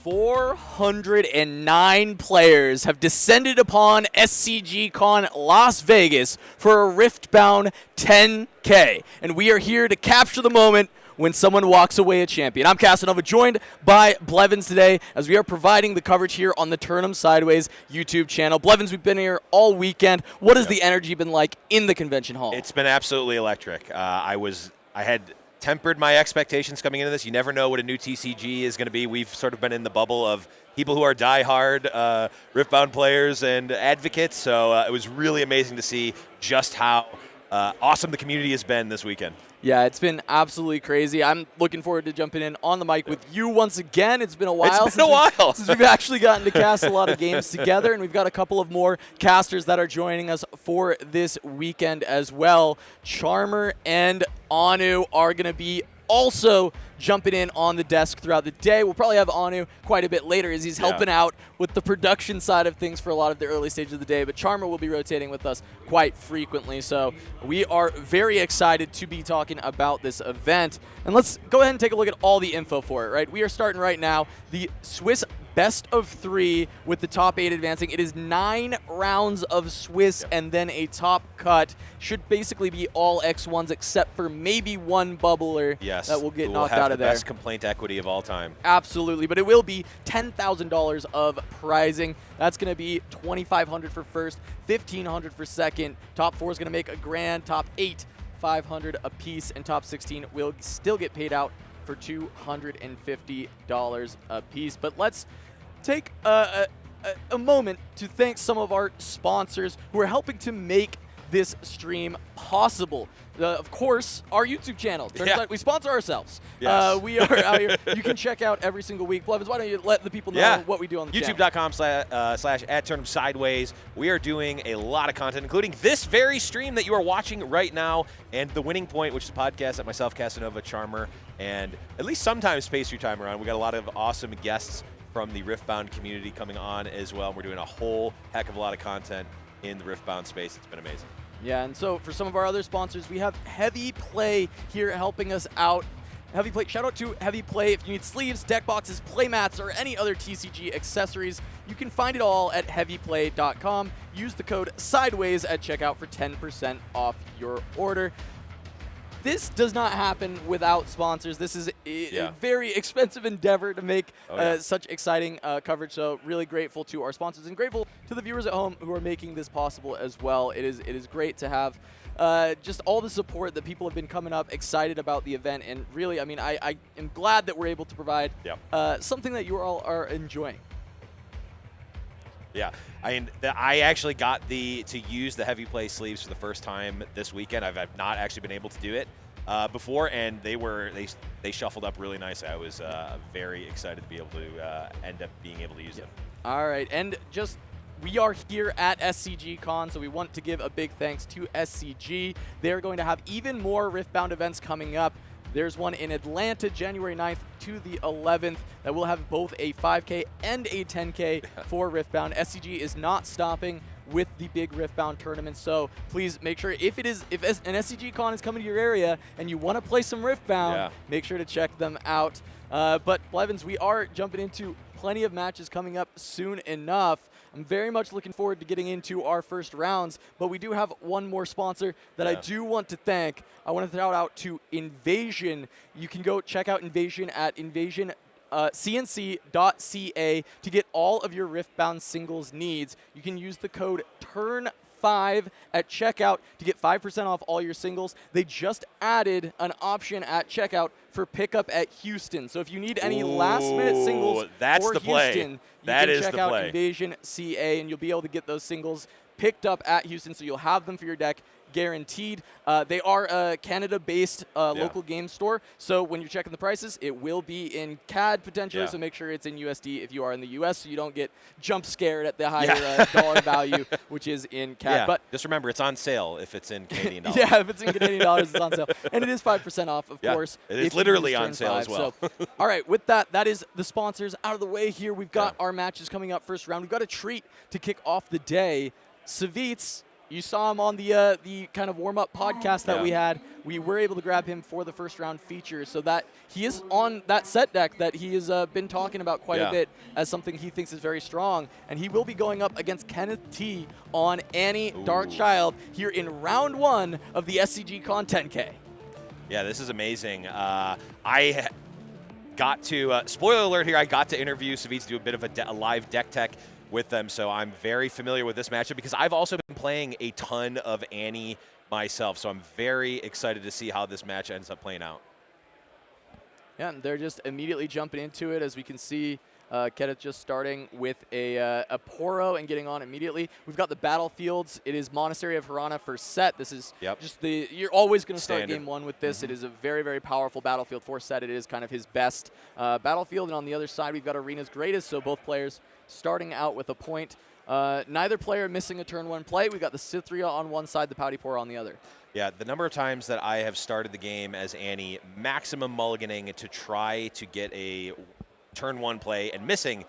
409 players have descended upon SCG Con Las Vegas for a Riftbound 10K, and we are here to capture the moment when someone walks away a champion. I'm Casanova, joined by Blevins today as we are providing the coverage here on the Turn 'em Sideways YouTube channel. Blevins, we've been here all weekend. What has the energy been like in the convention hall? It's been absolutely electric. I had tempered my expectations coming into this. You never know what a new TCG is going to be. We've sort of been in the bubble of people who are diehard Riftbound players and advocates, so it was really amazing to see just how awesome the community has been this weekend. Yeah, it's been absolutely crazy. I'm looking forward to jumping in on the mic with you once again. It's been a while. Since we've actually gotten to cast a lot of games together, and we've got a couple of more casters that are joining us for this weekend as well. Charmer and Anu are going to be also jumping in on the desk throughout the day. We'll probably have Anu quite a bit later as he's helping out with the production side of things for a lot of the early stages of the day, but Charmer will be rotating with us quite frequently, so we are very excited to be talking about this event. And let's go ahead and take a look at all the info for it, right? We are starting right now the Swiss best of 3 with the top 8 advancing. It is 9 rounds of Swiss and then a top cut. Should basically be all X1s except for maybe one bubbler that will get knocked out of there. Best complaint equity of all time. Absolutely, but it will be $10,000 of prizing. That's going to be $2,500 for first, $1,500 for second. Top 4 is going to make a grand. Top 8, $500 a piece, and top 16 will still get paid out for $250 a piece. But let's take a moment to thank some of our sponsors who are helping to make this stream possible. Of course, our YouTube channel. We sponsor ourselves. Yes. We are out here. You can check out every single week. Blevins, why don't you let the people know what we do on the channel? YouTube.com/@TurnEmSideways. We are doing a lot of content, including this very stream that you are watching right now, and The Winning Point, which is a podcast that myself, Casanova, Charmer, and at least sometimes Pastry Time are on. We got a lot of awesome guests from the Riftbound community coming on as well. We're doing a whole heck of a lot of content in the Riftbound space. It's been amazing. Yeah, and so for some of our other sponsors, we have Heavy Play here helping us out. Heavy Play, shout out to Heavy Play. If you need sleeves, deck boxes, play mats, or any other TCG accessories, you can find it all at heavyplay.com. Use the code SIDEWAYS at checkout for 10% off your order. This does not happen without sponsors. This is a very expensive endeavor to make such exciting coverage. So really grateful to our sponsors and grateful to the viewers at home who are making this possible as well. It is great to have just all the support that people have been coming up, excited about the event. And really, I mean, I am glad that we're able to provide something that you all are enjoying. Yeah, I actually got to use the Heavy Play sleeves for the first time this weekend. I've not actually been able to do it before, and they shuffled up really nice. I was very excited to be able to end up being able to use them. All right, and just we are here at SCG Con, so we want to give a big thanks to SCG. They're going to have even more Riftbound events coming up. There's one in Atlanta, January 9th to the 11th, that will have both a 5K and a 10K for Riftbound. SCG is not stopping with the big Riftbound tournament, so please make sure if an SCG Con is coming to your area and you want to play some Riftbound, make sure to check them out. But Blevins, we are jumping into plenty of matches coming up soon enough. I'm very much looking forward to getting into our first rounds, but we do have one more sponsor that I do want to thank. I want to shout out to Invasion. You can go check out Invasion at cnc.ca to get all of your Riftbound singles needs. You can use the code TURN5 at checkout to get 5% off all your singles. They just added an option at checkout for pickup at Houston. So if you need any last-minute singles for Houston, you can check out Invasion CA, and you'll be able to get those singles picked up at Houston, so you'll have them for your deck guaranteed. They are a Canada-based local game store, so when you're checking the prices, it will be in CAD potentially, so make sure it's in USD if you are in the US, so you don't get jump scared at the higher dollar value, which is in CAD. But just remember, it's on sale if it's in Canadian dollars. If it's in Canadian dollars, it's on sale. And it is 5% off, of course. It is literally on sale as well. So, all right, with that is the sponsors out of the way here. We've got our matches coming up first round. We've got a treat to kick off the day. Savitz, You saw him on the kind of warm-up podcast that we had. We were able to grab him for the first round feature, so that he is on that set deck that he has been talking about quite a bit as something he thinks is very strong. And he will be going up against Kenneth T on Annie Darkchild here in round 1 of the SCG Con 10K. Yeah, this is amazing. I got to, spoiler alert here, I got to interview Savitz, do a bit of a live deck tech with them, so I'm very familiar with this matchup because I've also been playing a ton of Annie myself, so I'm very excited to see how this match ends up playing out. Yeah, and they're just immediately jumping into it. As we can see, Kenneth just starting with a Poro and getting on immediately. We've got the battlefields. It is Monastery of Hirana first set. This is just you're always going to start game 1 with this. It is a very, very powerful battlefield for set. It is kind of his best battlefield. And on the other side, we've got Arena's Greatest, so both players starting out with a point. Neither player missing a turn 1 play. We've got the Cythria on one side, the Pouty Poro on the other. Yeah, the number of times that I have started the game as Annie, maximum mulliganing to try to get a turn 1 play and missing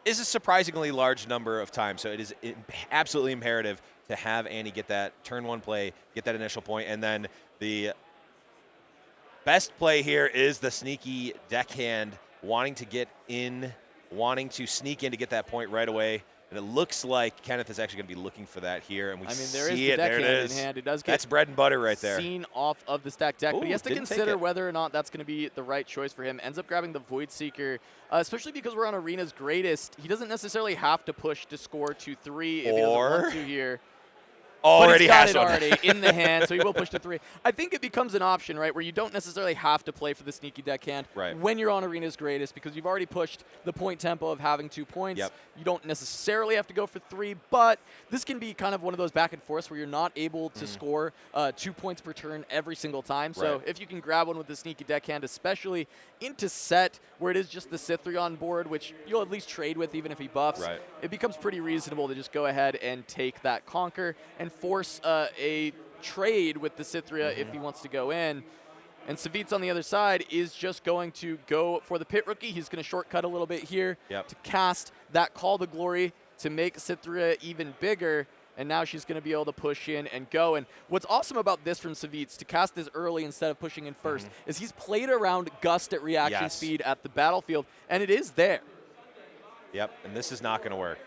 is a surprisingly large number of times. So it is absolutely imperative to have Annie get that turn 1 play, get that initial point, and then the best play here is the sneaky deckhand, wanting to get in, wanting to sneak in to get that point right away. And it looks like Kenneth is actually going to be looking for that here, and we see it. There it is. In hand. It does get that's bread and butter right there. Seen off of the stack deck, but he has to consider whether or not that's going to be the right choice for him. Ends up grabbing the Void Seeker, especially because we're on Arena's Greatest. He doesn't necessarily have to push to score 2-3 if he doesn't want to here. Already but has he's got it already in the hand, so he will push to 3. I think it becomes an option, right, where you don't necessarily have to play for the sneaky deckhand when you're on Arena's Greatest, because you've already pushed the point tempo of having 2 points. You don't necessarily have to go for 3, but this can be kind of one of those back and forths where you're not able to score 2 points per turn every single time. So if you can grab one with the sneaky deckhand, especially into set where it is just the Cythria on board, which you'll at least trade with even if he buffs, it becomes pretty reasonable to just go ahead and take that Conquer and force a trade with the Cythria if he wants to go in. And Savitz on the other side is just going to go for the Pit Rookie. He's going to shortcut a little bit here to cast that Call to Glory to make Cythria even bigger. And now she's going to be able to push in and go. And what's awesome about this from Savitz, to cast this early instead of pushing in first, is he's played around Gust at reaction speed at the battlefield, and it is there. And this is not going to work.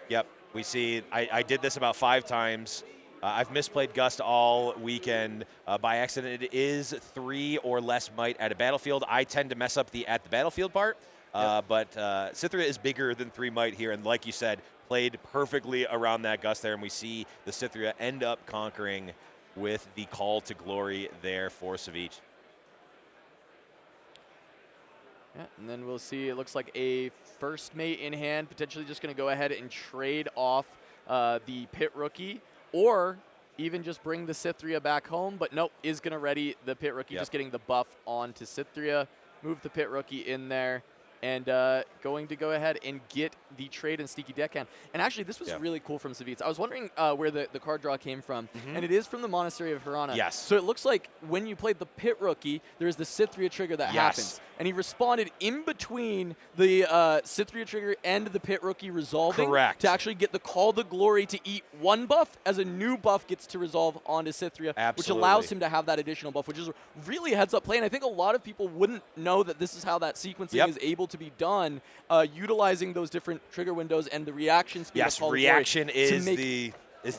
We see I did this about 5 times. I've misplayed Gust all weekend by accident. It is 3 or less might at a battlefield. I tend to mess up the at the battlefield part, but Cythria is bigger than 3 might here, and like you said, played perfectly around that Gust there, and we see the Cythria end up conquering with the Call to Glory there for Savitz. And then we'll see, it looks like a first mate in hand, potentially just going to go ahead and trade off the Pit Rookie, or even just bring the Cythria back home. But nope, is going to ready the Pit Rookie, just getting the buff onto Cythria, move the Pit Rookie in there, and going to go ahead and get the trade and sneaky deckhand. And actually, this was really cool from Savitz. I was wondering where the card draw came from, and it is from the Monastery of Hirana. So it looks like when you played the Pit Rookie, there's the Cythria trigger that happens. And he responded in between the Cythria trigger and the Pit Rookie resolving to actually get the Call to Glory to eat 1 buff as a new buff gets to resolve onto Cythria, which allows him to have that additional buff, which is really a heads-up play. And I think a lot of people wouldn't know that this is how that sequencing is able to be done, utilizing those different trigger windows and the reaction speed. Reaction is the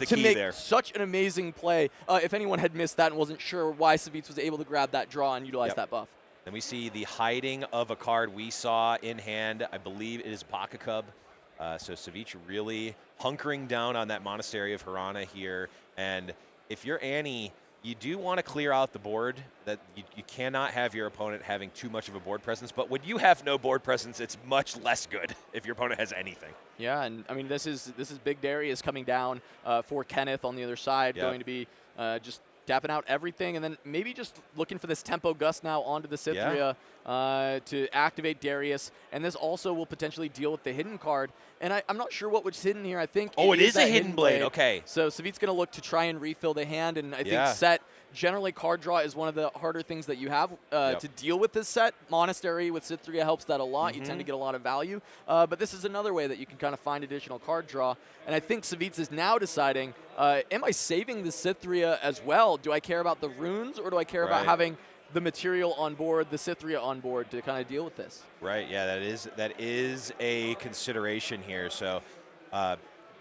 key there. Such an amazing play. If anyone had missed that and wasn't sure why Savitz was able to grab that draw and utilize that buff. Then we see the hiding of a card we saw in hand. I believe it is Pocket Cub. So Savitz really hunkering down on that Monastery of Hirana here. And if you're Annie, you do want to clear out the board. That you cannot have your opponent having too much of a board presence. But when you have no board presence, it's much less good if your opponent has anything. Yeah, and I mean this is Big Darius coming down for Kenneth on the other side, going to be just tapping out everything, and then maybe just looking for this Tempo Gust now onto the Cythria to activate Darius. And this also will potentially deal with the hidden card. And I'm not sure what was hidden here. I think it is a hidden blade. Okay. So Savitz going to look to try and refill the hand, and I think Set generally card draw is one of the harder things that you have to deal with this set. Monastery with Cythria helps that a lot. You tend to get a lot of value. But this is another way that you can kind of find additional card draw. And I think Savitz is now deciding, am I saving the Cythria as well? Do I care about the runes, or do I care about having the material on board, the Cythria on board to kind of deal with this? Right, yeah, that is a consideration here. So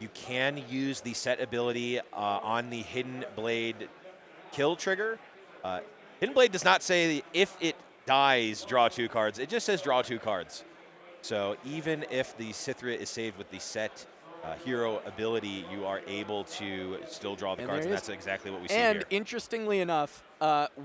you can use the set ability on the Hidden Blade kill trigger. Hidden Blade does not say if it dies, draw 2 cards. It just says draw 2 cards. So even if the Cythria is saved with the set hero ability, you are able to still draw the cards, and that's exactly what we see here. And interestingly enough,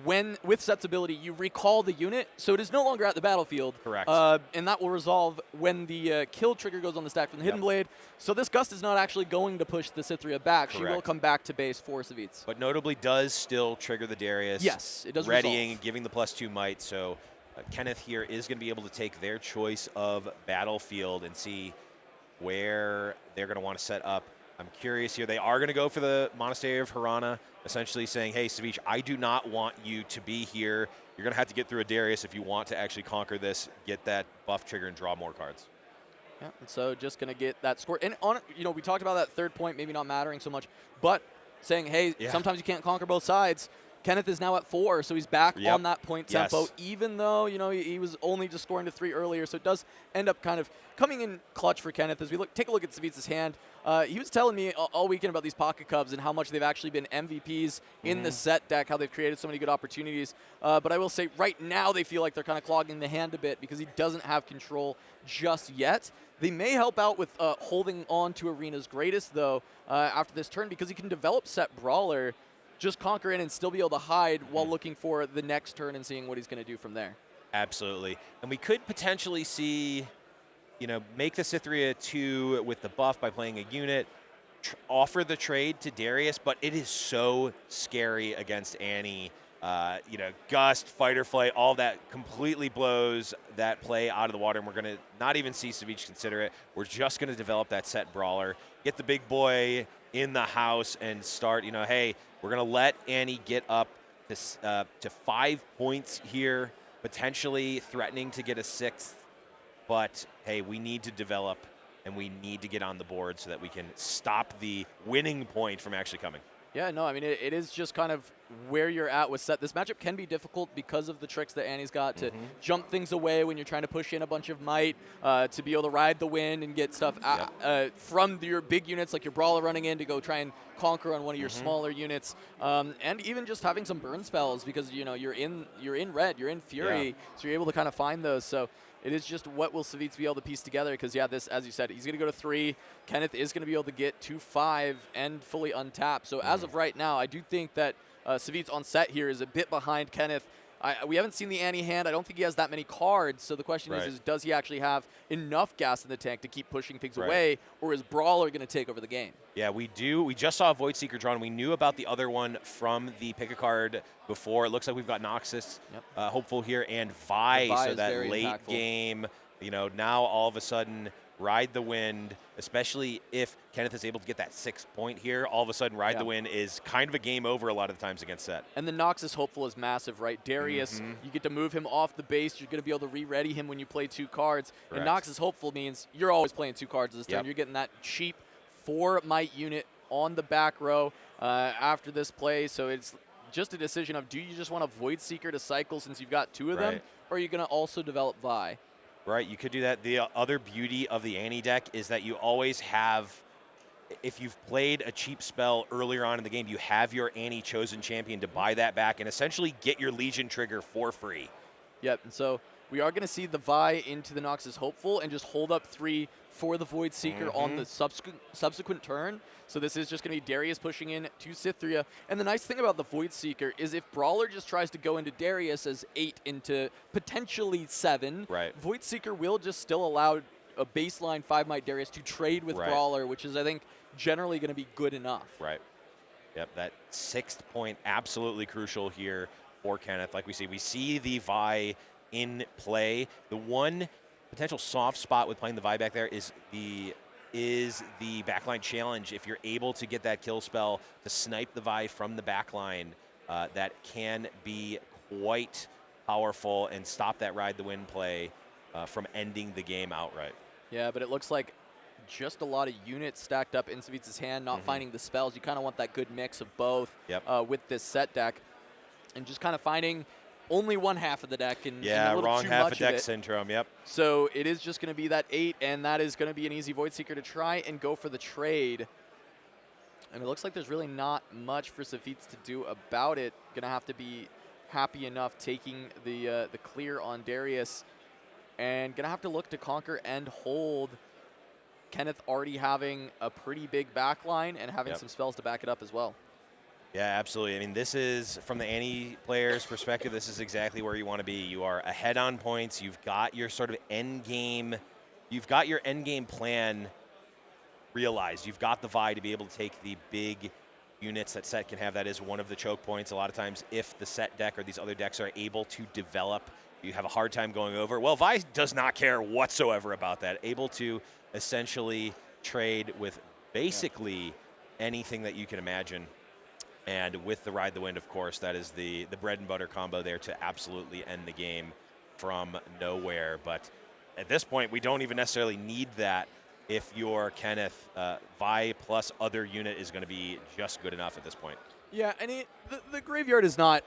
when with Set's ability, you recall the unit, so it is no longer at the battlefield. Correct. And that will resolve when the kill trigger goes on the stack from the Hidden Blade. So this Gust is not actually going to push the Cythria back. Correct. She will come back to base for Savitz. But notably does still trigger the Darius. Yes, it does readying, giving the +2 might. So Kenneth here is going to be able to take their choice of battlefield and see where they're going to want to set up. I'm curious here. They are going to go for the Monastery of Harana, essentially saying, hey, Savitz, I do not want you to be here. You're going to have to get through a Darius if you want to actually conquer this, get that buff trigger, and draw more cards. Yeah, and so just going to get that score. And on, we talked about that third point maybe not mattering so much, but saying, hey, sometimes you can't conquer both sides. Kenneth is now at 4, so he's back on that point tempo, even though, he was only just scoring to 3 earlier. So it does end up kind of coming in clutch for Kenneth. As we take a look at Savitz's hand, he was telling me all weekend about these Pocket Cubs and how much they've actually been MVPs in the set deck, how they've created so many good opportunities. But I will say right now they feel like they're kind of clogging the hand a bit because he doesn't have control just yet. They may help out with holding on to Arena's Greatest, though, after this turn, because he can develop Set Brawler, just conquer in and still be able to hide while looking for the next turn and seeing what he's going to do from there. Absolutely. And we could potentially see, make the Cythria 2 with the buff by playing a unit, offer the trade to Darius, but it is so scary against Annie. Gust, fight or flight, all that completely blows that play out of the water, and we're going to not even see Savitz consider it. We're just going to develop that Set Brawler, get the big boy in the house, and start, hey, we're going to let Annie get up to 5 points here, potentially threatening to get a 6th. But, hey, we need to develop, and we need to get on the board so that we can stop the winning point from actually coming. Yeah, no, I mean, it is just kind of where you're at with Set. This matchup can be difficult because of the tricks that Annie's got to jump things away when you're trying to push in a bunch of might, to be able to ride the wind and get stuff from your big units, like your Brawler running in to go try and conquer on one of your smaller units, and even just having some burn spells because, you're in red, you're in Fury, so you're able to kind of find those. So it is just what will Savitz be able to piece together because, this, as you said, he's going to go to 3. Kenneth is going to be able to get to 5 and fully untap. So as of right now, I do think that Savitz on set here is a bit behind Kenneth. We haven't seen the Annie hand. I don't think he has that many cards. So the question is, does he actually have enough gas in the tank to keep pushing things away, or is Brawler going to take over the game? Yeah, we do. We just saw Void Seeker drawn. We knew about the other one from the pick a card before. It looks like we've got Noxus hopeful here and Vi. So that late impactful game, now all of a sudden ride the wind, especially if Kenneth is able to get that 6th point here. All of a sudden, ride the wind is kind of a game over a lot of the times against Set. And the Noxus hopeful is massive, right? Darius, you get to move him off the base. You're going to be able to re-ready him when you play 2 cards. Correct. And Noxus hopeful means you're always playing 2 cards this turn. You're getting that cheap 4 might unit on the back row after this play. So it's just a decision of, do you just want a Void Seeker to cycle since you've got 2 of them, or are you going to also develop Vi? Right, you could do that. The other beauty of the Annie deck is that you always have, if you've played a cheap spell earlier on in the game, you have your Annie Chosen Champion to buy that back and essentially get your Legion trigger for free. Yep, and so we are going to see the Vi into the Noxus Hopeful and just hold up 3 for the Void Seeker on the subsequent turn. So this is just going to be Darius pushing in to Cythria. And the nice thing about the Void Seeker is if Brawler just tries to go into Darius as 8 into potentially 7, Void Seeker will just still allow a baseline 5 might Darius to trade with Brawler, which is, I think, generally going to be good enough. Yep, that 6th point absolutely crucial here for Kenneth. Like we see the Vi in play. The one potential soft spot with playing the Vi back there is the backline challenge. If you're able to get that kill spell to snipe the Vi from the backline, that can be quite powerful and stop that ride the wind play from ending the game outright. Yeah, but it looks like just a lot of units stacked up in Savits's hand, not finding the spells. You kind of want that good mix of both with this set deck, and just kind of finding only one half of the deck and a little wrong too half much of deck of it. syndrome. Yep. So it is just going to be that 8, and that is going to be an easy Void Seeker to try and go for the trade. And it looks like there's really not much for Savits to do about it. Going to have to be happy enough taking the clear on Darius, and going to have to look to conquer and hold. Kenneth already having a pretty big backline and having some spells to back it up as well. Yeah, absolutely. I mean, this is, from the Annie player's perspective, this is exactly where you want to be. You are ahead on points. You've got your sort of end game. You've got your end game plan realized. You've got the Vi to be able to take the big units that set can have. That is one of the choke points. A lot of times, if the set deck or these other decks are able to develop, you have a hard time going over. Well, Vi does not care whatsoever about that. Able to essentially trade with basically anything that you can imagine. And with the Ride the Wind, of course, that is the bread and butter combo there to absolutely end the game from nowhere. But at this point, we don't even necessarily need that. If your Kenneth, Vi plus other unit is going to be just good enough at this point. Yeah, and the graveyard is not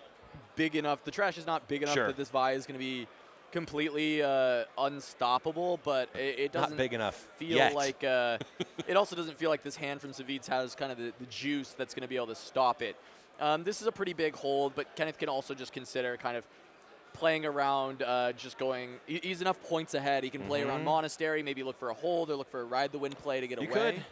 big enough. The trash is not big enough that this Vi is going to be completely unstoppable, but it doesn't not big enough feel yet. like it also doesn't feel like this hand from Savits has kind of the juice that's going to be able to stop it. This is a pretty big hold, but Kenneth can also just consider kind of playing around, just going. He's enough points ahead. He can play around Monastery, maybe look for a hold or look for a Ride the Wind play to get away.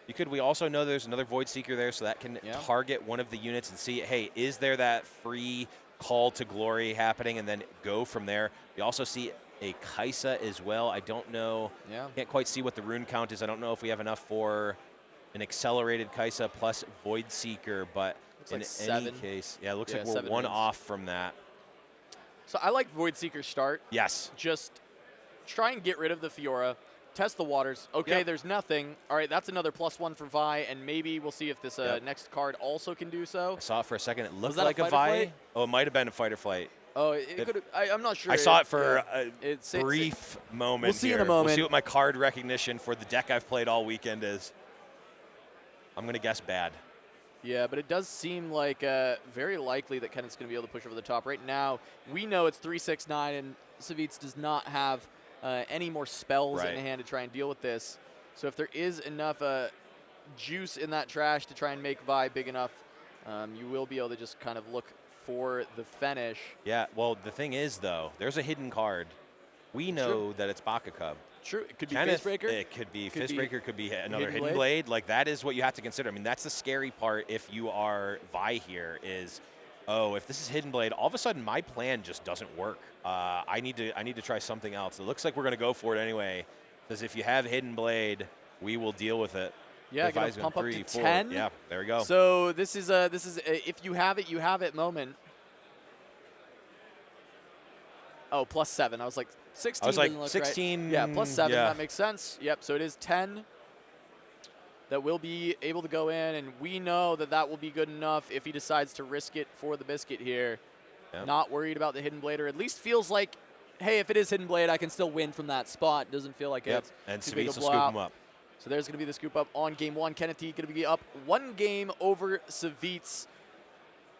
You could. We also know there's another Void Seeker there, so that can target one of the units and see, hey, is there that free call to glory happening, and then go from there. You also see a Kaisa as well. I don't know. Can't quite see what the rune count is. I don't know if we have enough for an accelerated Kaisa plus Void Seeker, but looks in any case, it looks like we're one off from that. So I like Void Seeker start. Yes. Just try and get rid of the Fiora. Test the waters. Okay, there's nothing. All right, that's another +1 for Vi, and maybe we'll see if this next card also can do so. I saw it for a second. It looked like a Vi. Oh, it might have been a fight or flight. Oh, it could. I'm not sure. I saw it for a brief moment. We'll see in a moment. We'll see what my card recognition for the deck I've played all weekend is. I'm going to guess bad. Yeah, but it does seem like very likely that Kenneth's going to be able to push over the top. Right now, we know it's 3/6/9, and Savits does not have any more spells in hand to try and deal with this. So if there is enough juice in that trash to try and make Vi big enough, you will be able to just kind of look for the finish. Yeah, well, the thing is, though, there's a hidden card. We know that it's Baka Cub. True. It could be Kenneth, Fistbreaker. It could be Fistbreaker. Could be another Hidden Blade. Like, that is what you have to consider. I mean, that's the scary part if you are Vi here is, oh, if this is Hidden Blade, all of a sudden my plan just doesn't work. I need to try something else. It looks like we're going to go for it anyway, because if you have Hidden Blade, we will deal with it. Yeah, going to pump up to 10. Yeah, there we go. So this is a if you have it, you have it moment. Oh, +7. I was like 16. I was like look 16. Right. Yeah, +7. Yeah. That makes sense. Yep. So it is 10 that will be able to go in, and we know that that will be good enough if he decides to risk it for the biscuit here. Yep. Not worried about the Hidden Blade, or at least feels like, hey, if it is Hidden Blade, I can still win from that spot. Doesn't feel like it's and too big a Savits will scoop him up. So there's going to be the scoop up on game 1. Kenneth T going to be up 1 game over Savits.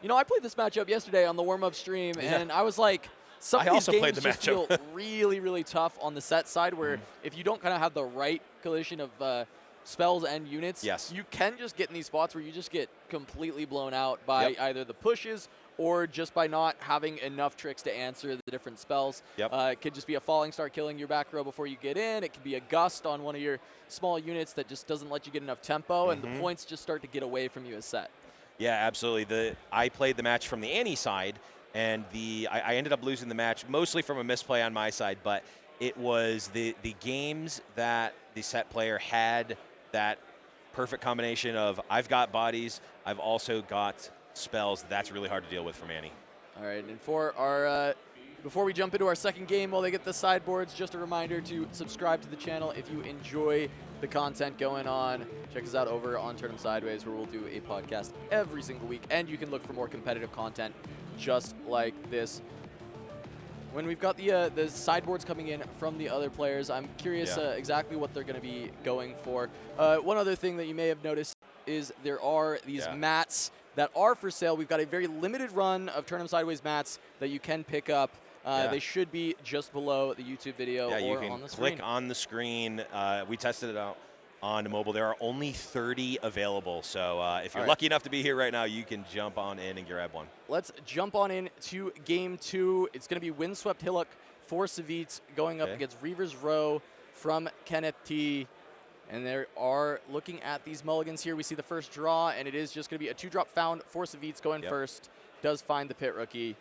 You know, I played this matchup yesterday on the warm-up stream, and I was like, some of these games just feel really, really tough on the set side, where if you don't kind of have the right collision of spells and units, you can just get in these spots where you just get completely blown out by either the pushes or just by not having enough tricks to answer the different spells. It could just be a Falling Star killing your back row before you get in. It could be a Gust on one of your small units that just doesn't let you get enough tempo, and the points just start to get away from you as set. Yeah, absolutely. I played the match from the Annie side, and I ended up losing the match mostly from a misplay on my side, but it was the games that the set player had that perfect combination of I've got bodies, I've also got spells. That's really hard to deal with from Annie. All right, and for our before we jump into our second game while they get the sideboards, just a reminder to subscribe to the channel if you enjoy the content going on. Check us out over on Turn 'em Sideways, where we'll do a podcast every single week, and you can look for more competitive content just like this. When we've got the sideboards coming in from the other players, I'm curious exactly what they're going to be going for. One other thing that you may have noticed is there are these mats that are for sale. We've got a very limited run of Turn 'em Sideways mats that you can pick up. They should be just below the YouTube video or on the screen. Click on the screen. We tested it out on mobile. There are only 30 available, so if you're lucky enough to be here right now, you can jump on in and grab one. Let's jump on in to Game 2. It's going to be Windswept Hillock for Savitz going up against Reavers Row from Kenneth T. And they are looking at these mulligans here. We see the first draw, and it is just going to be a 2-drop found for Savitz going first. Does find the pit rookie.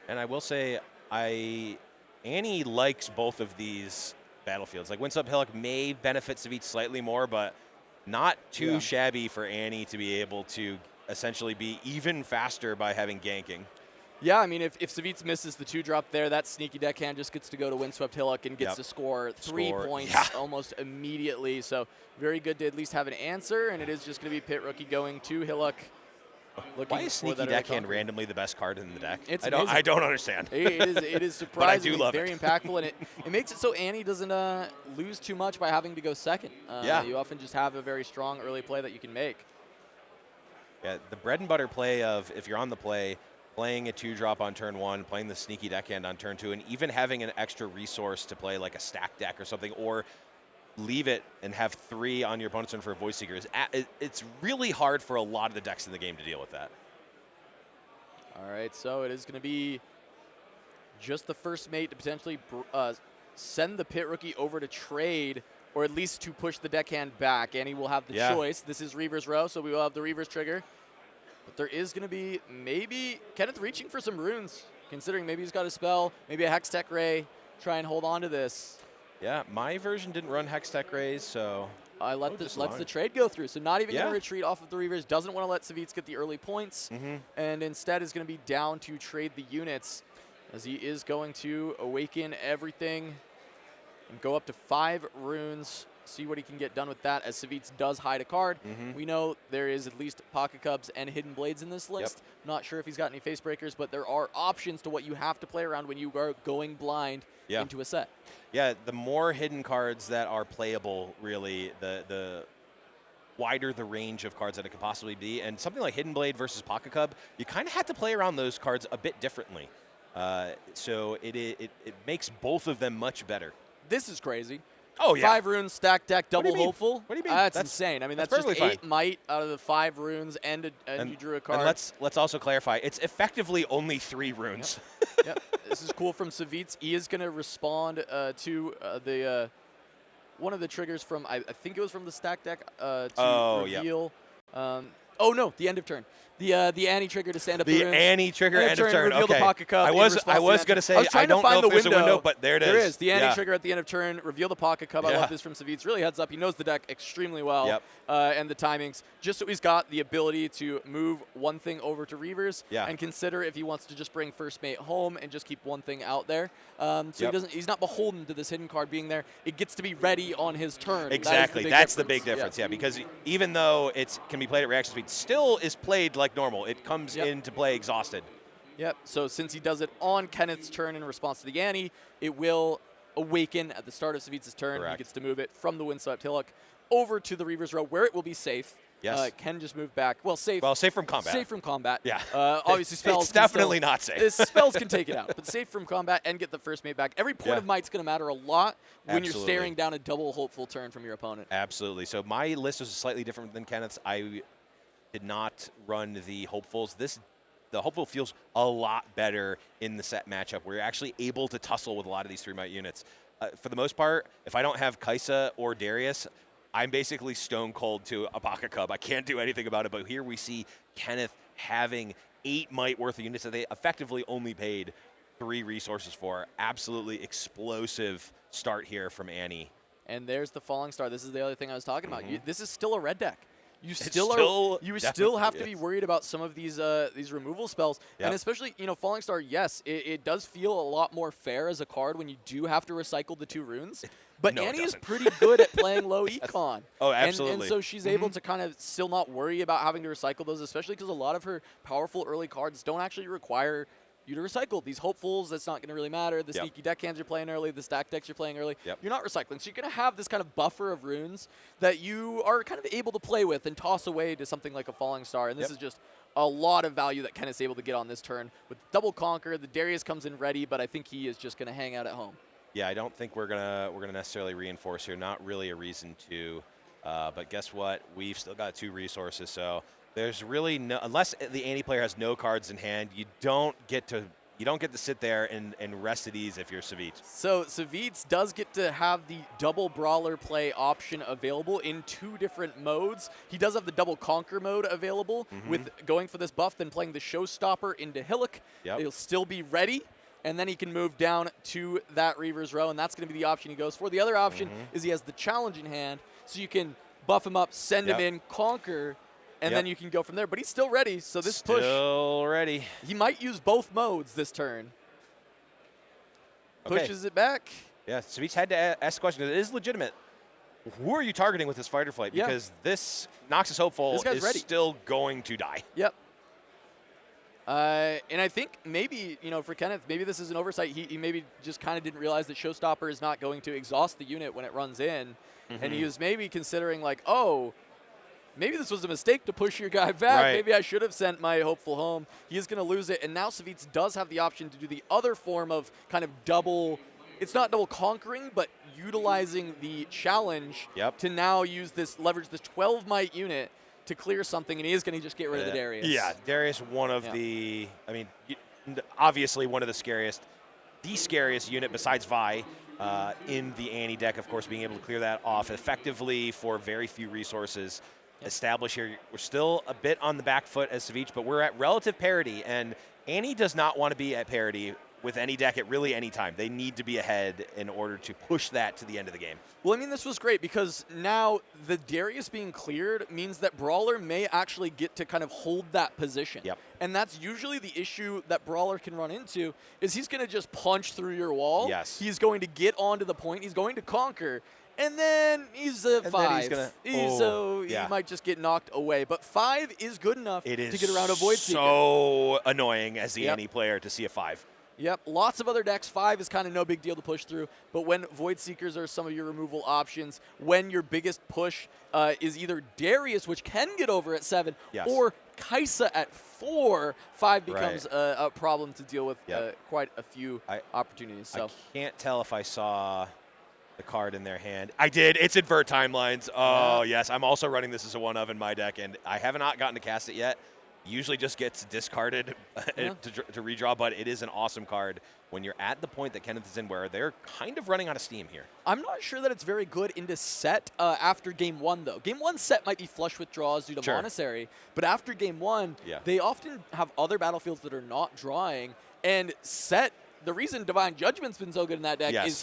And I will say, Annie likes both of these battlefields. Like Windswept Hillock may benefit Savitz slightly more, but not too shabby for Annie to be able to essentially be even faster by having ganking. Yeah, I mean, if Savitz misses the 2-drop there, that sneaky deckhand just gets to go to Windswept Hillock and gets to score 3 points almost immediately. So very good to at least have an answer, and it is just going to be pit rookie going to Hillock. Why is Sneaky Deckhand randomly the best card in the deck? I don't understand. It is surprisingly but I do love very impactful, and it makes it so Annie doesn't lose too much by having to go second. You often just have a very strong early play that you can make. Yeah, the bread and butter play of, if you're on the play, playing a 2-drop on turn 1, playing the Sneaky Deckhand on turn 2, and even having an extra resource to play like a stack deck or something, or leave it and have 3 on your opponent's turn for a Voice Seeker. It's really hard for a lot of the decks in the game to deal with that. All right, so it is going to be just the first mate to potentially send the pit rookie over to trade, or at least to push the deckhand back. And he will have the choice. This is Reavers Row, so we will have the Reavers trigger. But there is going to be maybe Kenneth reaching for some runes, considering maybe he's got a spell, maybe a Hex Tech Ray, try and hold on to this. Yeah, my version didn't run Hex Tech Rays, so I lets the trade go through. So not even going to retreat off of the Reavers. Doesn't want to let Savitz get the early points, and instead is going to be down to trade the units, as he is going to awaken everything and go up to 5 runes. See what he can get done with that, as Savitz does hide a card. We know there is at least Pocket Cubs and Hidden Blades in this list. Not sure if he's got any face breakers, but there are options to what you have to play around when you are going blind into a set. Yeah, the more hidden cards that are playable, really, the wider the range of cards that it could possibly be. And something like Hidden Blade versus Pocket Cub, you kind of have to play around those cards a bit differently. So it makes both of them much better. This is crazy. Oh, yeah. 5 runes, stack deck, double hopeful. What do you mean? That's insane. I mean, that's just 8 might out of the 5 runes, and you drew a card. And let's also clarify, it's effectively only 3 runes. Yep. This is cool from Savitz. He is going to respond to the one of the triggers from, I think it was from the stack deck, to reveal. Oh, no, the end of turn. The Annie trigger to stand up the runes. The Annie trigger, end of turn. Reveal the Pocket Cup. I was going to say, I don't know if there's a window, but there it is. There is. The Annie trigger at the end of turn, reveal the Pocket Cup. I love this from Savitz. Really heads up. He knows the deck extremely well and the timings. Just so he's got the ability to move one thing over to Reavers and consider if he wants to just bring first mate home and just keep one thing out there. So he's not beholden to this hidden card being there. It gets to be ready on his turn. Exactly. That's the big difference. Yeah, because even though it can be played at reaction speed, still is played like normal. It comes into play exhausted. Yep. So since he does it on Kenneth's turn in response to the Annie, it will awaken at the start of Savitz's turn. Correct. He gets to move it from the Windswept Hillock over to the Reavers Row, where it will be safe. Yes. Can just move back. Well, safe. Well, safe from combat. Safe from combat. Yeah. Obviously, spells. It's definitely not safe. Spells can take it out, but safe from combat and get the first mate back. Every point of might's going to matter a lot when you're staring down a double hopeful turn from your opponent. Absolutely. So my list was slightly different than Kenneth's. I did not run the hopefuls. The hopeful feels a lot better in the set matchup, where you're actually able to tussle with a lot of these 3-might units. For the most part, if I don't have Kaisa or Darius, I'm basically stone cold to a Pocket Cub. I can't do anything about it, but here we see Kenneth having 8 might worth of units that they effectively only paid 3 resources for. Absolutely explosive start here from Annie. And there's the Falling Star. This is the other thing I was talking about. This is still a red deck. You still have to be worried about some of these removal spells, and especially Falling Star. Yes, it does feel a lot more fair as a card when you do have to recycle the 2 runes, But No, Annie it is doesn't. pretty good at playing low econ. Oh, And absolutely. so she's able to kind of still not worry about having to recycle those, especially because a lot of her powerful early cards don't actually require you to recycle. These hopefuls, that's not going to really matter. The sneaky deckhands you're playing early, the stack decks you're playing early, you're not recycling. So you're going to have this kind of buffer of runes that you are kind of able to play with and toss away to something like a Falling Star. And this is just a lot of value that Ken is able to get on this turn. With double Conquer, the Darius comes in ready, but I think he is just going to hang out at home. Yeah, I don't think we're gonna necessarily reinforce here. Not really a reason to. But guess what? We've still got 2 resources, so there's really no, unless the Annie player has no cards in hand, you don't get to sit there and rest at ease if you're Savitz. So Savitz does get to have the double brawler play option available in 2 different modes. He does have the double conquer mode available with going for this buff, then playing the showstopper into Hillock. He'll still be ready. And then he can move down to that Reaver's Row, and that's going to be the option he goes for. The other option is he has the challenge in hand, so you can buff him up, send him in, conquer, and then you can go from there. But he's still ready, so this push... Still ready. He might use both modes this turn. Pushes it back. Yeah, Savitz had to ask the question. It is legitimate. Who are you targeting with this fighter flight? Because this Noxus Hopeful is still going to die. Yep. And I think maybe, for Kenneth, maybe this is an oversight. He maybe just kind of didn't realize that Showstopper is not going to exhaust the unit when it runs in. And he was maybe considering like, oh, maybe this was a mistake to push your guy back. Maybe I should have sent my Hopeful home. He is going to lose it. And now Savitz does have the option to do the other form of kind of double, it's not double conquering, but utilizing the challenge to now leverage this 12 might unit to clear something, and he is going to just get rid of the Darius. Yeah, Darius, one of the, obviously one of the scariest unit besides Vi in the Annie deck, of course, being able to clear that off effectively for very few resources. Establish here, we're still a bit on the back foot as Savitz, but we're at relative parity, and Annie does not want to be at parity with any deck at really any time. They need to be ahead in order to push that to the end of the game. Well, this was great because now the Darius being cleared means that Brawler may actually get to kind of hold that position. And that's usually the issue that Brawler can run into is he's going to just punch through your wall. He's going to get onto the point. He's going to conquer. And then he's a 5. He might just get knocked away. But 5 is good enough to get around a Void Seeker. So annoying as the Annie player to see a 5. Yep, lots of other decks. 5 is kind of no big deal to push through, but when Void Seekers are some of your removal options, when your biggest push is either Darius, which can get over at 7, or Kaisa at 4, 5 becomes a problem to deal with quite a few opportunities. So I can't tell if I saw the card in their hand. I did. It's Invert Timelines. Oh, yes. I'm also running this as a 1-of in my deck, and I have not gotten to cast it yet. Usually just gets discarded to redraw, but it is an awesome card when you're at the point that Kenneth is in where they're kind of running out of steam here. I'm not sure that it's very good into set after Game 1, though. Game 1 set might be flush with draws due to Monastery, but after Game 1, they often have other battlefields that are not drawing, and set, the reason Divine Judgment's been so good in that deck is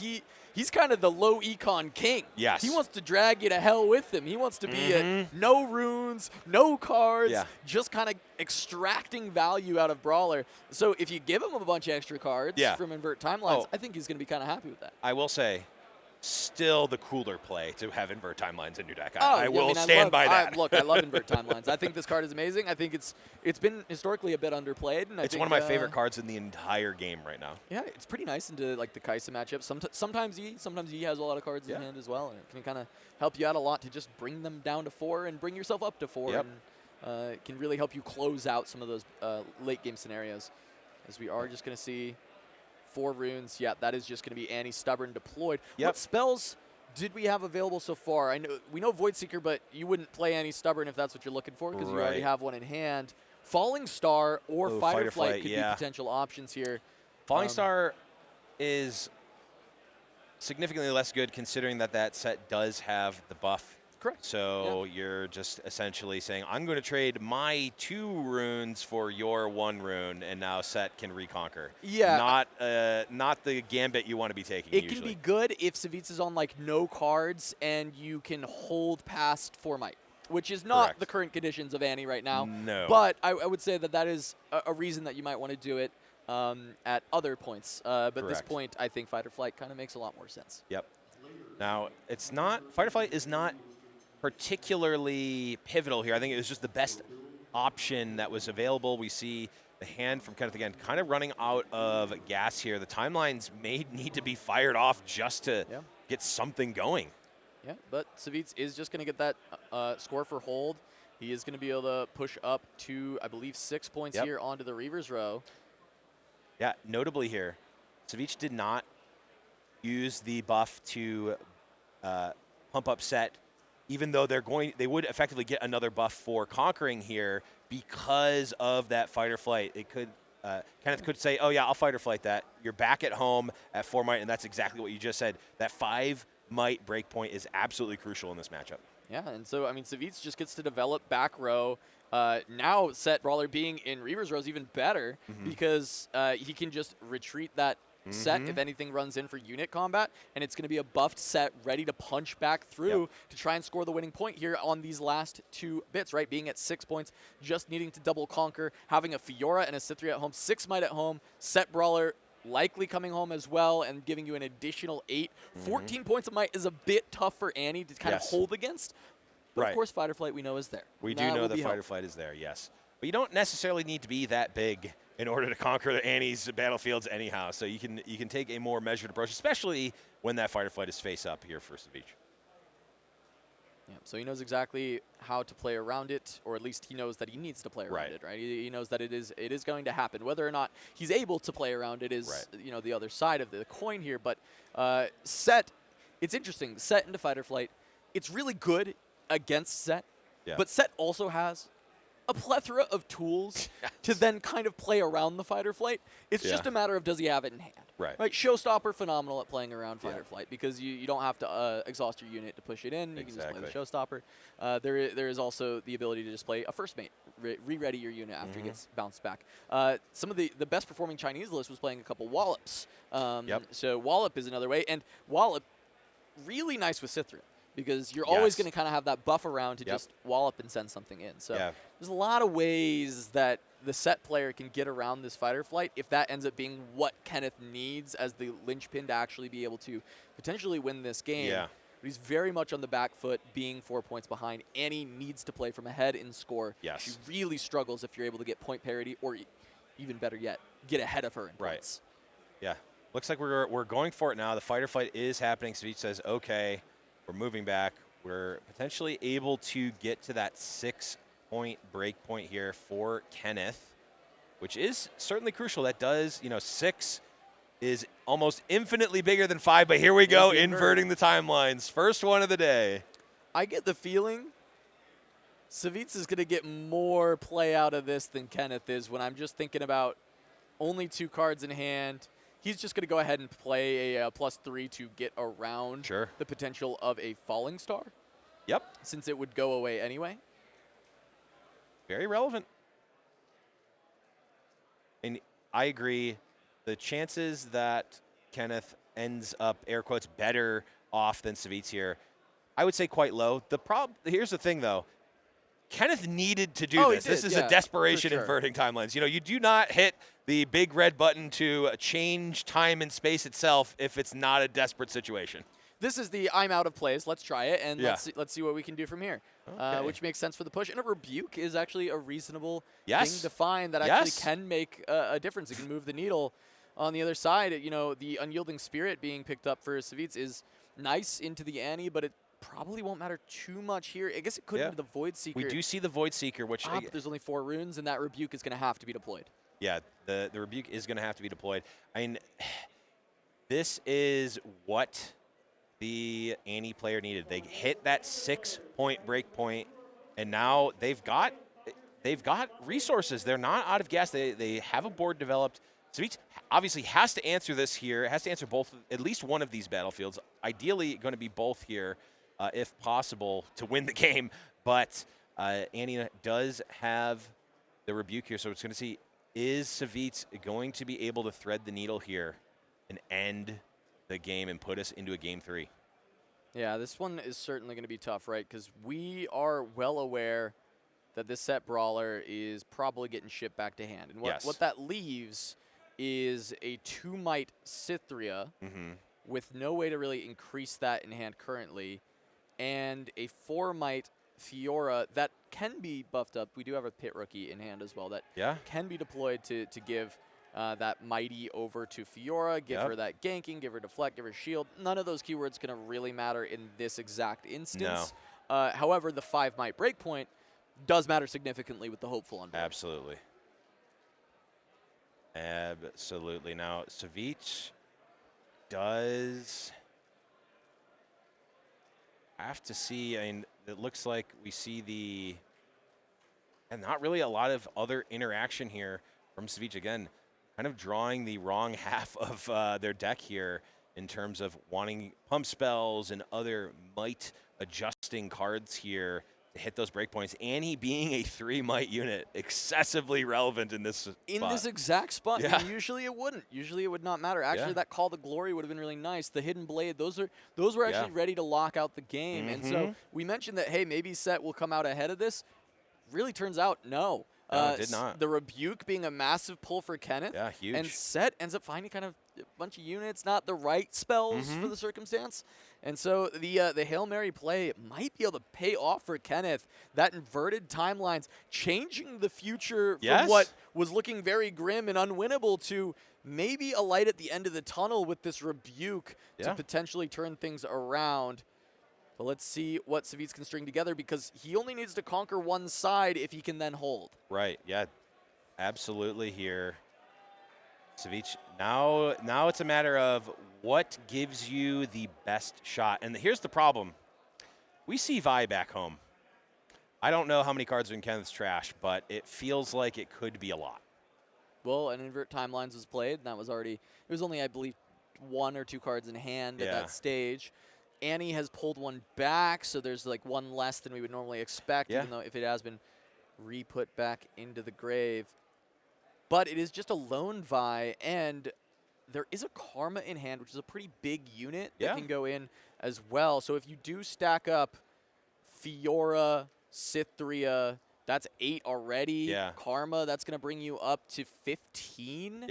he's kind of the low econ king. He wants to drag you to hell with him. He wants to be no runes, no cards, just kind of extracting value out of Brawler. So if you give him a bunch of extra cards from Invert Timelines, I think he's going to be kind of happy with that. I will say, still the cooler play to have Invert Timelines in your deck. I will stand by that. Look, I love Invert Timelines. I think this card is amazing. I think it's been historically a bit underplayed. And it's one of my favorite cards in the entire game right now. Yeah, it's pretty nice into like the Kaisa matchup. Sometimes he has a lot of cards in hand as well, and it can kind of help you out a lot to just bring them down to 4 and bring yourself up to 4. And it can really help you close out some of those late game scenarios. As we are just going to see 4 runes. Yeah, that is just going to be Annie Stubborn deployed. What spells did we have available so far? We know Void Seeker, but you wouldn't play Annie Stubborn if that's what you're looking for because you already have one in hand. Falling Star or Fighter Flight could be potential options here. Falling Star is significantly less good considering that set does have the buff. Correct. So you're just essentially saying, I'm going to trade my 2 runes for your 1 rune, and now set can reconquer. Not the gambit you want to be taking It can be good if Savitz is on like no cards and you can hold past 4 might, which is not the current conditions of Annie right now. No. But I would say that is a reason that you might want to do it at other points. But at this point, I think Fight or Flight kind of makes a lot more sense. Now, it's not, Fight or Flight is not particularly pivotal here. I think it was just the best option that was available. We see the hand from Kenneth again kind of running out of gas here. The timelines may need to be fired off just to get something going. Yeah, but Savitz is just going to get that score for hold. He is going to be able to push up to, I believe, 6 points here onto the Reaver's Row. Yeah, notably here, Savitz did not use the buff to pump up set, even though they would effectively get another buff for conquering here because of that fight or flight. It could Kenneth could say, "Oh yeah, I'll fight or flight that." You're back at home at 4 might, and that's exactly what you just said. That 5 might breakpoint is absolutely crucial in this matchup. Yeah, and so I mean, Savitz just gets to develop back row. Now set brawler being in Reaver's Row is even better because he can just retreat that set if anything runs in for unit combat, and it's going to be a buffed set ready to punch back through to try and score the winning point here on these last 2 bits, right? Being at 6 points, just needing to double conquer, having a Fiora and a Cytheria at home, 6 might at home, set brawler likely coming home as well and giving you an additional 8. 14 points of might is a bit tough for Annie to kind of hold against, but of course Fight or Flight we know is there. We do know that Fight or Flight is there, yes. But you don't necessarily need to be that big in order to conquer the Annie's battlefields anyhow. So you can take a more measured approach, especially when that Fight or Flight is face up here for Savitz. Yeah, so he knows exactly how to play around it, or at least he knows that he needs to play around it, right? He knows that it is going to happen. Whether or not he's able to play around it is you know, the other side of the coin here. But set, it's interesting. Set into Fight or Flight, it's really good against set, but set also has a plethora of tools to then kind of play around the Fight or Flight. It's just a matter of does he have it in hand. Right. Showstopper, phenomenal at playing around Fight or Flight because you don't have to exhaust your unit to push it in. You can just play the Showstopper. There is also the ability to just play a first mate, re-ready your unit after it gets bounced back. Some of the best performing Chinese list was playing a couple Wallops. So Wallop is another way. And Wallop, really nice with Cytheria, because you're always going to kind of have that buff around to just wallop and send something in. So there's a lot of ways that the set player can get around this Fight or Flight if that ends up being what Kenneth needs as the linchpin to actually be able to potentially win this game. But he's very much on the back foot, being 4 points behind. Annie needs to play from ahead in score. She really struggles if you're able to get point parity, or even better yet, get ahead of her in points. Yeah. Looks like we're going for it now. The Fight or Flight is happening. Savitz says, okay, we're moving back. We're potentially able to get to that 6-point break point here for Kenneth, which is certainly crucial. That does, 6 is almost infinitely bigger than 5, but here we go, inverting the timelines. First one of the day. I get the feeling Savitz is going to get more play out of this than Kenneth is when I'm just thinking about only 2 cards in hand. He's just going to go ahead and play a +3 to get around the potential of a Falling Star. Since it would go away anyway. Very relevant. And I agree. The chances that Kenneth ends up, air quotes, better off than Savitz here, I would say quite low. Here's the thing, though. Kenneth needed to do this. This is a desperation inverting timelines. You do not hit the big red button to change time and space itself if it's not a desperate situation. This is the I'm out of place. Let's try it, and let's see what we can do from here, which makes sense for the push. And a Rebuke is actually a reasonable thing to find that actually can make a difference. It can move the needle. On the other side, the Unyielding Spirit being picked up for Savitz is nice into the Annie, but it probably won't matter too much here. I guess it could into the Void Seeker. We do see the Void Seeker, which but there's only 4 runes, and that Rebuke is going to have to be deployed. Yeah, the Rebuke is going to have to be deployed. I mean, this is what the Annie player needed. They hit that 6-point break point, and now they've got resources. They're not out of gas. They have a board developed. Savitz obviously has to answer this here. Has to answer both, at least one of these battlefields. Ideally, going to be both here, if possible, to win the game. But Annie does have the Rebuke here, so it's going to see, is Savitz going to be able to thread the needle here and end the game and put us into a game 3? Yeah, this one is certainly going to be tough, right? Because we are well aware that this set Brawler is probably getting shipped back to hand. And what that leaves is a 2-might Cytheria with no way to really increase that in hand currently, and a 4-might Fiora that can be buffed up. We do have a Pit Rookie in hand as well that can be deployed to give that Mighty over to Fiora, give her that ganking, give her deflect, give her shield. None of those keywords going to really matter in this exact instance. No. However, the 5-might breakpoint does matter significantly with the Hopeful on board. Absolutely. Absolutely. Now, Savich does have to see, I mean, it looks like we see and not really a lot of other interaction here from Savich. Again, kind of drawing the wrong half of their deck here in terms of wanting pump spells and other might adjusting cards here to hit those breakpoints. Annie being a 3-might unit, excessively relevant in this spot. In this exact spot. Yeah. I mean, usually it wouldn't. Usually it would not matter. Actually, that Call to Glory would have been really nice. The Hidden Blade, those were actually ready to lock out the game. And so we mentioned that, hey, maybe Set will come out ahead of this. Really turns out, no. No, it did not. The Rebuke being a massive pull for Kenneth. Yeah, huge. And Set ends up finding kind of a bunch of units, not the right spells for the circumstance. And so the Hail Mary play might be able to pay off for Kenneth. That inverted timelines, changing the future from what was looking very grim and unwinnable to maybe a light at the end of the tunnel with this Rebuke to potentially turn things around. But let's see what Savitz can string together, because he only needs to conquer one side if he can then hold. Right, yeah, absolutely here. Savitz, now it's a matter of what gives you the best shot. And here's the problem. We see Vi back home. I don't know how many cards are in Kenneth's trash, but it feels like it could be a lot. Well, an Invert Timelines was played, and that was already, it was only, I believe, 1 or 2 cards in hand at that stage. Annie has pulled one back, so there's like 1 less than we would normally expect, even though if it has been re-put back into the grave. But it is just a lone Vi, and there is a Karma in hand, which is a pretty big unit that can go in as well. So if you do stack up Fiora, Cythria, that's 8 already. Karma, that's going to bring you up to 15.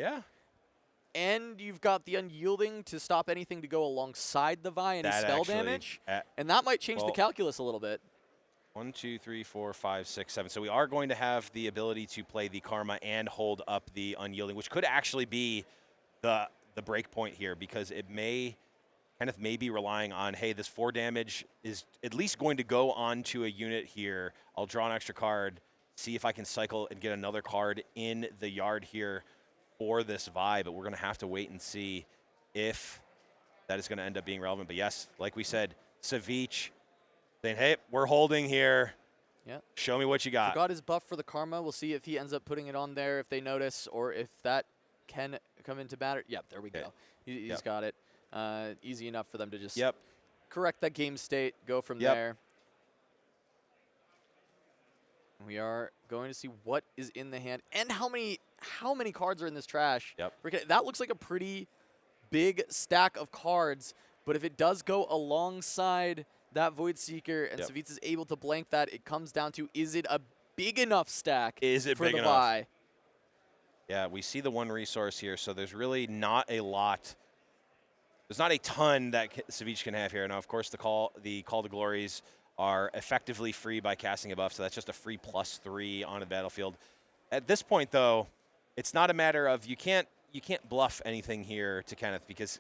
And you've got the Unyielding to stop anything to go alongside the Vi and spell damage. And that might change the calculus a little bit. 1, 2, 3, 4, 5, 6, 7. So we are going to have the ability to play the Karma and hold up the Unyielding, which could actually be the break point here, because it may be relying on, hey, this 4 damage is at least going to go onto a unit here. I'll draw an extra card, see if I can cycle and get another card in the yard here for this Vi, but we're going to have to wait and see if that is going to end up being relevant. But yes, like we said, Savich saying, hey, we're holding here. Show me what you got. Forgot his buff for the Karma. We'll see if he ends up putting it on there, if they notice, or if that can come into matter. Yep, there we go. He's got it. Easy enough for them to just correct that game state, go from there. We are going to see what is in the hand and how many cards are in this trash. That looks like a pretty big stack of cards, but if it does go alongside that Void Seeker and Savitz is able to blank that, it comes down to, is it a big enough stack for the Vi? Yeah, we see the 1 resource here, so there's really not a lot. There's not a ton that Savitz can have here. Now, of course, the Call to Glories are effectively free by casting a buff, so that's just a free +3 on the battlefield. At this point, though, it's not a matter of you can't bluff anything here to Kenneth, because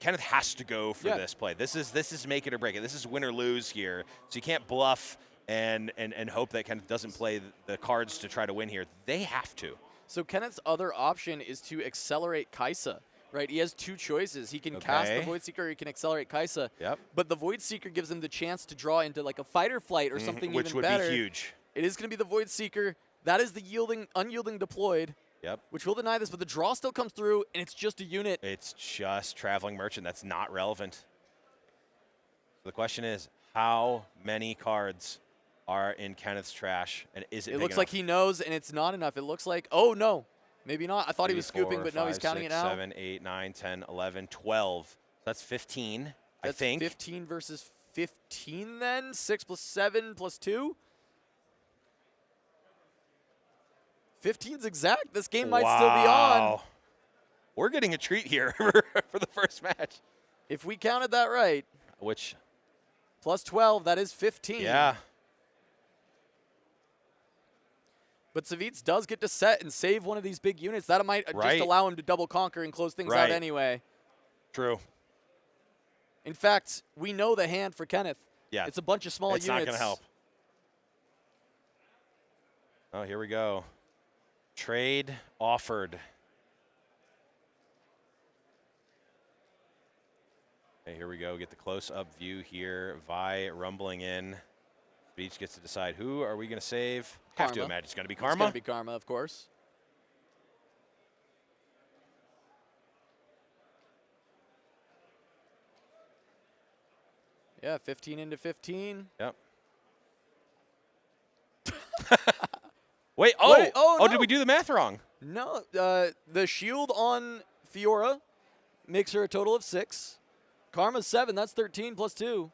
Kenneth has to go for this play. This is make it or break it. This is win or lose here. So you can't bluff and hope that Kenneth doesn't play the cards to try to win here. They have to. So Kenneth's other option is to accelerate Kaisa. Right, he has 2 choices. He can cast the Void Seeker, or he can accelerate Kaisa. But the Void Seeker gives him the chance to draw into like a fight or flight or something even better. Which would be huge. It is going to be the Void Seeker. That is the Unyielding deployed. Which will deny this, but the draw still comes through, and it's just a unit. It's just Traveling Merchant. That's not relevant. So the question is, how many cards are in Kenneth's trash, and is it big looks enough? Like he knows, and it's not enough. It looks like, oh, no. Maybe not. I thought 3, he was scooping, 4, but 5, no, he's counting 6, it now. 7, 8, 9, 10, 11, 12. That's 15, I think. 15 versus 15 then? 6 plus 7 plus 2? 15's exact. This game might still be on. We're getting a treat here for the first match. If we counted that right. Which? Plus 12, that is 15. Yeah. But Savitz does get to set and save one of these big units. That might just allow him to double conquer and close things out anyway. True. In fact, we know the hand for Kenneth. Yeah. It's a bunch of small units. It's not going to help. Oh, here we go. Trade offered. Okay, here we go. Get the close-up view here. Vi rumbling in. Beach gets to decide who are we going to save. Karma. Have to imagine it's going to be Karma. It's going to be Karma, of course. Yeah, 15 into 15. Yep. Wait, no. Did we do the math wrong? No, the shield on Fiora makes her a total of 6. Karma's 7, that's 13 plus 2.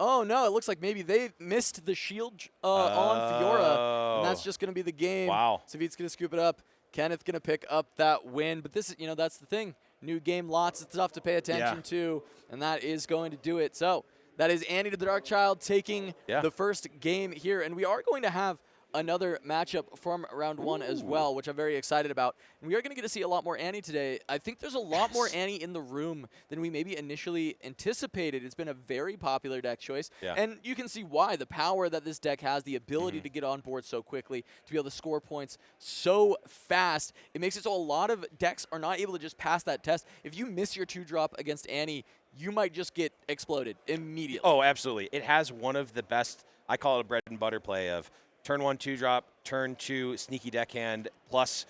Oh, no, it looks like maybe they missed the shield on Fiora, and that's just going to be the game. Wow. Savit's going to scoop it up. Kenneth going to pick up that win, but this is, that's the thing. New game, lots of stuff to pay attention to, and that is going to do it. So that is Annie the Darkchild taking the first game here, and we are going to have another matchup from round 1 as well, which I'm very excited about. And we are going to get to see a lot more Annie today. I think there's a lot more Annie in the room than we maybe initially anticipated. It's been a very popular deck choice, and you can see why. The power that this deck has, the ability to get on board so quickly, to be able to score points so fast. It makes it so a lot of decks are not able to just pass that test. If you miss your 2-drop against Annie, you might just get exploded immediately. Oh, absolutely. It has one of the best, I call it a bread and butter play of turn 1, 2-drop, turn 2, sneaky deckhand, plus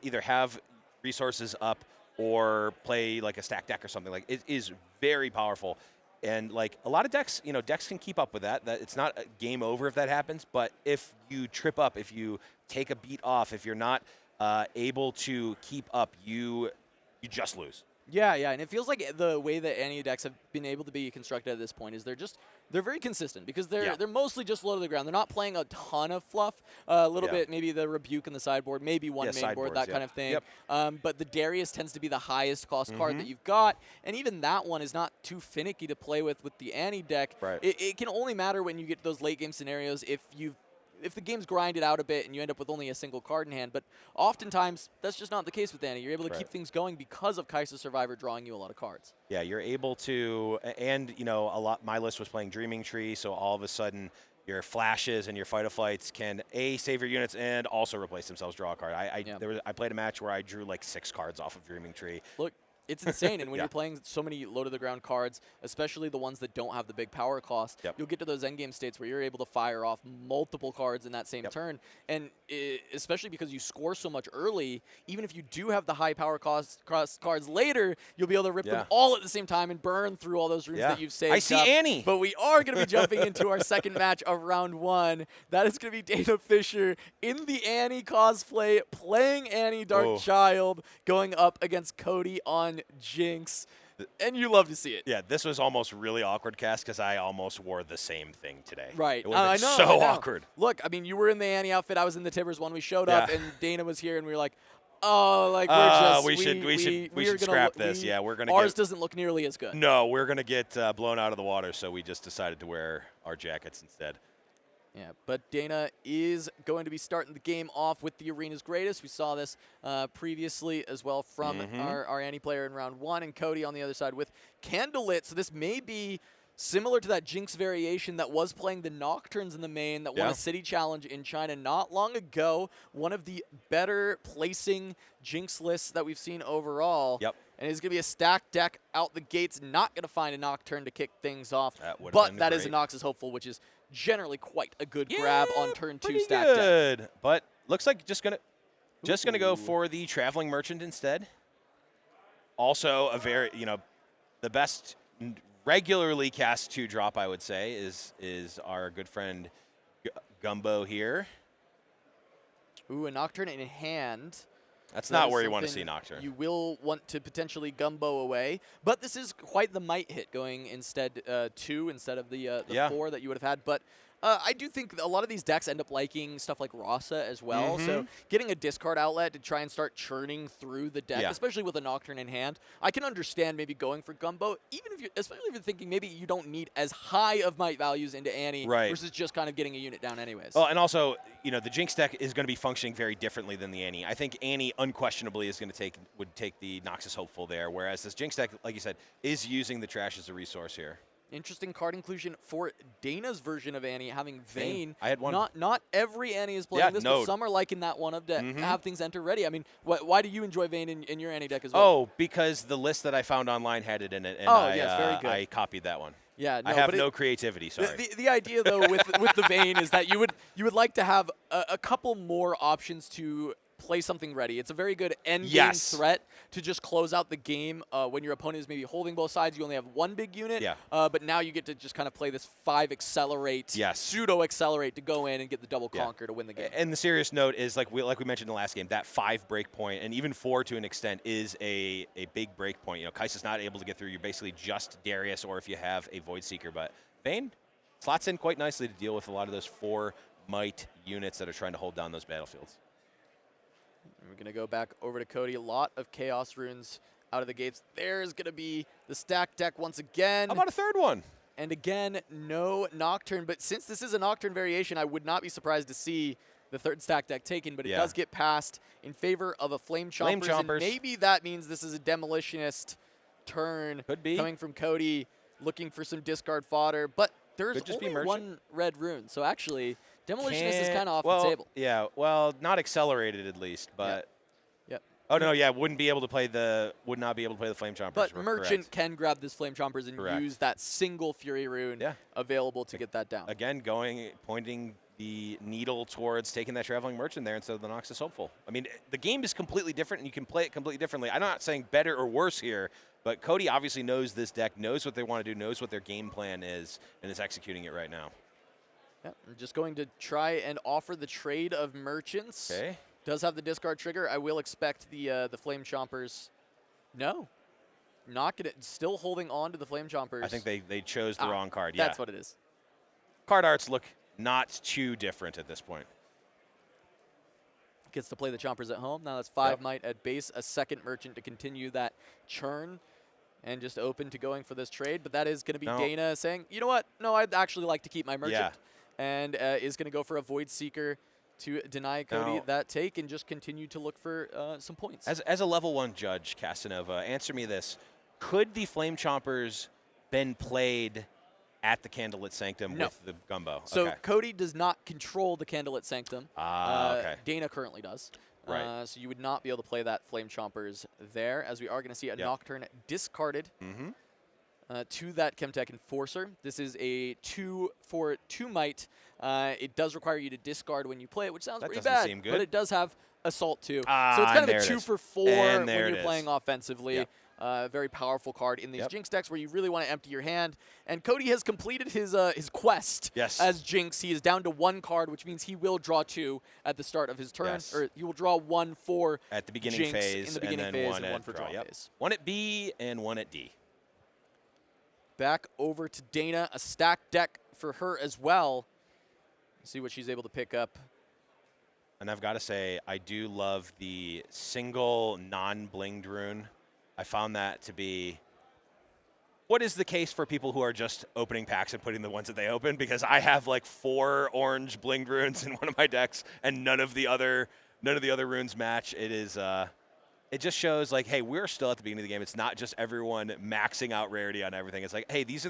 either have resources up or play like a stack deck or something. Like, it is very powerful. And like a lot of decks, decks can keep up with that. It's not a game over if that happens, but if you trip up, if you take a beat off, if you're not able to keep up, you just lose. Yeah, and it feels like the way that Annie decks have been able to be constructed at this point is they're very consistent because they're mostly just low to the ground. They're not playing a ton of fluff. A little bit, maybe the Rebuke in the sideboard, maybe one main board, that kind of thing. But the Darius tends to be the highest cost card that you've got, and even that one is not too finicky to play with the Annie deck. Right. It can only matter when you get those late game scenarios if the game's grinded out a bit and you end up with only a single card in hand. But oftentimes, that's just not the case with Annie. You're able to keep things going because of Kai'Sa Survivor drawing you a lot of cards. Yeah, you're able to, and a lot. My list was playing Dreaming Tree, so all of a sudden your flashes and your fight-of-flights can save your units and also replace themselves, draw a card. I played a match where I drew like 6 cards off of Dreaming Tree. Look, it's insane, and when you're playing so many low-to-the-ground cards, especially the ones that don't have the big power cost, you'll get to those endgame states where you're able to fire off multiple cards in that same turn, and especially because you score so much early, even if you do have the high power cost cards later, you'll be able to rip them all at the same time and burn through all those runes that you've saved. I see Annie! But we are going to be jumping into our second match of round 1. That is going to be Dana Fisher in the Annie cosplay, playing Annie Darkchild, going up against Cody on Jinx, and you love to see it. Yeah, this was almost really awkward, Cass, because I almost wore the same thing today. Right. It would have been I know. awkward. Look, I mean, you were in the Annie outfit. I was in the Tibbers one. We showed up, and Dana was here, and we were like, oh, like we should scrap this. Yeah, we're gonna. Ours doesn't look nearly as good. No, we're gonna get blown out of the water, so we just decided to wear our jackets instead. Yeah, but Dana is going to be starting the game off with the Arena's Greatest. We saw this previously as well from our Annie player in round 1, and Cody on the other side with Candlelit. So this may be similar to that Jinx variation that was playing the Nocturnes in the main that won a city challenge in China not long ago. One of the better placing Jinx lists that we've seen overall. Yep. And it's going to be a stacked deck out the gates, not going to find a Nocturne to kick things off. But that is a Noxus Hopeful, which is generally quite a good grab on turn 2 stack deck. But looks like just gonna go for the Traveling Merchant instead. Also a very, the best regularly cast 2-drop, I would say, is our good friend Gumbo here. Ooh, a Nocturne in hand. That's not where you want to see Nocturne. You will want to potentially Gumbo away, but this is quite the might hit going instead 2 instead of the 4 that you would have had. But I do think a lot of these decks end up liking stuff like Rasa as well. So getting a discard outlet to try and start churning through the deck, especially with a Nocturne in hand, I can understand maybe going for Gumbo, even if especially if you're thinking maybe you don't need as high of might values into Annie versus just kind of getting a unit down anyways. Well, and also, the Jinx deck is going to be functioning very differently than the Annie. I think Annie unquestionably is going to would take the Noxus Hopeful there, whereas this Jinx deck, like you said, is using the trash as a resource here. Interesting card inclusion for Dana's version of Annie, having Vayne. I had one. Not every Annie is playing this, but some are liking that one of deck. Have things enter ready. I mean, why do you enjoy Vayne in your Annie deck as well? Oh, because the list that I found online had it in it, and very good. I copied that one. Yeah, no, I have no creativity. Sorry. The idea though with the Vayne is that you would like to have a couple more options to play something ready. It's a very good end game threat to just close out the game when your opponent is maybe holding both sides. You only have one big unit, but now you get to just kind of play this 5 accelerate, pseudo accelerate to go in and get the double conquer to win the game. And the serious note is like we mentioned in the last game, that 5 break point and even 4 to an extent is a big break point. Kai'Sa's not able to get through. You're basically just Darius, or if you have a Void Seeker, but Vayne slots in quite nicely to deal with a lot of those 4 might units that are trying to hold down those battlefields. We're going to go back over to Cody. A lot of Chaos Runes out of the gates. There's going to be the stack deck once again. How about a third one? And again, no Nocturne. But since this is a Nocturne variation, I would not be surprised to see the third stack deck taken. But it does get passed in favor of a Flame Chompers. And maybe that means this is a Demolitionist turn. Could be. Coming from Cody, looking for some discard fodder. But there's only one red rune. So actually, Demolitionist is kind of off the table. Yeah, well, not accelerated at least, but. Yep. Oh no, would not be able to play the Flame Chompers. But Merchant can grab this Flame Chompers and use that single Fury rune available to get that down. Again, pointing the needle towards taking that Traveling Merchant there instead of the Noxus Hopeful. I mean, the game is completely different, and you can play it completely differently. I'm not saying better or worse here, but Cody obviously knows this deck, knows what they want to do, knows what their game plan is, and is executing it right now. Yeah, I'm just going to try and offer the trade of Merchants. Okay. Does have the discard trigger. I will expect the Flame Chompers. No. Not gonna, still holding on to the Flame Chompers. I think they chose the wrong card. That's what it is. Card arts look not too different at this point. Gets to play the Chompers at home. Now that's 5 might at base. A second Merchant to continue that churn. And just open to going for this trade. But that is going to be Dana saying, you know what? No, I'd actually like to keep my Merchant. And is going to go for a Void Seeker to deny Cody that take and just continue to look for some points. As a level 1 judge, Casanova, answer me this. Could the Flame Chompers been played at the Candlelit Sanctum with the Gumbo? So Cody does not control the Candlelit Sanctum. Dana currently does. Right. So you would not be able to play that Flame Chompers there, as we are going to see a Nocturne discarded to that Chemtech Enforcer. This is a 2 for 2 might. It does require you to discard when you play it, which sounds pretty bad, seem good. but it does have Assault too. So it's kind of a 2 for 4 when you're playing offensively. Yep. Very powerful card in these Jinx decks where you really want to empty your hand. And Cody has completed his quest as Jinx. He is down to 1 card, which means he will draw 2 at the start of his turn. Or he will draw 1 for at the beginning Jinx phase, in the beginning and phase, then and 1 for draw phase. 1 at B and 1 at D. Back over to Dana, a stacked deck for her as well. See what she's able to pick up. And I've got to say, I do love the single non-blinged rune. I found that to be what is the case for people who are just opening packs and putting the ones that they open, because I have like 4 orange blinged runes in one of my decks and none of the other runes match. It is it just shows like, hey, we're still at the beginning of the game. It's not just everyone maxing out rarity on everything. It's like, hey, these are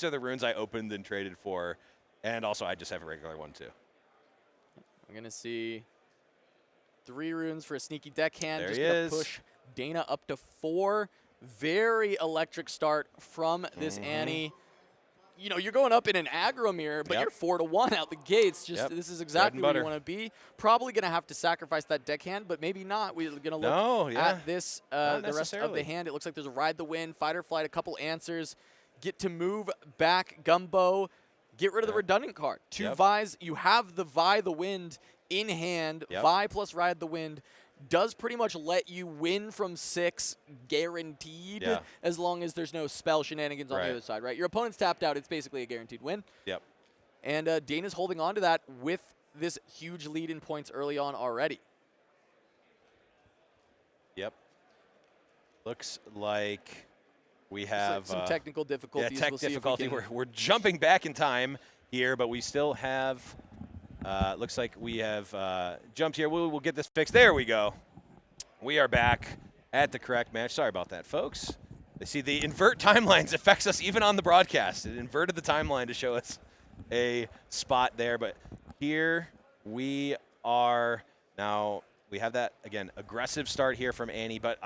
the runes I opened and traded for, and also I just have a regular one too. We're gonna see 3 runes for a sneaky deckhand. There just he gonna push Dana up to 4. Very electric start from this Annie. You know, you're going up in an aggro mirror, but you're 4 to 1 out the gates. Just this is exactly where you want to be. Probably going to have to sacrifice that deckhand, but maybe not. We're going to look at this the rest of the hand. It looks like there's a Ride the Wind, Fight or Flight, a couple answers. Get to move back Gumbo. Get rid of the redundant card. 2 Vi's. You have the Vi the Wind in hand. Vi plus Ride the Wind does pretty much let you win from 6 guaranteed as long as there's no spell shenanigans on the other side, right? Your opponent's tapped out. It's basically a guaranteed win. Yep. And Dana's holding on to that with this huge lead in points early on already. Yep. Looks like we have some technical difficulties. Yeah, tech we'll difficulty. We're jumping back in time here, but we still have. Looks like we have jumped here. We'll get this fixed. There we go. We are back at the correct match. Sorry about that, folks. You see, the invert timelines affects us even on the broadcast. It inverted the timeline to show us a spot there, but here we are now. We have that, again, aggressive start here from Annie, but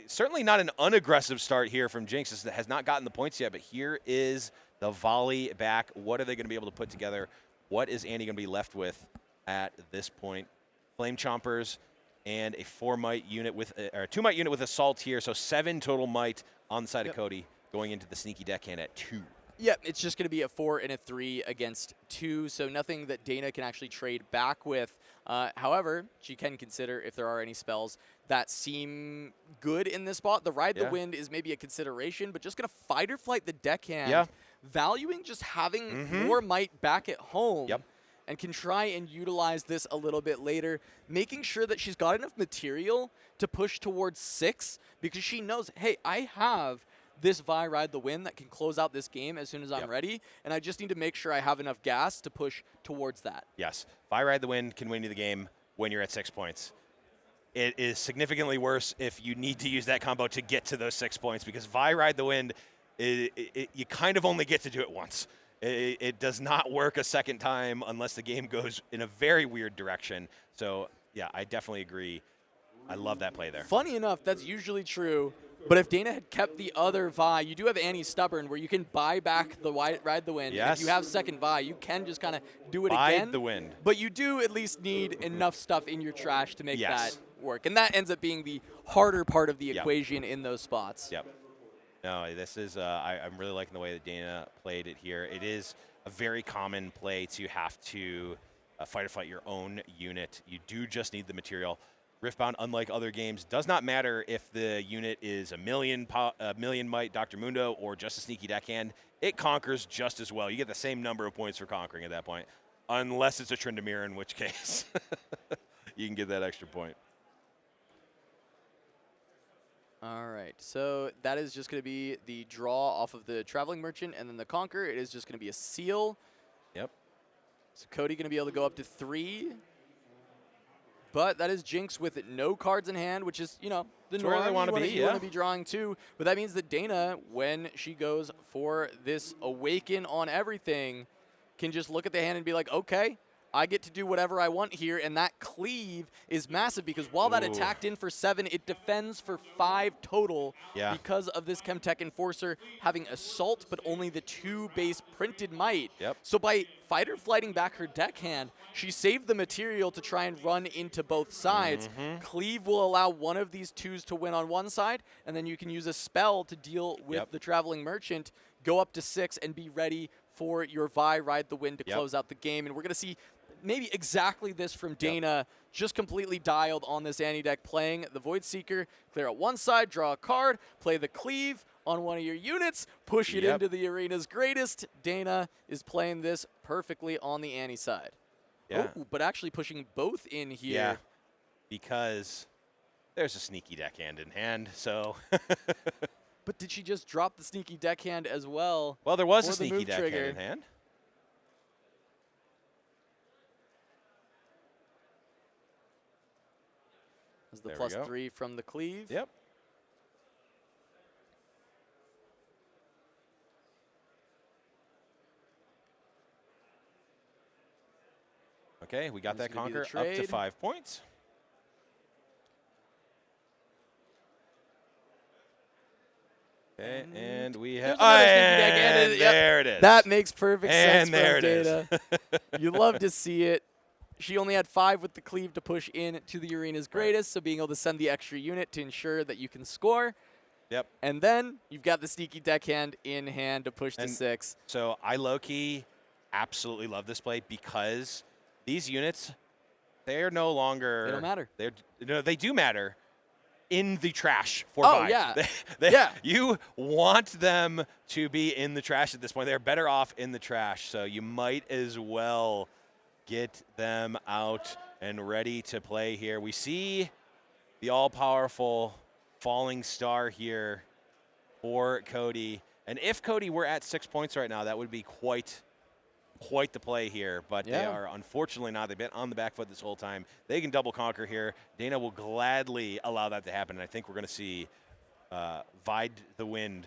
certainly not an unaggressive start here from Jinx. That has not gotten the points yet, but here is the volley back. What are they going to be able to put together? What is Annie going to be left with at this point? Flame Chompers and a 4-might unit with, or 2-might unit with Assault here, so 7 total might on the side of Cody going into the sneaky deckhand at 2. Yeah, it's just going to be a 4 and a 3 against 2, so nothing that Dana can actually trade back with. However, she can consider if there are any spells that seem good in this spot. The Ride the Wind is maybe a consideration, but just going to Fight or Flight the deckhand, valuing just having more might back at home. And can try and utilize this a little bit later, making sure that she's got enough material to push towards 6, because she knows, hey, I have this Vi Ride the Wind that can close out this game as soon as I'm ready, and I just need to make sure I have enough gas to push towards that. Yes, Vi Ride the Wind can win you the game when you're at 6 points. It is significantly worse if you need to use that combo to get to those 6 points, because Vi Ride the Wind, you kind of only get to do it once. It does not work a second time unless the game goes in a very weird direction. So, yeah, I definitely agree. I love that play there. Funny enough, that's usually true. But if Dana had kept the other Vi, you do have Annie Stubborn, where you can buy back the Ride the Wind. Yes. And if you have second Vi, you can just kind of do it Buy again. the wind. But you do at least need enough stuff in your trash to make that work. And that ends up being the harder part of the equation in those spots. Yep. No, this is, I'm really liking the way that Dana played it here. It is a very common play to have to fight or flight your own unit. You do just need the material. Riftbound, unlike other games, does not matter if the unit is a million might Dr. Mundo or just a sneaky deckhand. It conquers just as well. You get the same number of points for conquering at that point, unless it's a Tryndamere, in which case you can get that extra point. All right, so that is just going to be the draw off of the Traveling Merchant, and then the Conquer. It is just going to be a seal. Yep. So Cody going to be able to go up to 3. But that is Jinx with no cards in hand, which is, you know, the norm. Where they want to be, You want to be drawing 2. But that means that Dana, when she goes for this Awaken on everything, can just look at the hand and be like, okay, I get to do whatever I want here, and that cleave is massive, because while that attacked in for 7, it defends for 5 total because of this Chemtech Enforcer having Assault, but only the 2 base printed might. So by fight or flighting back her deckhand, she saved the material to try and run into both sides. Cleave will allow one of these 2s to win on one side, and then you can use a spell to deal with the Traveling Merchant, go up to 6, and be ready for your Vi Ride the Wind to close out the game. And we're going to see maybe exactly this from Dana, just completely dialed on this Annie deck, playing the Void Seeker, clear out one side, draw a card, play the Cleave on one of your units, push it into the arena's greatest. Dana is playing this perfectly on the Annie side. But actually pushing both in here. Yeah, because there's a sneaky deckhand in hand, so. But did she just drop the sneaky deckhand as well? Well, there was a sneaky deckhand in hand. As the +3 from the Cleave. Yep. Okay, we got that Conquer up to 5 points. Okay, and we have, and there it is. That makes perfect sense. And there it Dana. is. You love to see it. She only had 5 with the Cleave to push in to the arena's greatest, so being able to send the extra unit to ensure that you can score. Yep. And then you've got the sneaky deckhand in hand to push to 6. So I low-key absolutely love this play, because these units, they're no longer. They don't matter. No, they do matter, in the trash for Oh, Vi. yeah. Yeah. You want them to be in the trash at this point. They're better off in the trash, so you might as well get them out and ready to play here. We see the all-powerful falling star here for Cody. And if Cody were at 6 points right now, that would be quite the play here. But they are unfortunately not. They've been on the back foot this whole time. They can double conquer here. Dana will gladly allow that to happen. And I think we're going to see Vide the Wind.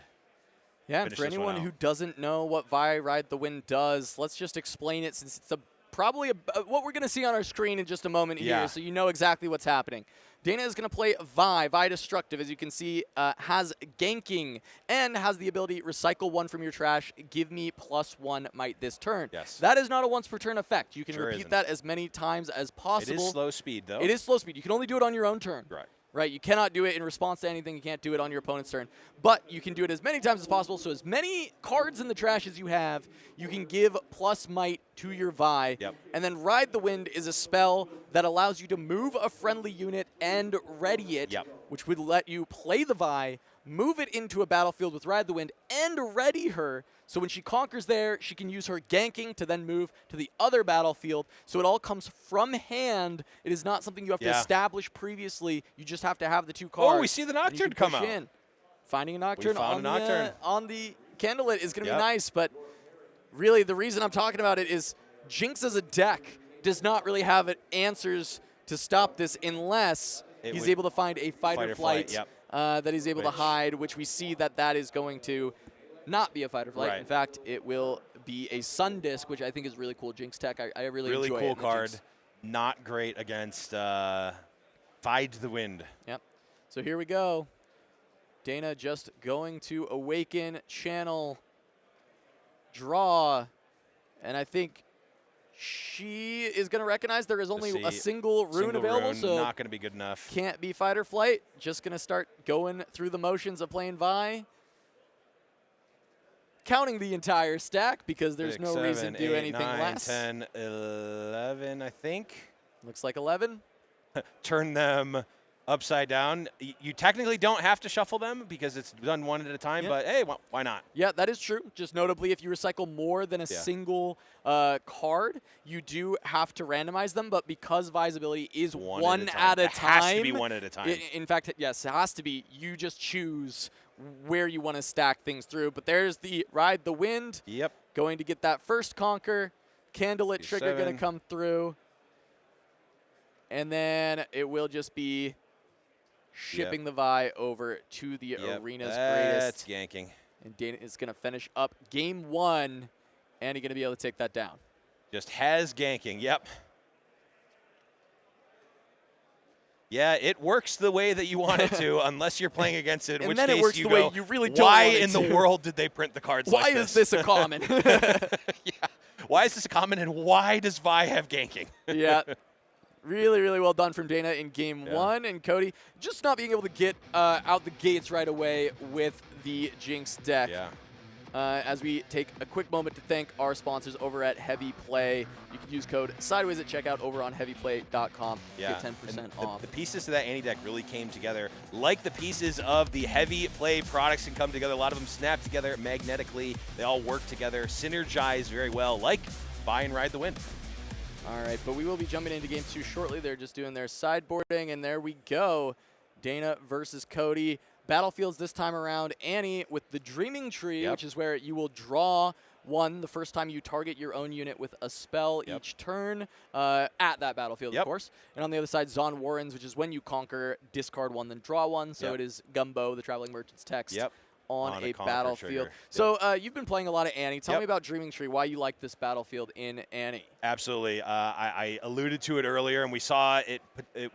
Yeah, and for anyone who doesn't know what Vi Ride the Wind does, let's just explain it, since it's probably what we're going to see on our screen in just a moment here, so you know exactly what's happening. Dana is going to play Vi Destructive, as you can see, has ganking and has the ability recycle 1 from your trash, give me +1 might this turn. Yes. That is not a once per turn effect. You can repeat that as many times as possible. It is slow speed, though. It is slow speed. You can only do it on your own turn. Right. You cannot do it in response to anything. You can't do it on your opponent's turn. But you can do it as many times as possible. So as many cards in the trash as you have, you can give +might to your Vi. Yep. And then Ride the Wind is a spell that allows you to move a friendly unit and ready it, which would let you play the Vi, move it into a battlefield with Ride the Wind, and ready her. So when she conquers there, she can use her ganking to then move to the other battlefield. So it all comes from hand. It is not something you have to establish previously. You just have to have the 2 cards. Oh, we see the Nocturne come out. Finding a Nocturne on the Candlelit is going to be nice, but really the reason I'm talking about it is Jinx as a deck does not really have answers to stop this unless he's able to find a fight or flight that he's able to hide, which we see that is going to not be a fight or flight. Right. In fact, it will be a Sun Disc, which I think is really cool Jinx tech. I really enjoy it. Really cool card. Not great against Vide the Wind. Yep. So here we go. Dana just going to Awaken, Channel, Draw, and I think she is going to recognize there is only a single rune available, so not going to be good enough. Can't be fight or flight. Just going to start going through the motions of playing Vi. Counting the entire stack because there's 6, no 7, reason to do 8, anything 9, less. 10, 11, I think. Looks like 11. Turn them upside down. You technically don't have to shuffle them because it's done 1 at a time, but hey, why not? Yeah, that is true. Just notably, if you recycle more than a single card, you do have to randomize them, but because Vi's ability is one at a time. It has to be 1 at a time. In fact, yes, it has to be. You just choose where you want to stack things through. But there's the Ride the Wind. Yep. Going to get that first conquer. Candlelit trigger going to come through. And then it will just be shipping the Vi over to the arena's greatest. That's ganking. And Dana is going to finish up game 1, and he's going to be able to take that down. Just has ganking, Yeah, it works the way that you want it to, unless you're playing against it. In which then case it works you the go, way you really don't why want it in the to. world did they print the cards Why like is this a common? Why is this a common, and why does Vi have ganking? Really, really well done from Dana in game 1. And Cody just not being able to get out the gates right away with the Jinx deck. As we take a quick moment to thank our sponsors over at Heavy Play. You can use code Sideways at checkout over on heavyplay.com. Get 10% off. The pieces to that Annie deck really came together like the pieces of the Heavy Play products can come together. A lot of them snap together magnetically. They all work together, synergize very well, like Vi and Ride the Wind. All right, but we will be jumping into game 2 shortly. They're just doing their sideboarding, and there we go. Dana versus Cody. Battlefields this time around. Annie with the Dreaming Tree, which is where you will draw 1 the first time you target your own unit with a spell each turn at that battlefield, of course. And on the other side, Zon Warrens, which is when you conquer, discard 1, then draw 1. So it is Gumbo, the Traveling Merchant's text. On a battlefield. So you've been playing a lot of Annie. Tell me about Dreaming Tree, why you like this battlefield in Annie. Absolutely. I alluded to it earlier, and we saw it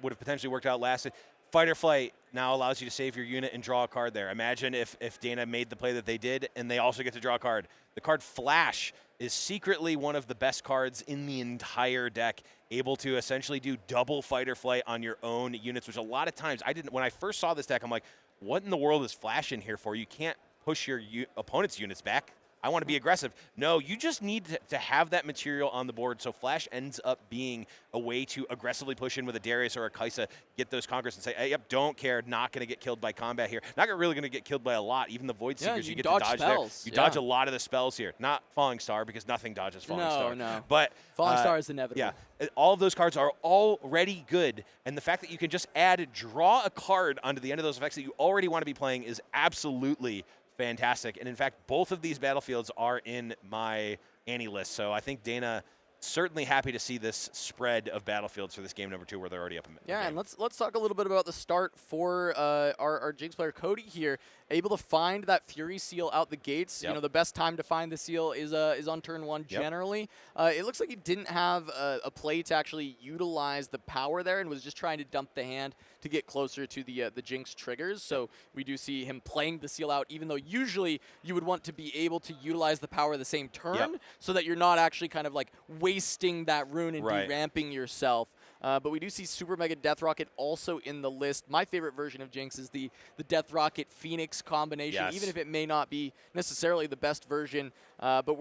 would have potentially worked out last. Fight or Flight now allows you to save your unit and draw a card there. Imagine if Dana made the play that they did, and they also get to draw a card. The card Flash is secretly one of the best cards in the entire deck, able to essentially do double Fight or Flight on your own units, which a lot of times I didn't. When I first saw this deck, I'm like, what in the world is Flash in here for? You can't push your opponent's units back I want to be aggressive. No, you just need to have that material on the board, so Flash ends up being a way to aggressively push in with a Darius or a Kaisa, get those conquers and say, hey, yep, don't care, not going to get killed by combat here. Not really going to get killed by a lot. Even the Void Seekers, you get to dodge spells. there. You dodge a lot of the spells here. Not Falling Star, because nothing dodges Falling Star. No. But Falling Star is inevitable. Yeah, all of those cards are already good, and the fact that you can just draw a card onto the end of those effects that you already want to be playing is absolutely fantastic. And in fact, both of these battlefields are in my Annie list, so I think Dana certainly happy to see this spread of battlefields for this game number 2 where they're already up in the game. And let's talk a little bit about the start for our Jinx player Cody here. Able to find that Fury seal out the gates. You know, the best time to find the seal is on turn 1 generally. It looks like he didn't have a play to actually utilize the power there and was just trying to dump the hand to get closer to the Jinx triggers. So we do see him playing the seal out, even though usually you would want to be able to utilize the power the same turn so that you're not actually kind of like wasting that rune and de-ramping yourself. But we do see Super Mega Death Rocket also in the list. My favorite version of Jinx is the Death Rocket Phoenix combination, even if it may not be necessarily the best version. But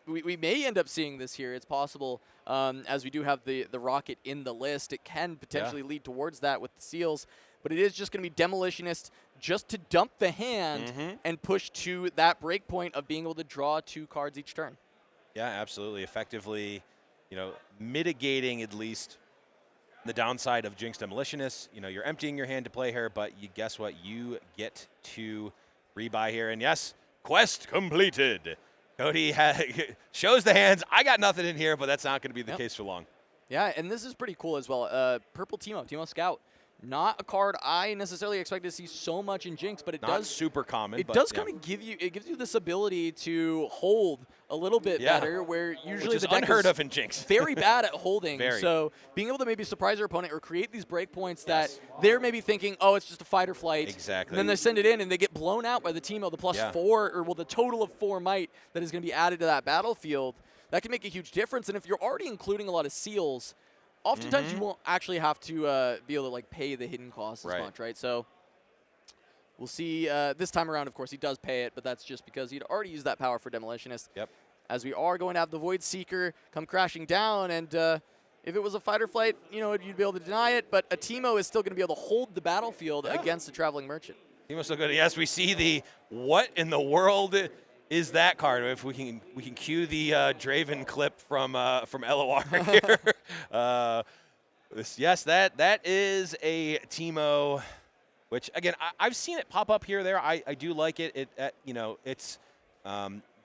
we may end up seeing this here. It's possible, as we do have the Rocket in the list. It can potentially lead towards that with the seals. But it is just going to be Demolitionist just to dump the hand and push to that break point of being able to draw 2 cards each turn. Yeah, absolutely. Effectively, mitigating at least the downside of Jinx Demolitionist. You're emptying your hand to play her, but guess what? You get to rebuy here. And yes, quest completed. Cody shows the hands. I got nothing in here, but that's not going to be the case for long. Yeah, and this is pretty cool as well. Purple Teemo Scout. Not a card I necessarily expect to see so much in Jinx, but it does super common. It does kind of gives you this ability to hold a little bit better, where usually the deck unheard of in Jinx. Very bad at holding. So being able to maybe surprise your opponent or create these breakpoints that they're maybe thinking, oh, it's just a fight or flight. Exactly. And then they send it in and they get blown out by the Teemo, the +4 or the total of 4 might that is going to be added to that battlefield. That can make a huge difference. And if you're already including a lot of seals, oftentimes you won't actually have to be able to pay the hidden costs as much, right? So we'll see. This time around, of course, he does pay it, but that's just because he'd already used that power for Demolitionist. As we are going to have the Void Seeker come crashing down, and if it was a fight or flight, you'd be able to deny it, but a Teemo is still going to be able to hold the battlefield against the Traveling Merchant. Teemo's still good. Yes, we see the what in the world is that card? If we can cue the Draven clip from LOR here. Yes, that is a Teemo, which again I've seen it pop up here or there. I do like it. It's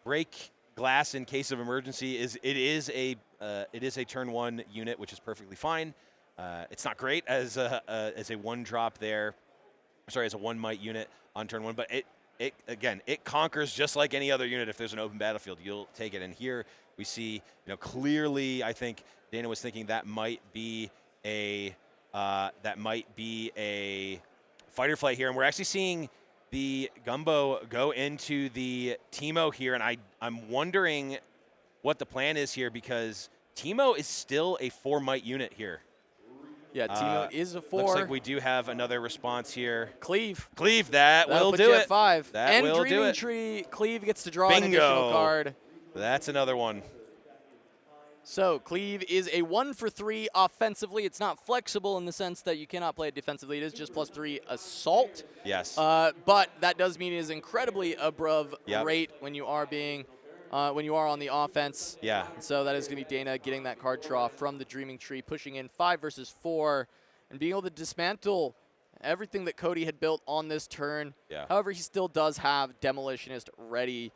break glass in case of emergency. It is a turn 1 unit, which is perfectly fine. It's not great as a 1-drop there. Sorry, as a 1 might unit on turn 1, but it conquers just like any other unit. If there's an open battlefield, you'll take it. And here we see, clearly, I think Dana was thinking that might be a fight or flight here, and we're actually seeing the Gumbo go into the Teemo here, and I'm wondering what the plan is here, because Teemo is still a 4 might unit here. Yeah, Teemo is a 4. Looks like we do have another response here. Cleave, that will do it. 5. That and will do it. Tree, Cleave gets to draw an additional card. That's another one. So Cleave is a 1 for 3 offensively. It's not flexible in the sense that you cannot play it defensively. It is just +3 assault. Yes. But that does mean it is incredibly above rate when you are on the offense. Yeah. So that is going to be Dana getting that card draw from the Dreaming Tree, pushing in 5 versus 4, and being able to dismantle everything that Cody had built on this turn. Yeah. However, he still does have Demolitionist ready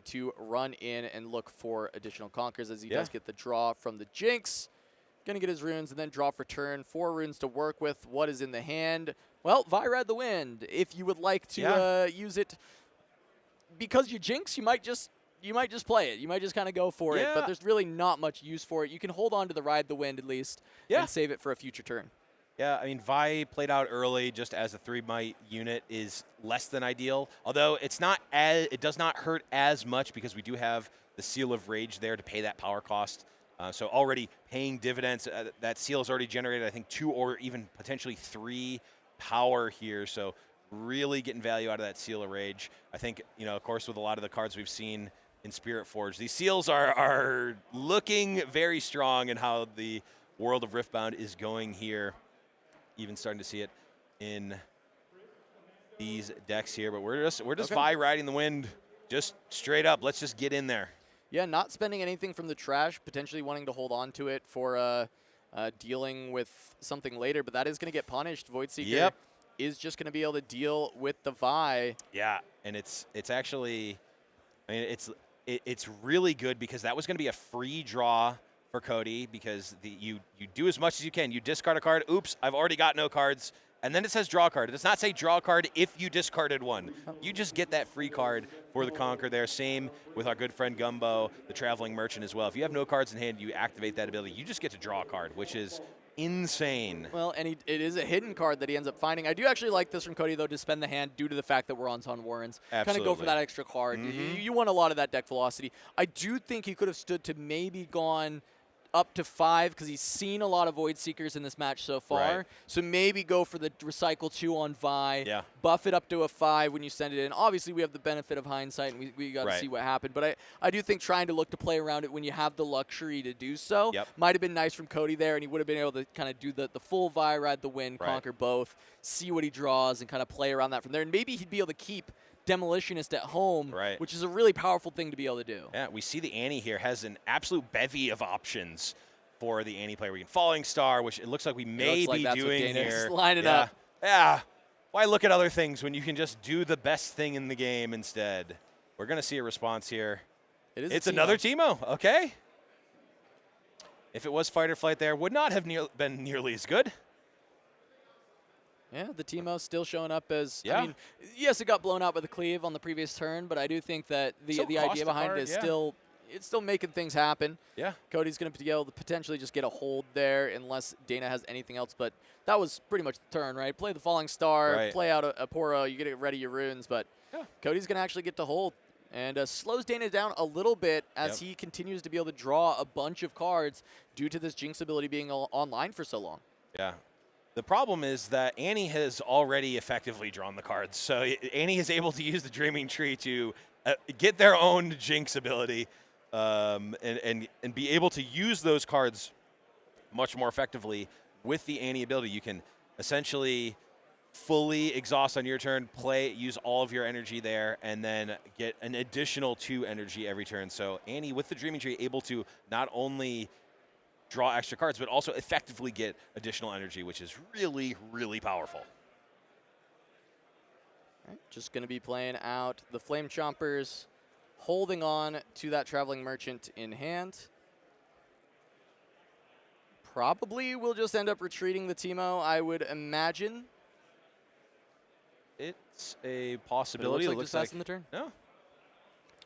to run in and look for additional conquers, as he does get the draw from the Jinx. Going to get his runes and then draw for turn. 4 runes to work with. What is in the hand? Well, Virad the Wind. If you would like to use it because you Jinx, you might just play it. You might just kind of go for it, but there's really not much use for it. You can hold on to the Ride the Wind at least and save it for a future turn. Yeah, I mean, Vi played out early just as a 3 might unit is less than ideal, although it does not hurt as much because we do have the Seal of Rage there to pay that power cost. So already paying dividends. That seal has already generated, I think, 2 or even potentially 3 power here. So really getting value out of that Seal of Rage. I think, of course, with a lot of the cards we've seen in Spirit Forge. These seals are looking very strong in how the world of Riftbound is going here. Even starting to see it in these decks here, but we're just Vi riding the wind, just straight up. Let's just get in there. Yeah, not spending anything from the trash, potentially wanting to hold on to it for dealing with something later, but that is going to get punished. Voidseeker is just going to be able to deal with the Vi. Yeah, and it's actually, I mean, it's really good because that was going to be a free draw for Cody because you do as much as you can. You discard a card. Oops, I've already got no cards. And then it says draw card. It does not say draw card if you discarded one. You just get that free card for the Conquer there. Same with our good friend Gumbo, the Traveling Merchant as well. If you have no cards in hand, you activate that ability. You just get to draw a card, which is insane. Well, and it is a hidden card that he ends up finding. I do actually like this from Cody, though, to spend the hand due to the fact that we're on Ton Warrens. Kind of go for that extra card. You want a lot of that deck velocity. I do think he could have stood to maybe gone up to 5 because he's seen a lot of Void Seekers in this match so far. Right. So maybe go for the Recycle 2 on Vi. Yeah. Buff it up to a 5 when you send it in. Obviously, we have the benefit of hindsight, and we got to see what happened. But I do think trying to look to play around it when you have the luxury to do so might have been nice from Cody there, and he would have been able to kind of do the full Vi, ride the win, conquer both, see what he draws, and kind of play around that from there. And maybe he'd be able to keep Demolitionist at home, which is a really powerful thing to be able to do. Yeah, we see the Annie here has an absolute bevy of options for the Annie player. We can Falling Star, which it looks like we may be doing here. Line it up. Yeah. Why look at other things when you can just do the best thing in the game instead? We're going to see a response here. It's another Teemo. Okay. If it was Fight or Flight there, would not have been nearly as good. Yeah, the Teemo still showing up as, I mean, yes, it got blown out by the cleave on the previous turn, but I do think that the idea behind it is still making things happen. Yeah. Cody's going to be able to potentially just get a hold there unless Dana has anything else, but that was pretty much the turn, right? Play the Falling Star, play out a Poro, you get ready your runes, but Cody's going to actually get to hold and slows Dana down a little bit as he continues to be able to draw a bunch of cards due to this Jinx ability being online for so long. Yeah. The problem is that Annie has already effectively drawn the cards. So Annie is able to use the Dreaming Tree to get their own Jinx ability and be able to use those cards much more effectively with the Annie ability. You can essentially fully exhaust on your turn, use all of your energy there, and then get an additional 2 energy every turn. So Annie, with the Dreaming Tree, able to not only draw extra cards, but also effectively get additional energy, which is really, really powerful. Right, just going to be playing out the Flame Chompers, holding on to that Traveling Merchant in hand. Probably will just end up retreating the Teemo, I would imagine. It's a possibility. It looks like in the turn. No.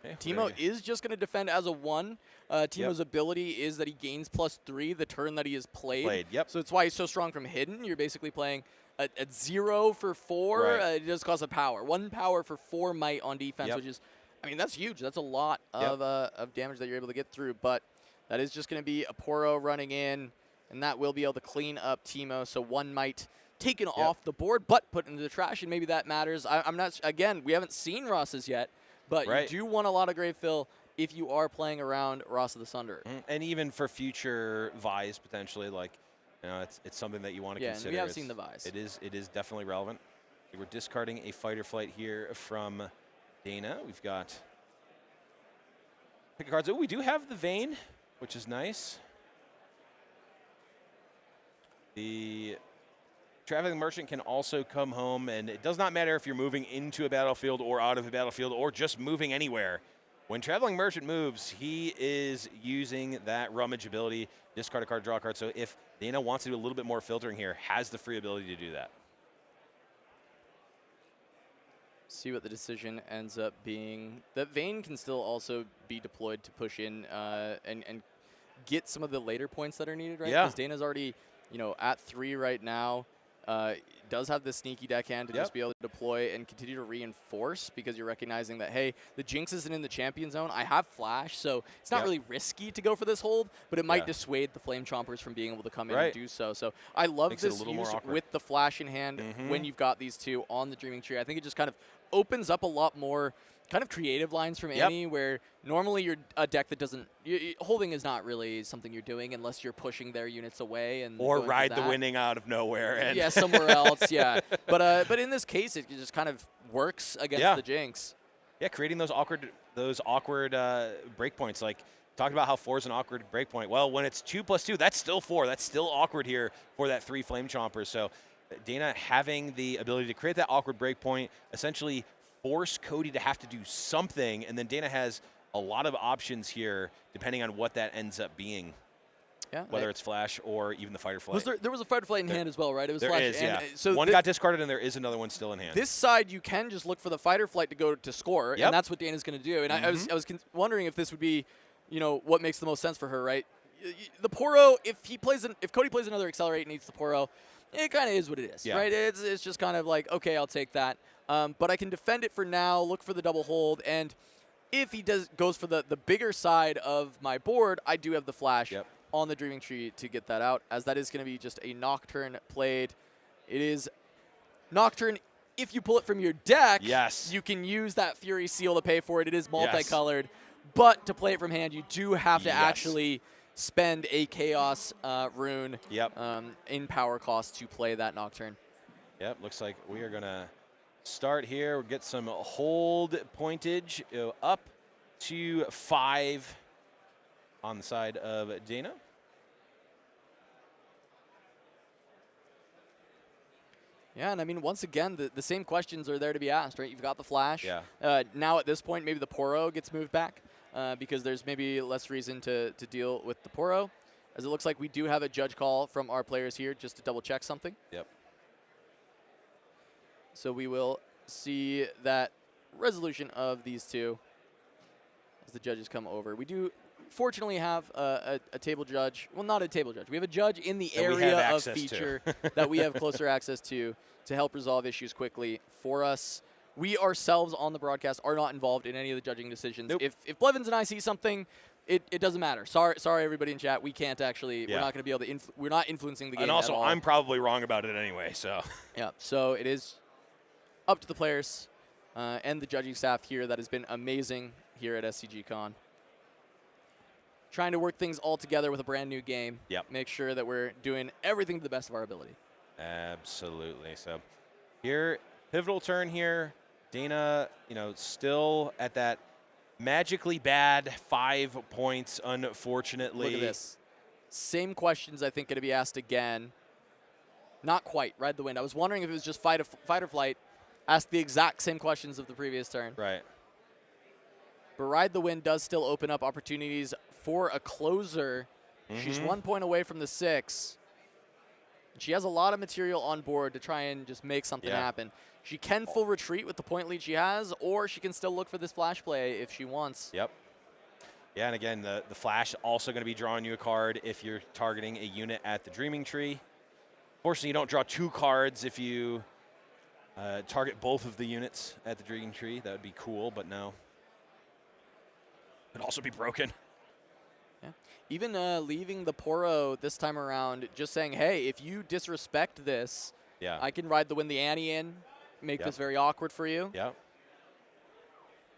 Okay, Teemo is just going to defend as a 1. Teemo's ability is that he gains +3 the turn that he has played. So that's why he's so strong from hidden. You're basically playing at 0 for 4. It does cost a power. 1 power for 4 might on defense, which is, I mean, that's huge. That's a lot of damage that you're able to get through. But that is just going to be a Poro running in, and that will be able to clean up Teemo. So 1 might taken off the board, but put into the trash, and maybe that matters. I'm not, again, we haven't seen Ross's yet. But you do want a lot of Grave Fill if you are playing around Ross of the Sunder. And even for future Vies, potentially, like, you know, it's something that you want to consider. Yeah, we have seen the Vies. It is definitely relevant. We're discarding a Fight or Flight here from Dana. We've got pick cards. Oh, we do have the Vayne, which is nice. The Traveling Merchant can also come home, and it does not matter if you're moving into a battlefield or out of a battlefield or just moving anywhere. When Traveling Merchant moves, he is using that Rummage ability, discard a card, draw a card. So if Dana wants to do a little bit more filtering here, has the free ability to do that. See what the decision ends up being. That Vayne can still also be deployed to push in and get some of the later points that are needed, right? Because Dana's already, you know, at 3 right now. Does have the sneaky deckhand to just be able to deploy and continue to reinforce, because you're recognizing that, hey, the Jinx isn't in the champion zone. I have Flash, so it's not really risky to go for this hold, but it might dissuade the Flame Chompers from being able to come in and do so. So I love this use with the Flash in hand when you've got these 2 on the Dreaming Tree. I think it just kind of opens up a lot more kind of creative lines from Annie, where normally you're a deck that doesn't holding is not really something you're doing unless you're pushing their units away and or ride the winning out of nowhere. And somewhere else. Yeah, but in this case, it just kind of works against the Jinx. Yeah, creating those awkward breakpoints. Like talked about how 4 is an awkward breakpoint. Well, when it's 2+2, that's still 4. That's still awkward here for that 3 Flame Chompers. So Dana having the ability to create that awkward breakpoint, essentially force Cody to have to do something, and then Dana has a lot of options here depending on what that ends up being. Yeah, whether it's Flash or even the Fight or Flight. There was a Fight or Flight in hand as well, right? It was there Flash. Is, yeah. So one got discarded, and there is another one still in hand. This side, you can just look for the Fight or Flight to go to score, and that's what Dana's going to do. And I was wondering if this would be, what makes the most sense for her, right? The Poro, if Cody plays another Accelerate and eats the Poro, it kind of is what it is, right? It's just kind of like, okay, I'll take that. But I can defend it for now, look for the double hold, and if he goes for the bigger side of my board, I do have the Flash on the Dreaming Tree to get that out, as that is going to be just a Nocturne played. It is Nocturne. If you pull it from your deck, you can use that Fury Seal to pay for it. It is multicolored. But to play it from hand, you do have to actually spend a Chaos rune in power cost to play that Nocturne. Yep, looks like we are going to start here. We'll get some hold pointage up to 5 on the side of Dana. Yeah, and I mean, once again, the same questions are there to be asked, right? You've got the Flash. Now at this point, maybe the Poro gets moved back because there's maybe less reason to deal with the Poro, as it looks like we do have a judge call from our players here just to double check something. Yep. So we will see that resolution of these two as the judges come over. We do fortunately have a table judge. Well, not a table judge. We have a judge in the area of feature that we have closer access to help resolve issues quickly for us. We ourselves on the broadcast are not involved in any of the judging decisions. Nope. If Blevins and I see something, it doesn't matter. Sorry, everybody in chat. We can't actually. We're not going to be able to. We're not influencing the game. And also, at all. I'm probably wrong about it anyway. So yeah. So it is up to the players and the judging staff here that has been amazing here at SCG Con. Trying to work things all together with a brand new game. Yep. Make sure that we're doing everything to the best of our ability. Absolutely. So here, pivotal turn here. Dana, still at that magically bad 5 points, unfortunately. Look at this. Same questions, I think, going to be asked again. Not quite. Ride the Wind. I was wondering if it was just Fight or Flight. Asked the exact same questions of the previous turn. Right. But Ride the Wind does still open up opportunities for a closer. She's 1 point away from the 6. She has a lot of material on board to try and just make something happen. She can full retreat with the point lead she has, or she can still look for this flash play if she wants. Yep. Yeah, and again, the flash also going to be drawing you a card if you're targeting a unit at the Dreaming Tree. Fortunately, you don't draw 2 cards if you target both of the units at the Dreaming Tree. That would be cool, but no. Could also be broken. Yeah. Even leaving the Poro this time around, just saying, hey, if you disrespect this, I can Ride the Wind the Annie in, make this very awkward for you. Yeah.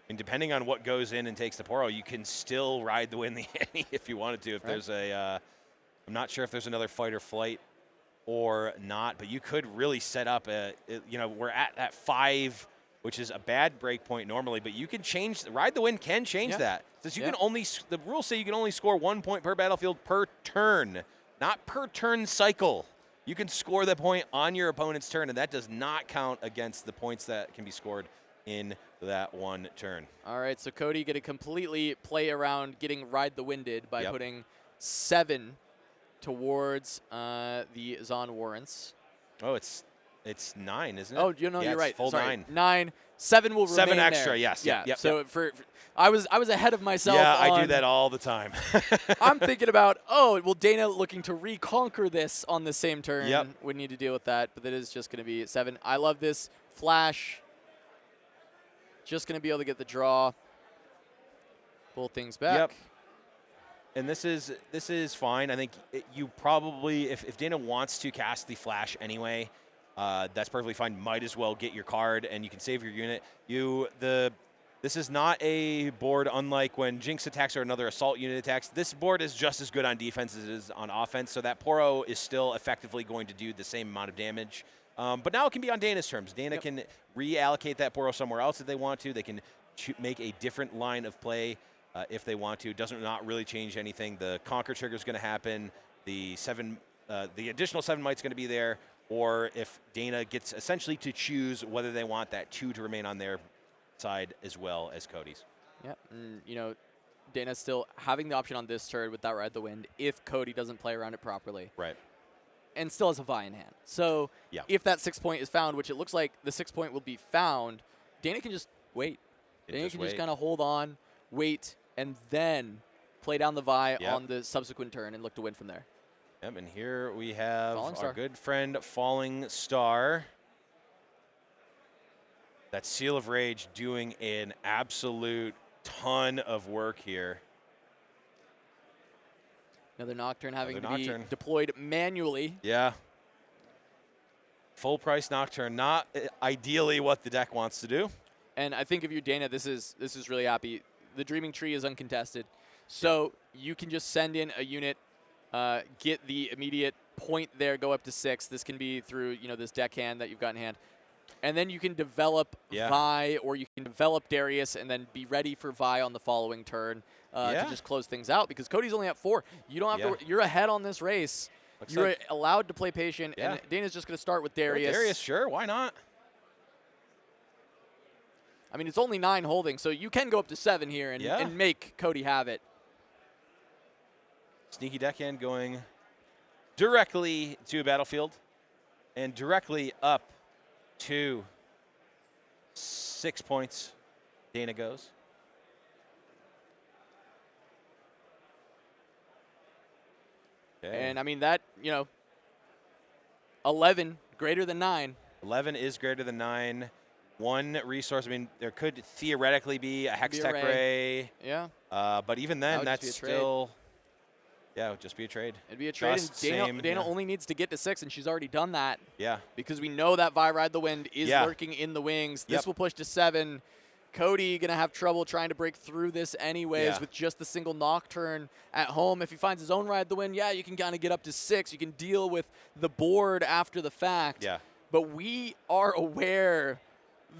And depending on what goes in and takes the Poro, you can still Ride the Wind the Annie if you wanted to. If there's a, I'm not sure if there's another Fight or Flight or not, but you could really set up we're at that 5, which is a bad break point normally, but you can change. Ride the Wind can change that. Since you can only, the rules say you can only score 1 point per battlefield per turn, not per turn cycle. You can score the point on your opponent's turn, and that does not count against the points that can be scored in that one turn. All right, so Cody going to completely play around getting Ride the Winded by putting 7 towards the Zon Warrants. Oh, it's 9, isn't it? Oh, you're right. Full Sorry, 9. 9. 7 will remain 7 extra, there. yes. Yeah. Yep, so for I was ahead of myself. Yeah, I do that all the time. I'm thinking about, Dana looking to reconquer this on the same turn. Yep. Would need to deal with that, but that is just going to be 7. I love this flash. Just going to be able to get the draw. Pull things back. Yep. And this is fine. I think you probably, if Dana wants to cast the flash anyway, that's perfectly fine. Might as well get your card, and you can save your unit. The This is not a board unlike when Jinx attacks or another assault unit attacks. This board is just as good on defense as it is on offense, so that Poro is still effectively going to do the same amount of damage. But now it can be on Dana's terms. Dana can reallocate that Poro somewhere else if they want to. They can make a different line of play if they want to. It doesn't not really change anything. The Conquer trigger is going to happen. The additional 7 might's going to be there. Or if Dana gets essentially to choose whether they want that 2 to remain on their side as well as Cody's. Yeah, and, you know, Dana's still having the option on this turn with that Ride the Wind if Cody doesn't play around it properly. Right. And still has a Vi in hand. So if that 6 point is found, which it looks like the 6 point will be found, Dana can just wait. Dana can just kind of hold on, wait, and then play down the Vi on the subsequent turn and look to win from there. Yep, and here we have our good friend Falling Star. That Seal of Rage doing an absolute ton of work here. Another Nocturne having to be deployed manually. Yeah. Full price Nocturne, not ideally what the deck wants to do. And I think if you're Dana, this is really happy. The Dreaming Tree is uncontested. So you can just send in a unit, get the immediate point there, go up to 6. This can be through, you know, this deckhand that you've got in hand. And then you can develop Vi, or you can develop Darius and then be ready for Vi on the following turn to just close things out, because Cody's only at 4. You don't have to. You're ahead on this race. You're allowed to play patient, and Dana's just going to start with Darius. Darius, sure, why not? I mean, it's only 9 holding, so you can go up to 7 here and make Cody have it. Sneaky deckhand going directly to a battlefield and directly up to 6 points. Dana goes. Okay. And I mean that, you know, 11 greater than 9. 11 is greater than 9. 1 resource. I mean, there could theoretically be a Hextech Ray. Yeah. But even then, that's still. Yeah, it would just be a trade. It'd be a trade. And Dana only needs to get to 6, and she's already done that. Yeah. Because we know that Vi Ride the Wind is lurking in the wings. This will push to 7. Cody going to have trouble trying to break through this anyways with just the single Nocturne at home. If he finds his own Ride the Wind, you can kind of get up to 6. You can deal with the board after the fact. Yeah. But we are aware,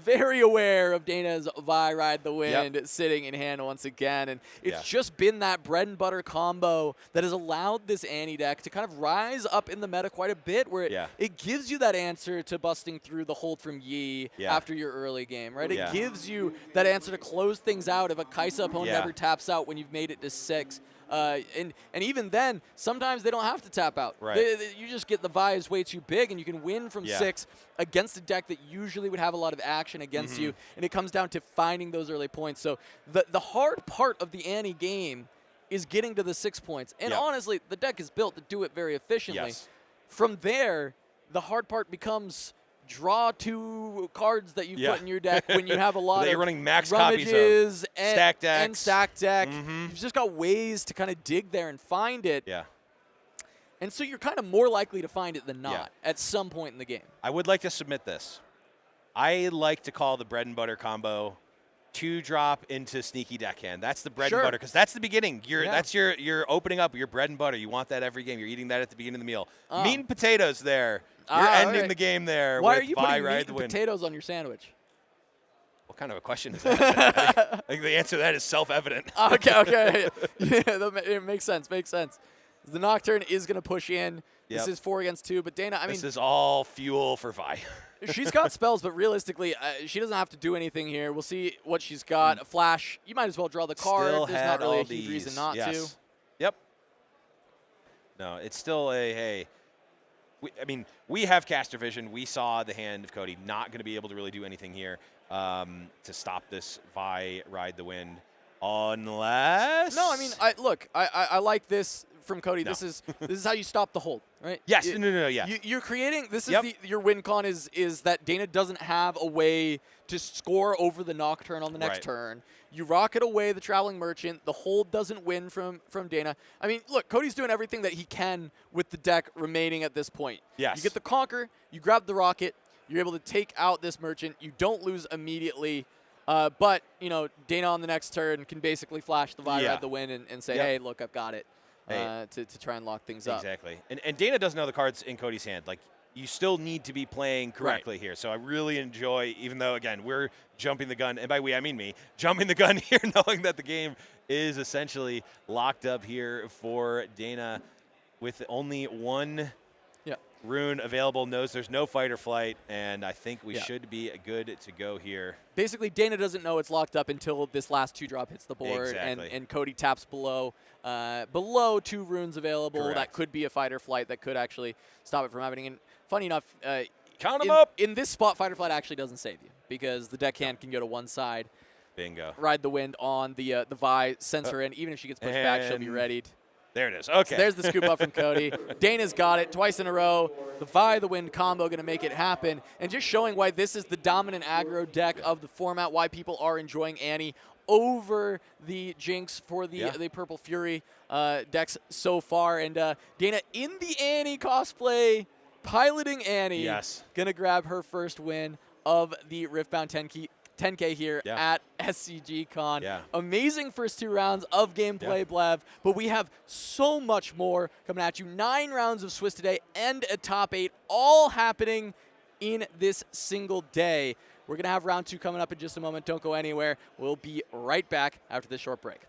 very aware of Dana's Vi Ride the Wind sitting in hand once again. And it's just been that bread and butter combo that has allowed this Annie deck to kind of rise up in the meta quite a bit, where it gives you that answer to busting through the hold from Yi after your early game, right? It gives you that answer to close things out if a Kaisa opponent ever taps out when you've made it to 6. And even then, sometimes they don't have to tap out. Right. You just get the Vi is way too big, and you can win from 6 against a deck that usually would have a lot of action against you. And it comes down to finding those early points. So the hard part of the Annie game is getting to the 6 points. And honestly, the deck is built to do it very efficiently. From there, the hard part becomes draw 2 cards that you put in your deck when you have a lot of you're running max copies of stack decks. And stack deck. You've just got ways to kind of dig there and find it. Yeah. And so you're kind of more likely to find it than not at some point in the game. I would like to submit this. I like to call the bread and butter combo 2-drop into Sneaky Deckhand. That's the bread and butter, because that's the beginning. That's you're opening up your bread and butter. You want that every game. You're eating that at the beginning of the meal. Meat and potatoes there. You're ending the game there. Why with are you putting meat and potatoes on your sandwich? What kind of a question is that? I think the answer to that is self-evident. Okay. It makes sense. The Nocturne is going to push in. This is 4 against 2, but Dana, I mean, this is all fuel for Vi. She's got spells, but realistically, she doesn't have to do anything here. We'll see what she's got. A flash. You might as well draw the card. Still There's not really a huge reason not to. Yep. No, it's still we have caster vision. We saw the hand of Cody. Not going to be able to really do anything here to stop this Vi Ride the Wind, unless. No, I mean, I like this from Cody. No. This is how you stop the hold, right? Yes. No. You're creating. This is your win con is that Dana doesn't have a way to score over the Nocturne on the next turn. You rocket away the Traveling Merchant. The hold doesn't win from Dana. I mean, look, Cody's doing everything that he can with the deck remaining at this point. Yes. You get the Conquer. You grab the rocket. You're able to take out this Merchant. You don't lose immediately. But, Dana on the next turn can basically flash the Vi, Yeah. ride the win, and say, hey, look, I've got it, to try and lock things up. Exactly. And Dana doesn't know the cards in Cody's hand. Like, you still need to be playing correctly here. So I really enjoy, even though, again, we're jumping the gun, and by we, I mean me, jumping the gun here, knowing that the game is essentially locked up here for Dana with only one rune available, knows there's no fight or flight, and I think we should be good to go here. Basically, Dana doesn't know it's locked up until this last 2-drop hits the board, and Cody taps below 2 runes available. Correct. That could be a fight or flight that could actually stop it from happening. And funny enough, count them up. In this spot, fight or flight actually doesn't save you because the deckhand can go to one side. Bingo. Ride the wind on the Vi, sends her in. Even if she gets pushed back, she'll be readied. There it is. Okay. So there's the scoop up from Cody. Dana's got it twice in a row. The Vi, the wind combo going to make it happen. And just showing why this is the dominant aggro deck of the format, why people are enjoying Annie over the Jinx for the Purple Fury decks so far. And Dana in the Annie cosplay, piloting Annie. Yes. Going to grab her first win of the Riftbound 10K here at SCG Con. Yeah. Amazing first 2 rounds of gameplay, Blev, but we have so much more coming at you. 9 rounds of Swiss today and a top 8, all happening in this single day. We're going to have round 2 coming up in just a moment. Don't go anywhere. We'll be right back after this short break.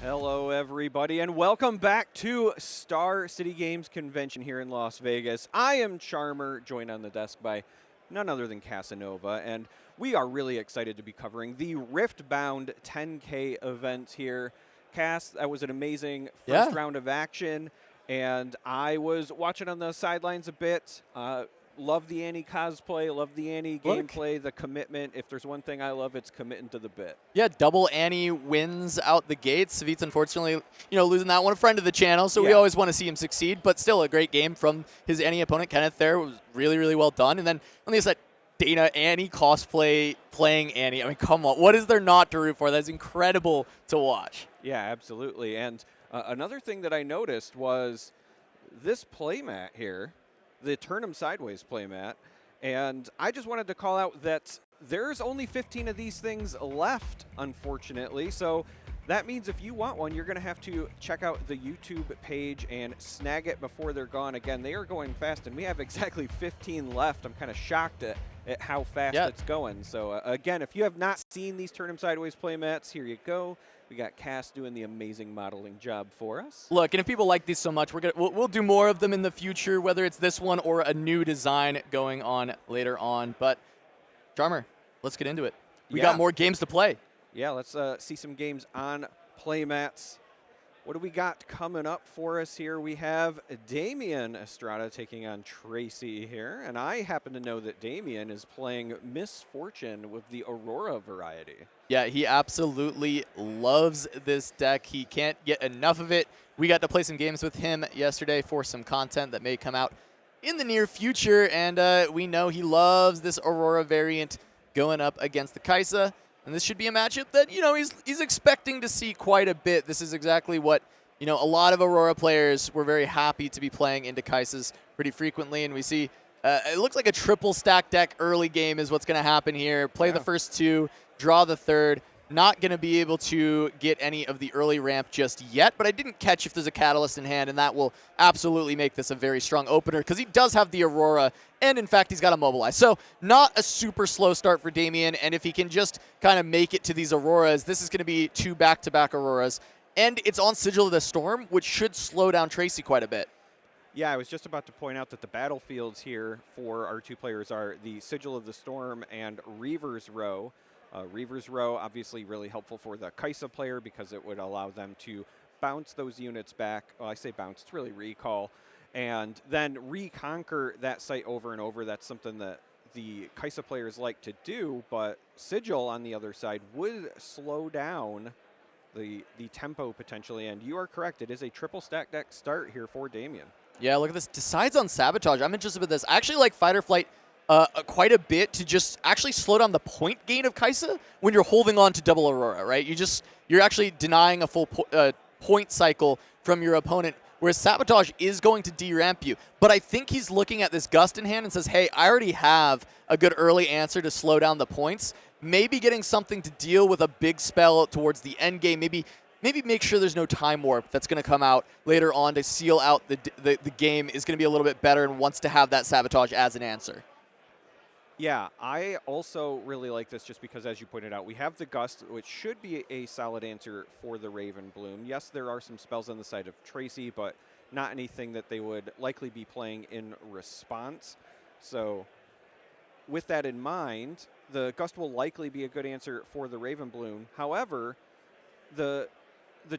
Hello, everybody, and welcome back to Star City Games Convention here in Las Vegas. I am Charmer, joined on the desk by none other than Casanova, and we are really excited to be covering the Riftbound 10K event here. Cass, that was an amazing first round of action, and I was watching on the sidelines a bit. Love the Annie cosplay, love the Annie gameplay, the commitment. If there's one thing I love, it's committing to the bit. Yeah, double Annie wins out the gates. Savit's unfortunately, losing that one. A friend of the channel, so we always want to see him succeed, but still a great game from his Annie opponent. Kenneth there was really, really well done. And then on the other side, Dana, Annie cosplay, playing Annie. I mean, come on. What is there not to root for? That's incredible to watch. Yeah, absolutely. And another thing that I noticed was this playmat here, the Turn 'em Sideways playmat, and I just wanted to call out that there's only 15 of these things left, unfortunately. So that means if you want one, you're going to have to check out the YouTube page and snag it before they're gone. Again, they are going fast, and we have exactly 15 left. I'm kind of shocked at how fast it's going. So again, if you have not seen these Turn 'em Sideways playmats, here you go. We got Cass doing the amazing modeling job for us. Look, and if people like these so much, we'll do more of them in the future, whether it's this one or a new design going on later on. But Charmer, let's get into it. We got more games to play. Yeah, let's see some games on playmats. What do we got coming up for us here? We have Damian Estrada taking on Tracy here, and I happen to know that Damian is playing Misfortune with the Aurora variety. Yeah, he absolutely loves this deck. He can't get enough of it. We got to play some games with him yesterday for some content that may come out in the near future, and we know he loves this Aurora variant going up against the Kaisa. And this should be a matchup that, he's expecting to see quite a bit. This is exactly what, a lot of Aurora players were very happy to be playing into Kaisas pretty frequently. And we see it looks like a triple stack deck early game is what's going to happen here. Play the first two, draw the third. Not going to be able to get any of the early ramp just yet, but I didn't catch if there's a Catalyst in hand, and that will absolutely make this a very strong opener because he does have the Aurora, and in fact, he's got a Mobilize. So not a super slow start for Damian, and if he can just kind of make it to these Auroras, this is going to be 2 back-to-back Auroras, and it's on Sigil of the Storm, which should slow down Tracy quite a bit. Yeah, I was just about to point out that the battlefields here for our two players are the Sigil of the Storm and Reaver's Row. Reaver's Row, obviously really helpful for the Kaisa player because it would allow them to bounce those units back. Well, I say bounce, it's really recall. And then reconquer that site over and over. That's something that the Kaisa players like to do, but Sigil on the other side would slow down the tempo potentially. And you are correct, it is a triple stack deck start here for Damian. Yeah, look at this. Decides on Sabotage. I'm interested with this. I actually like Fight or Flight quite a bit to just actually slow down the point gain of Kaisa when you're holding on to double Aurora, right? You're actually denying a full point cycle from your opponent, whereas Sabotage is going to deramp you. But I think he's looking at this Gust in hand and says, hey, I already have a good early answer to slow down the points. Maybe getting something to deal with a big spell towards the end game. Maybe make sure there's no Time Warp that's going to come out later on to seal out the game is going to be a little bit better and wants to have that Sabotage as an answer. Yeah, I also really like this just because, as you pointed out, we have the Gust, which should be a solid answer for the Raven Bloom. Yes, there are some spells on the side of Tracy, but not anything that they would likely be playing in response. So with that in mind, the Gust will likely be a good answer for the Raven Bloom. However, the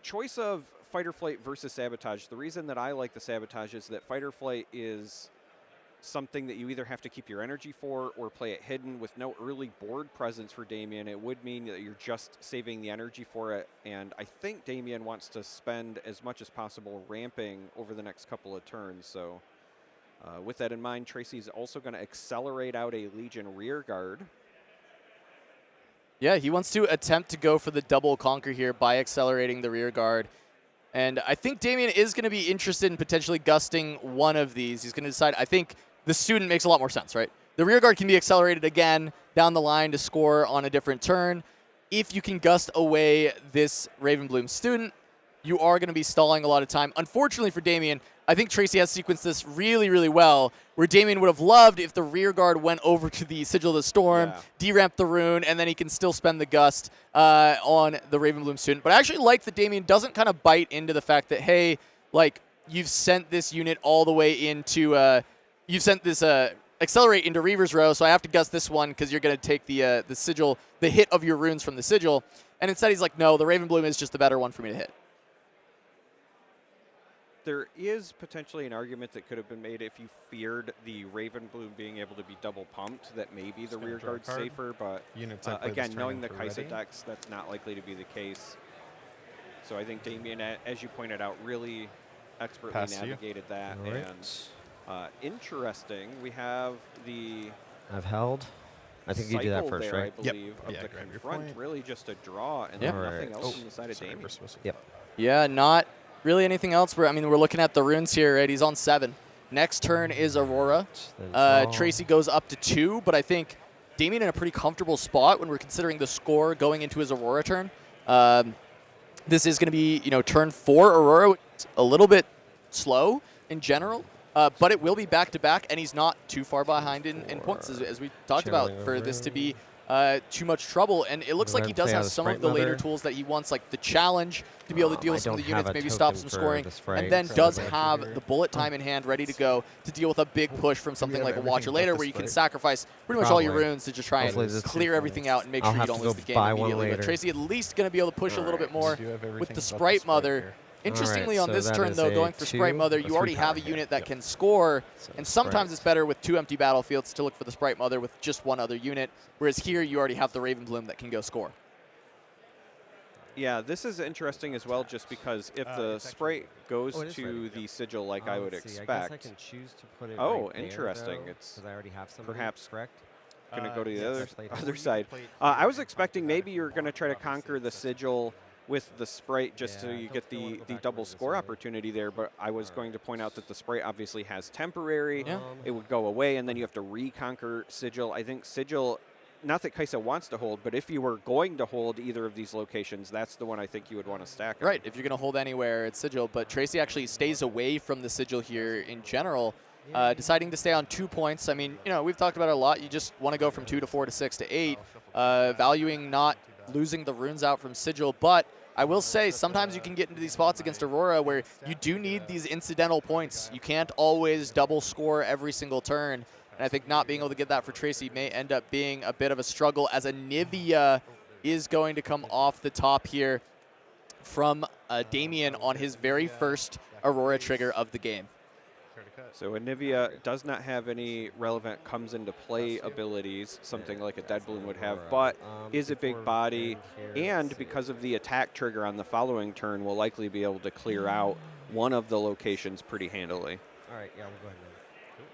choice of Fight or Flight versus Sabotage, the reason that I like the Sabotage is that Fight or Flight is something that you either have to keep your energy for or play it hidden with no early board presence for Damian. It would mean that you're just saving the energy for it, and I think Damian wants to spend as much as possible ramping over the next couple of turns. So with that in mind, Tracy's also going to accelerate out a Legion rear guard. Yeah, he wants to attempt to go for the double conquer here by accelerating the rear guard. And I think Damian is going to be interested in potentially gusting one of these. He's going to decide, I think the student makes a lot more sense, right? The rear guard can be accelerated again down the line to score on a different turn. If you can gust away this Ravenbloom student, you are going to be stalling a lot of time. Unfortunately for Damien, I think Tracy has sequenced this really, really well, where Damien would have loved if the rear guard went over to the Sigil of the Storm, deramped the rune, and then he can still spend the Gust on the Ravenbloom student. But I actually like that Damien doesn't kind of bite into the fact that, hey, like, you've sent this unit all the way into, you've sent this Accelerate into Reaver's Row, so I have to Gust this one because you're going to take the Sigil, the hit of your runes from the Sigil. And instead he's like, no, the Ravenbloom is just the better one for me to hit. There is potentially an argument that could have been made if you feared the Ravenbloom being able to be double pumped, that maybe the rear guard's safer, but again, knowing the Kaisa decks, that's not likely to be the case. So I think Damien, as you pointed out, really expertly navigated that. And interesting, we have the I've held. I think you do that first, there, right? I believe, of the confront, really just a draw, and then nothing else on the side of Damien. Yeah, not really anything else. We're looking at the runes here, right? He's on 7. Next turn is Aurora. Tracy goes up to 2, but I think Damien in a pretty comfortable spot when we're considering the score going into his Aurora turn. This is going to be, turn 4 Aurora, which is a little bit slow in general, but it will be back-to-back, and he's not too far behind in points, as we talked about, for this to be too much trouble. And it looks like he does have some of the later tools that he wants, like the challenge to be able to deal with some of the units, maybe stop some scoring, and then does have the bullet time in hand ready to go to deal with a big push from something like a Watcher later, where you can sacrifice pretty much all your runes to just try and clear everything out and make sure you don't lose the game immediately. But Tracy at least going to be able to push a little bit more with the Sprite Mother. Interestingly, on this turn, though, going for Sprite Mother, you already have a unit that can score, and sometimes it's better with 2 empty battlefields to look for the Sprite Mother with just 1 other unit, whereas here you already have the Ravenbloom that can go score. Yeah, this is interesting as well, just because if the Sprite goes to the Sigil like I would expect. I guess I can choose to put it interesting. There, it's I already have perhaps correct. Going to go to the other side. I was expecting maybe you're going to try to conquer the Sigil with the Sprite just so you get the double score opportunity there, but I was going to point out that the Sprite obviously has temporary. It would go away, and then you have to reconquer Sigil. I think Sigil, not that Kaisa wants to hold, but if you were going to hold either of these locations, that's the one I think you would want to stack. Right, if you're going to hold anywhere, it's Sigil, but Tracy actually stays away from the Sigil here in general, deciding to stay on 2 points. I mean, we've talked about it a lot. You just want to go from 2 to 4 to 6 to 8, valuing not losing the runes out from Sigil, but I will say sometimes you can get into these spots against Aurora where you do need these incidental points. You can't always double score every single turn, and I think not being able to get that for Tracy may end up being a bit of a struggle, as Anivia is going to come off the top here from Damien on his very first Aurora trigger of the game. So Anivia does not have any relevant comes into play abilities, something like a Dead Bloom would have, but is a big body, and because of the attack trigger on the following turn, will likely be able to clear out one of the locations pretty handily. All right, yeah, we'll go ahead and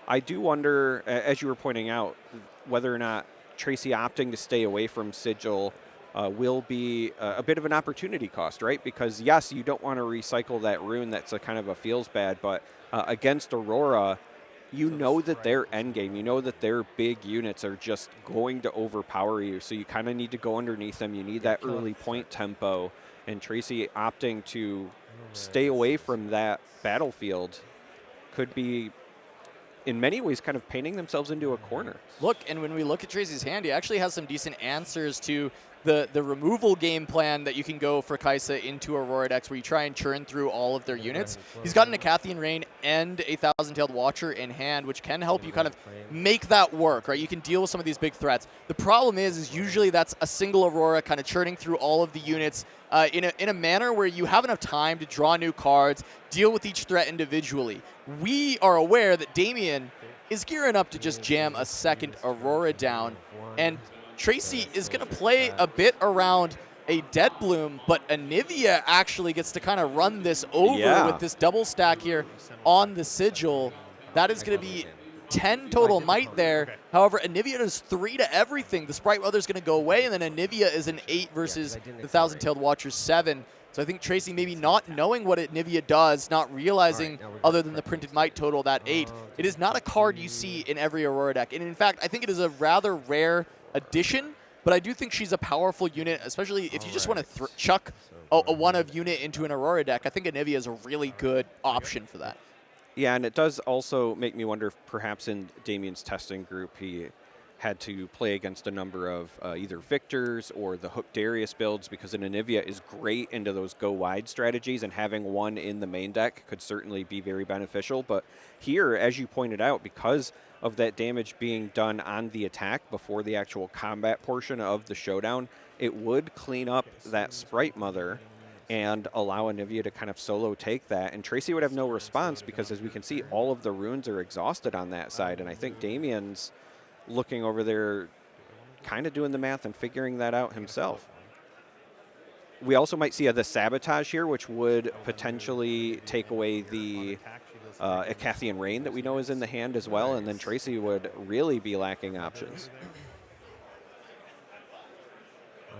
I do wonder, as you were pointing out, whether or not Tracy opting to stay away from Sigil will be a bit of an opportunity cost, right? Because, yes, you don't want to recycle that rune that's a kind of a feels bad, but against Aurora, you know that their endgame, you know that their big units are just going to overpower you, so you kind of need to go underneath them. You need that early point tempo, and Tracy opting to stay away from that battlefield could be, in many ways, kind of painting themselves into a corner. Look, and when we look at Tracy's hand, he actually has some decent answers to the removal game plan that you can go for Kaisa into Aurora decks, where you try and churn through all of their units. He's got an Acathian Rain and a Thousand-Tailed Watcher in hand, which can help you kind of make that work, right? You can deal with some of these big threats. The problem is usually that's a single Aurora kind of churning through all of the units in a manner where you have enough time to draw new cards, deal with each threat individually. We are aware that Damien is gearing up to just jam a second Aurora down, and Tracy is going to play a bit around a Dead Bloom, but Anivia actually gets to kind of run this over with this double stack here on the Sigil. That is going to be 10 total might there. However, Anivia does 3 to everything. The Sprite Mother is going to go away, and then Anivia is an 8 versus the Thousand-Tailed Watcher's 7. So I think Tracy maybe not knowing what Anivia does, not realizing other than the printed might total, that 8. It is not a card you see in every Aurora deck. And in fact, I think it is a rather rare addition but I do think she's a powerful unit, especially if you just want to chuck a one-of unit into an Aurora deck. I think Anivia is a really good option for that. Yeah, and it does also make me wonder if perhaps in Damien's testing group he had to play against a number of either Victors or the Hook Darius builds, because an Anivia is great into those go wide strategies, and having one in the main deck could certainly be very beneficial. But here, as you pointed out, because of that damage being done on the attack before the actual combat portion of the showdown, it would clean up that Sprite Mother and allow Anivia to kind of solo take that. And Tracy would have no response because, as we can see, all of the runes are exhausted on that side. And I think Damien's looking over there, kind of doing the math and figuring that out himself. We also might see the Sabotage here, which would potentially take away the Icathian Rain that we know is in the hand as well, and then Tracy would really be lacking options.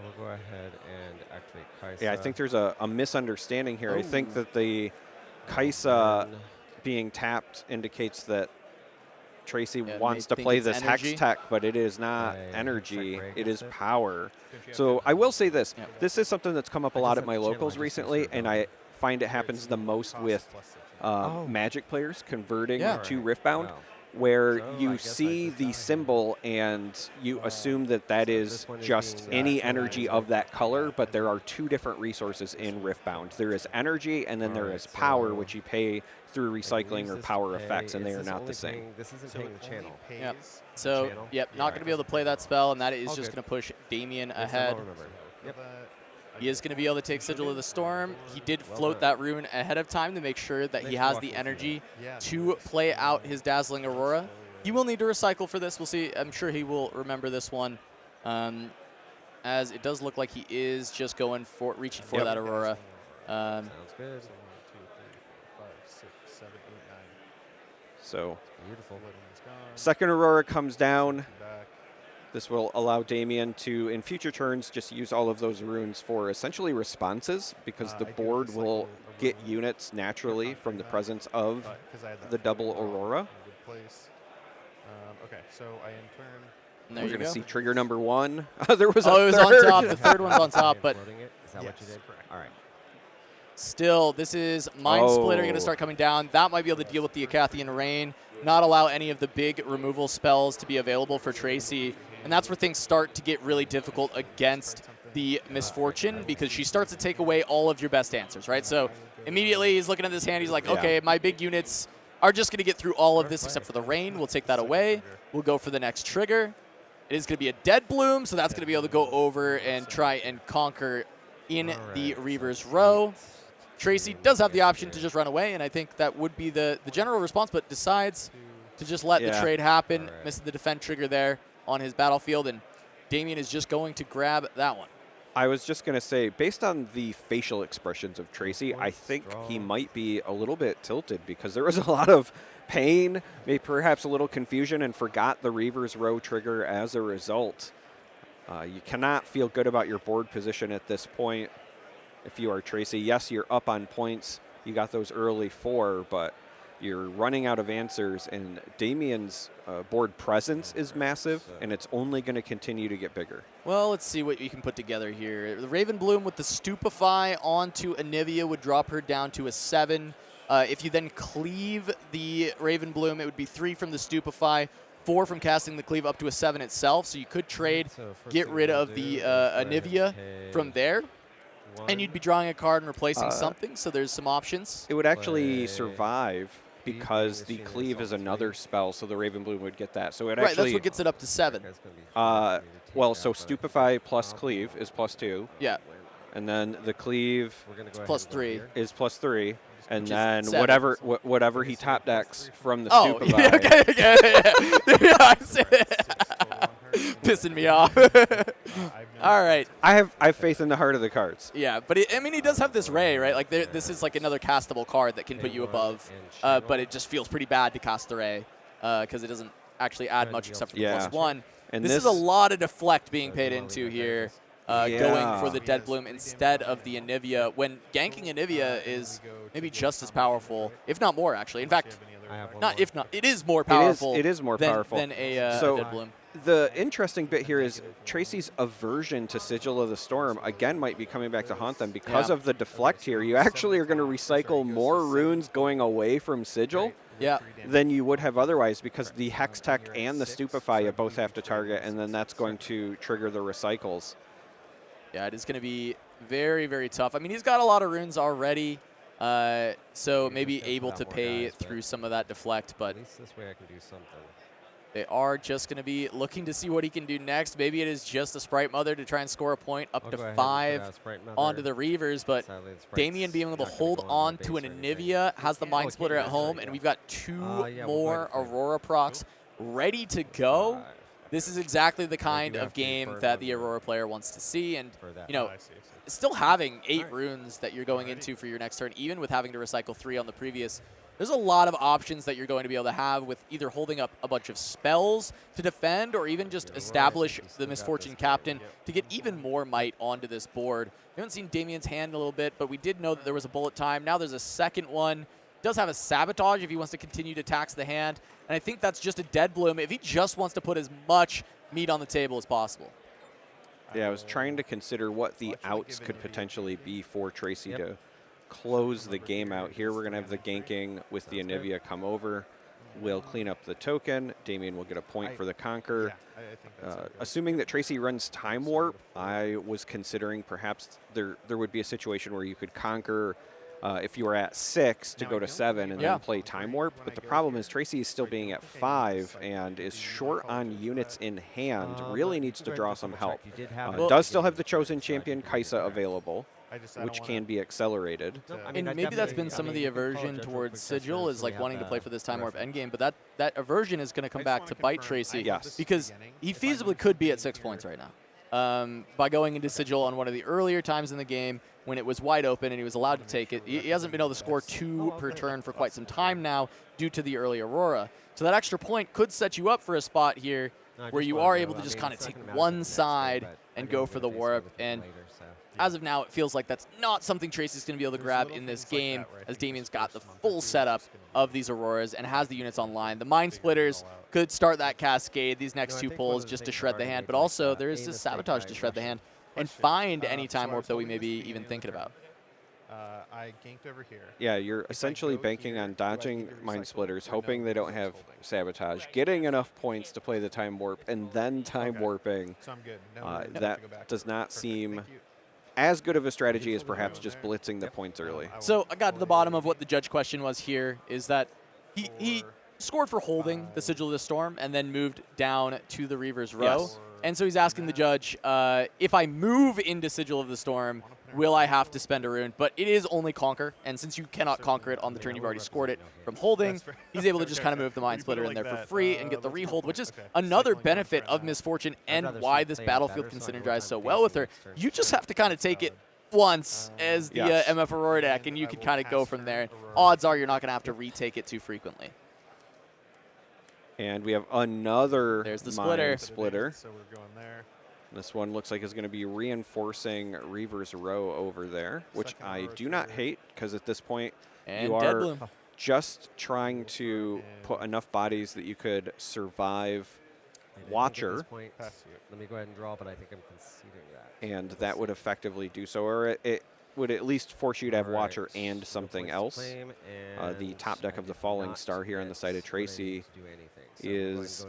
We'll go ahead and activate Kaisa. Yeah, I think there's a misunderstanding here. I think that the Kaisa being tapped indicates that Tracy wants to play this Hex Tech, but it is not energy, it is power. So I will say this, this is something that's come up a lot at my locals recently, and I find it happens the most with Magic players converting to Riftbound, where you see the symbol and you assume that that is just any energy of that color, but there are two different resources in Riftbound. There is energy, and then there is power, which you pay through recycling or power effects, and they are not the same. This isn't paying the channel. Yep. So, not going to be able to play that spell, and that is just going to push Damien ahead. Yep. He is going to be able to take Sigil of the Storm. He did float that rune ahead of time to make sure that he has the energy to play out his Dazzling Aurora. He will need to recycle for this. We'll see. I'm sure he will remember this one, as it does look like he is just going for reaching for that Aurora. Sounds good. So, beautiful. Second Aurora comes down. This will allow Damien to, in future turns, just use all of those runes for essentially responses, because the board will get units naturally from the presence of the double Aurora. Okay, so I in turn. We're going to see trigger number 1. There was it was third. on top. The third one's on top, but Is that what you did? All right. still, this is Mind Splitter going to start coming down. That might be able to deal with the Icathian Rain, not allow any of the big removal spells to be available for Tracy. And that's where things start to get really difficult against the Misfortune, because she starts to take away all of your best answers, right? So immediately he's looking at this hand. He's like, okay, my big units are just going to get through all of this except for the Rain. We'll take that away. We'll go for the next trigger. It is going to be a Dead Bloom, so that's going to be able to go over and try and conquer in the Reaver's Row. Tracy does have the option to just run away, and I think that would be the general response, but decides to just let the trade happen, missing the defend trigger there on his battlefield, and Damien is just going to grab that one. I was just going to say, based on the facial expressions of Tracy, I think he might be a little bit tilted, because there was a lot of pain, maybe perhaps a little confusion, and forgot the Reaver's Row trigger as a result. You cannot feel good about your board position at this point if you are Tracy. Yes, you're up on points. You got those early 4, but you're running out of answers, and Damien's board presence is massive, and it's only going to continue to get bigger. Well, let's see what we can put together here. The Raven Bloom with the Stupefy onto Anivia would drop her down to a 7. If you then cleave the Raven Bloom, it would be 3 from the Stupefy, 4 from casting the cleave up to a 7 itself. So you could trade, get rid of the Anivia from there, and you'd be drawing a card and replacing something. So there's some options. It would actually survive, because the cleave is another spell, so the Raven Bloom would get that. So it actually, that's what gets it up to 7. Well, so Stupefy plus cleave is +2. Yeah. And then the cleave It's +3. is +3. And then 7. whatever he top decks from the Stupefy. Yeah, I see it. Pissing me off. All right. I have faith in the heart of the cards. Yeah, but I mean, he does have this Ray, right? Like, this is like another castable card that can put you above, but it just feels pretty bad to cast the Ray, because it doesn't actually add much except for the +1. And this is a lot of deflect being paid into here, going for the Dead Bloom instead of the Anivia, when ganking Anivia is maybe just as powerful, if not more, actually. In fact, it is more powerful. It is more powerful than a so, Dead Bloom. The interesting bit here is Tracy's aversion to Sigil of the Storm, again, might be coming back to haunt them. Because of the deflect here, you actually are going to recycle more runes going away from Sigil than you would have otherwise, because the Hextech and the Stupefy you both have to target, and then that's going to trigger the recycles. Yeah, it is going to be very, very tough. I mean, he's got a lot of runes already, so maybe able to pay through some of that deflect, but at least this way I can do something. They are just going to be looking to see what he can do next. Maybe it is just a Sprite Mother to try and score a point up to 5 onto the Reavers, but Damien being able to hold on to an Anivia, has the Mind Splitter at home, and we've got 2 more Aurora procs ready to go. This is exactly the kind of game that the Aurora player wants to see, and, you know, still having 8 runes that you're going into for your next turn, even with having to recycle 3 on the previous. There's a lot of options that you're going to be able to have with either holding up a bunch of spells to defend or even just establish the Misfortune Captain to get even more might onto this board. We haven't seen Damien's hand a little bit, but we did know that there was a bullet time. Now there's a second one. Does have a Sabotage if he wants to continue to tax the hand. And I think that's just a dead bloom if he just wants to put as much meat on the table as possible. Yeah, I was trying to consider what the outs could potentially be for Tracy to close the game out. Here we're going to have the ganking with the Anivia come over. We'll clean up the token. Damien will get a point for the Conquer. Assuming that Tracy runs Time Warp, I was considering perhaps there would be a situation where you could Conquer if you were at 6 to go to 7 and then play Time Warp. But the problem is Tracy is still being at 5 and is short on units in hand. Really needs to draw some help. Does still have the Chosen Champion Kaisa available, which can be accelerated. And maybe that's been some of the aversion towards Sigil, is like wanting to play for this Time Warp endgame, but that aversion is going to come back to bite Tracy, because he feasibly could be at 6 points right now. By going into Sigil on one of the earlier times in the game when it was wide open and he was allowed to take it. He hasn't been able to score 2 per turn for quite some time now due to the early Aurora. So that extra point could set you up for a spot here where you are able to just kind of take one side and go for the Warp. And as of now, it feels like that's not something Tracy's going to be able to grab in this game, as Damien's got the full setup of these Auroras and has the units online. The Mind Splitters could start that cascade, these next 2 pulls, just to shred the hand, but also there is this Sabotage to shred the hand and find any Time Warp that we may be even thinking about. I ganked over here. Yeah, you're essentially banking on dodging Mind Splitters, hoping they don't have Sabotage, getting enough points to play the Time Warp, and then Time Warping. So I'm good. That does not seem as good of a strategy as perhaps just blitzing the points early. So I got to the bottom of what the judge question was here, is that he scored for holding the Sigil of the Storm and then moved down to the Reaver's row. And so he's asking the judge, if I move into Sigil of the Storm, will I have to spend a rune? But it is only Conquer, and since you cannot Conquer it on the turn you've already scored it from holding, he's able to just kind of move the Mind Splitter in there for free and get the rehold, which is another benefit of Misfortune and why this battlefield can synergize so well with her. You just have to kind of take it once as the MF Aurora deck, and you can kind of go from there. Odds are you're not going to have to retake it too frequently. And we have another Mind Splitter. So we're going there. This one looks like it's going to be reinforcing Reaver's row over there, which I do not hate, because at this point you are just trying to put enough bodies that you could survive Watcher. At this point, let me go ahead and draw, but I think I'm conceding that. And that would effectively do so, or it would at least force you to have Watcher and something else. The top deck of the Falling Star here on the side of Tracy is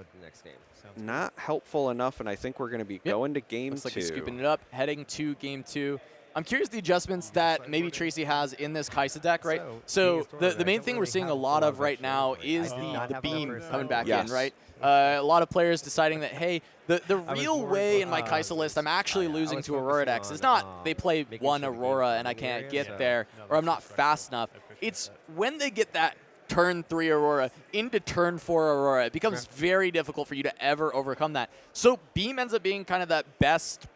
not helpful enough, and I think we're going to be going to game 2. Looks like he's scooping it up, heading to game 2. I'm curious the adjustments that maybe Tracy has in this Kaisa deck, right? So the main thing we're seeing a lot of right now is the beam coming back in, right? A lot of players deciding that, hey, the real way in my Kaisa list I'm actually losing to Aurora decks is not they play one Aurora and I can't get there, or I'm not fast enough. It's when they get that turn 3 Aurora into turn 4 Aurora, it becomes very difficult for you to ever overcome that. So beam ends up being kind of that best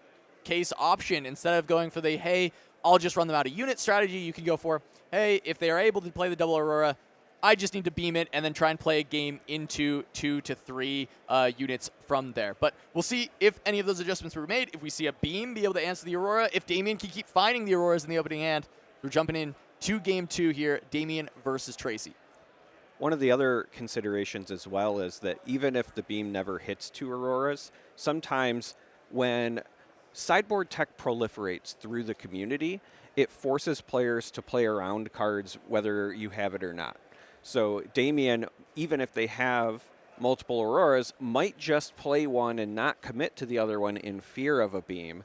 case option. Instead of going for the, hey, I'll just run them out of unit strategy, you can go for, hey, if they are able to play the double Aurora, I just need to beam it and then try and play a game into 2 to 3 units from there. But we'll see if any of those adjustments were made. If we see a beam be able to answer the Aurora, if Damien can keep finding the Auroras in the opening hand, we're jumping in to game 2 here, Damien versus Tracy. one of the other considerations as well is that even if the beam never hits 2 Auroras, sometimes when sideboard tech proliferates through the community, it forces players to play around cards whether you have it or not. So Damien, even if they have multiple Auroras, might just play one and not commit to the other one in fear of a beam,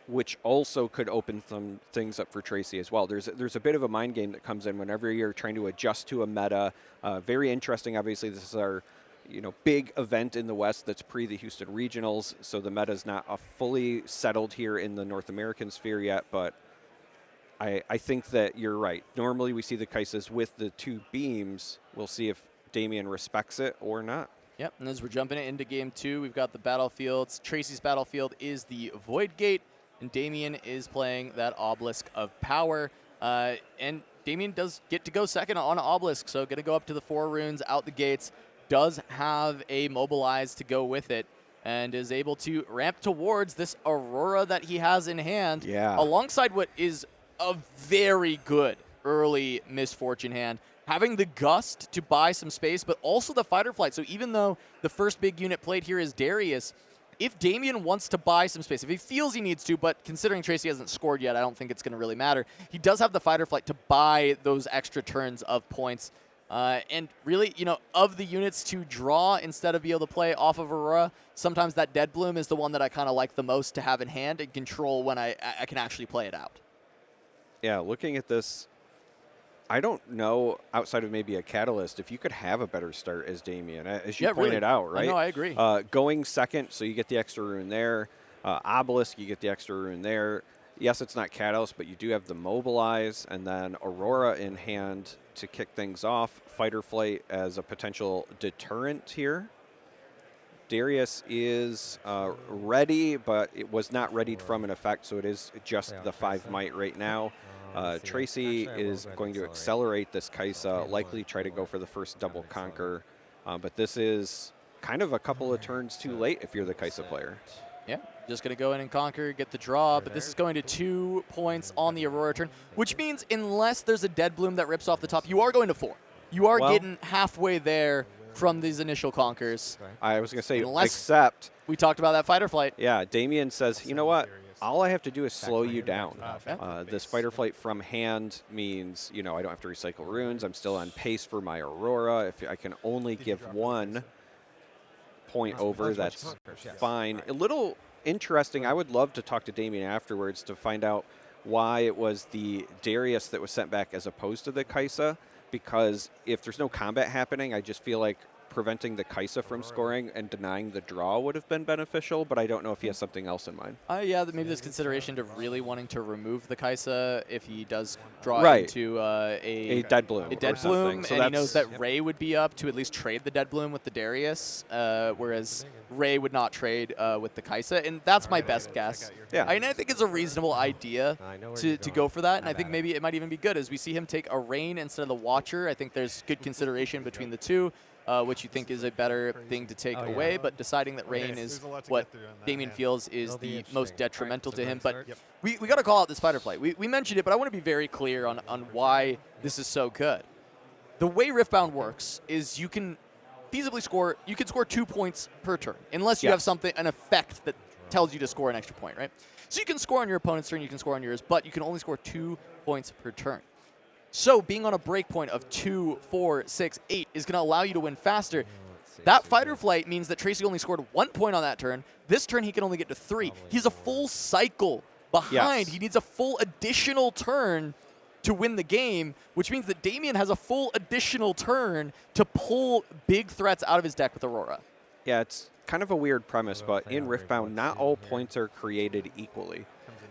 which also could open some things up for Tracy as well. There's a bit of a mind game that comes in whenever you're trying to adjust to a meta. Very interesting. Obviously, this is our big event in the West that's pre the Houston Regionals, so the meta is not fully settled here in the North American sphere yet, but I think that you're right. Normally we see the Kaisas with the 2 beams. We'll see if Damien respects it or not. Yep, and as we're jumping into game 2, we've got the battlefields. Tracy's battlefield is the Void Gate, and Damien is playing that Obelisk of Power. And Damien does get to go second on Obelisk, so going to go up to the 4 runes out the gates. Does have a Mobilize to go with it, and is able to ramp towards this Aurora that he has in hand, alongside what is a very good early Misfortune hand. Having the Gust to buy some space, but also the Fight or Flight. So even though the first big unit played here is Darius, if Damien wants to buy some space, if he feels he needs to, but considering Tracy hasn't scored yet, I don't think it's going to really matter. He does have the Fight or Flight to buy those extra turns of points. And really, of the units to draw instead of be able to play off of Aurora, sometimes that Dead Bloom is the one that I kind of like the most to have in hand and control when I can actually play it out. Yeah, looking at this, I don't know, outside of maybe a Catalyst, if you could have a better start as Damien, as you pointed out, right? No, I agree. Going second, so you get the extra rune there. Obelisk, you get the extra rune there. Yes, it's not Catalyst, but you do have the Mobilize, and then Aurora in hand to kick things off. Fight or Flight as a potential deterrent here. Darius is ready, but it was not readied from an effect, so it is just the 5 might right now. Tracy is going to accelerate this Kaisa, likely try to go for the first double conquer, but this is kind of a couple of turns too late if you're the Kaisa player. Yeah, just going to go in and conquer, get the draw, but this is going to 2 points on the Aurora turn, which means unless there's a Dead Bloom that rips off the top, you are going to 4. You are getting halfway there from these initial conquers. I was going to say, except we talked about that Fight or Flight. Yeah, Damien says, you know what? All I have to do is slow you down. This Fight or Flight from hand means, I don't have to recycle runes. I'm still on pace for my Aurora. If I can only give 1 point over, that's fine. A little interesting. I would love to talk to Damien afterwards to find out why it was the Darius that was sent back as opposed to the Kaisa, because if there's no combat happening, I just feel like preventing the Kaisa from scoring and denying the draw would have been beneficial, but I don't know if he has something else in mind. Yeah, maybe there's consideration to really wanting to remove the Kaisa if he does draw into a Dead Bloom. A Dead Bloom, so and he knows that Ray would be up to at least trade the Dead Bloom with the Darius, whereas Ray would not trade with the Kaisa, and that's my best guess. Yeah. I think it's a reasonable idea to go for that, and I think maybe it might even be good as we see him take a Rain instead of the Watcher. I think there's good consideration between the two. Which you think is a better thing to take away, but deciding that Rain is what Damien feels is the most detrimental to him. But we got to call out this Fight or Flight. We mentioned it, but I want to be very clear on why this is so good. The way Riftbound works is you can feasibly score 2 points per turn, unless you have an effect that tells you to score an extra point, right? So you can score on your opponent's turn, you can score on yours, but you can only score 2 points per turn. So being on a break point of 2, 4, 6, 8 is going to allow you to win faster. That Fight or Flight means that Tracy only scored 1 point on that turn. This turn he can only get to 3. He's a full cycle behind. He needs a full additional turn to win the game, which means that Damien has a full additional turn to pull big threats out of his deck with Aurora. Yeah, it's kind of a weird premise, but in Riftbound, not all points are created equally.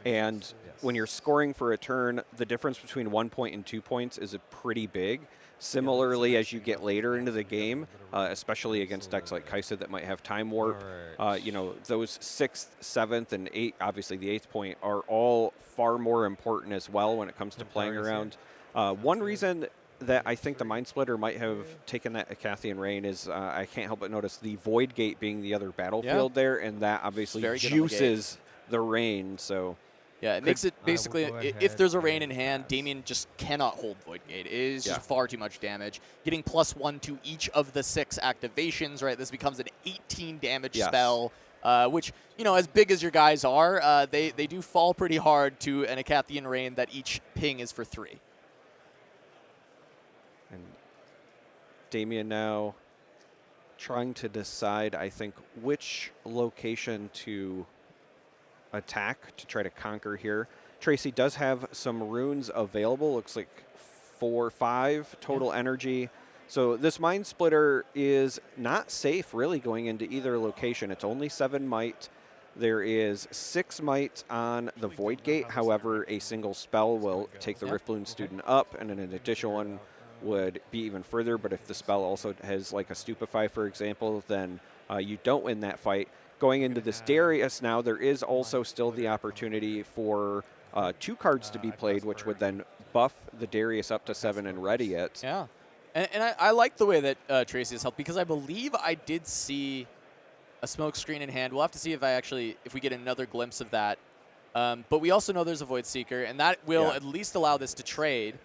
And when you're scoring for a turn, the difference between 1 point and 2 points is pretty big. Similarly, as you get later into the game, especially against decks like Kaisa that might have Time Warp, those 6th, 7th, and 8th, obviously the 8th point, are all far more important as well when it comes to playing around. One reason that I think the Mind Splitter might have taken that Acathian Rain is I can't help but notice the Void Gate being the other battlefield there, and that obviously juices the Rain, so... Yeah, it makes it basically, go if ahead there's a rain in and hand, pass. Damien just cannot hold Void Gate. It is Yeah. just far too much damage. Getting +1 to each of the 6 activations, right? This becomes an 18 damage Yes. spell, which, you know, as big as your guys are, they do fall pretty hard to an Acathian Rain that each ping is for 3. And Damien now trying to decide, I think, which location to attack to try to conquer here. Tracy does have some runes available. Looks like 4 or 5 total energy. So this Mind Splitter is not safe really going into either location. It's only 7 might. There is 6 might on the Void Gate. However, a single spell will take the Riftbound student up, and then an additional one would be even further. But if the spell also has like a Stupefy, for example, then you don't win that fight. Going into this Darius now, there is also still the opportunity for 2 cards to be played, which would then buff the Darius up to 7 and ready it. Yeah. And I like the way that Tracy has helped, because I believe I did see a smoke screen in hand. We'll have to see if we get another glimpse of that. But we also know there's a Void Seeker, and that will at least allow this to trade.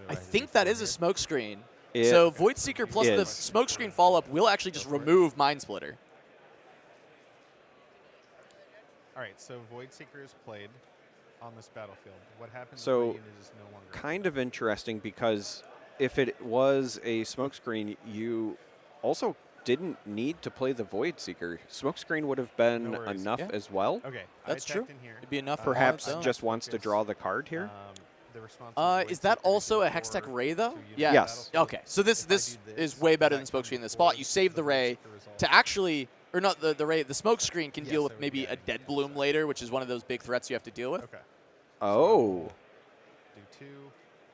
I think that is a smoke screen. So Void Seeker plus the smoke screen follow-up will actually just remove Mind Splitter. All right, so Void Seeker is played on this battlefield. What happens if So, the unit is no longer kind of interesting, because if it was a smokescreen, you also didn't need to play the Void Seeker. Smokescreen would have been No worries. enough Yeah. as well. Okay, That's I true. attacked in here. It'd be enough Perhaps on its own. just wants to draw the card here. The response Is that also a Hextech Ray, though? Yeah. Yes. Okay, so this is way better than Smokescreen in this spot. You save the Ray to actually, or not the Ray, the Smokescreen can deal with maybe a Dead Bloom later, which is one of those big threats you have to deal with. Okay. Oh. Do 2.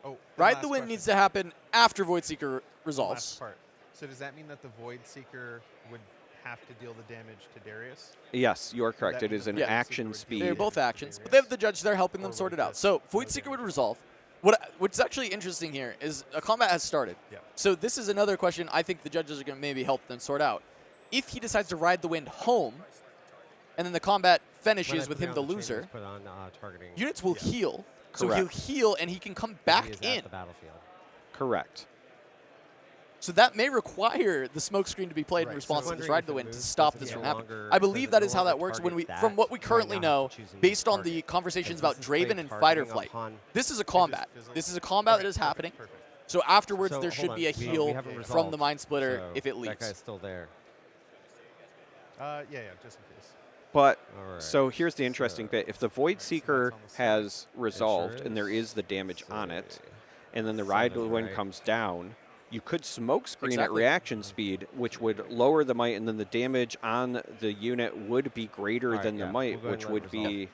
Oh, Ride the Wind needs to happen after Void Seeker resolves. Last part. So does that mean that the Void Seeker would have to deal the damage to Darius? Yes, you are correct. that It mean is that an the Void action Seeker would speed. They're both actions, but they have the judge there helping them sort it out. So Void Seeker would resolve. What's actually interesting here is a combat has started. Yeah. So this is another question I think the judges are going to maybe help them sort out. If he decides to ride the wind home, and then the combat finishes with him the loser, units will heal. So he'll heal and he can come back in. The battlefield. Correct. So that may require the smoke screen to be played in Right, response so to this wondering ride if the it wind to moves, stop does it this no from happening. longer- I does believe it that no is how that longer works when target from what we that currently right know, now, choosing based on target? the conversations Because about this is played Draven and Fight or targeting Flight. upon- This is a combat. This is a combat that is happening. So afterwards, So, there hold should on, be a we heal haven't from resolved, the Mind Splitter so if it that leaves. guy's still there. Yeah, just in case. But Alright, so here's the interesting so- bit. If the Void Seeker that's on the side. has resolved and there is the damage on it, and then the Ride to the Wind comes down, you could smoke screen at Exactly. reaction speed, which would lower the might, and then the damage on the unit would be greater Alright, than the yeah, might, we'll go which ahead would and be Alrighty.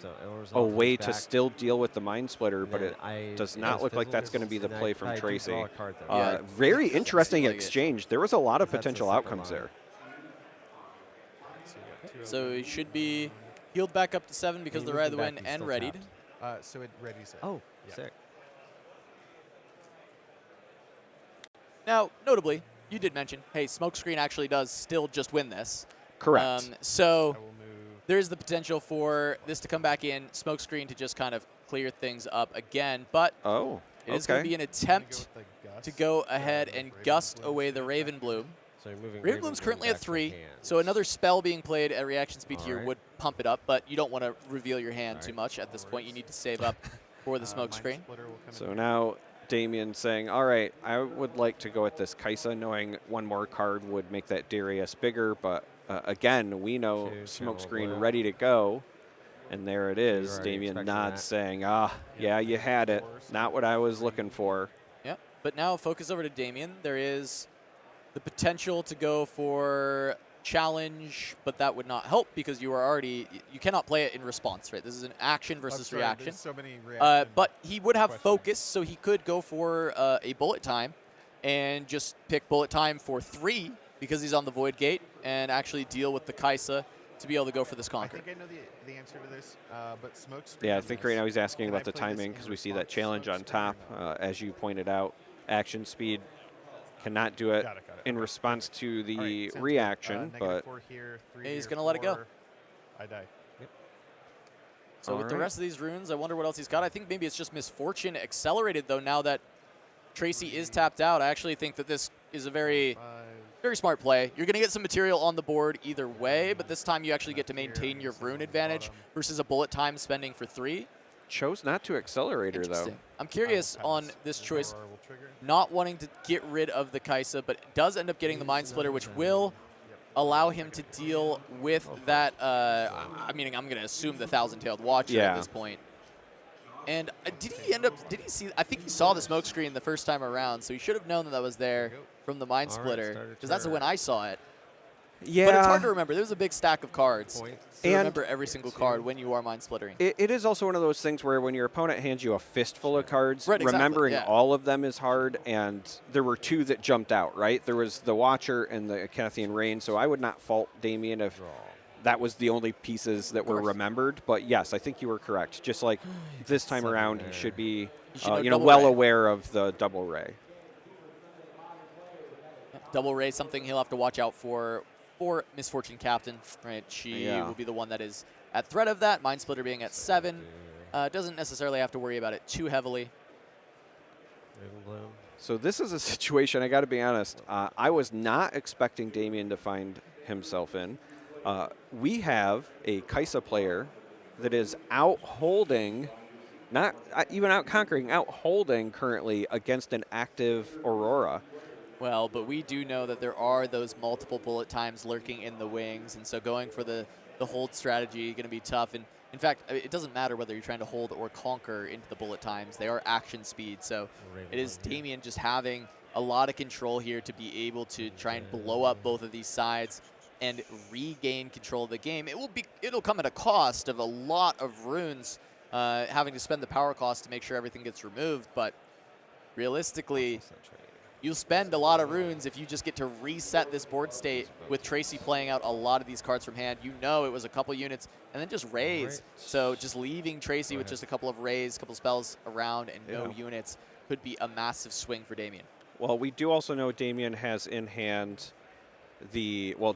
So it'll a resolve way his to back, still deal with the Mind Splitter, and but then it does it not goes look like that's fizzles, going to be the and play I from do Tracy. draw a card, though. Yeah. Very interesting like it. exchange. There was a lot of That's the potential second outcomes line. there. So, you got 2 So open. he should be healed back up to 7 because He the moved Ride him the back, Wind he's and still readied. tapped. So it readies it. Oh, Yeah. sick. Now, notably, you did mention, hey, Smokescreen actually does still just win this. Correct. So I will move. there's the potential for this to come back in, Smokescreen to just kind of clear things up again. But Oh, it is going to be an I'm gonna attempt go with the to Gust. go ahead move and Raven gust Bloom away to the the Raven back. Bloom. So you're moving Raven Bloom's currently at back to 3, hand. so another spell being played at reaction speed here Alright. would pump it up, but you don't want to reveal your hand too Alright. much at this No point. You worries. need to save up for the Mind smoke screen. Splitter will come in So here. now Damien saying, all right, I would like to go at this Kaisa, knowing one more card would make that Darius bigger, but again, we know Two, Smokescreen channel ready to go. And there it is. already Damien expecting nods that. saying, yeah, you had it. Not what I was looking for. Yeah, but now focus over to Damien. There is the potential to go for challenge, but that would not help because you cannot play it in response, right? This is an action I'm versus sorry, reaction. there's so many reaction. But he would have questions. focus, so he could go for a bullet time and just pick bullet time for 3 because he's on the Void Gate and actually deal with the Kaisa to be able to go for this I conquer. think I know the answer to this, but Smoke Yeah, I on think this, right now he's asking can I about the play this timing in because we see that response to challenge on Smokescreen or top. not? As you pointed out, action speed cannot do it Got it. in Okay. response to the All right, sounds good. reaction, -4 but here, 3 Yeah, he's here, gonna let it go. 4. I die. So with the rest of these runes, I wonder what else he's got. I think maybe it's just Misfortune accelerated, though, now that Tracy is tapped out. I actually think that this is a very smart play. You're going to get some material on the board either way, but this time you actually get to maintain your rune advantage versus a bullet time spending for 3. Chose not to accelerator, though. I'm curious on this choice, not wanting to get rid of the Kaisa, but does end up getting the Mind Splitter, which will allow him to deal with that, I'm going to assume the Thousand-Tailed Watcher at this point. And did he see, I think he saw the smoke screen the first time around, so he should have known that was there from the Mind Splitter, because that's when I saw it. Yeah. But it's hard to remember. There's a big stack of cards. To remember every single card when you are Mind Splittering. It is also one of those things where when your opponent hands you a fistful of cards, remembering all of them is hard, and there were 2 that jumped out, right? There was the Watcher and the Cathian Rain, so I would not fault Damien if that was the only pieces that were remembered. But yes, I think you were correct. Just like this time around, he should be well aware of the double ray. Double ray, something he'll have to watch out for Misfortune Captain, right? She will be the one that is at threat of that. Mind Splitter being at 7. Doesn't necessarily have to worry about it too heavily. So this is a situation, I got to be honest, I was not expecting Damien to find himself in. We have a Kaisa player that is out holding, not even out conquering, out holding currently against an active Aurora. Well, but we do know that there are those multiple bullet times lurking in the wings, and so going for the hold strategy is going to be tough. And in fact, it doesn't matter whether you're trying to hold or conquer into the bullet times. They are action speed, so it is Damien just having a lot of control here to be able to try and blow up both of these sides and regain control of the game. It'll come at a cost of a lot of runes, having to spend the power cost to make sure everything gets removed, but realistically, you'll spend a lot of runes if you just get to reset this board state with Tracy playing out a lot of these cards from hand. You know it was a couple units and then just raise. So just leaving Tracy with just a couple of raise, a couple spells around and no units could be a massive swing for Damien. Well, we do also know Damien has in hand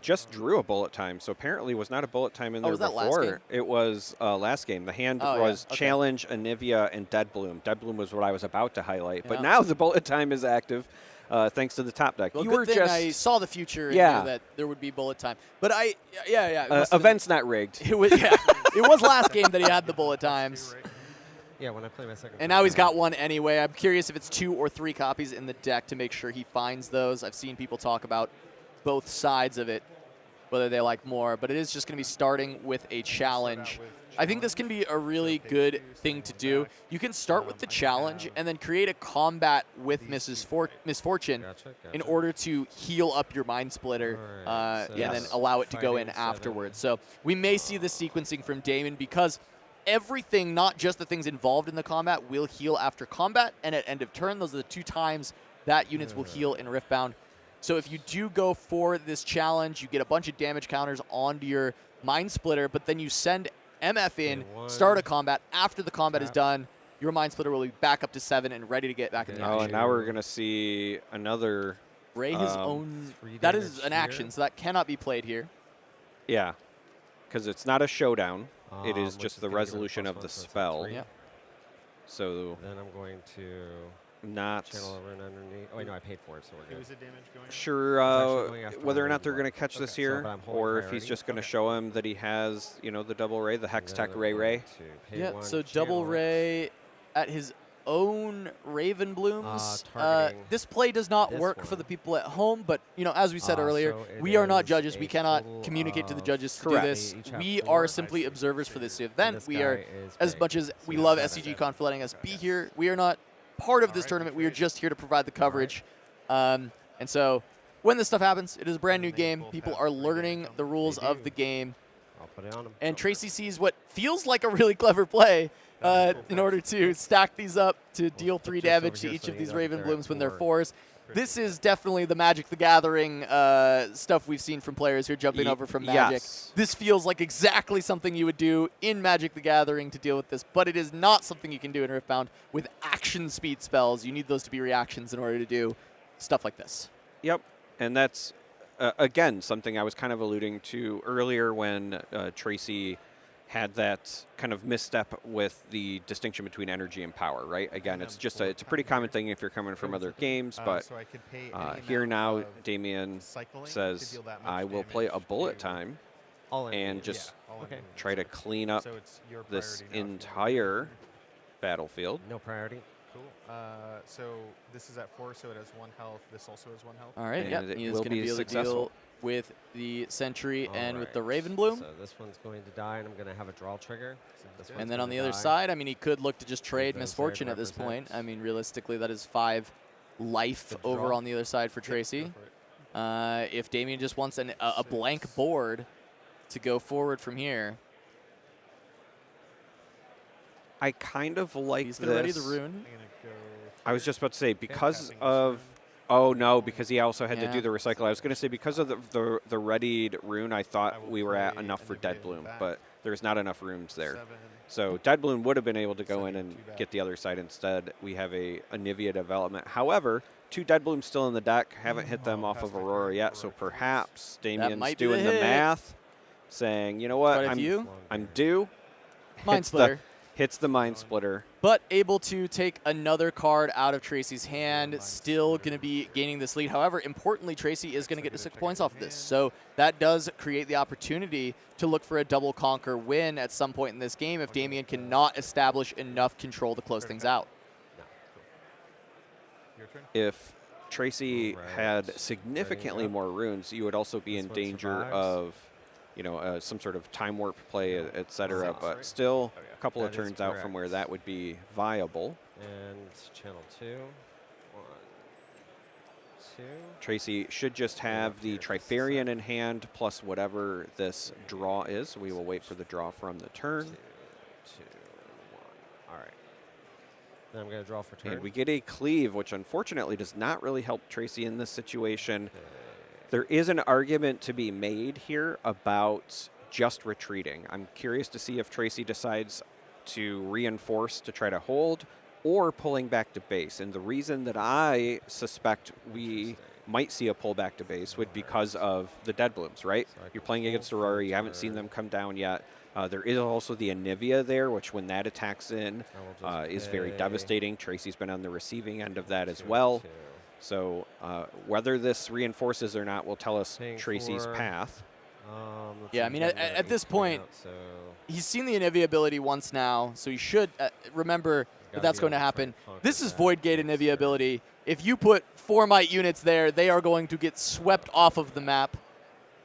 just drew a bullet time, so apparently was not a bullet time in there was that before. Last game? It was last game. The hand was Challenge, Anivia, and Deadbloom. Deadbloom was what I was about to highlight, but now the bullet time is active. Thanks to the top deck. Well, good thing I saw the future and knew that there would be bullet time. But event's not rigged. It was, it was last game that he had the bullet times. Yeah, when I play my second. And now he's got one anyway. I'm curious if it's 2 or 3 copies in the deck to make sure he finds those. I've seen people talk about both sides of it, whether they like more. But it is just going to be starting with a challenge. I think this can be a really good thing to do. You can start with the challenge and then create a combat with Misfortune in order to heal up your Mind Splitter and then allow it to go in afterwards. So we may see this sequencing from Damon because everything, not just the things involved in the combat, will heal after combat and at end of turn. Those are the 2 times that units will heal in Riftbound. So if you do go for this challenge, you get a bunch of damage counters onto your Mind Splitter, but then you send MF in, start a combat. After the combat is done, your Mind Splitter will be back up to 7 and ready to get back in the action. Oh, and now we're going to see another... Ray his own... That is an action, so that cannot be played here. Yeah, because it's not a showdown. It is just the resolution of the spell. Yeah. So... Then I'm going to... Not channel over and underneath. Oh, wait, no, I paid for it, so we're good. Who's the damage going? Sure, whether or not they're going to catch this here, or if he's just going to show him that he has, the double ray, the Hextech Ray. Yeah, so double ray at his own Raven Blooms. This play does not work for the people at home, but as we said earlier, we are not judges. We cannot communicate to the judges to do this. We are simply observers for this event. We are, as much as we love SCG Con for letting us be here, we are not part of this tournament. We are just here to provide the coverage. And so when this stuff happens, it is a brand new game. People are learning the rules of the game. I'll put it on him. And Tracy sees what feels like a really clever play in order to stack these up to deal 3 damage to each of these Raven Blooms when they're 4s. This is definitely the Magic the Gathering stuff we've seen from players who are jumping over from Magic. Yes. This feels like exactly something you would do in Magic the Gathering to deal with this, but it is not something you can do in Riftbound with action speed spells. You need those to be reactions in order to do stuff like this. Yep, and that's, again, something I was kind of alluding to earlier when Tracy had that kind of misstep with the distinction between energy and power, right? Again, it's just it's a pretty common thing if you're coming from other games, but so I could pay any here amount now, of Damien cycling to says, deal that much I will play a damage bullet to- time All in and means. just all in Okay. units. try to clean up So it's your this priority now if you wanna do entire it. battlefield. No priority. Cool. So this is at 4, so it has 1 health. This also has 1 health. All right, And yep. it He is will going to be be able to successful. deal with the Sentry and with the Alright, Ravenbloom. So this one's going to die, and I'm going to have a draw trigger. So this one's And then gonna on the other die. side, I mean, he could look to just trade those Misfortune there at this point. represent- I mean, realistically, that is 5 life The over draw. on the other side for Yep, Tracy. go for it. If Damien just wants a blank 6. board to go forward from here, I kind of like he's this. going to ready the rune. I'm gonna go. I was just about to say, because tapping this of... rune. Oh, no, because he also had to Yeah. do the recycle. I was going to say, because of the readied rune, I I thought will we were at play enough for Anivia Dead in Bloom, the back. but there's not enough runes there. 7. So Dead Bloom would have been able to go in Seven, and too bad. get the other side instead. We have a Anivia development. However, 2 Dead Blooms still in the deck. Haven't hit them off of Pathfinder Aurora yet, so Aurora. perhaps Damien's might be the doing the hit. math, saying, you know what, Quite a few. I'm due. Mind Hits the- Splitter. Hits the Mind Splitter. But able to take another card out of Tracy's hand, Mind still Splitter. going to be gaining this lead. However, importantly, Tracy is going to So get to gonna 6 check points out off of his this. hand. So that does create the opportunity to look for a double conquer win at some point in this game if Okay, Damien cannot establish enough control to close things out. Your turn. If Tracy Right. had significantly up. more runes, you would also be This in one danger survives. of, you know, some sort of time warp play, et cetera. Sounds But right. still, Oh, yeah. a couple of That is turns out from where correct. that would be viable. And channel 2. 1, 2. Tracy should just have the Trifarian in hand plus whatever this draw is. We will wait for the draw from the 2, turn. 2, 1. All right. Then I'm going to draw for turn. And we get a cleave, which unfortunately does not really help Tracy in this situation. Okay. There is an argument to be made here about just retreating. I'm curious to see if Tracy decides to reinforce to try to hold or pulling back to base. And the reason that I suspect we might see a pullback to base would be because of the Dead Blooms, right? So I You're can playing pull against for Aurora. You haven't seen turn. them come down yet. There is also the Anivia there, which when that attacks in I will just is very pay devastating. Tracy's been on the receiving end of that as 2, well. 2. So whether this reinforces or not will tell us Paying Tracy's for- path. Let's Yeah, see, I mean, he's got at another this 8 point, out, so He's seen the Anivia ability once now, so he should remember that gotta that's be going to able to try happen. and conquer This is that Void Gate next Anivia turn. ability. If you put 4 Might units there, they are going to get swept off of the map.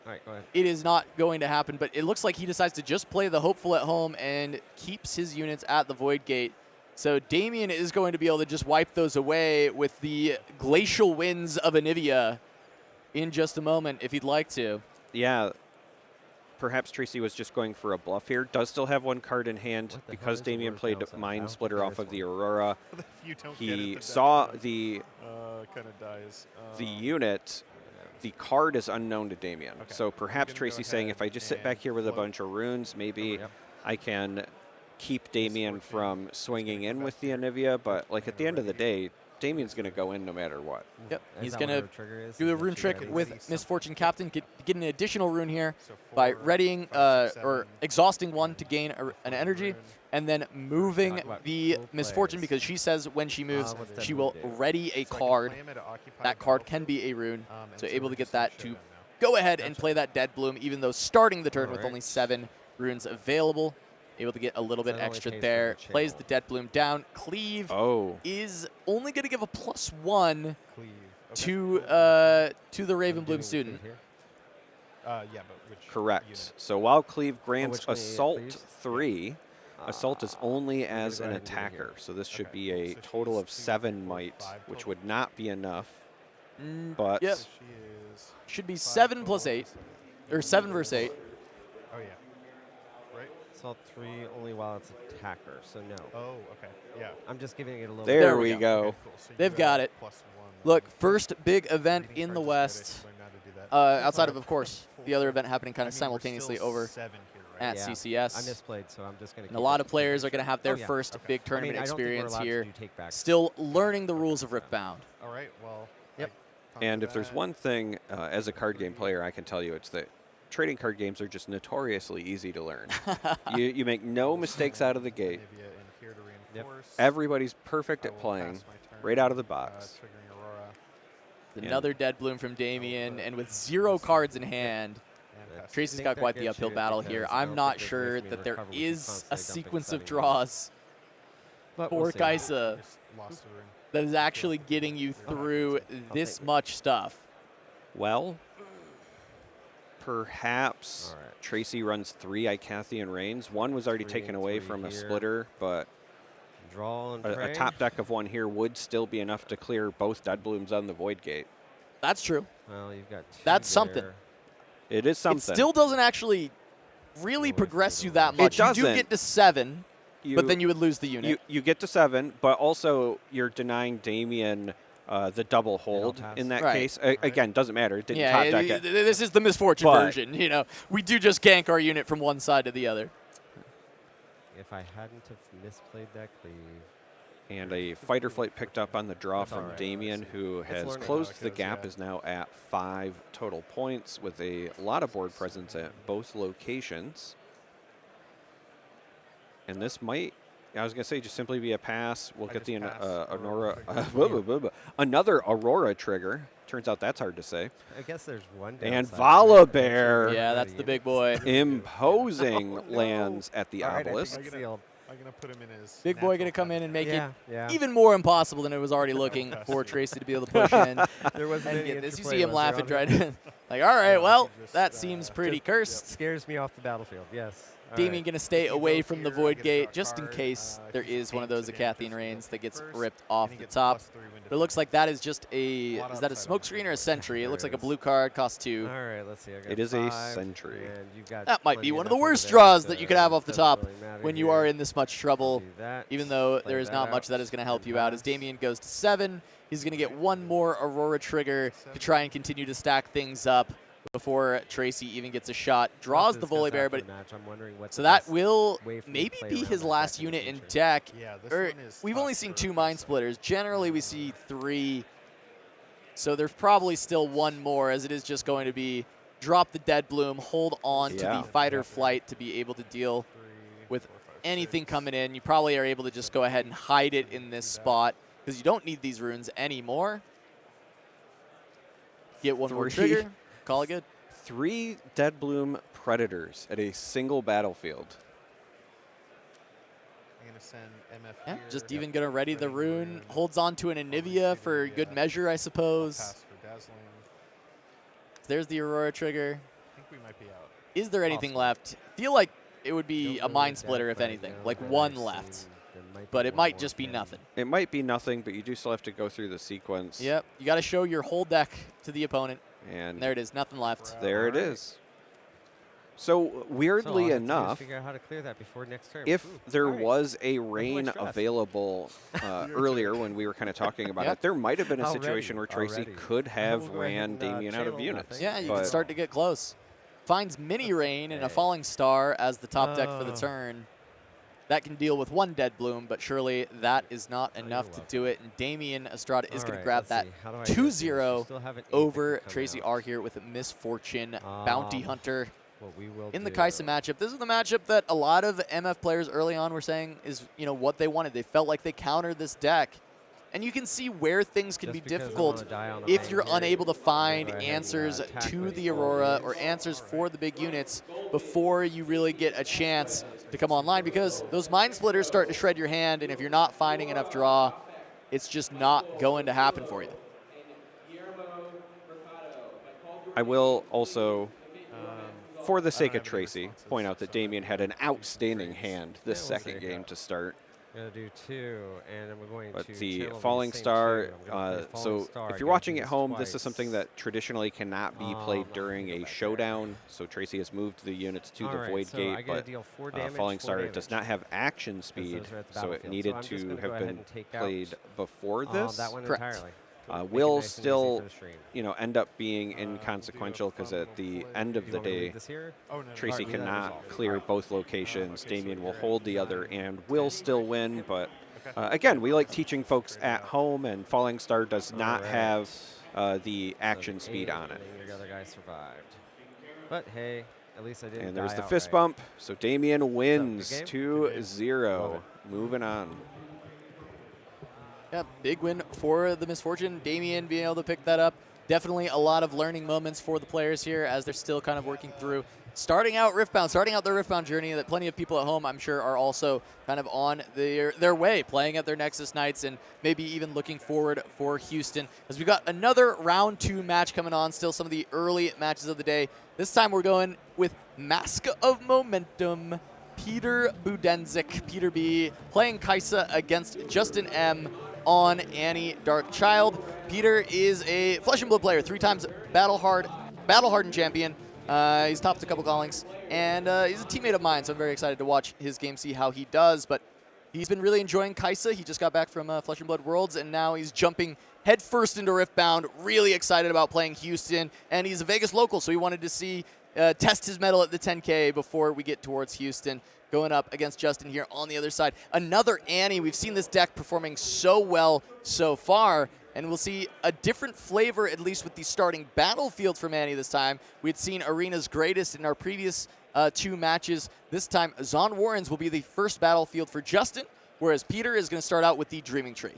all right, go ahead. It is not going to happen, but it looks like he decides to just play the Hopeful at home and keeps his units at the Void Gate. So Damien is going to be able to just wipe those away with the glacial winds of Anivia in just a moment if he'd like to. Yeah, perhaps Tracy was just going for a bluff here. Does still have 1 card in hand What the hell because is the Damien word played downside? I Mind don't Splitter think off there's of the one. Aurora. If you don't get it, He the saw death the kind of dies. unit. The card is unknown to Damien. Okay. So perhaps gonna go Tracy's saying if I just sit back and here with a float. bunch of runes, maybe Yep. I can keep Damien from swinging go in back with the here. Anivia. But like at And the end of the ready. day, Damien's going to go in no matter what. Yep, Is he's that going what to her trigger is? do the Is rune that she trick ready? with Something. Misfortune Captain, get an additional rune here So by 4, readying 5, 6, or 7, exhausting 1 to gain an 4 energy, rune. and then moving Talk about the cool Misfortune plays. because she says when she moves, what's that she rune will do? ready a So I can card. play him at an occupied That card can battlefield, be a rune, and so so able we're to get just gonna that show to them now. go ahead and Gotcha. play that Dead Bloom, even though starting the turn with only Alright. 7 runes available. Able to get a little bit That only extra pays for there. the Plays channel. the Dead Bloom down. Cleave Oh, is only going to give a +1 Cleave. Okay, to cool. to the I'm Raven giving Bloom you student. food here. Yeah, but which correct. unit? So while Cleave grants which one you get, Assault please? 3, Assault is only gonna as go an ahead and do it here. attacker. So this should Okay, be cool. a So total she's of 2, 7 4, might, 5 which total. would not be enough. Mm, But yep. So she is Should be 5 7 plus total. 8, or 7 versus 8. Oh yeah. Right. Assault 3 only while it's attacker, so no. Oh, okay. Yeah. I'm just giving it a little. There There we we go. Okay, cool. So you They've got have it. +1 Look, then. first big event Reading in the cards is West, good. I should learn how to do that. outside of course, Cool. the other event happening kind I of mean, we're simultaneously still over 7 here, right? at Yeah. CCS. I misplayed, so I'm just going to. And a lot of players are going to have their Oh, yeah. first Okay. big I tournament I don't think we're experience allowed to here, do take-backs. still learning the rules of Riftbound. All right. Well. Yep. I And conquer if there's that. one thing as a card game player I can tell you, it's that trading card games are just notoriously easy to learn. you make no mistakes out of the gate. Anivia in here to reinforce. Everybody's perfect I at will playing pass my turn, right out of the box. triggering Aurora. Another Dead Bloom from Damien, and with 0 cards in hand, And pass Tracy's think got that quite the gets uphill you battle because here. I I'm don't not think there's sure ways for me to that there recover with is constantly a dumping sequence of setting draws But for we'll see. Kaisa Just lost the room. that is actually getting you through this much stuff. Well, perhaps All right. Tracy runs 3 Icathian Reigns. One was already 3 taken and away 3 from a here. splitter, but Draw and a pray. top deck of 1 here would still be enough to clear both Dead Blooms on the Void Gate. That's true. Well, you've got 2 That's something. there. It is something. It still doesn't actually really Always progress leave you it that alone. much. You do doesn't. get to 7, but then you would lose the unit. you get to 7, but also you're denying Damien the double hold pass. in that Right. case. Again, doesn't matter. It didn't yeah, top deck it. this is the misfortune But- version. You know, we do just gank our unit from one side to the other. If I hadn't have misplayed that cleave. And a fight or flight picked up on the draw That's from all right. Damien, who has learning closed how it the goes, gap, yeah. is now at 5 total points with a lot of board presence at both locations. And this might, I was going to say, just simply be a pass. We'll I get the just pass Aurora, Aurora another Aurora trigger. Turns out that's hard to say. I guess there's one And downside. Volibear. Yeah, that's the big boy. Imposing No. lands at the All right, I think obelisk. it's sealed. I'm going to put him in his Big boy natural going to come in and make Yeah, it yeah. even more impossible than it was already looking for Tracy to be able to push in. There wasn't And any get this. You interplay, see him was there, laughing, on trying it? to, like, all right, Yeah, well, he just, that seems pretty cursed. Scares me off the battlefield, yes. All Damien right. going to stay If you away go from the here, I Void get to Gate draw a just in card, case there he's is one of those paying for Acathian damage Reigns if that you gets first, ripped off and he the gets top. +3 win But it looks like that is just a, Lot is of that a upside on smoke that screen board. or a sentry? It There looks it like a is. blue card, cost 2. All right, let's see. I got It is a 5, sentry. and you've got That might be plenty one of the enough over worst there, draws so that you could have off the doesn't top really matter when you here. are in this much trouble. Do that, Even though play there is that not much out, that is going to help and you out. As pass. Damien goes to 7, he's going to get one more Aurora trigger to try and continue to stack things up before Tracy even gets a shot. Draws the Discuss Volibear, after but the match. I'm wondering what so the that best will way for me to maybe play be around his that last deck in the unit in future. deck. Yeah, this Or one is we've tough only seen for 2 Mind Kaisa. Splitters. Generally, we see 3. So there's probably still one more, as it is just going to be drop the Dead Bloom, hold on to Yeah. the Fight or Flight to be able to deal 3, with 4, 5, anything 6. coming in. You probably are able to just go ahead and hide it in this spot because you don't need these runes anymore. Get one more 3. trigger, call it good. 3 Dead Bloom Predators at a single battlefield. I'm going to send MF Yeah, here. just even going to ready the Ready the rune. rune. Holds on to an Anivia for good measure, I I'll suppose. pass for dazzling. There's the Aurora trigger. I think we might be out. Is there anything Possible. left? Feel like it would be Don't a really Mind deck Splitter, if right anything. now, Like but one I've left. seen there might be But it one might more just be cannon. nothing. It might be nothing, but you do still have to go through the sequence. Yep, you got to show your whole deck to the opponent. And And there it is, nothing left. there it Alright. is. So So all weirdly I have to do is enough, figure out how to clear that before next turn. if Ooh, there alright. was a rain stress. available earlier when we were kind of talking about Yep. it, there might have been a Already, situation where Tracy already. could have We'll go ahead ran and, Damien out of channel units. nothing. Yeah, you but can start to get close. Finds Mini Rain and a Falling Star as the top deck for the Oh. turn. That can deal with one Dead Bloom, but surely that is not you're enough to welcome. do it. And Damien Estrada is going to Alright, grab let's that see. How do I do this? 2-0 We still have an eight that over can come Tracy out. R here with a Misfortune Bounty Hunter What we will in the do- Kaisa matchup. This is the matchup that a lot of MF players early on were saying is, you know, what they wanted. They felt like they countered this deck. And you can see where things can Just be because I difficult wanna die on the if main you're here, unable to we'll find go ahead and, answers attack to with the all Aurora these. or answers for the big units before you really get a chance to come online, because those Mind Splitters start to shred your hand, and if you're not finding enough draw, it's just not going to happen for you. I will also, for the sake don't of have any Tracy, responses, point out that so- Damien had an outstanding hand this Yeah, we'll second see. game to start. Gonna do 2, and then we're going But to the channel Falling same Star, 2. I'm gonna play Falling so Star. if I you're gotta watching do at home, this is twice. something that traditionally cannot be played Um, during a showdown. So Tracy has moved the units to the Alright, Void so Gate, I gotta but deal 4 damage, Falling 4 Star damage. does not have action speed, those are at the so it battlefield. needed So I'm just to gonna go have ahead been and take played out, before this. that one Correct. entirely. Will Nice and easy still, for the stream. end up being inconsequential because at the end of You the want me to leave day, this here? Oh, no, Tracy Alright, yeah, cannot resolve. clear both locations. okay, so Damien will you're at hold the other 9, and will still win, but Okay. again, we like teaching folks at home, and Falling Star does not Alright. have the So action the speed 8, on it. and Your other guy survived. But hey, at least I didn't And there's die the fist outright. bump. So Damien wins game? Good game. 2-0. Love it. Moving on. Yeah, big win for the Misfortune. Damien being able to pick that up. Definitely a lot of learning moments for the players here as they're still kind of working through starting out their Riftbound journey that plenty of people at home, I'm sure, are also kind of on their way, playing at their Nexus Nights and maybe even looking forward for Houston. As we've got another round 2 match coming on, still some of the early matches of the day. This time we're going with Mask of Momentum. Peter Budenzik, Peter B, playing Kaisa against Justin M on Annie Darkchild. Peter is a Flesh and Blood player, 3 times battle-hardened champion. He's topped a couple callings, and he's a teammate of mine, so I'm very excited to watch his game, see how he does. But he's been really enjoying Kaisa. He just got back from Flesh and Blood Worlds, and now he's jumping headfirst into Riftbound, really excited about playing Houston, and he's a Vegas local, so he wanted to see test his mettle at the 10K before we get towards Houston, going up against Justin here on the other side. Another Annie. We've seen this deck performing so well so far, and we'll see a different flavor, at least with the starting battlefield from Annie this time. We'd seen Arena's Greatest in our previous 2 matches. This time, Zon Warrens will be the first battlefield for Justin, whereas Peter is going to start out with the Dreaming Tree.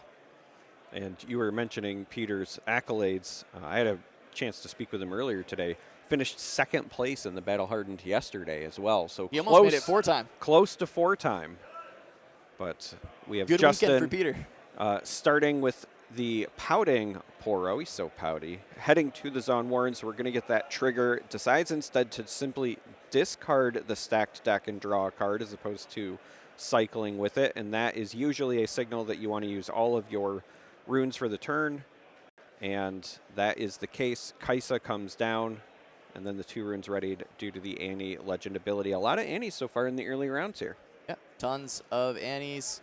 And you were mentioning Peter's accolades. I had a chance to speak with him earlier today. Finished 2nd place in the Battle Hardened yesterday as well. So he almost made it 4-time. Close to 4-time. But we have good Justin weekend for Peter. Starting with the pouting Poro. He's so pouty. Heading to the Zon Warrens. We're going to get that trigger. Decides instead to simply discard the stacked deck and draw a card as opposed to cycling with it. And that is usually a signal that you want to use all of your runes for the turn. And that is the case. Kaisa comes down. And then the 2 runes readied due to the Annie Legend ability. A lot of Annies so far in the early rounds here. Yeah, tons of Annies.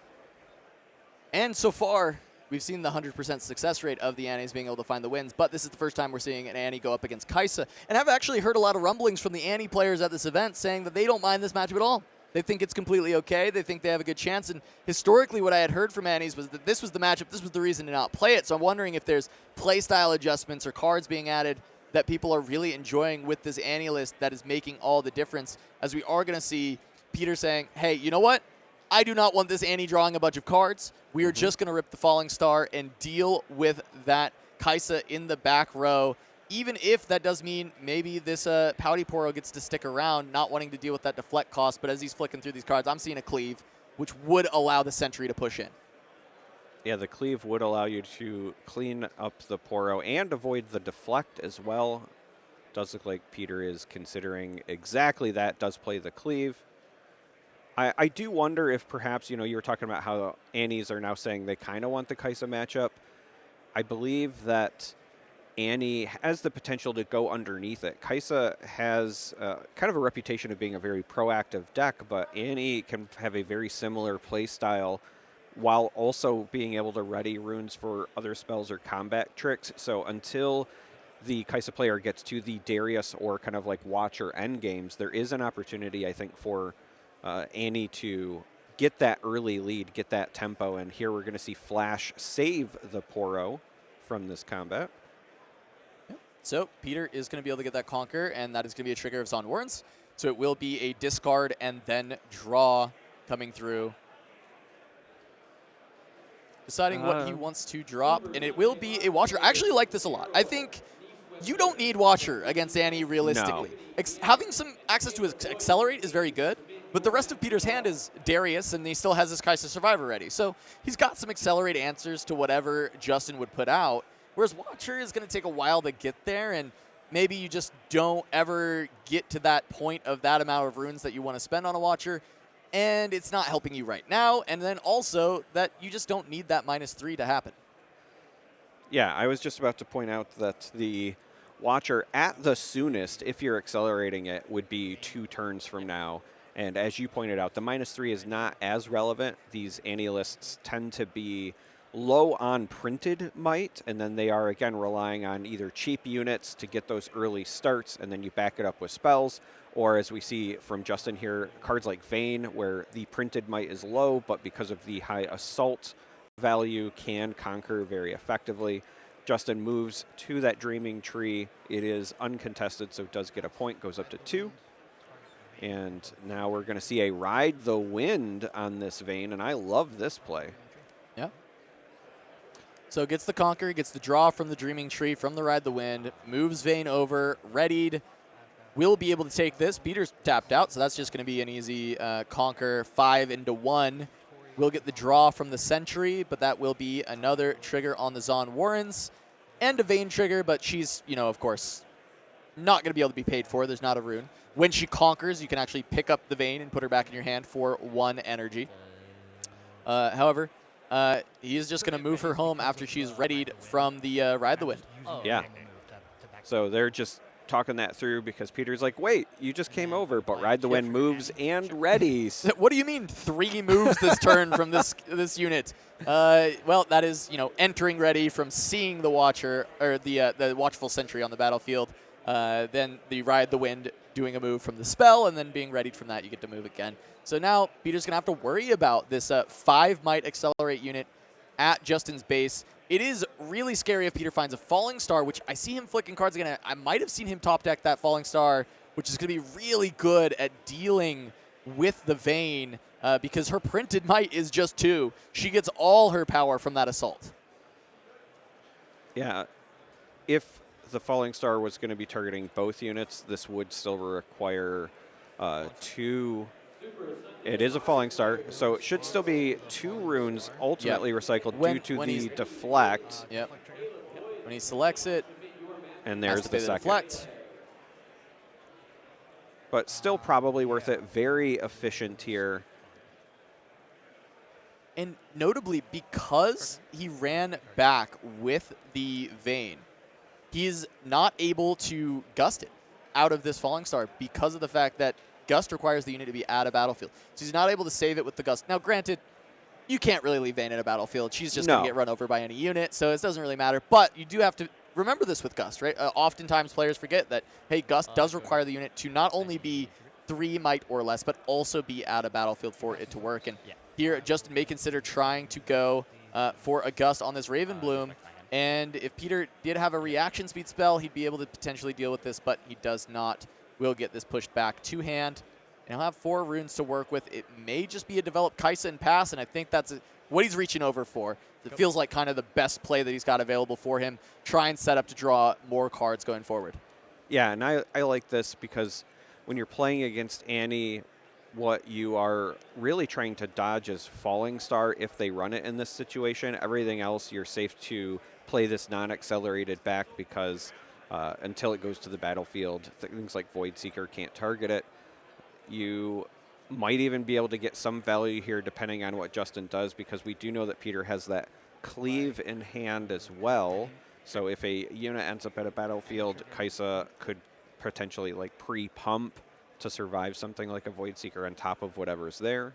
And so far, we've seen the 100% success rate of the Annies being able to find the wins, but this is the first time we're seeing an Annie go up against Kaisa. And I've actually heard a lot of rumblings from the Annie players at this event saying that they don't mind this matchup at all. They think it's completely okay. They think they have a good chance. And historically, what I had heard from Annies was that this was the matchup, this was the reason to not play it. So I'm wondering if there's playstyle adjustments or cards being added that people are really enjoying with this Annie list that is making all the difference, as we are going to see Peter saying, hey, you know what? I do not want this Annie drawing a bunch of cards. We are just going to rip the Falling Star and deal with that Kaisa in the back row, even if that does mean maybe this Pouty Poro gets to stick around, not wanting to deal with that deflect cost. But as he's flicking through these cards, I'm seeing a Cleave, which would allow the Sentry to push in. Yeah, the Cleave would allow you to clean up the Poro and avoid the deflect as well. Does look like Peter is considering exactly that, does play the Cleave. I do wonder if perhaps, you were talking about how Annies are now saying they kind of want the Kaisa matchup. I believe that Annie has the potential to go underneath it. Kaisa has kind of a reputation of being a very proactive deck, but Annie can have a very similar play style while also being able to ready runes for other spells or combat tricks. So until the Kaisa player gets to the Darius or kind of like Watch or End games, there is an opportunity, I think, for Annie to get that early lead, get that tempo. And here we're going to see Flash save the Poro from this combat. So Peter is going to be able to get that Conquer, and that is going to be a trigger of Zon Warrens. So it will be a discard and then draw coming through. Deciding what he wants to drop, and it will be a Watcher. I actually like this a lot. I think you don't need Watcher against Annie realistically. No. Having some access to his Accelerate is very good, but the rest of Peter's hand is Darius, and he still has his Kaisa Survivor ready. So he's got some Accelerate answers to whatever Justin would put out, whereas Watcher is going to take a while to get there, and maybe you just don't ever get to that point of that amount of runes that you want to spend on a Watcher, and it's not helping you right now, and then also that you just don't need that -3 to happen. Yeah, I was just about to point out that the Watcher at the soonest, if you're accelerating it, would be 2 turns from now. And as you pointed out, the -3 is not as relevant. These Annie lists tend to be low on printed might, and then they are, again, relying on either cheap units to get those early starts, and then you back it up with spells, or as we see from Justin here, cards like Vayne, where the printed might is low, but because of the high assault value can conquer very effectively. Justin moves to that Dreaming Tree. It is uncontested, so it does get a point, goes up to 2. And now we're going to see a Ride the Wind on this Vayne, and I love this play. Yeah. So gets the Conquer, gets the draw from the Dreaming Tree, from the Ride the Wind, moves Vayne over, readied, will be able to take this. Peter's tapped out, so that's just going to be an easy Conquer 5 into 1. We'll get the draw from the Sentry, but that will be another trigger on the Zon Warrens, and a Vayne trigger, but she's, of course, not going to be able to be paid for. There's not a rune. When she conquers, you can actually pick up the Vayne and put her back in your hand for 1 energy. However, he is just going to move her home after she's readied from the Ride the Wind. Yeah. So they're just talking that through because Peter's like, wait, you just came over, but Ride the Wind moves and readies. What do you mean 3 moves this turn from this unit? Well, that is, entering ready from seeing the Watcher, or the Watchful Sentry on the battlefield. Then the Ride the Wind doing a move from the spell, and then being readied from that, you get to move again. So now Peter's going to have to worry about this 5 Might Accelerate unit at Justin's base. It is really scary if Peter finds a Falling Star, which I see him flicking cards again. I might have seen him top deck that Falling Star, which is going to be really good at dealing with the Vayne because her printed Might is just 2. She gets all her power from that Assault. Yeah. If the Falling Star was going to be targeting both units, this would still require 2. It is a Falling Star, so it should still be 2 runes ultimately recycled due to the deflect. Yep. When he selects it, and there's the second. Deflect. But still probably worth it. Very efficient here. And notably, because he ran back with the Vayne, he's not able to gust it out of this Falling Star because of the fact that Gust requires the unit to be at a battlefield. So he's not able to save it with the Gust. Now, granted, you can't really leave Vayne at a battlefield. She's just going to get run over by any unit, so it doesn't really matter. But you do have to remember this with Gust, right? Oftentimes players forget that, hey, Gust does require the unit to not only be 3 Might or less, but also be at a battlefield for it to work. And here, Justin may consider trying to go for a Gust on this Raven Bloom. And if Peter did have a reaction speed spell, he'd be able to potentially deal with this, but he does not. Will get this pushed back to hand. And he'll have 4 runes to work with. It may just be a developed Kaisa and pass, and I think that's what he's reaching over for. It feels like kind of the best play that he's got available for him. Try and set up to draw more cards going forward. Yeah, and I like this because when you're playing against Annie, what you are really trying to dodge is Falling Star if they run it in this situation. Everything else, you're safe to play this non-accelerated back because until it goes to the battlefield, things like Void Seeker can't target it. You might even be able to get some value here depending on what Justin does because we do know that Peter has that Cleave in hand as well. So if a unit ends up at a battlefield, Kaisa could potentially like pre-pump to survive something like a Void Seeker on top of whatever's there.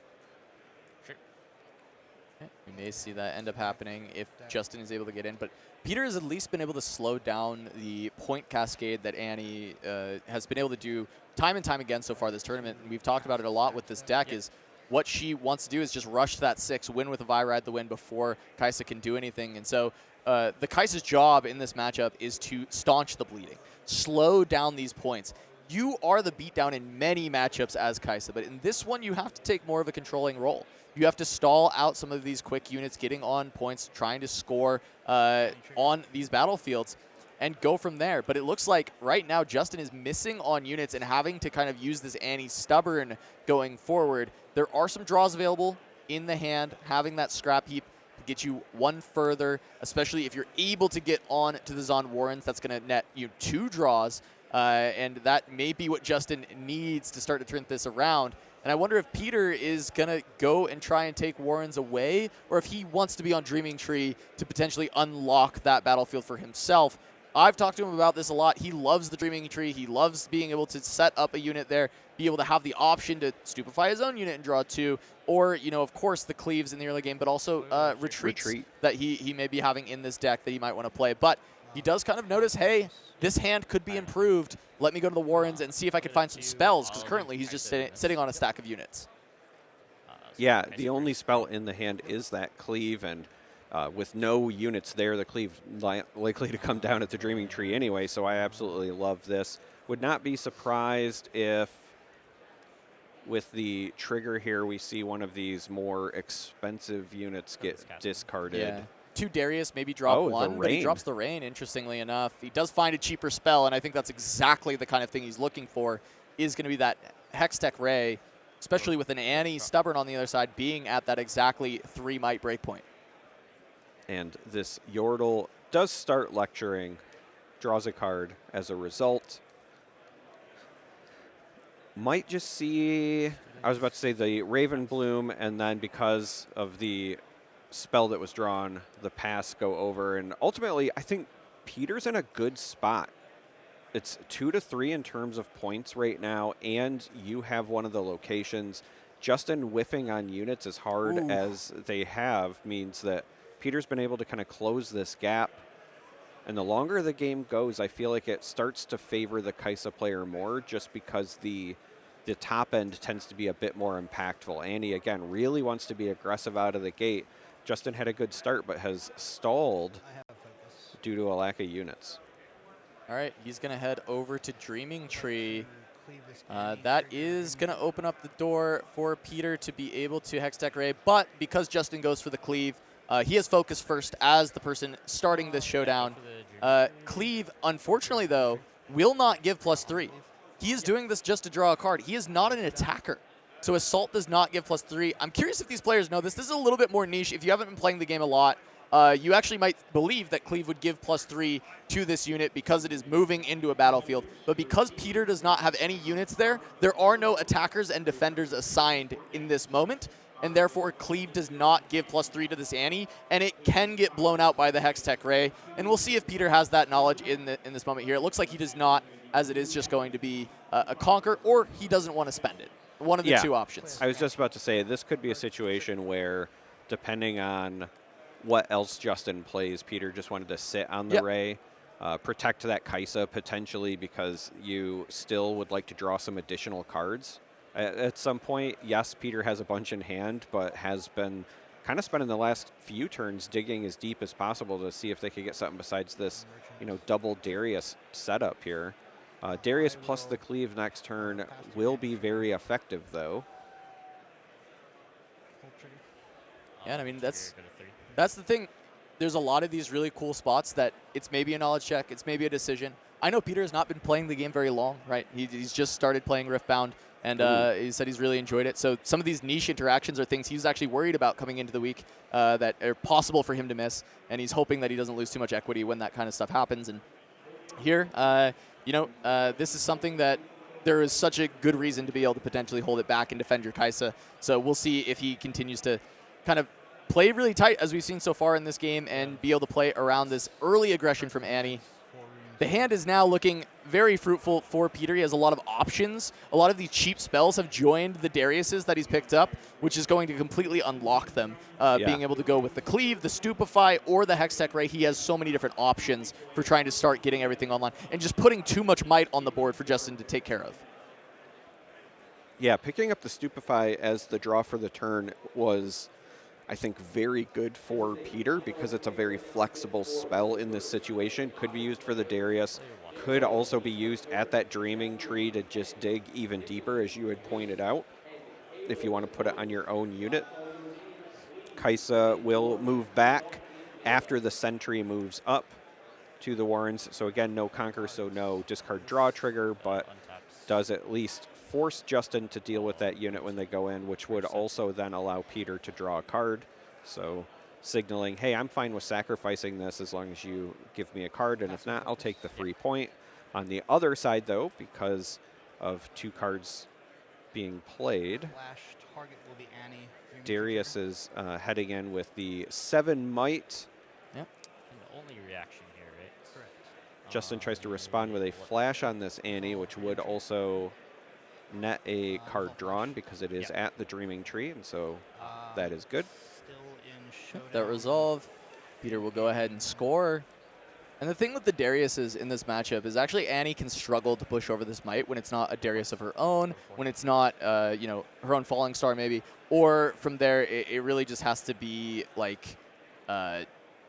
We may see that end up happening if Justin is able to get in, but Peter has at least been able to slow down the point cascade that Annie has been able to do time and time again so far this tournament. And we've talked about it a lot with this deck is what she wants to do is just rush that 6, win with a Vi Ride the Wind before Kaisa can do anything. And so the Kaisa's job in this matchup is to staunch the bleeding, slow down these points. You are the beatdown in many matchups as Kaisa, but in this one you have to take more of a controlling role. You have to stall out some of these quick units, getting on points, trying to score on these battlefields, and go from there. But it looks like right now Justin is missing on units and having to kind of use this Annie Stubborn going forward. There are some draws available in the hand. Having that scrap heap to get you one further, especially if you're able to get on to the Zon Warrens, that's going to net you 2 draws. And that may be what Justin needs to start to turn this around. And I wonder if Peter is going to go and try and take Warrens away, or if he wants to be on Dreaming Tree to potentially unlock that battlefield for himself. I've talked to him about this a lot. He loves the Dreaming Tree. He loves being able to set up a unit there, be able to have the option to stupefy his own unit and draw 2, or, of course, the cleaves in the early game, but also retreats that he may be having in this deck that he might want to play. But he does kind of notice, hey, this hand could be improved. Let me go to the Warrens and see if I can find some spells, because currently he's just sitting on a stack of units. Yeah, the only spell in the hand is that Cleave, and with no units there, the cleave likely to come down at the Dreaming Tree anyway, so I absolutely love this. Would not be surprised if with the trigger here we see one of these more expensive units get discarded. Yeah. 2 Darius, maybe drop 1, but he drops the Rain, interestingly enough. He does find a cheaper spell, and I think that's exactly the kind of thing he's looking for, is going to be that Hextech Ray, especially with an Annie Stubborn on the other side being at that exactly 3 might breakpoint. And this Yordle does start lecturing, draws a card as a result. Might just see, I was about to say the Raven Bloom, and then because of the spell that was drawn, the pass go over. And ultimately, I think Peter's in a good spot. It's 2 to 3 in terms of points right now, and you have one of the locations. Justin whiffing on units as hard as they have means that Peter's been able to kind of close this gap. And the longer the game goes, I feel like it starts to favor the Kai'Sa player more, just because the top end tends to be a bit more impactful. Annie, again, really wants to be aggressive out of the gate. Justin had a good start, but has stalled due to a lack of units. All right, he's going to head over to Dreaming Tree. That is going to open up the door for Peter to be able to Hextech Ray, but because Justin goes for the cleave, he has focus first as the person starting this showdown. Cleave, unfortunately, though, will not give +3. He is doing this just to draw a card. He is not an attacker, so Assault does not give +3. I'm curious if these players know this. This is a little bit more niche. If you haven't been playing the game a lot, you actually might believe that Cleave would give +3 to this unit because it is moving into a battlefield. But because Peter does not have any units there, there are no attackers and defenders assigned in this moment, and therefore Cleave does not give +3 to this Annie, and it can get blown out by the Hextech Ray. And we'll see if Peter has that knowledge in this moment here. It looks like he does not, as it is just going to be a Conquer, or he doesn't want to spend it. One of the 2 options. I was just about to say, this could be a situation where, depending on what else Justin plays, Peter just wanted to sit on the Ray, protect that Kai'Sa potentially, because you still would like to draw some additional cards. At some point, yes, Peter has a bunch in hand, but has been kind of spending the last few turns digging as deep as possible to see if they could get something besides this, double Darius setup here. Darius plus the cleave next turn will be very effective, though. Yeah, and I mean, that's the thing. There's a lot of these really cool spots that it's maybe a knowledge check, it's maybe a decision. I know Peter has not been playing the game very long, right? He's just started playing Riftbound, and he said he's really enjoyed it. So some of these niche interactions are things he's actually worried about coming into the week that are possible for him to miss, and he's hoping that he doesn't lose too much equity when that kind of stuff happens. And here, this is something that there is such a good reason to be able to potentially hold it back and defend your Kai'Sa. So we'll see if he continues to kind of play really tight, as we've seen so far in this game, and be able to play around this early aggression from Annie. The hand is now looking very fruitful for Peter. He has a lot of options. A lot of these cheap spells have joined the Dariuses that he's picked up, which is going to completely unlock them. Being able to go with the Cleave, the Stupefy, or the Hextech Ray. He has so many different options for trying to start getting everything online and just putting too much might on the board for Justin to take care of. Yeah, picking up the Stupefy as the draw for the turn was, I think, very good for Peter because it's a very flexible spell in this situation. Could be used for the Darius. Could also be used at that Dreaming Tree to just dig even deeper, as you had pointed out, if you want to put it on your own unit. Kai'Sa will move back after the Sentry moves up to the Warrens. So again, no Conquer, so no discard draw trigger, but does at least force Justin to deal with that unit when they go in, which would also then allow Peter to draw a card. So signaling, hey, I'm fine with sacrificing this as long as you give me a card, and if not, I'll take the free point. On the other side, though, because of 2 cards being played, Darius is heading in with the 7 might. Yep. The only reaction here, right? Correct. Justin tries to respond with a flash on this Annie, which would also net a card drawn because it is at the Dreaming Tree, and so that is good. That resolve. Peter will go ahead and score. And the thing with the Dariuses in this matchup is actually Annie can struggle to push over this might when it's not a Darius of her own, when it's not, her own Falling Star maybe, or from there it really just has to be like a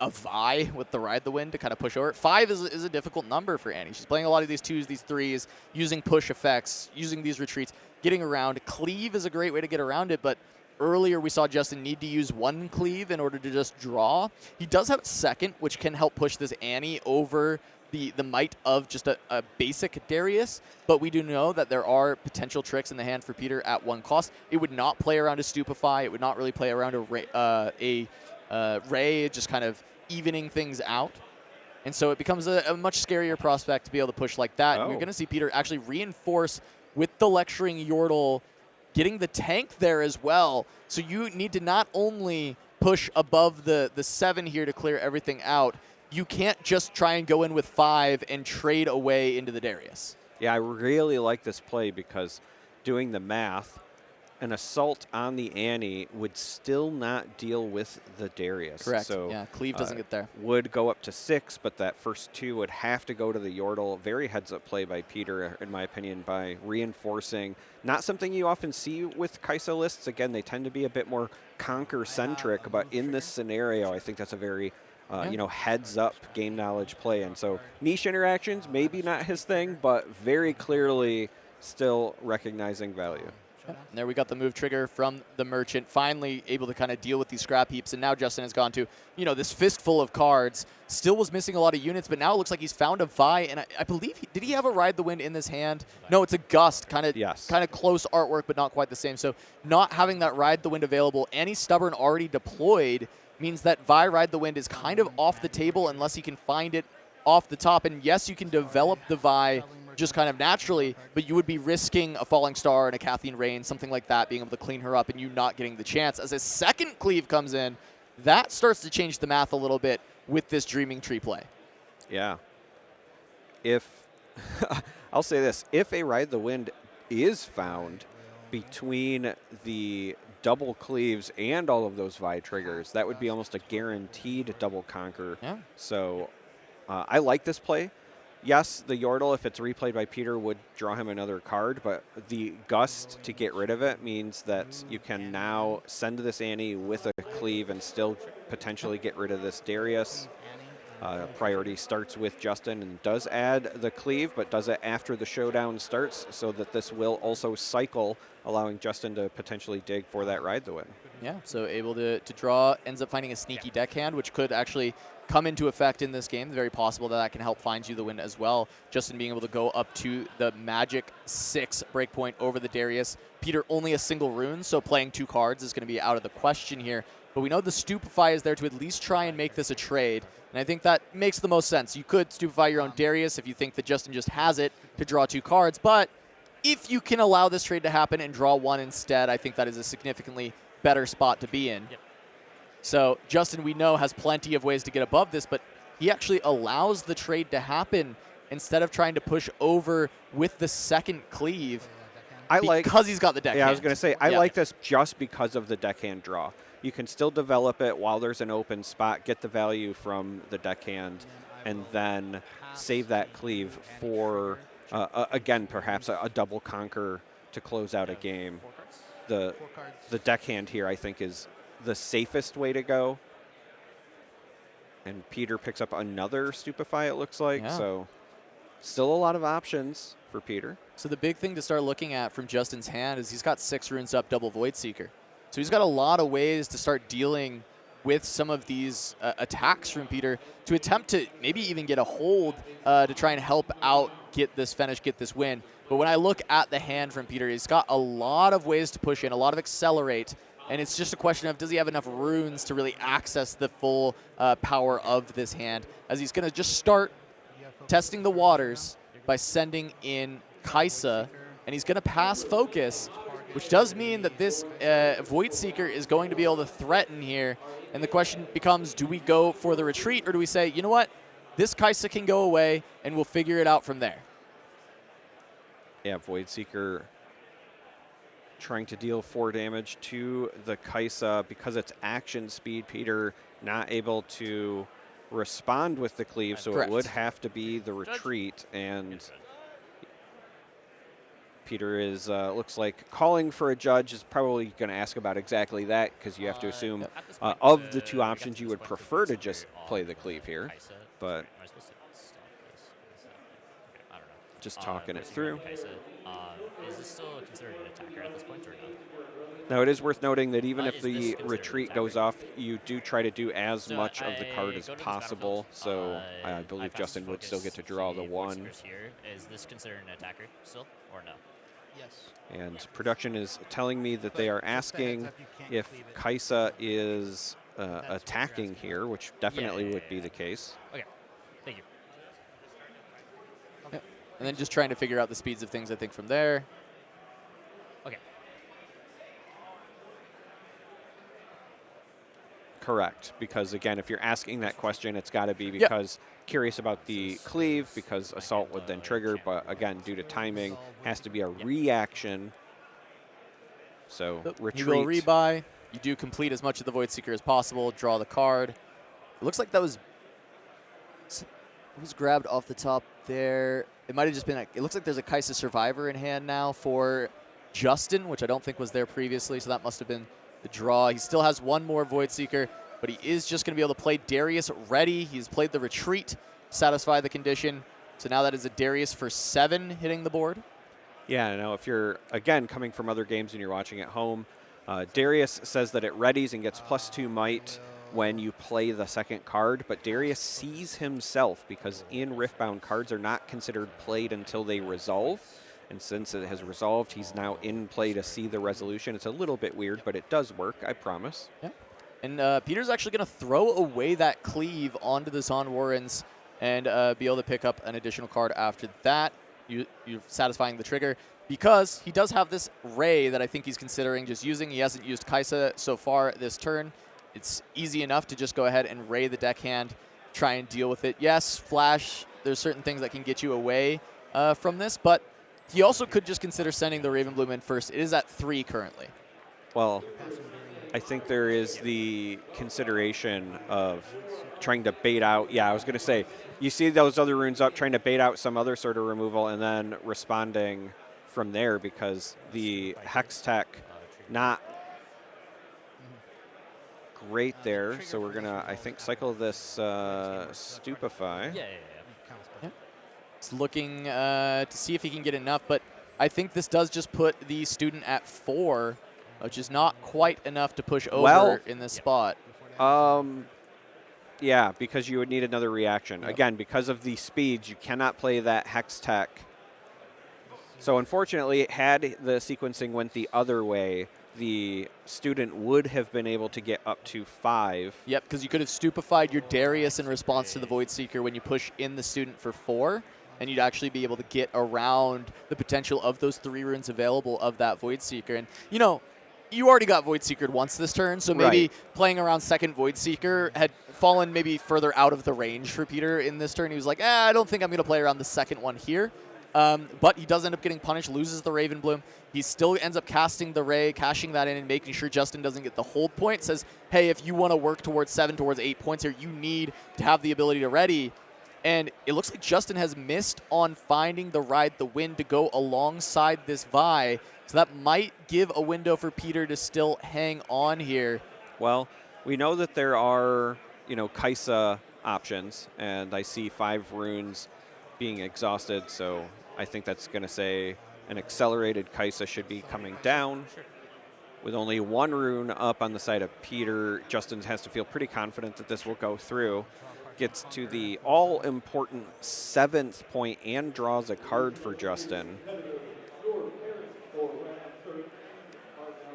Vi with the Ride the Wind to kind of push over. 5 is a difficult number for Annie. She's playing a lot of these 2s, these 3s, using push effects, using these retreats, getting around. Cleave is a great way to get around it, but earlier we saw Justin need to use 1 cleave in order to just draw. He does have a 2nd, which can help push this Annie over the might of just a basic Darius, but we do know that there are potential tricks in the hand for Peter at 1 cost. It would not play around a Stupefy. It would not really play around a Ray, just kind of evening things out. And so it becomes a much scarier prospect to be able to push like that. And we're going to see Peter actually reinforce with the Lecturing Yordle, getting the tank there as well. So you need to not only push above the 7 here to clear everything out, you can't just try and go in with 5 and trade away into the Darius. Yeah, I really like this play because doing the math, an assault on the Annie would still not deal with the Darius. Correct. So, yeah, Cleave doesn't get there. Would go up to 6, but that first 2 would have to go to the Yordle. Very heads-up play by Peter, in my opinion, by reinforcing. Not something you often see with Kaisa lists. Again, they tend to be a bit more Conquer-centric, but in this scenario, I think that's a very heads-up game knowledge play. And so niche interactions, maybe not his thing, but very clearly still recognizing value. And there we got the move trigger from the Merchant, finally able to kind of deal with these scrap heaps. And now Justin has gone to, this fistful of cards. Still was missing a lot of units, but now it looks like he's found a Vi. And I believe, did he have a Ride the Wind in this hand? No, it's a Gust, kind of close artwork, but not quite the same. So not having that Ride the Wind available, any Stubborn already deployed, means that Vi Ride the Wind is kind of off the table unless he can find it off the top. And yes, you can develop the Vi just kind of naturally, but you would be risking a Falling Star and a Kathleen Rain, something like that, being able to clean her up and you not getting the chance. As a 2nd cleave comes in, that starts to change the math a little bit with this Dreaming Tree play. Yeah. I'll say this, if a Ride the Wind is found between the double cleaves and all of those Vi triggers, that would be almost a guaranteed double conquer. Yeah. So I like this play. Yes, the Yordle, if it's replayed by Peter, would draw him another card, but the Gust to get rid of it means that you can now send this Annie with a cleave and still potentially get rid of this Darius. Priority starts with Justin and does add the cleave, but does it after the showdown starts so that this will also cycle, allowing Justin to potentially dig for that Ride the Wind. Yeah, so able to draw, ends up finding a sneaky deckhand, which could actually come into effect in this game. It's very possible that can help find you the win as well. Justin being able to go up to the Magic 6 breakpoint over the Darius. Peter only a single rune, so playing 2 cards is going to be out of the question here. But we know the Stupefy is there to at least try and make this a trade. And I think that makes the most sense. You could Stupefy your own Darius if you think that Justin just has it to draw 2 cards. But if you can allow this trade to happen and draw 1 instead, I think that is a significantly better spot to be in. Yep. So Justin, we know, has plenty of ways to get above this, but he actually allows the trade to happen instead of trying to push over with the 2nd cleave because he's got the deckhand. Yeah, I was going to say, I like this just because of the deckhand draw. You can still develop it while there's an open spot, get the value from the deckhand, and then save that cleave for, again, perhaps a double conquer to close out a game. The deckhand here, I think, is the safest way to go. And Peter picks up another Stupefy, it looks like. Yeah. So still a lot of options for Peter. So the big thing to start looking at from Justin's hand is he's got 6 runes up, double Void Seeker. So he's got a lot of ways to start dealing with some of these attacks from Peter to attempt to maybe even get a hold to try and help out, get this finish, get this win. But when I look at the hand from Peter, he's got a lot of ways to push in, a lot of accelerate. And it's just a question of, does he have enough runes to really access the full power of this hand? As he's going to just start testing the waters by sending in Kaisa. And he's going to pass focus, which does mean that this Void Seeker is going to be able to threaten here. And the question becomes, do we go for the retreat, or do we say, you know what, this Kaisa can go away, and we'll figure it out from there? Yeah, Void Seeker trying to deal 4 damage to the Kaisa because it's action speed. Peter not able to respond with the cleave, so Correct. it would have to be the retreat. And Peter is, looks like, calling for a judge, is probably going to ask about exactly that, because you have to assume of the two options, you would prefer to just play the cleave here. But just talking it through. Is this still considered an attacker at this point or no? Now, it is worth noting that even if the retreat goes off, you do try to do as much of the card as possible. So I believe Justin would still get to draw the 1. Here. Is this considered an attacker still or no? Yes. And production is telling me that they are asking if Kaisa is attacking here, which definitely would be the case. Okay. Thank you. Yep. And then just trying to figure out the speeds of things, I think, from there. Okay. Correct, because again, if you're asking that question, it's got to be because curious about the cleave, because assault would then trigger, but again, due to timing, has to be a reaction. So retreat. You will rebuy. You do complete as much of the Void Seeker as possible, draw the card. It looks like that was grabbed off the top there. It might have just been, it looks like there's a Kaisa Survivor in hand now for Justin, which I don't think was there previously, so that must have been the draw. He still has one more Void Seeker, but he is just going to be able to play Darius ready. He's played the retreat, satisfy the condition. So now that is a Darius for 7 hitting the board. Yeah, now if you're, again, coming from other games and you're watching at home, Darius says that it readies and gets +2 might when you play the second card, but Darius sees himself because in Riftbound, cards are not considered played until they resolve. And since it has resolved, he's now in play to see the resolution. It's a little bit weird, but it does work, I promise. Yeah. And Peter's actually going to throw away that cleave onto the Zon Warrens and be able to pick up an additional card after that. You're satisfying the trigger because he does have this Ray that I think he's considering just using. He hasn't used Kaisa so far this turn. It's easy enough to just go ahead and Ray the deckhand, try and deal with it. Yes, Flash, there's certain things that can get you away from this, but he also could just consider sending the Ravenbloom in first. It is at 3 currently. Well, I think there is the consideration of trying to bait out. Yeah, I was going to say, you see those other runes up, trying to bait out some other sort of removal and then responding from there because the Hex Tech not great there. So we're going to, I think, cycle this Stupefy. Yeah. He's looking to see if he can get enough, but I think this does just put the student at 4, which is not quite enough to push over in this spot. Yeah, because you would need another reaction. Yep. Again, because of the speeds, you cannot play that Hex Tech. So unfortunately, had the sequencing went the other way, the student would have been able to get up to 5. Yep, because you could have stupefied your Darius in response to the Void Seeker when you push in the student for 4, and you'd actually be able to get around the potential of those 3 runes available of that Void Seeker. And, you know, you already got Void Seekered once this turn, so maybe playing around second Void Seeker had fallen maybe further out of the range for Peter in this turn. He was like, I don't think I'm going to play around the second one here. But he does end up getting punished, loses the Ravenbloom. He still ends up casting the Ray, cashing that in and making sure Justin doesn't get the hold point. Says, hey, if you want to work towards 7, towards 8 points here, you need to have the ability to ready. And it looks like Justin has missed on finding the Ride the Wind to go alongside this Vi. So that might give a window for Peter to still hang on here. Well, we know that there are, Kaisa options, and I see 5 runes being exhausted, so I think that's going to say an accelerated Kaisa should be coming down. With only 1 rune up on the side of Peter, Justin has to feel pretty confident that this will go through. Gets to the all-important 7th point and draws a card for Justin.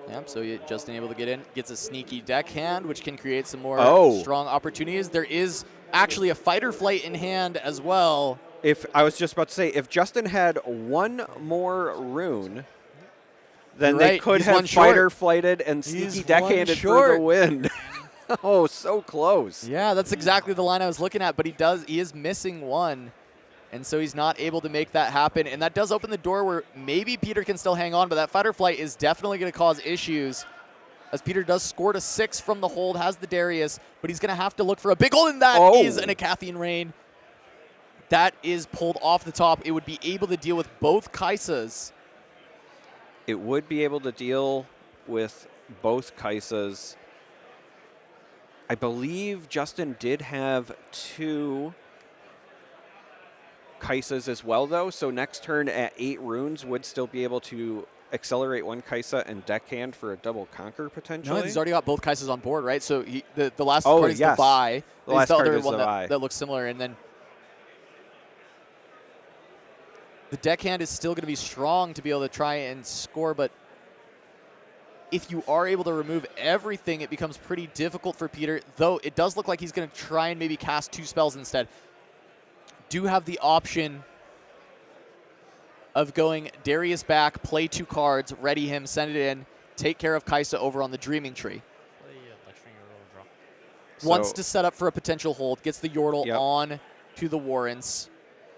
Yep, so Justin able to get in, gets a sneaky deckhand, which can create some more strong opportunities. There is actually a Fighter Flight in hand as well. If I was just about to say, if Justin had 1 more rune, then they could have Fighter Flighted and sneaky deckhanded for the win. Oh, so close. Yeah, that's exactly the line I was looking at, but he is missing 1. And so he's not able to make that happen. And that does open the door where maybe Peter can still hang on, but that Fighter Flight is definitely going to cause issues as Peter does score to 6 from the hold, has the Darius, but he's going to have to look for a big hold, and that is an Acathian Rain. That is pulled off the top. It would be able to deal with both Kaisas. It would be able to deal with both Kaisas. I believe Justin did have 2 Kaisas as well, though. So next turn at 8 runes would still be able to accelerate 1 Kaisa and deckhand for a double conquer potentially. No, he's already got both Kaisas on board, right? So the last Oh, card is yes. the Vi. The last the card other is one the Vi. that looks similar, and then the deckhand is still going to be strong to be able to try and score, but if you are able to remove everything, it becomes pretty difficult for Peter, though it does look like he's going to try and maybe cast 2 spells instead. Do have the option of going Darius back, play 2 cards, ready him, send it in, take care of Kaisa over on the Dreaming Tree. Play lecturing or roll draw. So- Wants to set up for a potential hold, gets the Yordle Yep. on to the Warrens.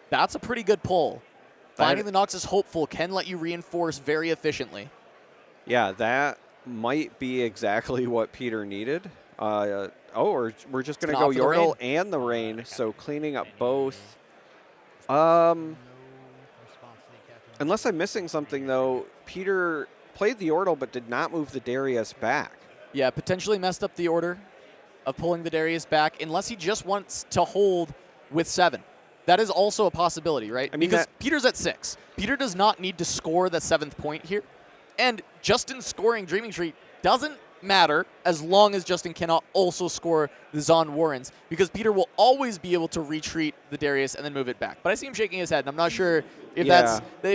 That's a pretty good pull. Finding the Nox is hopeful, can let you reinforce very efficiently. Yeah, that might be exactly what Peter needed. We're just going to go opt for the Yordle and the Rain, so cleaning up both. Unless I'm missing something, though, Peter played the Yordle but did not move the Darius back. Yeah, potentially messed up the order of pulling the Darius back, unless he just wants to hold with 7. That is also a possibility, right? I mean, because Peter's at 6. Peter does not need to score the 7th point here. And Justin scoring Dreaming Tree doesn't matter as long as Justin cannot also score the Zon Warrens, because Peter will always be able to retreat the Darius and then move it back. But I see him shaking his head, and I'm not sure if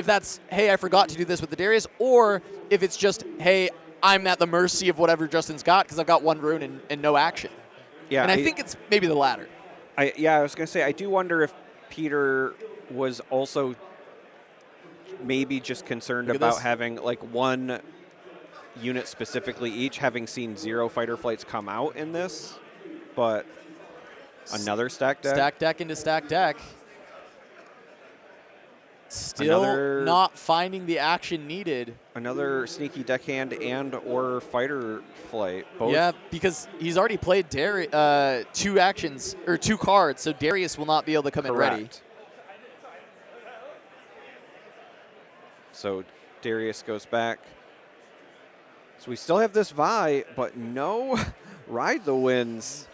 that's, hey, I forgot to do this with the Darius, or if it's just, hey, I'm at the mercy of whatever Justin's got because I've got 1 rune and no action. Yeah, And I think it's maybe the latter. I was going to say, I do wonder if Peter was also maybe just concerned about having like 1 unit specifically each, having seen 0 fighter flights come out in this, but another stack deck. Stack deck into stack deck. Still not finding the action needed. Another sneaky deckhand and or fighter flight. Both. Yeah, because he's already played 2 actions or 2 cards, so Darius will not be able to come in ready. So Darius goes back. So we still have this Vi, but no ride the winds.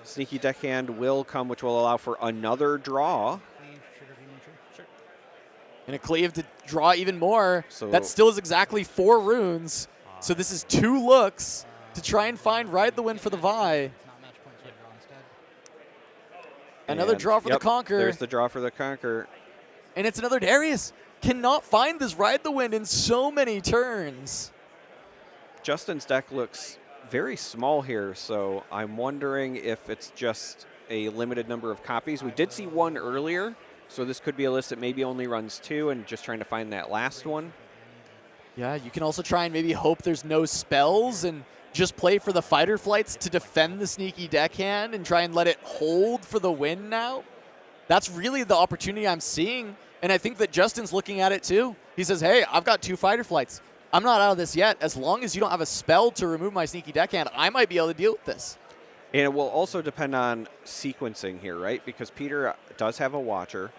Sneaky deckhand will come, which will allow for another draw. And a cleave to draw even more. So that still is exactly 4 runes. So this is 2 looks to try and find Ride the Wind for the Vi. Another draw for the Conquer. There's the draw for the Conquer. And it's another Darius. Cannot find this Ride the Wind in so many turns. Justin's deck looks very small here, so I'm wondering if it's just a limited number of copies. We did see 1 earlier, so this could be a list that maybe only runs 2 and just trying to find that last one. Yeah, you can also try and maybe hope there's no spells and just play for the fighter flights to defend the sneaky deckhand and try and let it hold for the win now. That's really the opportunity I'm seeing, and I think that Justin's looking at it too. He says, hey, I've got 2 fighter flights. I'm not out of this yet. As long as you don't have a spell to remove my sneaky deckhand, I might be able to deal with this. And it will also depend on sequencing here, right? Because Peter does have a Watcher,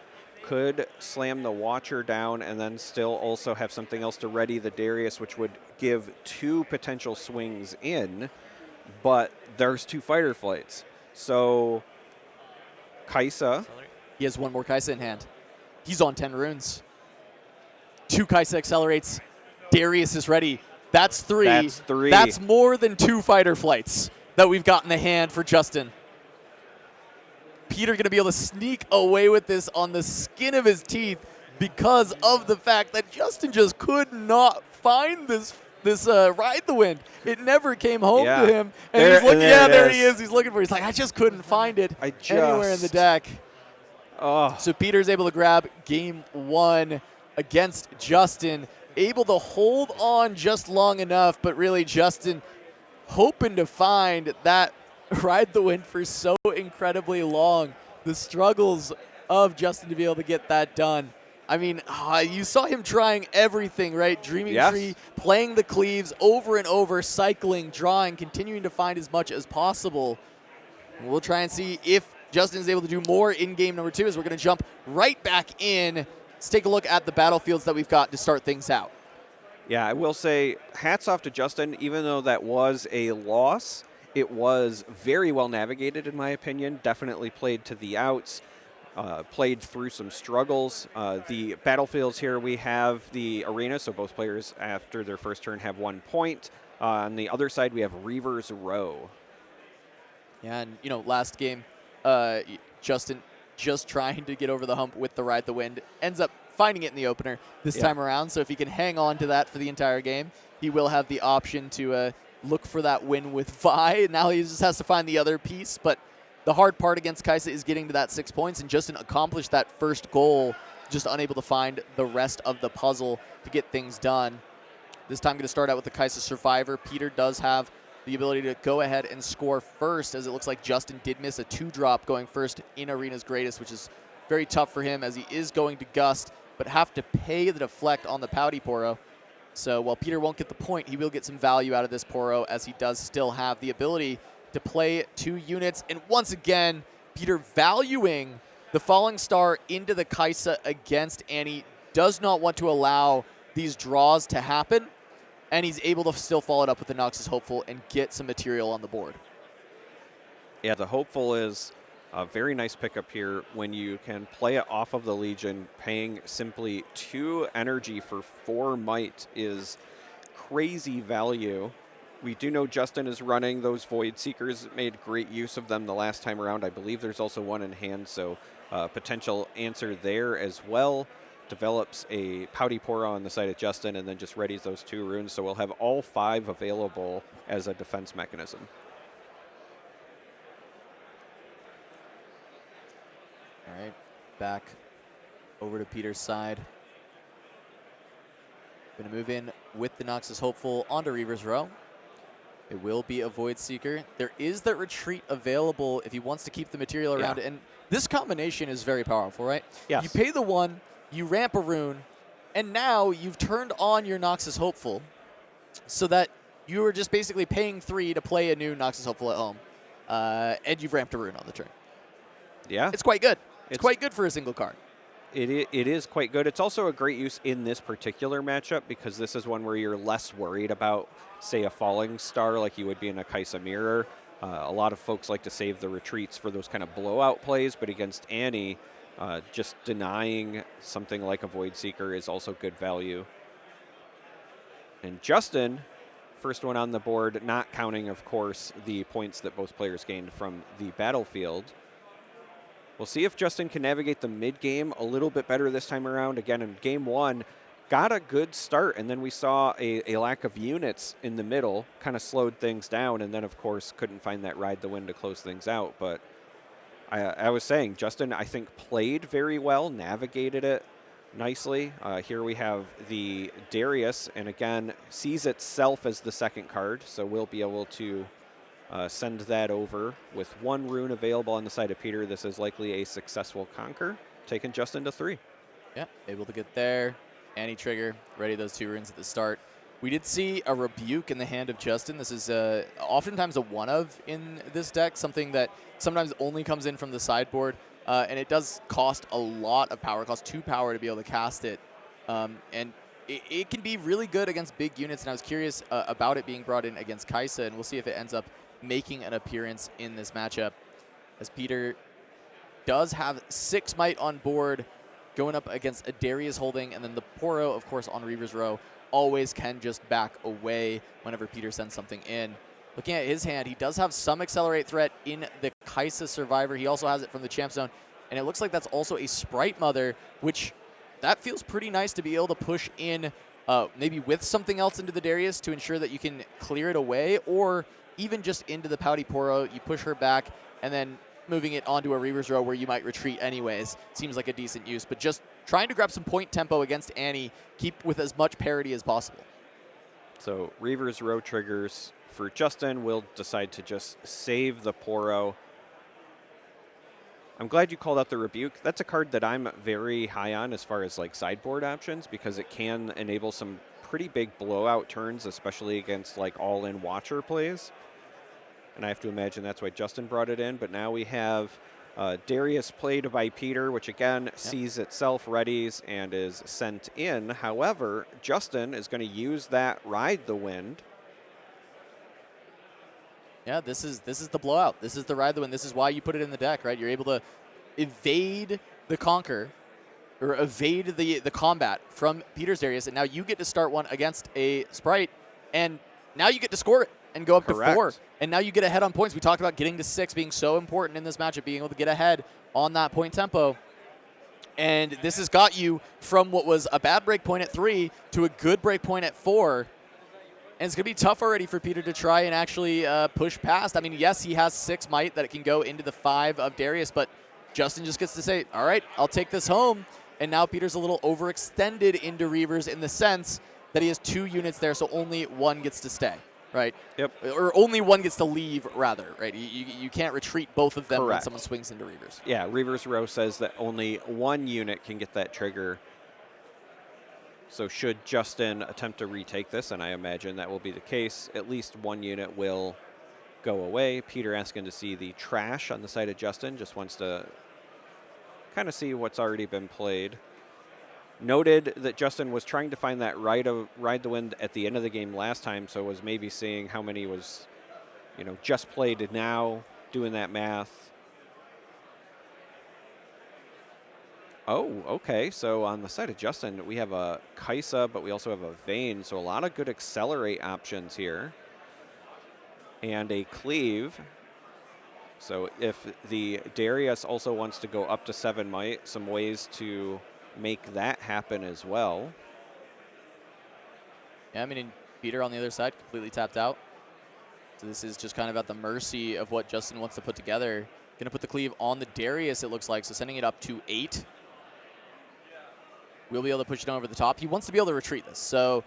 could slam the Watcher down and then still also have something else to ready the Darius, which would give 2 potential swings in, but there's 2 fighter flights. So Kaisa. He has 1 more Kaisa in hand. He's on 10 runes. 2 Kaisa accelerates. Darius is ready. That's 3. That's 3. That's more than 2 fighter flights that we've got in the hand for Justin. Peter going to be able to sneak away with this on the skin of his teeth because of the fact that Justin just could not find this Ride the Wind. It never came home to him. And he's looking, there he is. He's looking for it. He's like, I just couldn't find it anywhere in the deck. Oh. So Peter's able to grab game 1 against Justin. Able to hold on just long enough, but really Justin hoping to find that Ride the Wind for so incredibly long. The struggles of Justin to be able to get that done. I mean, you saw him trying everything, right? Dreaming Tree, playing the cleaves over and over, cycling, drawing, continuing to find as much as possible. We'll try and see if Justin is able to do more in game number 2 as we're going to jump right back in let's take a look at the battlefields that we've got to start things out. Yeah, I will say hats off to Justin. Even though that was a loss, it was very well navigated, in my opinion. Definitely played to the outs, played through some struggles. The battlefields here, we have the arena, so both players after their first turn have 1 point. On the other side, we have Reaver's Row. Yeah, and, you know, last game, Justin just trying to get over the hump with the Ride the Wind, ends up finding it in the opener this time around. So if he can hang on to that for the entire game, he will have the option to look for that win with Vi. Now he just has to find the other piece. But the hard part against Kaisa is getting to that 6 points, and Justin accomplished that first goal, just unable to find the rest of the puzzle to get things done. This time going to start out with the Kaisa Survivor. Peter does have the ability to go ahead and score first, as it looks like Justin did miss a 2-drop going first in Arena's Greatest, which is very tough for him as he is going to Gust, but have to pay the deflect on the Pouty Poro. So while Peter won't get the point, he will get some value out of this Poro, as he does still have the ability to play 2 units. And once again, Peter valuing the Falling Star into the Kaisa against Annie, does not want to allow these draws to happen, and he's able to still follow it up with the Noxus Hopeful and get some material on the board. Yeah, the Hopeful is a very nice pickup here when you can play it off of the Legion. Paying simply 2 energy for 4 might is crazy value. We do know Justin is running those Void Seekers, made great use of them the last time around. I believe there's also one in hand, so potential answer there as well. Develops a Pouty Poro on the side of Justin and then just readies those 2 runes, so we'll have all 5 available as a defense mechanism. All right, back over to Peter's side. Going to move in with the Noxus Hopeful onto Reaver's Row. It will be a Void Seeker. There is that retreat available if he wants to keep the material around it, and this combination is very powerful, right? Yes. You pay the 1, you ramp a rune, and now you've turned on your Noxus Hopeful so that you are just basically paying 3 to play a new Noxus Hopeful at home, and you've ramped a rune on the turn. Yeah. It's quite good. It's quite good for a single card. It is quite good. It's also a great use in this particular matchup because this is one where you're less worried about, say, a Falling Star like you would be in a Kaisa Mirror. A lot of folks like to save the retreats for those kind of blowout plays, but against Annie, just denying something like a Void Seeker is also good value. And Justin, first one on the board, not counting, of course, the points that both players gained from the battlefield. We'll see if Justin can navigate the mid-game a little bit better this time around. Again, in Game 1, got a good start, and then we saw a lack of units in the middle, kind of slowed things down, and then, of course, couldn't find that Ride the Wind to close things out. But I was saying, Justin, I think, played very well, navigated it nicely. Here we have the Darius, and again, sees itself as the second card, so we'll be able to send that over with 1 rune available on the side of Peter. This is likely a successful conquer, taking Justin to 3. Yeah, able to get there. Annie trigger, ready those 2 runes at the start. We did see a Rebuke in the hand of Justin. This is oftentimes a one-of in this deck, something that sometimes only comes in from the sideboard, and it does cost a lot of power. It costs 2 power to be able to cast it, and it can be really good against big units, and I was curious about it being brought in against Kaisa, and we'll see if it ends up making an appearance in this matchup, as Peter does have 6 might on board going up against a Darius holding, and then the Poro, of course, on Reaver's Row always can just back away whenever Peter sends something in. Looking at his hand, he does have some accelerate threat in the Kaisa Survivor. He also has it from the Champ Zone, and it looks like that's also a Sprite Mother, which that feels pretty nice to be able to push in maybe with something else into the Darius to ensure that you can clear it away, or even just into the Pouty Poro. You push her back, and then moving it onto a Reaver's Row where you might retreat anyways seems like a decent use. But just trying to grab some point tempo against Annie, keep with as much parity as possible. So Reaver's Row triggers for Justin. We'll decide to just save the Poro. I'm glad you called out the Rebuke. That's a card that I'm very high on as far as like sideboard options, because it can enable some pretty big blowout turns, especially against like all-in Watcher plays. And I have to imagine that's why Justin brought it in. But now we have Darius played by Peter, which again sees itself, readies, and is sent in. However, Justin is going to use that Ride the Wind. Yeah, this is the blowout. This is the Ride the Wind. This is why you put it in the deck, right? You're able to evade the conquer, or evade the combat from Peter's Darius, and now you get to start one against a Sprite, and now you get to score it and go up to 4. And now you get ahead on points. We talked about getting to 6 being so important in this matchup, being able to get ahead on that point tempo. And this has got you from what was a bad break point at 3 to a good break point at 4. And it's going to be tough already for Peter to try and actually push past. I mean, yes, he has 6 might that it can go into the 5 of Darius, but Justin just gets to say, all right, I'll take this home. And now Peter's a little overextended into Reavers in the sense that he has 2 units there, so only 1 gets to stay, right? Yep. Or only 1 gets to leave, rather, right? You can't retreat both of them when Correct. someone swings into Reavers. Yeah, Reavers Row says that only 1 unit can get that trigger. So should Justin attempt to retake this, and I imagine that will be the case, at least 1 unit will go away. Peter asking to see the trash on the side of Justin, just wants to kind of see what's already been played. Noted that Justin was trying to find that Ride the Wind at the end of the game last time, so was maybe seeing how many was, just played now, doing that math. Oh, okay. So on the side of Justin, we have a Kaisa, but we also have a Vayne. So a lot of good accelerate options here. And a Cleave. So if the Darius also wants to go up to 7 might, some ways to make that happen as well. Yeah, I mean, Peter on the other side, completely tapped out. So this is just kind of at the mercy of what Justin wants to put together. Going to put the Cleave on the Darius, it looks like, so sending it up to 8. We'll be able to push it over the top. He wants to be able to retreat this. So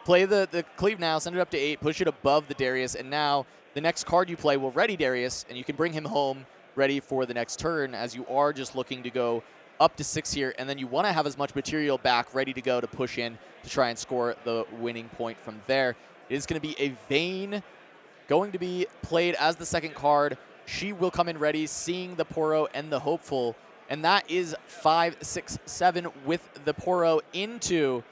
play the Cleave now, send it up to 8, push it above the Darius, and now the next card you play will ready Darius, and you can bring him home ready for the next turn, as you are just looking to go up to 6 here, and then you want to have as much material back ready to go to push in to try and score the winning point from there. It is going to be a Vayne going to be played as the second card. She will come in ready, seeing the Poro and the Hopeful. And that is 5, 6, 7 with the Poro into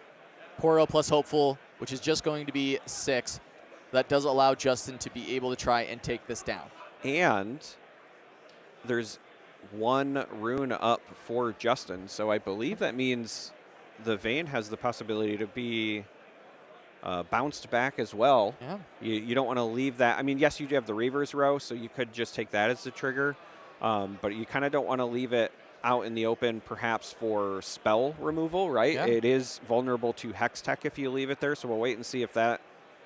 Poro plus Hopeful, which is just going to be 6. That does allow Justin to be able to try and take this down. And there's 1 rune up for Justin, so I believe that means the Vayne has the possibility to be bounced back as well. Yeah. You don't want to leave that. I mean, yes, you do have the Reavers Row, so you could just take that as the trigger, but you kind of don't want to leave it out in the open, perhaps for spell removal, right? Yeah. It is vulnerable to Hex Tech if you leave it there, so we'll wait and see if that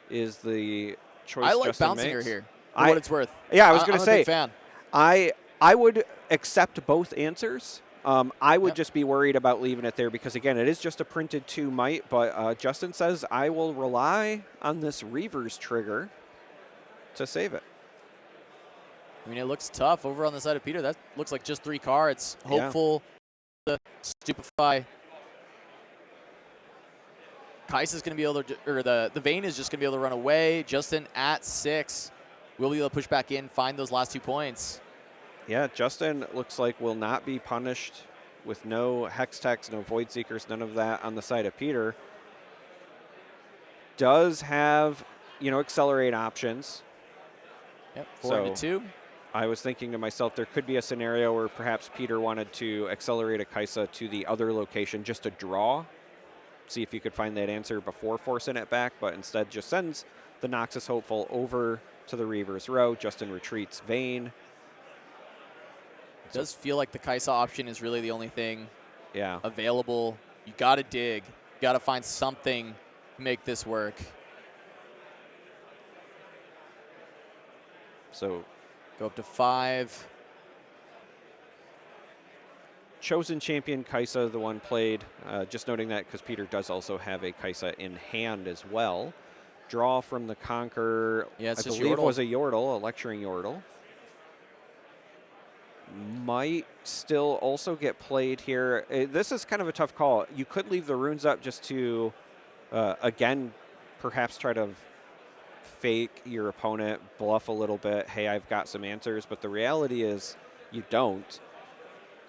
is the choice I like Justin bouncing makes. her here, for what it's worth. Yeah, I was going to say, I'm a big fan. I would accept both answers. I would just be worried about leaving it there because, again, it is just a printed 2 might, but Justin says, I will rely on this Reavers trigger to save it. I mean, it looks tough over on the side of Peter. That looks like just 3 cards. Hopeful, the Stupefy. Kaisa's going to be able to, or the Vayne is just going to be able to run away. Justin at 6. We'll be able to push back in, find those last 2 points. Yeah, Justin looks like will not be punished with no Hex Techs, no Void Seekers, none of that on the side of Peter. Does have, accelerate options. Yep, 4 into 2. I was thinking to myself, there could be a scenario where perhaps Peter wanted to accelerate a Kaisa to the other location just to draw, see if you could find that answer before forcing it back, but instead just sends the Noxus Hopeful over to the Reavers Row. Justin retreats Vayne. It does feel like the Kaisa option is really the only thing Yeah. available. You got to dig. You got to find something to make this work. So go up to 5. Chosen Champion Kaisa, the one played. Just noting that because Peter does also have a Kaisa in hand as well. Draw from the Conqueror. Yeah, it's I just believe Yordle. was a Yordle, a Lecturing Yordle. Might still also get played here. This is kind of a tough call. You could leave the runes up just to, again, perhaps try to fake your opponent, bluff a little bit. Hey, I've got some answers. But the reality is you don't.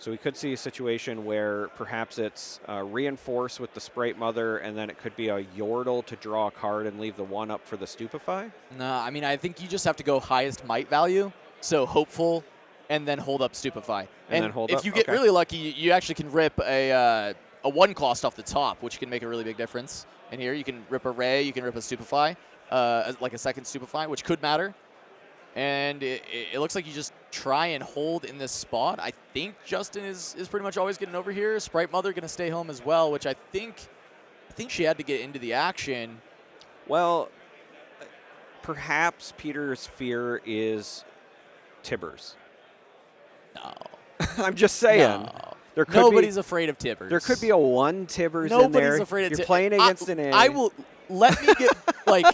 So we could see a situation where perhaps it's reinforce with the Sprite Mother, and then it could be a Yordle to draw a card and leave the 1 up for the Stupefy. No, I mean, I think you just have to go highest might value, so hopeful, and then hold up Stupefy. And then hold if up? you get Okay. really lucky, you actually can rip a 1 cost off the top, which can make a really big difference. And here you can rip a Ray, you can rip a Stupefy, like a second Stupefy, which could matter. And it looks like you just try and hold in this spot. I think Justin is pretty much always getting over here. Sprite Mother going to stay home as well, which I think she had to get into the action. Well, perhaps Peter's fear is Tibbers. No. I'm just saying. No. There could Nobody's afraid of Tibbers. There could be a 1 Tibbers in there. Nobody's afraid of Tibbers. You're playing against an A. I will let me get like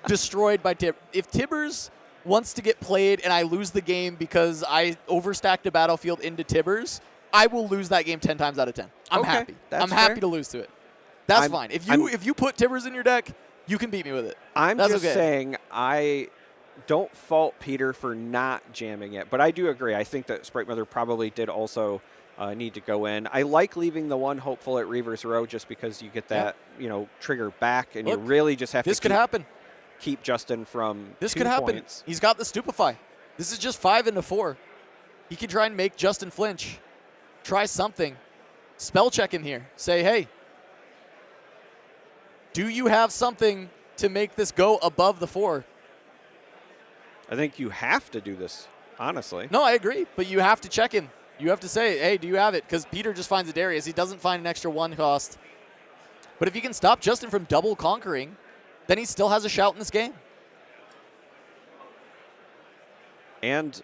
destroyed by Tibbers. If Tibbers wants to get played and I lose the game because I overstacked a battlefield into Tibbers, I will lose that game 10 times out of 10. I'm Okay, happy. that's I'm happy fair. to lose to it. That's fine. If you put Tibbers in your deck, you can beat me with it. I'm That's just okay. saying I don't fault Peter for not jamming it, but I do agree. I think that Sprite Mother probably did also need to go in. I like leaving the 1 hopeful at Reaver's Row just because you get that trigger back, and Look, you really just have This to could happen. keep Justin from This 2 could happen. points. He's got the Stupefy. This is just 5 into 4. He can try and make Justin flinch. Try something. Spell check him here. Say, hey, do you have something to make this go above the 4? I think you have to do this, honestly. No, I agree, but you have to check him. You have to say, hey, do you have it? Because Peter just finds a Darius. He doesn't find an extra 1 cost. But if you can stop Justin from double conquering, then he still has a shout in this game. And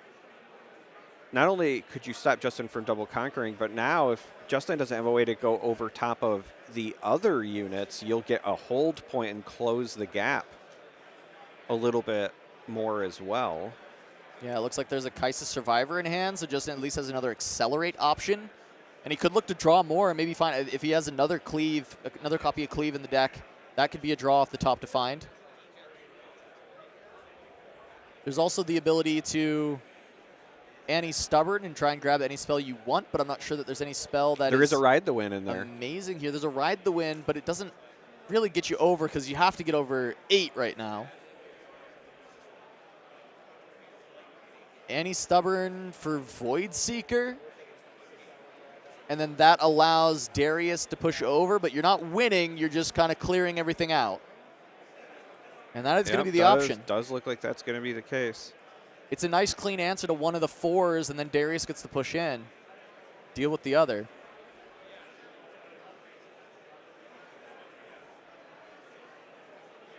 not only could you stop Justin from double conquering, but now if Justin doesn't have a way to go over top of the other units, you'll get a hold point and close the gap a little bit more as well. Yeah, it looks like there's a Kaisa Survivor in hand, so Justin at least has another accelerate option. And he could look to draw more and maybe find, if he has another cleave, another copy of cleave in the deck, that could be a draw off the top to find. There's also the ability to Annie Stubborn and try and grab any spell you want, but I'm not sure that there's any spell that There is a Ride the Win in there. amazing here. There's a Ride the Win, but it doesn't really get you over because you have to get over 8 right now. Annie Stubborn for Void Seeker. And then that allows Darius to push over, but you're not winning, you're just kind of clearing everything out. And that is going to be the option. Does look like that's going to be the case. It's a nice clean answer to one of the 4s, and then Darius gets to push in. Deal with the other.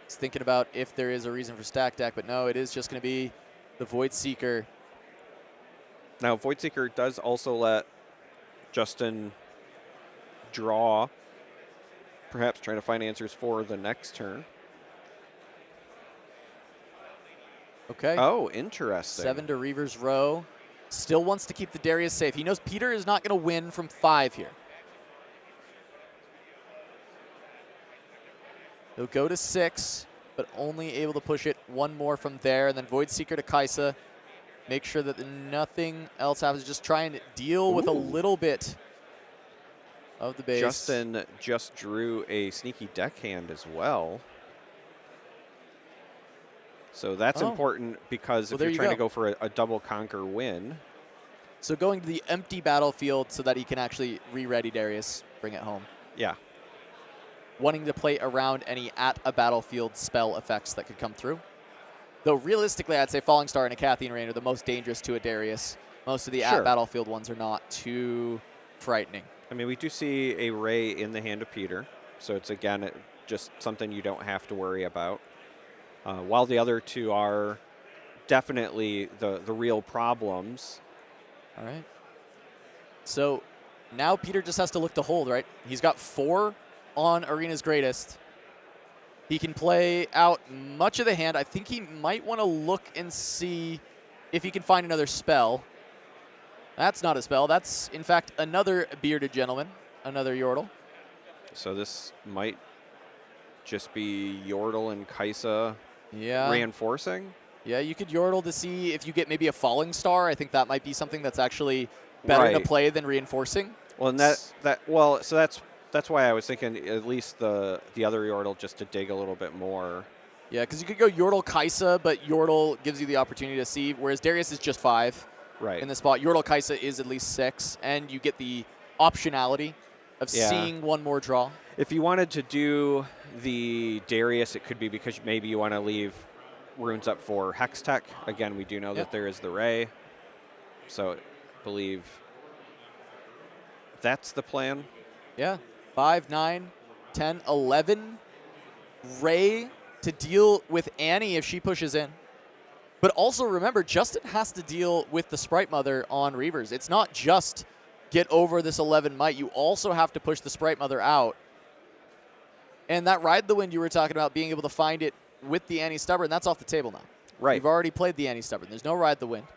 He's thinking about if there is a reason for stack deck, but no, it is just going to be the Void Seeker. Now, Void Seeker does also let Justin draw, perhaps trying to find answers for the next turn. Okay. Oh, interesting. 7 to Reaver's Row. Still wants to keep the Darius safe. He knows Peter is not going to win from 5 here. He'll go to 6, but only able to push it 1 more from there. And then Void Seeker to Kaisa. Make sure that nothing else happens. Just try and deal with a little bit of the base. Justin just drew a sneaky deckhand as well. So that's important because if you're trying to go for a double conquer win. So going to the empty battlefield so that he can actually re-ready Darius, bring it home. Yeah. Wanting to play around any at a battlefield spell effects that could come through. Though realistically, I'd say Falling Star and a Cathian Rain are the most dangerous to a Darius. Most of the at battlefield ones are not too frightening. I mean, we do see a Ray in the hand of Peter. So it's, again, just something you don't have to worry about. While the other 2 are definitely the real problems. All right. So now Peter just has to look to hold, right? He's got 4 on Arena's Greatest. He can play out much of the hand. I think he might want to look and see if he can find another spell. That's not a spell. That's, in fact, another Bearded Gentleman, another Yordle. So this might just be Yordle and Kaisa reinforcing. Yeah, you could Yordle to see if you get maybe a Falling Star. I think that might be something that's actually better to Right. play than reinforcing. Well, and so that's why I was thinking at least the other Yordle just to dig a little bit more. Yeah, because you could go Yordle Kaisa, but Yordle gives you the opportunity to see, whereas Darius is just 5 Right. in the spot. Yordle Kaisa is at least 6, and you get the optionality of Yeah. seeing one more draw. If you wanted to do the Darius, it could be because maybe you want to leave runes up for Hex Tech. Again, we do know that there is the Ray. So I believe that's the plan. Yeah, 5, 9, 10, 11. Ray to deal with Annie if she pushes in. But also remember, Justin has to deal with the Sprite Mother on Reavers. It's not just get over this 11 might. You also have to push the Sprite Mother out. And that Ride the Wind you were talking about, being able to find it with the Annie Stubborn, that's off the table now. Right. You've already played the Annie Stubborn. There's no Ride the Wind.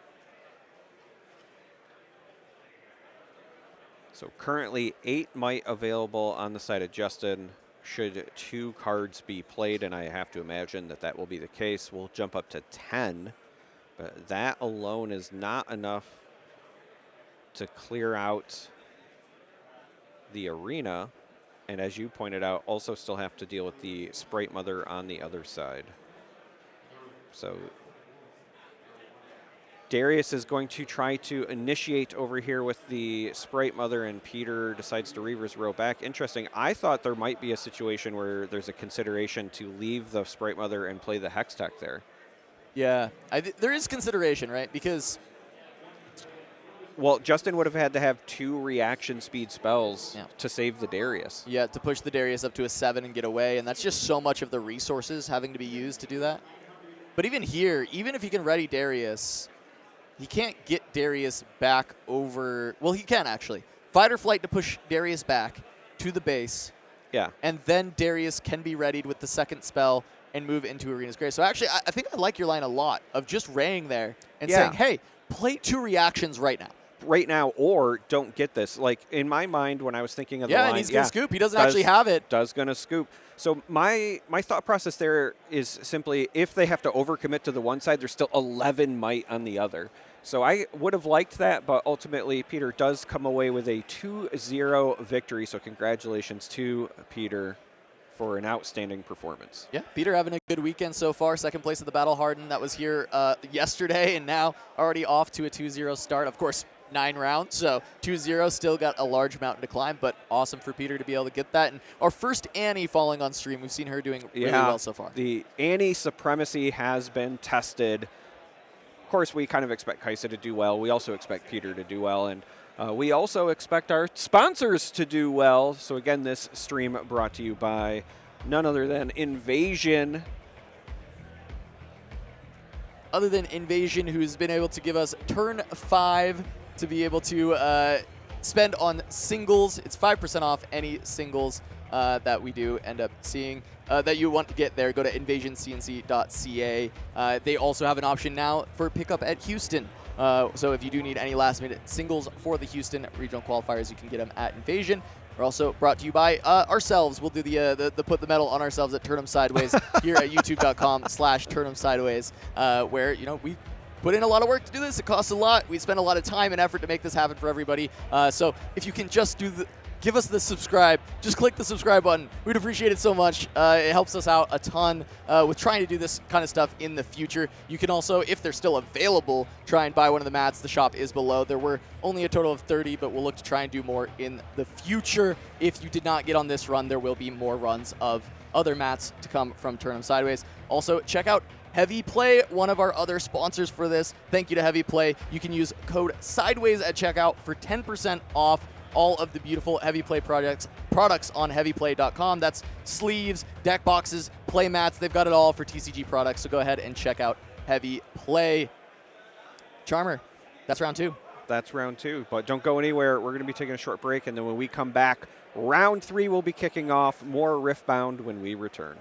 So currently 8 might available on the side of Justin. Should 2 cards be played, and I have to imagine that that will be the case, we'll jump up to 10. But that alone is not enough to clear out the arena. And as you pointed out, also still have to deal with the Sprite Mother on the other side. So Darius is going to try to initiate over here with the Sprite Mother, and Peter decides to Reavers row back. Interesting. I thought there might be a situation where there's a consideration to leave the Sprite Mother and play the Hex Tech there. Yeah, there is consideration, right? Because well, Justin would have had to have 2 reaction speed spells to save the Darius. yeah, to push the Darius up to a 7 and get away, and that's just so much of the resources having to be used to do that. But even here, even if he can ready Darius, he can't get Darius back over. Well, he can actually. Fight or flight to push Darius back to the base. Yeah. And then Darius can be readied with the second spell and move into Arena's Grace. So actually, I think I like your line a lot of just raying there and saying, hey, play 2 reactions right now. Right now, or don't get this. Like, in my mind, when I was thinking of the line, and he's going to scoop. He doesn't actually have it. Does going to scoop. So my thought process there is simply, if they have to overcommit to the one side, there's still 11 might on the other. So I would have liked that, but ultimately Peter does come away with a 2-0 victory. So congratulations to Peter for an outstanding performance. Yeah, Peter having a good weekend so far. Second place at the Battle Hardened that was here yesterday, and now already off to a 2-0 start. Of course, 9 rounds, so 2-0, still got a large mountain to climb, but awesome for Peter to be able to get that. And our first Annie falling on stream, we've seen her doing really well so far. The Annie supremacy has been tested. Of course, we kind of expect Kaisa to do well. We also expect Peter to do well, and we also expect our sponsors to do well. So again, this stream brought to you by none other than Invasion. Other than Invasion, who's been able to give us turn 5 to be able to spend on singles. It's 5% off any singles that we do end up seeing that you want to get there. Go to invasioncnc.ca. They also have an option now for pickup at Houston. So if you do need any last-minute singles for the Houston regional qualifiers, you can get them at Invasion. We're also brought to you by ourselves. We'll do the put the medal on ourselves at Turn 'em Sideways here at youtube.com/turn'emsideways, where we put in a lot of work to do this. It costs a lot. We spend a lot of time and effort to make this happen for everybody. So if you can just give us the subscribe, just click the subscribe button. We'd appreciate it so much. It helps us out a ton with trying to do this kind of stuff in the future. You can also, if they're still available, try and buy one of the mats. The shop is below. There were only a total of 30, but we'll look to try and do more in the future. If you did not get on this run, there will be more runs of other mats to come from Turn 'em Sideways. Also, check out Heavy Play, one of our other sponsors for this. Thank you to Heavy Play. You can use code SIDEWAYS at checkout for 10% off all of the beautiful Heavy Play products on heavyplay.com. That's sleeves, deck boxes, play mats. They've got it all for TCG products, so go ahead and check out Heavy Play. Charmer, that's round 2. That's round 2, but don't go anywhere. We're going to be taking a short break, and then when we come back, round 3 will be kicking off. More Riftbound when we return.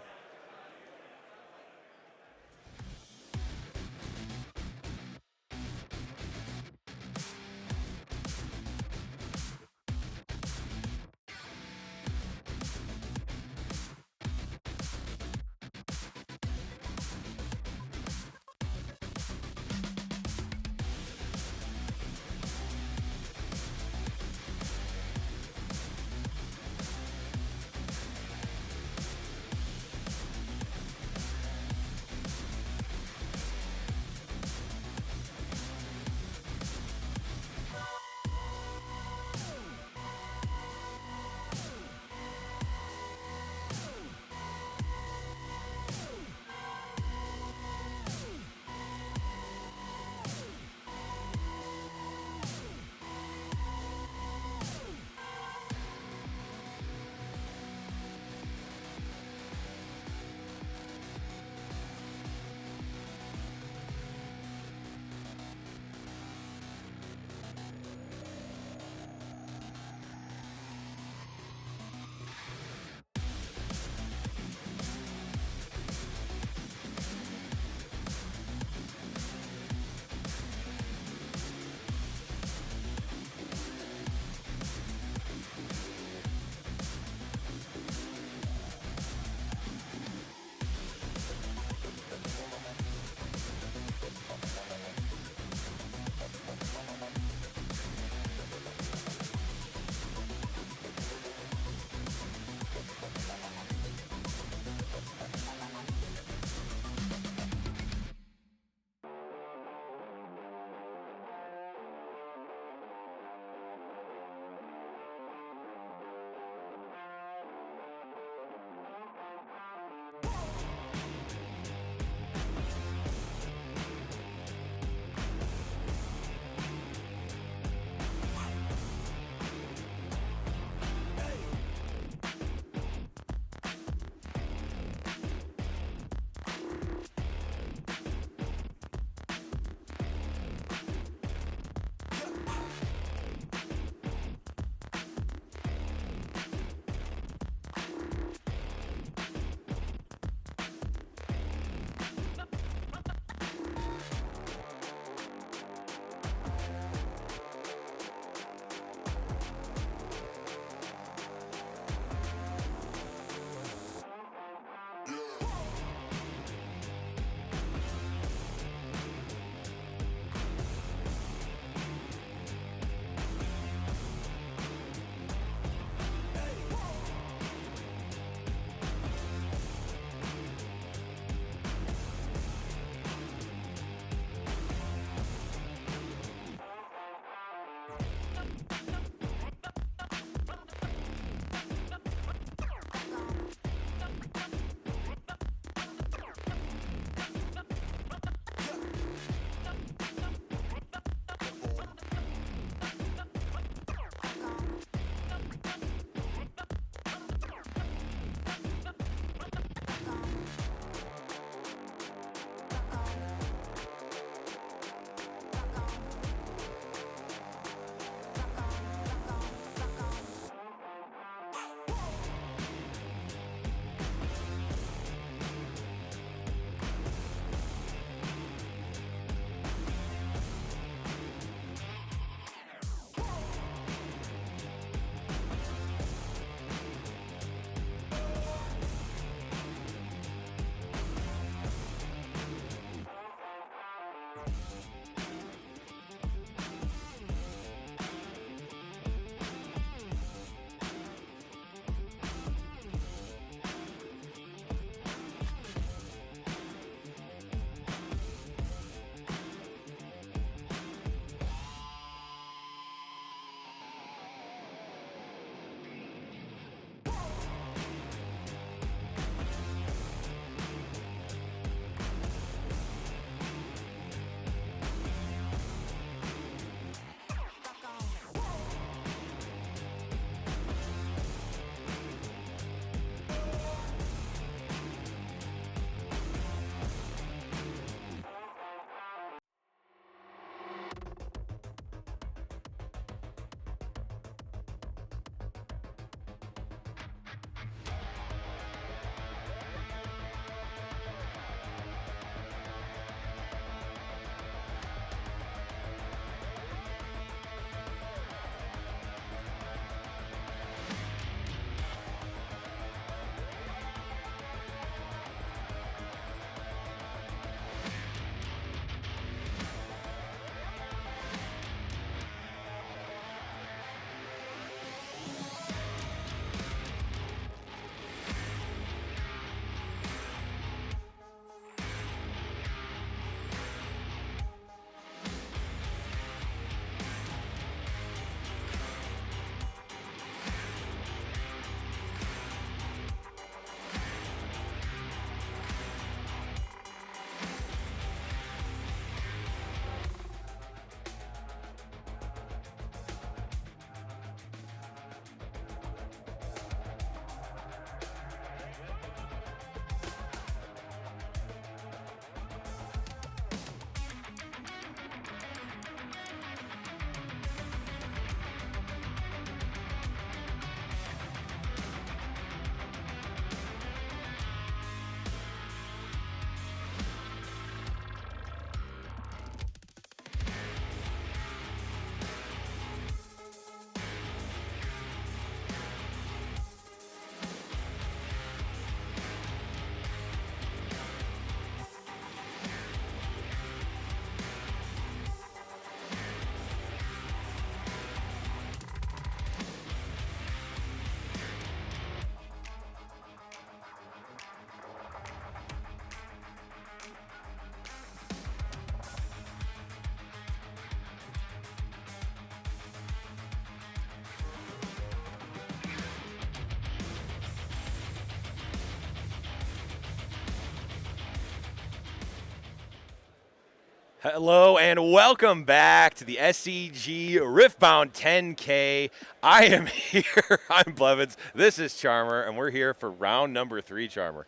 Hello and welcome back to the SCG Riftbound 10K. I am here. I'm Blevins. This is Charmer, and we're here for round number 3, Charmer.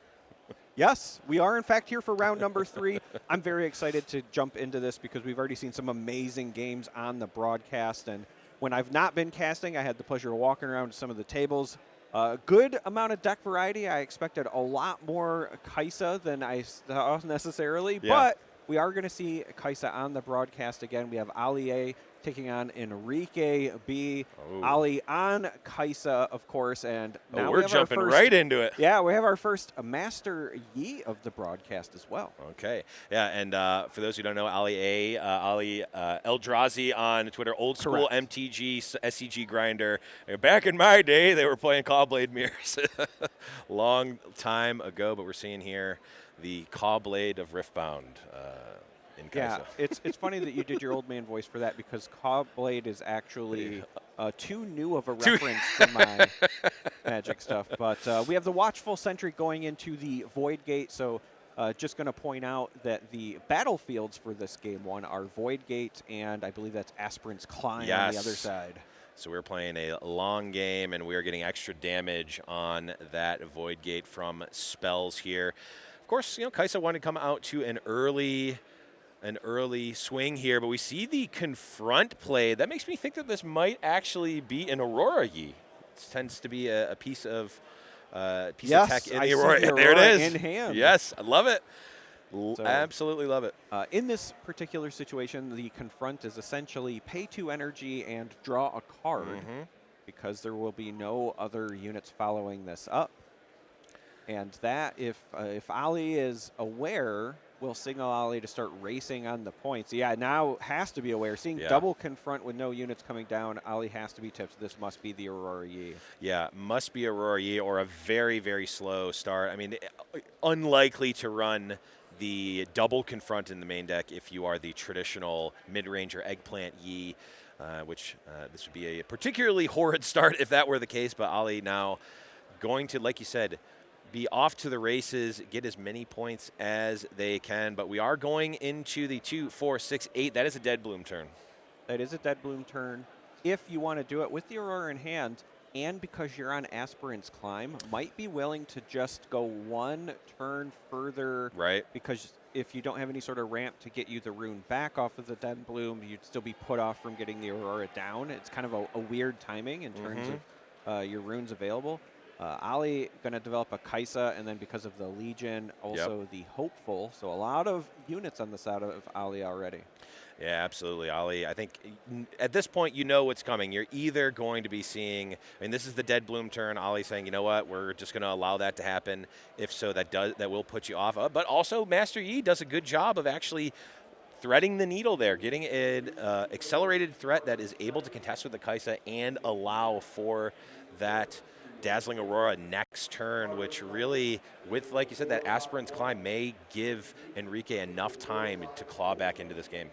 Yes, we are in fact here for round number 3. I'm very excited to jump into this because we've already seen some amazing games on the broadcast. And when I've not been casting, I had the pleasure of walking around to some of the tables. A good amount of deck variety. I expected a lot more Kaisa than I saw necessarily, but we are going to see Kaisa on the broadcast again. We have Ali A taking on Enrique B. Ali on Kaisa, of course, and now we're jumping right into it. Yeah, we have our first Master Yi of the broadcast as well. Okay, yeah, and for those who don't know, Ali A, Ali Eldrazi on Twitter, old school MTG SCG grinder. Back in my day, they were playing Cawblade Mirrors, long time ago. But we're seeing here the Cawblade of Riftbound. In Kaisa. Yeah, it's funny that you did your old man voice for that because Cawblade is actually too new of a reference for my Magic stuff. But we have the Watchful Sentry going into the Void Gate, so just going to point out that the battlefields for this game one are Void Gate, and I believe that's Aspirant's Climb on the other side. So we're playing a long game, and we're getting extra damage on that Void Gate from spells here. Of course, you know, Kaisa wanted to come out to an early swing here, but we see the Confront play. That makes me think that this might actually be an Aurora Yi. It tends to be a piece of tech in the Aurora. There it is. In hand. Yes, I love it. Absolutely love it. In this particular situation, the Confront is essentially pay 2 energy and draw a card because there will be no other units following this up. And that, if Ali is aware, will signal Ali to start racing on the points. Yeah, now has to be aware. Seeing double Confront with no units coming down, Ali has to be tipped. This must be the Aurora Yi. Yeah, must be Aurora Yi or a very, very slow start. I mean, unlikely to run the double Confront in the main deck if you are the traditional mid-ranger Eggplant Yi, which this would be a particularly horrid start if that were the case. But Ali now going to, like you said, be off to the races, get as many points as they can. But we are going into the 2, 4, 6, 8. That is a Dead Bloom turn. That is a Dead Bloom turn. If you want to do it with the Aurora in hand, and because you're on Aspirant's Climb, might be willing to just go 1 turn further. Right. Because if you don't have any sort of ramp to get you the rune back off of the Dead Bloom, you'd still be put off from getting the Aurora down. It's kind of a weird timing in terms of your runes available. Ali going to develop a Kaisa, and then because of the Legion, also the Hopeful. So a lot of units on the side of Ali already. Yeah, absolutely, Ali. I think at this point, you know what's coming. You're either going to be seeing, I mean, this is the Dead Bloom turn. Ali saying, you know what, we're just going to allow that to happen. If so, that will put you off. But also, Master Yi does a good job of actually threading the needle there, getting an accelerated threat that is able to contest with the Kaisa and allow for that Dazzling Aurora next turn, which really, with, like you said, that Aspirant's Climb may give Enrique enough time to claw back into this game.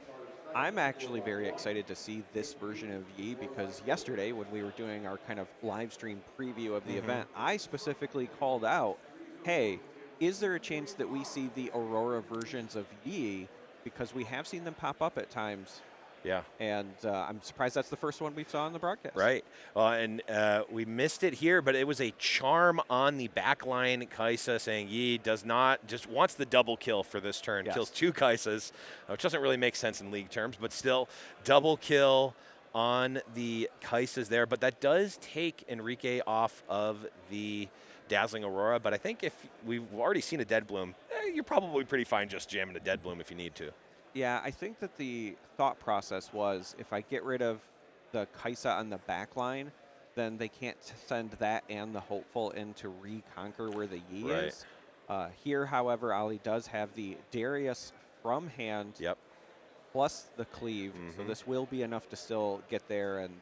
I'm actually very excited to see this version of Yi because yesterday when we were doing our kind of live stream preview of the event, I specifically called out, hey, is there a chance that we see the Aurora versions of Yi, because we have seen them pop up at times. Yeah. And I'm surprised that's the first one we saw on the broadcast. Right. And we missed it here, but it was a charm on the backline. Kaisa saying Yi does not, just wants the double kill for this turn. Kills 2 Kaisas, which doesn't really make sense in League terms, but still double kill on the Kaisas there. But that does take Enrique off of the Dazzling Aurora. But I think if we've already seen a Dead Bloom, you're probably pretty fine just jamming a Dead Bloom if you need to. Yeah, I think that the thought process was if I get rid of the Kaisa on the back line, then they can't send that and the Hopeful in to reconquer where the Yi is. Here, however, Ali does have the Darius from hand plus the Cleave, so this will be enough to still get there. And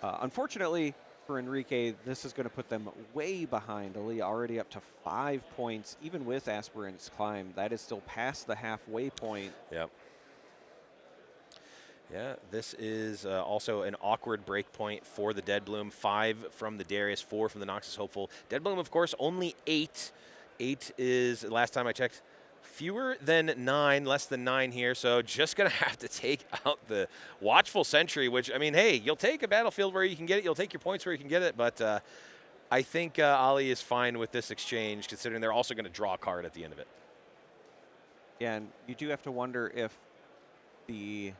unfortunately for Enrique, this is going to put them way behind. Ali already up to 5 points, even with Aspirant's Climb. That is still past the halfway point. Yep. Yeah, this is also an awkward break point for the Dead Bloom. 5 from the Darius, 4 from the Noxus Hopeful. Dead Bloom, of course, only 8. 8 is, last time I checked, fewer than 9, less than 9 here, so just going to have to take out the Watchful Sentry, which, I mean, hey, you'll take a battlefield where you can get it, you'll take your points where you can get it, but I think Ali is fine with this exchange, considering they're also going to draw a card at the end of it. Yeah, and you do have to wonder if the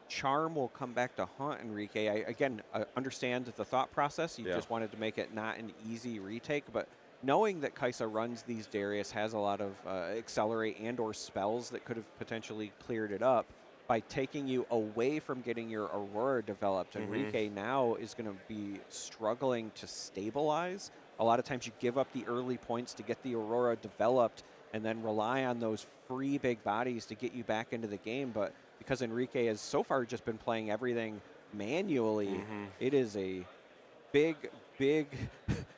charm will come back to haunt Enrique. I understand the thought process. You just wanted to make it not an easy retake, but knowing that Kaisa runs these Darius, has a lot of accelerate and or spells that could have potentially cleared it up, by taking you away from getting your Aurora developed, Enrique now is going to be struggling to stabilize. A lot of times you give up the early points to get the Aurora developed and then rely on those free big bodies to get you back into the game. But because Enrique has so far just been playing everything manually, it is a big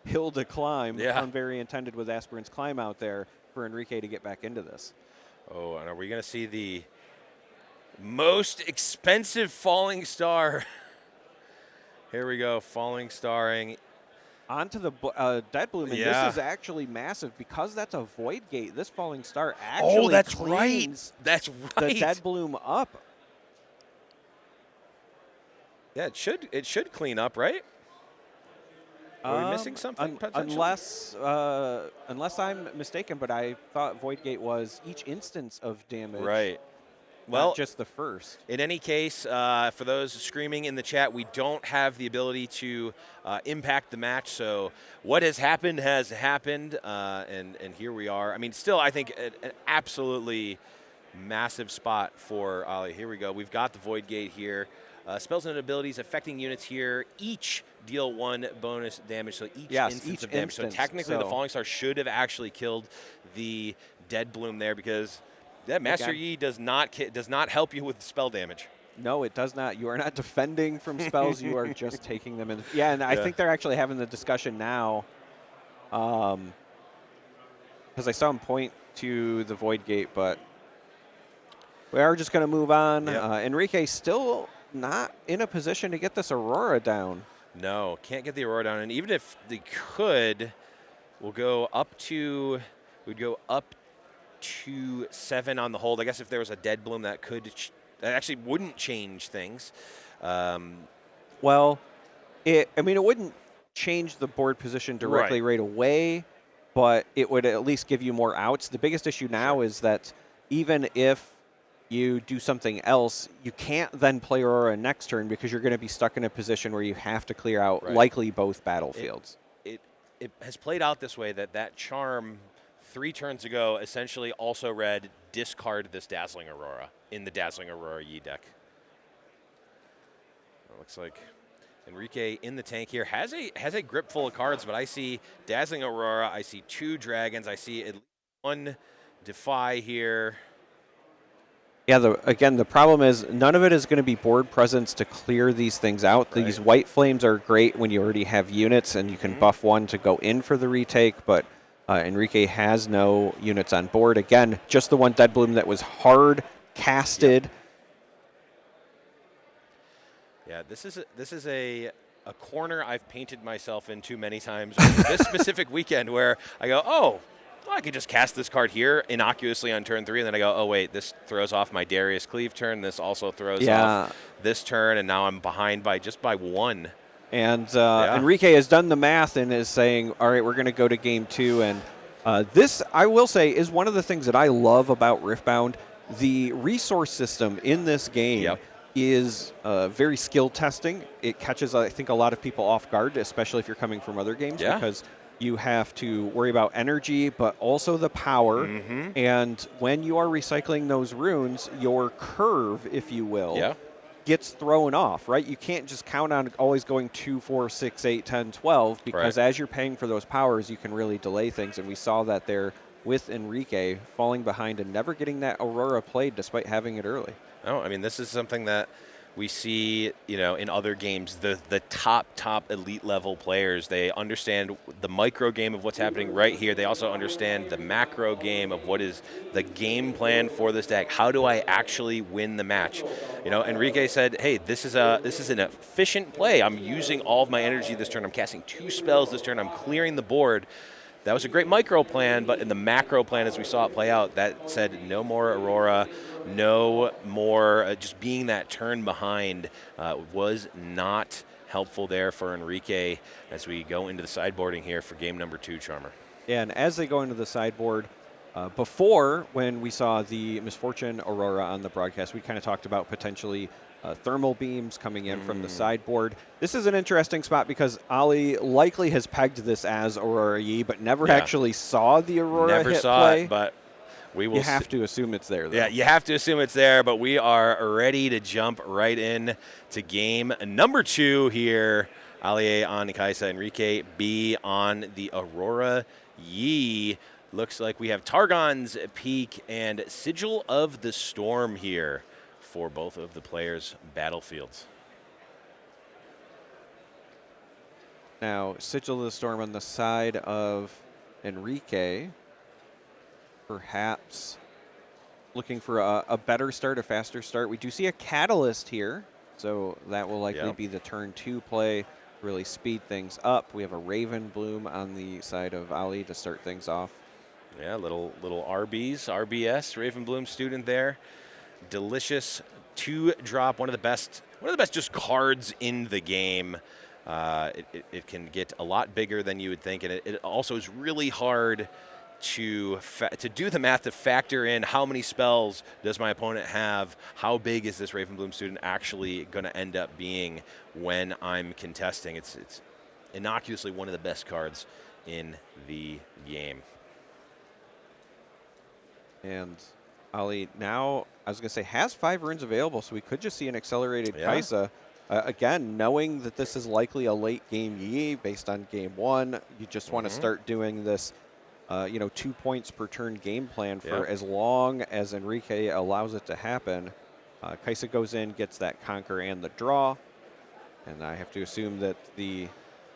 hill to climb, pun very intended with Aspirant's Climb out there, for Enrique to get back into this. Oh, and are we going to see the most expensive Falling Star? Here we go, Falling Starring. Onto the Dead Bloom, and this is actually massive because that's a Void Gate. This Falling Star actually cleans the Dead Bloom up. Yeah, it should clean up, right? Are we missing something potentially? Unless I'm mistaken, but I thought Void Gate was each instance of damage. Right. Well, not just the first. In any case, for those screaming in the chat, we don't have the ability to impact the match. So what has happened, and here we are. I mean, still, I think an absolutely massive spot for Ali. Here we go. We've got the Void Gate here. Spells and abilities affecting units here each deal 1 bonus damage, so each instance of damage. So technically, the Falling Star should have actually killed the Dead Bloom there, because that Master Yi does not help you with spell damage. No, it does not. You are not defending from spells. You are just taking them in. Yeah, and I think they're actually having the discussion now, because I saw him point to the Void Gate, but we are just going to move on. Enrique still not in a position to get this Aurora down. No, can't get the Aurora down. And even if they could, we'd go up to 7 on the hold. I guess if there was a Dead Bloom that that actually wouldn't change things. Well, it wouldn't change the board position directly right away, but it would at least give you more outs. The biggest issue now is that even if you do something else, you can't then play Aurora next turn because you're going to be stuck in a position where you have to clear out likely both battlefields. It has played out this way that charm 3 turns ago essentially also read discard this Dazzling Aurora in the Dazzling Aurora Yi deck. It looks like Enrique in the tank here has a grip full of cards, but I see Dazzling Aurora, I see 2 dragons, I see at least 1 Defy here. Yeah, again, the problem is none of it is going to be board presence to clear these things out. These White Flames are great when you already have units and you can buff 1 to go in for the retake, but Enrique has no units on board. Again, just the 1 Dead Bloom that was hard casted. Yeah, this is a corner I've painted myself in too many times this specific weekend, where I go, well, I could just cast this card here innocuously on turn 3, and then I go, oh, wait, this throws off my Darius Cleave turn. This also throws off this turn, and now I'm behind by 1. And Enrique has done the math and is saying, all right, we're going to go to game 2. And this, I will say, is one of the things that I love about Riftbound. The resource system in this game is very skill testing. It catches, I think, a lot of people off guard, especially if you're coming from other games, because you have to worry about energy, but also the power. And when you are recycling those runes, your curve, if you will, gets thrown off, right? You can't just count on always going 2, 4, 6, 8, 10, 12, because as you're paying for those powers, you can really delay things. And we saw that there with Enrique falling behind and never getting that Aurora played despite having it early. No, I mean, this is something that we see, in other games. The top elite level players, they understand the micro game of what's happening right here. They also understand the macro game of what is the game plan for this deck. How do I actually win the match? Enrique said, hey, this is an efficient play. I'm using all of my energy this turn. I'm casting 2 spells this turn. I'm clearing the board. That was a great micro plan, but in the macro plan, as we saw it play out, that said no more Aurora, no more just being that turn behind was not helpful there for Enrique as we go into the sideboarding here for game number 2, Charmer. Yeah, and as they go into the sideboard, before when we saw the Misfortune Aurora on the broadcast, we kind of talked about potentially thermal beams coming in from the sideboard. This is an interesting spot because Ali likely has pegged this as Aurora Yi, but never actually saw the Aurora Never hit saw play. it, but we will. You have to assume it's there, though. Yeah, you have to assume it's there, but we are ready to jump right in to game number 2 here. Ali A on Kaisa, Enrique B on the Aurora Yi. Looks like we have Targon's Peak and Sigil of the Storm here for both of the players' battlefields. Now, Sigil of the Storm on the side of Enrique. Perhaps looking for a better start, a faster start. We do see a Catalyst here, so that will likely be the turn 2 play, really speed things up. We have a Raven Bloom on the side of Ali to start things off. Yeah, little RBS, Raven Bloom student there. Delicious 2-drop, one of the best just cards in the game. It can get a lot bigger than you would think, and it also is really hard to do the math to factor in how many spells does my opponent have, how big is this Raven Bloom student actually going to end up being when I'm contesting. It's innocuously one of the best cards in the game. And Ali now, I was going to say, has 5 runes available, so we could just see an accelerated Kaisa. Again, knowing that this is likely a late game Yi based on game 1, you just want to start doing this 2 points per turn game plan for as long as Enrique allows it to happen. Kaisa goes in, gets that conquer and the draw, and I have to assume that the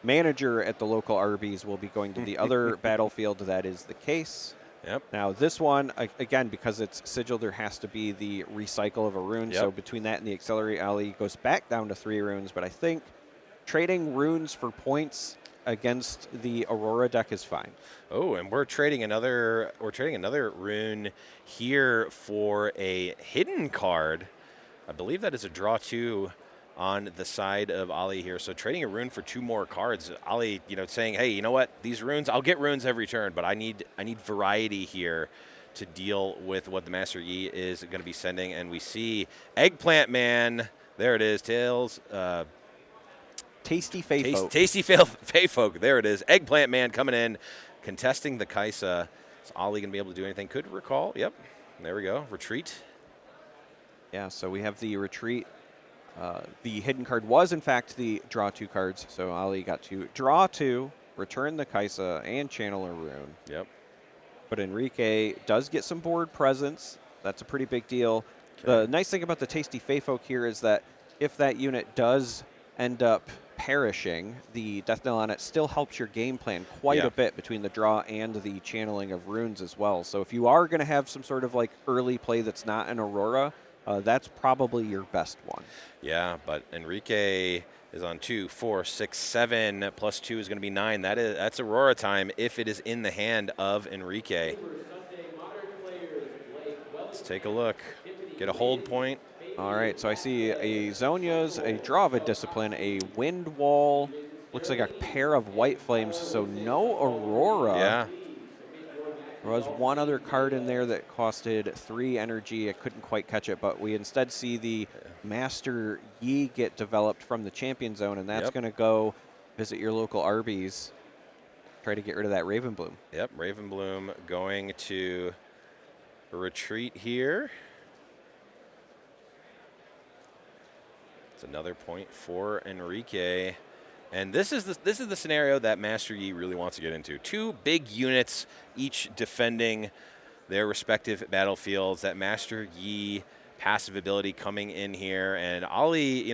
manager at the local Arby's will be going to the other battlefield. That is the case. Yep. Now this one, again, because it's Sigil, there has to be the recycle of a rune. So between that and the Accelerate, Ali goes back down to 3 runes. But I think trading runes for points against the Aurora deck is fine. Oh, and we're trading another rune here for a hidden card. I believe that is a draw 2 on the side of Ali here. So trading a rune for 2 more cards. Ali, saying, hey, you know what? These runes, I'll get runes every turn, but I need variety here to deal with what the Master Yi is going to be sending. And we see Eggplant Man. There it is. Tails. Tasty Feyfolk. Tasty Feyfolk. There it is. Eggplant Man coming in, contesting the Kaisa. Is Ali going to be able to do anything? Could recall. Yep. There we go. Retreat. Yeah, so we have the retreat. The hidden card was, in fact, the draw 2 cards. So Ali got to draw 2, return the Kaisa, and channel a rune. Yep. But Enrique does get some board presence. That's a pretty big deal. Okay. The nice thing about the Tasty Feyfolk here is that if that unit does end up perishing, the Death Knell on it still helps your game plan quite a bit between the draw and the channeling of runes as well. So if you are going to have some sort of like early play that's not an Aurora, that's probably your best one. Yeah, but Enrique is on 2, 4, 6, 7, plus 2 is going to be 9. That's Aurora time if it is in the hand of Enrique. Let's take a look. Get a hold point. All right, so I see a Zonia's, a Draw of a Discipline, a Wind Wall, looks like a pair of White Flames, so no Aurora. Yeah. There was one other card in there that costed 3 energy. I couldn't quite catch it, but we instead see the Master Yi get developed from the Champion Zone, and that's going to go visit your local Arby's, try to get rid of that Raven Bloom. Yep, Raven Bloom going to retreat here. It's another point for Enrique. And this is the scenario that Master Yi really wants to get into. 2 big units, each defending their respective battlefields. That Master Yi passive ability coming in here. And Ali,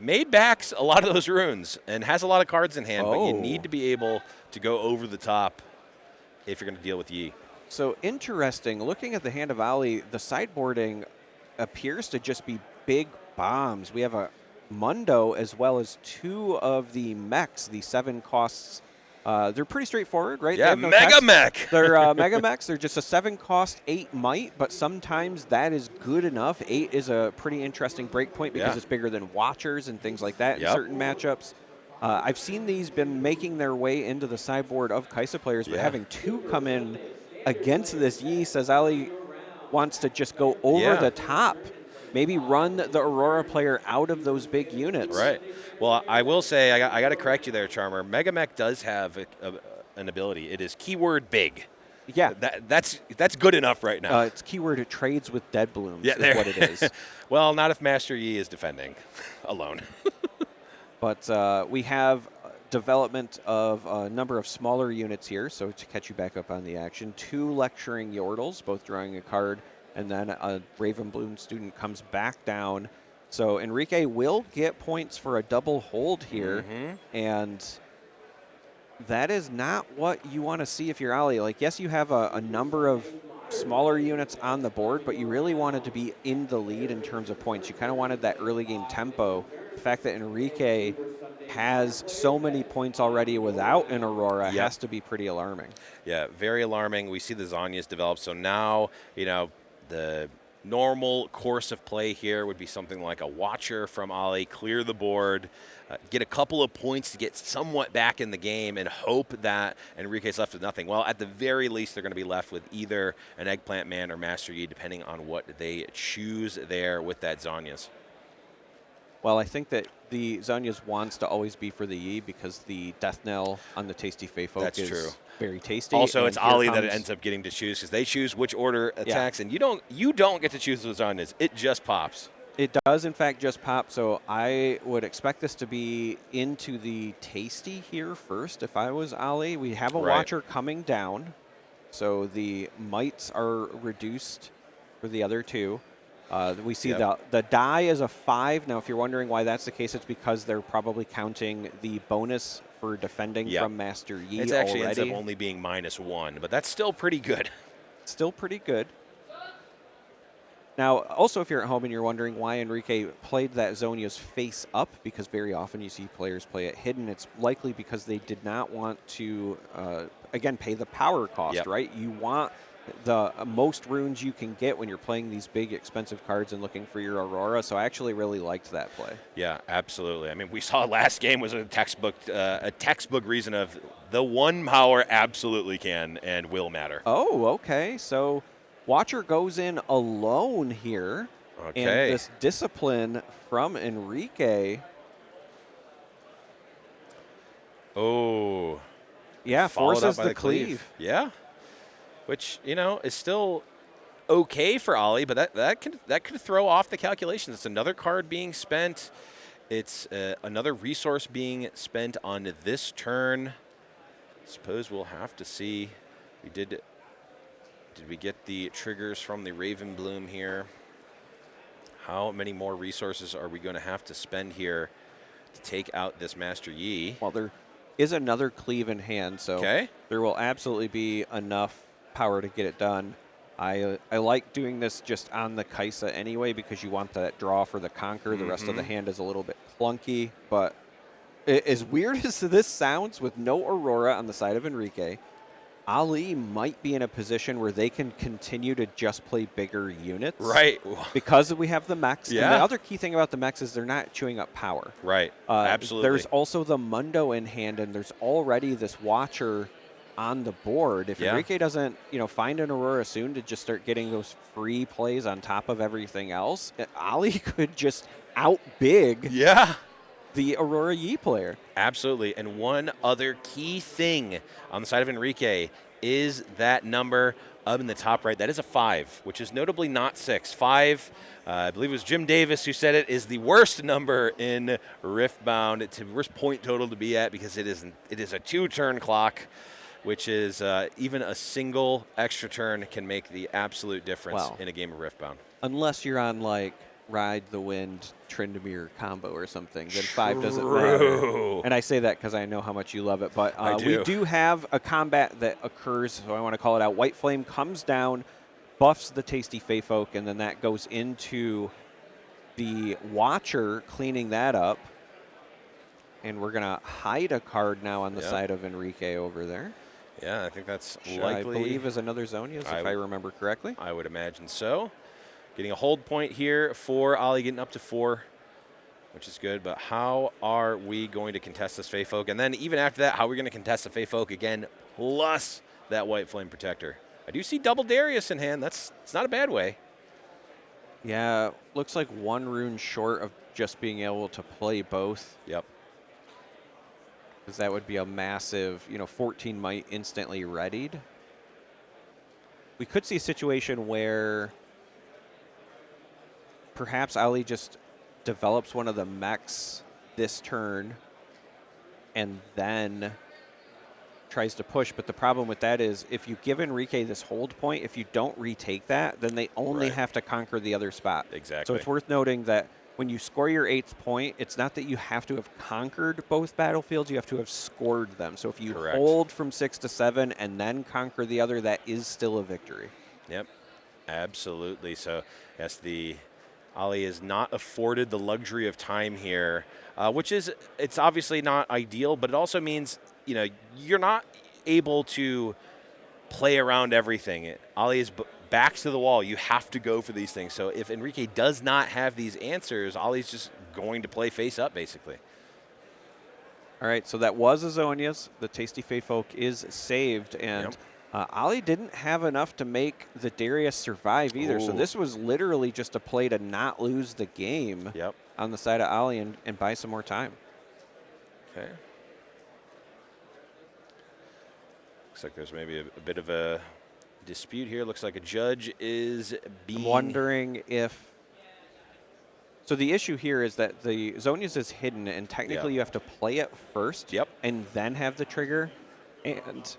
made back a lot of those runes and has a lot of cards in hand, but you need to be able to go over the top if you're going to deal with Yi. So interesting. Looking at the hand of Ali, the sideboarding appears to just be big bombs. We have a Mundo as well as 2 of the mechs, the 7 costs They're pretty straightforward, right? They Yeah, have no Mega text. Mech. They're Mega Mechs. They're just a 7-cost, 8 might, but sometimes that is good enough. 8 is a pretty interesting breakpoint because it's bigger than Watchers and things like that in certain matchups. I've seen these been making their way into the sideboard of Kaisa players, but having 2 come in against this Yi says Ali wants to just go over the top. Maybe run the Aurora player out of those big units. Right. Well, I will say, I got to correct you there, Charmer. Mega Mech does have an ability. It is keyword big. Yeah. That's good enough right now. It's keyword trades with Dead Blooms is what it is. Well, not if Master Yi is defending alone. But we have development of a number of smaller units here. So to catch you back up on the action, 2 lecturing Yordles, both drawing a card, and then a Ravenbloom student comes back down. So Enrique will get points for a double hold here, and that is not what you want to see if you're Ali. Like, yes, you have a number of smaller units on the board, but you really wanted to be in the lead in terms of points. You kind of wanted that early game tempo. The fact that Enrique has so many points already without an Aurora has to be pretty alarming. Yeah, very alarming. We see the Zhonya's develop. So now, the normal course of play here would be something like a Watcher from Ali, clear the board, get a couple of points to get somewhat back in the game, and hope that Enrique's left with nothing. Well, at the very least, they're going to be left with either an Eggplant Man or Master Yi, depending on what they choose there with that Zhonya's. Well, I think that the Zhonya's wants to always be for the Yi because the Death Knell on the Tasty Fey Folk is very tasty. Also, it's Ali that it ends up getting to choose because they choose which order attacks, and you don't get to choose those Zhonya's. It just pops. It does, in fact, just pop. So I would expect this to be into the Tasty here first if I was Ali. We have a Watcher coming down, so the mites are reduced for the other 2. We see the die is a 5. Now, if you're wondering why that's the case, it's because they're probably counting the bonus for defending from Master Yi It actually ends up only being -1, but that's still pretty good. Still pretty good. Now, also, if you're at home and you're wondering why Enrique played that Zhonya's face up, because very often you see players play it hidden, it's likely because they did not want to, again, pay the power cost, right? You want the most runes you can get when you're playing these big, expensive cards and looking for your Aurora, so I actually really liked that play. Yeah, absolutely. I mean, we saw last game was a textbook reason of the 1 power absolutely can and will matter. Oh, okay. So Watcher goes in alone here. Okay. And this discipline from Enrique. Oh. Yeah, forces the cleave. Yeah. Which, is still okay for Ali, but that could throw off the calculations. It's another card being spent. It's another resource being spent on this turn. Suppose we'll have to see. Did we get the triggers from the Ravenbloom here? How many more resources are we going to have to spend here to take out this Master Yi? Well, there is another cleave in hand, so there will absolutely be enough power to get it done. I like doing this just on the Kaisa anyway because you want that draw for the Conquer. The rest of the hand is a little bit clunky, but as weird as this sounds, with no Aurora on the side of Enrique, Ali might be in a position where they can continue to just play bigger units. Right. Because we have the mechs. Yeah. And the other key thing about the mechs is they're not chewing up power. Right. Absolutely. There's also the Mundo in hand, and there's already this Watcher on the board. If Enrique doesn't, find an Aurora soon to just start getting those free plays on top of everything else, Ali could just out-big the Aurora Yi player. Absolutely. And one other key thing on the side of Enrique is that number up in the top right. That is a 5, which is notably not 6. 5, I believe it was Jim Davis who said it, is the worst number in Riftbound. It's the worst point total to be at because it is a 2-turn clock, which is even a single extra turn can make the absolute difference in a game of Riftbound. Unless you're on, like, Ride the Wind, Tryndamere combo or something, then 5 doesn't matter. And I say that because I know how much you love it. But we do have a combat that occurs, so I want to call it out. White Flame comes down, buffs the Tasty Fey Folk, and then that goes into the Watcher, cleaning that up. And we're going to hide a card now on the side of Enrique over there. Yeah, I think that's Which likely. I believe is another Zonia's, if I remember correctly. I would imagine so. Getting a hold point here for Ollie, getting up to 4, which is good. But how are we going to contest this Fey Folk? And then even after that, how are we going to contest the Fey Folk again, plus that White Flame Protector? I do see double Darius in hand. It's not a bad way. Yeah, looks like 1 rune short of just being able to play both. Yep. Because that would be a massive, 14 might instantly readied. We could see a situation where perhaps Ali just develops one of the mechs this turn and then tries to push. But the problem with that is if you give Enrique this hold point, if you don't retake that, then they only have to conquer the other spot. Exactly. So it's worth noting that when you score your 8th point, it's not that you have to have conquered both battlefields, you have to have scored them. So if you hold from 6 to 7 and then conquer the other, that is still a victory. Yep, absolutely. So yes, Ali is not afforded the luxury of time here, which is, it's obviously not ideal, but it also means, you're not able to play around everything. Ali is backs to the wall. You have to go for these things. So if Enrique does not have these answers, Ollie's just going to play face up, basically. All right, so that was Azonia's. The Tasty Fey Folk is saved, and Ollie didn't have enough to make the Darius survive either. So this was literally just a play to not lose the game on the side of Ollie and buy some more time. Okay. Looks like there's maybe a bit of a dispute here. Looks like a judge is being... I'm wondering if... So the issue here is that the Zonia's is hidden, and technically you have to play it first and then have the trigger. And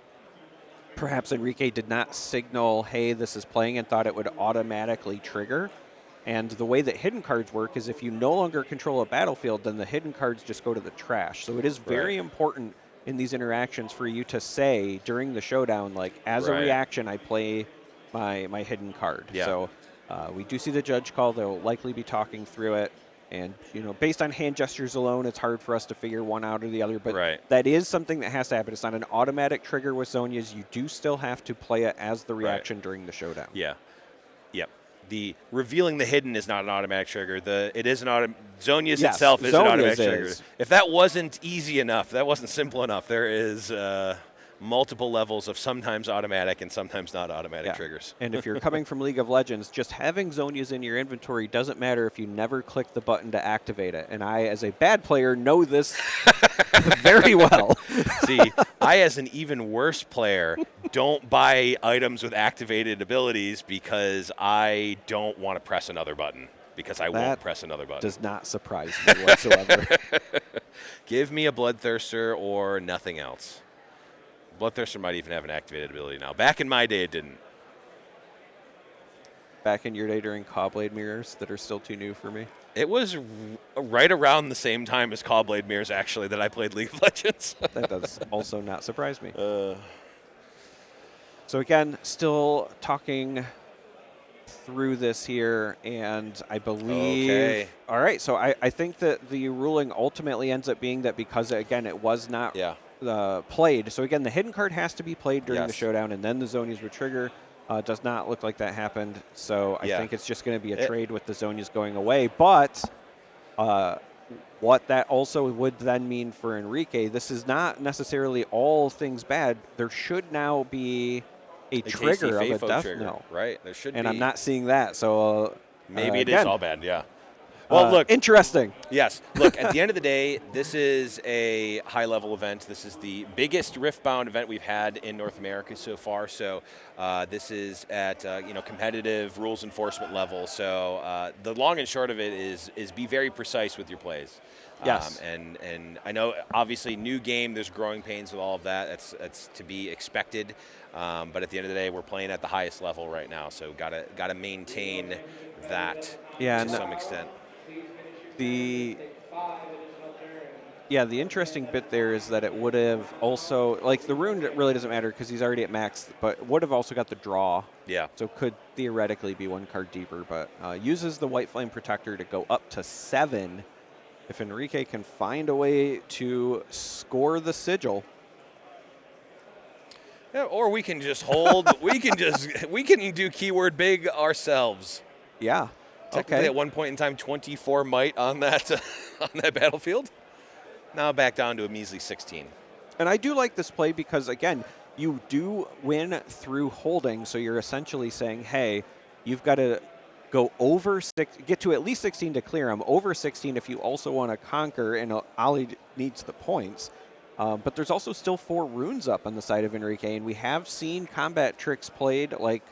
perhaps Enrique did not signal, hey, this is playing, and thought it would automatically trigger. And the way that hidden cards work is if you no longer control a battlefield, then the hidden cards just go to the trash. So it is very important in these interactions for you to say during the showdown, like, as a reaction, I play my hidden card. So we do see the judge call. They'll likely be talking through it. And, based on hand gestures alone, it's hard for us to figure one out or the other. But that is something that has to happen. It's not an automatic trigger with Zonia's. You do still have to play it as the reaction during the showdown. Yeah. Yep. The revealing the hidden is not an automatic trigger. It is an Zonia's itself is an automatic trigger. If that wasn't easy enough, that wasn't simple enough, there is multiple levels of sometimes automatic and sometimes not automatic triggers. And if you're coming from League of Legends, just having Zonia's in your inventory doesn't matter if you never click the button to activate it. And I, as a bad player, know this very well. See, I, as an even worse player, don't buy items with activated abilities because I don't want to press another button. Because I won't press another button. Does not surprise me whatsoever. Give me a Bloodthirster or nothing else. Bloodthirster might even have an activated ability now. Back in my day, it didn't. Back in your day during Cawblade mirrors that are still too new for me? It was right around the same time as Cawblade mirrors, actually, that I played League of Legends. That does also not surprise me. So again, still talking through this here, and I believe... All right, so I think that the ruling ultimately ends up being that because, again, it was not played. So again, the hidden card has to be played during the showdown, and then the Zonia's would trigger. Does not look like that happened, so I think it's just going to be a trade with the Zonia's going away. But what that also would then mean for Enrique, this is not necessarily all things bad. There should now be a trigger of a death knell. Right, there should be. And I'm not seeing that, so... maybe it is all bad, Well, look. Interesting. Yes. Look, at the end of the day, this is a high-level event. This is the biggest Riftbound event we've had in North America so far. So this is at competitive rules enforcement level. So the long and short of it is be very precise with your plays. Yes. And I know, obviously, new game, there's growing pains with all of that. That's to be expected. But at the end of the day, we're playing at the highest level right now. So gotta maintain that to some extent. The interesting bit there is that it would have also, like, the rune really doesn't matter because he's already at max, but would have also got the draw. Yeah. So could theoretically be one card deeper, but uses the White Flame Protector to go up to 7 if Enrique can find a way to score the sigil. Yeah, or we can just hold. we can do keyword big ourselves. Yeah. Technically, Okay. at one point in time, 24 might on that on that battlefield. Now back down to a measly 16. And I do like this play because, again, you do win through holding. So you're essentially saying, hey, you've got to go over get to at least 16 to clear them. Over 16 if you also want to conquer, and Ali needs the points. But there's also still 4 runes up on the side of Enrique, and we have seen combat tricks played like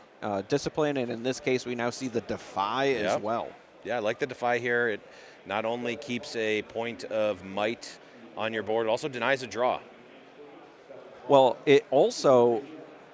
Discipline, and in this case we now see the Defy as well. Yeah, I like the Defy here. It not only keeps a point of might on your board, it also denies a draw. Well, it also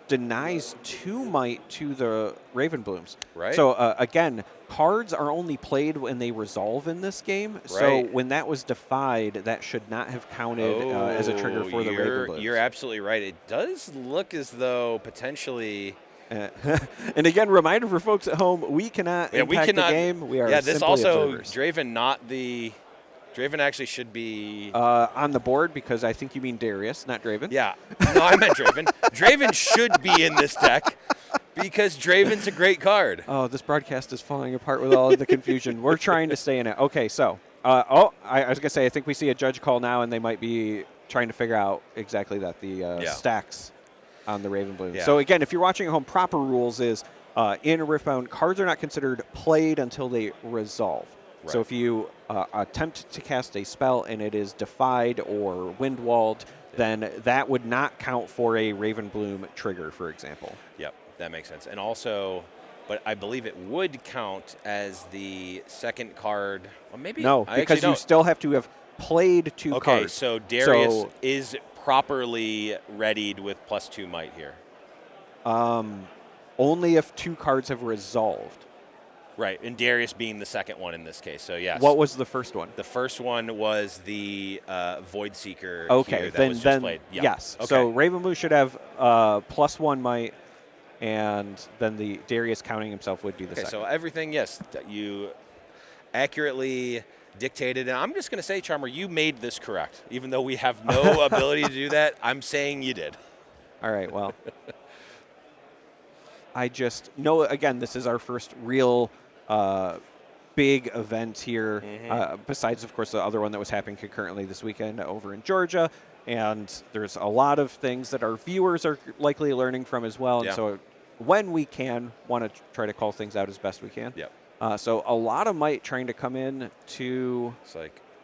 denies 2 might to the Ravenblooms. Right. So, again, cards are only played when they resolve in this game. Right. So when that was defied, that should not have counted as a trigger for the Ravenblooms. You're absolutely right. It does look as though potentially... and again, reminder for folks at home, we cannot impact the game. We are this simply also, observers. Draven actually should be... on the board, because I think you mean Darius, not Draven. Yeah. No, I meant Draven. Draven should be in this deck because Draven's a great card. Oh, this broadcast is falling apart with all of the confusion. We're trying to stay in it. Okay, so, I was going to say, I think we see a judge call now, and they might be trying to figure out exactly that, the stacks on the Ravenbloom. Yeah. So, again, if you're watching at home, proper rules is in Riftbound, cards are not considered played until they resolve. Right. So if you attempt to cast a spell and it is defied or windwalled, then that would not count for a Ravenbloom trigger, for example. Yep, that makes sense. And also, but I believe it would count as the second card. Well, maybe no, because you still have to have played 2 cards. Okay, so Darius is properly readied with +2 might here. Only if 2 cards have resolved. Right, and Darius being the second one in this case, so yes. What was the first one? The first one was the Void Seeker. Okay, that was just played. Yep. Yes. Okay. So Ravenblue should have +1 might, and then the Darius counting himself would be the second. So everything, yes, that you accurately dictated. And I'm just going to say, Charmer, you made this correct. Even though we have no ability to do that, I'm saying you did. All right, well. I just know, again, this is our first real big event here, besides, of course, the other one that was happening concurrently this weekend over in Georgia. And there's a lot of things that our viewers are likely learning from as well. And so when we can, want to try to call things out as best we can. Yep. So a lot of might trying to come in to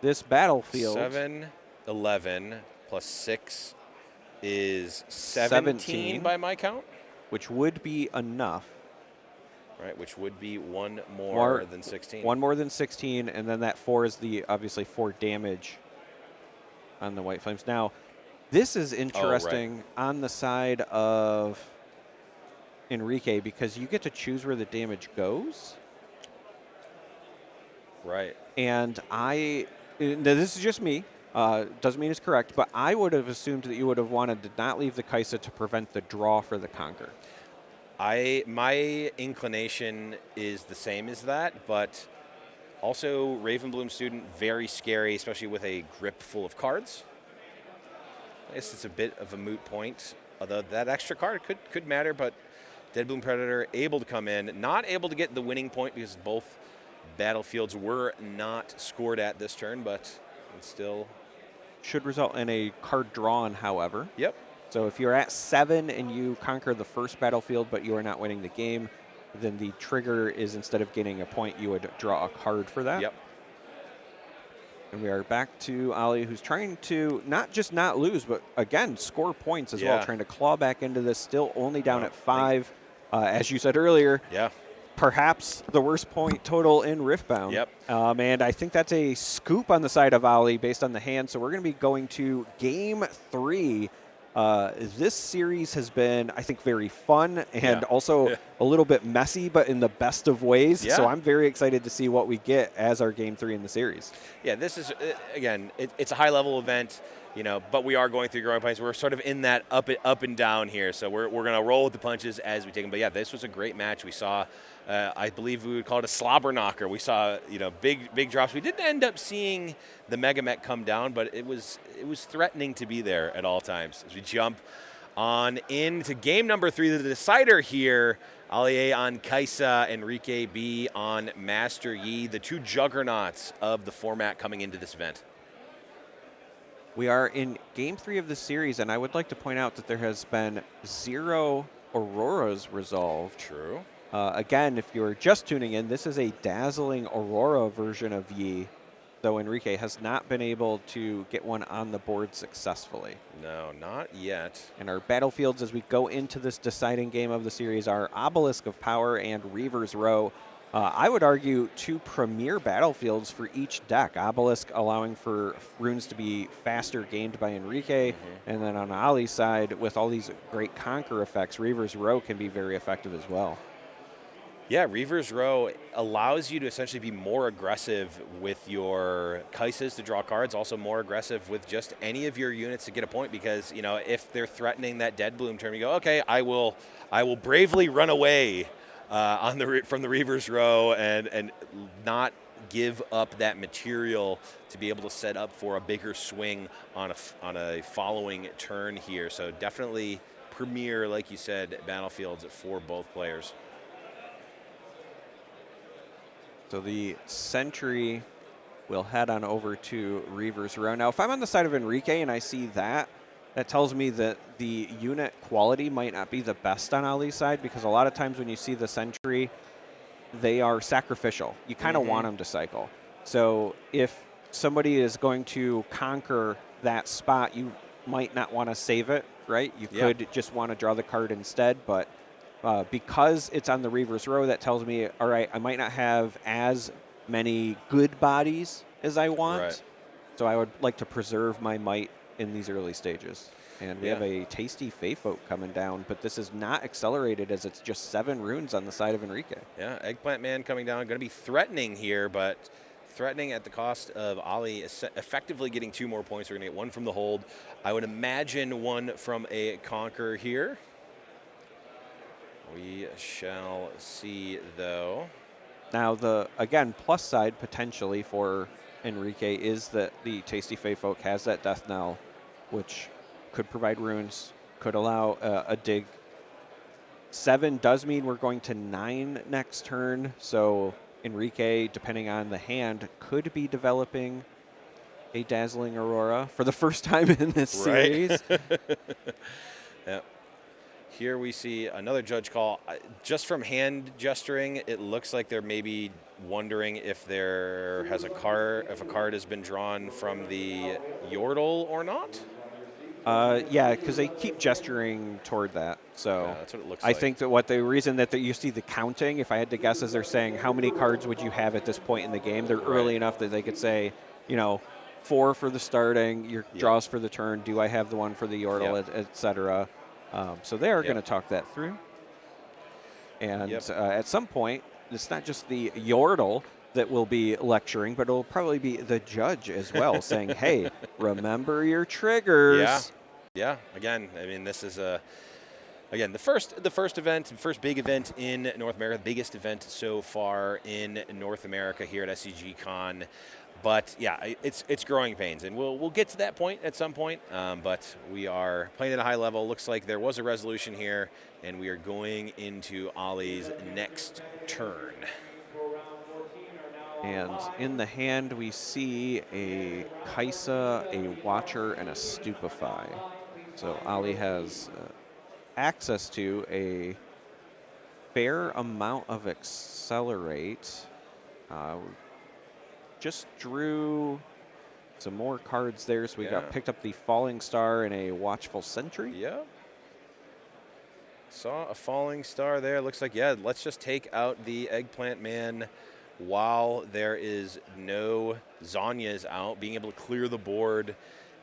this battlefield. 7, 11 plus 6 is 17 by my count. Which would be enough. Right, which would be one more than 16. One more than 16, and then that 4 is the, obviously, 4 damage on the White Flames. Now, this is interesting on the side of Enrique because you get to choose where the damage goes. Right. And now this is just me. Doesn't mean it's correct, but I would have assumed that you would have wanted to not leave the Kaisa to prevent the draw for the Conquer. My inclination is the same as that, but also Ravenbloom Student, very scary, especially with a grip full of cards. I guess it's a bit of a moot point, although that extra card could matter, but Deadbloom Predator able to come in, not able to get the winning point because both battlefields were not scored at this turn, but it still should result in a card drawn, however. Yep. So if you're at 7 and you conquer the first battlefield, but you are not winning the game, then the trigger is, instead of getting a point, you would draw a card for that. Yep. And we are back to Ali, who's trying to not just not lose, but again, score points as well, trying to claw back into this, still only down at 5. As you said earlier, perhaps the worst point total in Riftbound. Yep. And I think that's a scoop on the side of Ali based on the hand. So we're going to be going to Game 3. This series has been, I think, very fun and also a a little bit messy, but in the best of ways. Yeah. So I'm very excited to see what we get as our Game 3 in the series. Yeah, this is, again, it's a high-level event, but we are going through growing pains. We're sort of in that up and down here, so we're going to roll with the punches as we take them. But, yeah, this was a great match. We saw, I believe we would call it a slobber knocker. We saw, big drops. We didn't end up seeing the Mega Mech come down, but it was threatening to be there at all times. As we jump on into game number 3, the decider here. Ali A on Kaisa, Enrique B on Master Yi, the two juggernauts of the format coming into this event. We are in Game 3 of the series, and I would like to point out that there has been 0 Auroras resolved. True. Again, if you're just tuning in, this is a dazzling Aurora version of Yi, though Enrique has not been able to get one on the board successfully. No, not yet. And our battlefields as we go into this deciding game of the series are Obelisk of Power and Reaver's Row. I would argue 2 premier battlefields for each deck. Obelisk allowing for runes to be faster gained by Enrique, and then on Ali's side, with all these great conquer effects, Reaver's Row can be very effective as well. Yeah, Reaver's Row allows you to essentially be more aggressive with your Kaisas to draw cards, also more aggressive with just any of your units to get a point, because, if they're threatening that Dead Bloom turn, you go, okay, I will bravely run away from the Reaver's Row and not give up that material to be able to set up for a bigger swing on a following turn here. So definitely premier, like you said, battlefields for both players. So the Sentry will head on over to Reaver's Row. Now, if I'm on the side of Enrique and I see that, that tells me that the unit quality might not be the best on Ali's side, because a lot of times when you see the Sentry, they are sacrificial. You kind of want them to cycle. So if somebody is going to conquer that spot, you might not want to save it, right? You could just want to draw the card instead, but because it's on the Reaver's Row, that tells me, all right, I might not have as many good bodies as I want. Right. So I would like to preserve my might in these early stages. And we have a tasty Fae Folk coming down, but this is not accelerated as it's just 7 runes on the side of Enrique. Yeah, Eggplant Man coming down, going to be threatening here, but threatening at the cost of Ali effectively getting 2 more points. We're going to get 1 from the hold. I would imagine 1 from a Conquer here. We shall see, though. Now, the, again, plus side potentially for Enrique is that the Tasty Fae Folk has that Death Knell, which could provide runes, could allow a dig. 7 does mean we're going to 9 next turn, so Enrique, depending on the hand, could be developing a Dazzling Aurora for the first time in this series. Yep. Here we see another judge call. Just from hand gesturing, it looks like they're maybe wondering if there has a card has been drawn from the Yordle or not. Yeah, because they keep gesturing toward that. So yeah, that's what it looks I like. think that the reason that you see the counting, if I had to guess, is they're saying how many cards would you have at this point in the game. They're early enough that they could say, 4 for the starting, your draws for the turn. Do I have the one for the Yordle, et cetera? So they are going to talk that through. And at some point, it's not just the Yordle that will be lecturing, but it'll probably be the judge as well, saying, hey, remember your triggers. Yeah. Again, I mean, this is the first big event in North America, the biggest event so far in North America here at SCG Con. But yeah, it's growing pains, and we'll get to that point at some point. But we are playing at a high level. Looks like there was a resolution here, and we are going into Ali's next turn. And in the hand, we see a Kaisa, a Watcher, and a Stupefy. So Ali has access to a fair amount of Accelerate. Just drew some more cards there, so we picked up the Falling Star and a Watchful Sentry. Yep. Saw a Falling Star there. Looks like, let's just take out the Eggplant Man while there is no Zhonya's out, being able to clear the board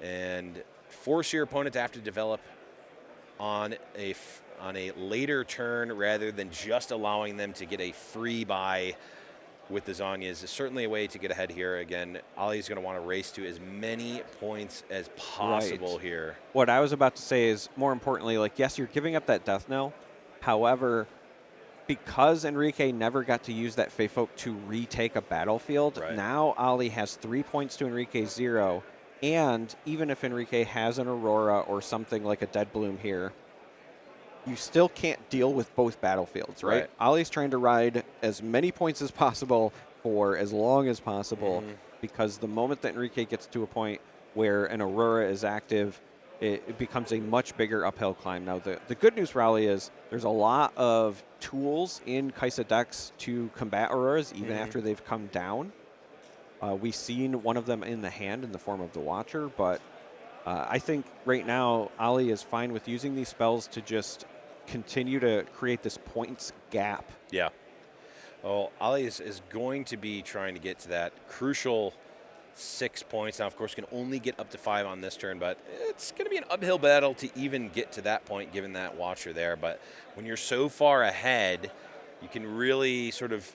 and force your opponent to have to develop on on a later turn rather than just allowing them to get a free buy with the Zanyas is certainly a way to get ahead here. Again, Ali's going to want to race to as many points as possible here. What I was about to say is, more importantly, like, yes, you're giving up that death knell. However, because Enrique never got to use that Fey Folk to retake a battlefield, now Ali has 3 points to Enrique's 0. And even if Enrique has an Aurora or something like a Dead Bloom here, you still can't deal with both battlefields, right? Ali's trying to ride as many points as possible for as long as possible, because the moment that Enrique gets to a point where an Aurora is active, it becomes a much bigger uphill climb. Now, the good news for Ali is there's a lot of tools in Kaisa decks to combat Auroras, even after they've come down. We've seen one of them in the hand in the form of the Watcher, but I think right now Ali is fine with using these spells to just continue to create this points gap. Yeah. Well, Ali is going to be trying to get to that crucial 6 points. Now, of course, can only get up to 5 on this turn, but it's going to be an uphill battle to even get to that point, given that Watcher there. But when you're so far ahead, you can really sort of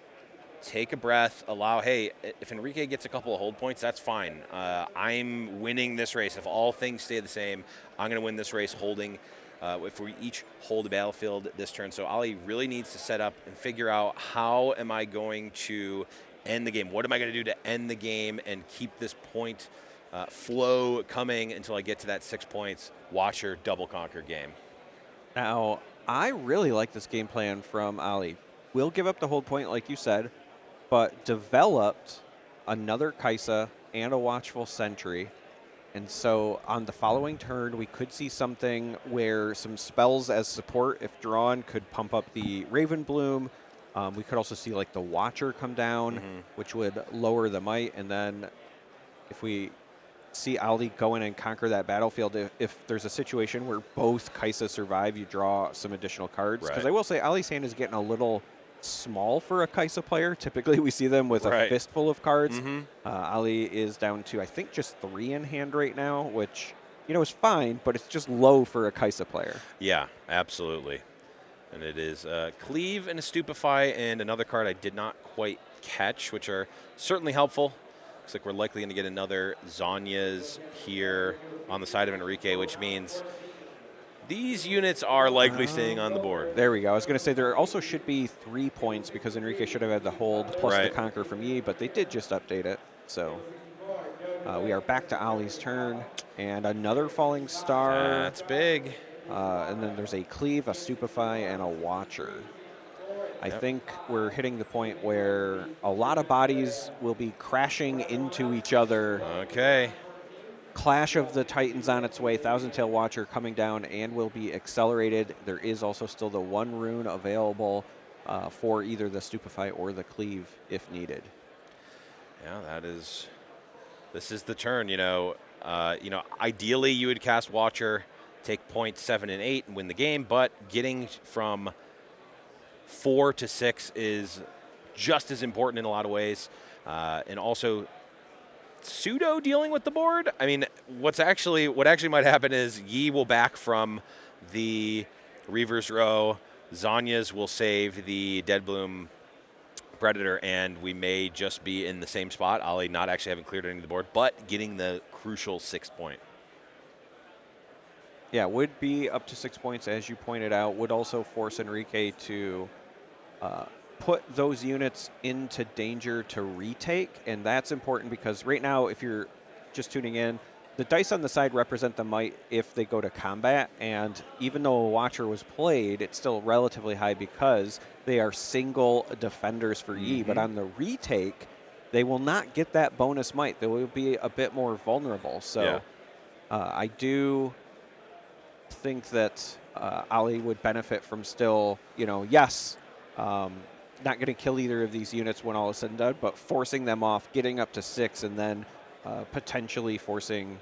take a breath, allow, hey, if Enrique gets a couple of hold points, that's fine. I'm winning this race. If all things stay the same, I'm going to win this race holding. If we each hold a battlefield this turn. So Ali really needs to set up and figure out, how am I going to end the game? What am I going to do to end the game and keep this point flow coming until I get to that 6 points Watcher double conquer game? Now, I really like this game plan from Ali. We'll give up the hold point, like you said, but developed another Kaisa and a Watchful Sentry. And so on the following turn, we could see something where some spells as support, if drawn, could pump up the Raven Bloom. We could also see like the Watcher come down, which would lower the might. And then if we see Ali go in and conquer that battlefield, if there's a situation where both Kaisa survive, you draw some additional cards. Because I will say Ali's hand is getting a little small for a Kaisa player. Typically we see them with a fistful of cards. Ali is down to, I think, just 3 in hand right now, which, you know, is fine, but it's just low for a Kaisa player. Yeah, absolutely. And it is Cleave and a Stupefy and another card I did not quite catch, which are certainly helpful. Looks like we're likely going to get another Zanyas here on the side of Enrique, which means these units are likely staying on the board. There we go. I was going to say there also should be 3 points because Enrique should have had the hold plus the conquer from Yi, but they did just update it. So we are back to Ali's turn, and another Falling Star. That's big. And then there's a Cleave, a Stupefy, and a Watcher. I think we're hitting the point where a lot of bodies will be crashing into each other. Okay. Clash of the Titans on its way, Thousand Tail Watcher coming down and will be accelerated. There is also still the 1 rune available for either the Stupefy or the Cleave if needed. Yeah, this is the turn, ideally you would cast Watcher, take points 7 and 8 and win the game, but getting from 4 to 6 is just as important in a lot of ways. And also pseudo dealing with the board. I mean, what actually might happen is Yi will back from the Reaver's Row, Zanyas will save the Dead Bloom Predator, and we may just be in the same spot. Ali not actually having cleared any of the board, but getting the crucial 6 point. Yeah, would be up to 6 points, as you pointed out. Would also force Enrique to put those units into danger to retake, and that's important because right now, if you're just tuning in, the dice on the side represent the might if they go to combat, and even though a Watcher was played, it's still relatively high because they are single defenders for Yi, but on the retake, they will not get that bonus might. They will be a bit more vulnerable. So I do think that Ali would benefit from still, not going to kill either of these units when all is said and done, but forcing them off, getting up to 6, and then potentially forcing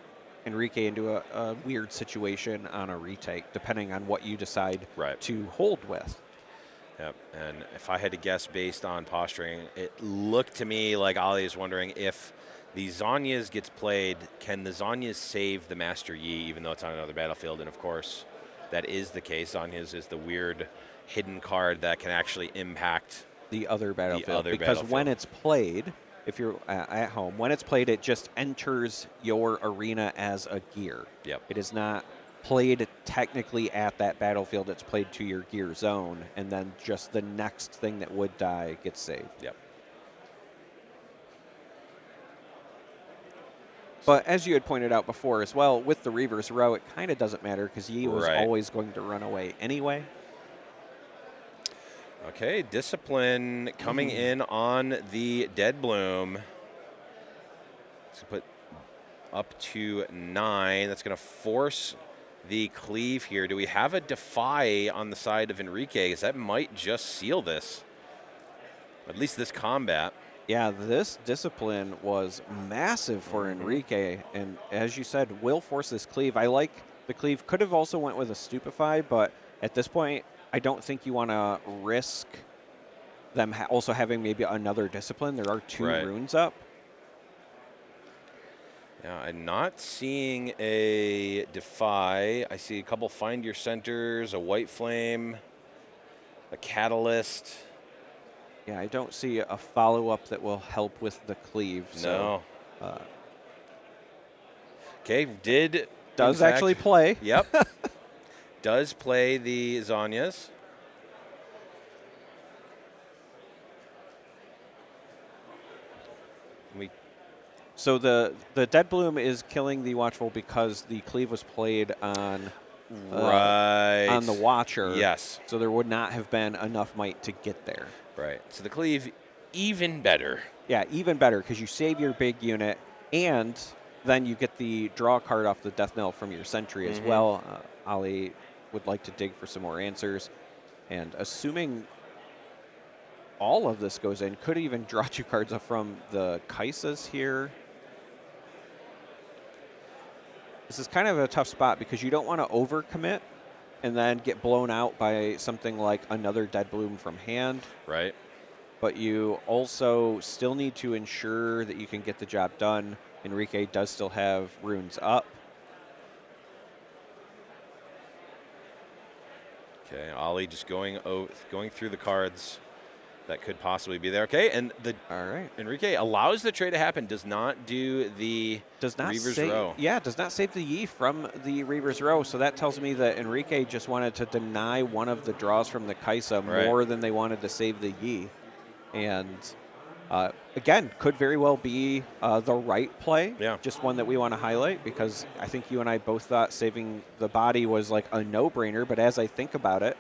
Enrique into a weird situation on a retake, depending on what you decide to hold with. Yep, and if I had to guess based on posturing, it looked to me like Ali is wondering if the Zanyas gets played, can the Zanyas save the Master Yi, even though it's on another battlefield? And of course, that is the case. Zanya's is the weird hidden card that can actually impact the other battlefield. Because battlefield. when it's played, if you're at home, when it's played, it just enters your arena as a gear. Yep. It is not played technically at that battlefield. It's played to your gear zone, and then just the next thing that would die gets saved. Yep. But as you had pointed out before as well, with the reverse row, it kind of doesn't matter because Yi was Right. always going to run away anyway. Okay, Discipline coming in on the Dead Bloom. Let's put up to 9. That's going to force the cleave here. Do we have a Defy on the side of Enrique? Because that might just seal this. At least this combat. Yeah, this Discipline was massive for Enrique, and as you said, will force this cleave. I like the cleave. Could have also went with a Stupefy, but at this point, I don't think you want to risk them also having maybe another Discipline. There are 2 runes up. Yeah, I'm not seeing a Defy. I see a couple Find Your Centers, a White Flame, a Catalyst. Yeah, I don't see a follow-up that will help with the cleave. No. So, okay, does actually play. Yep. Does play the Zanyas. So the Dead Bloom is killing the Watchful because the cleave was played on on the Watcher. Yes. So there would not have been enough might to get there. Right. So the cleave, even better. Yeah, even better because you save your big unit and then you get the draw card off the Death Knell from your Sentry as well. Ali would like to dig for some more answers. And assuming all of this goes in, could even draw 2 cards up from the Kaisas here. This is kind of a tough spot because you don't want to overcommit and then get blown out by something like another Dead Bloom from hand. Right. But you also still need to ensure that you can get the job done. Enrique does still have runes up. Okay, Ali just going through the cards that could possibly be there. Okay, and all right, Enrique allows the trade to happen. Does not do the Reaver's Row. Yeah, does not save the Yi from the Reaver's Row. So that tells me that Enrique just wanted to deny one of the draws from the Kaisa more than they wanted to save the Yi. And again, could very well be the right play. Yeah. Just one that we want to highlight because I think you and I both thought saving the body was like a no-brainer. But as I think about it,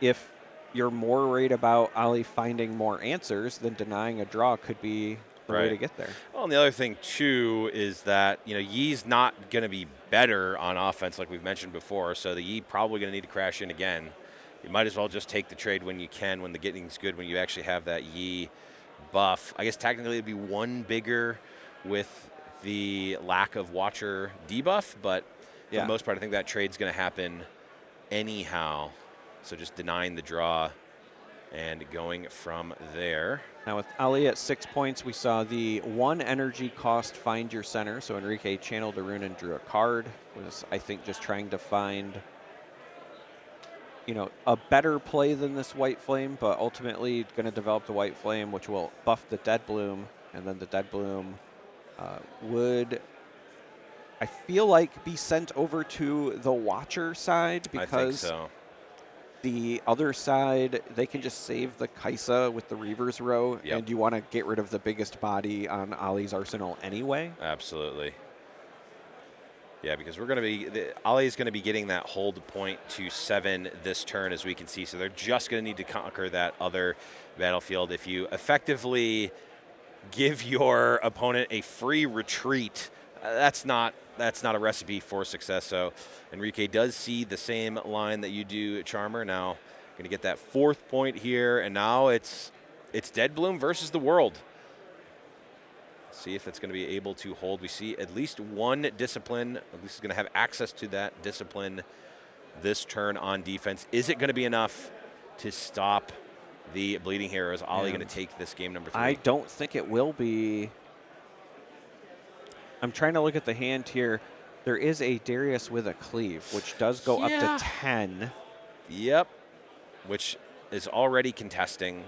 if you're more worried about Ali finding more answers than denying a draw could be the way to get there. Well, and the other thing, too, is that, Yi's not going to be better on offense like we've mentioned before, so the Yi probably going to need to crash in again. You might as well just take the trade when you can, when the getting's good, when you actually have that Yi buff. I guess technically it'd be 1 bigger with the lack of Watcher debuff, but for the most part, I think that trade's going to happen anyhow. So just denying the draw and going from there. Now with Ali at 6 points, we saw the 1 energy cost Find Your Center. So Enrique channeled a rune and drew a card. Was, I think, just trying to find, a better play than this White Flame, but ultimately going to develop the White Flame, which will buff the Dead Bloom. And then the Dead Bloom would, I feel like, be sent over to the Watcher side because I think so. The other side, they can just save the Kaisa with the Reaver's Row, and you want to get rid of the biggest body on Ali's arsenal anyway. Absolutely. Yeah, because we're going to be, Ali's going to be getting that hold point to 7 this turn, as we can see. So they're just going to need to conquer that other battlefield. If you effectively give your opponent a free retreat, that's not a recipe for success. So Enrique does see the same line that you do, Charmer. Now going to get that 4th point here, and now it's Dead Bloom versus the world. See if it's going to be able to hold. We see at least 1 discipline. At least is going to have access to that discipline this turn on defense. Is it going to be enough to stop the Bleeding Hero? Is Ali going to take this game number 3? I don't think it will be. I'm trying to look at the hand here. There is a Darius with a cleave, which does go up to 10. Yep. Which is already contesting.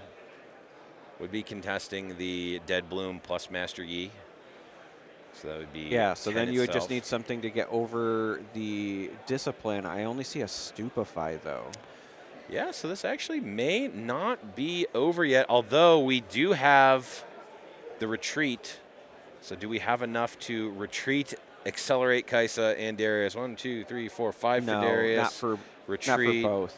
Would be contesting the Dead Bloom plus Master Yi. So that would be so 10 then you would just itself. need something to get over the Discipline. I only see a Stupefy, though. Yeah, so this actually may not be over yet, although we do have the retreat. So do we have enough to retreat, accelerate Kaisa and Darius? 1, 2, 3, 4, 5 No, for Darius. not for retreat. Not for both.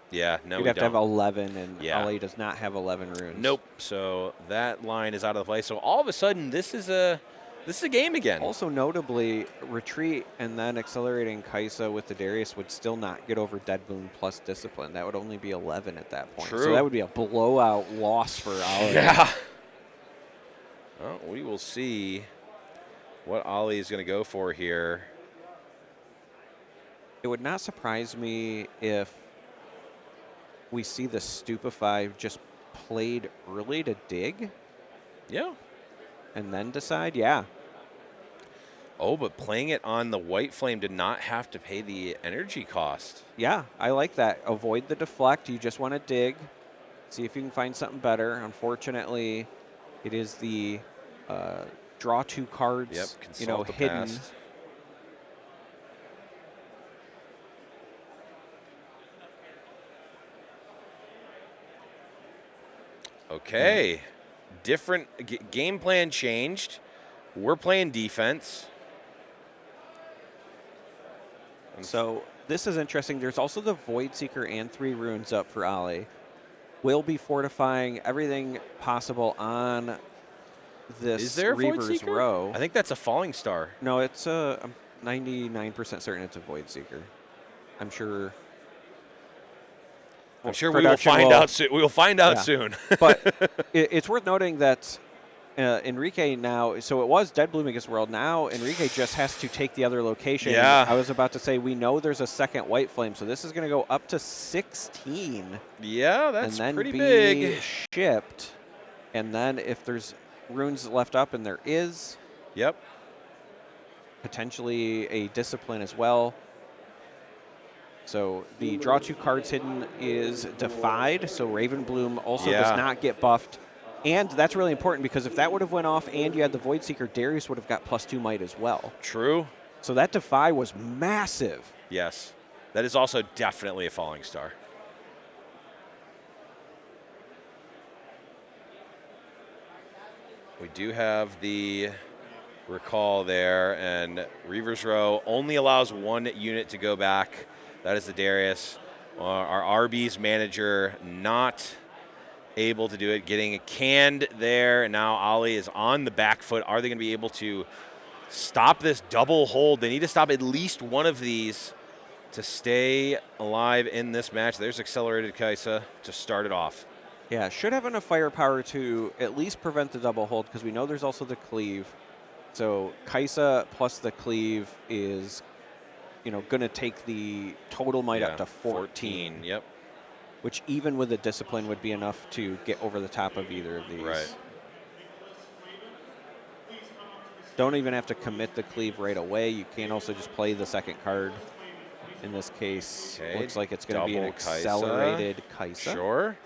Yeah, no, You'd we have to have 11, and Yeah. Ali does not have 11 runes. Nope. So that line is out of the play. So all of a sudden, this is a game again. Also notably, retreat and then accelerating Kaisa with the Darius would still not get over Dead Bloom plus Discipline. That would only be 11 at that point. True. So that would be a blowout loss for Ali. Yeah. Well, we will see what Ali is going to go for here. It would not surprise me if we see the Stupefy just played early to dig Yeah. and then decide. Yeah. Oh, but playing it on the White Flame did not have to pay the energy cost. Yeah, I like that. Avoid the deflect. You just want to dig. See if you can find something better. Unfortunately, it is the draw 2 cards, Yep, consult the hidden. past. Okay. Different game plan changed. We're playing defense. So this is interesting. There's also the Void Seeker and 3 runes up for Ali. We'll be fortifying everything possible on this Is there a Void Reaver's Seeker? row. I think that's a Falling Star. No, it's I'm 99% certain it's a Void Seeker. I'm sure. I'm sure we will find out soon. We will find out soon. But it's worth noting that Enrique now, so it was Dead Bloom against World. Now Enrique just has to take the other location. Yeah. I was about to say, we know there's a second White Flame, so this is going to go up to 16. Yeah, that's and then pretty be big. shipped. And then if there's runes left up, and there is, Yep. potentially a Discipline as well. So the draw 2 cards hidden is defied, so Raven Bloom also does not get buffed. And that's really important because if that would have went off and you had the Void Seeker, Darius would have got +2 might as well. True. So that defy was massive. Yes. That is also definitely a Falling Star. We do have the recall there, and Reaver's Row only allows 1 unit to go back. That is the Darius. Our RB's manager not able to do it, getting canned there, and now Ali is on the back foot. Are they going to be able to stop this double hold? They need to stop at least one of these to stay alive in this match. There's accelerated Kaisa to start it off. Yeah, should have enough firepower to at least prevent the double hold because we know there's also the cleave. So Kaisa plus the cleave is, going to take the total might up to 14. Yep. Which even with a Discipline would be enough to get over the top of either of these. Right. Don't even have to commit the cleave right away. You can also just play the second card. In this case, looks like it's going to be an accelerated Kaisa. Sure.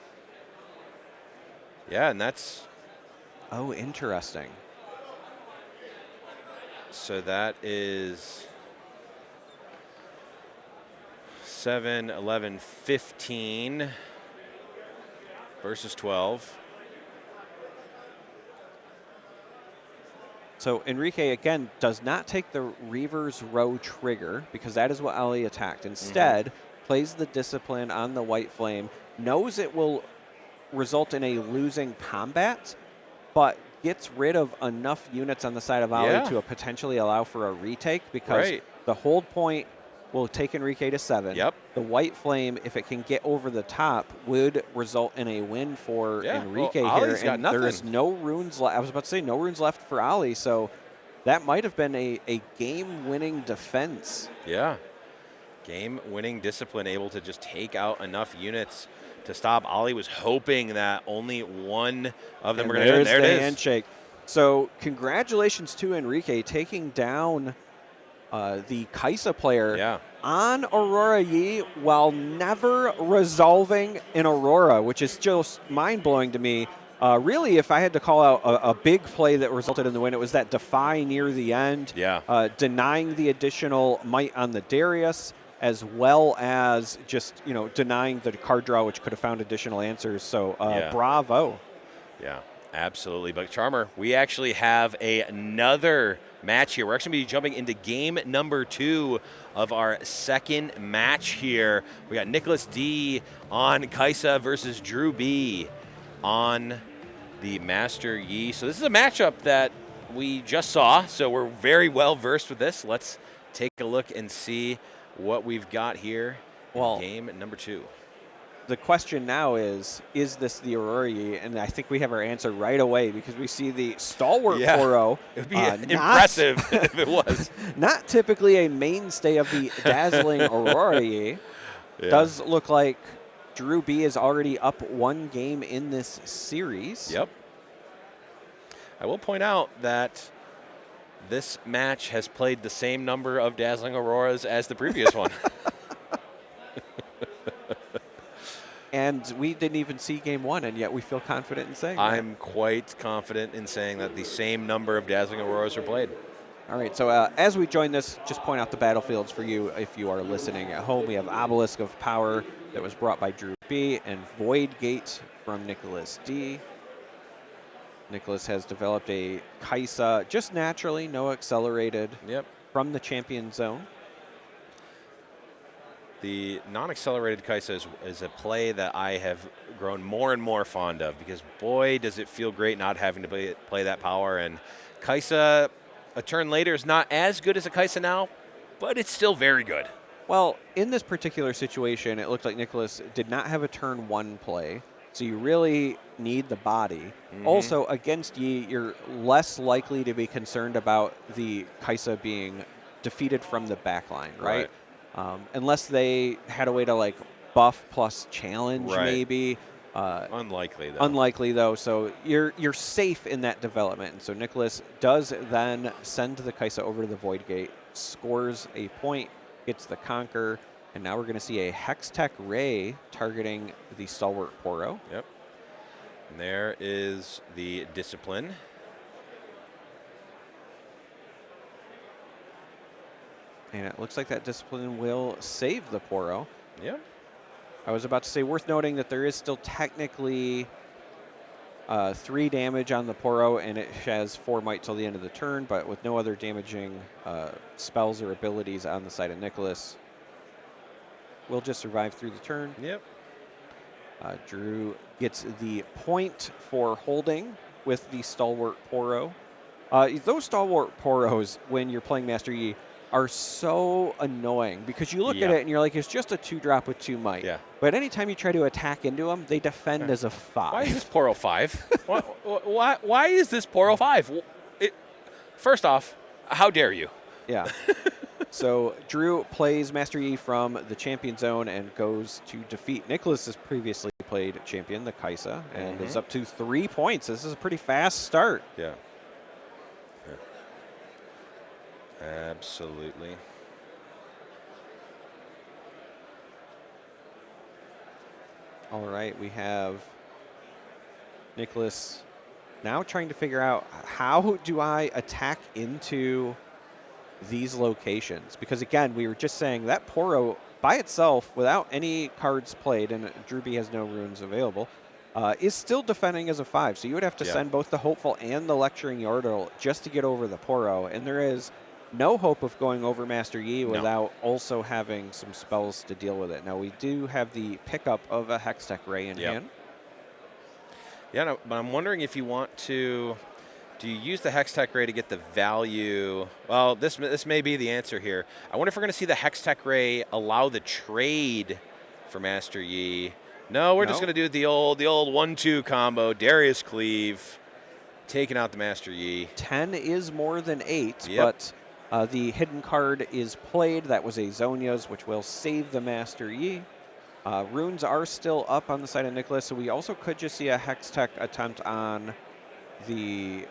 Yeah, and that's... Oh, interesting. So that is 7, 11, 15 versus 12. So Enrique, again, does not take the Reaver's Row trigger because that is what Ali attacked. Instead, plays the Discipline on the White Flame, knows it will result in a losing combat, but gets rid of enough units on the side of Ali to potentially allow for a retake because the hold point will take Enrique to 7. Yep. The White Flame, if it can get over the top, would result in a win for Enrique here. Ali's got and nothing. there's no runes left. I was about to say no runes left for Ali, so that might have been a game-winning defense. Yeah. Game-winning Discipline, able to just take out enough units to stop. Ali was hoping that only one of them were going to There's the handshake. So congratulations to Enrique taking down the Kaisa player Yeah. on Aurora Yi while never resolving an Aurora, which is just mind-blowing to me. Really, if I had to call out a big play that resulted in the win, it was that Defy near the end, denying the additional might on the Darius, as well as just, denying the card draw, which could have found additional answers. So bravo. Yeah, absolutely. But Charmer, we actually have another match here. We're actually going to be jumping into game number 2 of our second match here. We got Nicholas D on Kaisa versus Drew B on the Master Yi. So this is a matchup that we just saw, so we're very well versed with this. Let's take a look and see what we've got here in game number 2. The question now is this the Aurora Yi? And I think we have our answer right away because we see the stalwart Poro. It would be impressive if it was. Not typically a mainstay of the dazzling Aurora Yi. Does look like Drew B is already up 1 game in this series. Yep. I will point out that this match has played the same number of dazzling Auroras as the previous one. And we didn't even see game 1, and yet we feel confident in saying I'm quite confident in saying that the same number of dazzling Auroras are played. All right, so as we join this, just point out the battlefields for you if you are listening at home. We have Obelisk of Power that was brought by Drew B and Void Gate from Nicholas D. Nicholas has developed a Kaisa just naturally, no accelerated, from the champion zone. The non-accelerated Kaisa is a play that I have grown more and more fond of because, boy, does it feel great not having to play that power. And Kaisa, a turn later, is not as good as a Kaisa now, but it's still very good. Well, in this particular situation, it looked like Nicholas did not have a turn 1 play, so you really need the body. Also, against Yi, you're less likely to be concerned about the Kaisa being defeated from the backline, right? Unless they had a way to buff plus challenge, maybe. Unlikely though. So you're safe in that development. And so Nicholas does then send the Kaisa over to the Void Gate, scores a point, gets the Conquer, and now we're going to see a Hextech Ray targeting the Stalwart Poro. Yep. And there is the Discipline. And it looks like that Discipline will save the Poro. Yep. I was about to say, worth noting that there is still technically 3 damage on the Poro, and it has 4 might till the end of the turn, but with no other damaging spells or abilities on the side of Nicholas. Will just survive through the turn. Yep. Drew gets the point for holding with the Stalwart Poro. Those Stalwart Poros, when you're playing Master Yi, are so annoying because you look at it and you're like, it's just a 2-drop with 2 might. But anytime you try to attack into them, they defend as a 5. Why is this Poro 5? why is this Poro 5? First off, how dare you? Yeah. So Drew plays Master Yi from the champion zone and goes to defeat Nicholas's previously played champion, the Kaisa, and is up to 3 points. This is a pretty fast start. Yeah. Absolutely. All right, we have Nicholas now trying to figure out how do I attack into these locations? Because again, we were just saying that Poro by itself, without any cards played, and Drew B has no runes available, is still defending as a 5. So you would have to send both the Hopeful and the Lecturing Yordle just to get over the Poro, and there is no hope of going over Master Yi without also having some spells to deal with it. Now, we do have the pickup of a Hextech Ray in hand. Yeah, no, but I'm wondering if you want to... Do you use the Hextech Ray to get the value? Well, this may be the answer here. I wonder if we're going to see the Hextech Ray allow the trade for Master Yi. No, we're just going to do the old 1-2 combo. Darius Cleave, taking out the Master Yi. 10 is more than 8, but... the hidden card is played. That was a Zonia's, which will save the Master Yi. Runes are still up on the side of Nicholas, so we also could just see a Hextech attempt on the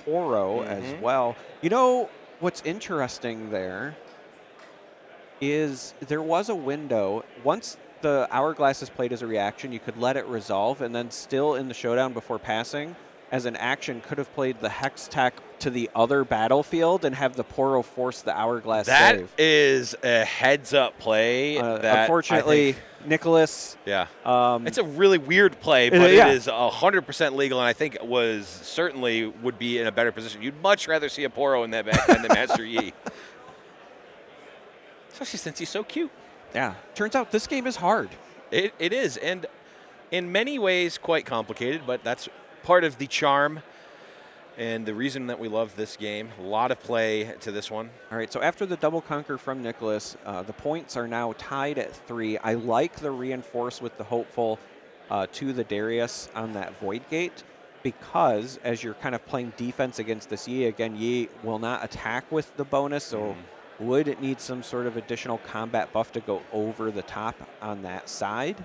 Poro as well. You know, what's interesting there is there was a window. Once the hourglass is played as a reaction, you could let it resolve, and then still in the showdown before passing, as an action, could have played the Hex Tech to the other battlefield and have the Poro force the hourglass That save. is a heads-up play. That Unfortunately, Nicholas. Yeah. It's a really weird play, but yeah. it is 100% legal, and I think certainly would be in a better position. You'd much rather see a Poro in that backhand than Master Yi. Especially since he's so cute. Yeah. Turns out this game is hard. It is, and in many ways quite complicated, but that's part of the charm and the reason that we love this game. A lot of play to this one. All right, so after the double conquer from Nicholas, the points are now tied at 3. I like the reinforce with the hopeful to the Darius on that Void Gate, because as you're kind of playing defense against this Yi, again, Yi will not attack with the bonus, so would it need some sort of additional combat buff to go over the top on that side?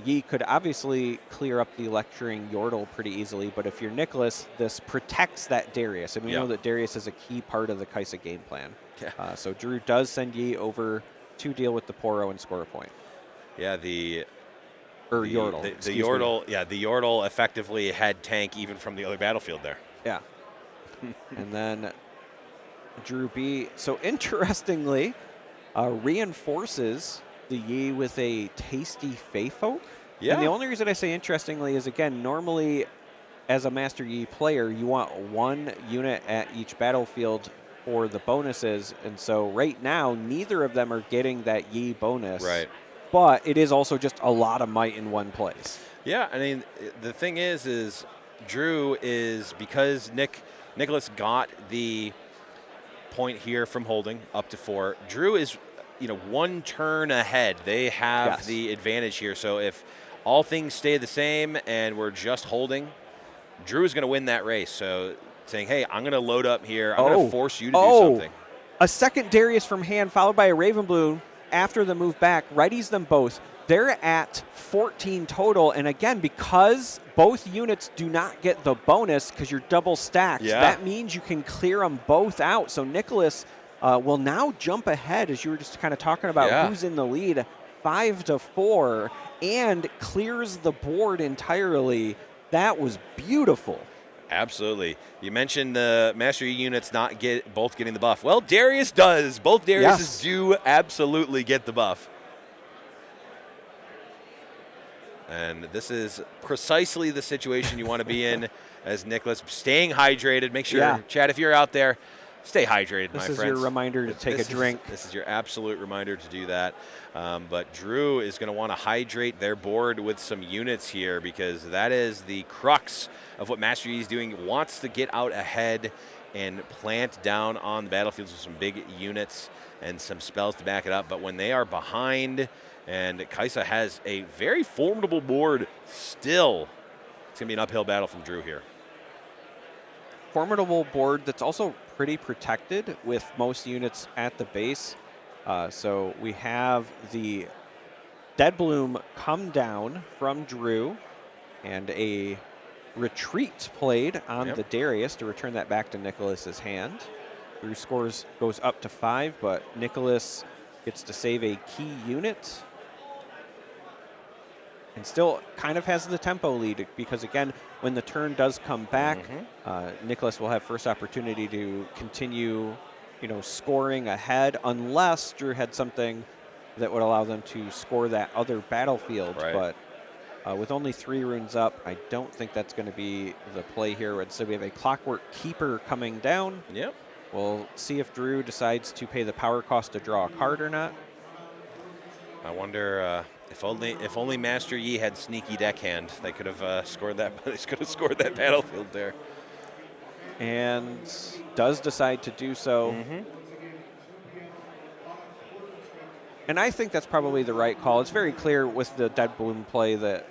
Yi could obviously clear up the lecturing Yordle pretty easily, but if you're Nicholas, this protects that Darius, and we know that Darius is a key part of the Kaisa game plan. Yeah. So Drew does send Yi over to deal with the Poro and score a point. Yeah, the Yordle. The Yordle, the Yordle effectively had tank even from the other battlefield there. Yeah. And then Drew B, so interestingly, reinforces the Yi with a tasty Fey Folk. Yeah. And the only reason I say interestingly is, again, normally as a Master Yi player, you want 1 unit at each battlefield for the bonuses. And so right now, neither of them are getting that Yi bonus. Right. But it is also just a lot of might in one place. Yeah, I mean, the thing is Drew is, because Nicholas got the point here from holding up to 4. Drew is, 1 turn ahead. They have the advantage here. So if all things stay the same and we're just holding, Drew is going to win that race. So saying, hey, I'm going to load up here. I'm going to force you to do something. A second Darius from hand followed by a Raven Blue after the move back. Righties them both. They're at 14 total. And again, because both units do not get the bonus because you're double stacked, that means you can clear them both out. So Nicholas will now jump ahead, as you were just kind of talking about who's in the lead, 5-4, and clears the board entirely. That was beautiful. Absolutely. You mentioned the Master Yi units both getting the buff. Well, Darius does. Both Dariuses do absolutely get the buff. And this is precisely the situation you want to be in as Nicholas, staying hydrated. Make sure, Chad, if you're out there, stay hydrated, my friends. This is your reminder to take a drink. This is your absolute reminder to do that. But Drew is going to want to hydrate their board with some units here, because that is the crux of what Master Yi is doing. Wants to get out ahead and plant down on the battlefields with some big units and some spells to back it up. But when they are behind, and Kaisa has a very formidable board still, it's going to be an uphill battle from Drew here. Formidable board that's also pretty protected with most units at the base. So we have the Dead Bloom come down from Drew and a retreat played on the Darius to return that back to Nicholas's hand. Drew goes up to 5, but Nicholas gets to save a key unit and still kind of has the tempo lead, because again, when the turn does come back, Nicholas will have first opportunity to continue, scoring ahead, unless Drew had something that would allow them to score that other battlefield. But with only 3 runes up, I don't think that's going to be the play here. So we have a Clockwork Keeper coming down. Yep. We'll see if Drew decides to pay the power cost to draw a card or not. I wonder if only Master Yi had sneaky deckhand, they could have scored that. They could have scored that battlefield there. And does decide to do so. And I think that's probably the right call. It's very clear with the Dead Bloom play that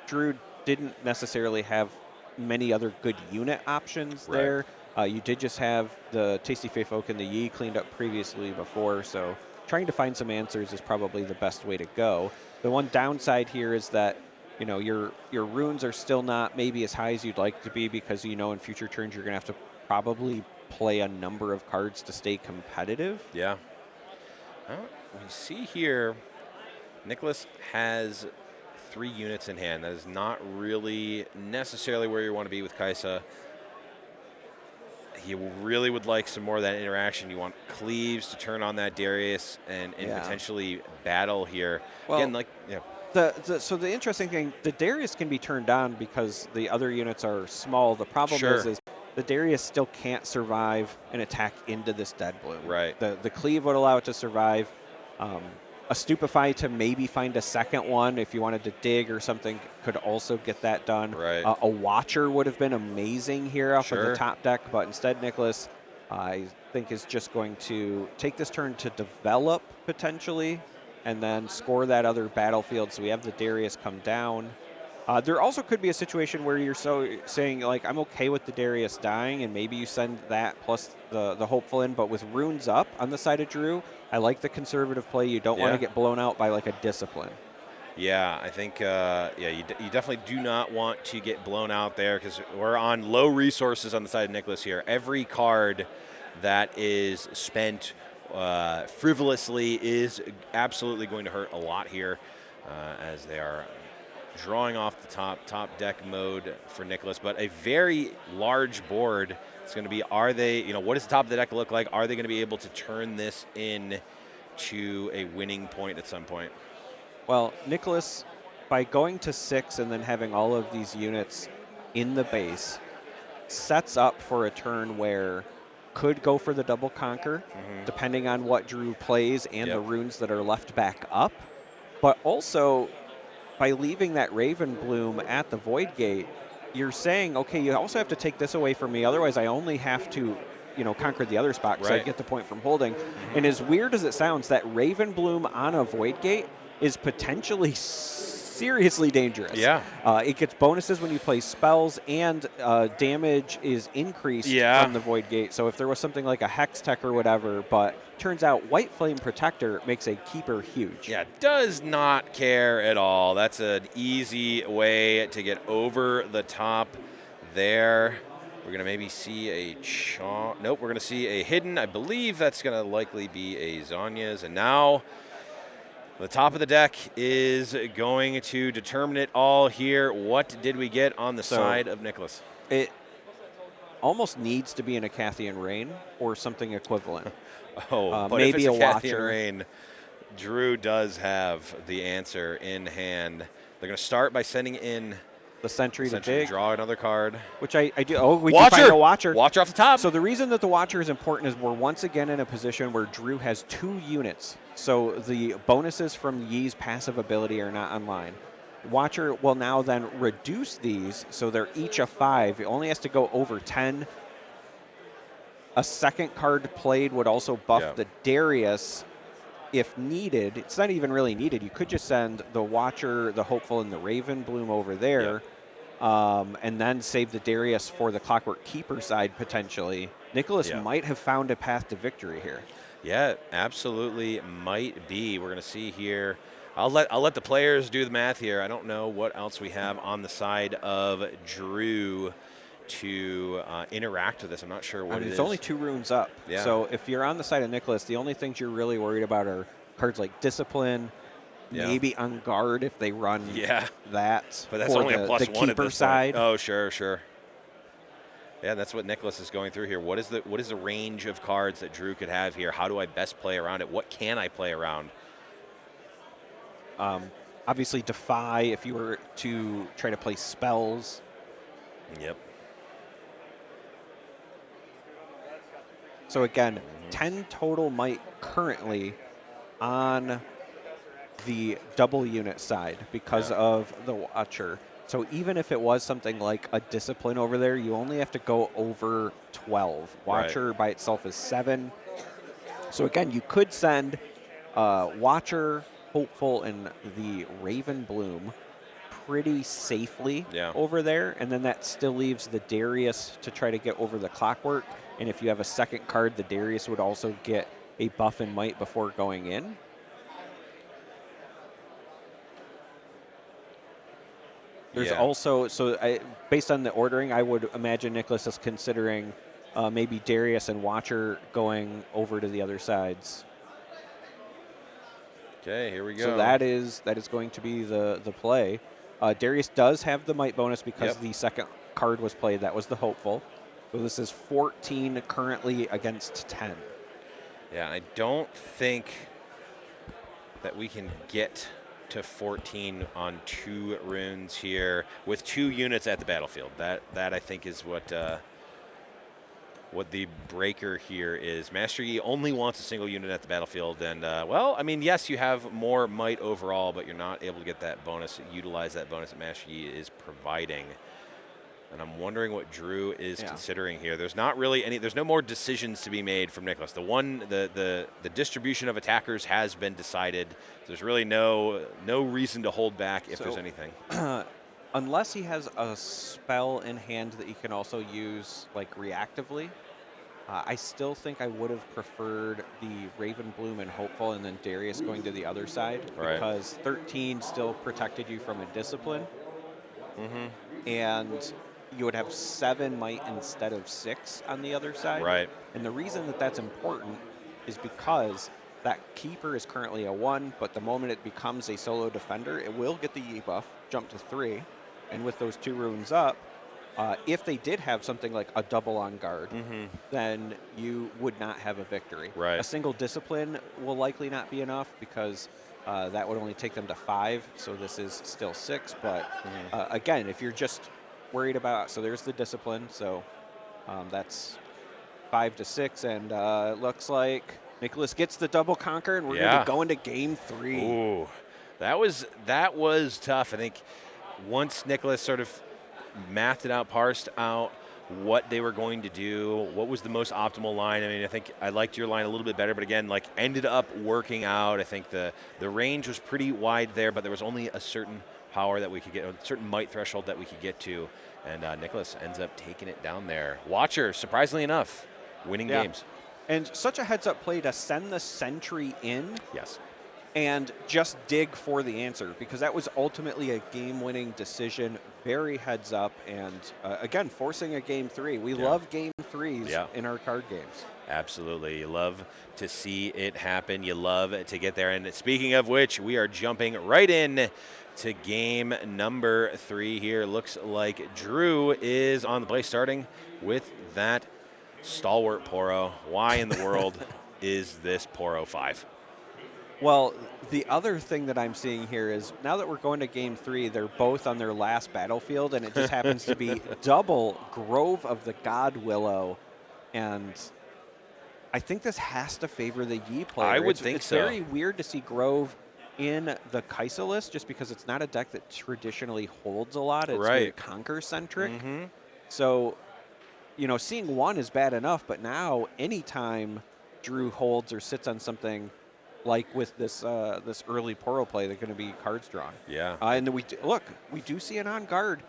Drew didn't necessarily have many other good unit options there. You did just have the Tasty Fey Folk and the Yi cleaned up previously before, so trying to find some answers is probably the best way to go. The one downside here is that, your runes are still not maybe as high as you'd like to be, because in future turns you're going to have to probably play a number of cards to stay competitive. Yeah. We see here, Nicholas has 3 units in hand. That is not really necessarily where you want to be with Kaisa. He really would like some more of that interaction. You want Cleaves to turn on that Darius and potentially battle here. Well, again, so the interesting thing, the Darius can be turned on because the other units are small. The problem is the Darius still can't survive an attack into this Dead Bloom. Right. The Cleave would allow it to survive. A Stupefy to maybe find a second one if you wanted to dig or something could also get that done. Right. A Watcher would have been amazing here off of the top deck, but instead Nicholas, I think, is just going to take this turn to develop potentially and then score that other battlefield. So we have the Darius come down. There also could be a situation where you're saying, like, I'm okay with the Darius dying, and maybe you send that plus the Hopeful in, but with runes up on the side of Drew, I like the conservative play. You don't want to get blown out by, like, a Discipline. Yeah, I think, you definitely do not want to get blown out there because we're on low resources on the side of Nicholas here. Every card that is spent frivolously is absolutely going to hurt a lot here as they are drawing off the top deck mode for Nicholas, but a very large board. It's going to be, what does the top of the deck look like? Are they going to be able to turn this in to a winning point at some point? Well, Nicholas, by going to 6 and then having all of these units in the base, sets up for a turn where could go for the double conquer, depending on what Drew plays and the runes that are left back up, but also by leaving that Raven Bloom at the Void Gate, you're saying, okay, you also have to take this away from me. Otherwise, I only have to, conquer the other spot because I get the point from holding. And as weird as it sounds, that Raven Bloom on a Void Gate is potentially seriously dangerous. Yeah. It gets bonuses when you play spells, and damage is increased from the Void Gate. So if there was something like a Hex Tech or whatever, but turns out White Flame Protector makes a keeper huge. Yeah, does not care at all. That's an easy way to get over the top there. We're going to maybe see a Nope, we're going to see a hidden. I believe that's going to likely be a Zanya's. And now the top of the deck is going to determine it all here. What did we get on the side of Nicholas? It almost needs to be an Acathian Rain or something equivalent. But maybe if it's a Acathian Watcher. Rain, Drew does have the answer in hand. They're going to start by sending in the Sentry to dig. Draw another card. Which I do. Oh, we Watcher! can find a Watcher. Watcher off the top. So the reason that the Watcher is important is we're once again in a position where Drew has 2 units. So the bonuses from Yi's passive ability are not online. Watcher will now then reduce these, so they're each a 5. It only has to go over 10. A second card played would also buff the Darius if needed. It's not even really needed. You could just send the Watcher, the Hopeful, and the Raven Bloom over there, and then save the Darius for the Clockwork Keeper side potentially. Nicholas might have found a path to victory here. Yeah, absolutely might be. We're going to see here. I'll let the players do the math here. I don't know what else we have on the side of Drew to interact with this. I'm not sure what it is. There's only 2 runes up. Yeah. So if you're on the side of Nicholas, the only things you're really worried about are cards like Discipline, maybe On Guard if they run that. But that's for only a +1 the at keeper this side. Point. Oh, sure. Yeah, that's what Nicholas is going through here. What is the range of cards that Drew could have here? How do I best play around it? What can I play around? Obviously, Defy if you were to try to play spells. Yep. So again, 10 total might currently on the double unit side because of the Watcher. So even if it was something like a Discipline over there, you only have to go over 12. Watcher by itself is 7. So again, you could send Watcher, Hopeful, and the Raven Bloom pretty safely over there, and then that still leaves the Darius to try to get over the Clockwork. And if you have a second card, the Darius would also get a buff and might before going in. There's also, based on the ordering, I would imagine Nicholas is considering maybe Darius and Watcher going over to the other sides. Okay, here we go. So that is going to be the play. Darius does have the might bonus because the second card was played. That was the hopeful. So this is 14 currently against 10. Yeah, I don't think that we can get to 14 on 2 runes here with 2 units at the battlefield. That I think is what the breaker here is. Master Yi only wants a single unit at the battlefield, and well, I mean, yes, you have more might overall, but you're not able to get that bonus, utilize that bonus that Master Yi is providing. And I'm wondering what Drew is considering here. There's not really any. There's no more decisions to be made from Nicholas. The distribution of attackers has been decided. There's really no reason to hold back if there's anything. Unless he has a spell in hand that he can also use like reactively, I still think I would have preferred the Raven Bloom and Hopeful, and then Darius going to the other side because 13 still protected you from a discipline, and you would have 7 might instead of 6 on the other side. Right. And the reason that that's important is because that keeper is currently a 1, but the moment it becomes a solo defender, it will get the Yi buff, jump to 3, and with those 2 runes up, if they did have something like a double on guard, then you would not have a victory. Right. A single discipline will likely not be enough because that would only take them to 5, so this is still 6. But again, if you're just worried about, so there's the discipline, so that's 5 to 6, and looks like Nicholas gets the double conquer, and we're going to be going to game 3. Ooh, that was tough. I think once Nicholas sort of mathed it out, parsed out what they were going to do, what was the most optimal line. I mean, I think I liked your line a little bit better, but again, like ended up working out. I think the range was pretty wide there, but there was only a certain power that we could get, a certain might threshold that we could get to, and Nicholas ends up taking it down there. Watcher, surprisingly enough, winning games. And such a heads-up play to send the sentry in. Yes. And just dig for the answer, because that was ultimately a game-winning decision, very heads up, and again, forcing a game 3. We love game 3s in our card games. Absolutely. You love to see it happen. You love to get there. And speaking of which, we are jumping right in to game number 3 here. Looks like Drew is on the play, starting with that stalwart Poro. Why in the world is this Poro 5? Well, the other thing that I'm seeing here is now that we're going to game 3, they're both on their last battlefield, and it just happens to be double Grove of the God Willow. And I think this has to favor the Yi player. I would think so. It's very weird to see Grove in the Kaisa list just because it's not a deck that traditionally holds a lot. It's very conquer-centric. So, you know, seeing 1 is bad enough, but now anytime Drew holds or sits on something like with this this early Poro play, they're going to be cards drawn. Yeah. And then we do see an on guard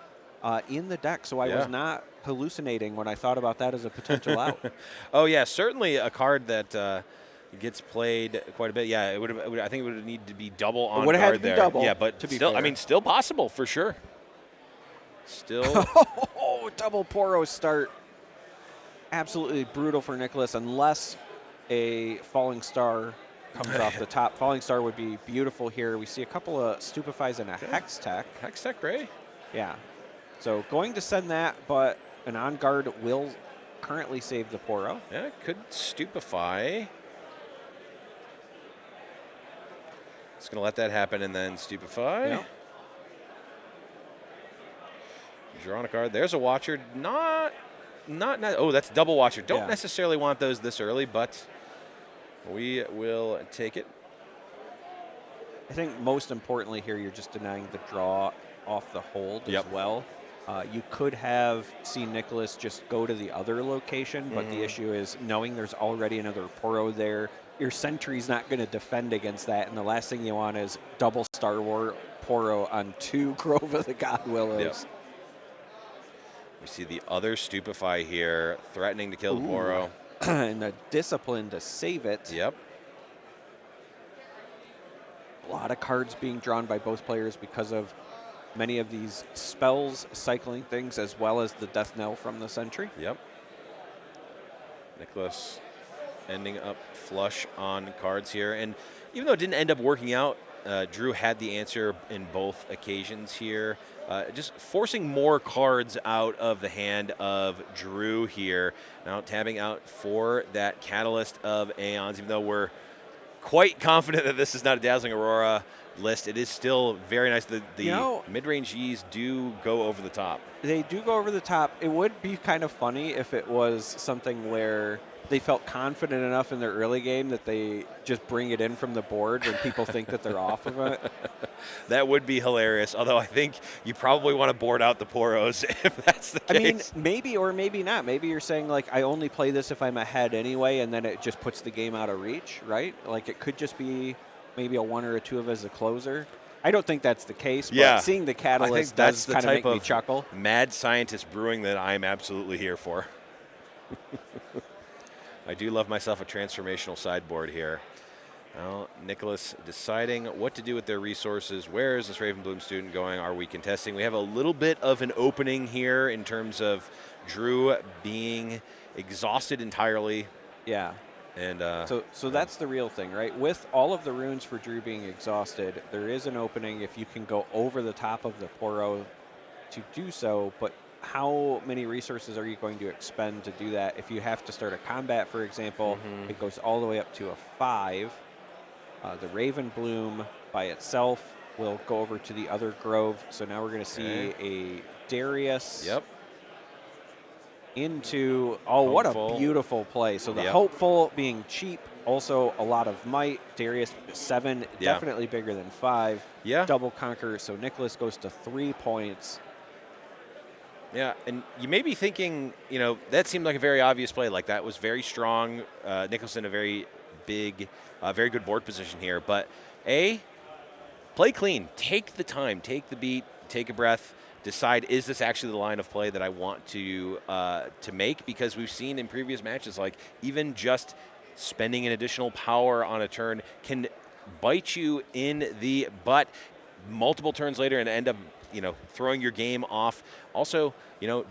in the deck, so I was not hallucinating when I thought about that as a potential out. Oh yeah, certainly a card that gets played quite a bit. Yeah, I think it would need to be double on guard had to be there. double, yeah, but to be still, fair. I mean, still possible for sure. Still. Oh, double Poro start. Absolutely brutal for Nicholas, unless a Falling Star comes off the top. Falling Star would be beautiful here. We see a couple of Stupefies and a Hex Tech. Hex Tech, right? Yeah. So going to send that, but an on guard will currently save the Poro. Yeah, could Stupefy. Just going to let that happen and then Stupefy. Yeah. Draw on a card. There's a Watcher. Not oh, that's double Watcher. Don't Yeah. necessarily want those this early, but we will take it. I think most importantly here, you're just denying the draw off the hold as well. You could have seen Nicholas just go to the other location, but the issue is knowing there's already another Poro there. Your sentry's not going to defend against that, and the last thing you want is double Star War Poro on 2 Grove of the God Willows. Yep. We see the other Stupefy here, threatening to kill the Poro. And the discipline to save it. Yep. A lot of cards being drawn by both players because of many of these spells cycling things, as well as the death knell from the sentry. Yep. Nicholas ending up flush on cards here. And even though it didn't end up working out, Drew had the answer in both occasions here. Just forcing more cards out of the hand of Drew here. Now tabbing out for that Catalyst of Aeons, even though we're quite confident that this is not a Dazzling Aurora list. It is still very nice. The mid-range Ys do go over the top. They do go over the top. It would be kind of funny if it was something where they felt confident enough in their early game that they just bring it in from the board when people think that they're off of it. That would be hilarious, although I think you probably want to board out the Poros if that's the case. I mean, maybe or maybe not. Maybe you're saying, like, I only play this if I'm ahead anyway, and then it just puts the game out of reach, right? Like, it could just be maybe a 1 or a 2 of as a closer. I don't think that's the case, but seeing the Catalyst does kind of make me chuckle. Mad scientist brewing that I'm absolutely here for. I do love myself a transformational sideboard here. Well, Nicholas deciding what to do with their resources. Where is this Ravenbloom student going? Are we contesting? We have a little bit of an opening here in terms of Drew being exhausted entirely. Yeah. And so that's the real thing, right? With all of the runes for Drew being exhausted, there is an opening if you can go over the top of the Poro to do so, but how many resources are you going to expend to do that? If you have to start a combat, for example, it goes all the way up to a 5. The Ravenbloom by itself will go over to the other grove. So now we're going to see a Darius into, what a beautiful play. So the Hopeful being cheap, also a lot of might. Darius 7, definitely bigger than 5. Double conquer, so Nicholas goes to 3 points. Yeah, and you may be thinking, that seemed like a very obvious play. Like, that was very strong. Nicholas in a very big, very good board position here. But, play clean. Take the time. Take the beat. Take a breath. Decide, is this actually the line of play that I want to make? Because we've seen in previous matches, like, even just spending an additional power on a turn can bite you in the butt multiple turns later and end up throwing your game off. Also,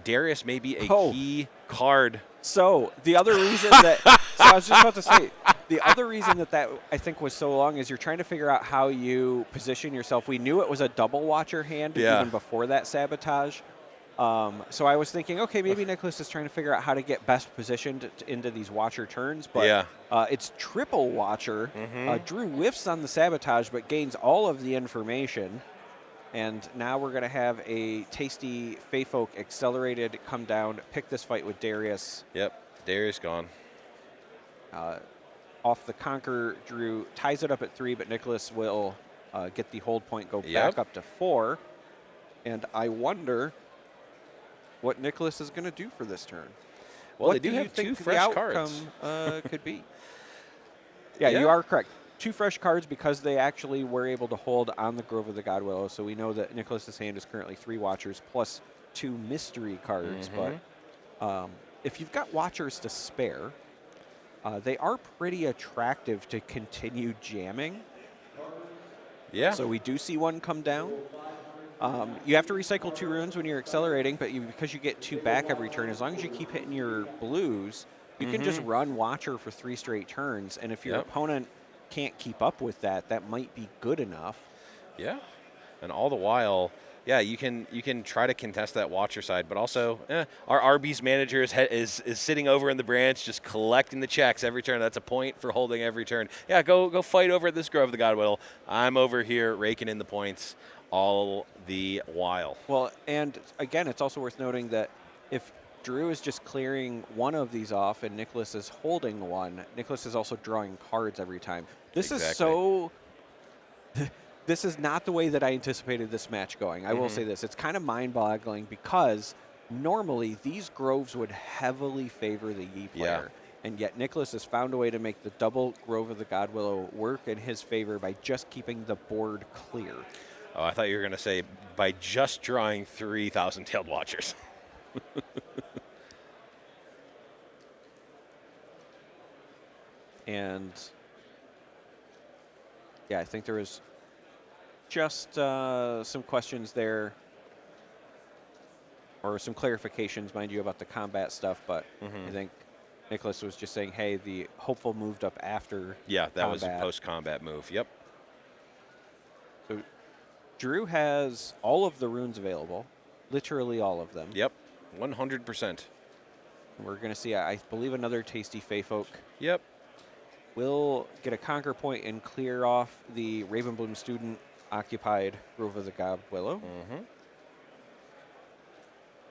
Darius may be a key card. So the other reason that, so I was just about to say, the other reason that I think was so long is you're trying to figure out how you position yourself. We knew it was a double watcher hand even before that sabotage. So I was thinking, okay, maybe Nicholas is trying to figure out how to get best positioned into these watcher turns, but it's triple watcher. Drew whiffs on the sabotage, but gains all of the information. And now we're going to have a tasty Feyfolk accelerated come down, pick this fight with Darius. Yep, Darius gone. Off the Conquer, Drew ties it up at 3, but Nicholas will get the hold point, go back up to 4. And I wonder what Nicholas is going to do for this turn. Well, what they do have 2 fresh cards. Could be. Yeah, you are correct. 2 fresh cards because they actually were able to hold on the Grove of the Godwillow. So we know that Nicholas's hand is currently 3 Watchers plus 2 mystery cards. But if you've got Watchers to spare, they are pretty attractive to continue jamming. Yeah. So we do see one come down. You have to recycle 2 runes when you're accelerating, but because you get 2 back every turn, as long as you keep hitting your blues, you can just run Watcher for 3 straight turns. And if your opponent can't keep up with that, that might be good enough. Yeah, and all the while, you can try to contest that Watcher side, but also our Arby's manager is sitting over in the branch just collecting the checks every turn. That's a point for holding every turn. Yeah, go fight over at this Grove of the Godwillow. I'm over here raking in the points all the while. Well, and again, it's also worth noting that if Drew is just clearing one of these off and Nicholas is holding one, Nicholas is also drawing cards every time. This is so... This is not the way that I anticipated this match going. I will say this. It's kind of mind-boggling because normally these Groves would heavily favor the Yi player. And yet Nicholas has found a way to make the double Grove of the Godwillow work in his favor by just keeping the board clear. Oh, I thought you were going to say by just drawing 3,000 Tailed Watchers. And yeah, I think there was just some questions there, or some clarifications, mind you, about the combat stuff. But I think Nicholas was just saying, hey, the hopeful moved up after Yeah, that was a combat. post-combat move. Yep. So Drew has all of the runes available, literally all of them. Yep, 100%. We're going to see, I believe, another tasty Fey Folk. Yep. Will get a conquer point and clear off the Ravenbloom student occupied Grove of the God Willow. Mm-hmm.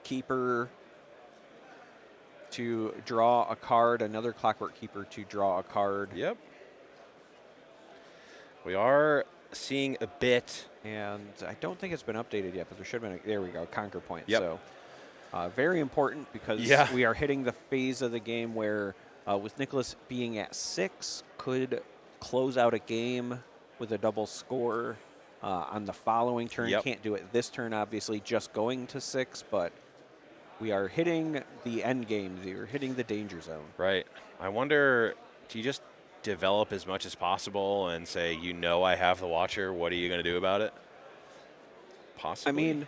Keeper to draw a card, another Clockwork Keeper to draw a card. Yep. We are seeing a bit. And I don't think it's been updated yet, but there should have been there we go, conquer point. Yep. So very important because we are hitting the phase of the game where with Nicholas being at 6, could close out a game with a double score on the following turn. Yep. Can't do it this turn, obviously, just going to 6, but we are hitting the end game. We're hitting the danger zone. Right. I wonder, do you just develop as much as possible and say, I have the Watcher, what are you going to do about it? Possibly. I mean,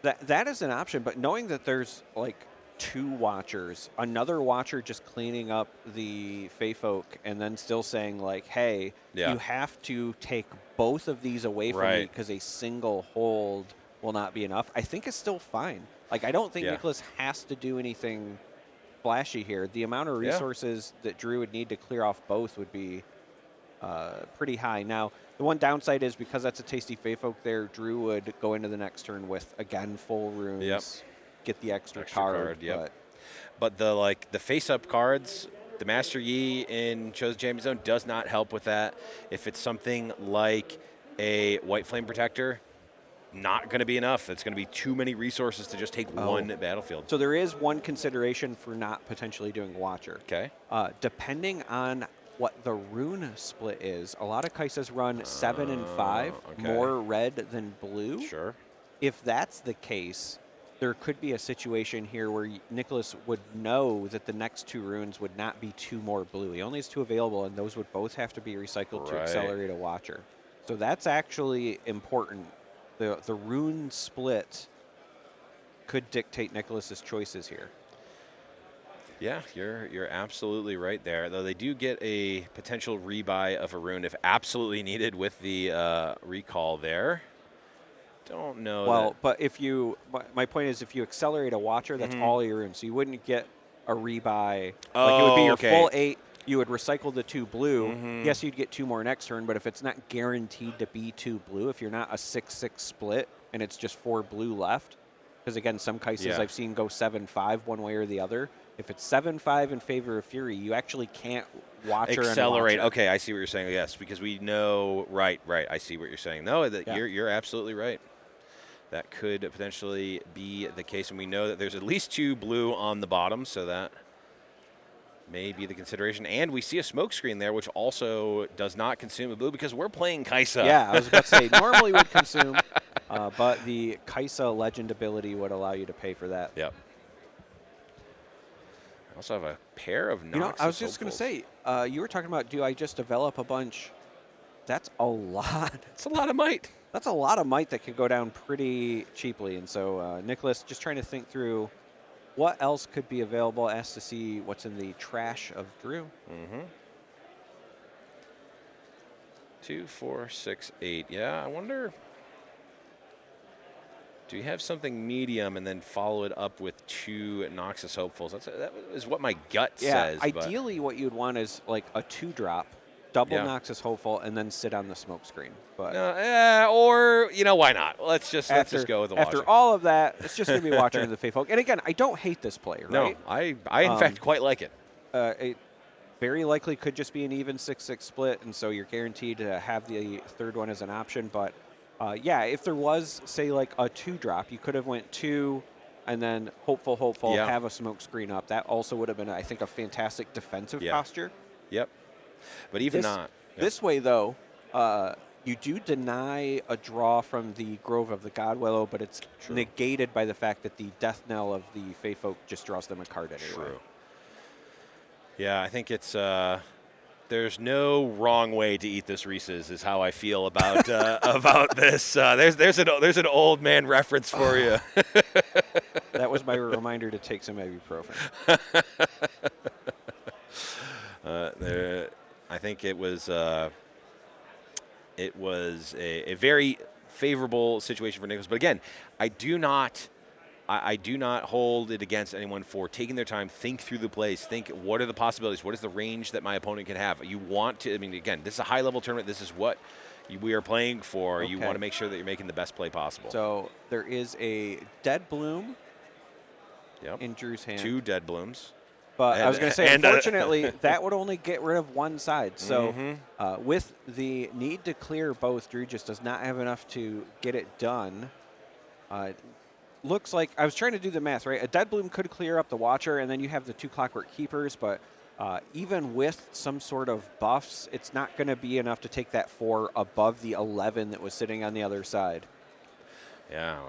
that is an option, but knowing that there's like 2 Watchers, another Watcher just cleaning up the Fey Folk, and then still saying like, hey, you have to take both of these away from me because a single hold will not be enough, I think is still fine. Like, I don't think Nicholas has to do anything flashy here. The amount of resources that Drew would need to clear off both would be pretty high. Now, the one downside is because that's a tasty Fey Folk there, Drew would go into the next turn with, again, full runes, get the extra card. But the face-up cards, the Master Yi in Chosen Champion Zone does not help with that. If it's something like a White Flame Protector, not going to be enough. It's going to be too many resources to just take one battlefield. So there is one consideration for not potentially doing Watcher. Okay. Depending on what the rune split is, a lot of Kaisas run 7 and 5, more red than blue. Sure. If that's the case, there could be a situation here where Nicholas would know that the next 2 runes would not be 2 more blue. He only has 2 available, and those would both have to be recycled to accelerate a Watcher. So that's actually important. The rune split could dictate Nicholas's choices here. Yeah, you're absolutely right there. Though they do get a potential rebuy of a rune if absolutely needed with the recall there. Don't know. Well, but if you, my point is, if you accelerate a Watcher, that's all your runes. So you wouldn't get a rebuy. Like it would be your full 8. You would recycle the 2 blue. Yes, you'd get 2 more next turn, but if it's not guaranteed to be 2 blue, if you're not a 6-6 split and it's just 4 blue left, because again, some Kaisas I've seen go 7-5 one way or the other. If it's 7-5 in favor of Fury, you actually can't Watcher accelerate. And Watcher. Okay, I see what you're saying. Yes, because we know. Right. I see what you're saying. No, you're absolutely right. That could potentially be the case, and we know that there's at least 2 blue on the bottom, so that may be the consideration. And we see a smoke screen there, which also does not consume a blue because we're playing Kaisa. Yeah, I was about to say, normally would consume, but the Kaisa Legend ability would allow you to pay for that. Yep. I also have a pair of Noxus I was just going to say, you were talking about, do I just develop a bunch? That's a lot. It's a lot of might. That's a lot of might that could go down pretty cheaply. And so, Nicholas, just trying to think through what else could be available, asked to see what's in the trash of Drew. 2, 4, 6, 8. Yeah, I wonder, do you have something medium and then follow it up with 2 Noxus Hopefuls? That is what my gut says. Ideally what you'd want is like a 2-drop, double Noxus Hopeful, and then sit on the smoke screen. But or why not? Let's just go with the Watcher. After all of that, it's just going to be Watcher and the Fey Folk. And again, I don't hate this play, right? No, I in fact quite like it. It very likely could just be an even 6-6 split, and so you're guaranteed to have the 3rd one as an option. But if there was, say, like a 2-drop, you could have went 2 and then hopeful, have a smoke screen up. That also would have been, I think, a fantastic defensive posture. Yep. But even this way, though, you do deny a draw from the Grove of the God Willow, but it's negated by the fact that the Death Knell of the Fey Folk just draws them a card anyway. True. Yeah, I think it's there's no wrong way to eat this Reese's is how I feel about about this. There's an old man reference for you. That was my reminder to take some ibuprofen. I think it was a very favorable situation for Nicholas. But again, I do not hold it against anyone for taking their time, think through the plays, think what are the possibilities, what is the range that my opponent can have. You want to, I mean, again, this is a high-level tournament. This is what we are playing for. Okay. You want to make sure that you're making the best play possible. So there is a Dead Bloom Yep. in Drew's hand. 2 Dead Blooms. But I was going to say, and, unfortunately, that would only get rid of one side. So Mm-hmm. with the need to clear both, Drew just does not have enough to get it done. Looks like, I was trying to do the math, right? A Dead Bloom could clear up the Watcher, and then you have the 2 Clockwork Keepers, but even with some sort of buffs, it's not going to be enough to take that 4 above the 11 that was sitting on the other side. Yeah,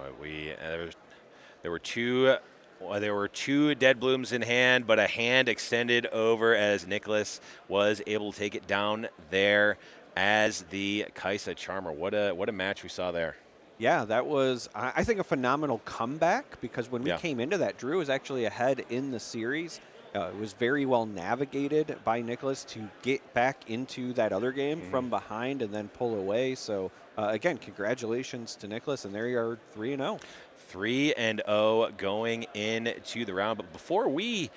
there were 2 Dead Blooms in hand, but a hand extended over as Nicholas was able to take it down there as the Kaisa Charmer. What a match we saw there. Yeah, that was, I think, a phenomenal comeback, because when we came into that, Drew was actually ahead in the series. It was very well navigated by Nicholas to get back into that other game from behind and then pull away. So, again, congratulations to Nicholas, and there you are, 3-0. 3-0 going into the round. But before we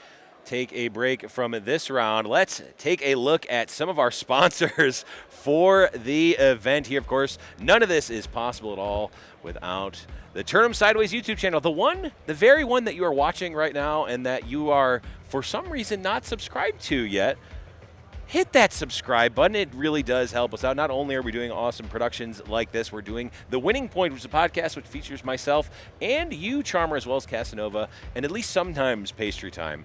take a break from this round, let's take a look at some of our sponsors for the event here. Of course, none of this is possible at all without the Turn'em Sideways YouTube channel, the very one that you are watching right now and that you are, for some reason, not subscribed to yet. Hit that subscribe button. It really does help us out. Not only are we doing awesome productions like this, we're doing The Winning Point, which is a podcast which features myself and you, Charmer, as well as Casanova, and at least sometimes Pastry Time.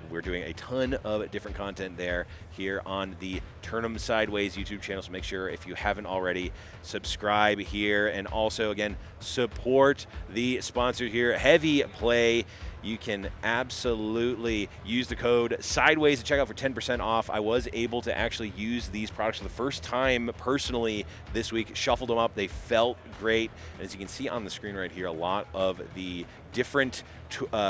We're doing a ton of different content there here on the Turn'em Sideways YouTube channel, so make sure, if you haven't already, subscribe here, and also, again, support the sponsor here, Heavy Play. You can absolutely use the code SIDEWAYS to check out for 10% off. I was able to actually use these products for the first time personally this week, shuffled them up. They felt great. And as you can see on the screen right here, a lot of the different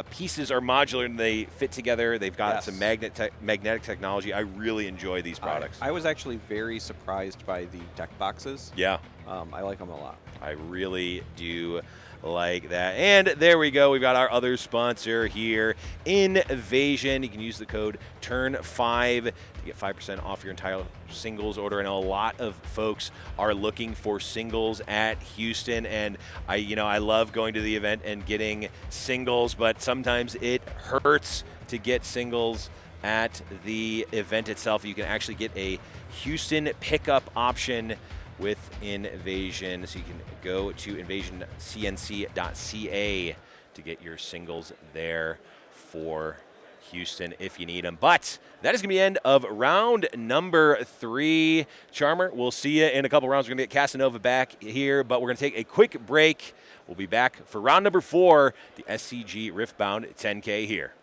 pieces are modular and they fit together. They've got some magnetic technology. I really enjoy these products. I was actually very surprised by the deck boxes. Yeah. I like them a lot. I really do like that. And there we go. We've got our other sponsor here, Invasion. You can use the code TURN5 to get 5% off your entire singles order. I know a lot of folks are looking for singles at Houston, and I love going to the event and getting singles, but sometimes it hurts to get singles at the event itself. You can actually get a Houston pickup option with Invasion, so you can go to invasioncnc.ca to get your singles there for Houston if you need them. But that is going to be the end of round number 3. Charmer, we'll see you in a couple rounds. We're going to get Casanova back here, but we're going to take a quick break. We'll be back for round number 4, the SCG Riftbound 10K here.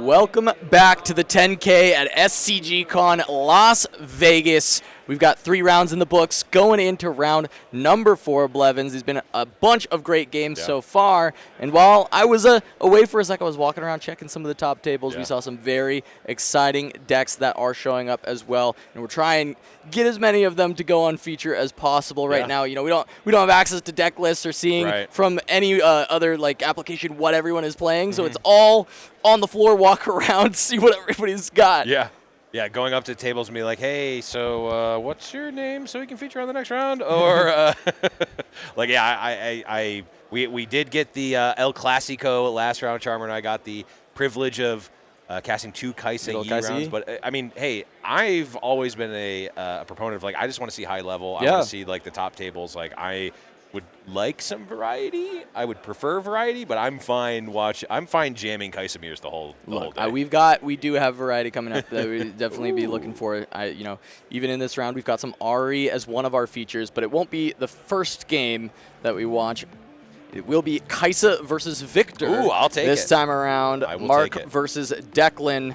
Welcome back to the 10K at SCG Con Las Vegas. We've got 3 rounds in the books going into round number 4 of Blevins. There's been a bunch of great games so far. And while I was away for a second, I was walking around checking some of the top tables. We saw some very exciting decks that are showing up as well. And we're trying to get as many of them to go on feature as possible right now. You know, we don't have access to deck lists or seeing from any other like application what everyone is playing. So it's all on the floor, walk around, see what everybody's got. Yeah, going up to tables and be like, hey, so what's your name so we can feature on the next round? Or, we did get the El Clasico last round. Charmer and I got the privilege of casting 2 Kaisa Yi rounds. But, I mean, hey, I've always been a proponent of, like, I just want to see high level. I want to see, like, the top tables. Like, I would like some variety. I would prefer variety, but I'm fine jamming Kaisamirs the whole day. We do have variety coming up that we'd definitely be looking for. Even in this round, we've got some Ari as one of our features, but it won't be the first game that we watch. It will be Kaisa versus Victor. Ooh, I'll take this time around. I will Mark take it. versus Declan.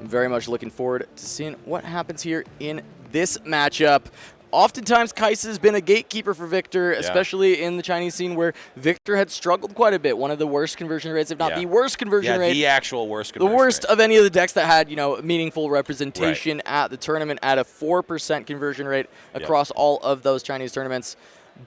I'm very much looking forward to seeing what happens here in this matchup. Oftentimes, Kaisa has been a gatekeeper for Victor, especially in the Chinese scene where Victor had struggled quite a bit. One of the worst conversion rates, if not the worst conversion rate. The actual worst conversion The worst rate. of any of the decks that had, meaningful representation at the tournament at a 4% conversion rate across all of those Chinese tournaments.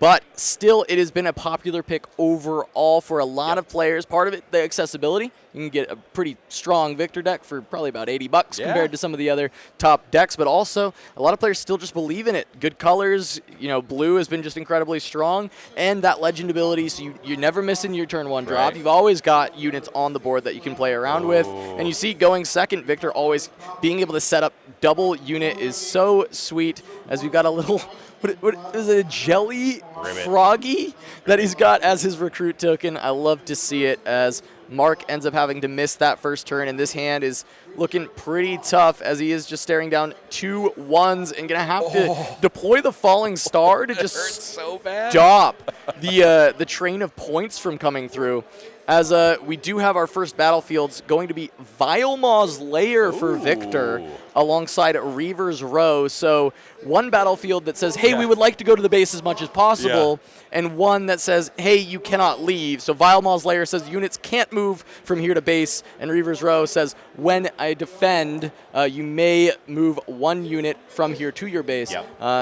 But still, it has been a popular pick overall for a lot of players. Part of it, the accessibility. You can get a pretty strong Victor deck for probably about $80 compared to some of the other top decks. But also, a lot of players still just believe in it. Good colors. Blue has been just incredibly strong. And that legend ability, so you're never missing your turn 1 drop. You've always got units on the board that you can play around with. And you see going second, Victor always being able to set up double unit is so sweet, as we've got a little... What is it, a jelly froggy that he's got as his recruit token? I love to see it, as Mark ends up having to miss that first turn, and this hand is looking pretty tough as he is just staring down 2 1s and going to have to deploy the falling star to just stop the train of points from coming through. As we do have our first battlefields going to be Vilemaw's Lair for Victor alongside Reaver's Row. So one battlefield that says, hey, we would like to go to the base as much as possible, and one that says, hey, you cannot leave. So Vilemaw's Lair says units can't move from here to base, and Reaver's Row says, when I defend, you may move 1 unit from here to your base.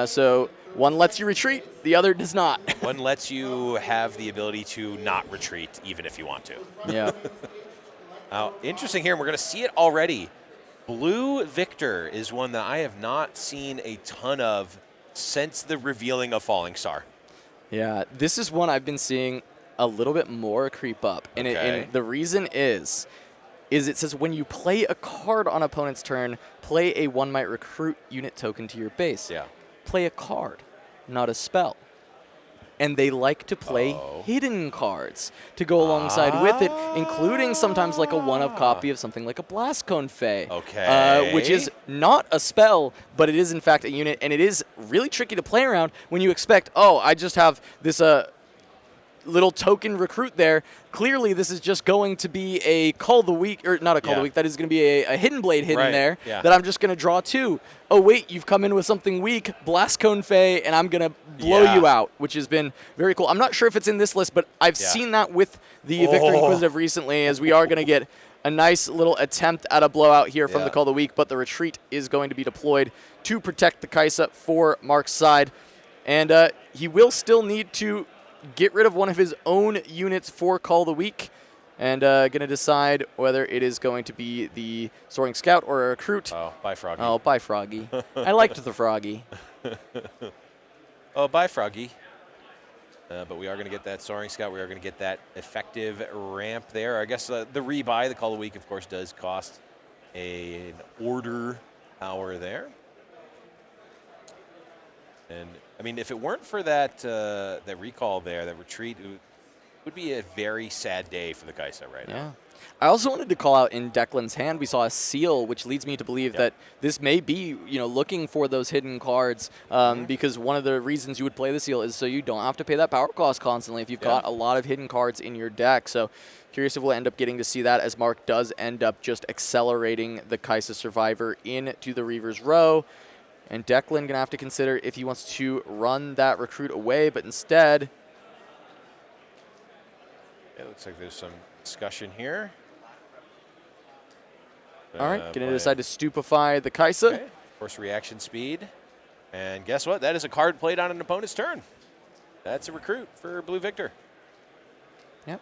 So one lets you retreat, the other does not. One lets you have the ability to not retreat, even if you want to. Interesting here, and we're going to see it already. Blue Victor is one that I have not seen a ton of since the revealing of Falling Star. Yeah, this is one I've been seeing a little bit more creep up. And the reason is it says when you play a card on opponent's turn, play a 1 might recruit unit token to your base. Play a card, not a spell. And they like to play hidden cards to go alongside with it, including sometimes like a 1-of copy of something like a Blast Cone Fae. Which is not a spell, but it is in fact a unit, and it is really tricky to play around when you expect, I just have this little token recruit there. Clearly, this is just going to be a Call the Weak, or not a Call the Weak, that is going to be a Hidden Blade hidden there that I'm just going to draw 2. Oh, wait, you've come in with something weak, Blast Cone Fae, and I'm going to blow you out, which has been very cool. I'm not sure if it's in this list, but I've seen that with the Victor Inquisitive recently, as we are going to get a nice little attempt at a blowout here from the Call the Weak, but the retreat is going to be deployed to protect the Kaisa for Mark's side. And he will still need to get rid of one of his own units for Call the Weak, and going to decide whether it is going to be the Soaring Scout or a recruit. Bye, Froggy. Bye, Froggy. I liked the Froggy. Bye, Froggy. But we are going to get that Soaring Scout. We are going to get that effective ramp there. I guess the rebuy, the Call of the Week, of course, does cost an order power there. And I mean, if it weren't for that recall there, that retreat, it would be a very sad day for the Kaisa right now. I also wanted to call out in Declan's hand, we saw a seal, which leads me to believe that this may be, looking for those hidden cards because one of the reasons you would play the seal is so you don't have to pay that power cost constantly if you've got a lot of hidden cards in your deck. So curious if we'll end up getting to see that, as Mark does end up just accelerating the Kaisa Survivor into the Reaver's Row. And Declan going to have to consider if he wants to run that recruit away, but instead... It looks like there's some discussion here. All right, going to decide to stupefy the Kaisa. Okay. Of course, reaction speed. And guess what? That is a card played on an opponent's turn. That's a recruit for Blue Victor. Yep.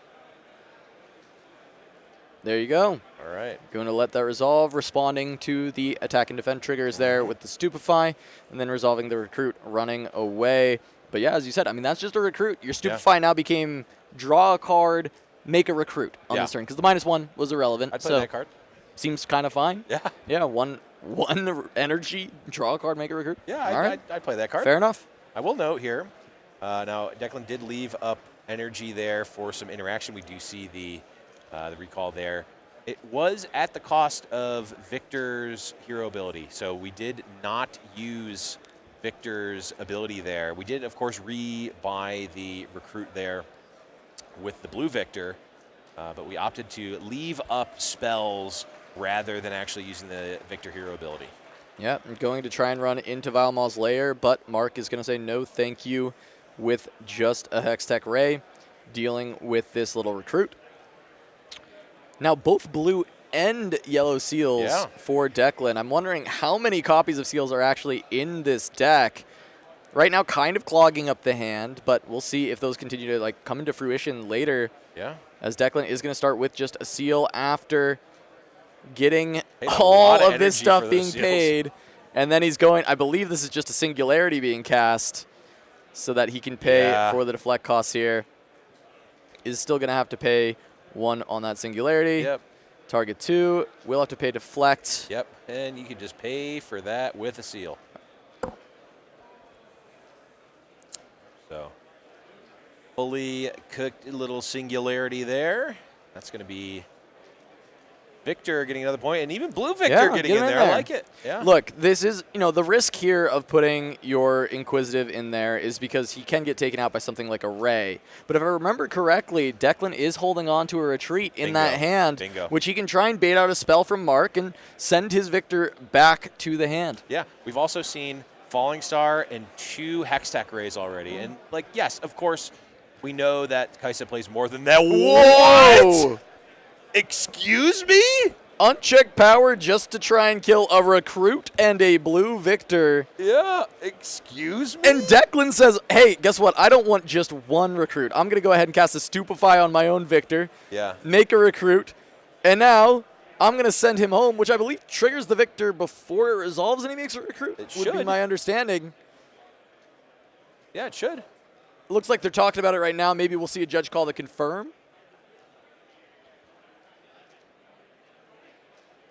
There you go. All right. Going to let that resolve, responding to the attack and defend triggers there with the stupefy, and then resolving the recruit running away. But yeah, as you said, I mean, that's just a recruit. Your stupefy now became draw a card, make a recruit on this turn, because the -1 was irrelevant. I'd play that card. Seems kind of fine. Yeah. Yeah, one energy, draw a card, make a recruit. Yeah, I'd play that card. Fair enough. I will note here, now Declan did leave up energy there for some interaction. We do see the recall there. It was at the cost of Victor's hero ability, so we did not use Victor's ability there. We did, of course, re-buy the recruit there with the Blue Victor, but we opted to leave up spells rather than actually using the Victor hero ability. Yeah, I'm going to try and run into Valmal's lair, but Mark is going to say no thank you with just a Hextech Ray, dealing with this little recruit. Now, both blue and yellow seals for Declan. I'm wondering how many copies of seals are actually in this deck. Right now, kind of clogging up the hand, but we'll see if those continue to come into fruition later. Yeah. As Declan is going to start with just a seal after getting all of this stuff being paid. And then he's going, I believe this is just a singularity being cast so that he can pay for the deflect costs here. Is still going to have to pay 1 on that singularity. Yep. Target 2 will have to pay deflect. Yep, and you can just pay for that with a seal. So, fully cooked little singularity there. That's going to be Victor getting another point, and even Blue Victor getting in there. I like it. Yeah. Look, this is, the risk here of putting your Inquisitive in there is because he can get taken out by something like a Ray. But if I remember correctly, Declan is holding on to a retreat in that hand, which he can try and bait out a spell from Mark and send his Victor back to the hand. Yeah, we've also seen Falling Star and 2 Hextech Rays already. And, yes, of course, we know that Kaisa plays more than that. Whoa! What? Excuse me? Unchecked power just to try and kill a recruit and a Blue Victor. Yeah, excuse me? And Declan says, hey, guess what? I don't want just one recruit. I'm going to go ahead and cast a Stupefy on my own Victor. Yeah. Make a recruit. And now I'm going to send him home, which I believe triggers the Victor before it resolves and he makes a recruit. It would be my understanding. Yeah, it should. It looks like they're talking about it right now. Maybe we'll see a judge call to confirm.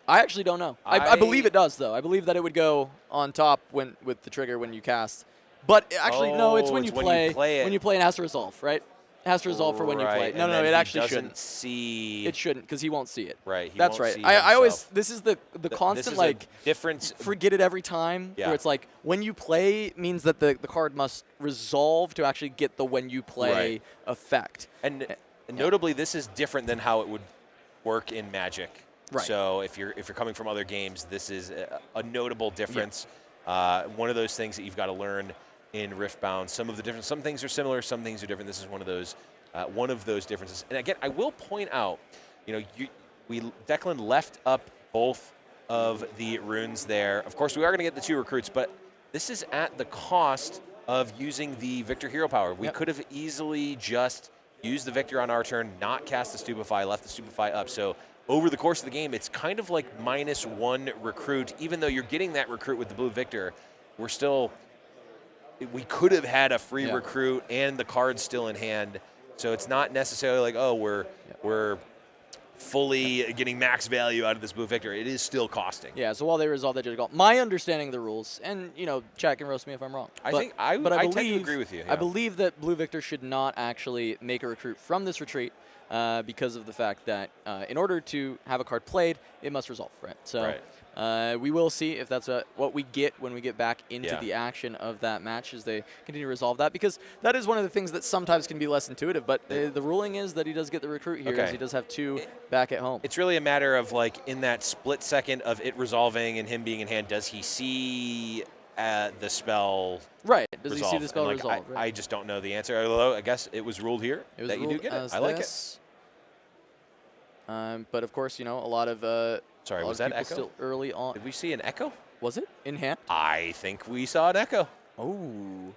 I actually don't know. I believe it does, though. I believe that it would go on top with the trigger when you cast. But actually, no, it's when you play. When you play, it has to resolve, right? It has to resolve for when you play. No, it actually shouldn't. It shouldn't, because he won't see it. Right. That's right. I always, this is the constant, difference. Forget it every time, where it's like, when you play means that the card must resolve to actually get the when you play effect. And notably, this is different than how it would work in Magic. Right. So if you're coming from other games, this is a notable difference. One of those things that you've got to learn in Riftbound. Some things are similar, some things are different. This is one of those differences. And again, I will point out, Declan left up both of the runes there. Of course, we are going to get the 2 recruits, but this is at the cost of using the Victor hero power. We could have easily just used the Victor on our turn, not cast the Stupefy, left the Stupefy up. So over the course of the game, it's kind of like -1 recruit. Even though you're getting that recruit with the Blue Victor, we could have had a free recruit and the card's still in hand. So it's not necessarily like, oh, we're fully getting max value out of this blue Victor. It is still costing. Yeah, so while they resolve that, just my understanding of the rules, and, chat can roast me if I'm wrong. I tend to agree with you. Yeah. I believe that blue Victor should not actually make a recruit from this retreat because of the fact that in order to have a card played, it must resolve, right? So we will see if that's what we get when we get back into the action of that match as they continue to resolve that, because that is one of the things that sometimes can be less intuitive, but the ruling is that he does get the recruit here as he does have 2 back at home. It's really a matter of, like, in that split second of it resolving and him being in hand, does he see the spell Does he see the spell resolve? I just don't know the answer, although I guess it was ruled here that you do get it. I like it. But of course, a lot of sorry, was that Echo? Still early on. Did we see an Echo? Was it in hand? I think we saw an Echo. Oh,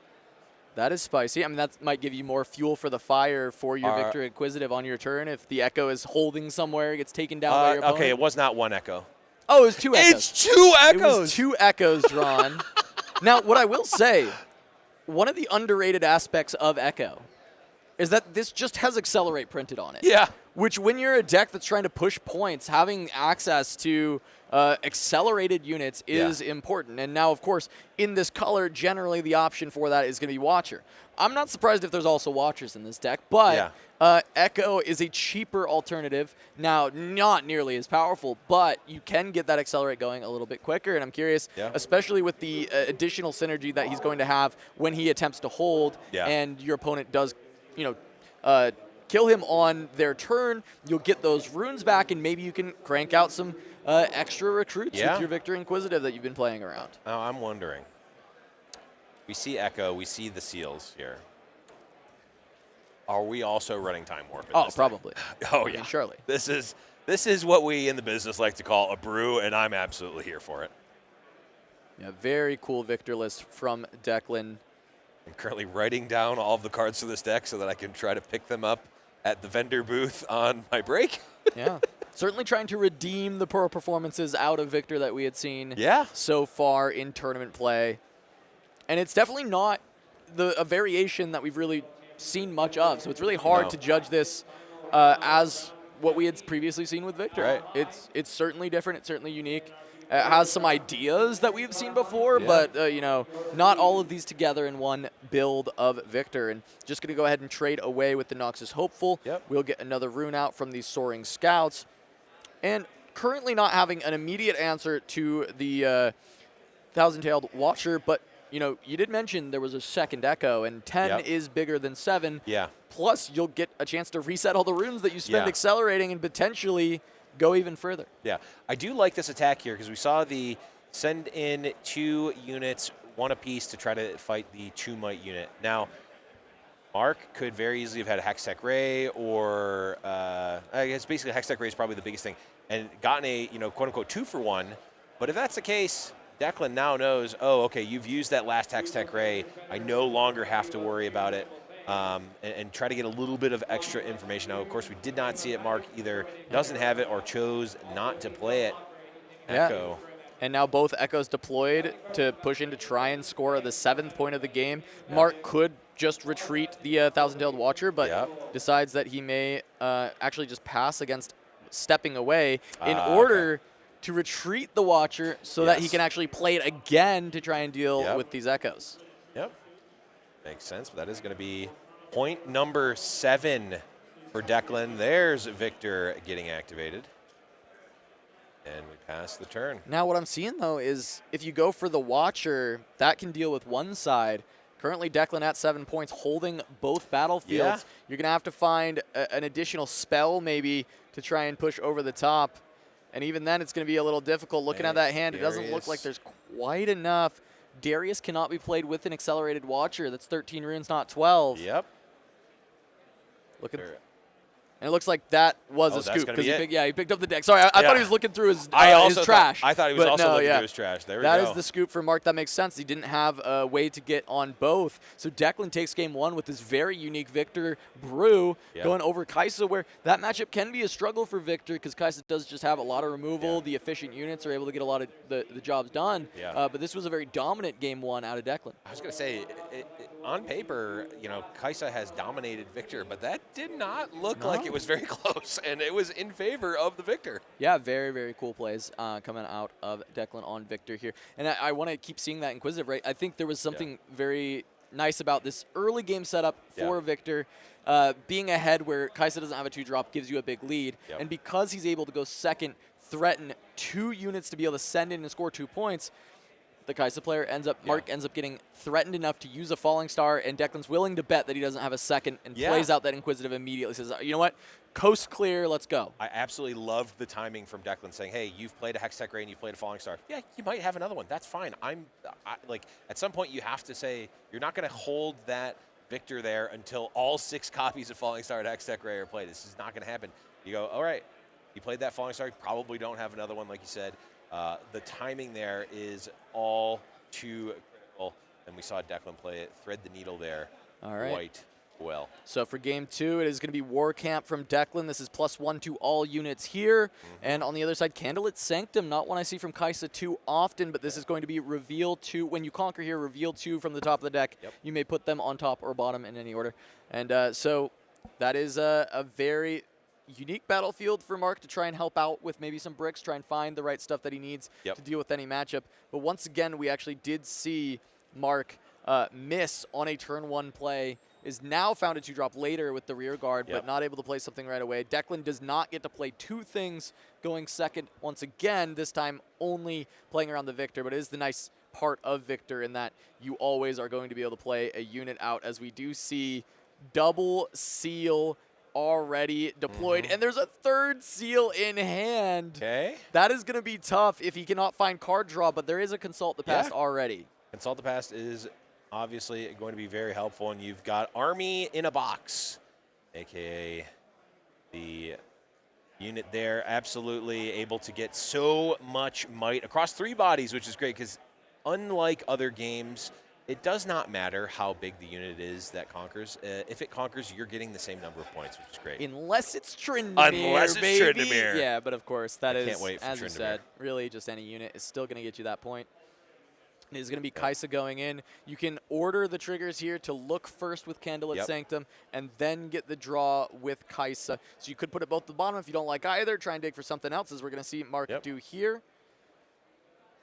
that is spicy. I mean, that might give you more fuel for the fire for your Victor Inquisitive on your turn if the Echo is holding somewhere, gets taken down by your opponent. Okay, it was not 1 Echo. Oh, it was 2 Echoes. It's 2 Echoes. It was 2 Echoes drawn. Now, what I will say, one of the underrated aspects of Echo is that this just has Accelerate printed on it. Yeah. Which, when you're a deck that's trying to push points, having access to accelerated units is important. And now, of course, in this color, generally the option for that is going to be Watcher. I'm not surprised if there's also Watchers in this deck, but Echo is a cheaper alternative. Now, not nearly as powerful, but you can get that Accelerate going a little bit quicker. And I'm curious, especially with the additional synergy that he's going to have when he attempts to hold and your opponent does, kill him on their turn, you'll get those runes back, and maybe you can crank out some extra recruits with your Victor Inquisitive that you've been playing around. Oh, I'm wondering. We see Echo, we see the seals here. Are we also running Time Warp? Oh, probably. Oh, yeah. Surely. This is what we in the business like to call a brew, and I'm absolutely here for it. Yeah, very cool Victor list from Declan. I'm currently writing down all of the cards for this deck so that I can try to pick them up at the vendor booth on my break. Yeah. Certainly trying to redeem the poor performances out of Victor that we had seen so far in tournament play. And it's definitely not a variation that we've really seen much of. So it's really hard to judge this as what we had previously seen with Victor. Right. It's certainly different. It's certainly unique. It has some ideas that we've seen before, but, not all of these together in one build of Victor. And just going to go ahead and trade away with the Noxus Hopeful. We'll get another rune out from these Soaring Scouts. And currently not having an immediate answer to the Thousand-Tailed Watcher, but, you did mention there was a second Echo, and 10 is bigger than 7. Yeah. Plus, you'll get a chance to reset all the runes that you spend accelerating and potentially go even further. Yeah, I do like this attack here because we saw the send in 2 units, 1 apiece to try to fight the 2 might unit. Now, Mark could very easily have had a Hextech Ray or, I guess basically Hextech Ray is probably the biggest thing, and gotten a, quote-unquote 2-for-1. But if that's the case, Declan now knows, oh, okay, you've used that last Hextech Ray. I no longer have to worry about it. And try to get a little bit of extra information. Now, of course, we did not see it. Mark either doesn't have it or chose not to play it. Echo. And now both Echoes deployed to push in to try and score the 7th point of the game. Mark could just retreat the Thousand-Tailed Watcher, but decides that he may actually just pass against stepping away in order to retreat the Watcher so that he can actually play it again to try and deal with these Echoes. Yep. Makes sense, but that is going to be point number 7 for Declan. There's Victor getting activated. And we pass the turn. Now what I'm seeing, though, is if you go for the Watcher, that can deal with one side. Currently, Declan at 7 points, holding both battlefields. You're going to have to find an additional spell, maybe, to try and push over the top. And even then, it's going to be a little difficult. Looking at that hand, it doesn't look like there's quite enough. Darius cannot be played with an accelerated Watcher. That's 13 runes, not 12. Yep. Look at And it looks like that was a scoop because he picked up the deck. Sorry, I thought he was looking through his trash. I thought he was also looking through his trash. There we go. That is the scoop for Mark. That makes sense. He didn't have a way to get on both. So Declan takes game one with this very unique Victor Brew going over Kaisa, where that matchup can be a struggle for Victor because Kaisa does just have a lot of removal. The efficient units are able to get a lot of the jobs done. But this was a very dominant game one out of Declan. I was going to say, on paper, Kaisa has dominated Victor, but that did not look like Like, it was very close, and it was in favor of the victor. Yeah, very, very cool plays coming out of Declan on Victor here. And I want to keep seeing that Inquisitive, right? I think there was something very nice about this early game setup for Victor. Being ahead where Kaisa doesn't have a 2-drop gives you a big lead. And because he's able to go second, threaten 2 units to be able to send in and score 2 points, the Kaisa player ends up, Mark ends up getting threatened enough to use a Falling Star, and Declan's willing to bet that he doesn't have a second and plays out that Inquisitive immediately. Says, you know what? Coast clear, let's go. I absolutely loved the timing from Declan saying, hey, you've played a Hextech Ray and you've played a Falling Star. Yeah, you might have another one. That's fine. Like, at some point you have to say, you're not going to hold that Victor there until all 6 copies of Falling Star and Hextech Ray are played. This is not going to happen. You go, all right, you played that Falling Star, you probably don't have another one, like you said. The timing there is all too critical, and we saw Declan play it, thread the needle there quite well. So for game 2, it is going to be War Camp from Declan. This is +1 to all units here. And on the other side, Candlelit Sanctum, not one I see from Kaisa too often, but this is going to be Reveal 2. When you conquer here, Reveal 2 from the top of the deck. You may put them on top or bottom in any order. And so that is a very unique battlefield for Mark to try and help out with maybe some bricks, try and find the right stuff that he needs to deal with any matchup. But once again, we actually did see Mark miss on a turn 1 play, is now found a 2-drop later with the rear guard, but not able to play something right away. Declan does not get to play 2 things going second once again, this time only playing around the Victor, but it is the nice part of Victor in that you always are going to be able to play a unit out, as we do see double seal already deployed, and there's a 3rd seal in hand. Okay. That is going to be tough if he cannot find card draw, but there is a Consult the Past already. Consult the Past is obviously going to be very helpful, and you've got Army in a Box, a.k.a. the unit there, absolutely able to get so much might across 3 bodies, which is great, because unlike other games, it does not matter how big the unit is that conquers. If it conquers, you're getting the same number of points, which is great. Unless it's Tryndamere, Unless it's baby. Tryndamere. Yeah, but of course, that is, can't wait for as you Tryndamere. said, really just any unit is still going to get you that point. It is going to be Kaisa going in. You can order the triggers here to look first with Candlelit Sanctum and then get the draw with Kaisa. So you could put it both at the bottom if you don't like either. Try and dig for something else, as we're going to see Mark do here.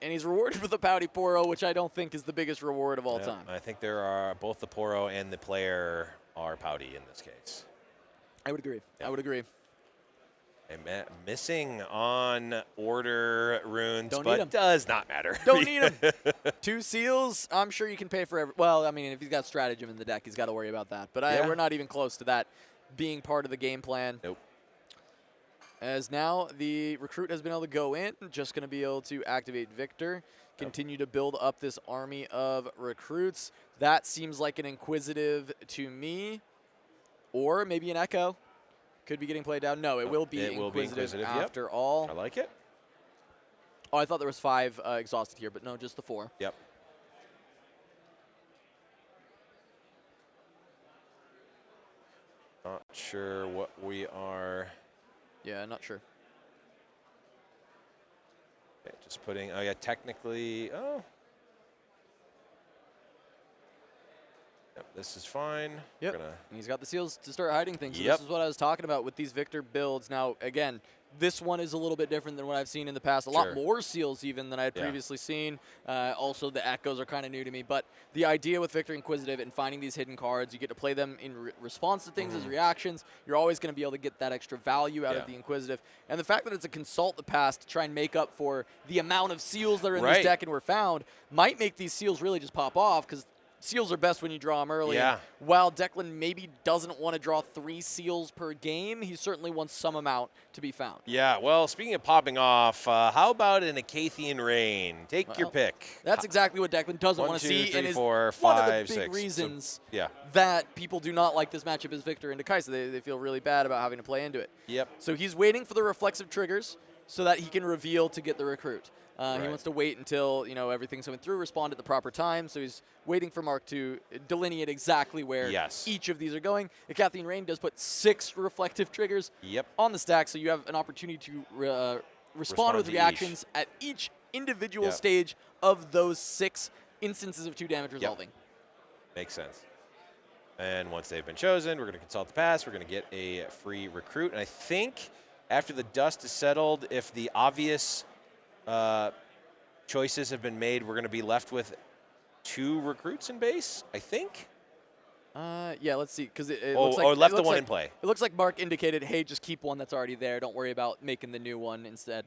And he's rewarded with a Pouty Poro, which I don't think is the biggest reward of all time. I think there are both the Poro and the player are Pouty in this case. I would agree. I would agree. And missing on order runes, Don't but need 'em. Does not matter. Don't need them. 2 seals, I'm sure you can pay for every. Well, I mean, if he's got Stratagem in the deck, he's got to worry about that. But we're not even close to that being part of the game plan. Nope. As now the recruit has been able to go in, just going to be able to activate Victor, continue to build up this army of recruits. That seems like an Inquisitive to me, or maybe an Echo. Could be getting played down. No, it will be Inquisitive after all. I like it. Oh, I thought there was 5 exhausted here, but no, just the 4. Yep. Not sure what we are. Yeah, not sure. Okay, just putting, oh yeah, technically, oh. Yep, this is fine. Yep, and he's got the seals to start hiding things. So Yep. This is what I was talking about with these Victor builds. Now, again, this one is a little bit different than what I've seen in the past. A lot more seals even than I had previously seen. Also, the echoes are kind of new to me. But the idea with Victor Inquisitive and finding these hidden cards, you get to play them in response to things as reactions. You're always going to be able to get that extra value out of the Inquisitive. And the fact that it's a Consult the Past to try and make up for the amount of seals that are in this deck and were found might make these seals really just pop off, because seals are best when you draw them early. Yeah. While Declan maybe doesn't want to draw 3 seals per game, he certainly wants some amount to be found. Yeah, well, speaking of popping off, how about an Acathian Rain? Take your pick. That's exactly what Declan doesn't 1, want to 2, see, 3, and is 4, one 5, of the big 6. reasons So, that people do not like this matchup is Victor into Kaisa. They feel really bad about having to play into it. Yep. So he's waiting for the reflexive triggers so that he can reveal to get the recruit. He wants to wait until everything's coming through, respond at the proper time. So he's waiting for Mark to delineate exactly where each of these are going. Acathian Rain does put 6 reflective triggers on the stack, so you have an opportunity to respond with reactions at each individual stage of those 6 instances of 2 damage resolving. Makes sense. And once they've been chosen, we're going to consult the pass. We're going to get a free recruit. And I think after the dust is settled, if the obvious choices have been made, we're going to be left with 2 recruits in base, I think. Yeah, let's see, because it Oh, looks like left the one in play. It looks like Mark indicated, hey, just keep one that's already there. Don't worry about making the new one instead,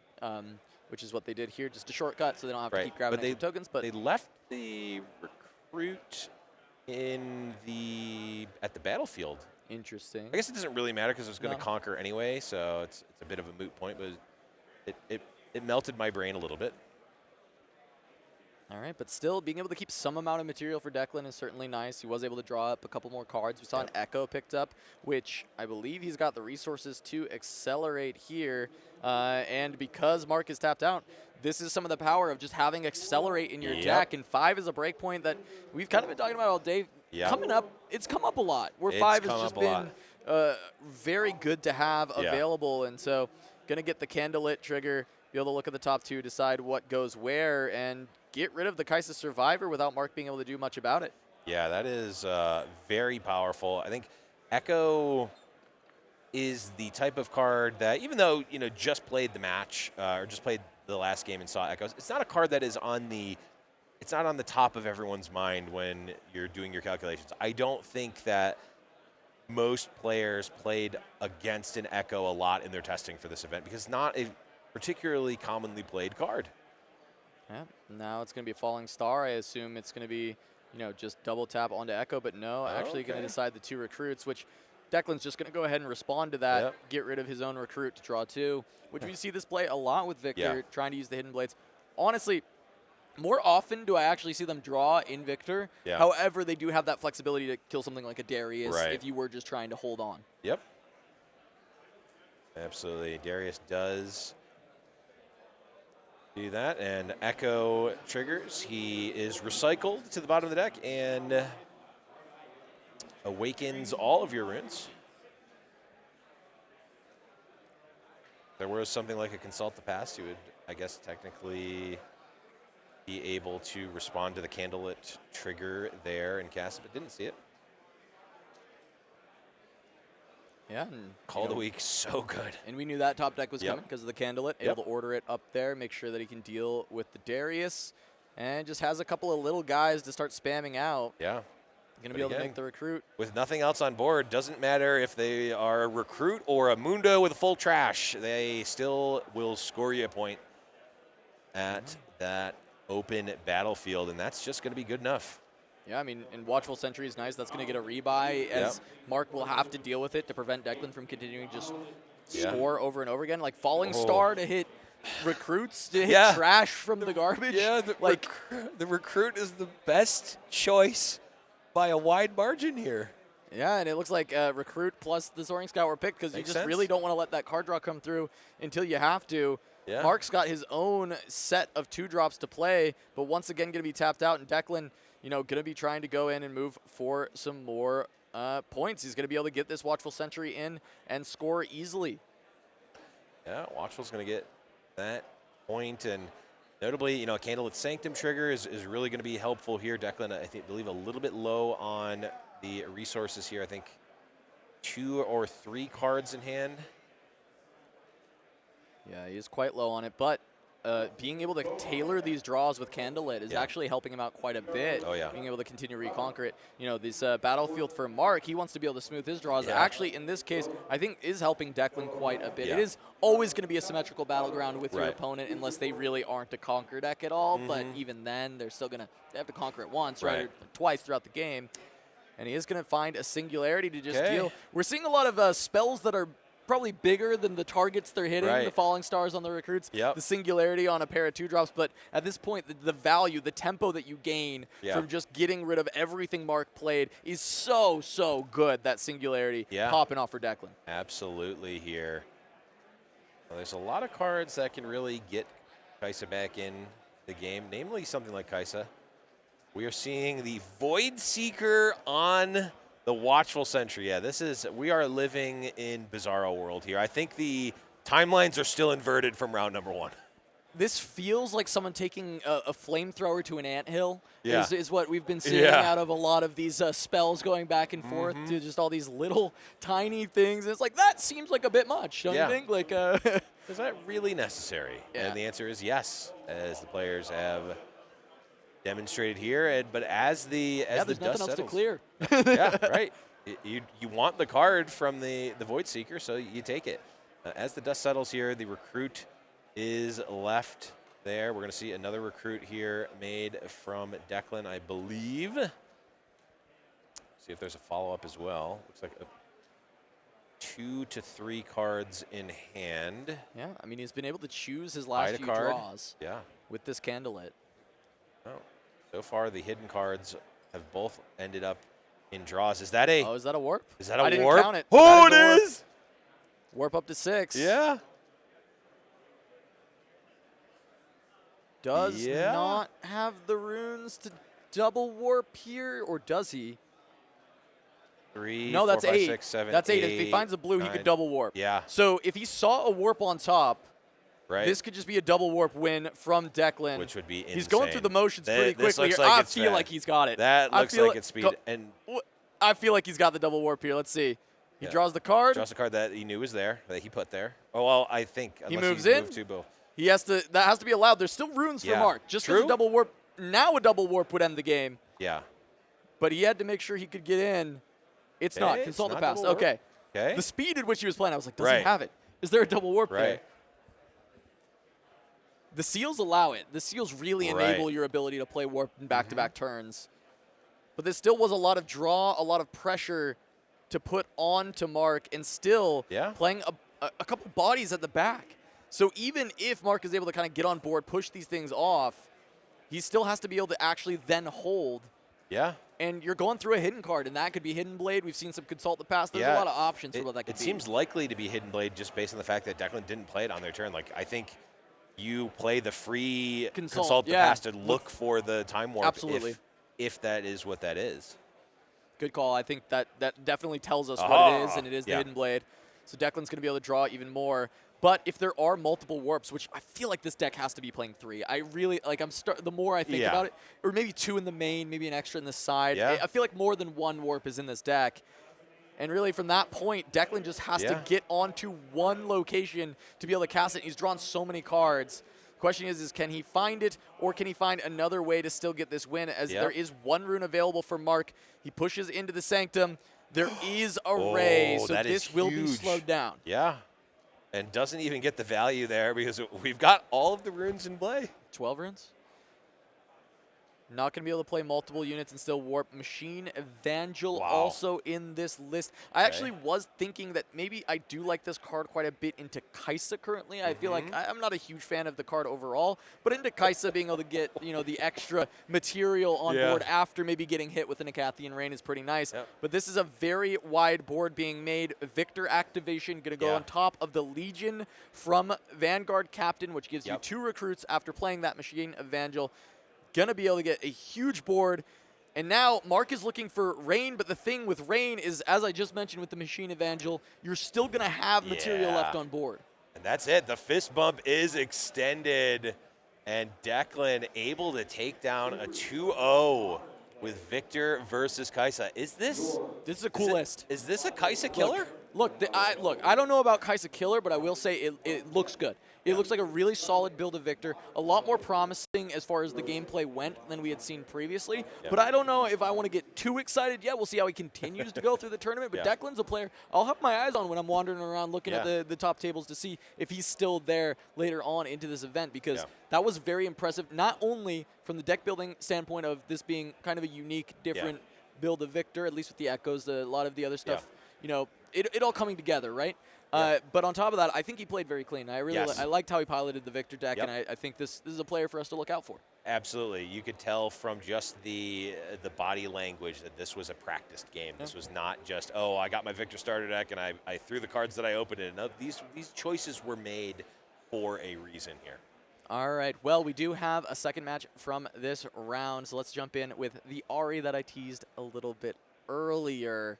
which is what they did here. Just a shortcut, so they don't have to keep grabbing extra tokens. But they left the recruit at the battlefield. Interesting. I guess it doesn't really matter because it was going to conquer anyway, so it's a bit of a moot point, but it melted my brain a little bit. All right, but still being able to keep some amount of material for Declan is certainly nice. He was able to draw up a couple more cards. We saw an Echo picked up, which I believe he's got the resources to accelerate here. And because Mark is tapped out, this is some of the power of just having accelerate in your deck. And 5 is a breakpoint that we've kind of been talking about all day. Coming up, it's come up a lot, where 5 has just been very good to have available. And so going to get the Candlelit trigger, be able to look at the top 2, decide what goes where, and get rid of the Kaisa Survivor without Mark being able to do much about it. Yeah, that is very powerful. I think Echo is the type of card that, even though, just played the match or just played the last game and saw Echoes, it's not a card that is on the top of everyone's mind when you're doing your calculations. I don't think that most players played against an Echo a lot in their testing for this event because it's not a particularly commonly played card. Yeah, now it's going to be a Falling Star. I assume it's going to be, just double tap onto Echo, but no, actually going to decide the 2 recruits, which Declan's just going to go ahead and respond to that, get rid of his own recruit to draw 2, which we see this play a lot with Victor, trying to use the Hidden Blades. Honestly, more often do I actually see them draw in Victor. However, they do have that flexibility to kill something like a Darius if you were just trying to hold on. Yep. Absolutely. Darius does do that, and Echo triggers. He is recycled to the bottom of the deck and awakens all of your runes. If there was something like a Consult the Past, you would, I guess, technically be able to respond to the Candlelit trigger there and cast it, but didn't see it. Yeah. And, Call of the Week, so good. And we knew that top deck was coming because of the Candlelit. Able to order it up there, make sure that he can deal with the Darius, and just has a couple of little guys to start spamming out. Yeah. Going to be able to make the recruit. With nothing else on board, doesn't matter if they are a recruit or a Mundo with a full trash, they still will score you a point at that open battlefield, and that's just going to be good enough. Yeah, I mean, and Watchful Sentry is nice. That's going to get a rebuy, as Mark will have to deal with it to prevent Declan from continuing to just score over and over again. Like Falling Star to hit recruits, to hit trash from the garbage. Yeah, the recruit is the best choice by a wide margin here. Yeah, and it looks like recruit plus the Soaring Scout were picked because you just really don't want to let that card draw come through until you have to. Yeah. Mark's got his own set of 2-drops to play, but once again going to be tapped out, and Declan, going to be trying to go in and move for some more points. He's going to be able to get this Watchful Sentry in and score easily. Yeah, Watchful's going to get that point, and notably, Candlelit Sanctum trigger is really going to be helpful here. Declan, I believe a little bit low on the resources here. I think 2 or 3 cards in hand. Yeah, he is quite low on it, but being able to tailor these draws with Candlelit is actually helping him out quite a bit. Oh, yeah. Being able to continue to reconquer it. This battlefield for Mark, he wants to be able to smooth his draws. Actually, in this case, I think is helping Declan quite a bit. It is always going to be a symmetrical battleground with your opponent unless they really aren't a conquer deck at all. But even then, they're still going to have to conquer it once, or twice throughout the game. And he is going to find a singularity to just deal. We're seeing a lot of spells that are probably bigger than the targets they're hitting, the Falling Stars on the recruits, the Singularity on a pair of 2-drops. But at this point, the value, the tempo that you gain from just getting rid of everything Mark played is so, so good, that Singularity popping off for Declan. Absolutely here. Well, there's a lot of cards that can really get Kaisa back in the game, namely something like Kaisa. We are seeing the Void Seeker on the Watchful Sentry. Yeah, we are living in Bizarro world here. I think the timelines are still inverted from round number 1. This feels like someone taking a flamethrower to an anthill. Yeah. Is what we've been seeing out of a lot of these spells going back and forth to just all these little tiny things. And it's like, that seems like a bit much, don't you think? Like, is that really necessary? Yeah. And the answer is yes, as the players have demonstrated here. But as the there's dust nothing else to settles, clear. yeah, right. You want the card from the Void Seeker, so you take it. As the dust settles here, the recruit is left there. We're going to see another recruit here made from Declan, I believe. See if there's a follow-up as well. Looks like 2 to 3 cards in hand. Yeah, I mean, he's been able to choose his last few card. draws with this candlelit. Oh, so far the hidden cards have both ended up in draws. Is that a? Oh, is that a warp? Is that a I didn't warp? count it. Oh, That it is a is. warp up to 6. Yeah. Does not have the runes to double warp here, or does he? 3, No, 4, that's 5, 8. 6, 7, That's 8. 8. If he finds a blue, 9. he could double warp. Yeah. So if he saw a warp on top, Right. this could just be a double warp win from Declan. Which would be insane. He's going through the motions pretty This quickly looks here. like I it's feel bad. like he's got it. That I looks feel like it's speed. And I feel like he's got the double warp here. Let's see. He Yeah. draws the card. draws a card that he knew was there, that he put there. Oh, well, I think. He unless moves you in. move to both. He has to. That has to be allowed. There's still runes for Yeah. Mark. Just because True. a double warp. Now a double warp would end the game. Yeah. But he had to make sure he could get in. It's not. Okay, Consult it's the not past. double warp. Okay. Okay. The speed at which he was playing, I was like, does Right. he have it? Is there a double warp there? Right. The seals allow it. The seals really Right. enable your ability to play warp in back-to-back turns. But there still was a lot of draw, a lot of pressure to put on to Mark, and still playing a couple bodies at the back. So even if Mark is able to kind of get on board, push these things off, he still has to be able to actually then hold. Yeah. And you're going through a hidden card, and that could be Hidden Blade. We've seen some Consult the Past. There's a lot of options for what that could be. It seems likely to be Hidden Blade just based on the fact that Declan didn't play it on their turn. Like, I think you play the free Consult the Past and look for the Time Warp. Absolutely. If that is what that is. Good call. I think that definitely tells us what it is, and it is the Yeah. Hidden Blade. So Declan's going to be able to draw even more. But if there are multiple warps, which I feel like this deck has to be playing 3. I really, like, the more I think about it, or maybe 2 in the main, maybe an extra in the side. Yeah. I feel like more than 1 warp is in this deck. And really, from that point, Declan just has to get onto one location to be able to cast it. He's drawn so many cards. The question is can he find it, or can he find another way to still get this win, as there is 1 rune available for Mark. He pushes into the Sanctum. There is a Ray, so this will be slowed down. Yeah. And doesn't even get the value there because we've got all of the runes in play. 12 runes? Not going to be able to play multiple units and still warp. Machine Evangel also in this list. I actually was thinking that maybe I do like this card quite a bit into Kaisa currently. I feel like I'm not a huge fan of the card overall, but into Kaisa being able to get, you know, the extra material on board after maybe getting hit with an Acathian Rain is pretty nice. But this is a very wide board being made. Victor activation going to go on top of the Legion from Vanguard Captain, which gives you 2 recruits after playing that Machine Evangel. Going to be able to get a huge board. And now Mark is looking for Rain, but the thing with Rain is, as I just mentioned with the Machine Evangel, you're still going to have material left on board. And that's it. The fist bump is extended. And Declan able to take down a 2-0 with Victor versus Kaisa. This is a cool list. Is this a Kaisa killer? Look, I don't know about Kaisa killer, but I will say it looks good. It looks like a really solid build of Victor, a lot more promising as far as the gameplay went than we had seen previously. But I don't know if I want to get too excited yet. We'll see how he continues to go through the tournament. But Declan's a player I'll have my eyes on when I'm wandering around looking at the top tables to see if he's still there later on into this event, because that was very impressive, not only from the deck building standpoint of this being kind of a unique, different build of Victor, at least with the Echoes, a lot of the other stuff, you know, it all coming together, right? But on top of that, I think he played very clean. I really I liked how he piloted the Victor deck, and I think this is a player for us to look out for. Absolutely. You could tell from just the body language that this was a practiced game. This was not just, oh, I got my Victor starter deck and I threw the cards that I opened in. No, these choices were made for a reason here. All right. Well, we do have a second match from this round, so let's jump in with the Ari that I teased a little bit earlier.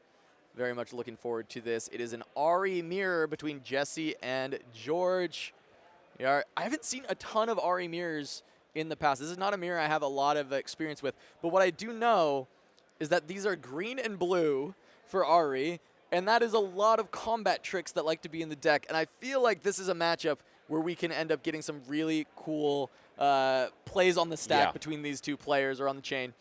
Very much looking forward to this. It is an Ari mirror between Jesse and George. Yeah, I haven't seen a ton of Ari mirrors in the past. This is not a mirror I have a lot of experience with. But what I do know is that these are green and blue for Ari, and that is a lot of combat tricks that like to be in the deck. And I feel like this is a matchup where we can end up getting some really cool plays on the stack between these two players or on the chain.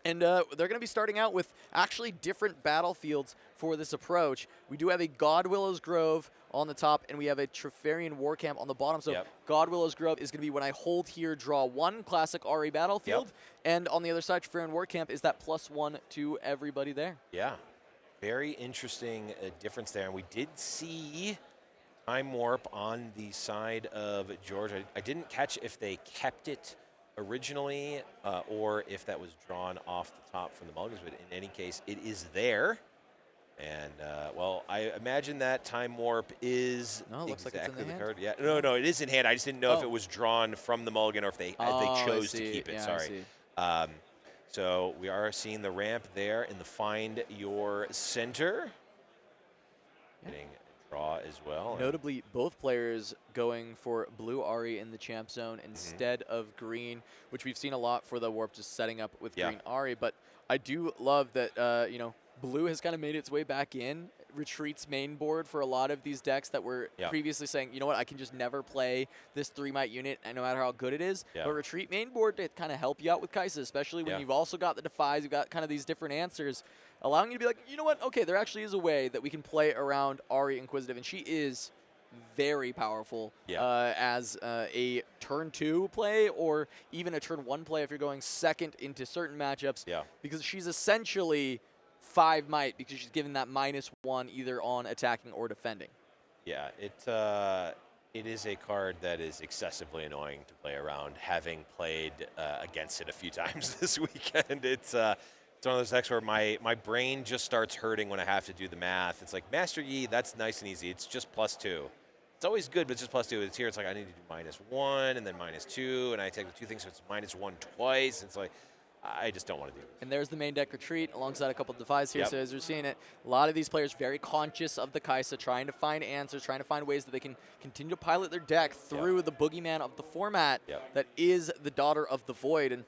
And they're going to be starting out with actually different battlefields for this approach. We do have a Godwillow's Grove on the top, and we have a Treferian War Camp on the bottom. So Godwillow's Grove is going to be when I hold here, draw one classic Ari battlefield. And on the other side, Treferian War Camp is that +1 to everybody there. Yeah, very interesting difference there. And we did see Time Warp on the side of George. I didn't catch if they kept it originally or if that was drawn off the top from the mulligans, but in any case, it is there. And, well, I imagine that Time Warp is exactly the card. Yeah, no, it is in hand. I just didn't know if it was drawn from the mulligan or if they chose to keep it. Yeah, sorry. So we are seeing the ramp there in the Find Your Center. Getting draw as well. Notably, both players going for blue Ari in the champ zone instead of green, which we've seen a lot for the Warp, just setting up with green Ari. But I do love that, you know, blue has kind of made its way back in, retreats main board for a lot of these decks that were previously saying, you know what, I can just never play this 3-might unit, and no matter how good it is. But retreat main board to kind of help you out with Kai'Sa, especially when you've also got the Defies, you've got kind of these different answers, allowing you to be like, you know what, okay, there actually is a way that we can play around Ari Inquisitive, and she is very powerful as a turn 2 play or even a turn 1 play if you're going second into certain matchups, because she's essentially 5 might because she's given that -1 either on attacking or defending. Yeah, it is a card that is excessively annoying to play around, having played against it a few times this weekend. It's one of those decks where my brain just starts hurting when I have to do the math. It's like, Master Yi, that's nice and easy. It's just +2. It's always good, but it's just +2. It's here, it's like I need to do -1 and then -2, and I take the 2 things, so it's -1 twice. It's like, I just don't want to do it. And there's the main deck retreat alongside a couple of Defies here. So as you're seeing it, a lot of these players very conscious of the Kai'Sa, trying to find answers, trying to find ways that they can continue to pilot their deck through the boogeyman of the format that is the Daughter of the Void. And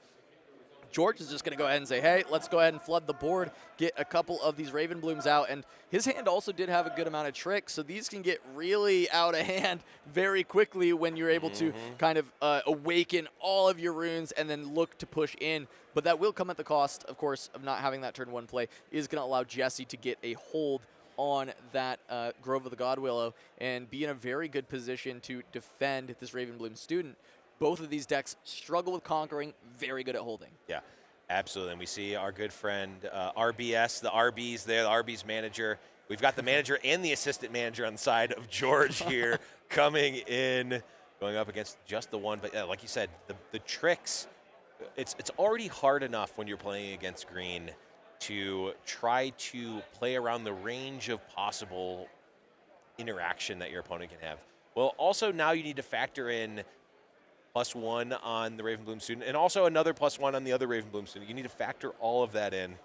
George is just going to go ahead and say, hey, let's go ahead and flood the board, get a couple of these Raven Blooms out. And his hand also did have a good amount of tricks, so these can get really out of hand very quickly when you're able to kind of awaken all of your runes and then look to push in. But that will come at the cost, of course, of not having that turn 1 play. Is going to allow Jesse to get a hold on that Grove of the Godwillow and be in a very good position to defend this Raven Bloom student. Both of these decks struggle with conquering, very good at holding. Yeah, absolutely. And we see our good friend RBS, the RB's there, the RB's manager. We've got the manager and the assistant manager on the side of George here coming in, going up against just the one. But like you said, the tricks, it's already hard enough when you're playing against green to try to play around the range of possible interaction that your opponent can have. Well, also now you need to factor in +1 on the Ravenbloom student, and also another +1 on the other Ravenbloom student. You need to factor all of that in.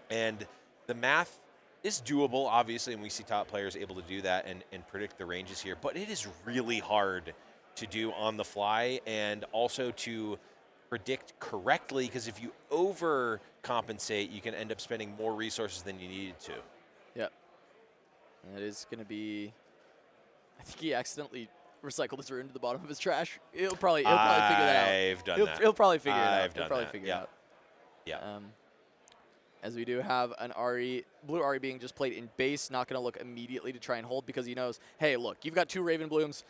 And the math is doable, obviously, and we see top players able to do that and predict the ranges here. But it is really hard to do on the fly and also to predict correctly, because if you overcompensate, you can end up spending more resources than you needed to. Yep. And it is going to be, I think he accidentally recycled his rune to the bottom of his trash. He'll probably figure that out. I've done that. He'll probably figure it out. I've done that. Figure it out. Yeah. As we do have an blue Ari being just played in base, not going to look immediately to try and hold because he knows, hey, look, you've got 2 Raven Blooms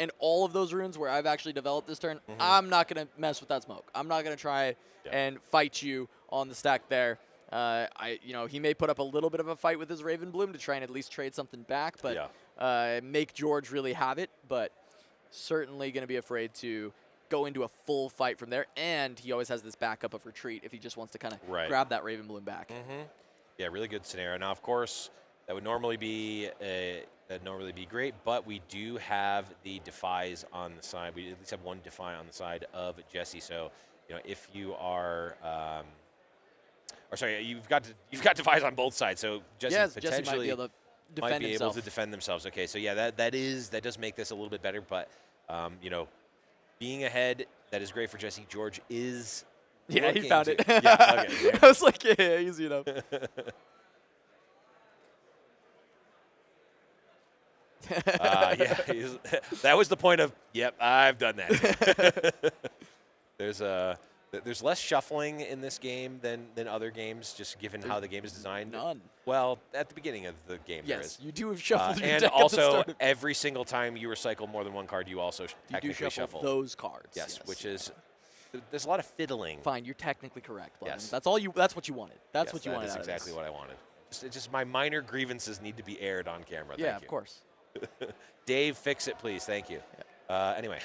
and all of those runes where I've actually developed this turn, I'm not going to mess with that smoke. I'm not going to try and fight you on the stack there. He may put up a little bit of a fight with his Raven Bloom to try and at least trade something back, but make George really have it, but certainly going to be afraid to go into a full fight from there, and he always has this backup of retreat if he just wants to kind of grab that Raven Bloom back. Yeah, really good scenario. Now, of course, that would normally be great, but we do have the Defies on the side. We at least have one Defy on the side of Jesse. So, if you are, you've got Defies on both sides. So Jesse potentially might be able to defend defend themselves. Okay, so yeah, that does make this a little bit better, but You know, being ahead, that is great for Jesse. George is. Yeah, he found it. Yeah, okay. I was like, yeah, easy enough. Yeah, that was the point of, yep, I've done that. There's less shuffling in this game than other games, just given how the game is designed. None. Well, at the beginning of the game there is. Yes, you do have shuffled your and deck also, at the start of every single time you recycle more than one card, you also technically you do shuffle those cards. Yes, which is, there's a lot of fiddling. Fine, you're technically correct. Blevins. Yes. That's all you. That's what you wanted. That's Yes, what you wanted. That's out of exactly this. what I wanted. Just my minor grievances need to be aired on camera. Yeah, Thank of you. course. Dave, fix it, please. Thank you. Anyway.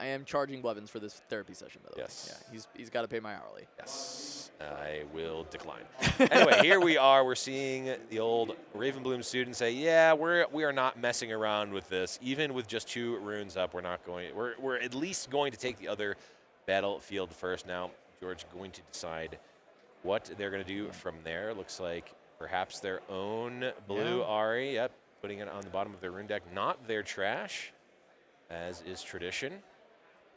I am charging Blevins for this therapy session, by the Yes. way. Yeah, he's got to pay my hourly. Yes, I will decline. Anyway, here we are. We're seeing the old Ravenbloom student say, "Yeah, we are not messing around with this. Even with just 2 runes up, we're not going. We're at least going to take the other battlefield first." Now, George going to decide what they're going to do from there. Looks like perhaps their own blue Ari. Yep, putting it on the bottom of their rune deck. Not their trash, as is tradition.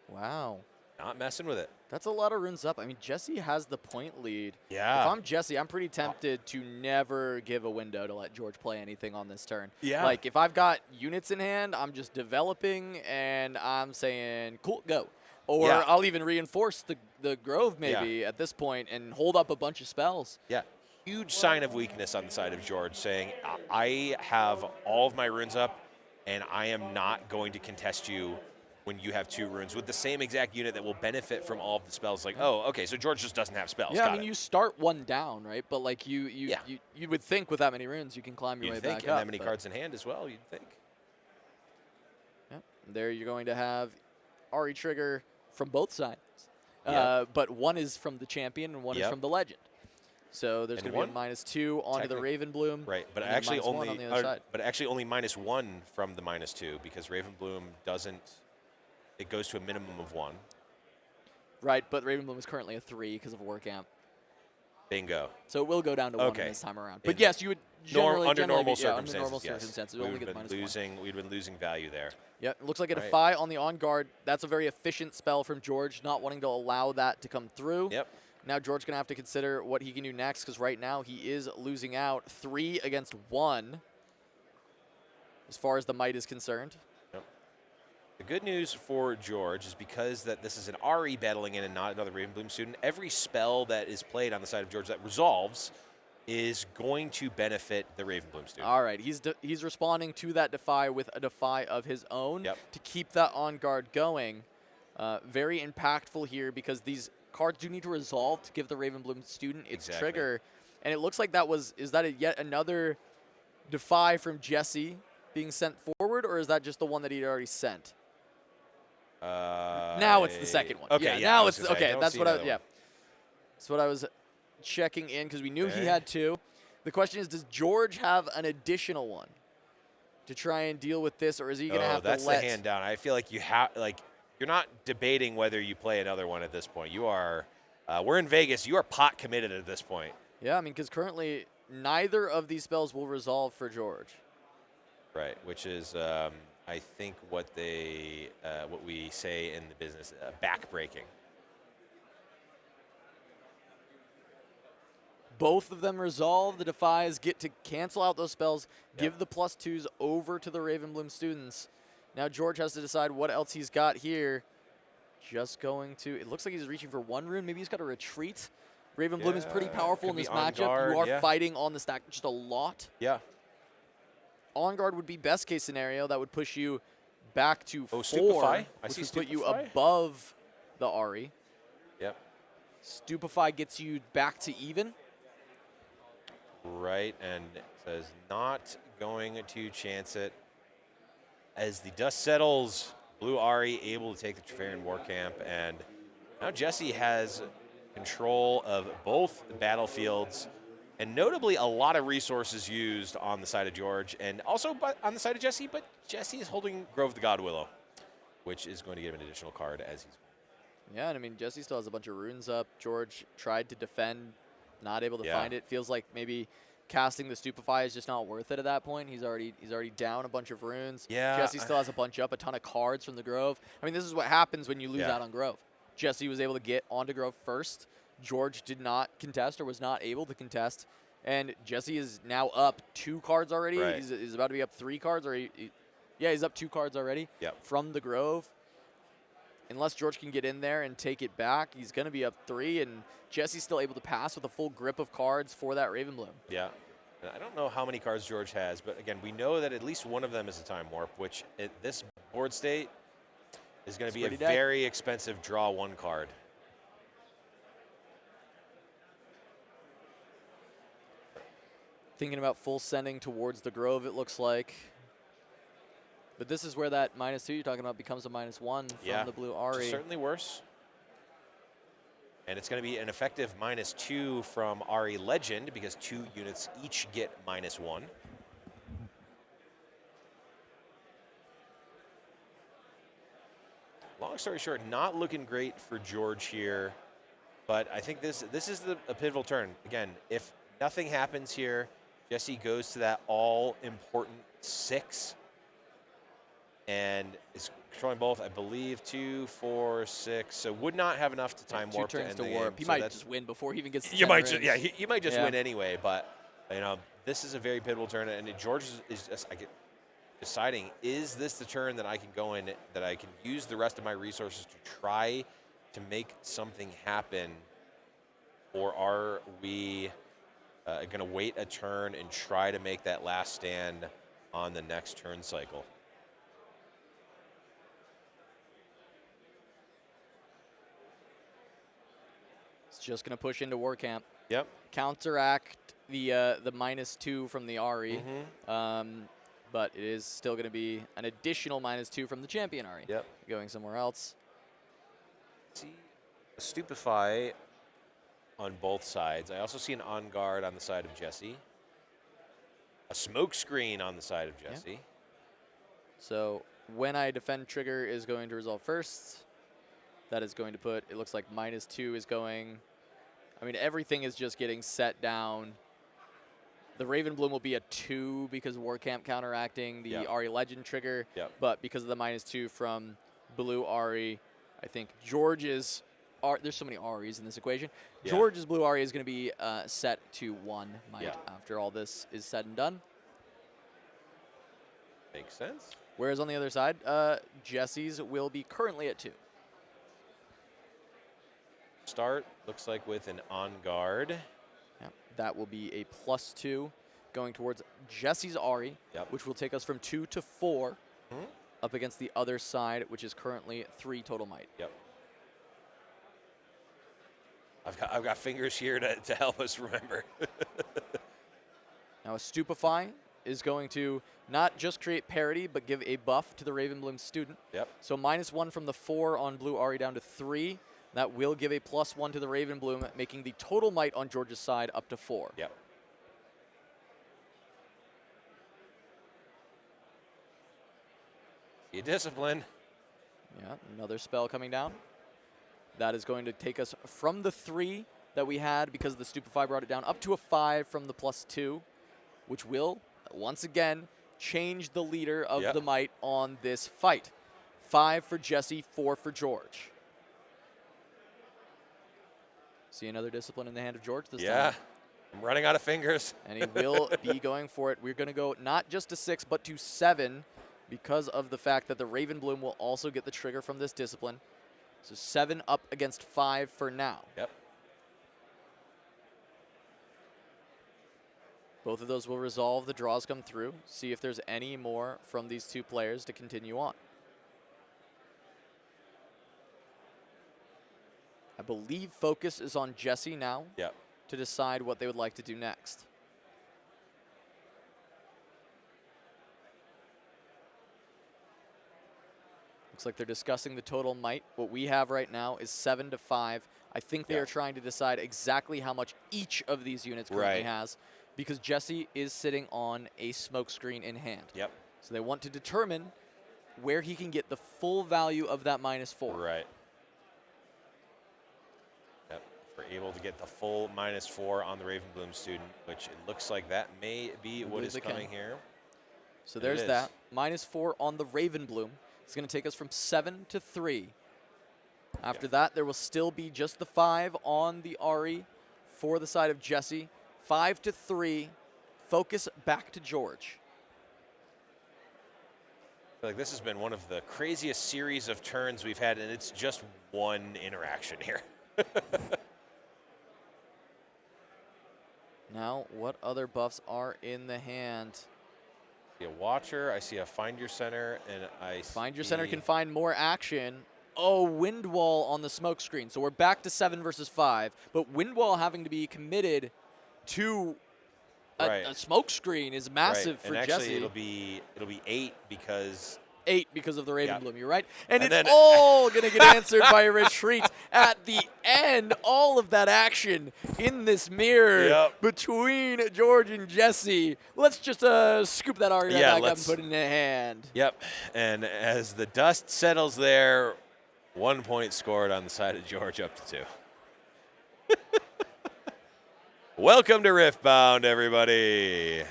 Wow. Not messing with it. That's a lot of runes up. I mean, Jesse has the point lead. Yeah. If I'm Jesse, I'm pretty tempted to never give a window to let George play anything on this turn. Yeah. Like, if I've got units in hand, I'm just developing, and I'm saying, cool, go. Or Yeah. I'll even reinforce the Grove maybe at this point and hold up a bunch of spells. Yeah. Huge sign of weakness on the side of George, saying, I have all of my runes up, and I am not going to contest you when you have 2 runes with the same exact unit that will benefit from all of the spells. Like, oh, okay, so George just doesn't have spells. Yeah, Got I mean, it. you start one down, right? But, like, you would think with that many runes, you can climb your way You'd think, back and up. that many cards in hand as well, you'd think. Yeah. There you're going to have Ari trigger from both sides. Yep. But one is from the champion and one is from the legend. So there's And going to be a -2 onto the Ravenbloom. Right, but and then actually -1 only on the other side. but actually only -1 from the -2 because Ravenbloom doesn't. It goes to a minimum of 1. Right, but Ravenbloom is currently a 3 because of War Camp. Bingo. So it will go down to 1 Okay. this time around. But In yes, you would generally, under normal be, yeah, circumstances, under normal yes. circumstances, We'd only have get the been -1. losing. We'd been losing value there. Yeah, it looks like a Right. Defy on the on guard. That's a very efficient spell from George, not wanting to allow that to come through. Yep. Now George going to have to consider what he can do next because right now he is losing out 3 against 1 as far as the might is concerned. Yep. The good news for George is because that this is an RE battling in and not another Ravenbloom student, every spell that is played on the side of George that resolves is going to benefit the Ravenbloom student. All right, he's responding to that Defy with a Defy of his own to keep that on guard going. Very impactful here because these cards do need to resolve to give the Ravenbloom student its trigger. And it looks like is that yet another Defy from Jesse being sent forward, or is that just the one that he'd already sent? Now it's the second one. Okay, yeah now it's okay. That's what That's what I was checking in because we knew he had 2. The question is, does George have an additional one to try and deal with this, or is he going to have to let? That's the hand down. I feel like you're not debating whether you play another one at this point. You are. We're in Vegas. You are pot committed at this point. Yeah, I mean, because currently neither of these spells will resolve for George. Right, which is I think what we say in the business, back-breaking. Both of them resolve. The Defies get to cancel out those spells, give the +2s over to the Ravenbloom students. Now George has to decide what else he's got here. Just going to, it looks like he's reaching for 1 rune. Maybe he's got a retreat. Ravenbloom is pretty powerful in this matchup. Guard, you are fighting on the stack just a lot. Yeah. On guard would be best case scenario. That would push you back to 4, Stupefy. which would put you above the Ari. Yep. Stupefy gets you back to even. Right, and it says not going to chance it. As the dust settles, Blue Ari able to take the Trevarian War Camp, and now Jesse has control of both battlefields, and notably a lot of resources used on the side of George, and also on the side of Jesse, but Jesse is holding Grove the God Willow, which is going to give him an additional card as he's. Yeah, and I mean, Jesse still has a bunch of runes up. George tried to defend, not able to find it. Feels like maybe casting the Stupefy is just not worth it at that point. He's already down a bunch of runes. Yeah, Jesse still has a bunch up, a ton of cards from the Grove. I mean, this is what happens when you lose Yeah. out on Grove. Jesse was able to get onto Grove first. George did not contest or was not able to contest. And Jesse is now up 2 cards already. Right. He's about to be up 3 cards. He's up 2 cards already from the Grove. Unless George can get in there and take it back, he's going to be up 3. And Jesse's still able to pass with a full grip of cards for that Raven Bloom. Yeah. And I don't know how many cards George has, but again, we know that at least one of them is a Time Warp, which at this board state is going to be a very expensive draw 1 card. Thinking about full sending towards the Grove, it looks like. But this is where that -2 you're talking about becomes a -1 from the blue Ari. Certainly worse. And it's going to be an effective -2 from Ari Legend because 2 units each get -1. Long story short, not looking great for George here, but I think this is a pivotal turn. Again, if nothing happens here, Jesse goes to that all-important 6 and is controlling both, I believe, 2, 4, 6. So would not have enough to time warp 2 turns end to the warp. game. He So might that's- just win before he even gets to You 10 might rings. just, he might just win anyway. But this is a very pivotal turn, and George is just deciding: is this the turn that I can go in, that I can use the rest of my resources to try to make something happen, or are we going to wait a turn and try to make that last stand on the next turn cycle? It's just going to push into War Camp. Yep. Counteract the -2 from the Ari. But it is still going to be an additional -2 from the champion Ari. Yep. Going somewhere else. See a Stupefy on both sides. I also see an On Guard on the side of Jesse. A smoke screen on the side of Jesse. So when I defend trigger is going to resolve first. That is going to put, it looks like -2 is going. I mean, everything is just getting set down. The Raven Bloom will be a 2 because of War Camp counteracting the Ari Legend trigger. But because of the -2 from Blue Ari, I think George's, there's so many Aris in this equation. George's Blue Ari is going to be set to 1 might after all this is said and done. Makes sense. Whereas on the other side, Jesse's will be currently at 2. Start, looks like with an On Guard. That will be a +2 going towards Jesse's Ari, which will take us from 2 to 4 up against the other side, which is currently 3 total might. I've got fingers here to help us remember. Now a Stupefy is going to not just create parity, but give a buff to the Raven Bloom student. So -1 from the 4 on Blue Ari down to 3. That will give a +1 to the Raven Bloom, making the total might on George's side up to 4. You discipline. Another spell coming down. That is going to take us from the 3 that we had because the Stupefy brought it down up to a 5 from the +2, which will, once again, change the leader of the might on this fight. 5 for Jesse, 4 for George. See another discipline in the hand of George this time. I'm running out of fingers. And he will be going for it. We're going to go not just to 6, but to 7 because of the fact that the Raven Bloom will also get the trigger from this discipline. So 7 up against 5 for now. Both of those will resolve. The draws come through. See if there's any more from these 2 players to continue on. I believe focus is on Jesse now to decide what they would like to do next. Looks like they're discussing the total might. What we have right now is 7 to 5. I think they are trying to decide exactly how much each of these units currently has, because Jesse is sitting on a smoke screen in hand. So they want to determine where he can get the full value of that -4. we're able to get the full -4 on the Ravenbloom student, which it looks like that may be what is coming here. So And it there's is. that. -4 on the Ravenbloom. It's going to take us from 7 to 3. After that, there will still be just the 5 on the Ari for the side of Jesse. 5 to 3. Focus back to George. I feel like this has been one of the craziest series of turns we've had, and it's just one interaction here. Now, what other buffs are in the hand? I see a Watcher, I see a Find Your Center, and I Find Your Center can find more action. Oh, Windwall on the smoke screen. So we're back to 7 versus 5, but Windwall having to be committed to a smoke screen is massive for and actually Jesse. it'll be 8 because 8 because of the Ravenbloom, you're right. And And it's then all going to get answered by a retreat at the end. All of that action in this mirror between George and Jesse. Let's just scoop that Ari back up and put it in a hand. Yep, and as the dust settles there, 1 point scored on the side of George, up to 2. Welcome to Riftbound, everybody.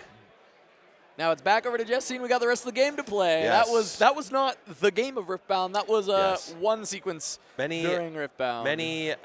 Now it's back over to Jesse, and we got the rest of the game to play. Yes. That was not the game of Riftbound. That was one sequence during Riftbound. Many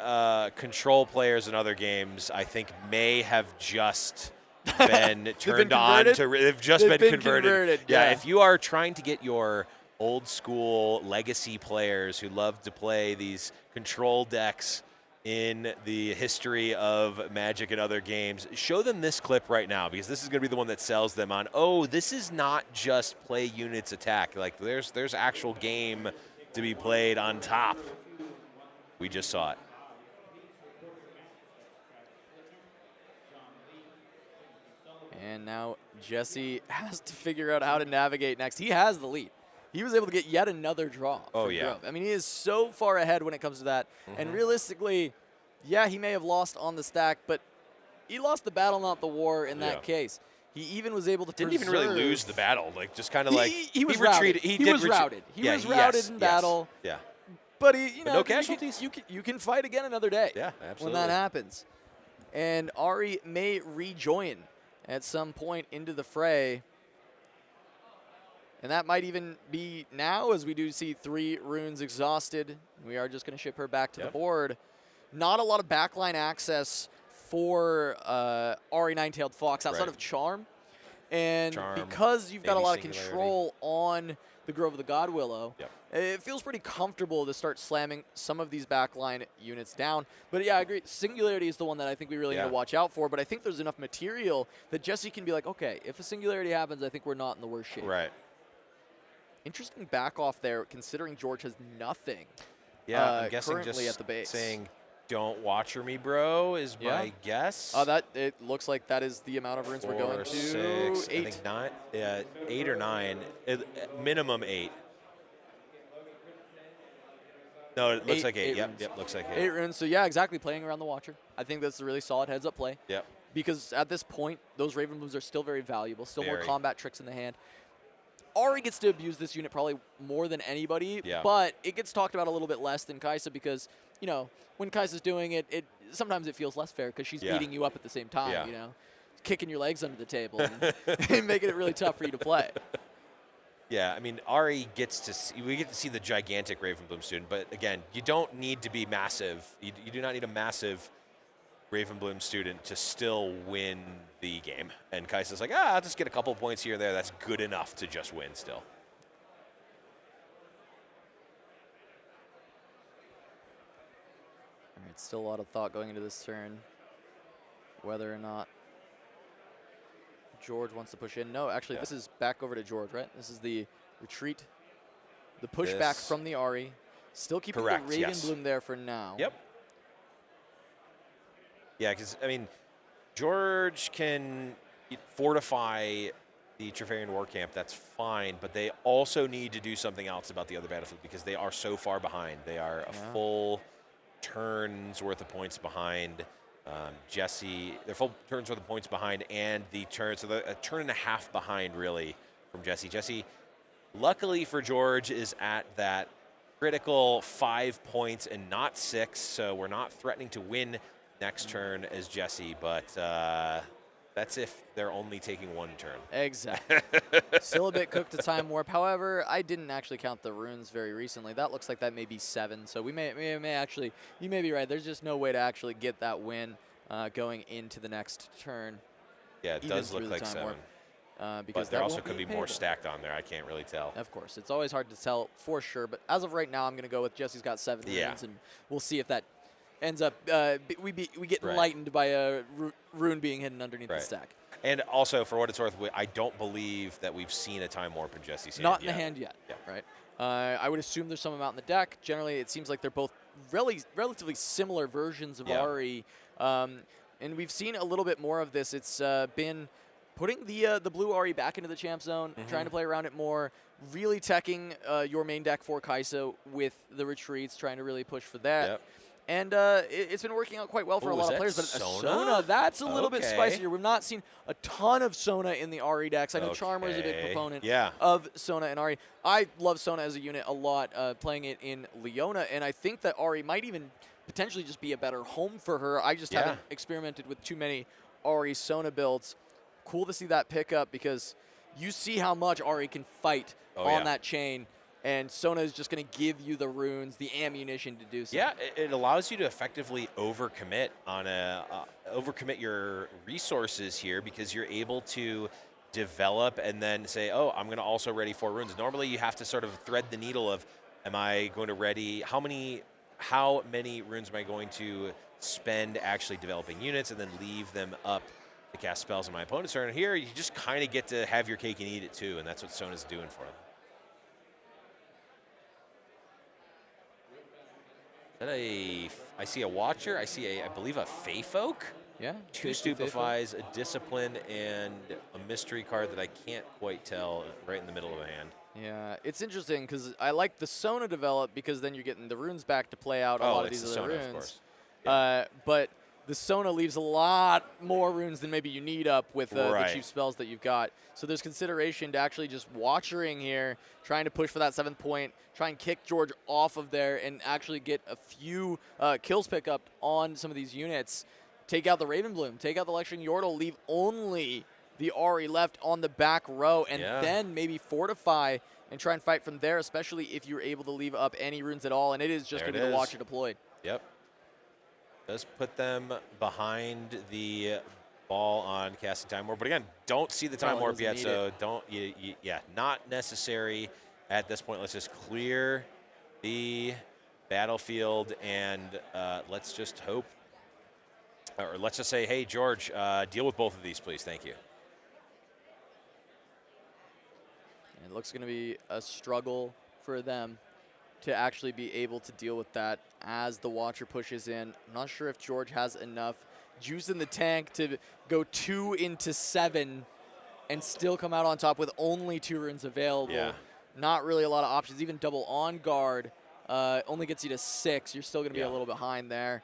control players in other games, I think, may have just been turned on to. They've just been converted. Yeah, if you are trying to get your old school legacy players who love to play these control decks in the history of Magic and other games, show them this clip right now, because this is going to be the one that sells them on, oh, this is not just play units attack. Like, there's actual game to be played on top. We just saw it. And now Jesse has to figure out how to navigate next. He has the lead. He was able to get yet another draw. Oh, yeah. Grove. I mean, he is so far ahead when it comes to that. And realistically, yeah, he may have lost on the stack, but he lost the battle, not the war in that case. He even was able to Didn't even really lose the battle. Like, just kind of like he was retreated. Routed. He was routed. He was routed in battle. Yeah. But he, no casualties. You can fight again another day. Yeah, absolutely. When that happens. And Ari may rejoin at some point into the fray. And that might even be now, as we do see 3 runes exhausted. We are just going to ship her back to the board. Not a lot of backline access for Ari Nine-Tailed Fox outside of Charm. And because you've got a lot of control on the Grove of the God Willow, it feels pretty comfortable to start slamming some of these backline units down. But yeah, I agree. Singularity is the one that I think we really need to watch out for. But I think there's enough material that Jesse can be like, okay, if a Singularity happens, I think we're not in the worst shape. Right. Interesting back off there, considering George has nothing. Yeah, I'm guessing currently just at the base. saying, "Don't watcher me, bro," is my guess. It looks like that is the amount of runes we're going to. 6, 8. I think 9. Yeah, 8 or 9. Minimum 8. No, it looks like 8. Yep, looks like 8. 8 runes. So yeah, exactly. Playing around the Watcher. I think that's a really solid heads-up play. Yep. Because at this point, those Ravenblooms are still very valuable. Still more combat tricks in the hand. Ari gets to abuse this unit probably more than anybody, but it gets talked about a little bit less than Kaisa because, you know, when Kaisa's doing it, sometimes it feels less fair because she's beating you up at the same time, you know, kicking your legs under the table and making it really tough for you to play. Yeah, I mean, Ari gets to see, we get to see the gigantic Ravenbloom student, but again, you don't need to be massive. You do not need a massive Ravenbloom student to still win the game. And Kaisa's like, I'll just get a couple points here and there. That's good enough to just win still. All right, still a lot of thought going into this turn. Whether or not George wants to push in. No, actually, this is back over to George, right? This is the retreat, the pushback from the Ari. Still keeping the Ravenbloom there for now. Yep. Yeah, because, I mean, George can fortify the Trevarian War Camp. That's fine, but they also need to do something else about the other battlefield because they are so far behind. They are a full turn's worth of points behind. Jesse, they're full turns worth of points behind, and the turn, so a turn and a half behind, really, from Jesse. Jesse, luckily for George, is at that critical 5 points and not 6, so we're not threatening to win next turn as Jesse, but that's if they're only taking one turn. Exactly. Still a bit cooked to time warp. However, I didn't actually count the runes very recently. That looks like that may be 7. So we may actually, you may be right. There's just no way to actually get that win going into the next turn. Yeah, it does look like 7. Because but there that also won't could be more stacked on there. I can't really tell. Of course, it's always hard to tell for sure. But as of right now, I'm going to go with Jesse's got 7 runes, and we'll see if that ends up we get enlightened by a rune being hidden underneath the stack. And also, for what it's worth, I don't believe that we've seen a time warp in Jesse's hand Not in the hand yet, right? I would assume there's some amount in the deck. Generally, it seems like they're both relatively similar versions of Ari. And we've seen a little bit more of this. It's been putting the blue Ari back into the champ zone, trying to play around it more, really teching your main deck for Kai'Sa with the retreats, trying to really push for that. Yep. And it's been working out quite well for a lot of players. But Sona? Sona, that's a little bit spicier. We've not seen a ton of Sona in the Ari decks. I know Charmer is a big proponent of Sona and Ari. I love Sona as a unit a lot, playing it in Leona, and I think that Ari might even potentially just be a better home for her. I just haven't experimented with too many Ari Sona builds. Cool to see that pick up because you see how much Ari can fight on that chain. And Sona is just going to give you the runes, the ammunition to do so. Yeah, it allows you to effectively overcommit on overcommit your resources here because you're able to develop and then say, oh, I'm going to also ready 4 runes. Normally, you have to sort of thread the needle of, am I going to ready how many runes am I going to spend actually developing units and then leave them up to cast spells on my opponent's turn? Here, you just kind of get to have your cake and eat it too, and that's what Sona's doing for them. I see a Watcher. I see I believe a Fey Folk. Yeah. 2 Stupefies, a Discipline, and a Mystery card that I can't quite tell right in the middle of the hand. Yeah, it's interesting because I like the Sona develop because then you're getting the runes back to play out a lot of these other runes. Of course. But the Sona leaves a lot more runes than maybe you need up with the cheap spells that you've got. So there's consideration to actually just Watchering here, trying to push for that 7th point, try and kick George off of there and actually get a few kills pick up on some of these units. Take out the Ravenbloom, take out the Lecturing Yordle, leave only the Ari left on the back row, and then maybe fortify and try and fight from there, especially if you're able to leave up any runes at all, and it is just going to be the Watcher deployed. Yep. Does put them behind the ball on casting Time Warp. But again, don't see the Time Warp yet, so not necessary at this point. Let's just clear the battlefield and let's just hope, or let's just say, hey, George, deal with both of these, please. Thank you. And it looks going to be a struggle for them to actually be able to deal with that as the Watcher pushes in. I'm not sure if George has enough juice in the tank to go 2 into 7 and still come out on top with only 2 runes available. Yeah. Not really a lot of options. Even double on guard only gets you to 6. You're still going to be a little behind there.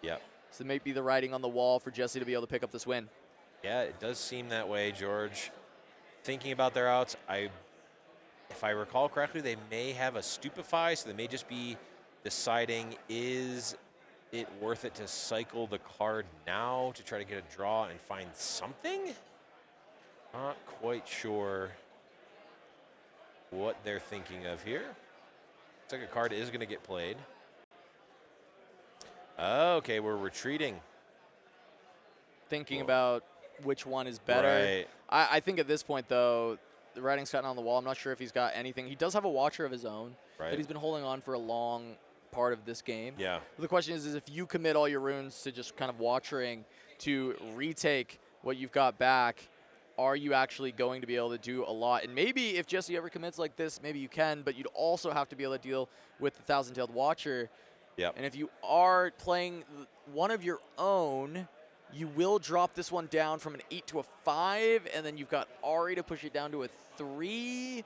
Yep. So it may be the writing on the wall for Jesse to be able to pick up this win. Yeah, it does seem that way, George. Thinking about their outs, if I recall correctly, they may have a Stupefy, so they may just be deciding, is it worth it to cycle the card now to try to get a draw and find something? Not quite sure what they're thinking of here. Looks like a card is going to get played. Okay, we're retreating. Thinking about which one is better. Right. I think at this point, though, the writing's gotten on the wall. I'm not sure if he's got anything. He does have a Watcher of his own that he's been holding on for a long part of this game. Yeah. But the question is if you commit all your runes to just kind of Watchering to retake what you've got back, are you actually going to be able to do a lot? And maybe if Jesse ever commits like this, maybe you can, but you'd also have to be able to deal with the Thousand-Tailed Watcher. Yep. And if you are playing one of your own, you will drop this one down from an 8 to a 5, and then you've got Ari to push it down to a 3.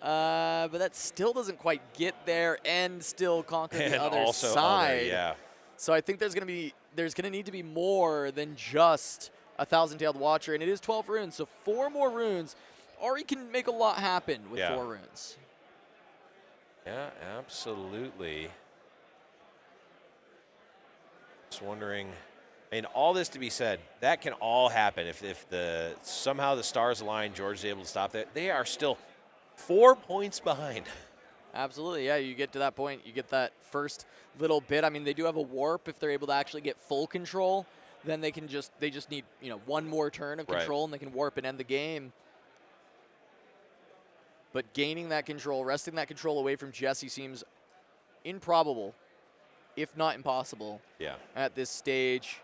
But that still doesn't quite get there and still conquer the other side. So I think there's going to need to be more than just a Thousand-Tailed Watcher, and it is 12 runes, so 4 more runes. Ari can make a lot happen with 4 runes. Yeah, absolutely. Just wondering And all this to be said, that can all happen if somehow the stars align, George is able to stop that. They are still 4 points behind. Absolutely, yeah. You get to that point, you get that first little bit. I mean, they do have a warp. If they're able to actually get full control, then they just need one more turn of control, and they can warp and end the game. But gaining that control, wresting that control away from Jesse seems improbable, if not impossible. Yeah. At this stage.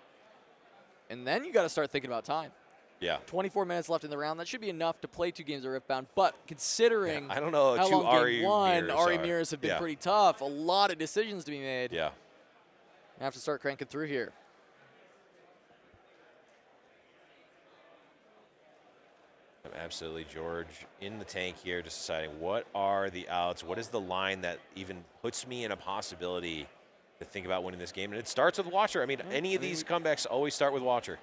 And then you got to start thinking about time. Yeah. 24 minutes left in the round. That should be enough to play 2 games of Riftbound. But considering I don't know how long Ari game 1, mirrors Ari are. mirrors have been pretty tough. A lot of decisions to be made. Yeah. I have to start cranking through here. Absolutely, George in the tank here, just deciding what are the outs, what is the line that even puts me in a possibility to think about winning this game. And it starts with Watcher. I mean, any of these comebacks always start with Watcher.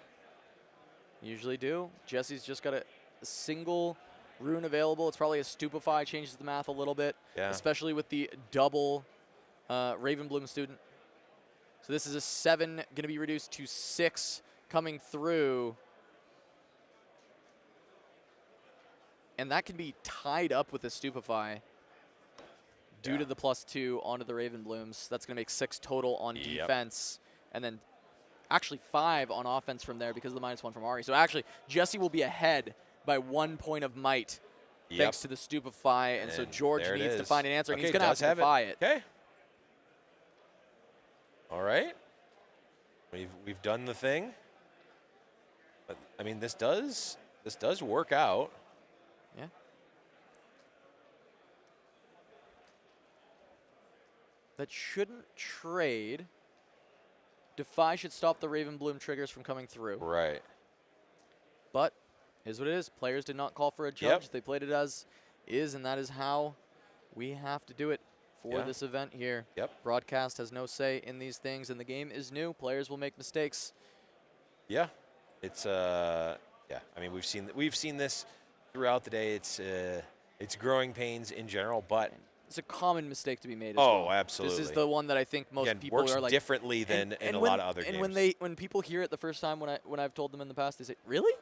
Usually do. Jesse's just got a single rune available. It's probably a Stupefy, changes the math a little bit, especially with the double Ravenbloom student. So this is a 7, going to be reduced to 6 coming through. And that can be tied up with a Stupefy due to the +2 onto the Ravenblooms. That's going to make 6 total on defense. And then actually 5 on offense from there because of the -1 from Ari. So actually, Jesse will be ahead by 1 point of might thanks to the Stupefy. And so George needs to find an answer. And he's going to have to defy it. Okay. All right. We've done the thing. But, I mean, this does work out. Yeah. That shouldn't trade. Defy should stop the Ravenbloom triggers from coming through. Right. But here's what it is. Players did not call for a judge. They played it as is, and that is how we have to do it for this event here. Broadcast has no say in these things, and the game is new. Players will make mistakes. Yeah. It's I mean, we've seen this throughout the day. It's growing pains in general, but it's a common mistake to be made as well. Absolutely. This is the one that I think most people works are like differently than in a lot of other games. And when people hear it the first time, when I've told them in the past, they say, "Really?"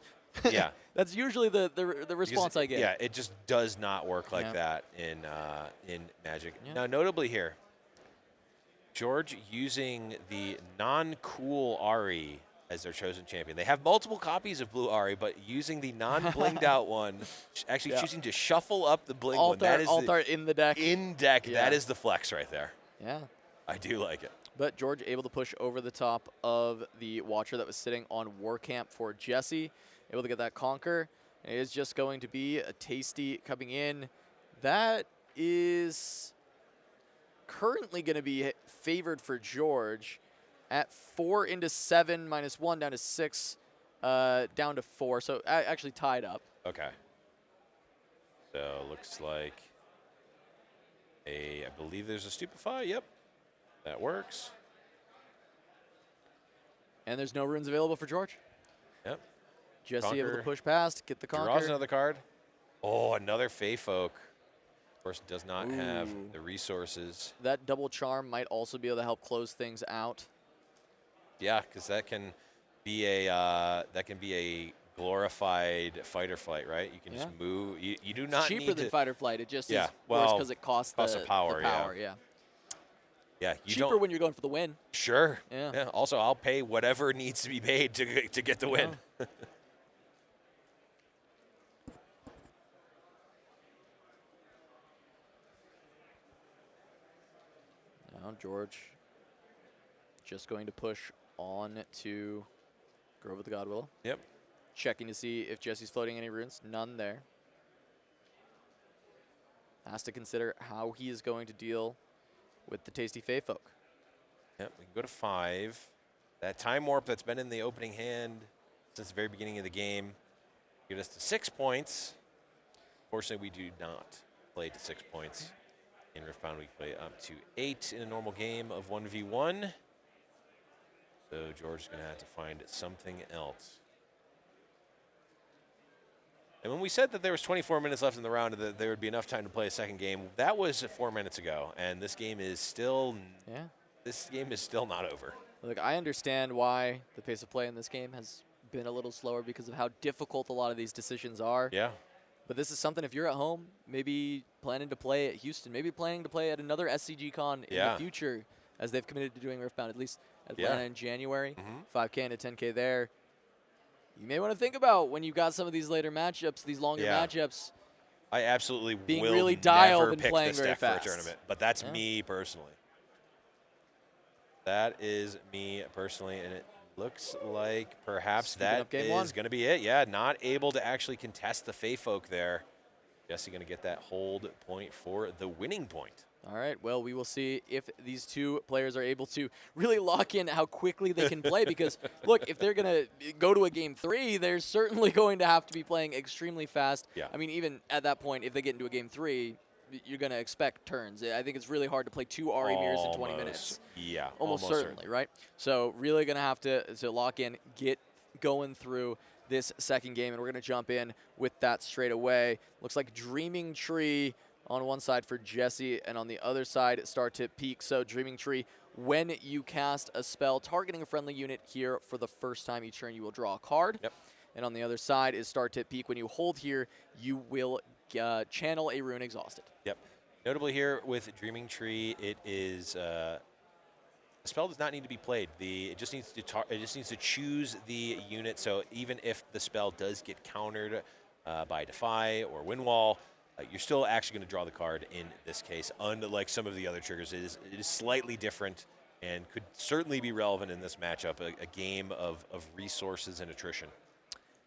Yeah. That's usually the response I get. Yeah, it just does not work like that in Magic. Now, notably here, George using the non-cool Ari as their chosen champion. They have multiple copies of Blue Ari, but using the non-blinged out one, actually choosing to shuffle up the bling one. That is Alt-art in the deck. In deck, that is the flex right there. Yeah. I do like it. But George able to push over the top of the Watcher that was sitting on War Camp for Jesse. Able to get that Conquer. It is just going to be a Tasty coming in. That is currently going to be favored for George at 4 into 7, -1 down to 6, down to 4. So actually tied up. Okay. So looks like I believe there's a Stupefy. Yep. That works. And there's no runes available for George. Yep. Jesse able to push past, get the Conquer. Draws another card. Oh, another Fey Folk. Of course, does not have the resources. That double charm might also be able to help close things out. Yeah, because that can be a glorified fight or flight, right? You can just move. You do not cheaper need than to, fight or flight. It just is worse because it costs the power. Yeah. Yeah, cheaper when you're going for the win. Sure. Yeah. Also, I'll pay whatever needs to be paid to get the win. Now George just going to push on to Grove of the Godwillow. Yep. Checking to see if Jesse's floating any runes. None there. Has to consider how he is going to deal with the Tasty Fey Folk. Yep, we can go to 5. That Time Warp that's been in the opening hand since the very beginning of the game get us to 6 points. Fortunately, we do not play to 6 points. In Riftbound, we play up to 8 in a normal game of 1v1. So George is going to have to find something else. And when we said that there was 24 minutes left in the round and that there would be enough time to play a second game, that was 4 minutes ago. And this game is still not over. Look, I understand why the pace of play in this game has been a little slower because of how difficult a lot of these decisions are. Yeah. But this is something, if you're at home, maybe planning to play at Houston, maybe planning to play at another SCG con in the future, as they've committed to doing Riftbound, at least Atlanta in January, 5K and a 10K there. You may want to think about when you've got some of these later matchups, these longer matchups. I absolutely being will really dialed never and pick playing this very deck fast. for a tournament, but that's me personally. That is me personally, and it looks like perhaps that is going to be it. Yeah, not able to actually contest the Fey Folk there. Jesse going to get that hold point for the winning point. All right, well, we will see if these two players are able to really lock in how quickly they can play because, look, if they're going to go to a game 3, they're certainly going to have to be playing extremely fast. Yeah. I mean, even at that point, if they get into a game 3, you're going to expect turns. I think it's really hard to play 2 Ari mirrors in 20 minutes. Yeah, almost certainly, right? So really going to have to lock in, get going through this second game, and we're going to jump in with that straight away. Looks like Dreaming Tree on one side for Jesse, and on the other side, Star Tip Peak. So Dreaming Tree, when you cast a spell targeting a friendly unit here for the first time each turn, you will draw a card. Yep. And on the other side is Star Tip Peak. When you hold here, you will channel a rune exhausted. Yep. Notably here with Dreaming Tree, it is the spell does not need to be played. It just needs to choose the unit. So even if the spell does get countered by Defy or Windwall, you're still actually going to draw the card in this case. Unlike some of the other triggers, it is slightly different and could certainly be relevant in this matchup, a game of resources and attrition.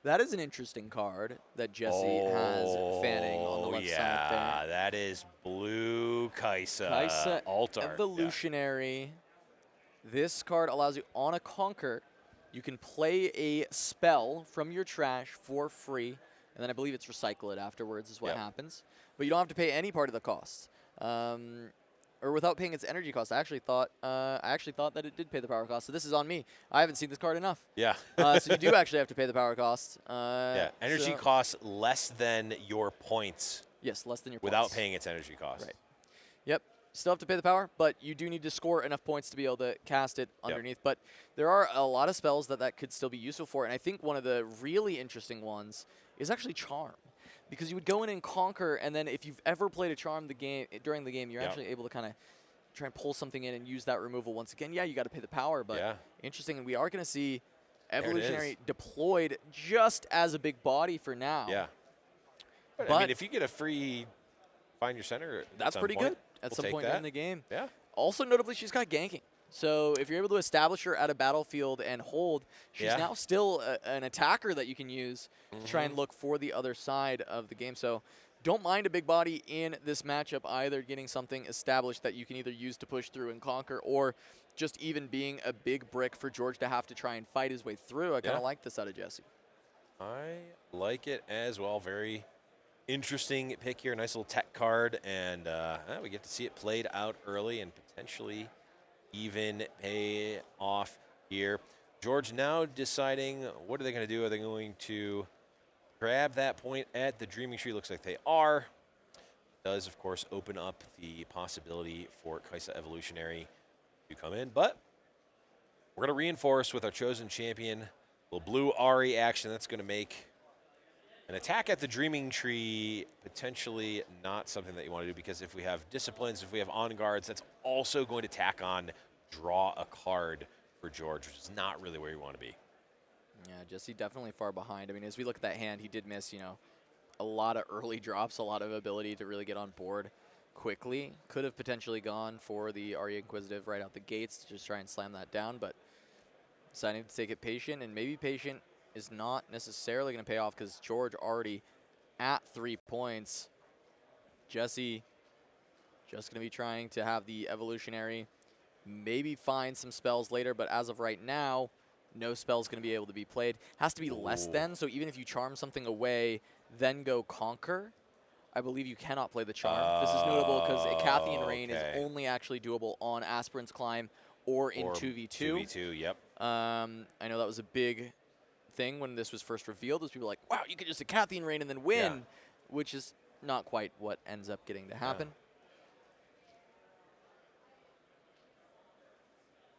That is an interesting card that Jesse has fanning on the left side there. Yeah, that is blue Kaisa. Kaisa Altar. Evolutionary. This card allows you, on a Conquer, you can play a spell from your trash for free, and then I believe it's recycle it afterwards is what happens. But you don't have to pay any part of the cost. Or without paying its energy cost. I actually thought that it did pay the power cost. So this is on me. I haven't seen this card enough. Yeah. So you do actually have to pay the power cost. Energy costs less than your points. Yes, less than your without points. paying its energy cost. Right. Yep. Still have to pay the power, but you do need to score enough points to be able to cast it underneath. But there are a lot of spells that could still be useful for, and I think one of the really interesting ones is actually Charm. Because you would go in and Conquer, and then if you've ever played a Charm during the game, you're actually able to kind of try and pull something in and use that removal once again. Yeah, you got to pay the power, but interesting. And we are going to see Evolutionary deployed just as a big body for now. Yeah. But I mean, if you get a free Find Your Center, that's pretty good at some point in the game. Yeah. Also, notably, she's got ganking. So if you're able to establish her at a battlefield and hold, she's now still an attacker that you can use to try and look for the other side of the game. So don't mind a big body in this matchup either, getting something established that you can either use to push through and conquer, or just even being a big brick for George to have to try and fight his way through. I kind of like this out of Jesse. I like it as well. Very interesting pick here. Nice little tech card, and we get to see it played out early and potentially even pay off here. George now deciding what are they going to do. Are they going to grab that point at the Dreaming Tree? Looks like they are. Does, of course, open up the possibility for Kaisa Evolutionary to come in, but we're going to reinforce with our chosen champion. Little blue Ari action. That's going to make an attack at the Dreaming Tree potentially not something that you want to do, because if we have disciplines, if we have on guards, that's also going to tack on draw a card for George, which is not really where you want to be. Yeah, Jesse definitely far behind. I mean, as we look at that hand, he did miss, a lot of early drops, a lot of ability to really get on board quickly. Could have potentially gone for the Arya Inquisitive right out the gates to just try and slam that down, but deciding to take it patient, and maybe patient is not necessarily going to pay off because George already at 3 points. Jesse just going to be trying to have the Evolutionary maybe find some spells later, but as of right now, no spell's going to be able to be played. Has to be less than, so even if you charm something away, then go Conquer, I believe you cannot play the charm. This is notable because a Cathian Rain is only actually doable on Aspirant's Climb or in 2v2. 2v2, yep. I know that was a big thing when this was first revealed. Was people were like, wow, you could just a Cathian Rain and then win, which is not quite what ends up getting to happen.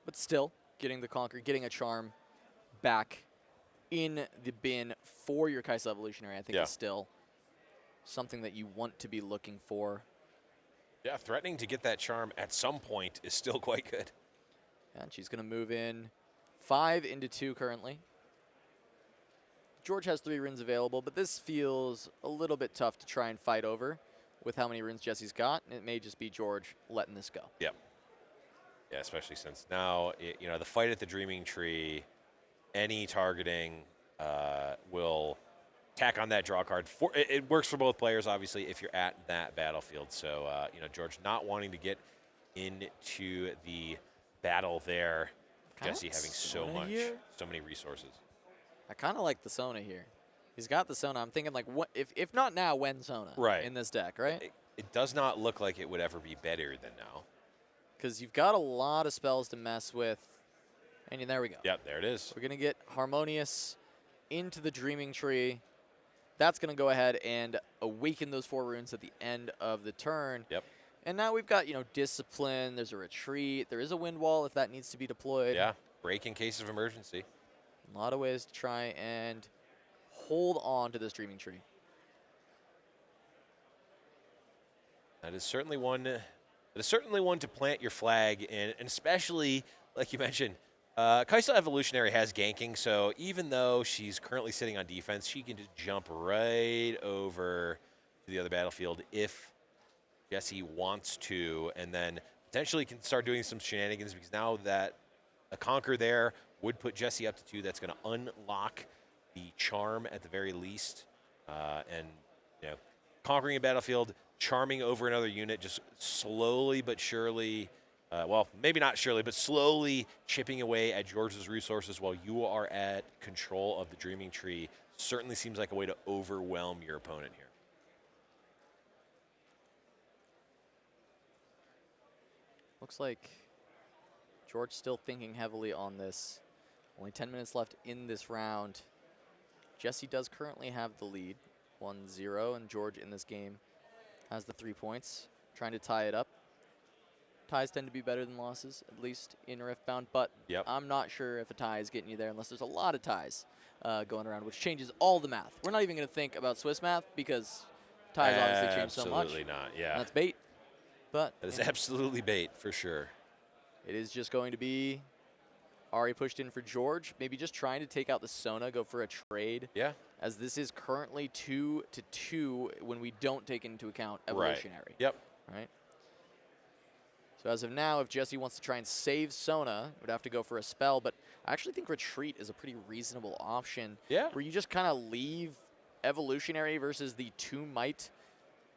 But still, getting the Conquer, getting a Charm back in the bin for your Kai'Sa Evolutionary, I think is still something that you want to be looking for. Yeah, threatening to get that Charm at some point is still quite good. And she's going to move in 5 into 2 currently. George has 3 runes available, but this feels a little bit tough to try and fight over with how many runes Jesse's got. It may just be George letting this go. Yep. Yeah, especially since now, you know, the fight at the Dreaming Tree, any targeting will tack on that draw card. It works for both players, obviously, if you're at that battlefield. So, you know, George not wanting to get into the battle there. Jesse having so many resources. I kind of like the Sona here. He's got the Sona. I'm thinking, like, what if not now, when Sona? Right. In this deck, right? It does not look like it would ever be better than now. Because you've got a lot of spells to mess with. And there we go. Yep, there it is. We're going to get Harmonious into the Dreaming Tree. That's going to go ahead and awaken those 4 runes at the end of the turn. Yep. And now we've got, you know, Discipline. There's a Retreat. There is a Wind Wall if that needs to be deployed. Yeah, break in case of emergency. A lot of ways to try and hold on to this Dreaming Tree. That is certainly one. That is certainly one to plant your flag in, and especially, like you mentioned, Kai'Sa Evolutionary has ganking, so even though she's currently sitting on defense, she can just jump right over to the other battlefield if Jesse wants to, and then potentially can start doing some shenanigans, because now that a Conquer there would put Jesse up to 2. That's going to unlock the Charm at the very least, and you know, conquering a battlefield, charming over another unit, just slowly but surely. Well, maybe not surely, but slowly chipping away at George's resources while you are at control of the Dreaming Tree certainly seems like a way to overwhelm your opponent here. Looks like George still thinking heavily on this. Only 10 minutes left in this round. Jesse does currently have the lead, 1-0, and George in this game has the 3 points, trying to tie it up. Ties tend to be better than losses, at least in Riftbound, but I'm not sure if a tie is getting you there unless there's a lot of ties going around, which changes all the math. We're not even going to think about Swiss math because ties obviously change so much. Absolutely not, yeah. That's bait. But that is absolutely bait, for sure. It is just going to be Ari pushed in for George, maybe just trying to take out the Sona, go for a trade. Yeah. As this is currently 2-2 when we don't take into account Evolutionary. Right. Yep. Right. So as of now, if Jesse wants to try and save Sona, would have to go for a spell, but I actually think Retreat is a pretty reasonable option. Yeah. Where you just kind of leave Evolutionary versus the 2 might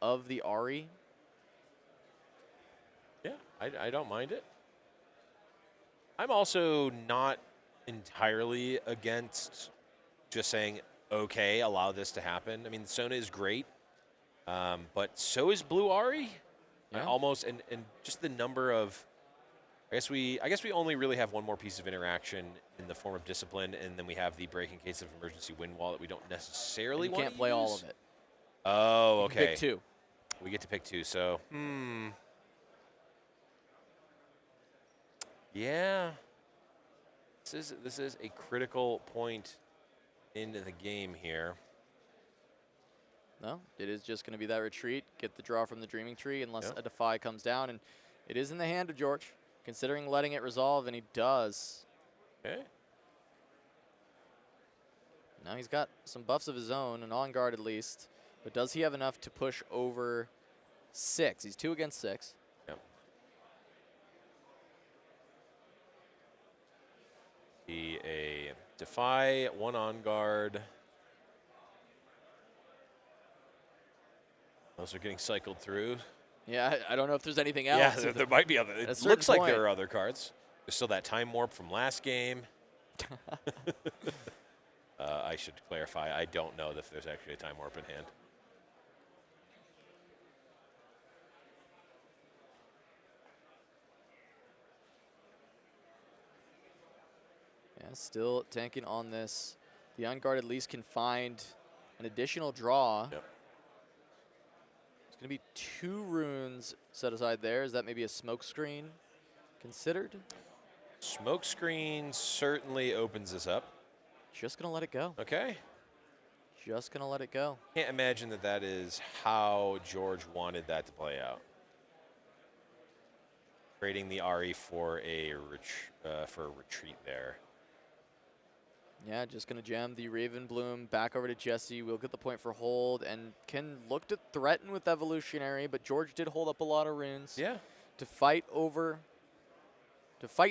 of the Ari. Yeah, I don't mind it. I'm also not entirely against just saying, okay, allow this to happen. I mean, Sona is great, but so is Blue Ari. Yeah. Almost, and just the number of, I guess we only really have one more piece of interaction in the form of Discipline, and then we have the break in case of emergency wind wall that we don't necessarily want to use. Can't play all of it. Oh, okay. Pick 2. We get to pick 2, so, yeah. This is a critical point into the game here. No, it is just going to be that Retreat, get the draw from the Dreaming Tree unless a Defy comes down, and it is in the hand of George, considering letting it resolve, and he does. Okay. Now he's got some buffs of his own, an On Guard at least, but does he have enough to push over 6? He's 2 against 6. Yep. Be a Defy, 1 On Guard. Those are getting cycled through. Yeah, I don't know if there's anything else. Yeah, there might be other. It looks like there are other cards. There's still that Time Warp from last game. I should clarify, I don't know if there's actually a Time Warp in hand. Yeah, still tanking on this. The Unguard at least can find an additional draw. Yep. Going to be 2 runes set aside there. Is that maybe a smoke screen considered? Smoke screen certainly opens this up. Just going to let it go. Okay. Just going to let it go. Can't imagine that that is how George wanted that to play out. Trading the RE for a retreat there. Yeah, just going to jam the Raven Bloom back over to Jesse. We'll get the point for hold and can look to threaten with Evolutionary, but George did hold up a lot of runes. Yeah. To fight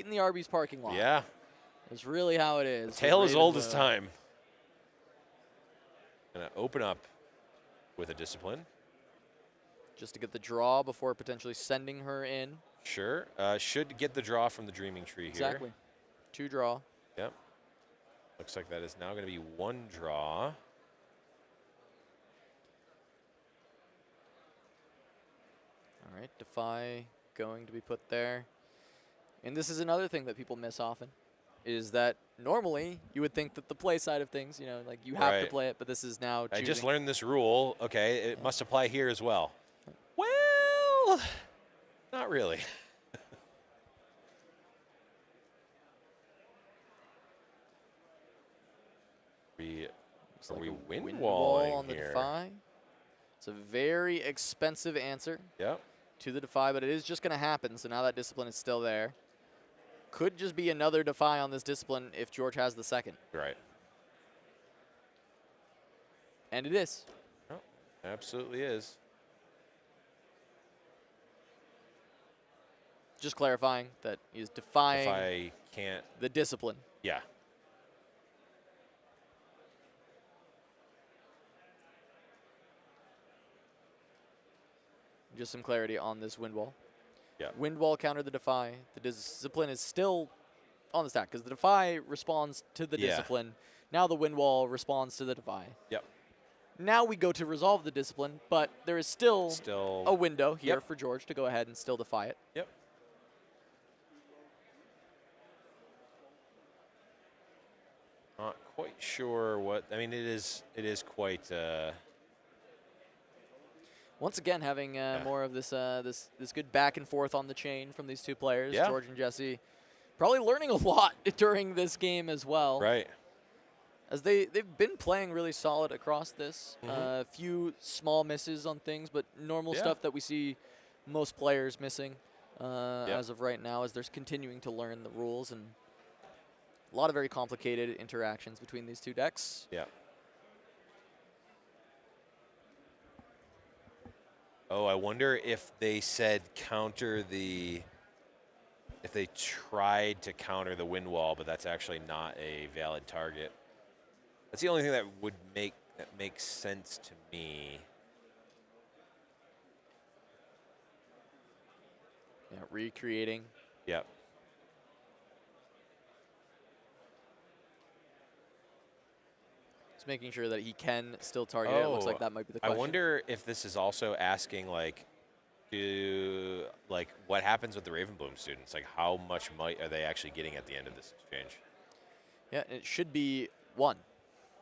in the Arby's parking lot. Yeah. That's really how it is. The tale as old as time. Gonna open up with a discipline. Just to get the draw before potentially sending her in. Sure. Should get the draw from the Dreaming Tree here. Exactly. 2 draw. Yep. Looks like that is now going to be 1 draw. All right, Defy going to be put there. And this is another thing that people miss often, is that normally you would think that the play side of things, you know, like you have to play it, but this is now choosing. I just learned this rule. Okay, it must apply here as well. Well, not really. Are we wind walling on the here? Defy? It's a very expensive answer Yep. to the Defy, but it is just going to happen. So now that discipline is still there. Could just be another Defy on this discipline if George has the second. Right. And it is. Oh, absolutely is. Just clarifying that he's defying Defy can't. the discipline. Yeah. Just some clarity on this wind wall. Yeah. Wind wall counter the Defy. The discipline is still on the stack because the Defy responds to the discipline. Now the wind wall responds to the Defy. Yep. Now we go to resolve the discipline, but there is still a window here Yep. for George to go ahead and still defy it. Yep. Not quite sure what. I mean, it is quite. Once again, having more of this this good back and forth on the chain from these two players, Yeah. George and Jesse, probably learning a lot during this game as well. Right. As they've been playing really solid across this. A few small misses on things, but normal stuff that we see most players missing as of right now, as they're continuing to learn the rules, and a lot of very complicated interactions between these two decks. Yeah. Oh, I wonder if they said counter the. If they tried to counter the wind wall, but that's actually not a valid target. That's the only thing that would makes sense to me. Yeah, recreating. Yep. Just making sure that he can still target it. It looks like that might be the question. I wonder if this is also asking, like, what happens with the Ravenbloom students? Like, how much might are they actually getting at the end of this exchange? Yeah, it should be 1.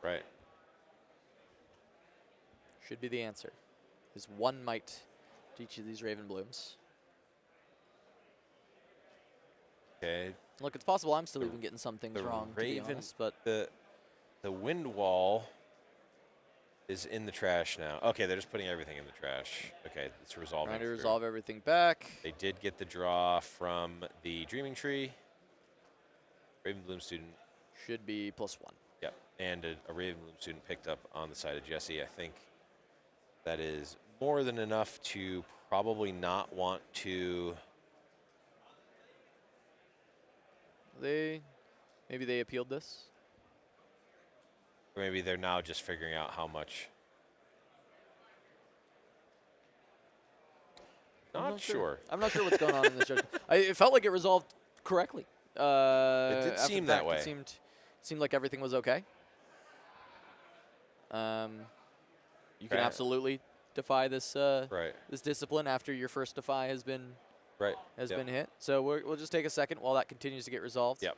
Right. Should be the answer. Is 1 might to each of these Ravenblooms. Okay. Look, it's possible I'm still even getting some things wrong, to be honest, but the wind wall is in the trash now. Okay, they're just putting everything in the trash. Okay, it's resolving. Trying to resolve everything back. They did get the draw from the Dreaming Tree. Ravenbloom student. Should be +1. Yep, and a Ravenbloom student picked up on the side of Jesse. I think that is more than enough to probably not want to. Maybe they appealed this. Or maybe they're now just figuring out how much. Not sure. I'm not sure what's going on in this judgment. It felt like it resolved correctly. It did seem that way. It seemed like everything was okay. You can absolutely defy this this discipline after your first defy has been been hit. So we'll just take a second while that continues to get resolved. Yep.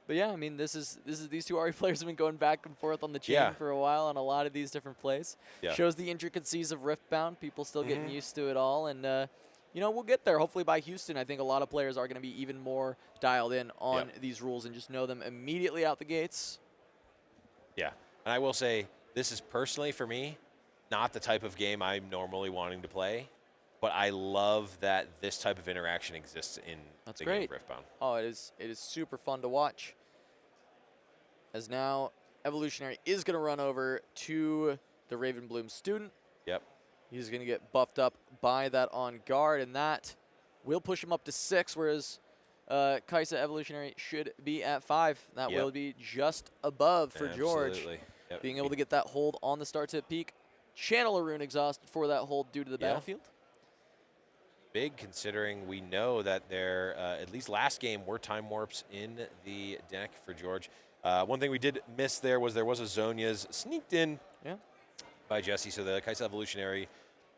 But yeah, I mean, these two RE players have been going back and forth on the chain for a while on a lot of these different plays. Yeah. Shows the intricacies of Riftbound. People still getting used to it all, and you know, we'll get there. Hopefully by Houston, I think a lot of players are going to be even more dialed in on these rules and just know them immediately out the gates. Yeah, and I will say, this is personally, for me, not the type of game I'm normally wanting to play, but I love that this type of interaction exists in the game of Riftbound. Oh, it is super fun to watch. As now, Evolutionary is going to run over to the Ravenbloom student. Yep. He's going to get buffed up by that on guard, and that will push him up to 6, whereas Kaisa Evolutionary should be at 5. That will be just above for George. Yep. Being able to get that hold on the start tip peak. Channel a rune exhausted for that hold due to the battlefield. Big, considering we know that there, at least last game, were time warps in the deck for George. One thing we did miss there was a Zonia's sneaked in by Jesse. So the Kaisa Evolutionary,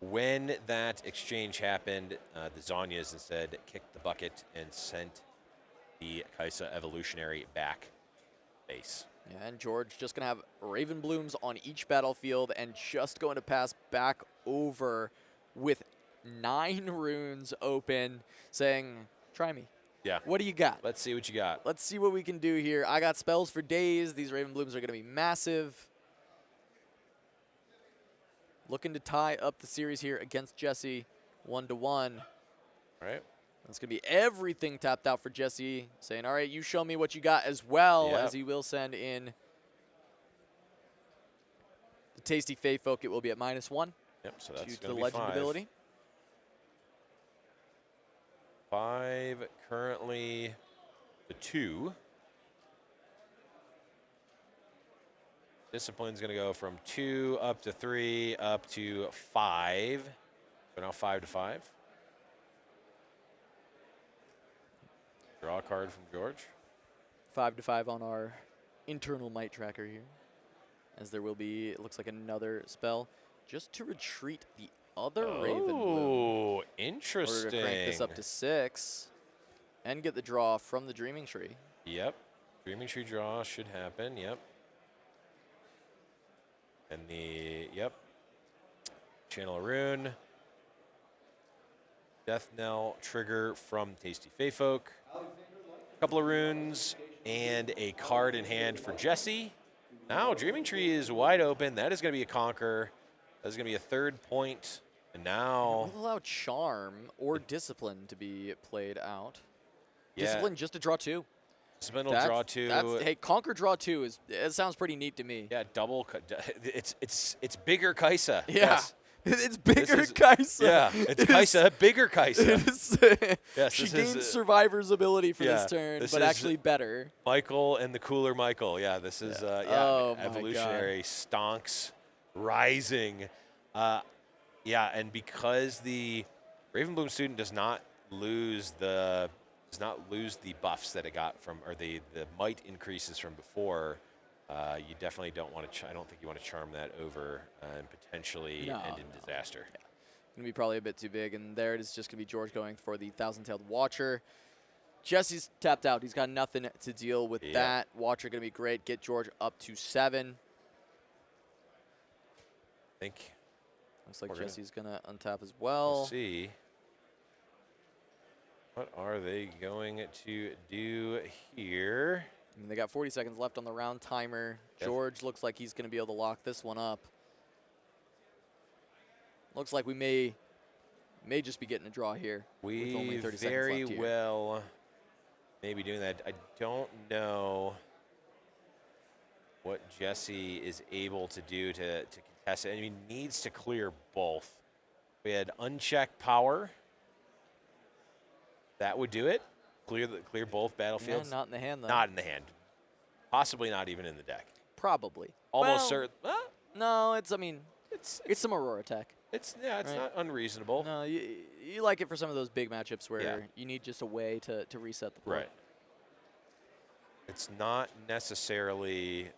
when that exchange happened, the Zonia's instead kicked the bucket and sent the Kaisa Evolutionary back base. Yeah, and George just going to have Ravenblooms on each battlefield and just going to pass back over with 9 runes open, saying, try me. Yeah. What do you got? Let's see what you got. Let's see what we can do here. I got spells for days. These Ravenblooms are going to be massive. Looking to tie up the series here against Jesse 1-1. All right. That's going to be everything tapped out for Jesse, saying, all right, you show me what you got as well, as he will send in the Tasty Fey Folk. It will be at -1. Yep, so that's due to the going to be legend 5. ability. 5 currently to 2. Discipline's going to go from 2 up to 3 up to 5. So now 5 to 5. Draw a card from George. 5 to 5 on our internal might tracker here. As there will be, it looks like another spell just to retreat the other Ravenbloom. Oh, interesting. In order to crank this up to 6 and get the draw from the Dreaming Tree. Yep. Dreaming Tree draw should happen. Yep. And Channel a Rune. Death Knell trigger from Tasty Fey Folk. A couple of runes and a card in hand for Jesse. Now Dreaming Tree is wide open. That is going to be a conquer. That is going to be a 3rd point. And now We'll allow Charm or Discipline to be played out. Yeah. Discipline just to draw 2. Discipline will draw 2. Hey, Conquer draw 2 it sounds pretty neat to me. Yeah, double. It's bigger Kaisa. Yeah. Yes. It's bigger Kaisa. Yeah, it's Kaisa, bigger Kaisa. Yes, she gains Survivor's ability for this turn, but actually better. Michael and the cooler Michael. Yeah, this is Evolutionary Stonks Rising. And because the Ravenbloom student does not lose the buffs that it got from, or the might increases from before. You definitely don't want to. I don't think you want to charm that over and potentially end in disaster. Yeah. Going to be probably a bit too big, and there it is. Just going to be George going for the Thousand-Tailed Watcher. Jesse's tapped out. He's got nothing to deal with that. Watcher going to be great. Get George up to 7. I think. Looks like Jesse's going to untap as well. We'll see. What are they going to do here? I mean, they got 40 seconds left on the round timer. George looks like he's going to be able to lock this one up. Looks like we may just be getting a draw here. We with only 30 very seconds left here. well may be doing that. I don't know what Jesse is able to do to contest it. I mean, he needs to clear both. We had unchecked power. That would do it. Clear both battlefields. Yeah, not in the hand, though. Not in the hand. Possibly not even in the deck. Probably. Almost certain. No, it's some Aurora tech. It's not unreasonable. No, you like it for some of those big matchups where you need just a way to reset the play. Right. It's not necessarily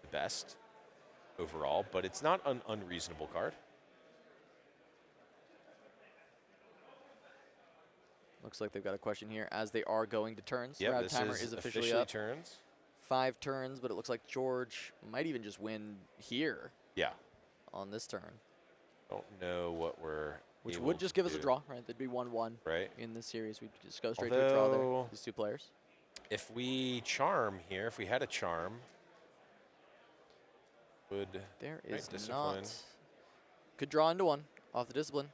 the best overall, but it's not an unreasonable card. Looks like they've got a question here as they are going to turns. Yep, Round this timer is is officially up. turns. 5 turns, but it looks like George might even just win here. Yeah. On this turn. Don't know what we're which would just give us a draw, right? There'd be 1-1 right in this series. We'd just go straight to a draw there, these two players. If we charm here, if we had a charm, would There is discipline. not. Could draw into one off the discipline.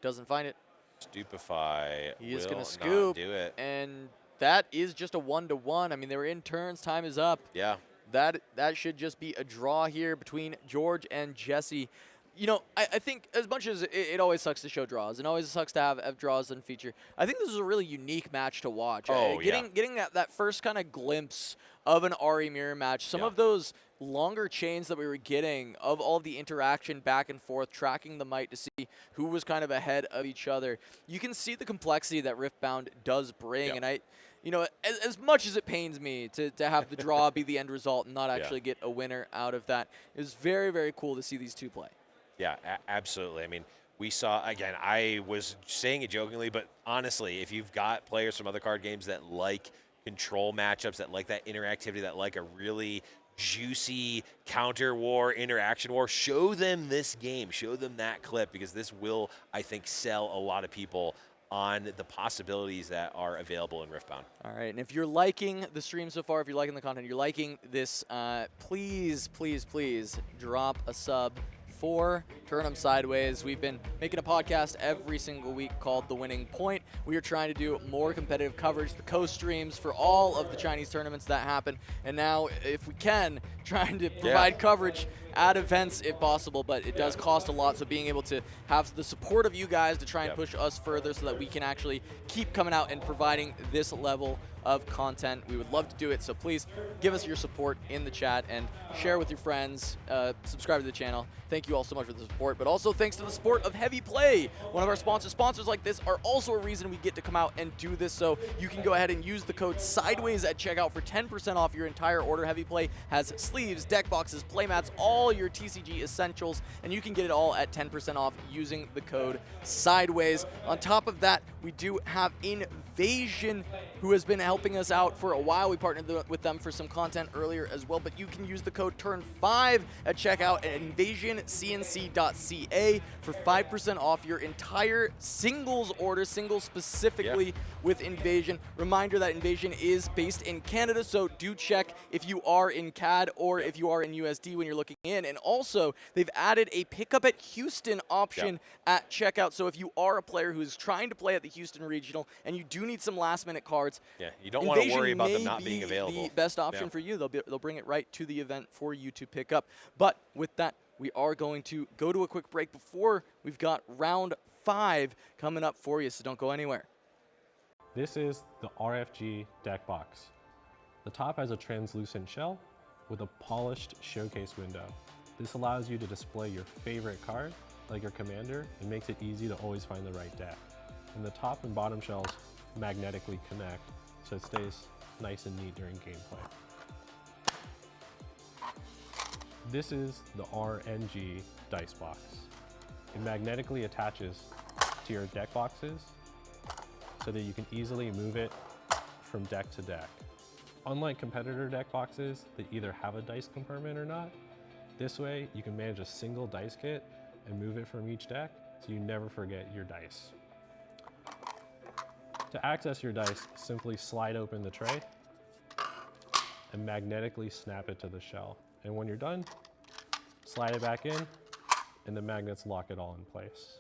Doesn't find it. Stupefy. He is going to not scoop. do it. And that is just a 1-1. I mean, they were in turns. Time is up. Yeah. That should just be a draw here between George and Jesse. You know, I think as much as it always sucks to show draws, and always sucks to have draws and feature, I think this is a really unique match to watch. Oh, Getting that first kind of glimpse of an Ari mirror match, some of those longer chains that we were getting of all the interaction back and forth, tracking the might to see who was kind of ahead of each other. You can see the complexity that Riftbound does bring, and you know, as much as it pains me to have the draw be the end result and not actually get a winner out of that, it was very, very cool to see these two play. Yeah, absolutely. I mean, we saw, again, I was saying it jokingly, but honestly, if you've got players from other card games that like control matchups, that like that interactivity, that like a really juicy counter war, interaction war, show them this game, show them that clip, because this will, I think, sell a lot of people on the possibilities that are available in Riftbound. All right, and if you're liking the stream so far, if you're liking the content, you're liking this, please, please, please drop a sub for Turn 'em Sideways. We've been making a podcast every single week called The Winning Point. We are trying to do more competitive coverage, the co-streams for all of the Chinese tournaments that happen, and now, if we can, trying to provide coverage at events if possible, but it does cost a lot, so being able to have the support of you guys to try and push us further so that we can actually keep coming out and providing this level of content. We would love to do it, so please give us your support in the chat and share with your friends, subscribe to the channel. Thank you all so much for the support, but also thanks to the support of Heavy Play, one of our sponsors. Sponsors like this are also a reason we get to come out and do this, so you can go ahead and use the code SIDEWAYS at checkout for 10% off your entire order. Heavy Play has sleeves, deck boxes, playmats, all your TCG essentials, and you can get it all at 10% off using the code SIDEWAYS. On top of that, we do have Invasion, who has been helping us out for a while. We partnered with them for some content earlier as well, but you can use the code TURN5 at checkout at invasioncnc.ca for 5% off your entire singles order, singles specifically with Invasion. Reminder that Invasion is based in Canada, so do check if you are in CAD or if you are in USD when you're looking in. And also, they've added a pickup at Houston option at checkout, so if you are a player who is trying to play at the Houston Regional and you do need some last-minute cards, you don't want to worry about them not being available. The best option for you. They'll bring it right to the event for you to pick up. But with that, we are going to go to a quick break before we've got round 5 coming up for you, so don't go anywhere. This is the RFG deck box. The top has a translucent shell with a polished showcase window. This allows you to display your favorite card, like your commander, and makes it easy to always find the right deck. And the top and bottom shells magnetically connect, so it stays nice and neat during gameplay. This is the RNG dice box. It magnetically attaches to your deck boxes so that you can easily move it from deck to deck. Unlike competitor deck boxes that either have a dice compartment or not, this way you can manage a single dice kit and move it from each deck so you never forget your dice. To access your dice, simply slide open the tray and magnetically snap it to the shell. And when you're done, slide it back in and the magnets lock it all in place.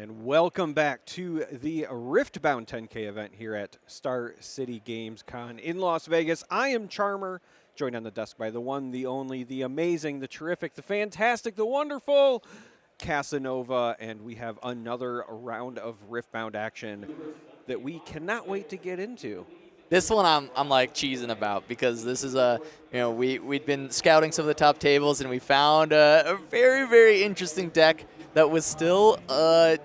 And welcome back to the Riftbound 10K event here at Star City Games Con in Las Vegas. I am Charmer, joined on the desk by the one, the only, the amazing, the terrific, the fantastic, the wonderful Casanova, and we have another round of Riftbound action that we cannot wait to get into. This one I'm like cheesing about because this is we'd been scouting some of the top tables and we found a very, very interesting deck that was still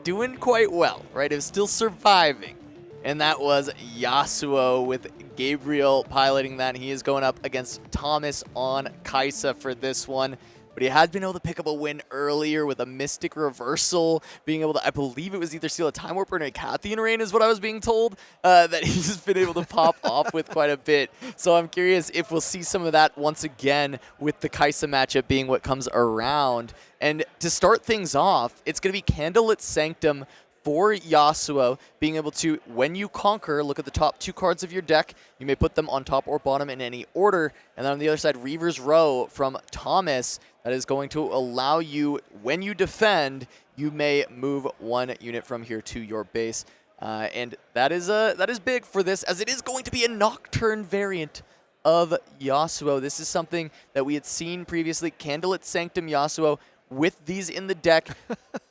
doing quite well, right? It was still surviving, and that was Yasuo with Gabriel piloting that. He is going up against Thomas on Kaisa for this one. But he had been able to pick up a win earlier with a Mystic Reversal, being able to, I believe it was either steal a Time Warp or an Acathian Rain is what I was being told, that he's been able to pop off with quite a bit. So I'm curious if we'll see some of that once again with the Kaisa matchup being what comes around. And to start things off, it's going to be Candlelit Sanctum for Yasuo, being able to, when you conquer, look at the top 2 cards of your deck. You may put them on top or bottom in any order. And then on the other side, Reaver's Row from Thomas, that is going to allow you, when you defend, you may move 1 unit from here to your base. And that is big for this, as it is going to be a Nocturne variant of Yasuo. This is something that we had seen previously, Candlelit Sanctum Yasuo, with these in the deck,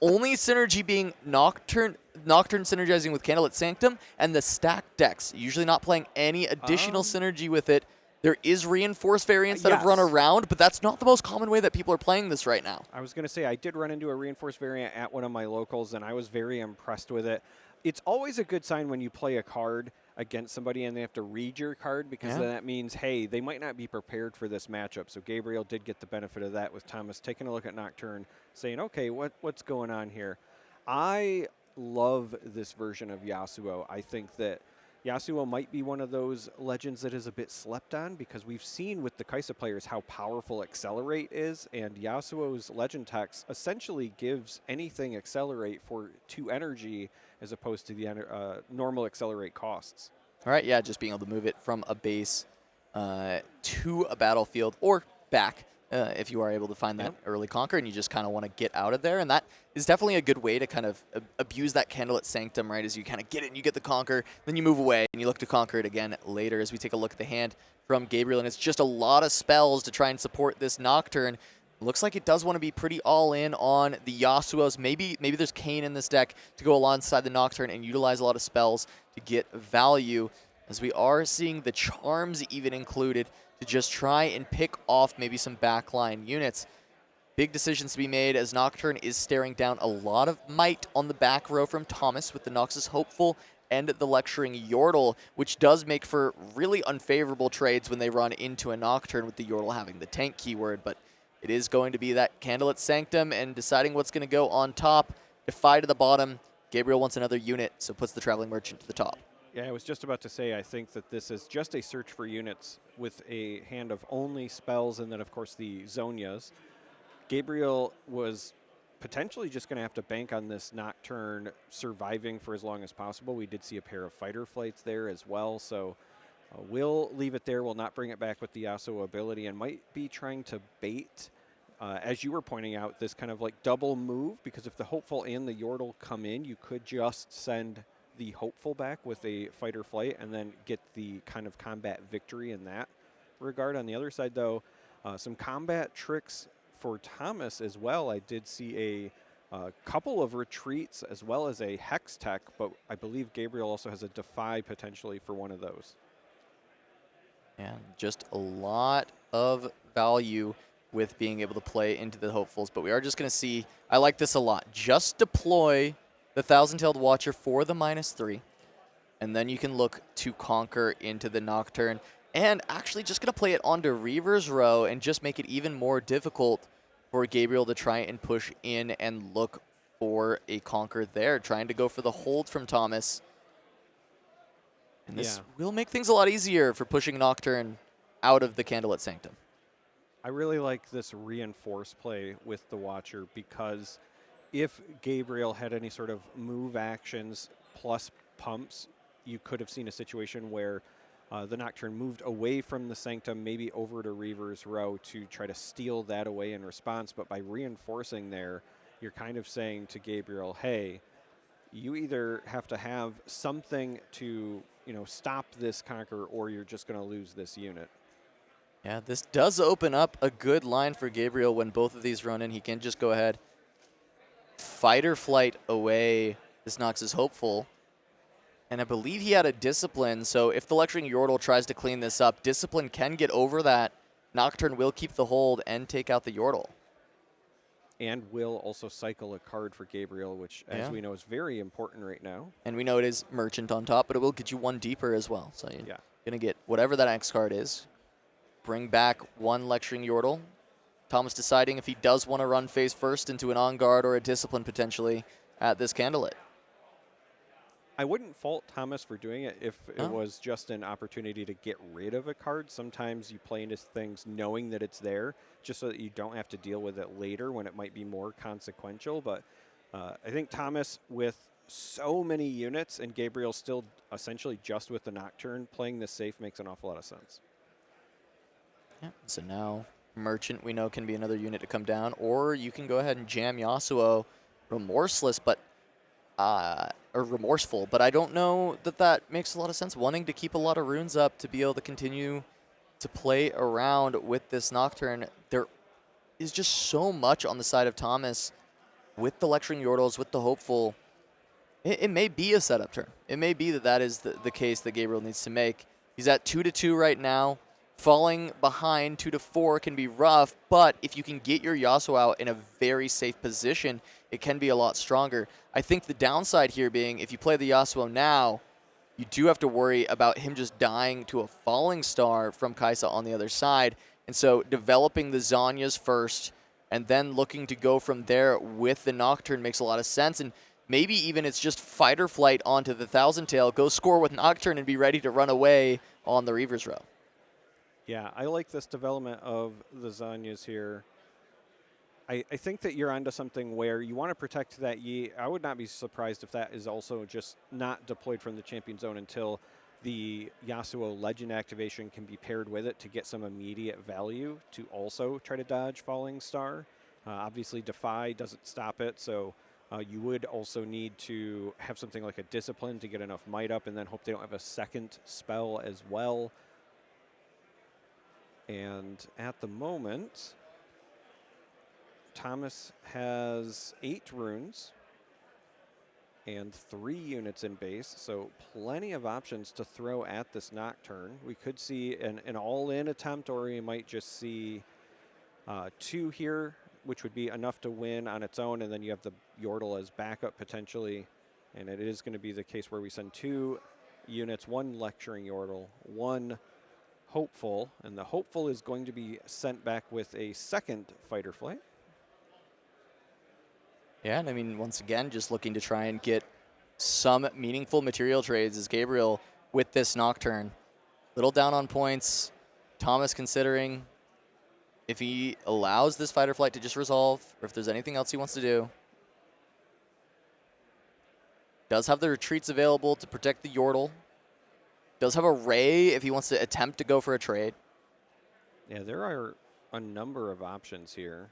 only synergy being Nocturne synergizing with Candlelit Sanctum and the stacked decks, usually not playing any additional synergy with it. There is reinforced variants that have run around, but that's not the most common way that people are playing this right now. I was going to say, I did run into a reinforced variant at one of my locals, and I was very impressed with it. It's always a good sign when you play a card against somebody and they have to read your card, because then that means, hey, they might not be prepared for this matchup. So Gabriel did get the benefit of that with Thomas taking a look at Nocturne, saying, okay, what's going on here? I love this version of Yasuo. I think that Yasuo might be one of those legends that is a bit slept on, because we've seen with the Kaisa players how powerful Accelerate is, and Yasuo's legend text essentially gives anything Accelerate for 2 energy as opposed to the normal Accelerate costs. All right, yeah, just being able to move it from a base to a battlefield or back if you are able to find that early conquer and you just kind of want to get out of there. And that is definitely a good way to kind of abuse that Candlelit Sanctum, right, as you kind of get it and you get the conquer, then you move away and you look to conquer it again later, as we take a look at the hand from Gabriel. And it's just a lot of spells to try and support this Nocturne. Looks like it does want to be pretty all in on the Yasuos. Maybe there's Kayn in this deck to go alongside the Nocturne and utilize a lot of spells to get value, as we are seeing the charms even included to just try and pick off maybe some backline units. Big decisions to be made, as Nocturne is staring down a lot of might on the back row from Thomas with the Noxus Hopeful and the Lecturing Yordle, which does make for really unfavorable trades when they run into a Nocturne with the Yordle having the tank keyword. But it is going to be that Candlelit Sanctum and deciding what's going to go on top. Defy to the bottom. Gabriel wants another unit, so puts the Traveling Merchant to the top. Yeah, I was just about to say, I think that this is just a search for units with a hand of only spells and then, of course, the Zonias. Gabriel was potentially just going to have to bank on this Nocturne surviving for as long as possible. We did see a pair of Fighter Flights there as well, so we'll leave it there. We'll not bring it back with the Yasuo ability, and might be trying to bait, as you were pointing out, this kind of like double move, because if the Hopeful and the Yordle come in, you could just send the Hopeful back with a Fighter Flight and then get the kind of combat victory in that regard. On the other side, though, some combat tricks for Thomas as well. I did see a couple of retreats as well as a Hex Tech, but I believe Gabriel also has a Defy potentially for one of those. And just a lot of value with being able to play into the Hopefuls, but we are just going to see, I like this a lot. Just deploy the Thousand-Tailed Watcher for the -3, and then you can look to conquer into the Nocturne. And actually just going to play it onto Reaver's Row and just make it even more difficult for Gabriel to try and push in and look for a conquer there, trying to go for the hold from Thomas. And this will make things a lot easier for pushing Nocturne out of the Candlelit Sanctum. I really like this reinforce play with the Watcher, because if Gabriel had any sort of move actions plus pumps, you could have seen a situation where the Nocturne moved away from the Sanctum, maybe over to Reaver's Row to try to steal that away in response. But by reinforcing there, you're kind of saying to Gabriel, hey, you either have to have something to, stop this Conqueror, or you're just going to lose this unit. Yeah, this does open up a good line for Gabriel when both of these run in. He can just go ahead, fight or flight away this Nox's Hopeful. And I believe he had a Discipline, so if the Lecturing Yordle tries to clean this up, Discipline can get over that. Nocturne will keep the hold and take out the Yordle. And will also cycle a card for Gabriel, which, as we know, is very important right now. And we know it is Merchant on top, but it will get you one deeper as well. So you're going to get whatever that X card is. Bring back one Lecturing Yordle. Thomas deciding if he does want to run face first into an On Guard or a Discipline potentially at this Candlelit. I wouldn't fault Thomas for doing it if it was just an opportunity to get rid of a card. Sometimes you play into things knowing that it's there just so that you don't have to deal with it later when it might be more consequential. But I think Thomas, with so many units and Gabriel still essentially just with the Nocturne, playing this safe makes an awful lot of sense. Yeah. So now Merchant, we know, can be another unit to come down, or you can go ahead and jam Yasuo Remorseless, but or Remorseful, but I don't know that that makes a lot of sense. Wanting to keep a lot of runes up to be able to continue to play around with this Nocturne. There is just so much on the side of Thomas with the Lecturing Yordles, with the Hopeful. It may be a setup turn. It may be that that is the case that Gabriel needs to make. He's at 2-2 right now. Falling behind 2-4 can be rough, but if you can get your Yasuo out in a very safe position, it can be a lot stronger. I think the downside here being if you play the Yasuo now, you do have to worry about him just dying to a Falling Star from Kai'Sa on the other side. And so developing the Zhonya's first and then looking to go from there with the Nocturne makes a lot of sense. And maybe even it's just fight or flight onto the Thousand Tail, go score with Nocturne and be ready to run away on the Reaver's Row. Yeah, I like this development of the Zhonya's here. I think that you're onto something where you want to protect that Yi. I would not be surprised if that is also just not deployed from the champion zone until the Yasuo Legend activation can be paired with it to get some immediate value to also try to dodge Falling Star. Obviously, Defy doesn't stop it, so you would also need to have something like a Discipline to get enough might up and then hope they don't have a second spell as well. And at the moment, Thomas has 8 runes and 3 units in base, so plenty of options to throw at this Nocturne. We could see an all-in attempt, or we might just see 2 here, which would be enough to win on its own, and then you have the Yordle as backup potentially. And it is going to be the case where we send 2 units, 1 Lecturing Yordle, 1 Hopeful, and the Hopeful is going to be sent back with a second Fight or Flight. Yeah, and I mean, once again, just looking to try and get some meaningful material trades as Gabriel with this Nocturne. Little down on points. Thomas considering if he allows this Fight or Flight to just resolve, or if there's anything else he wants to do. Does have the retreats available to protect the Yordle. Does have a Ray if he wants to attempt to go for a trade. Yeah, there are a number of options here.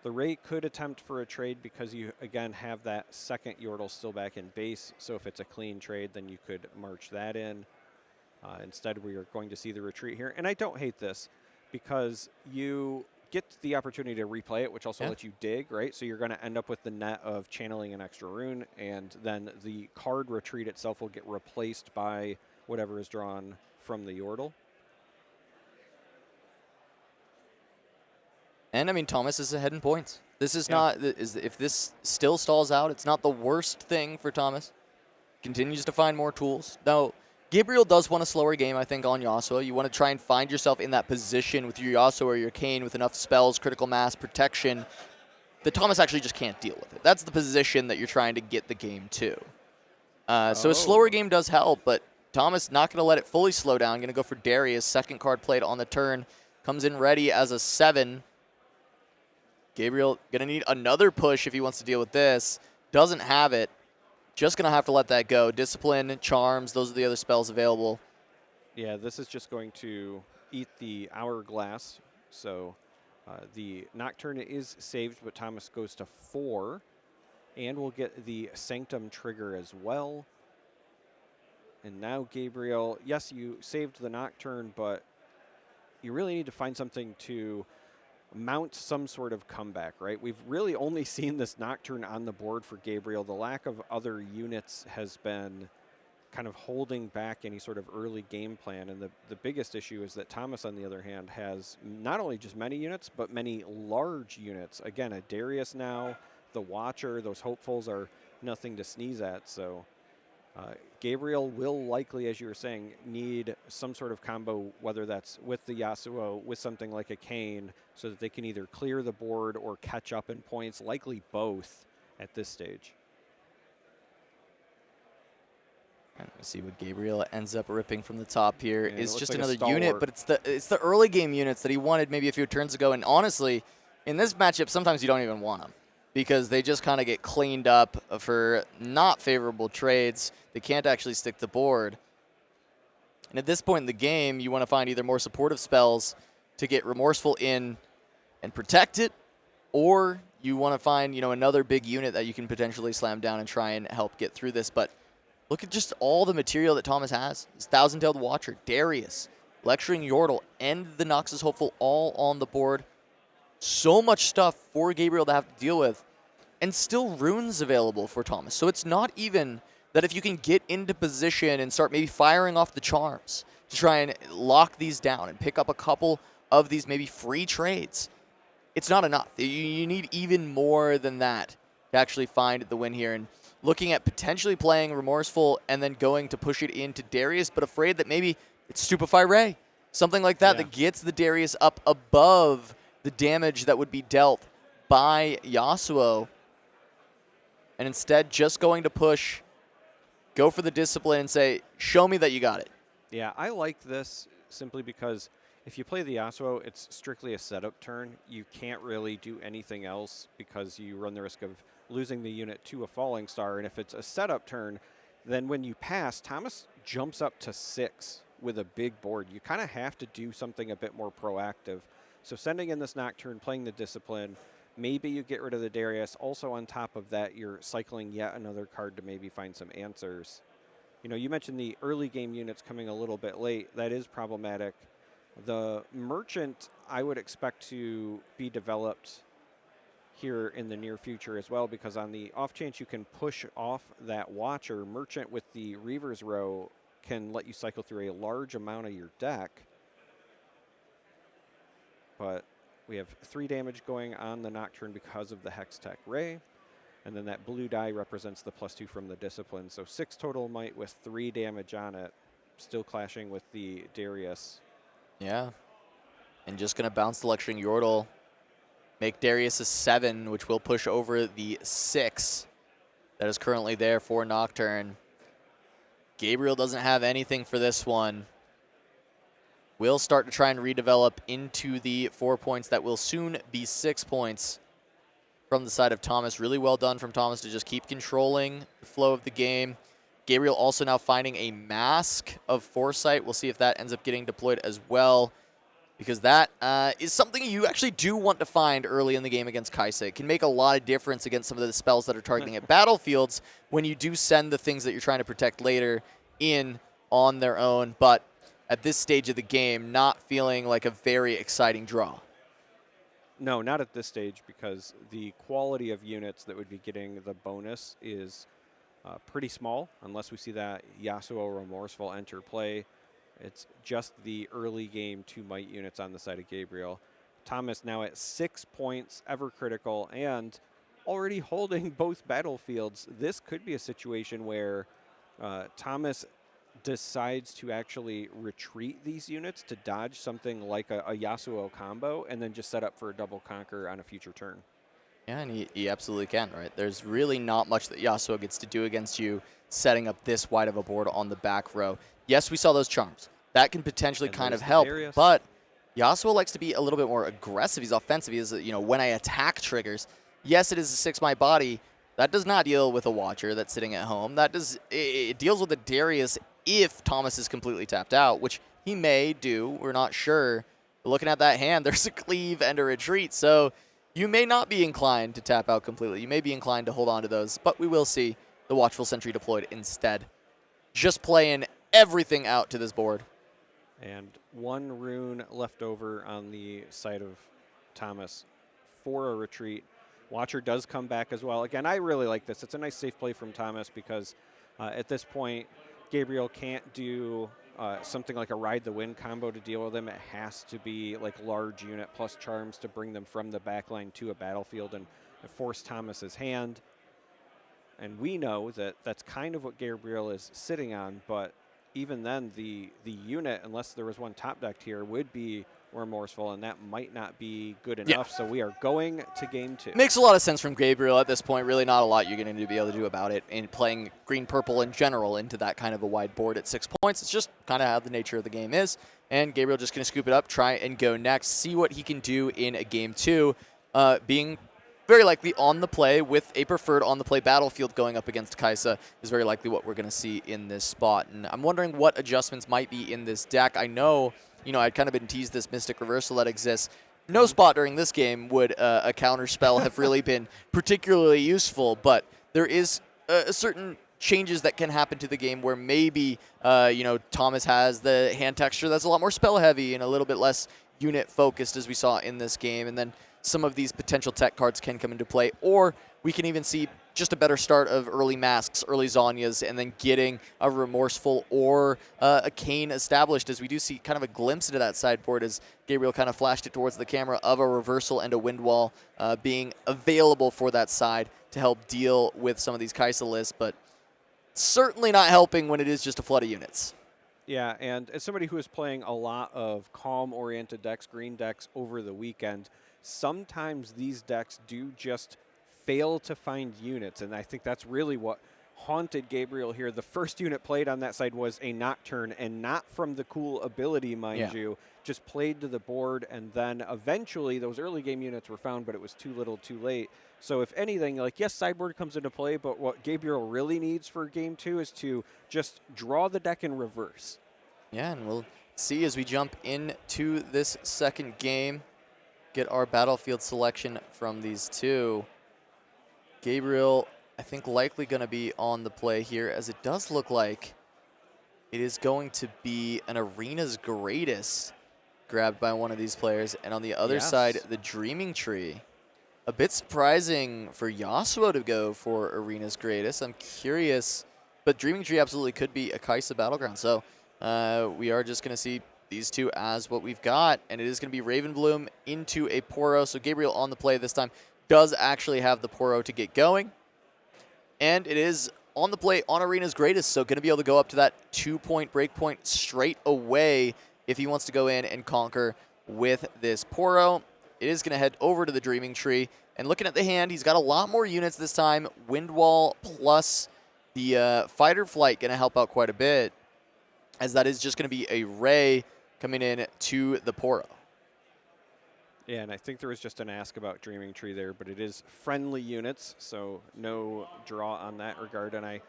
The Ray could attempt for a trade because you, again, have that second Yordle still back in base. So if it's a clean trade, then you could march that in. Instead, we are going to see the retreat here. And I don't hate this because you get the opportunity to replay it, which also lets you dig, right? So you're going to end up with the net of channeling an extra rune, and then the card retreat itself will get replaced by whatever is drawn from the Yordle. And, I mean, Thomas is ahead in points. This is not, if this still stalls out, it's not the worst thing for Thomas. Continues to find more tools. Now, Gabriel does want a slower game, I think, on Yasuo. You want to try and find yourself in that position with your Yasuo or your Kayn with enough spells, critical mass, protection, that Thomas actually just can't deal with it. That's the position that you're trying to get the game to. So a slower game does help, but Thomas not going to let it fully slow down. Going to go for Darius. Second card played on the turn. Comes in ready as a 7. Gabriel going to need another push if he wants to deal with this. Doesn't have it. Just going to have to let that go. Discipline, Charms, those are the other spells available. Yeah, this is just going to eat the Hourglass. So the Nocturne is saved, but Thomas goes to 4. And we'll get the Sanctum trigger as well. And now Gabriel, yes, you saved the Nocturne, but you really need to find something to mount some sort of comeback, right? We've really only seen this Nocturne on the board for Gabriel. The lack of other units has been kind of holding back any sort of early game plan. And the biggest issue is that Thomas, on the other hand, has not only just many units, but many large units. Again, a Darius now, the Watcher, those hopefuls are nothing to sneeze at. So Gabriel will likely, as you were saying, need some sort of combo, whether that's with the Yasuo, with something like a Kayn, so that they can either clear the board or catch up in points, likely both at this stage. Let's see what Gabriel ends up ripping from the top here. Yeah, Is just like another unit, but it's the early game units that he wanted maybe a few turns ago. And honestly, in this matchup, sometimes you don't even want them because they just kind of get cleaned up for not favorable trades. They can't actually stick the board. And at this point in the game, you want to find either more supportive spells to get Remorseful in and protect it, or you want to find, another big unit that you can potentially slam down and try and help get through this. But look at just all the material that Thomas has. His Thousand-Tailed Watcher, Darius, Lecturing Yordle, and the Noxus Hopeful all on the board. So much stuff for Gabriel to have to deal with. And still runes available for Thomas. So it's not even that if you can get into position and start maybe firing off the charms to try and lock these down and pick up a couple of these maybe free trades, it's not enough. You need even more than that to actually find the win here. And looking at potentially playing Remorseful and then going to push it into Darius, but afraid that maybe it's Stupefy Ray. Something like that that gets the Darius up above the damage that would be dealt by Yasuo. And instead just going to push, go for the discipline and say, show me that you got it. Yeah, I like this simply because if you play the Yasuo, it's strictly a setup turn. You can't really do anything else because you run the risk of losing the unit to a falling star. And if it's a setup turn, then when you pass, Thomas jumps up to 6 with a big board. You kind of have to do something a bit more proactive. So sending in this Nocturne, playing the discipline, maybe you get rid of the Darius. Also on top of that, you're cycling yet another card to maybe find some answers. You mentioned the early game units coming a little bit late. That is problematic. The Merchant, I would expect to be developed here in the near future as well, because on the off chance you can push off that Watcher, Merchant with the Reaver's Row can let you cycle through a large amount of your deck. But we have 3 damage going on the Nocturne because of the Hextech Ray. And then that blue die represents the +2 from the Discipline. So 6 total might with 3 damage on it. Still clashing with the Darius. Yeah. And just going to bounce the Lecturing Yordle. Make Darius a 7, which will push over the 6 that is currently there for Nocturne. Gabriel doesn't have anything for this one. Will start to try and redevelop into the 4 points that will soon be 6 points from the side of Thomas. Really well done from Thomas to just keep controlling the flow of the game. Gabriel also now finding a Mask of Foresight. We'll see if that ends up getting deployed as well, because that is something you actually do want to find early in the game against Kai'Sa. It can make a lot of difference against some of the spells that are targeting at battlefields when you do send the things that you're trying to protect later in on their own. But at this stage of the game, not feeling like a very exciting draw. No, not at this stage, because the quality of units that would be getting the bonus is pretty small, unless we see that Yasuo Remorseful enter play. It's just the early game 2 might units on the side of Gabriel. Thomas now at 6 points, ever critical, and already holding both battlefields. This could be a situation where Thomas decides to actually retreat these units to dodge something like a Yasuo combo and then just set up for a double conquer on a future turn. Yeah, and he absolutely can, right? There's really not much that Yasuo gets to do against you setting up this wide of a board on the back row. Yes, we saw those charms. That can potentially kind of help, but Yasuo likes to be a little bit more aggressive. He's offensive. He is, when I attack triggers, yes, it is a 6 my body. That does not deal with a Watcher that's sitting at home. It deals with a Darius if Thomas is completely tapped out, which he may do. We're not sure. But looking at that hand, there's a cleave and a retreat. So you may not be inclined to tap out completely. You may be inclined to hold on to those, but we will see the Watchful Sentry deployed instead. Just playing everything out to this board. And 1 rune left over on the side of Thomas for a retreat. Watcher does come back as well. Again, I really like this. It's a nice safe play from Thomas because at this point, Gabriel can't do something like a Ride the Wind combo to deal with him. It has to be like large unit plus charms to bring them from the backline to a battlefield and force Thomas's hand. And we know that that's kind of what Gabriel is sitting on, but even then, the unit, unless there was one top decked here, would be remorseful, and that might not be good enough. Yeah. So we are going to game 2. Makes a lot of sense from Gabriel at this point. Really not a lot you're going to be able to do about it in playing green-purple in general into that kind of a wide board at 6 points. It's just kind of how the nature of the game is. And Gabriel just going to scoop it up, try and go next, see what he can do in a game 2, being very likely on the play with a preferred on-the-play battlefield going up against Kaisa is very likely what we're going to see in this spot. And I'm wondering what adjustments might be in this deck. I know, I'd kind of been teased this Mystic Reversal that exists. No spot during this game would a counter spell have really been particularly useful, but there is a certain changes that can happen to the game where maybe, Thomas has the hand texture that's a lot more spell heavy and a little bit less unit focused as we saw in this game. And then some of these potential tech cards can come into play, or we can even see just a better start of early Masks, early Zhonya's, and then getting a Remorseful or a Kane established, as we do see kind of a glimpse into that sideboard as Gabriel kind of flashed it towards the camera of a Reversal and a Windwall being available for that side to help deal with some of these Kaisa lists, but certainly not helping when it is just a flood of units. Yeah, and as somebody who is playing a lot of calm-oriented decks, green decks over the weekend, sometimes these decks do just fail to find units, and I think that's really what haunted Gabriel here. The first unit played on that side was a Nocturne, and not from the cool ability, mind you, just played to the board, and then eventually those early game units were found, but it was too little too late. So if anything, yes, sideboard comes into play, but what Gabriel really needs for game 2 is to just draw the deck in reverse. Yeah, and we'll see as we jump into this second game, get our battlefield selection from these two. Gabriel, I think, likely going to be on the play here, as it does look like it is going to be an Arena's Greatest grabbed by one of these players. And on the other side, the Dreaming Tree. A bit surprising for Yasuo to go for Arena's Greatest. I'm curious, but Dreaming Tree absolutely could be a Kaisa Battleground. So we are just going to see these two as what we've got, and it is going to be Ravenbloom into a Poro. So Gabriel on the play this time does actually have the Poro to get going, and it is on the play on Arena's Greatest, so going to be able to go up to that 2-point breakpoint straight away if he wants to go in and conquer with this Poro. It is going to head over to the Dreaming Tree, and looking at the hand, he's got a lot more units this time. Windwall plus the Fight or Flight going to help out quite a bit, as that is just going to be a Ray coming in to the Poro. Yeah, and I think there was just an ask about Dreaming Tree there, but it is friendly units, so no draw on that regard. And I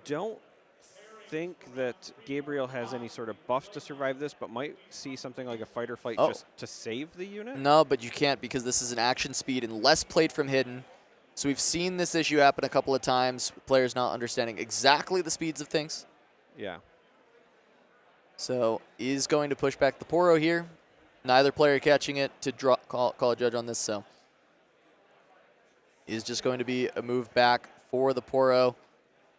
don't think that Gabriel has any sort of buffs to survive this, but might see something like a Fight or Flight just to save the unit. No, but you can't, because this is an action speed unless played from hidden. So we've seen this issue happen a couple of times, players not understanding exactly the speeds of things. Yeah. So is going to push back the Poro here. Neither player catching it to call a judge on this, so is just going to be a move back for the Poro.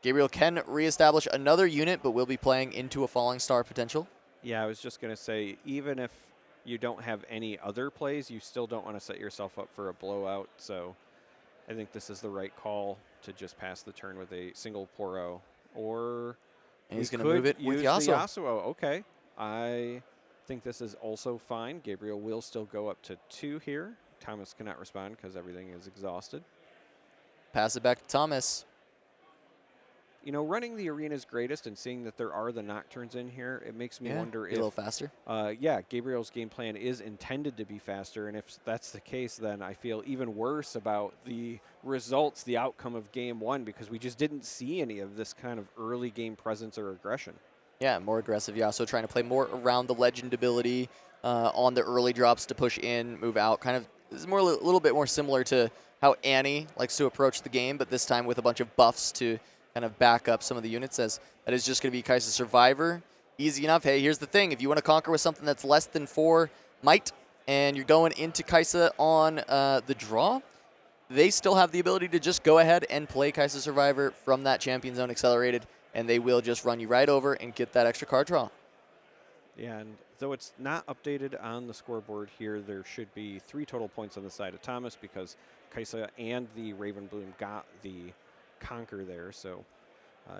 Gabriel can reestablish another unit, but will be playing into a Falling Star potential. Yeah, I was just going to say, even if you don't have any other plays, you still don't want to set yourself up for a blowout. So I think this is the right call to just pass the turn with a single Poro. Or and he's going to move it with Yasuo. Yasuo. Okay. I think this is also fine. Gabriel will still go up to 2 here. Thomas cannot respond because everything is exhausted. Pass it back to Thomas. You know, running the Arena's Greatest and seeing that there are the Nocturnes in here, it makes me wonder if... a little faster. Yeah, Gabriel's game plan is intended to be faster, and if that's the case, then I feel even worse about the results, the outcome of game 1, because we just didn't see any of this kind of early game presence or aggression. Yeah, more aggressive Yasuo, trying to play more around the Legend ability on the early drops to push in, move out, kind of This is a little bit more similar to how Annie likes to approach the game, but this time with a bunch of buffs to kind of back up some of the units, as that is just going to be Kai'Sa Survivor. Easy enough. Hey, here's the thing. If you want to conquer with something that's less than 4 might, and you're going into Kai'Sa on the draw, they still have the ability to just go ahead and play Kai'Sa Survivor from that Champion Zone Accelerated, and they will just run you right over and get that extra card draw. Yeah, and though it's not updated on the scoreboard here, there should be 3 total points on the side of Thomas because Kai'Sa and the Ravenbloom got the conquer there. So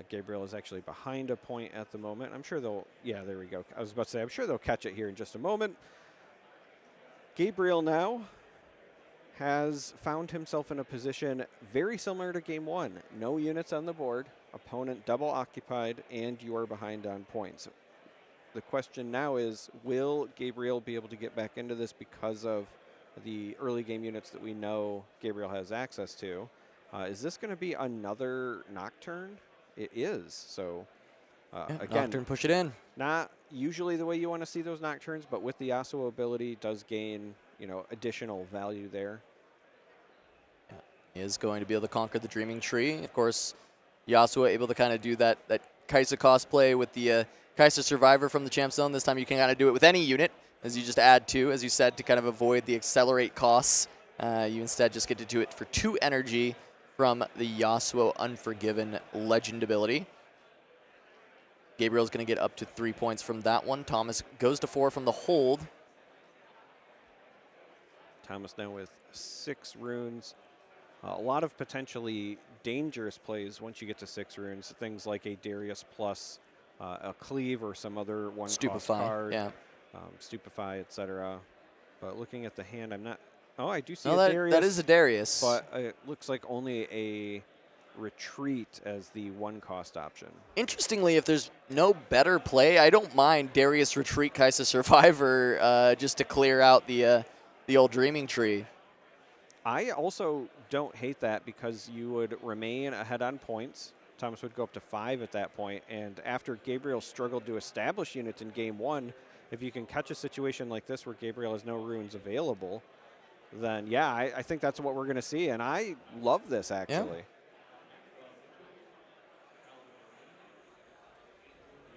Gabriel is actually behind a point at the moment. I'm sure they'll, yeah, there we go. I was about to say, I'm sure they'll catch it here in just a moment. Gabriel now has found himself in a position very similar to game 1. No units on the board, opponent double occupied, and you are behind on points. The question now is, will Gabriel be able to get back into this because of the early game units that we know Gabriel has access to? Is this going to be another Nocturne? It is. So, again, Nocturne, push it in. Not usually the way you want to see those Nocturnes, but with the Yasuo ability, does gain, you know, additional value there. Yeah. Is going to be able to conquer the Dreaming Tree. Of course, Yasuo able to kind of do that Kai'Sa cosplay with the Kai'Sa Survivor from the Champ Zone. This time you can kind of do it with any unit, as you just add 2, as you said, to kind of avoid the accelerate costs. You instead just get to do it for 2 energy from the Yasuo Unforgiven Legend ability. Gabriel's going to get up to 3 points from that one. Thomas goes to 4 from the hold. Thomas now with 6 runes. A lot of potentially dangerous plays once you get to 6 runes. Things like a Darius plus a Cleave or some other one Stupefy, card. yeah. Stupefy, etc. But looking at the hand, I'm not... Oh, I do see a Darius. That is a Darius. But it looks like only a Retreat as the 1-cost option. Interestingly, if there's no better play, I don't mind Darius Retreat Kai'Sa Survivor just to clear out the old Dreaming Tree. I also don't hate that because you would remain ahead on points. Thomas would go up to 5 at that point, and after Gabriel struggled to establish units in game 1, if you can catch a situation like this where Gabriel has no runes available, then yeah, I think that's what we're going to see, and I love this actually. Yeah.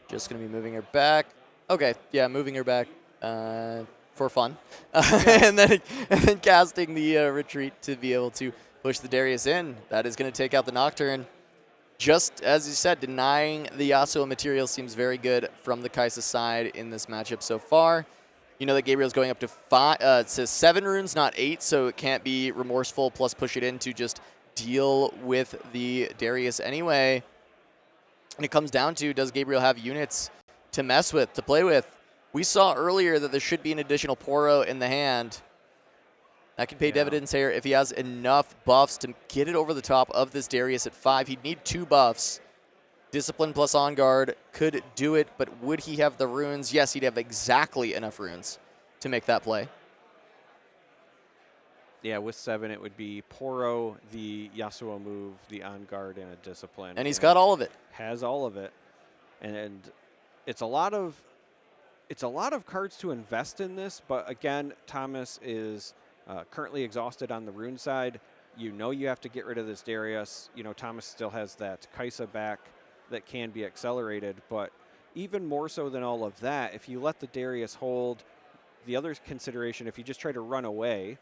Just going to be moving her back. Okay, yeah, moving her back for fun. and then casting the retreat to be able to push the Darius in. That is going to take out the Nocturne. Just as you said, denying the Yasuo material seems very good from the Kai'Sa side in this matchup so far. You know that Gabriel's going up to 7 runes, not 8, so it can't be remorseful plus push it in to just deal with the Darius anyway. And it comes down to, does Gabriel have units to mess with, to play with? We saw earlier that there should be an additional Poro in the hand. That could pay dividends here if he has enough buffs to get it over the top of this Darius at 5. He'd need 2 buffs. Discipline plus On Guard could do it, but would he have the runes? Yes, he'd have exactly enough runes to make that play. Yeah, with 7, it would be Poro, the Yasuo move, the On Guard, and a Discipline. And he's got all of it. Has all of it. And it's a lot of cards to invest in this, but again, Thomas is currently exhausted on the rune side. You know you have to get rid of this Darius. You know, Thomas still has that Kai'Sa back that can be accelerated, but even more so than all of that, if you let the Darius hold, the other consideration, if you just try to run away,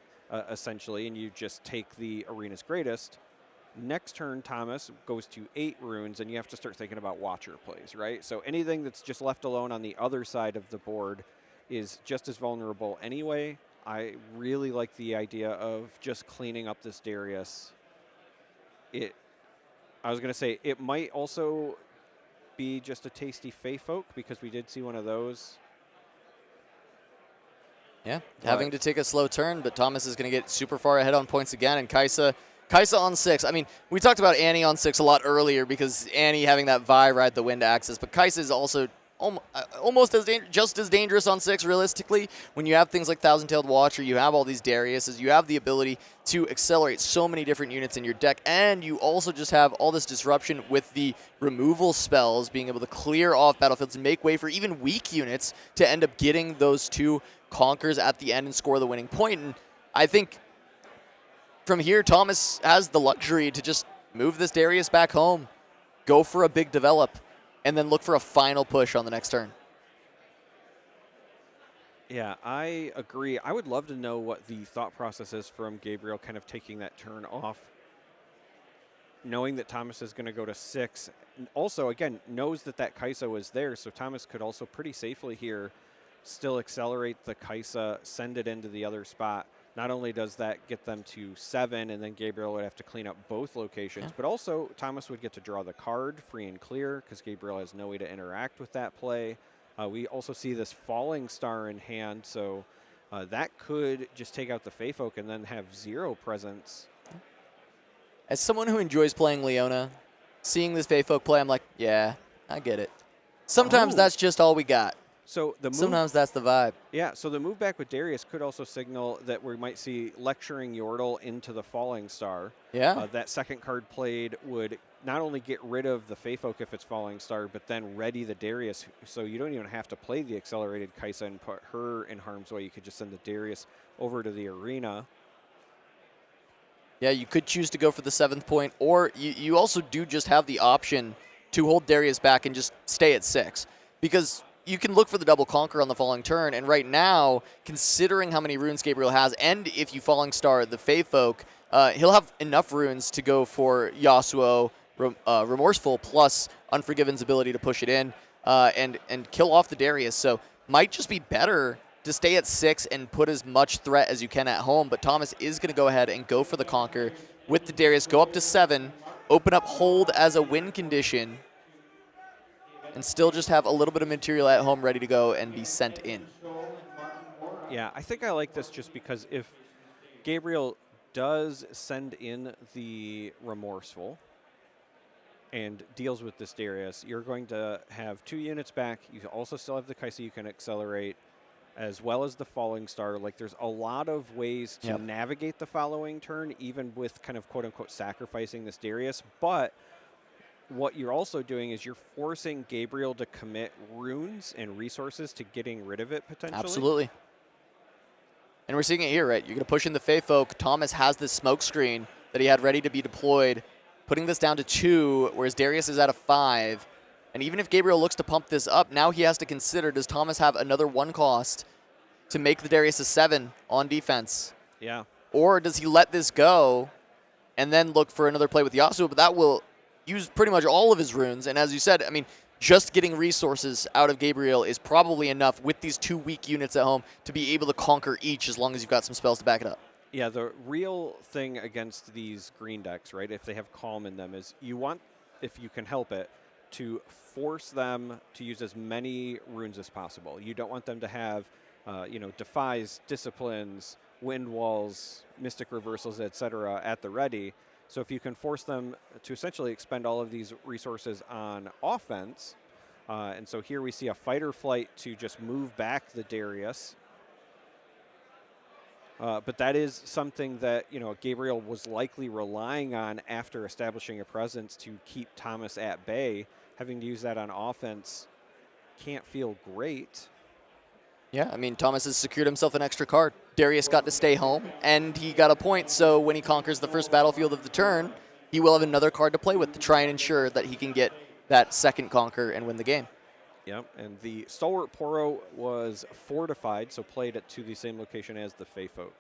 essentially, and you just take the Arena's Greatest, next turn Thomas goes to 8 runes, and you have to start thinking about Watcher plays, right? So anything that's just left alone on the other side of the board is just as vulnerable anyway. I really like the idea of just cleaning up this Darius. I was going to say, it might also be just a tasty Fey Folk, because we did see one of those. Yeah, having to take a slow turn, but Thomas is going to get super far ahead on points again, and Kai'Sa on 6. I mean, we talked about Annie on 6 a lot earlier because Annie having that Vi ride the wind axis, but Kai'Sa is also almost just as dangerous on 6 realistically. When you have things like Thousand-Tailed Watcher, you have all these Dariuses, you have the ability to accelerate so many different units in your deck, and you also just have all this disruption with the removal spells, being able to clear off battlefields and make way for even weak units to end up getting those 2 conquers at the end and score the winning point. And I think from here, Thomas has the luxury to just move this Darius back home, go for a big develop, and then look for a final push on the next turn. Yeah, I agree. I would love to know what the thought process is from Gabriel kind of taking that turn off, knowing that Thomas is going to go to 6. Also, again, knows that that Kaisa was there, so Thomas could also pretty safely here still accelerate the Kaisa, send it into the other spot. Not only does that get them to 7, and then Gabriel would have to clean up both locations, but also Thomas would get to draw the card free and clear because Gabriel has no way to interact with that play. We also see this falling star in hand, so that could just take out the Fey Folk and then have 0 presence. As someone who enjoys playing Leona, seeing this Fey Folk play, I'm like, yeah, I get it. Sometimes that's just all we got. So the move, sometimes that's the vibe. Yeah, so the move back with Darius could also signal that we might see lecturing Yordle into the falling star. Yeah. That second card played would not only get rid of the Fey Folk if it's falling star, but then ready the Darius, so you don't even have to play the accelerated Kaisa and put her in harm's way. You could just send the Darius over to the arena. Yeah, you could choose to go for the 7th point, or you also do just have the option to hold Darius back and just stay at 6. Because you can look for the double conquer on the falling turn, and right now, considering how many runes Gabriel has, and if you falling star the Fey Folk, he'll have enough runes to go for Yasuo, Remorseful, plus Unforgiven's ability to push it in and kill off the Darius. So might just be better to stay at 6 and put as much threat as you can at home, but Thomas is going to go ahead and go for the conquer with the Darius, go up to 7, open up hold as a win condition, and still just have a little bit of material at home ready to go and be sent in. Yeah, I think I like this just because if Gabriel does send in the Remorseful and deals with this Darius, you're going to have 2 units back. You also still have the Kaisa you can accelerate, as well as the falling star. Like, there's a lot of ways to navigate the following turn, even with kind of quote-unquote sacrificing this Darius. But what you're also doing is you're forcing Gabriel to commit runes and resources to getting rid of it potentially. Absolutely. And we're seeing it here, right? You're going to push in the Fey Folk. Thomas has this smoke screen that he had ready to be deployed, putting this down to 2, whereas Darius is at a 5. And even if Gabriel looks to pump this up, now he has to consider, does Thomas have another 1 cost to make the Darius a 7 on defense? Yeah. Or does he let this go and then look for another play with Yasuo? But that will use pretty much all of his runes. And as you said, I mean, just getting resources out of Gabriel is probably enough with these 2 weak units at home to be able to conquer each as long as you've got some spells to back it up. Yeah, the real thing against these green decks, right, if they have Calm in them, is you want, if you can help it, to force them to use as many runes as possible. You don't want them to have, Defies, Disciplines, Wind Walls, Mystic Reversals, etc. at the ready. So if you can force them to essentially expend all of these resources on offense, and so here we see a Fighter Flight to just move back the Darius. But that is something that, Gabriel was likely relying on after establishing a presence to keep Thomas at bay. Having to use that on offense can't feel great. Yeah, I mean, Thomas has secured himself an extra card. Darius got to stay home, and he got a point, so when he conquers the first battlefield of the turn, he will have another card to play with to try and ensure that he can get that second conquer and win the game. Yep, and the Stalwart Poro was fortified, so played it to the same location as the Fey Folk.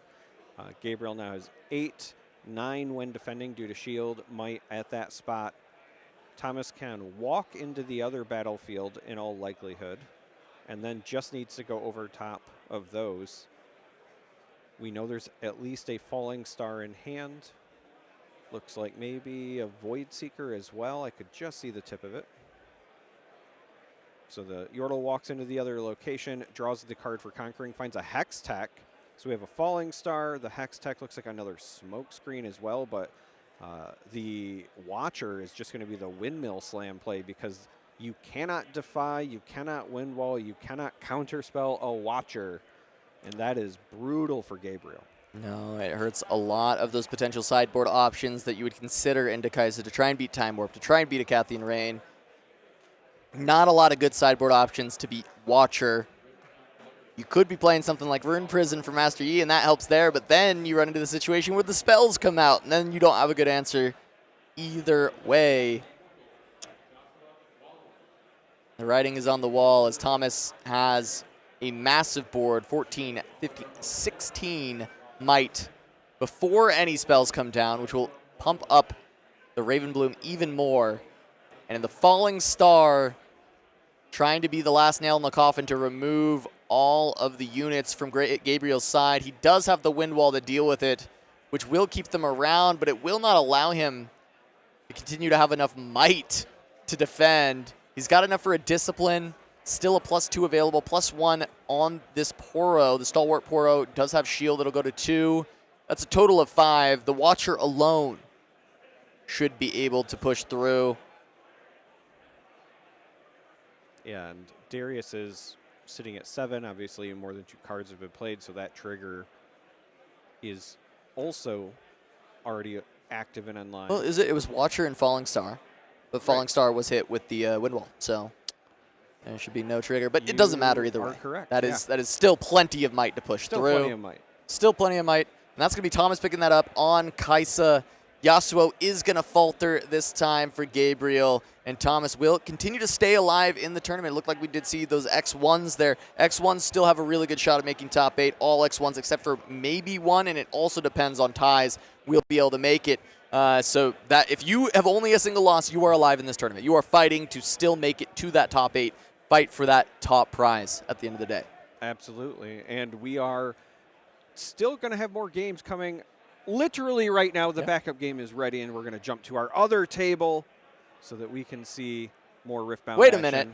Gabriel now has 8, 9 when defending due to shield, might at that spot. Thomas can walk into the other battlefield in all likelihood, and then just needs to go over top of those. We know there's at least a Falling Star in hand. Looks like maybe a Void Seeker as well. I could just see the tip of it. So the Yordle walks into the other location, draws the card for conquering, finds a Hex Tech. So we have a Falling Star. The Hex Tech looks like another smoke screen as well, but the Watcher is just going to be the Windmill Slam play because you cannot defy, you cannot wind wall, you cannot counterspell a Watcher, and that is brutal for Gabriel. No, it hurts a lot of those potential sideboard options that you would consider into Kaisa to try and beat Time Warp, to try and beat a Cathian Rain. Not a lot of good sideboard options to beat Watcher. You could be playing something like Rune Prison for Master Yi, and that helps there, but then you run into the situation where the spells come out, and then you don't have a good answer either way. The writing is on the wall as Thomas has a massive board, 14, 15, 16 might before any spells come down, which will pump up the Raven Bloom even more. And in the Falling Star, trying to be the last nail in the coffin to remove all of the units from Gabriel's side. He does have the Wind Wall to deal with it, which will keep them around, but it will not allow him to continue to have enough might to defend. He's got enough for a Discipline, still a +2 available, +1 on this Poro. The Stalwart Poro does have shield, it'll go to 2. That's a total of 5. The Watcher alone should be able to push through. Yeah, and Darius is sitting at 7. Obviously, more than 2 cards have been played, so that trigger is also already active and online. Well, it was Watcher and Falling Star, but Falling Star was hit with the Wind Wall, so there should be no trigger. But it doesn't matter either way. Correct. That is still plenty of might to push through. Still plenty of might. Still plenty of might, and that's going to be Thomas picking that up on Kaisa. Yasuo is going to falter this time for Gabriel, and Thomas will continue to stay alive in the tournament. It looked like we did see those X1s there. X1s still have a really good shot at making top 8, all X1s except for maybe one, and it also depends on ties. We'll be able to make it. So that if you have only a single loss, you are alive in this tournament. You are fighting to still make it to that top 8, fight for that top prize at the end of the day. Absolutely, and we are still going to have more games coming. Literally right now, the backup game is ready, and we're going to jump to our other table so that we can see more Riftbound Wait a action. minute.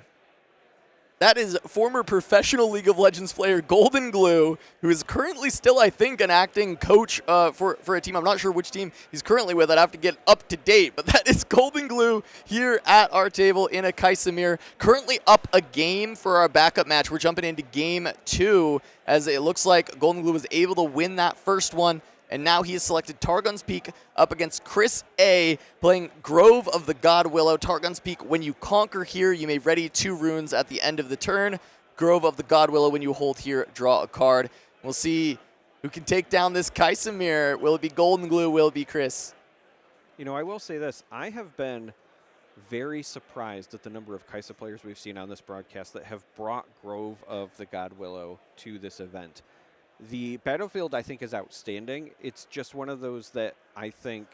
That is former professional League of Legends player Golden Glue, who is currently still, I think, an acting coach for a team. I'm not sure which team he's currently with. I'd have to get up to date. But that is Golden Glue here at our table in a Kaisamir. Currently up a game for our backup match. We're jumping into game 2, as it looks like Golden Glue was able to win that first one. And now he has selected Targon's Peak up against Chris A, playing Grove of the God Willow. Targon's Peak, when you conquer here, you may ready 2 runes at the end of the turn. Grove of the God Willow, when you hold here, draw a card. We'll see who can take down this Kaisamir. Will it be Golden Glue? Will it be Chris? You know, I will say this. I have been very surprised at the number of Kaisa players we've seen on this broadcast that have brought Grove of the God Willow to this event. The battlefield, I think, is outstanding. It's just one of those that I think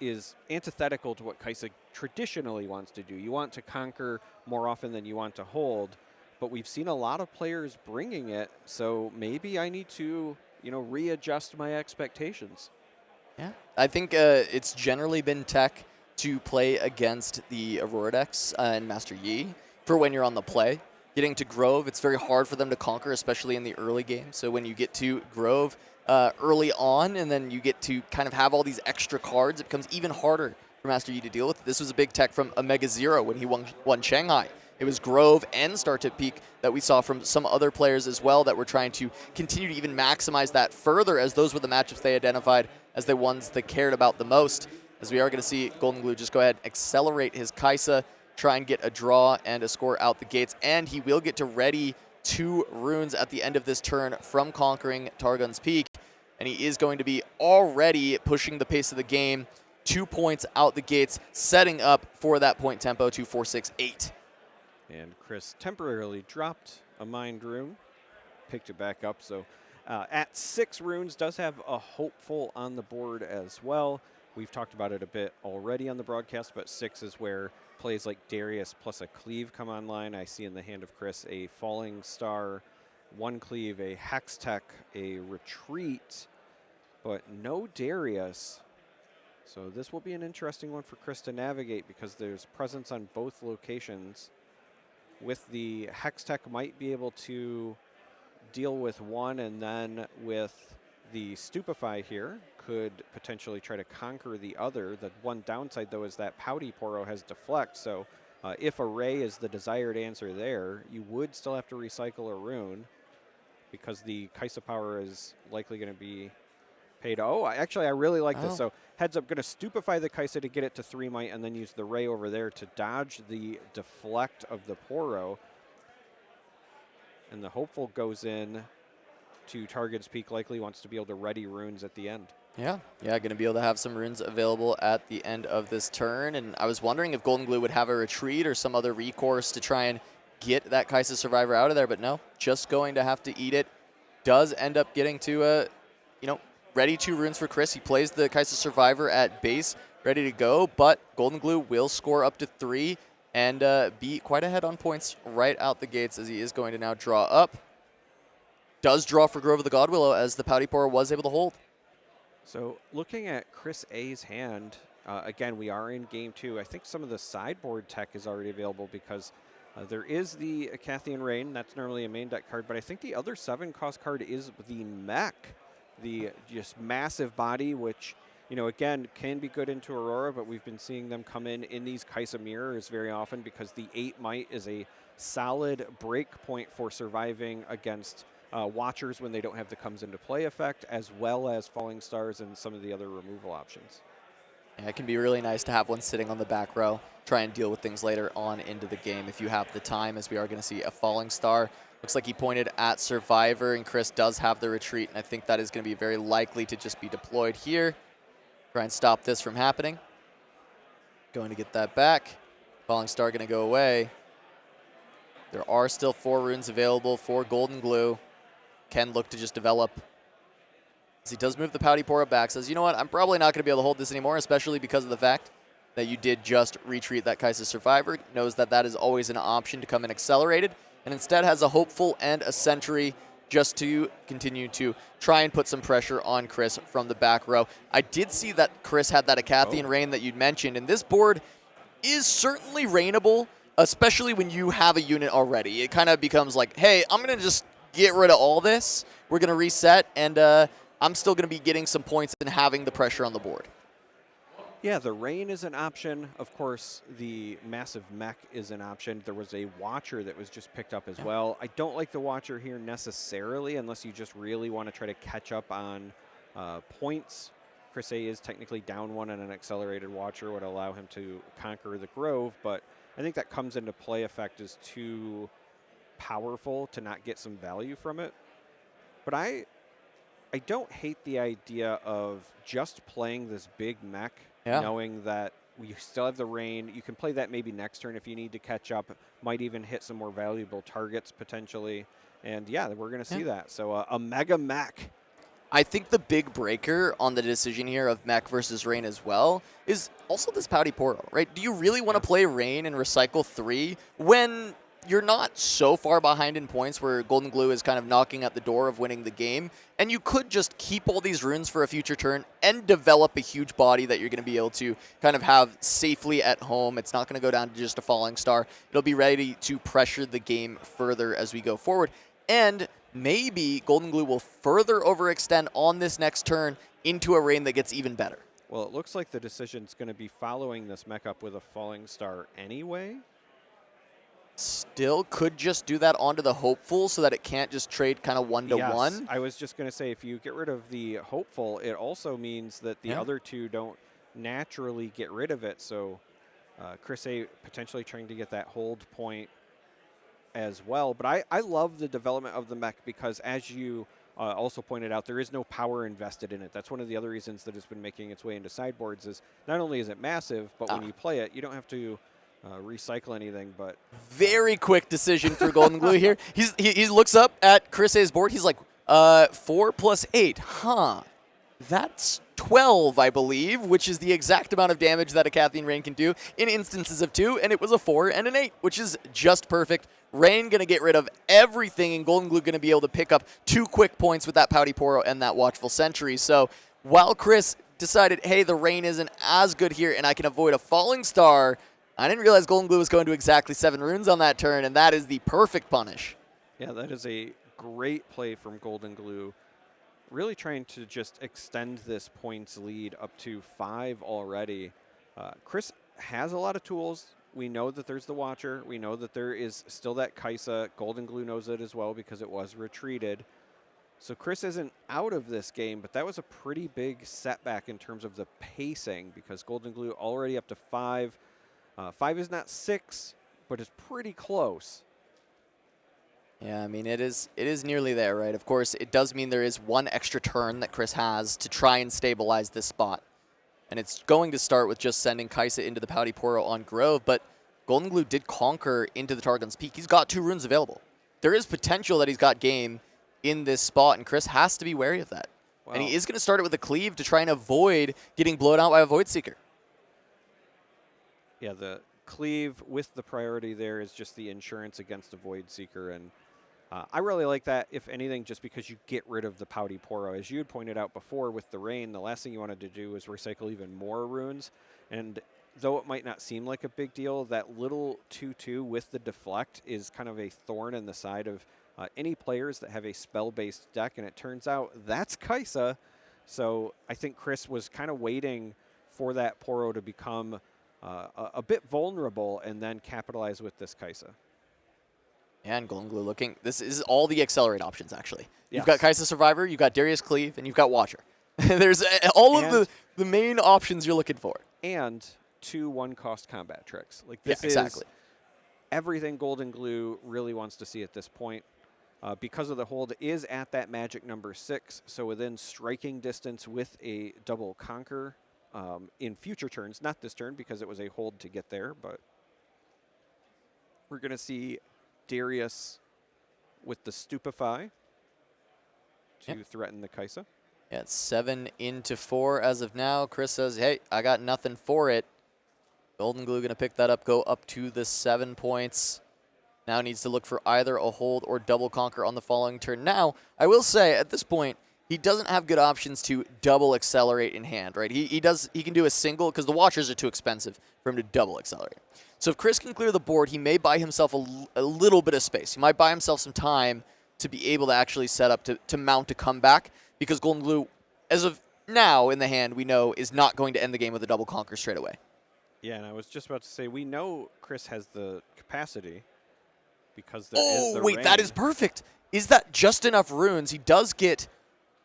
is antithetical to what Kaisa traditionally wants to do. You want to conquer more often than you want to hold, but we've seen a lot of players bringing it, so maybe I need to, readjust my expectations. Yeah, I think it's generally been tech to play against the Aurora decks and Master Yi for when you're on the play. Getting to Grove, it's very hard for them to conquer, especially in the early game. So when you get to Grove early on, and then you get to kind of have all these extra cards, it becomes even harder for Master Yi to deal with. This was a big tech from Omega Zero when he won Shanghai. It was Grove and Startip Peak that we saw from some other players as well that were trying to continue to even maximize that further, as those were the matchups they identified as the ones they cared about the most. As we are going to see Golden Glue just go ahead and accelerate his Kaisa, try and get a draw and a score out the gates, and he will get to ready 2 runes at the end of this turn from conquering Targon's Peak, and he is going to be already pushing the pace of the game, 2 points out the gates, setting up for that point tempo to 4-6-8. And Chris temporarily dropped a Mind Rune, picked it back up, so at 6 runes, does have a Hopeful on the board as well. We've talked about it a bit already on the broadcast, but 6 is where plays like Darius plus a Cleave come online. I see in the hand of Chris a Falling Star, 1 Cleave, a Hextech, a Retreat, but no Darius. So this will be an interesting one for Chris to navigate because there's presence on both locations. With the Hextech, might be able to deal with one, and then with the Stupefy here, could potentially try to conquer the other. The one downside, though, is that Pouty Poro has Deflect, so if Array is the desired answer there, you would still have to recycle a rune because the Kaisa power is likely going to be paid. Oh, actually, I really like this. So heads up, going to Stupefy the Kaisa to get it to 3 might, and then use the Ray over there to dodge the Deflect of the Poro. And the hopeful goes in to target's peak, likely wants to be able to ready runes at the end. Yeah, going to be able to have some runes available at the end of this turn. And I was wondering if Golden Glue would have a retreat or some other recourse to try and get that Kaisa Survivor out of there, but no, just going to have to eat it. Does end up getting to, ready 2 runes for Chris. He plays the Kaisa Survivor at base, ready to go, but Golden Glue will score up to 3 and be quite ahead on points right out the gates as he is going to now draw up. Does draw for Grove of the Godwillow as the Pouty Pourer was able to hold. So looking at Chris A's hand, again, we are in game 2. I think some of the sideboard tech is already available because there is the Acathian Rain. That's normally a main deck card, but I think the other 7-cost card is the Mech, the just massive body, which, again, can be good into Aurora, but we've been seeing them come in these Kaisa mirrors very often because the 8 might is a solid break point for surviving against Watchers when they don't have the comes into play effect, as well as Falling Stars and some of the other removal options. Yeah, it can be really nice to have one sitting on the back row, try and deal with things later on into the game if you have the time, as we are going to see a Falling Star. Looks like he pointed at Survivor, and Chris does have the retreat, and I think that is going to be very likely to just be deployed here. Try and stop this from happening. Going to get that back. Falling Star going to go away. There are still 4 runes available for Golden Glue. Can look to just develop. As he does move the Pouty Pourer back, says, you know what, I'm probably not going to be able to hold this anymore, especially because of the fact that you did just retreat that Kaisa Survivor. Knows that that is always an option to come in accelerated, and instead has a Hopeful and a Sentry just to continue to try and put some pressure on Chris from the back row. I did see that Chris had that Acathian Rain that you'd mentioned, and this board is certainly rainable, especially when you have a unit already. It kind of becomes like, hey, I'm going to just get rid of all this. We're going to reset, and I'm still going to be getting some points and having the pressure on the board. Yeah, the Rain is an option. Of course, the massive Mech is an option. There was a Watcher that was just picked up as well. I don't like the Watcher here necessarily unless you just really want to try to catch up on points. Chris A is technically down 1, and an accelerated Watcher would allow him to conquer the Grove, but I think that comes into play effect is too powerful to not get some value from it. But I don't hate the idea of just playing this big Mech, knowing that we still have the Rain. You can play that maybe next turn if you need to catch up. Might even hit some more valuable targets potentially. And yeah, we're going to see that. So a Mega Mech. I think the big breaker on the decision here of Mech versus Rain as well is also this Pouty Pourer, right? Do you really want to play Rain and recycle 3 when you're not so far behind in points where Golden Glue is kind of knocking at the door of winning the game, and you could just keep all these runes for a future turn and develop a huge body that you're going to be able to kind of have safely at home. It's not going to go down to just a Falling Star. It'll be ready to pressure the game further as we go forward. And maybe Golden Glue will further overextend on this next turn into a Rain that gets even better. Well, it looks like the decision's going to be following this Mech up with a Falling Star anyway. Still could just do that onto the Hopeful so that it can't just trade kind of 1-to-1. Yes, I was just going to say, if you get rid of the Hopeful, it also means that the other 2 don't naturally get rid of it. So Chris A potentially trying to get that hold point as well. But I love the development of the Mech because, as you also pointed out, there is no power invested in it. That's one of the other reasons that it's been making its way into sideboards is not only is it massive, but when you play it, you don't have to recycle anything. But very quick decision for Golden Glue here. He looks up at Chris A's board. He's like, 4 plus 8. Huh. That's 12, I believe, which is the exact amount of damage that a Acathian Rain can do in instances of 2, and it was a 4 and an 8, which is just perfect. Rain going to get rid of everything, and Golden Glue going to be able to pick up 2 quick points with that Pouty Pourer and that Watchful Sentry. So while Chris decided, hey, the Rain isn't as good here, and I can avoid a Falling Star, I didn't realize Golden Glue was going to exactly 7 runes on that turn, and that is the perfect punish. Yeah, that is a great play from Golden Glue. Really trying to just extend this points lead up to 5 already. Chris has a lot of tools. We know that there's the Watcher. We know that there is still that Kaisa. Golden Glue knows it as well because it was retreated. So Chris isn't out of this game, but that was a pretty big setback in terms of the pacing because Golden Glue already up to 5. 5 is not 6, but it's pretty close. Yeah, I mean, it is nearly there, right? Of course, it does mean there is one extra turn that Chris has to try and stabilize this spot. And it's going to start with just sending Kaisa into the Pouty Poro on Grove, but Golden Glue did conquer into the Targon's Peak. He's got 2 runes available. There is potential that he's got game in this spot, and Chris has to be wary of that. Wow. And he is going to start it with a Cleave to try and avoid getting blown out by a Void Seeker. Yeah, the Cleave with the priority there is just the insurance against a Void Seeker, and I really like that, if anything, just because you get rid of the Pouty Poro. As you had pointed out before with the rain, the last thing you wanted to do was recycle even more runes. And though it might not seem like a big deal, that little 2/2 with the deflect is kind of a thorn in the side of any players that have a spell-based deck. And it turns out that's Kaisa. So I think Chris was kind of waiting for that Poro to become a bit vulnerable and then capitalize with this Kaisa. And Golden Glue looking. This is all the accelerate options, actually. Yes. You've got Kaisa Survivor, you've got Darius Cleave, and you've got Watcher. There's all of the main options you're looking for. And 2 1-cost combat tricks. Like this exactly. is everything Golden Glue really wants to see at this point. Because of the hold is at that magic number 6, so within striking distance with a double conquer in future turns. Not this turn because it was a hold to get there, but we're going to see Darius with the Stupefy to threaten the Kaisa. Yeah, it's 7 into 4 as of now. Chris says, hey, I got nothing for it. Golden Glue going to pick that up, go up to the 7 points. Now needs to look for either a hold or double conquer on the following turn. Now, I will say, at this point, he doesn't have good options to double accelerate in hand, right? He can do a single, because the Watchers are too expensive for him to double accelerate. So if Chris can clear the board, he may buy himself a little bit of space. He might buy himself some time to be able to actually set up to mount a comeback, because Golden Glue, as of now in the hand, we know is not going to end the game with a double conquer straight away. Yeah, and I was just about to say, we know Chris has the capacity because there is the rain. That is perfect. Is that just enough runes? He does get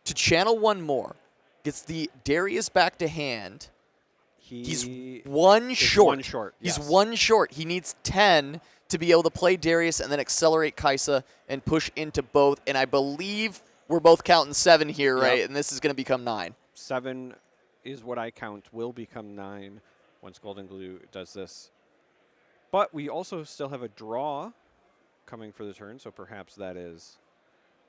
to channel 1 more, gets the Darius back to hand. He's 1 short. 1 short. He's 1 short. He needs 10 to be able to play Darius and then accelerate Kaisa and push into both. And I believe we're both counting 7 here, right? And this is going to become 9. 7 is what I count will become 9 once Golden Glue does this. But we also still have a draw coming for the turn, so perhaps that is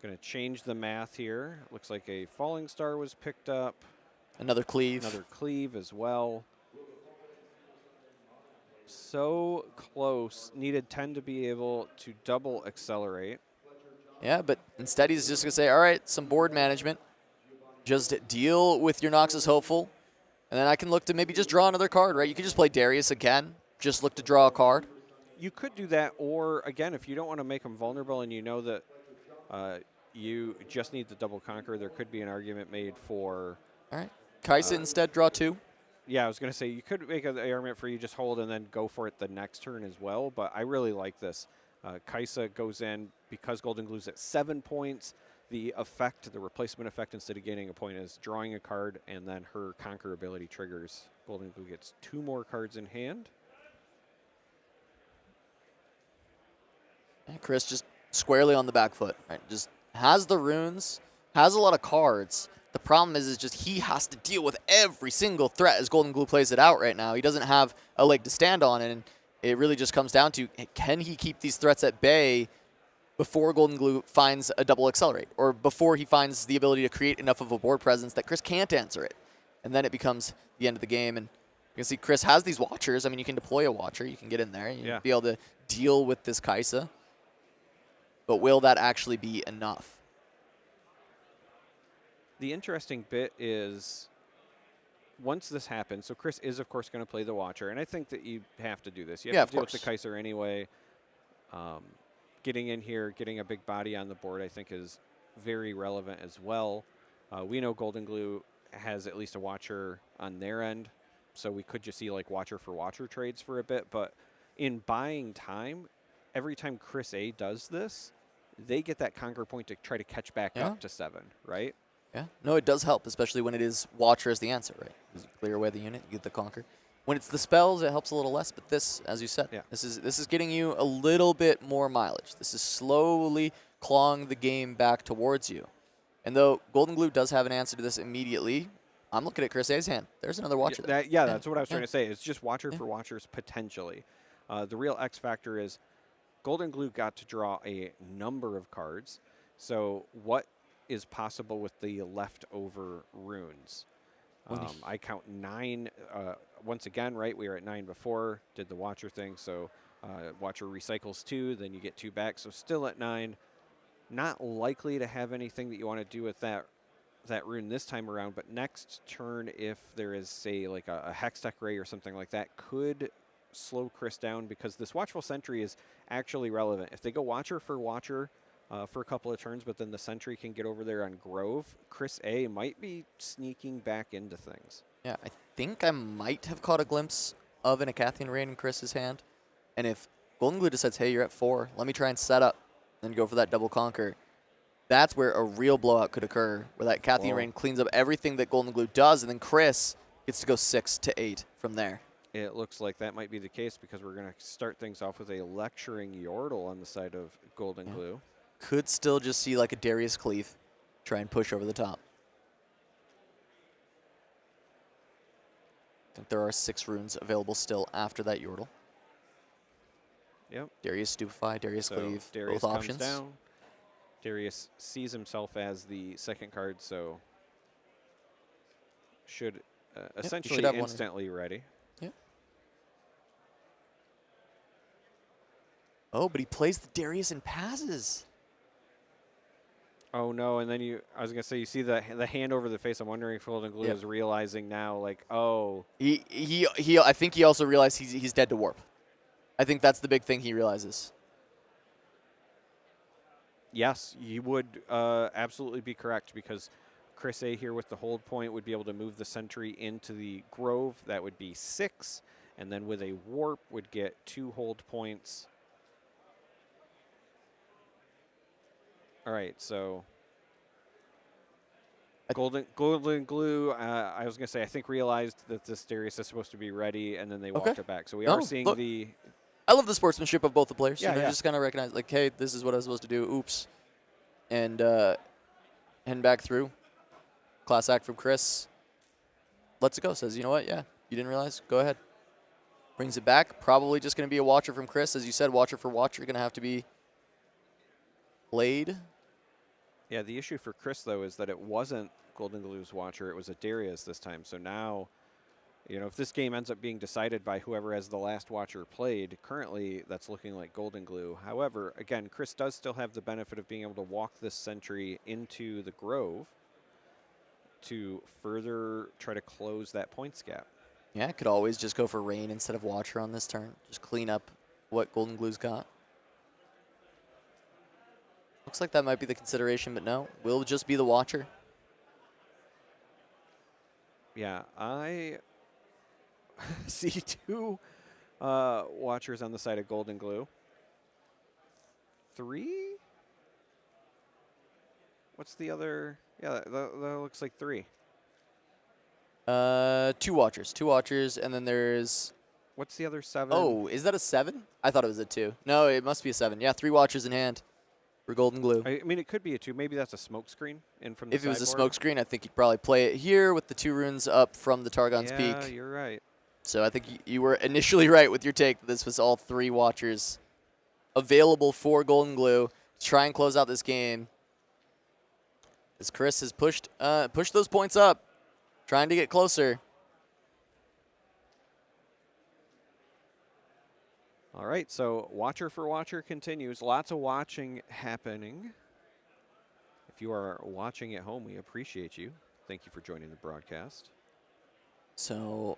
going to change the math here. Looks like a Falling Star was picked up. Another Cleave. Another Cleave as well. So close. Needed 10 to be able to double accelerate. Yeah, but instead he's just going to say, all right, some board management. Just deal with your Noxus Hopeful, and then I can look to maybe just draw another card, right? You could just play Darius again. Just look to draw a card. You could do that, or again, if you don't want to make him vulnerable and you know that you just need the double conquer, there could be an argument made for... All right. Kaisa instead, draw 2. Yeah, I was going to say, you could make an argument for you just hold and then go for it the next turn as well, but I really like this. Kaisa goes in because Golden Glue's at 7 points. The effect, the replacement effect, instead of gaining a point, is drawing a card, and then her conquer ability triggers. Golden Glue gets 2 more cards in hand. And Chris just squarely on the back foot, right? Just has the runes, has a lot of cards. The problem is just he has to deal with every single threat as Golden Glue plays it out right now. He doesn't have a leg to stand on, and it really just comes down to, can he keep these threats at bay before Golden Glue finds a double accelerate, or before he finds the ability to create enough of a board presence that Chris can't answer it. And then it becomes the end of the game. And you can see Chris has these Watchers. I mean, you can deploy a Watcher. You can get in there. You be able to deal with this Kaisa. But will that actually be enough? The interesting bit is, once this happens, so Chris is, of course, going to play the Watcher, and I think that you have to do this. You have to deal with the Kaiser anyway. Getting in here, getting a big body on the board, I think, is very relevant as well. We know Golden Glue has at least a Watcher on their end, so we could just see like Watcher for Watcher trades for a bit, but in buying time, every time Chris A does this, they get that conquer point to try to catch back up to 7, right? Yeah. No, it does help, especially when it is Watcher as the answer, right? You clear away the unit, you get the conquer. When it's the spells, it helps a little less. But this, as you said, this is getting you a little bit more mileage. This is slowly clawing the game back towards you. And though Golden Glue does have an answer to this immediately, I'm looking at Chris A's hand. There's another Watcher there. That's what I was trying to say. It's just Watcher for Watchers potentially. The real X factor is Golden Glue got to draw a number of cards. So what is possible with the leftover runes? I count 9. Once again, right, we were at 9 before, did the Watcher thing. So Watcher recycles 2, then you get 2 back. So still at 9. Not likely to have anything that you want to do with that rune this time around, but next turn, if there is, say, like a Hextech Ray or something like that, could slow Chris down, because this Watchful Sentry is actually relevant. If they go Watcher for Watcher for a couple of turns, but then the Sentry can get over there on Grove, Chris A might be sneaking back into things. Yeah, I think I might have caught a glimpse of an Acathian Rain in Chris's hand. And if Golden Glue decides, hey, you're at 4, let me try and set up and go for that double conquer, that's where a real blowout could occur, where that Acathian Rain cleans up everything that Golden Glue does, and then Chris gets to go 6 to 8 from there. It looks like that might be the case, because we're going to start things off with a Lecturing Yordle on the side of Golden Glue. Could still just see like a Darius Cleave try and push over the top. I think there are 6 runes available still after that Yordle. Yep. Darius Stupefy, Darius Cleave, Darius both comes options. down. Darius sees himself as the second card, so should essentially have instantly ready. Yeah. Oh, but he plays the Darius and passes. Oh no! And then I was gonna say, you see the hand over the face. I'm wondering if Golden Glue is realizing now, like, oh. I think he also realized he's dead to warp. I think that's the big thing he realizes. Yes, you would absolutely be correct, because Chris A here with the hold point would be able to move the Sentry into the Grove. That would be 6, and then with a warp would get 2 hold points. All right, so Golden Glue, I was going to say, I think realized that this Darius is supposed to be ready, and then they walked it back. So we are seeing the... I love the sportsmanship of both the players. Yeah, just kind of recognize, like, hey, this is what I was supposed to do. Oops. And heading back through. Class act from Chris. Lets it go. Says, you know what? Yeah, you didn't realize? Go ahead. Brings it back. Probably just going to be a Watcher from Chris. As you said, Watcher for Watcher. Going to have to be played. Yeah, the issue for Chris, though, is that it wasn't Golden Glue's Watcher. It was a Darius this time. So now, you know, if this game ends up being decided by whoever has the last Watcher played, currently that's looking like Golden Glue. However, again, Chris does still have the benefit of being able to walk this Sentry into the Grove to further try to close that points gap. Yeah, could always just go for Rain instead of Watcher on this turn. Just clean up what Golden Glue's got. Looks like that might be the consideration, but no, will just be the Watcher. Yeah, I see 2 Watchers on the side of Golden Glue. 3? What's the other? Yeah, that looks like 3. 2 Watchers, and then there's... What's the other 7? Oh, is that a 7? I thought it was a 2. No, it must be a 7. Yeah, 3 Watchers in hand for Golden Glue. I mean, it could be a 2. Maybe that's a smoke screen in from the If it was a sideboard. smoke screen, I think you'd probably play it here with the 2 runes up from the Targon's Peak. Yeah, you're right. So I think you were initially right with your take that this was all 3 Watchers available for Golden Glue to try and close out this game. As Chris has pushed those points up, trying to get closer. All right, so Watcher for Watcher continues. Lots of watching happening. If you are watching at home, we appreciate you. Thank you for joining the broadcast. So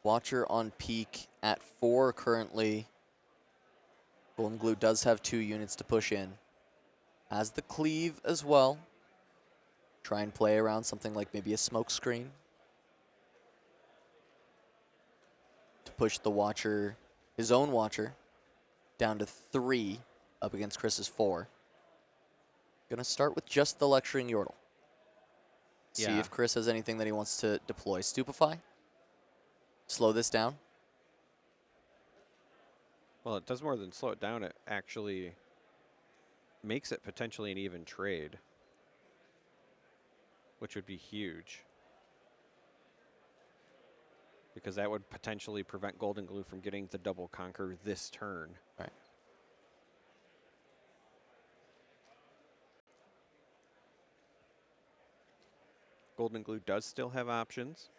Watcher on peak at 4 currently. Golden Glue does have 2 units to push in. Has the Cleave as well. Try and play around something like maybe a smoke screen to push the Watcher, his own Watcher, down to 3 up against Chris's 4. Gonna start with just the Lecturing Yordle. See if Chris has anything that he wants to deploy. Stupefy. slow this down? Well, it does more than slow it down. It actually makes it potentially an even trade, which would be huge. Because that would potentially prevent Golden Glue from getting the double conquer this turn. Right. Golden Glue does still have options.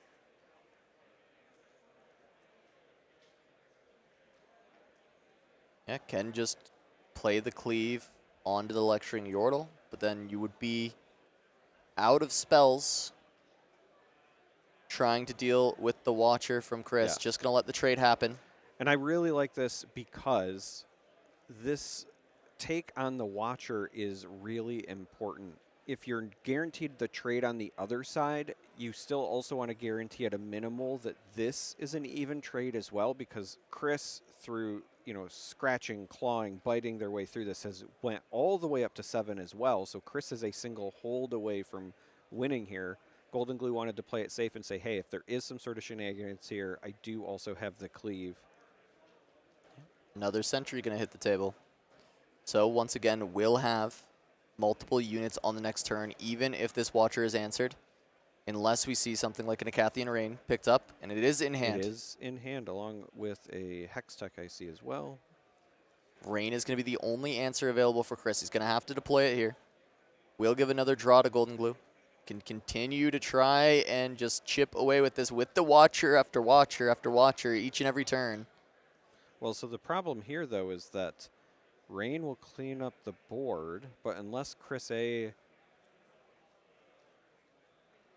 Yeah, can just play the cleave onto the lecturing Yordle, but then you would be out of spells trying to deal with the Watcher from Chris. Yeah. Just going to let the trade happen. And I really like this because this take on the Watcher is really important. If you're guaranteed the trade on the other side, you still also want to guarantee at a minimal that this is an even trade as well, because Chris, through scratching, clawing, biting their way through this, has went all the way up to 7 as well. So Chris is a single hold away from winning here. Golden Glue wanted to play it safe and say, hey, if there is some sort of shenanigans here, I do also have the cleave. Another sentry going to hit the table. So once again, we'll have multiple units on the next turn, even if this Watcher is answered, unless we see something like an Acathian Rain picked up, and it is in hand. It is in hand, along with a Hextech I see as well. Rain is going to be the only answer available for Chris. He's going to have to deploy it here. We'll give another draw to Golden Glue. Can continue to try and just chip away with this with the Watcher after Watcher after Watcher each and every turn. Well, so the problem here, though, is that Rain will clean up the board, but unless Chris A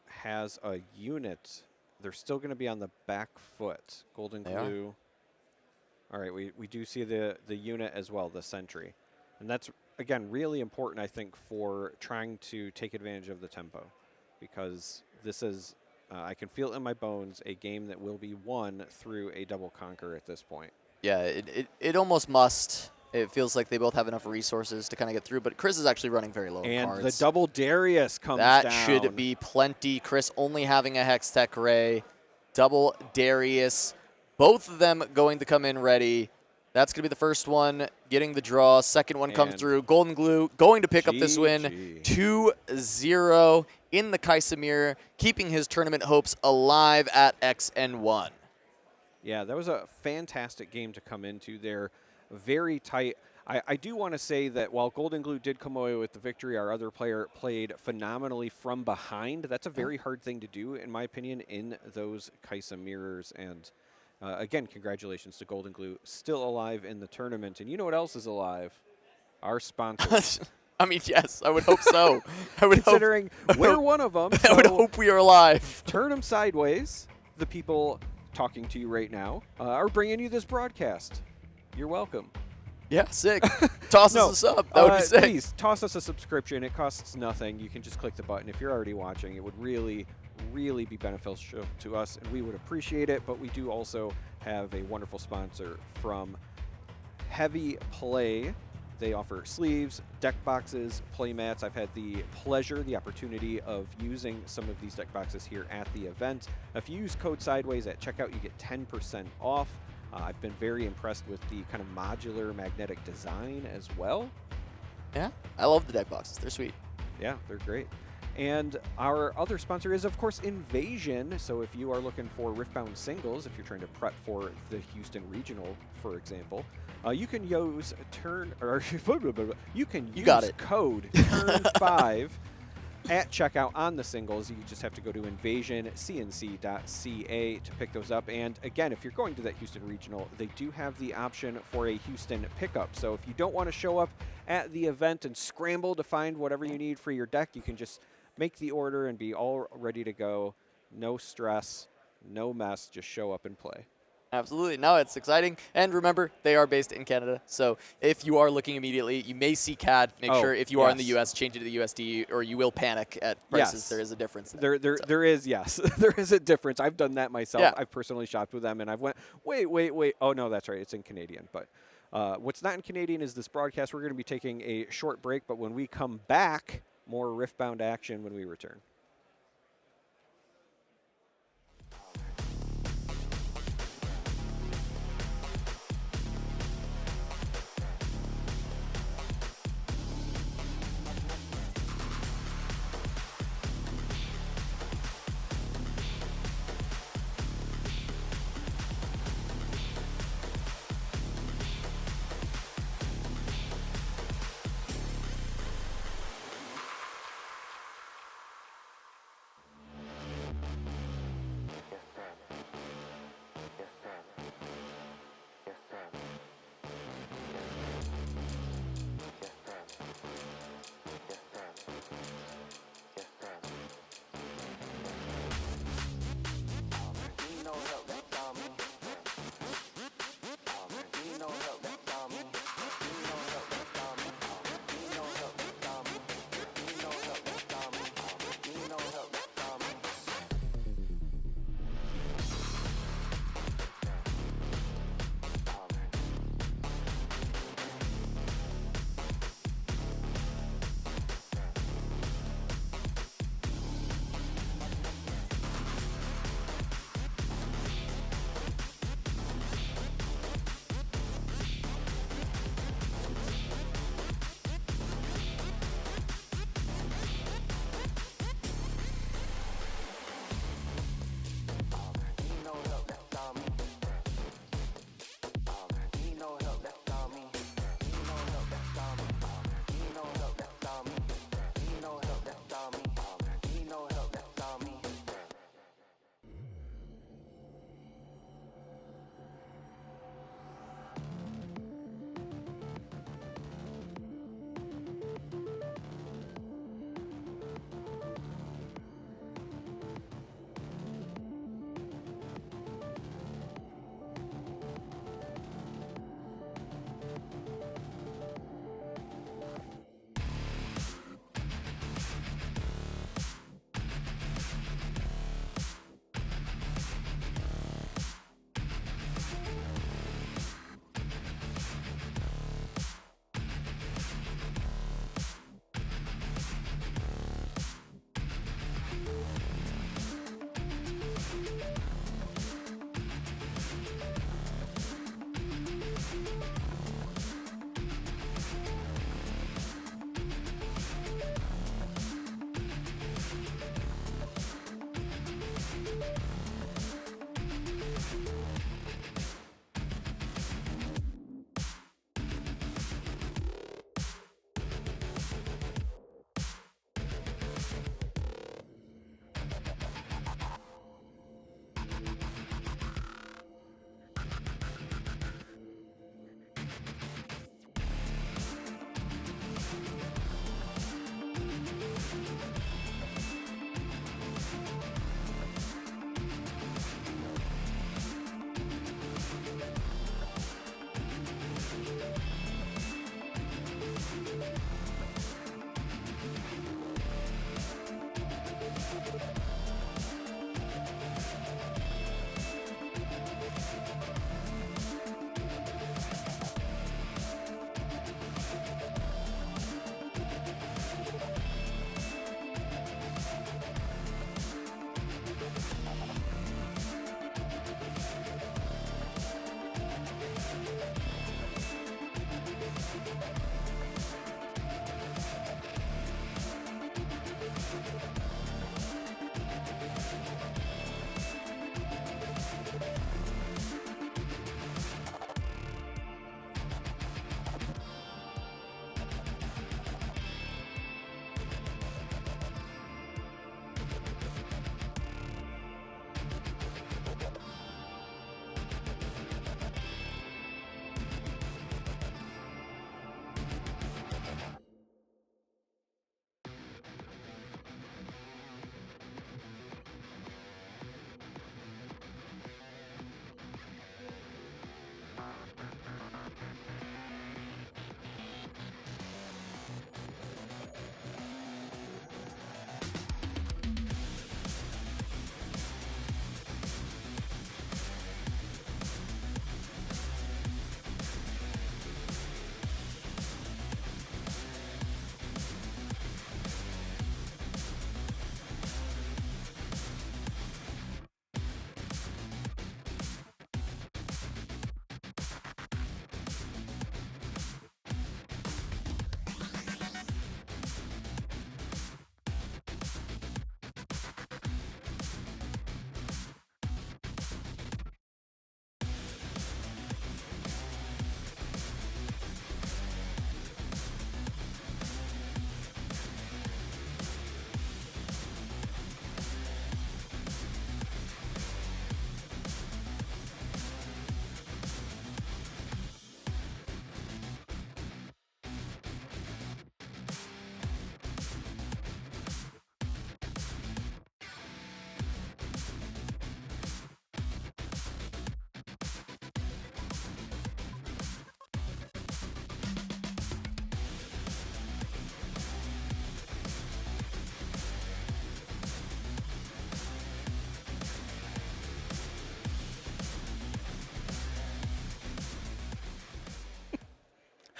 has a unit, they're still going to be on the back foot. Golden Glue. All right, we do see the unit as well, the sentry. And that's, again, really important, I think, for trying to take advantage of the tempo. Because this is, I can feel it in my bones, a game that will be won through a double conquer at this point. Yeah, it almost must. It feels like they both have enough resources to kind of get through, but Chris is actually running very low And cards. the double Darius comes down. That should be plenty. Chris only having a Hextech Ray. Double Darius. Both of them going to come in ready. That's going to be the first one getting the draw. Second one comes through. Golden Glue going to pick up this win. 2-0 in the Kaisamir, keeping his tournament hopes alive at XN1. Yeah, that was a fantastic game to come into there. Very tight. I do want to say that while Golden Glue did come away with the victory, our other player played phenomenally from behind. That's a very hard thing to do, in my opinion, in those Kaisa mirrors. And again, congratulations to Golden Glue, still alive in the tournament. And you know what else is alive? Our sponsors. I mean, yes, I would hope so. I would Considering we're one of them. I would hope we are alive. Turn them sideways. The people talking to you right now are bringing you this broadcast. You're welcome. Yeah, sick. Toss us a sub. That would be sick. Please, toss us a subscription. It costs nothing. You can just click the button. If you're already watching, it would really, really be beneficial to us, and we would appreciate it. But we do also have a wonderful sponsor from Heavy Play. They offer sleeves, deck boxes, play mats. I've had the pleasure, the opportunity of using some of these deck boxes here at the event. If you use code SIDEWAYS at checkout, you get 10% off. I've been very impressed with the kind of modular magnetic design as well. Yeah, I love the deck boxes. They're sweet. Yeah, they're great. And our other sponsor is, of course, Invasion. So if you are looking for Riftbound singles, if you're trying to prep for the Houston Regional, for example, you can use code TURN5 at checkout on the singles. You just have to go to invasioncnc.ca to pick those up. And again, if you're going to that Houston Regional, they do have the option for a Houston pickup. So if you don't want to show up at the event and scramble to find whatever you need for your deck, you can just make the order and be all ready to go. No stress, no mess, just show up and play. Absolutely. No, it's exciting. And remember, they are based in Canada. So if you are looking immediately, you may see CAD. Make sure if you are in the U.S., change it to the USD, or you will panic at prices. Yes. There is a difference. There is, yes. There is a difference. I've done that myself. Yeah. I've personally shopped with them, and I've went, wait. Oh, no, that's right. It's in Canadian. But what's not in Canadian is this broadcast. We're going to be taking a short break, but when we come back, more Riftbound action when we return.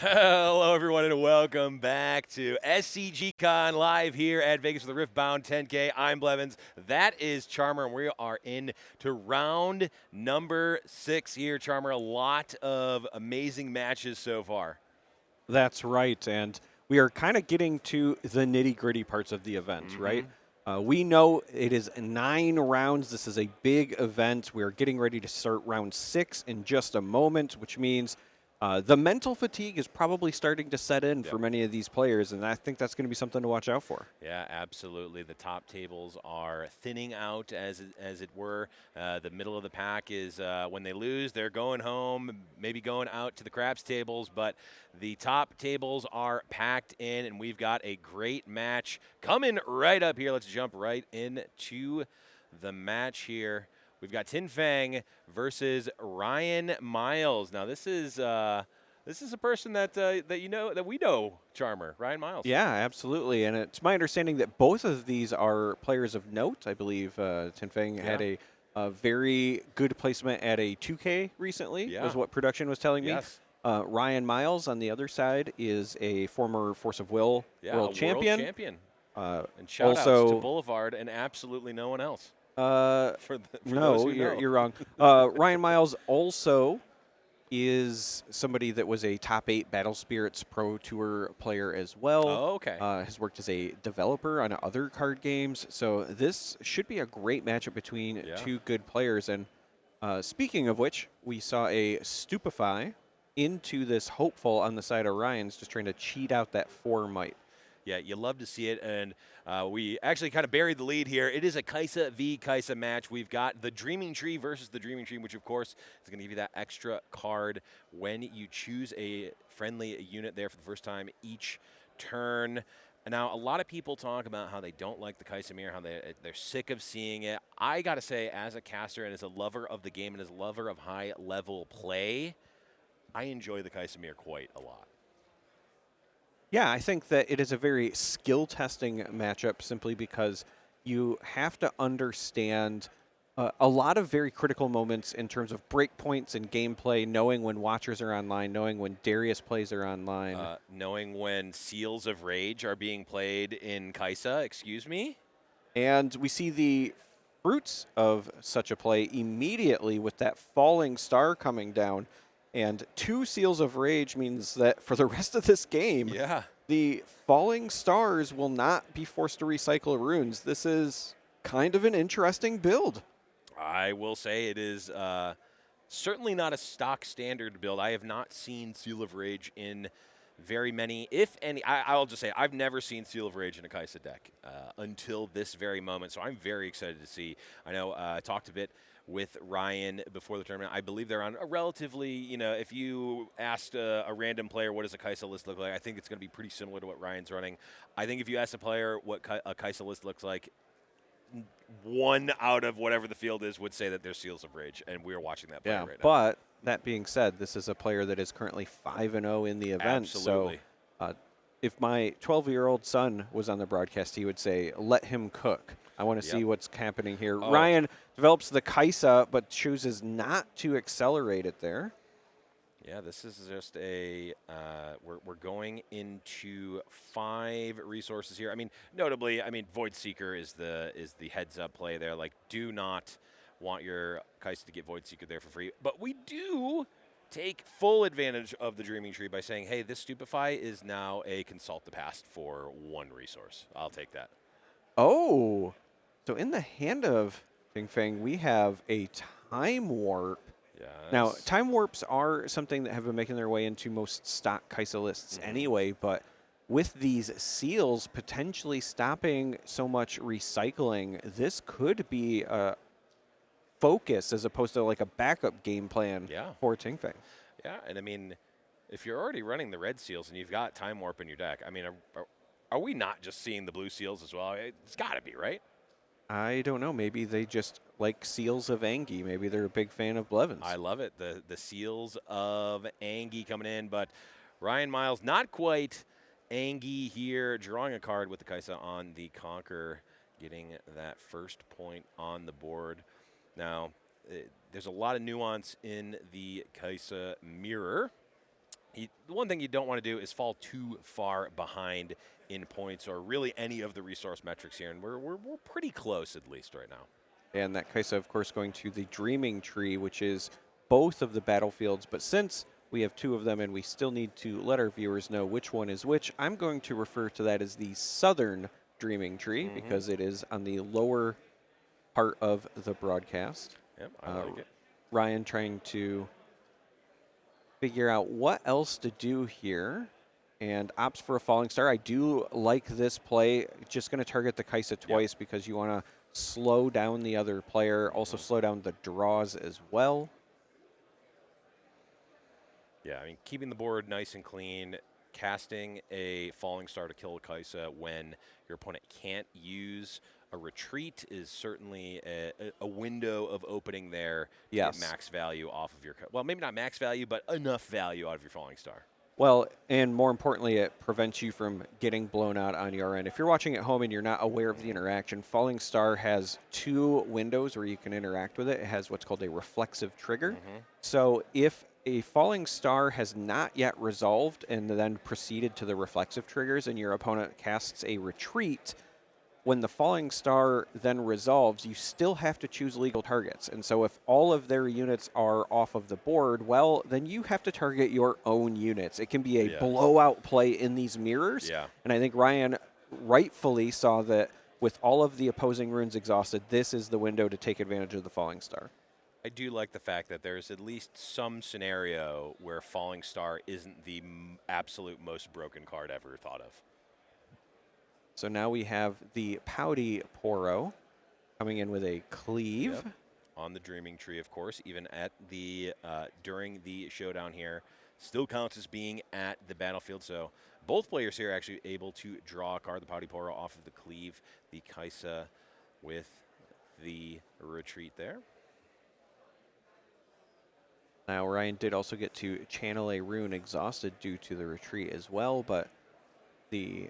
Hello, everyone, and welcome back to SCG Con live here at Vegas for the Riftbound 10K. I'm Blevins. That is Charmer, and we are in to round number 6 here, Charmer. A lot of amazing matches so far. That's right, and we are kind of getting to the nitty-gritty parts of the event, right? We know it is 9 rounds. This is a big event. We're getting ready to start round 6 in just a moment, which means the mental fatigue is probably starting to set in for many of these players, and I think that's going to be something to watch out for. Yeah, absolutely. The top tables are thinning out, as it were. The middle of the pack is when they lose, they're going home, maybe going out to the craps tables, but the top tables are packed in, and we've got a great match coming right up here. Let's jump right into the match here. We've got Tin Fang versus Ryan Miles. Now, this is a person that we know, Charmer, Ryan Miles. Yeah, absolutely, and it's my understanding that both of these are players of note. I believe Tin Fang had a very good placement at a 2K recently, was what production was telling me. Yes. Ryan Miles on the other side is a former Force of Will world champion. World champion. And shout outs to Boulevard and absolutely no one else. No, you're wrong. Ryan Miles also is somebody that was a top 8 Battle Spirits Pro Tour player as well. Oh, okay. Has worked as a developer on other card games. So this should be a great matchup between two good players. And speaking of which, we saw a Stupefy into this Hopeful on the side of Ryan's, just trying to cheat out that 4 might. Yeah, you love to see it, and we actually kind of buried the lead here. It is a Kaisa v. Kaisa match. We've got the Dreaming Tree versus the Dreaming Tree, which, of course, is going to give you that extra card when you choose a friendly unit there for the first time each turn. Now, a lot of people talk about how they don't like the Kaisa mirror, how they're sick of seeing it. I got to say, as a caster and as a lover of the game and as a lover of high-level play, I enjoy the Kaisa mirror quite a lot. Yeah, I think that it is a very skill-testing matchup simply because you have to understand a lot of very critical moments in terms of breakpoints and gameplay, knowing when watchers are online, knowing when Darius plays are online. Knowing when Seals of Rage are being played in Kaisa, excuse me. And we see the fruits of such a play immediately with that falling star coming down. And 2 Seals of Rage means that for the rest of this game, the falling stars will not be forced to recycle runes. This is kind of an interesting build. I will say it is certainly not a stock standard build. I have not seen Seal of Rage in very many, if any. I'll just say I've never seen Seal of Rage in a Kaisa deck until this very moment. So I'm very excited to see. I know I talked a bit with Ryan before the tournament. I believe they're on a relatively, if you asked a random player what does a Kaisa list look like, I think it's going to be pretty similar to what Ryan's running. I think if you ask a player what a Kaisa list looks like, 1 out of whatever the field is would say that they're Seals of Rage, and we're watching that play right now. But that being said, this is a player that is currently 5-0 in the event. Absolutely. So if my 12-year-old son was on the broadcast, he would say, let him cook. I want to see what's happening here. Ryan develops the Kaisa, but chooses not to accelerate it there. Yeah, this is just a we're going into 5 resources here. I mean, notably, Void Seeker is the heads up play there. Like, do not want your Kaisa to get Void Seeker there for free, but we do take full advantage of the Dreaming Tree by saying, hey, this Stupefy is now a Consult the Past for 1 resource. I'll take that. Oh, so in the hand of Tin Fang, we have a Time Warp. Yes. Now, Time Warps are something that have been making their way into most stock Kaisa lists anyway, but with these seals potentially stopping so much recycling, this could be a focus as opposed to like a backup game plan for Tin Fang. Yeah, and if you're already running the red seals and you've got Time Warp in your deck, are we not just seeing the blue seals as well? It's got to be, right? I don't know. Maybe they just like Seals of Angie. Maybe they're a big fan of Blevins. I love it. The Seals of Angie coming in, but Ryan Miles not quite Angie here, drawing a card with the Kaisa on the Conquer, getting that first point on the board. Now, there's a lot of nuance in the Kaisa mirror. The one thing you don't want to do is fall too far behind in points or really any of the resource metrics here, and we're pretty close at least right now. And that Kaisa, of course, going to the Dreaming Tree, which is both of the battlefields. But since we have 2 of them and we still need to let our viewers know which one is which, I'm going to refer to that as the Southern Dreaming Tree because it is on the lower part of the broadcast. Yep, I like it. Ryan trying to figure out what else to do here and opts for a Falling Star. I do like this play. Just going to target the Kaisa twice because you want to slow down the other player, also slow down the draws as well. Yeah, I mean, keeping the board nice and clean, casting a Falling Star to kill a Kaisa when your opponent can't use a retreat is certainly a window of opening there to get max value off of your, well, maybe not max value, but enough value out of your Falling Star. Well, and more importantly, it prevents you from getting blown out on your end. If you're watching at home and you're not aware of the interaction, Falling Star has 2 windows where you can interact with it. It has what's called a reflexive trigger. So if a Falling Star has not yet resolved and then proceeded to the reflexive triggers and your opponent casts a retreat, when the Falling Star then resolves, you still have to choose legal targets. And so if all of their units are off of the board, well, then you have to target your own units. It can be a blowout play in these mirrors. And I think Ryan rightfully saw that with all of the opposing runes exhausted, this is the window to take advantage of the Falling Star. I do like the fact that there's at least some scenario where Falling Star isn't the absolute most broken card ever thought of. So now we have the Pouty Poro coming in with a cleave. Yep. On the Dreaming Tree, of course, even at the during the showdown here, still counts as being at the battlefield. So both players here are actually able to draw a card, the Pouty Poro off of the cleave, the Kaisa with the retreat there. Now, Ryan did also get to channel a rune exhausted due to the retreat as well, but the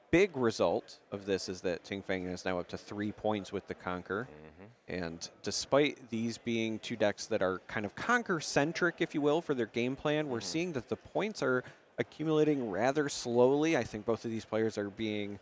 big result of this is that Ting Feng is now up to 3 points with the Conquer. And despite these being 2 decks that are kind of Conquer-centric, if you will, for their game plan, we're seeing that the points are accumulating rather slowly. I think both of these players are being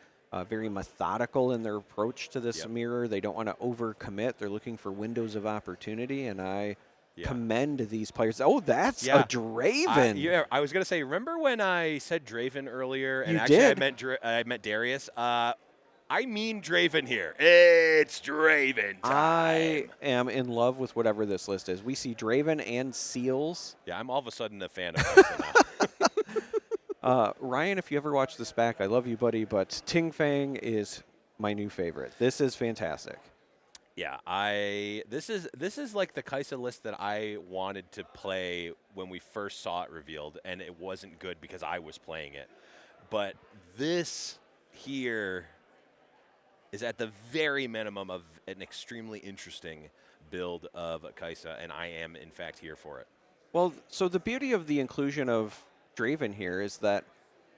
very methodical in their approach to this mirror. They don't want to overcommit. They're looking for windows of opportunity, and I commend these players. Oh, that's a Draven. I was going to say, remember when I said Draven earlier? And you actually did. I meant Darius. I mean Draven here. It's Draven time. I am in love with whatever this list is. We see Draven and Seals. Yeah, I'm all of a sudden a fan of this now. Ryan, if you ever watch this back, I love you, buddy, but Ting Feng is my new favorite. This is fantastic. Yeah, this is like the Kaisa list that I wanted to play when we first saw it revealed, and it wasn't good because I was playing it. But this here is at the very minimum of an extremely interesting build of Kaisa, and I am, in fact, here for it. Well, so the beauty of the inclusion of Draven here is that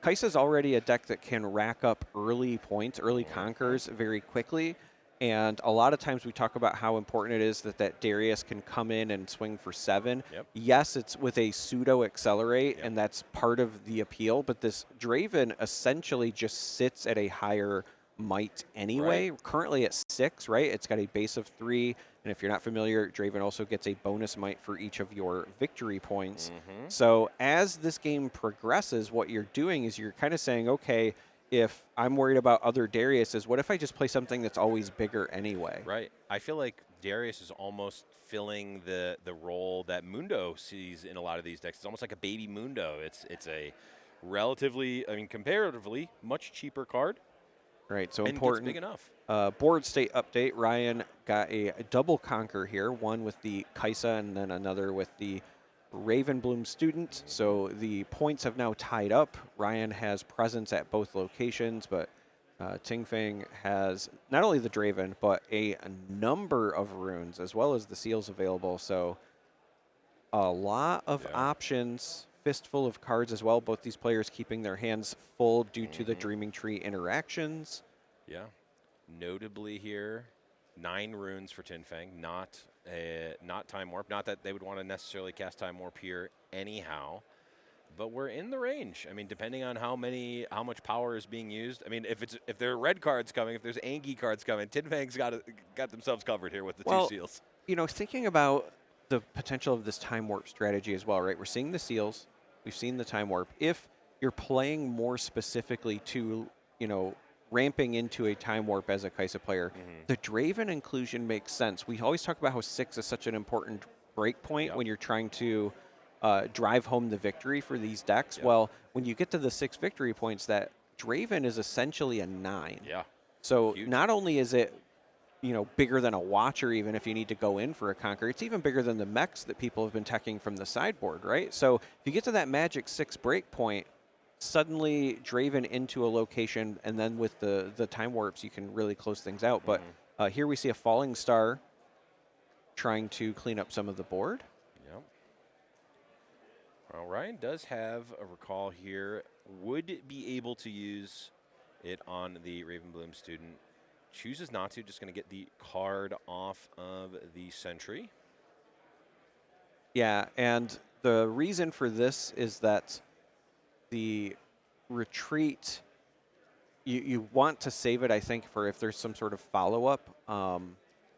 Kaisa is already a deck that can rack up early points, early conquers very quickly. And a lot of times we talk about how important it is that Darius can come in and swing for 7. Yes, it's with a pseudo accelerate, and that's part of the appeal. But this Draven essentially just sits at a higher might anyway. Currently at 6, right? It's got a base of 3. And if you're not familiar, Draven also gets a bonus might for each of your victory points. So as this game progresses, what you're doing is you're kind of saying, okay, if I'm worried about other Dariuses, what if I just play something that's always bigger anyway? Right. I feel like Darius is almost filling the role that Mundo sees in a lot of these decks. It's almost like a baby Mundo. It's a relatively, I mean, comparatively much cheaper card. Right, so and important. Big enough. Board state update. Ryan got a double conquer here, one with the Kaisa and then another with the Ravenbloom Student. So the points have now tied up. Ryan has presence at both locations, but Ting Feng has not only the Draven, but a number of runes as well as the seals available. So a lot of options, fistful of cards as well. Both these players keeping their hands full due to the Dreaming Tree interactions. Yeah. Notably here, 9 runes for Ting Feng, not Time Warp. Not that they would want to necessarily cast Time Warp here anyhow. But we're in the range. I mean, depending on how much power is being used. I mean, if there are red cards coming, if there's Angie cards coming, Tin Fang's got themselves covered here with the 2 seals. You know, thinking about the potential of this time warp strategy as well, right? We're seeing the seals, we've seen the time warp. If you're playing more specifically to, you know, ramping into a time warp as a Kaisa player, the Draven inclusion makes sense. We always talk about how 6 is such an important break point when you're trying to drive home the victory for these decks. Well, when you get to the 6 victory points, that Draven is essentially a 9. Yeah. So Huge. not only is it, you know, bigger than a Watcher, even if you need to go in for a Conquer, it's even bigger than the mechs that people have been teching from the sideboard, right? So if you get to that magic 6 break point, suddenly Draven into a location, and then with the time warps, you can really close things out. But here we see a Falling Star trying to clean up some of the board. Yep. Well, Ryan does have a recall here. Would be able to use it on the Ravenbloom student. Chooses not to, just going to get the card off of the Sentry. Yeah, and the reason for this is that the retreat, you want to save it, I think, for if there's some sort of follow-up.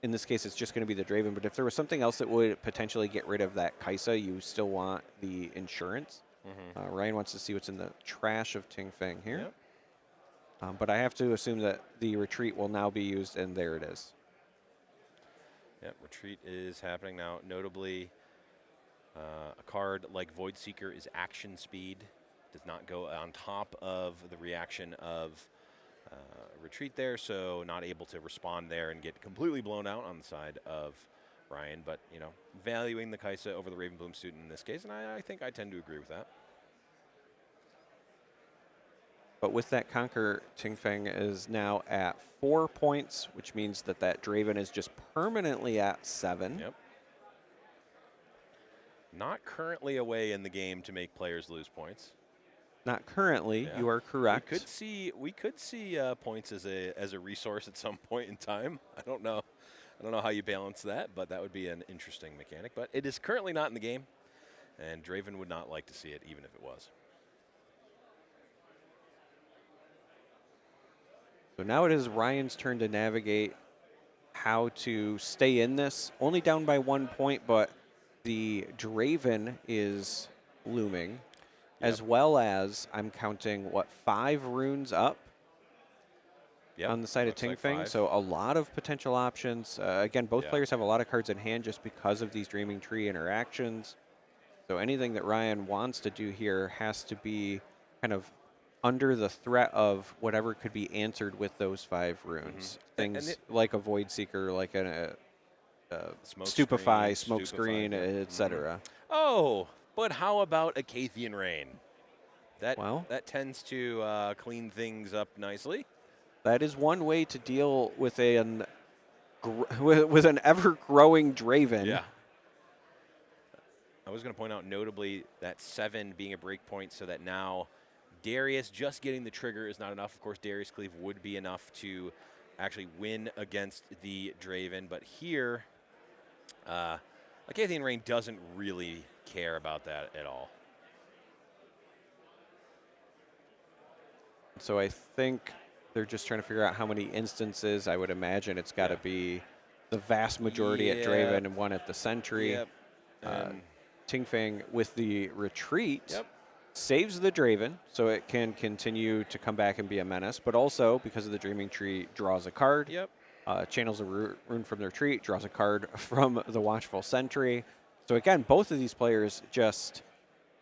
In this case, it's just going to be the Draven, but if there was something else that would potentially get rid of that Kaisa, you still want the insurance. Ryan wants to see what's in the trash of Ting Fang here. Yep. But I have to assume that the retreat will now be used, and there it is. Yep, retreat is happening now. Notably, a card like Void Seeker is action speed. Does not go on top of the reaction of retreat there, so not able to respond there and get completely blown out on the side of Ryan. But, you know, valuing the Kaisa over the Ravenbloom student in this case, and I think I tend to agree with that. But with that Conquer, Ting Fang is now at 4 points, which means that that Draven is just permanently at 7. Yep. Not currently a way in the game to make players lose points. Not currently. Yeah. You are correct. We could see points as a resource at some point in time. I don't know how you balance that, but that would be an interesting mechanic. But it is currently not in the game, and Draven would not like to see it, even if it was. So now it is Ryan's turn to navigate how to stay in this. Only down by 1 point, but the Draven is looming, as well as I'm counting, 5 runes up on the side of Ting Fang. So a lot of potential options. Again, both players have a lot of cards in hand just because of these Dreaming Tree interactions. So anything that Ryan wants to do here has to be kind of under the threat of whatever could be answered with those 5 runes. Things like a Void Seeker, like a Stupefy, Smoke Screen, etc. Oh, but how about a Cathian Rain? That tends to clean things up nicely. That is one way to deal with an ever-growing Draven. Yeah. I was going to point out notably that 7 being a break point, so that now Darius just getting the trigger is not enough. Of course, Darius Cleave would be enough to actually win against the Draven. But here, Cathian Rain doesn't really care about that at all. So I think they're just trying to figure out how many instances. I would imagine it's got to be the vast majority at Draven and 1 at the Sentry. Yep. Ting Fang with the retreat saves the Draven, so it can continue to come back and be a menace, but also, because of the Dreaming Tree, draws a card, channels a rune from the retreat, draws a card from the Watchful Sentry. So again, both of these players just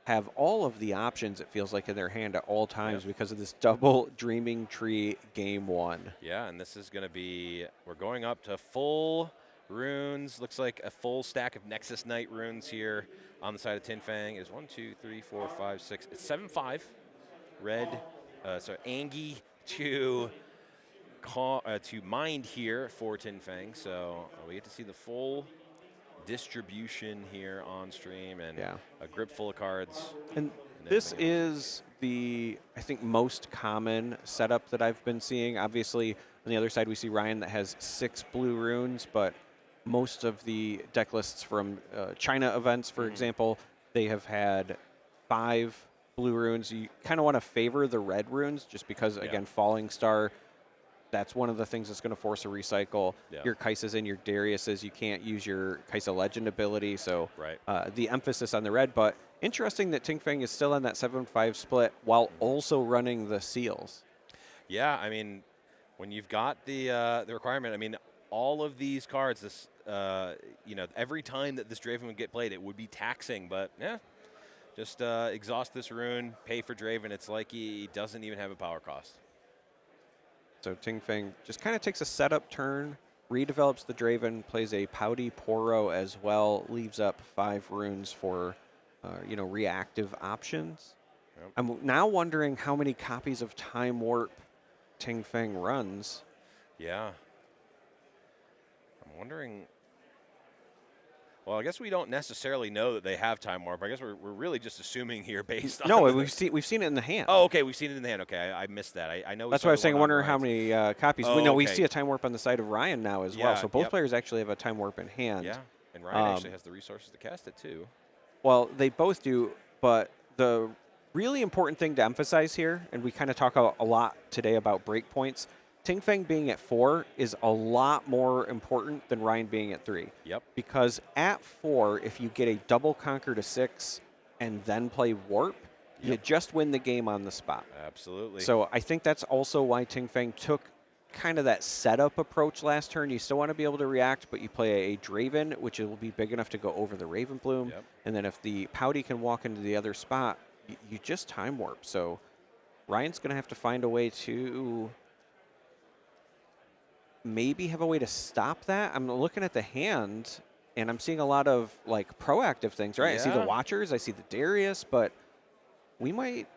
have all of the options, it feels like, in their hand at all times because of this double Dreaming Tree game 1. Yeah, and this is going to be, we're going up to full runes. Looks like a full stack of Nexus Knight runes here on the side of Tin Fang. Is 1, 2, 3, 4, 5, 6. It's 7-5. Red, Angie to mind here for Tin Fang. So we get to see the full distribution here on stream and a grip full of cards. And this is the, I think, most common setup that I've been seeing. Obviously, on the other side, we see Ryan that has 6 blue runes, but most of the deck lists from China events, for example, they have had 5 blue runes, you kind of want to favor the red runes just because, again, Falling Star, that's one of the things that's going to force a recycle. Yeah. Your Kaisas and your Dariuses, you can't use your Kaisa Legend ability, so the emphasis on the red. But interesting that Ting Feng is still on that 7-5 split while also running the seals. Yeah, I mean, when you've got the requirement, I mean, all of these cards, this every time that this Draven would get played, it would be taxing. But yeah, just exhaust this rune, pay for Draven. It's like he doesn't even have a power cost. So Ting Feng just kind of takes a setup turn, redevelops the Draven, plays a Pouty Poro as well, leaves up 5 runes for, reactive options. Yep. I'm now wondering how many copies of Time Warp Ting Feng runs. Yeah. I'm wondering. Well, I guess we don't necessarily know that they have Time Warp. I guess we're really just assuming here based on. No, we've seen it in the hand. Oh, okay, we've seen it in the hand. Okay, I missed that. I know. That's why I was saying. I wonder how many copies. Oh, we see a Time Warp on the side of Ryan now as well. So both players actually have a Time Warp in hand. Yeah, and Ryan actually has the resources to cast it too. Well, they both do, but the really important thing to emphasize here, and we kind of talk a lot today about breakpoints. Ting Feng being at 4 is a lot more important than Ryan being at 3. Yep. Because at 4, if you get a double conquer to 6 and then play Warp, you just win the game on the spot. Absolutely. So I think that's also why Ting Feng took kind of that setup approach last turn. You still want to be able to react, but you play a Draven, which will be big enough to go over the Raven Bloom. Yep. And then if the Pouty can walk into the other spot, you just Time Warp. So Ryan's going to have to find a way to maybe have a way to stop that. I'm looking at the hand, and I'm seeing a lot of like proactive things, right? Yeah. I see the Watchers, I see the Darius, but we might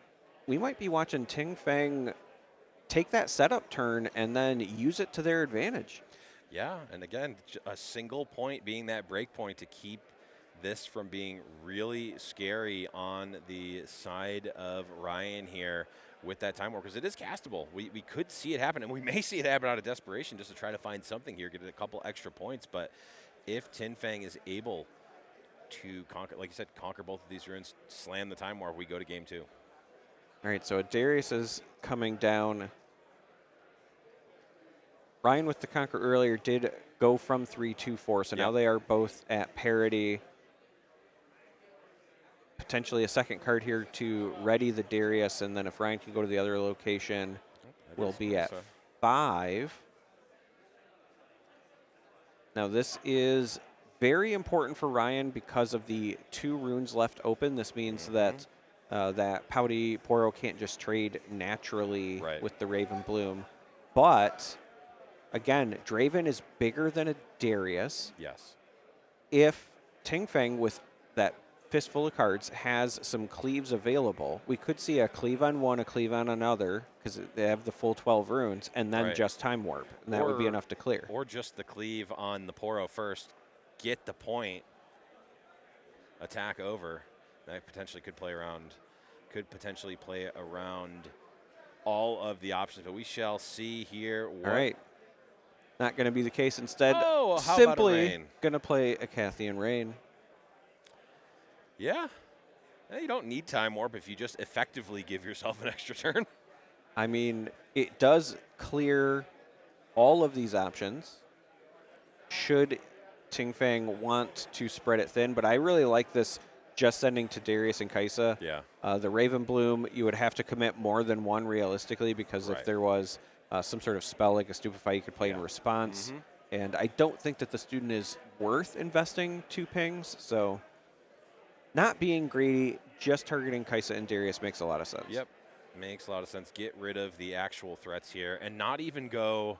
be watching Ting Feng take that setup turn and then use it to their advantage. Yeah, and again, a single point being that break point to keep this from being really scary on the side of Ryan here with that Time Warp, because it is castable. We could see it happen, and we may see it happen out of desperation just to try to find something here, get a couple extra points. But if Ting Feng is able to conquer, like you said, conquer both of these runes, slam the Time Warp, we go to game 2. All right, so Darius is coming down. Ryan with the Conquer earlier did go from 3 to 4, so now they are both at parity. Potentially a second card here to ready the Darius, and then if Ryan can go to the other location, we'll be at 5. Now this is very important for Ryan because of the 2 runes left open. This means that that Pouty Poro can't just trade naturally with the Raven Bloom. But again, Draven is bigger than a Darius. Yes. If Ting Feng with that fistful of cards has some cleaves available, we could see a cleave on one, a cleave on another, because they have the full 12 runes, and then just Time Warp, and that would be enough to clear. Or just the cleave on the Poro first, get the point, attack over. That potentially could play around, all of the options, but we shall see here. All right. Not going to be the case. Instead, how simply going to play a Cathian Rain. Yeah. You don't need Time Warp if you just effectively give yourself an extra turn. I mean, it does clear all of these options should Ting Feng want to spread it thin, but I really like this just sending to Darius and Kaisa. Yeah. The Raven Bloom, you would have to commit more than one realistically, because if there was some sort of spell like a Stupefy, you could play in response. And I don't think that the student is worth investing 2 pings, so not being greedy, just targeting Kaisa and Darius makes a lot of sense. Yep, makes a lot of sense. Get rid of the actual threats here and not even go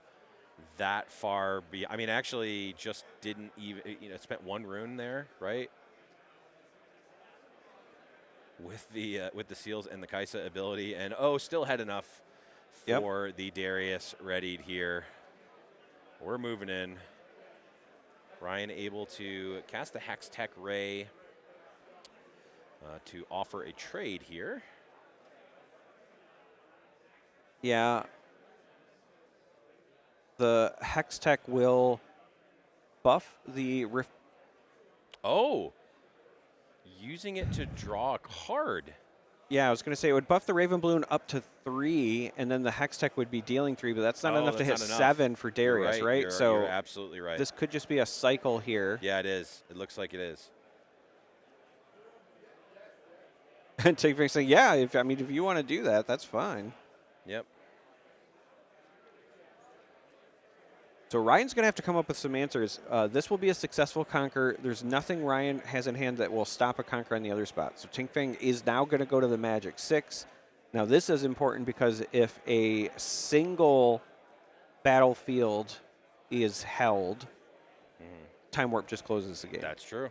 that far. I mean, actually just didn't even, spent 1 rune there, right? With the seals and the Kaisa ability, and still had enough for the Darius readied here. We're moving in. Ryan able to cast the Hex Tech Ray to offer a trade here. Yeah. The Hex Tech will buff the Rift. Oh, using it to draw a card. Yeah, I was going to say it would buff the Raven Balloon up to 3, and then the Hextech would be dealing 3, but that's not enough to hit 7 for Darius, right? So you're absolutely right. This could just be a cycle here. Yeah, it is. It looks like it is. And Tigfang saying, yeah, if you want to do that, that's fine. Yep. So Ryan's going to have to come up with some answers. This will be a successful conquer. There's nothing Ryan has in hand that will stop a conquer on the other spot. So Tigfang is now going to go to the Magic 6. Now this is important because if a single battlefield is held, Time Warp just closes the game. That's true.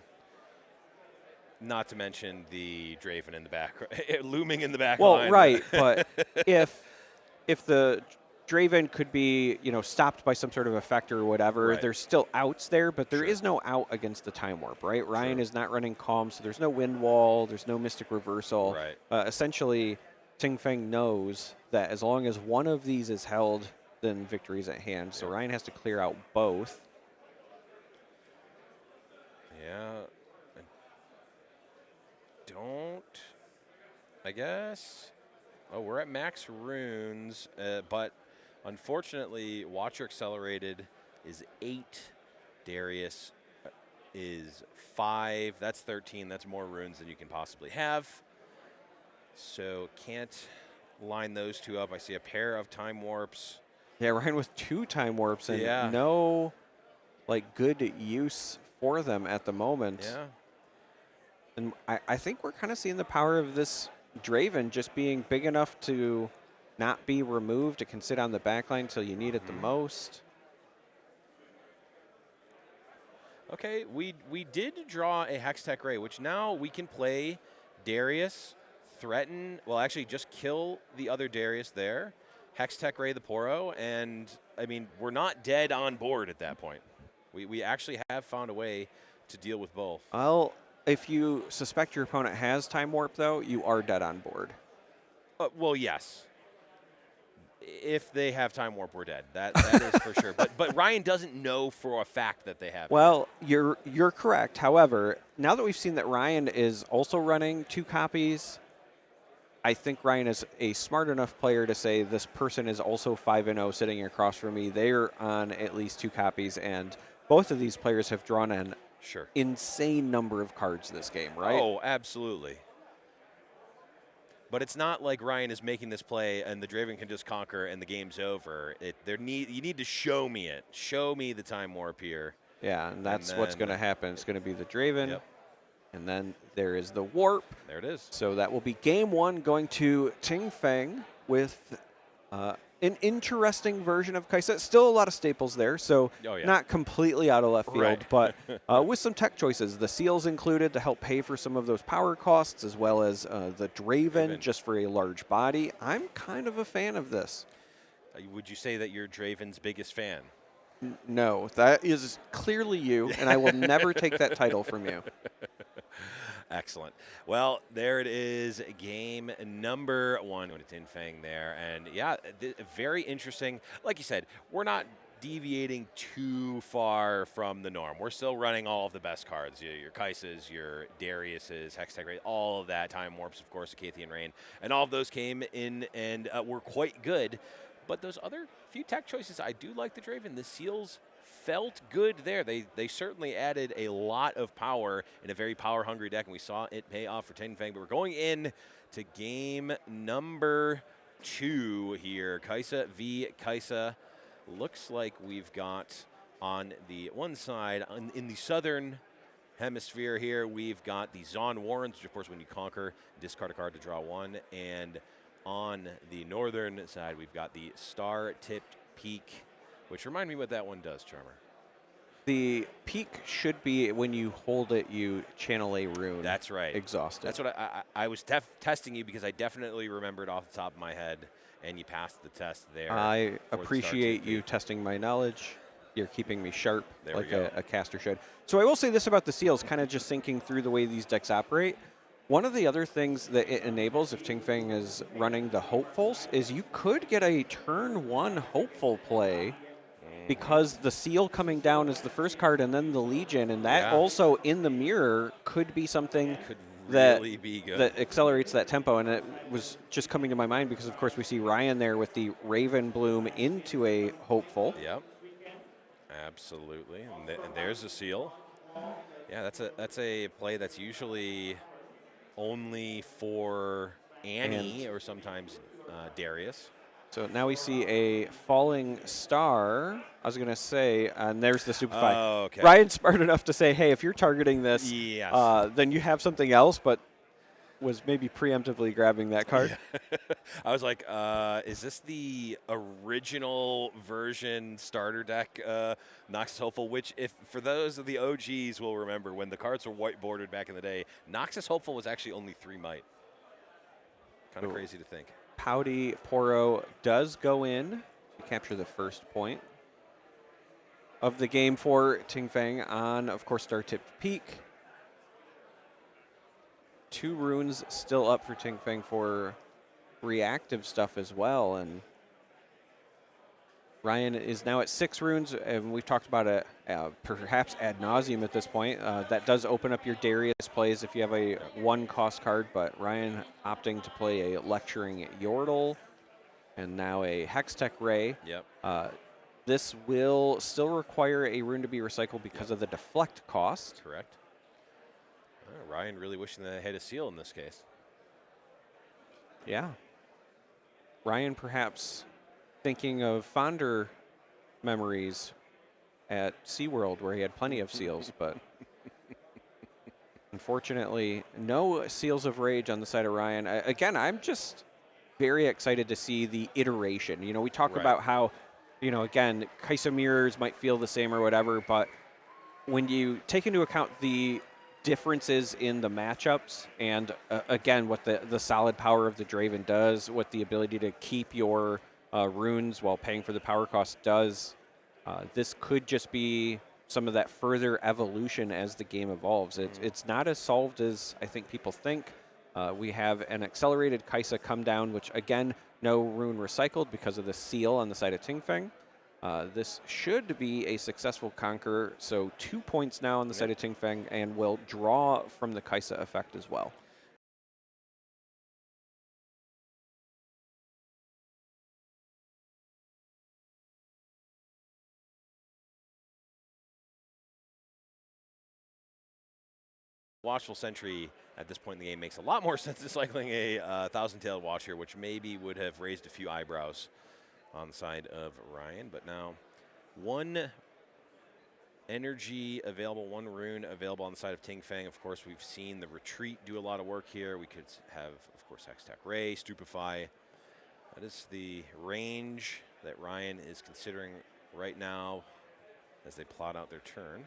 Not to mention the Draven in the back, looming in the back line. Well, right, but if the Draven could be, stopped by some sort of effect or whatever, right. There's still outs there, but there is no out against the Time Warp, right? Ryan is not running Calm, so there's no Wind Wall, there's no Mystic Reversal. Right. Essentially, Tigfang knows that as long as one of these is held, then victory is at hand. So Ryan has to clear out both. Yeah. I guess. Oh, we're at max runes, but unfortunately, Watcher Accelerated is 8. Darius is 5. That's 13. That's more runes than you can possibly have. So can't line those two up. I see a pair of Time Warps. Yeah, Ryan with 2 Time Warps and Yeah. no good use for them at the moment. Yeah. And I think we're kind of seeing the power of this Draven just being big enough to not be removed. It can sit on the backline until you need it the most. Okay, we did draw a Hextech Ray, which now we can play Darius, threaten, well, actually just kill the other Darius there, Hextech Ray the Poro, and, I mean, we're not dead on board at that point. We actually have found a way to deal with both. Well, if you suspect your opponent has Time Warp, though, you are dead on board. Well, yes. If they have Time Warp, we're dead. That is for sure. But Ryan doesn't know for a fact that they have. Well, you're correct. However, now that we've seen that Ryan is also running 2 copies, I think Ryan is a smart enough player to say this person is also 5-0 sitting across from me. They're on at least 2 copies, and both of these players have drawn an insane number of cards this game, right? Oh, absolutely. But it's not like Ryan is making this play and the Draven can just conquer and the game's over. You need to show me it. Show me the Time Warp here. Yeah, and that's what's going to happen. It's going to be the Draven, Yep. and then there is the Warp. There it is. So that will be game 1 going to Tigfang with an interesting version of Kaisa. Still a lot of staples there, so not completely out of left field, but with some tech choices. The Seals included to help pay for some of those power costs, as well as the Draven just for a large body. I'm kind of a fan of this. Would you say that you're Draven's biggest fan? No, that is clearly you, and I will never take that title from you. Excellent. Well, there it is, game number 1 with Tigfang there. And yeah, very interesting. Like you said, we're not deviating too far from the norm. We're still running all of the best cards. Your Kaisas, your Dariuses, Hextech Ray, all of that. Time Warps, of course, Acathian Rain. And all of those came in and were quite good. But those other few tech choices, I do like the Draven. The Seals felt good there. They certainly added a lot of power in a very power-hungry deck, and we saw it pay off for Tigfang. But we're going in to game number 2 here. Kaisa v. Kaisa. Looks like we've got on the one side, in the southern hemisphere here, we've got the Zon Warrens, which, of course, when you conquer, discard a card to draw 1. And on the northern side, we've got the Star-Tipped Peak, which remind me what that one does, Charmer. The peak should be when you hold it, you channel a rune. That's right. Exhausted. That's what I was testing you because I definitely remembered off the top of my head, and you passed the test there. I appreciate you testing my knowledge. You're keeping me sharp like a caster should. So I will say this about the Seals, kind of just thinking through the way these decks operate. One of the other things that it enables if Tigfang is running the Hopefuls is you could get a turn 1 Hopeful play because the Seal coming down is the first card and then the Legion, and that also in the mirror could be something really be good. that accelerates that tempo. And it was just coming to my mind because, of course, we see Ryan there with the Raven Bloom into a hopeful. Yep. Absolutely. And there's a seal. Yeah, that's a play that's usually only for Annie or sometimes Darius. So now we see a falling star. I was going to say, and there's the Superfly. Oh, okay. Ryan's smart enough to say, hey, if you're targeting this, yes. then you have something else, but was maybe preemptively grabbing that card. Yeah. I was like, is this the original version starter deck, Noxus Hopeful, which, if for those of the OGs will remember, when the cards were white-bordered back in the day, Noxus Hopeful was actually only 3 might. Kind of crazy to think. Pouty Poro does go in to capture the first point of the game for Ting Fang on, of course, Star Tip Peak. 2 runes still up for Ting Fang for reactive stuff as well. And Ryan is now at 6 runes, and we've talked about it perhaps ad nauseum at this point. That does open up your Darius plays if you have a 1-cost card, but Ryan opting to play a Lecturing Yordle and now a Hextech Ray. Yep. This will still require a rune to be recycled because of the deflect cost. Correct. Ryan really wishing that they had a seal in this case. Yeah. Ryan perhaps thinking of fonder memories at SeaWorld where he had plenty of seals, but unfortunately, no Seals of Rage on the side of Ryan. Again, I'm just very excited to see the iteration. You know, we talk about how, you know, again, Kaisa mirrors might feel the same or whatever, but when you take into account the differences in the matchups and, again, what the solid power of the Draven does, what the ability to keep your runes while paying for the power cost does, this could just be some of that further evolution as the game evolves. It's not as solved as I think people think. We have an accelerated Kaisa come down, which, again, no rune recycled because of the seal on the side of Ting Fang. This should be a successful conquer, so 2 points now on the side of Ting Fang, and will draw from the Kaisa effect as well. Watchful Sentry at this point in the game makes a lot more sense than cycling a Thousand-Tailed Watcher, which maybe would have raised a few eyebrows on the side of Ryan. But now 1 energy available, 1 rune available on the side of Ting Fang. Of course, we've seen the retreat do a lot of work here. We could have, of course, Hextech Ray, Stupefy. That is the range that Ryan is considering right now as they plot out their turn.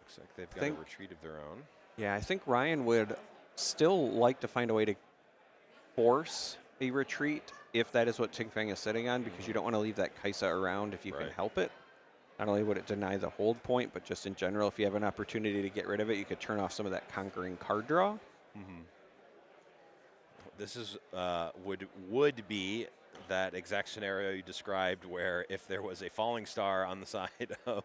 Looks like they've got a retreat of their own. Yeah, I think Ryan would still like to find a way to force a retreat if that is what Ting Fang is sitting on, because you don't want to leave that Kaisa around if you can help it. Not only would it deny the hold point, but just in general, if you have an opportunity to get rid of it, you could turn off some of that conquering card draw. This is would be that exact scenario you described, where if there was a falling star on the side of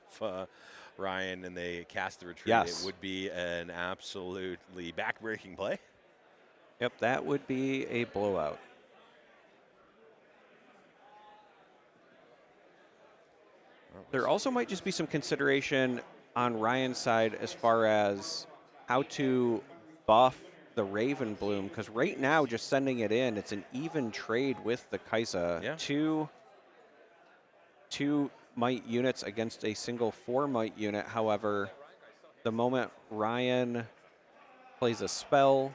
Ryan and they cast the retreat, it would be an absolutely back-breaking play. Yep, that would be a blowout. There also might just be some consideration on Ryan's side as far as how to buff the Raven Bloom, because right now, just sending it in, it's an even trade with the Kaisa. Yeah. Two might units against a single 4 might unit. However, the moment Ryan plays a spell,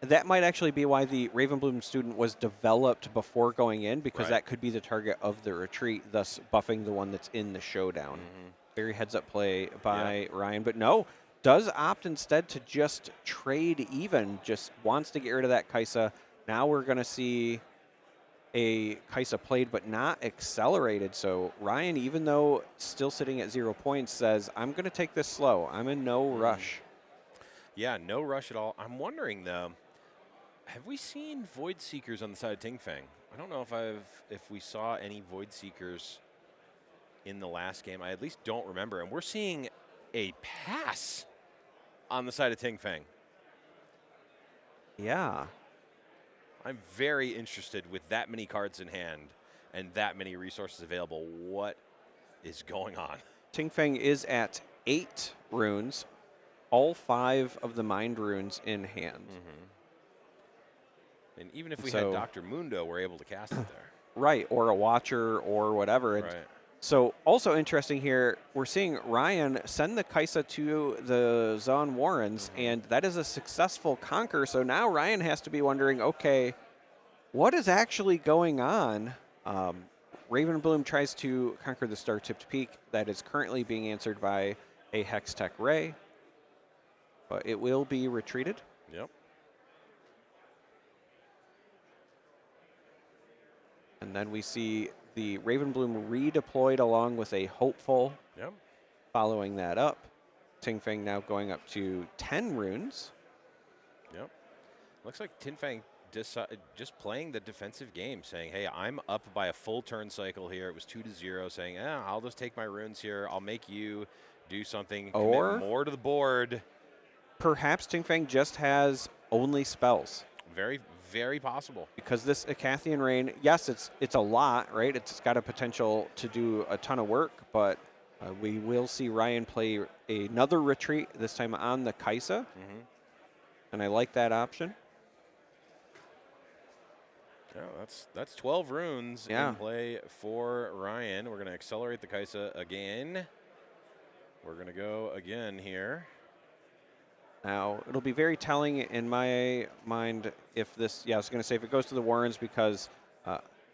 that might actually be why the Ravenbloom student was developed before going in, because that could be the target of the retreat, thus buffing the one that's in the showdown. Very heads-up play by Ryan, but no, does opt instead to just trade even, just wants to get rid of that Kaisa. Now we're going to see a Kaisa played but not accelerated. So Ryan, even though still sitting at 0 points, says, I'm going to take this slow. I'm in no rush. Yeah, no rush at all. I'm wondering, though, have we seen Void Seekers on the side of Ting Fang? I don't know if we saw any Void Seekers in the last game. I at least don't remember. And we're seeing a pass on the side of Ting Feng. Yeah. I'm very interested with that many cards in hand and that many resources available. What is going on? Ting Feng is at 8 runes, all 5 of the mind runes in hand. And even if we had Dr. Mundo, we're able to cast it there. Right, or a Watcher or whatever. And so also interesting here, we're seeing Ryan send the Kaisa to the Zon Warrens, and that is a successful conquer. So now Ryan has to be wondering, okay, what is actually going on? Ravenbloom tries to conquer the Star-Tipped Peak. That is currently being answered by a Hextech Ray, but it will be retreated. Yep. And then we see the Ravenbloom redeployed along with a Hopeful. Yep. Following that up, Ting Feng now going up to 10 runes. Yep. Looks like Ting Feng just playing the defensive game, saying, hey, I'm up by a full turn cycle here. It was 2-0, saying, I'll just take my runes here. I'll make you do something, or commit more to the board. Perhaps Ting Feng just has only spells. Very, very possible. Because this Acathian Rain, yes, it's a lot, right? It's got a potential to do a ton of work, but we will see Ryan play another retreat, this time on the Kaisa. And I like that option. Yeah, that's 12 runes in play for Ryan. We're going to accelerate the Kaisa again. We're going to go again here. Now, it'll be very telling in my mind if this, I was going to say if it goes to the Warrens, because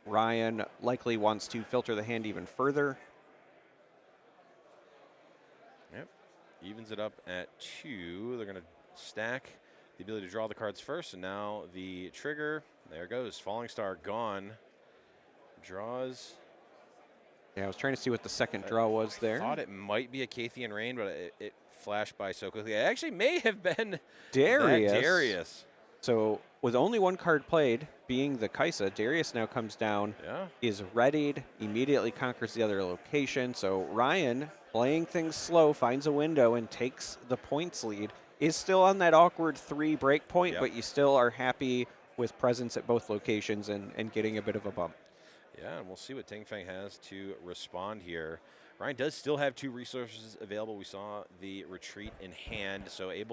Ryan likely wants to filter the hand even further. Yep. Evens it up at 2. They're going to stack the ability to draw the cards first, and now the trigger, there it goes. Falling Star gone. Draws. Yeah, I was trying to see what the second draw was there. I thought it might be a Cathian Rain, but it flashed by so quickly. It actually may have been Darius. So with only one card played, being the Kaisa, Darius now comes down, is readied, immediately conquers the other location. So Ryan, playing things slow, finds a window and takes the points lead. Is still on that awkward 3 break point, but you still are happy with presence at both locations and getting a bit of a bump. Yeah, and we'll see what Ting Feng has to respond here. Ryan does still have 2 resources available. We saw the retreat in hand, so going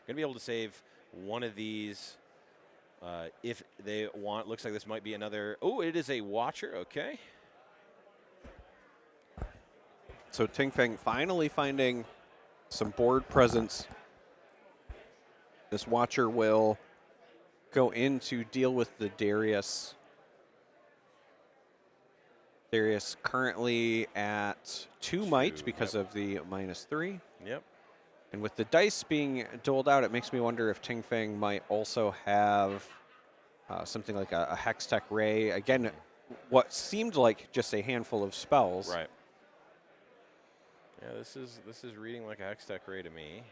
to be able to save one of these if they want. Looks like this might be another. Oh, it is a Watcher. Okay. So Ting Feng finally finding some board presence. This Watcher will go in to deal with the Darius. Darius currently at 2 might because of the -3. Yep. And with the dice being doled out, it makes me wonder if Ting Feng might also have something like a Hextech Ray. Again, what seemed like just a handful of spells. Right. Yeah, this is reading like a Hextech Ray to me.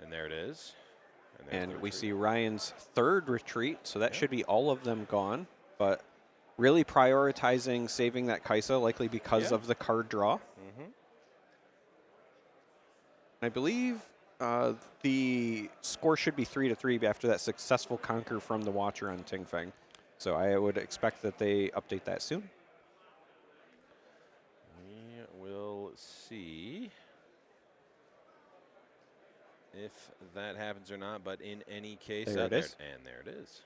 And there it is. And we see Ryan's 3rd retreat, so that should be all of them gone. But really prioritizing saving that Kaisa, likely because of the card draw. I believe the score should be 3-3 after that successful conquer from the Watcher on Ting Feng. So I would expect that they update that soon. We will see if that happens or not, but in any case, there it is. And there it is.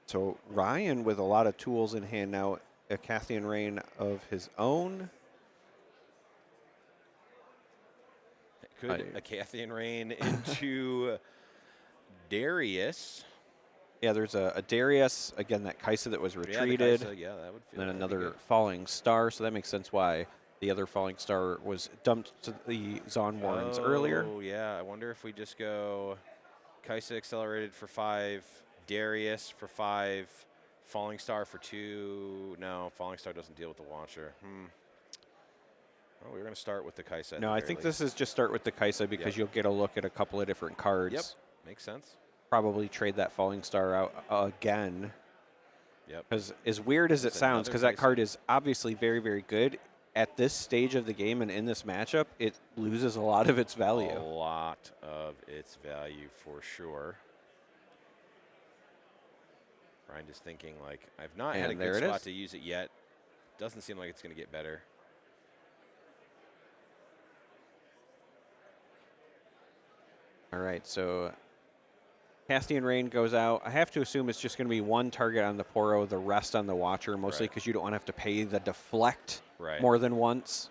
So Ryan with a lot of tools in hand now, a Cathian Rain of his own. Could a Cathian Rain into Darius. Yeah, there's a Darius, again, that Kaisa that was retreated. That would feel and then another Falling Star, so that makes sense why the other Falling Star was dumped to the Zon Warrens earlier. Oh, yeah. I wonder if we just go Kaisa accelerated for 5, Darius for 5, Falling Star for 2. No, Falling Star doesn't deal with the Watcher. Well, we're going to start with the Kaisa. No, I think this is just start with the Kaisa because you'll get a look at a couple of different cards. Yep, makes sense. Probably trade that Falling Star out again. Yep. Because as weird as it There's sounds, another because that Kai'Sa. card is obviously very, very good, at this stage of the game and in this matchup, it loses a lot of its value. A lot of its value for sure. Brian just thinking, like, I've not had a And there good it spot is. to use it yet. Doesn't seem like it's going to get better. All right, so Castian Rain goes out. I have to assume it's just going to be one target on the Poro, the rest on the Watcher, mostly Right. because you don't want to have to pay the deflect Right. more than once.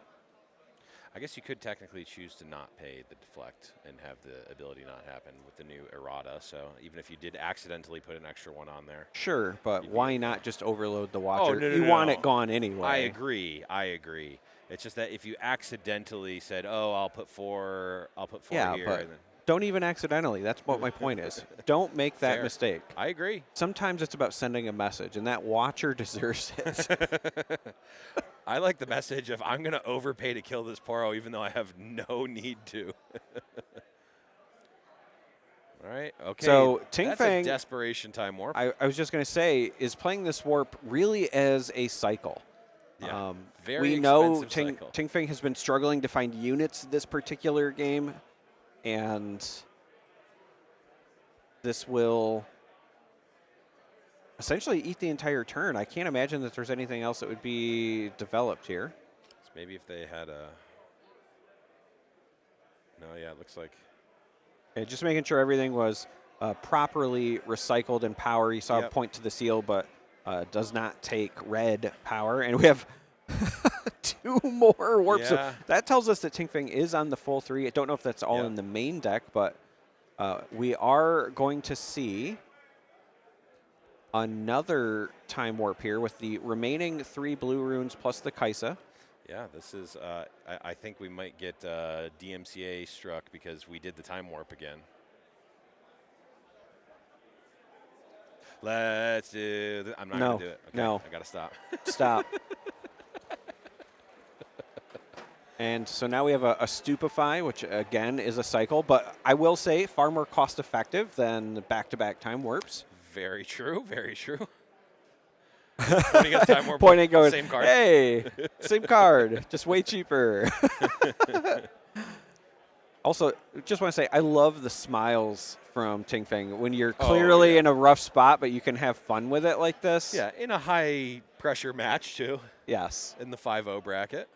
I guess you could technically choose to not pay the deflect and have the ability not happen with the new errata. So even if you did accidentally put an extra one on there. Sure, but You'd be why okay. not just overload the Watcher? no, You no, want no. it gone anyway. I agree. I agree. It's just that if you accidentally said, "Oh, I'll put four Yeah, here," but and then don't even accidentally. That's what my point is. Don't make that Fair. mistake. I agree. Sometimes it's about sending a message, and that Watcher deserves it. I like the message of I'm going to overpay to kill this Poro, even though I have no need to. All right. Okay. So, Ting that's Fang- a desperation time warp. I was just going to say, is playing this warp really as a cycle? Yeah, very we know expensive cycle. Ting Fang has been struggling to find units this particular game, and this will essentially eat the entire turn. I can't imagine that there's anything else that would be developed here. So maybe if they had a. No, yeah, it looks like. Okay, just making sure everything was properly recycled in power. You saw a Yep. point to the seal, but does not take red power. And we have 2 more warps. So Yeah. that tells us that Ting Fang is on the full 3. I don't know if that's all Yep. in the main deck, but we are going to see another time warp here with the remaining 3 blue runes plus the Kai'Sa. Yeah, this is. I think we might get DMCA struck because we did the time warp again. Let's do. I'm not No, going to do it. Okay, no. I got to stop. Stop. And so now we have a Stupefy, which again is a cycle, but I will say far more cost effective than the back-to-back time warps. Very true. Very true. Pointing at time warp. Pointing, going, Same card. hey, same card, just way cheaper. Also, just want to say, I love the smiles from Ting Fang when you're clearly yeah. in a rough spot, but you can have fun with it like this. Yeah, in a high pressure match too, Yes. in the 5-0 bracket.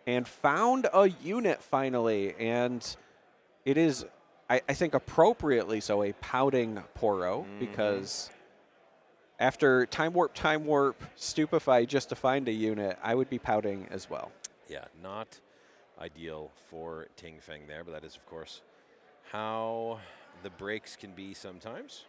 And found a unit finally, and it is, I think appropriately so, a pouting Poro, because after time warp, Stupefy just to find a unit, I would be pouting as well. Yeah, not ideal for Ting Fang there, but that is, of course, how the breaks can be sometimes.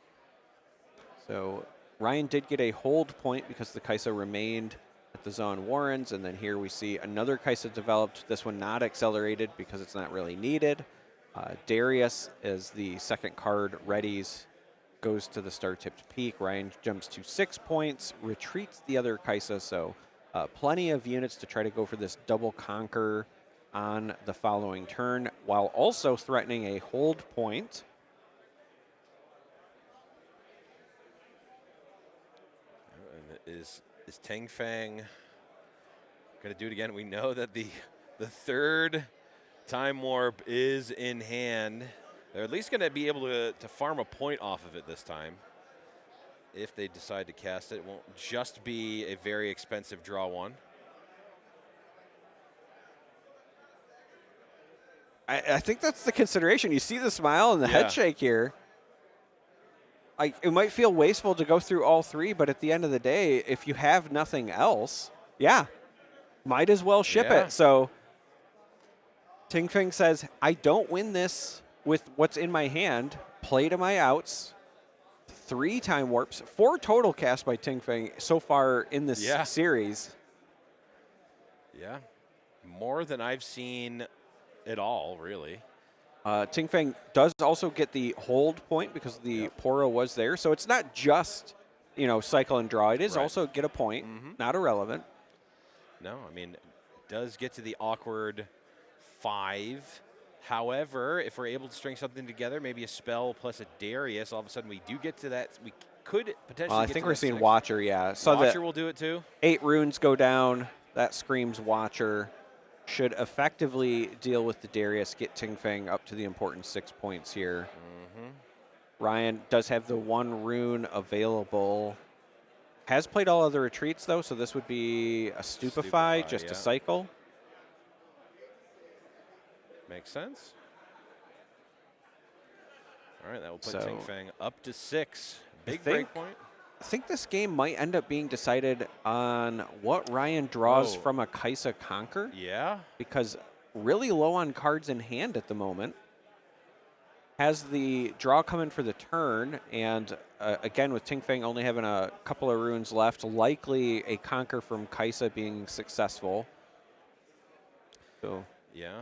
So Ryan did get a hold point because the Kai'Sa remained at the Zon Warrens, and then here we see another Kai'Sa developed, this one not accelerated because it's not really needed. Darius, as the second card readies, goes to the star-tipped peak. Ryan jumps to 6 points, retreats the other Kai'Sa, so plenty of units to try to go for this double conquer on the following turn, while also threatening a hold point. And is Ting Fang going to do it again? We know that the third time warp is in hand. They're at least going to be able to farm a point off of it this time. If they decide to cast it, it won't just be a very expensive draw one. I think that's the consideration. You see the smile and the head shake here. It might feel wasteful to go through all 3, but at the end of the day, if you have nothing else, might as well ship it. So Ting Fang says, I don't win this with what's in my hand. Play to my outs. 3 time warps, 4 total cast by Ting Fang so far in this series. Yeah, more than I've seen at all, really. Ting Fang does also get the hold point because the Poro was there. So it's not just, cycle and draw. It is also get a point, not irrelevant. No, I mean, does get to the awkward 5. However, if we're able to string something together, maybe a spell plus a Darius, all of a sudden we do get to that. We could potentially. I get think to we're that seeing 6. Watcher, yeah. So Watcher will do it too. 8 runes go down. That screams Watcher. Should effectively deal with the Darius, get Ting Feng up to the important 6 points here. Ryan does have the 1 rune available. Has played all other retreats, though, so this would be a Stupefy just to cycle. Makes sense. All right, that will put Ting Feng up to 6. Big break point. I think this game might end up being decided on what Ryan draws from a Kaisa Conquer. Yeah. Because really low on cards in hand at the moment. Has the draw coming for the turn, and again with Ting Feng only having a couple of runes left, likely a Conquer from Kaisa being successful. So yeah,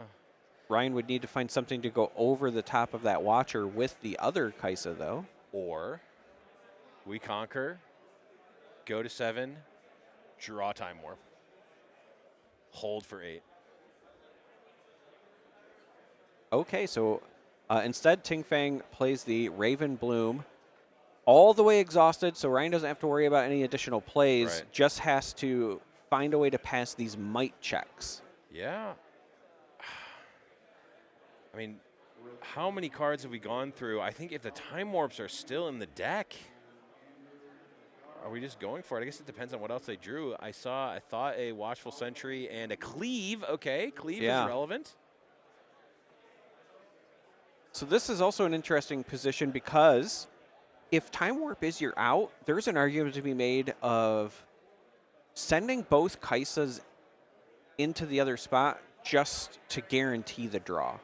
Ryan would need to find something to go over the top of that Watcher with the other Kaisa, though. Or we conquer, go to 7, draw Time Warp, hold for 8. Okay, so instead Ting Feng plays the Raven Bloom, all the way exhausted, so Ryan doesn't have to worry about any additional plays, just has to find a way to pass these might checks. Yeah. I mean, how many cards have we gone through? I think if the Time Warps are still in the deck, are we just going for it? I guess it depends on what else they drew. I thought a Watchful Sentry and a Cleave. Okay, Cleave is relevant. So this is also an interesting position because if Time Warp is your out, there's an argument to be made of sending both Kaisas into the other spot just to guarantee the draw.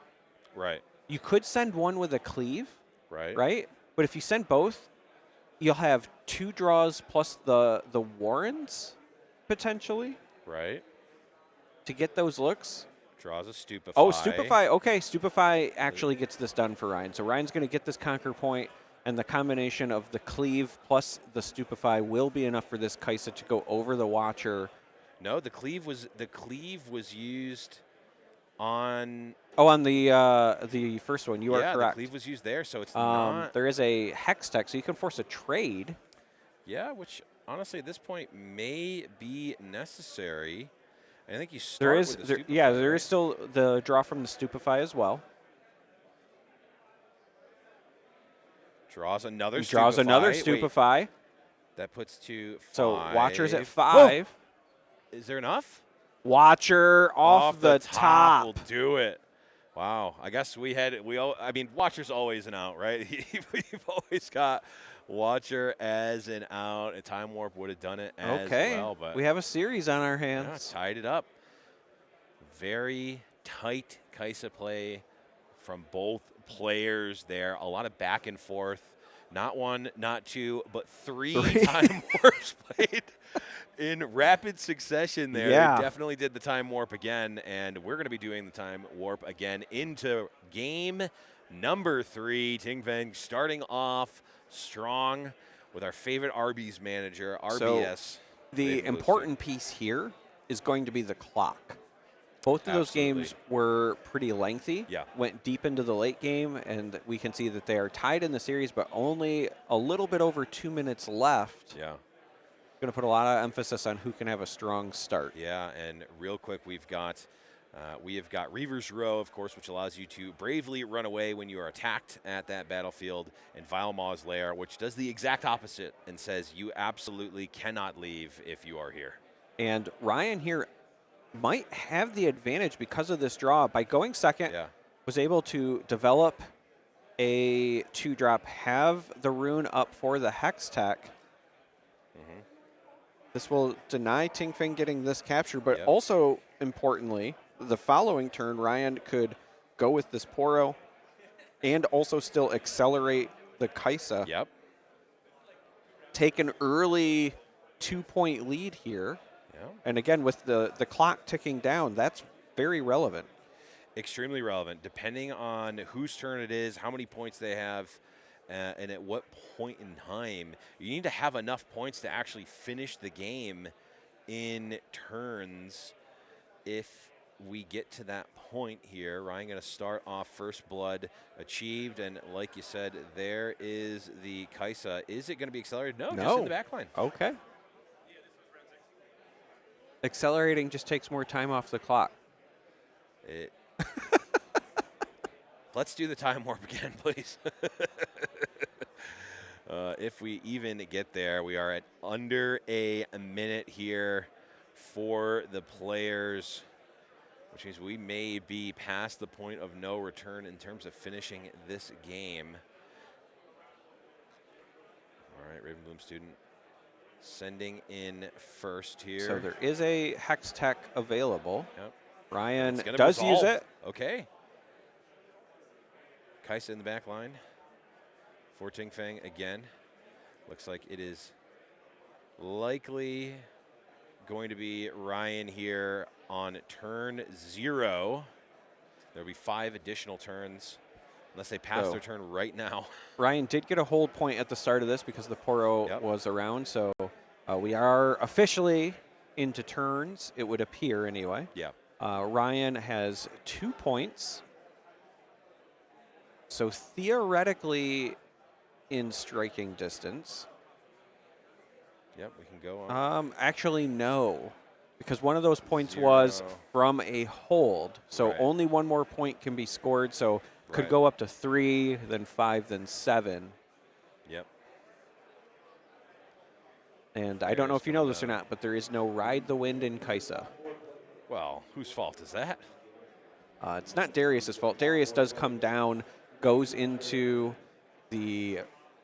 Right. You could send one with a Cleave. Right. But if you send both, you'll have 2 draws plus the Warrens, potentially. Right. To get those looks. Draws a Stupefy. Oh, Stupefy. Okay, Stupefy actually gets this done for Ryan. So Ryan's going to get this Conquer point, and the combination of the Cleave plus the Stupefy will be enough for this Kaisa to go over the Watcher. No, the Cleave was used on. Oh, on the first one, you are correct. Yeah, the Cleave was used there, so it's not. There is a Hex Tech, so you can force a trade. Yeah, which honestly at this point may be necessary. I think you start with the Stupefy, there is still the draw from the Stupefy as well. Draws another Stupefy. Draws another Stupefy. Wait, that puts 2, 5. So Watcher's at 5. Oh! Is there enough? Watcher off the top. We'll do it. Wow. I guess Watcher's always an out, right? We've always got Watcher as an out, and Time Warp would have done it as well. But we have a series on our hands. Yeah, tied it up. Very tight Kaisa play from both players there. A lot of back and forth. Not 1, not 2, but 3 Time Warps played in rapid succession there. Yeah. They definitely did the Time Warp again, and we're going to be doing the Time Warp again into game number 3. Ting Feng starting off strong with our favorite Arby's manager, RBS. So the important piece here is going to be the clock. Both of those games were pretty lengthy, went deep into the late game, and we can see that they are tied in the series, but only a little bit over 2 minutes left. Yeah. Going to put a lot of emphasis on who can have a strong start. Yeah, and real quick, we have got Reaver's Row, of course, which allows you to bravely run away when you are attacked at that battlefield, and Vile Maw's Lair, which does the exact opposite and says you absolutely cannot leave if you are here. And Ryan here might have the advantage because of this draw. By going second, was able to develop a 2-drop, have the rune up for the Hex Tech. This will deny Ting Feng getting this capture, but also, importantly, the following turn, Ryan could go with this Poro and also still accelerate the Kaisa. Yep. Take an early 2-point lead here. And again, with the clock ticking down, that's very relevant. Extremely relevant, depending on whose turn it is, how many points they have, and at what point in time. You need to have enough points to actually finish the game in turns. If we get to that point here, Ryan going to start off first blood achieved, and like you said, there is the Kaisa. Is it going to be accelerated? No, just in the back line. Okay. Accelerating just takes more time off the clock. Let's do the time warp again, please. If we even get there, we are at under a minute here for the players, which means we may be past the point of no return in terms of finishing this game. All right, Raven Bloom student sending in first here. So there is a Hex Tech available. Yep. Ryan does use it. Okay. Kaisa in the back line for Ting Feng again. Looks like it is likely going to be Ryan here on turn 0. There'll be 5 additional turns unless they pass their turn right now. Ryan did get a hold point at the start of this because the Poro was around, so we are officially into turns, it would appear anyway. Yeah. Ryan has 2 points. So theoretically in striking distance. Yep, we can go on. Actually, no. Because one of those points was from a hold. So only one more point can be scored. So could go up to 3, then 5, then 7. Yep. And I don't know if you know this or not, but there is no Ride the Wind in Kaisa. Well, whose fault is that? It's not Darius's fault. Darius does come down, goes into the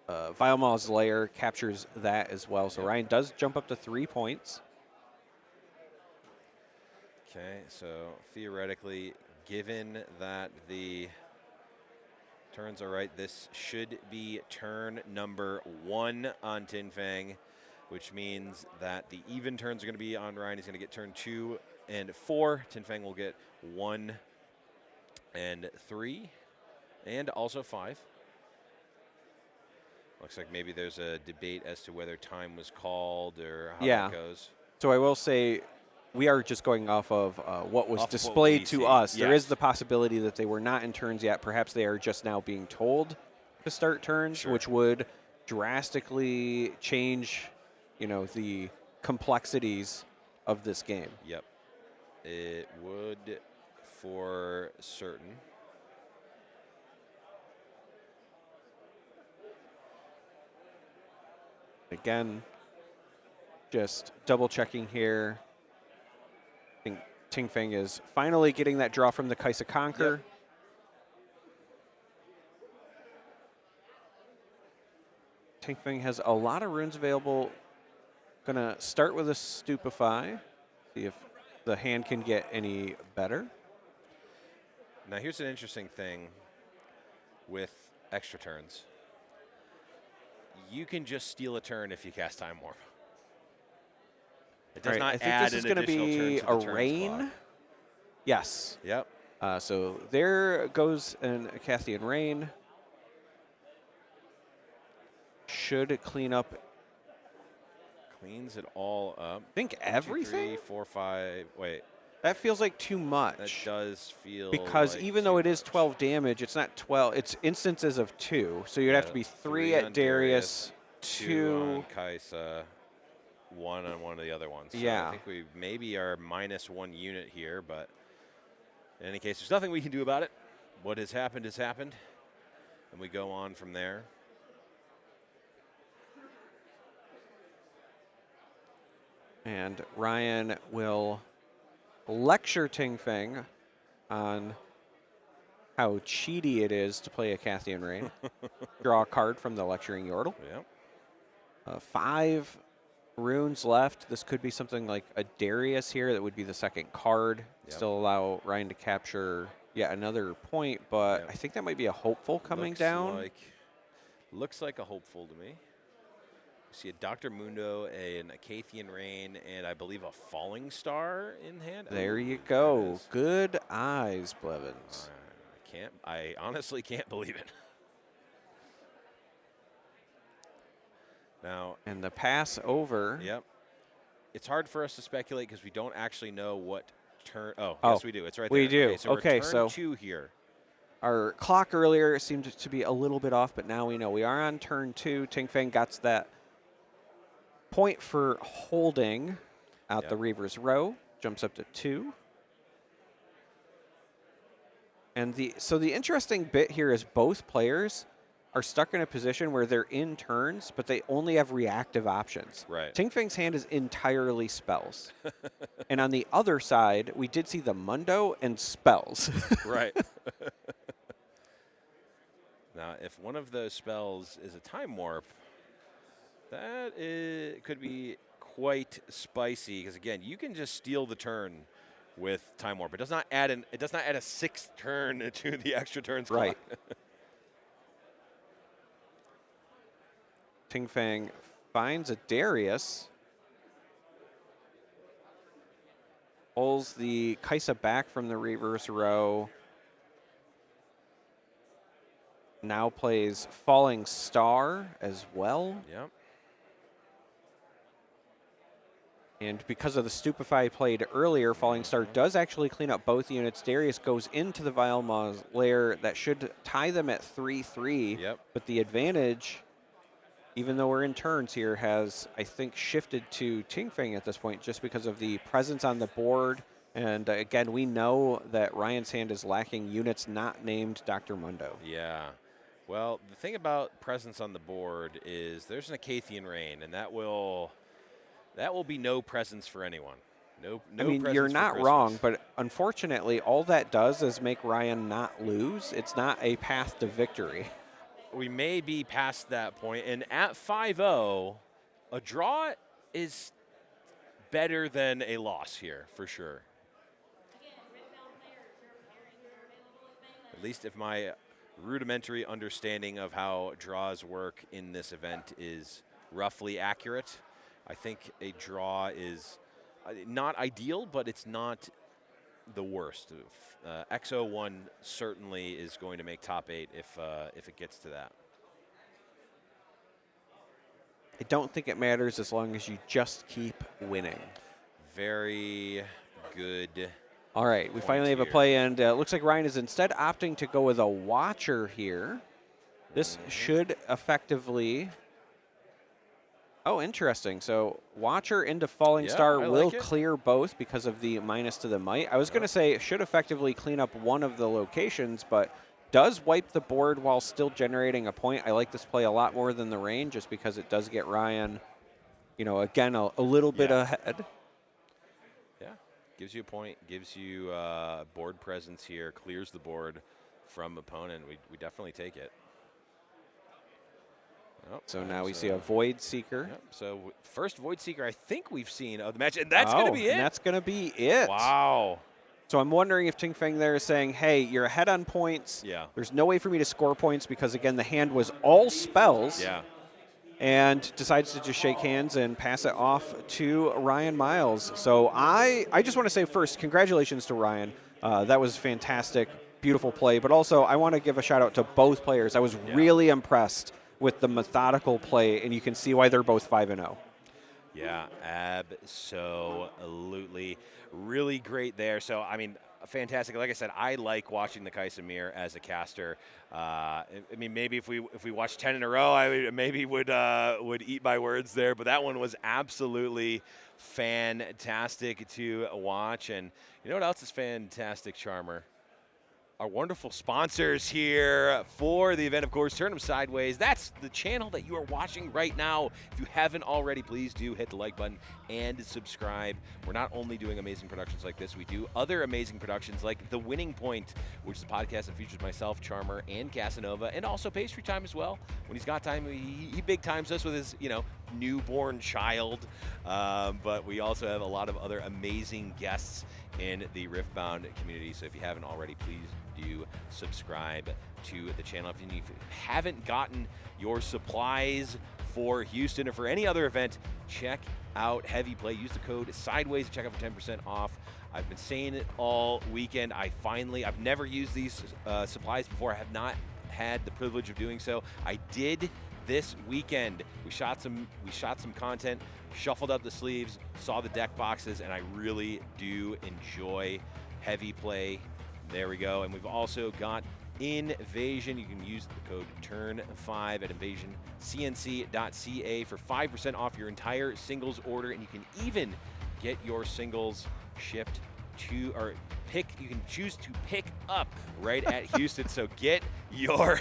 Vile Maw's lair, captures that as well. So Ryan does jump up to 3 points. Okay, so theoretically, given that the turns are right, this should be turn number 1 on Tin Fang, which means that the even turns are going to be on Ryan. He's going to get turn 2 and 4. Tin Fang will get 1 and 3, and also 5. Looks like maybe there's a debate as to whether time was called or how that goes. So I will say we are just going off of what was displayed to us. Yes. There is the possibility that they were not in turns yet. Perhaps they are just now being told to start turns, which would drastically change, you know, the complexities of this game. Yep. It would for certain. Again, just double checking here. I think Ting Feng is finally getting that draw from the Kaisa Conquer. Yep. Ting Feng has a lot of runes available. Gonna start with a Stupefy, see if the hand can get any better. Now here's an interesting thing with extra turns. You can just steal a turn if you cast Time Warp. It does not add an additional turn to the turn clock. I think this is going to be a Rain. Yes. Yep. So there goes an Acathian Rain. Should clean up. Cleans it all up. I think everything? 2, 3, 4, 5. Wait. That feels like too much. That does feel because like even though it is 12 damage, it's not 12. It's instances of 2. So you'd have to be 3 at Darius, 2 on Kaisa, 1 on one of the other ones. So yeah. I think we maybe are -1 unit here, but in any case, there's nothing we can do about it. What has happened, and we go on from there. And Ryan will lecture Ting Feng on how cheaty it is to play a Acathian Rain. Draw a card from the Lecturing Yordle. Yep. 5 runes left. This could be something like a Darius here. That would be the second card. Yep. Still allow Ryan to capture yet another point, but I think that might be a hopeful coming down. Looks like a hopeful to me. See a Dr. Mundo, an Acathian Rain, and I believe a Falling Star in hand. There you go. Good eyes, Blevins. I honestly can't believe it. Now. And the pass over. Yep. It's hard for us to speculate because we don't actually know what turn. Oh, Oh, yes, we do. It's right there. we do. Okay, so Okay, we're turn so 2 here. our clock earlier seemed to be a little bit off, but now we know we are on turn 2. Ting Feng got that point for holding out the Reaver's Row. Jumps up to 2. And so the interesting bit here is both players are stuck in a position where they're in turns, but they only have reactive options. Right. Ting Feng's hand is entirely spells. And on the other side, we did see the Mundo and spells. Right. Now, if one of those spells is a time warp, could be quite spicy. Because again, you can just steal the turn with time warp. It does not add a 6th turn to the extra turns clock. Right. Ting Feng finds a Darius. Pulls the Kaisa back from the Reaver's Row. Now plays Falling Star as well. Yep. And because of the Stupefy played earlier, Falling Star does actually clean up both units. Darius goes into the Vile Maw's lair. That should tie them at 3-3. Yep. But the advantage, even though we're in turns here, has, I think, shifted to Ting Feng at this point just because of the presence on the board. And again, we know that Ryan's hand is lacking units not named Dr. Mundo. Yeah. Well, the thing about presence on the board is there's an Acathian Rain, and that will be no presence for anyone. No I mean, you're not wrong, but unfortunately, all that does is make Ryan not lose. It's not a path to victory. We may be past that point, and at 5-0, a draw is better than a loss here, for sure. At least if my rudimentary understanding of how draws work in this event is roughly accurate, I think a draw is not ideal, but it's not the worst. XO1 certainly is going to make top 8 if it gets to that. I don't think it matters as long as you just keep winning. Very good. All right, we finally have a play, and looks like Ryan is instead opting to go with a Watcher here. This should effectively... Oh, interesting. So Watcher into Falling Star will clear both because of the minus to the might. I was going to say it should effectively clean up one of the locations, but does wipe the board while still generating a point. I like this play a lot more than the rain just because it does get Ryan, you know, again, a little bit ahead. Yeah, gives you a point, gives you board presence here, clears the board from opponent. We definitely take it. Oh, so now we see a Void Seeker. Yep. So first Void Seeker I think we've seen of the match, and that's going to be it. And that's going to be it. Wow. So I'm wondering if Ting Feng there is saying, hey, you're ahead on points. Yeah. There's no way for me to score points because, again, the hand was all spells. Yeah. And decides to just shake hands and pass it off to Ryan Miles. So I just want to say first, congratulations to Ryan. That was fantastic, beautiful play. But also I want to give a shout out to both players. I was really impressed with the methodical play, and you can see why they're both 5-0. Yeah, absolutely. Really great there. So, I mean, fantastic. Like I said, I like watching the Kaisamir as a caster. I mean, maybe if we watched 10 in a row, I maybe would eat my words there. But that one was absolutely fantastic to watch. And you know what else is fantastic, Charmer? Our wonderful sponsors here for the event, of course, Turn 'em Sideways. That's the channel that you are watching right now. If you haven't already, please do hit the like button and subscribe. We're not only doing amazing productions like this, we do other amazing productions like The Winning Point, which is a podcast that features myself, Charmer, and Casanova, and also Pastry Time as well. When he's got time, he big times us with his, newborn child. But we also have a lot of other amazing guests in the Riftbound community. So if you haven't already, please do subscribe to the channel. If you haven't gotten your supplies for Houston or for any other event, check out Heavy Play. Use the code Sideways to check out for 10% off. I've been saying it all weekend. I've never used these supplies before. I have not had the privilege of doing so. I did this weekend. We shot some content, shuffled up the sleeves, saw the deck boxes, and I really do enjoy heavy play. There we go. And we've also got Invasion. You can use the code TURN5 at invasioncnc.ca for 5% off your entire singles order, and you can even get your singles shipped to, or you can choose to pick up right at Houston. So get your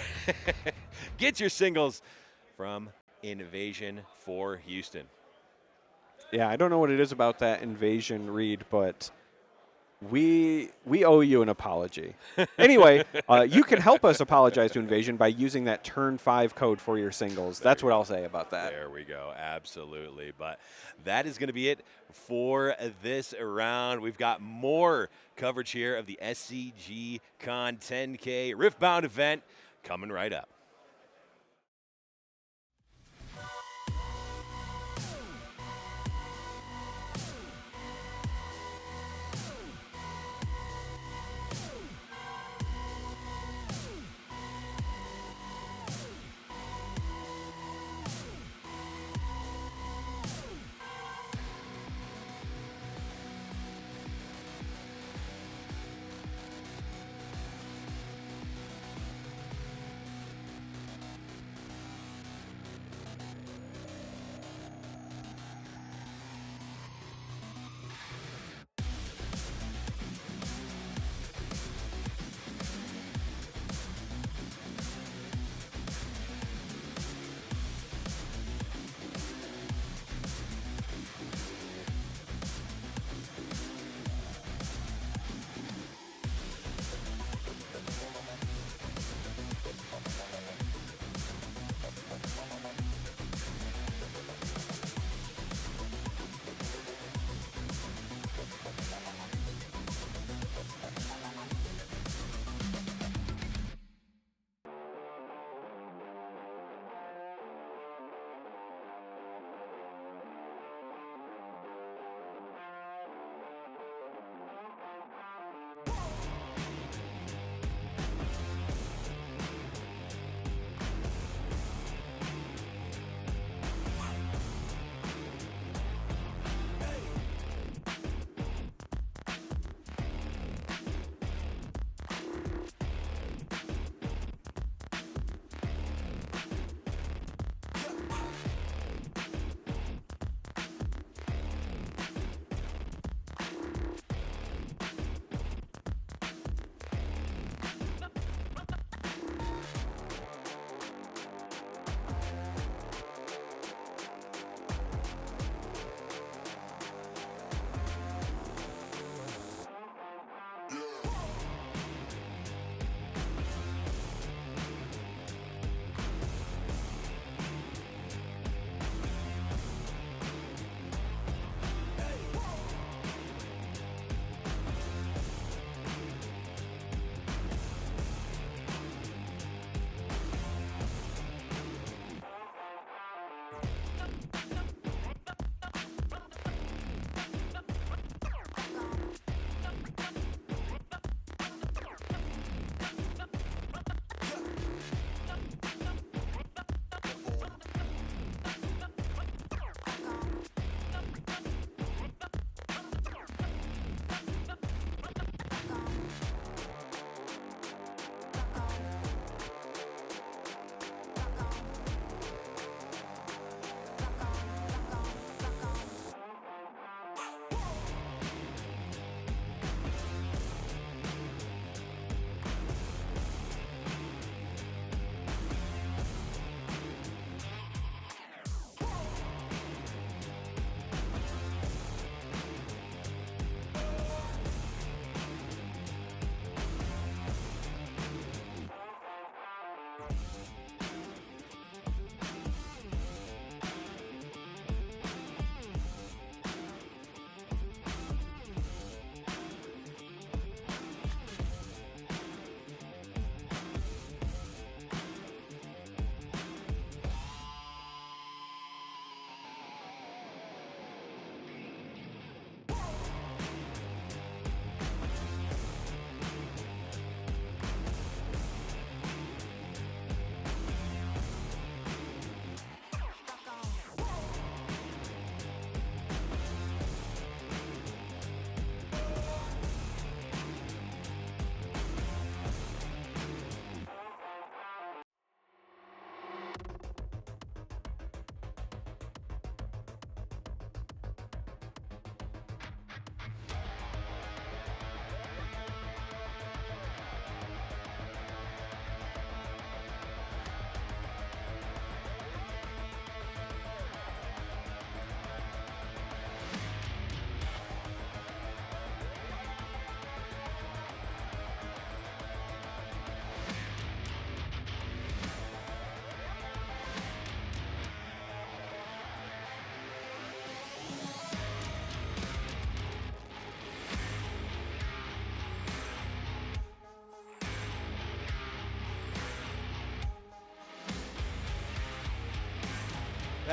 singles from Invasion for Houston. Yeah, I don't know what it is about that Invasion read, but we owe you an apology. Anyway, you can help us apologize to Invasion by using that Turn 5 code for your singles. That's what I'll say about that. There we go. Absolutely. But that is going to be it for this round. We've got more coverage here of the SCG Con 10K Riftbound event coming right up.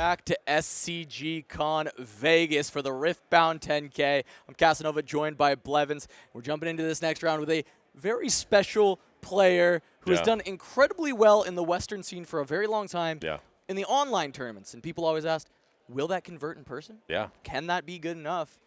back to SCG Con Vegas for the Riftbound 10K. I'm Casanova, joined by Blevins. We're jumping into this next round with a very special player who has done incredibly well in the Western scene for a very long time in the online tournaments. And people always ask, will that convert in person? Yeah. Can that be good enough?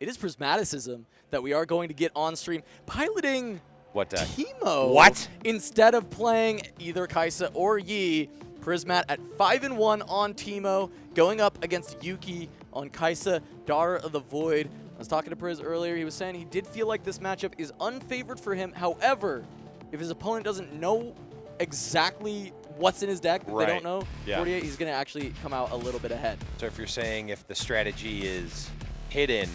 It is Prismaticism that we are going to get on stream, piloting What Teemo. What? Instead of playing either Kaisa or Yi, Prismat at 5-1 on Teemo, going up against Yuki on Kaisa, Daughter of the Void. I was talking to Priz earlier. He was saying he did feel like this matchup is unfavored for him. However, if his opponent doesn't know exactly what's in his deck that they don't know, 48, he's going to actually come out a little bit ahead. So if you're saying if the strategy is hidden,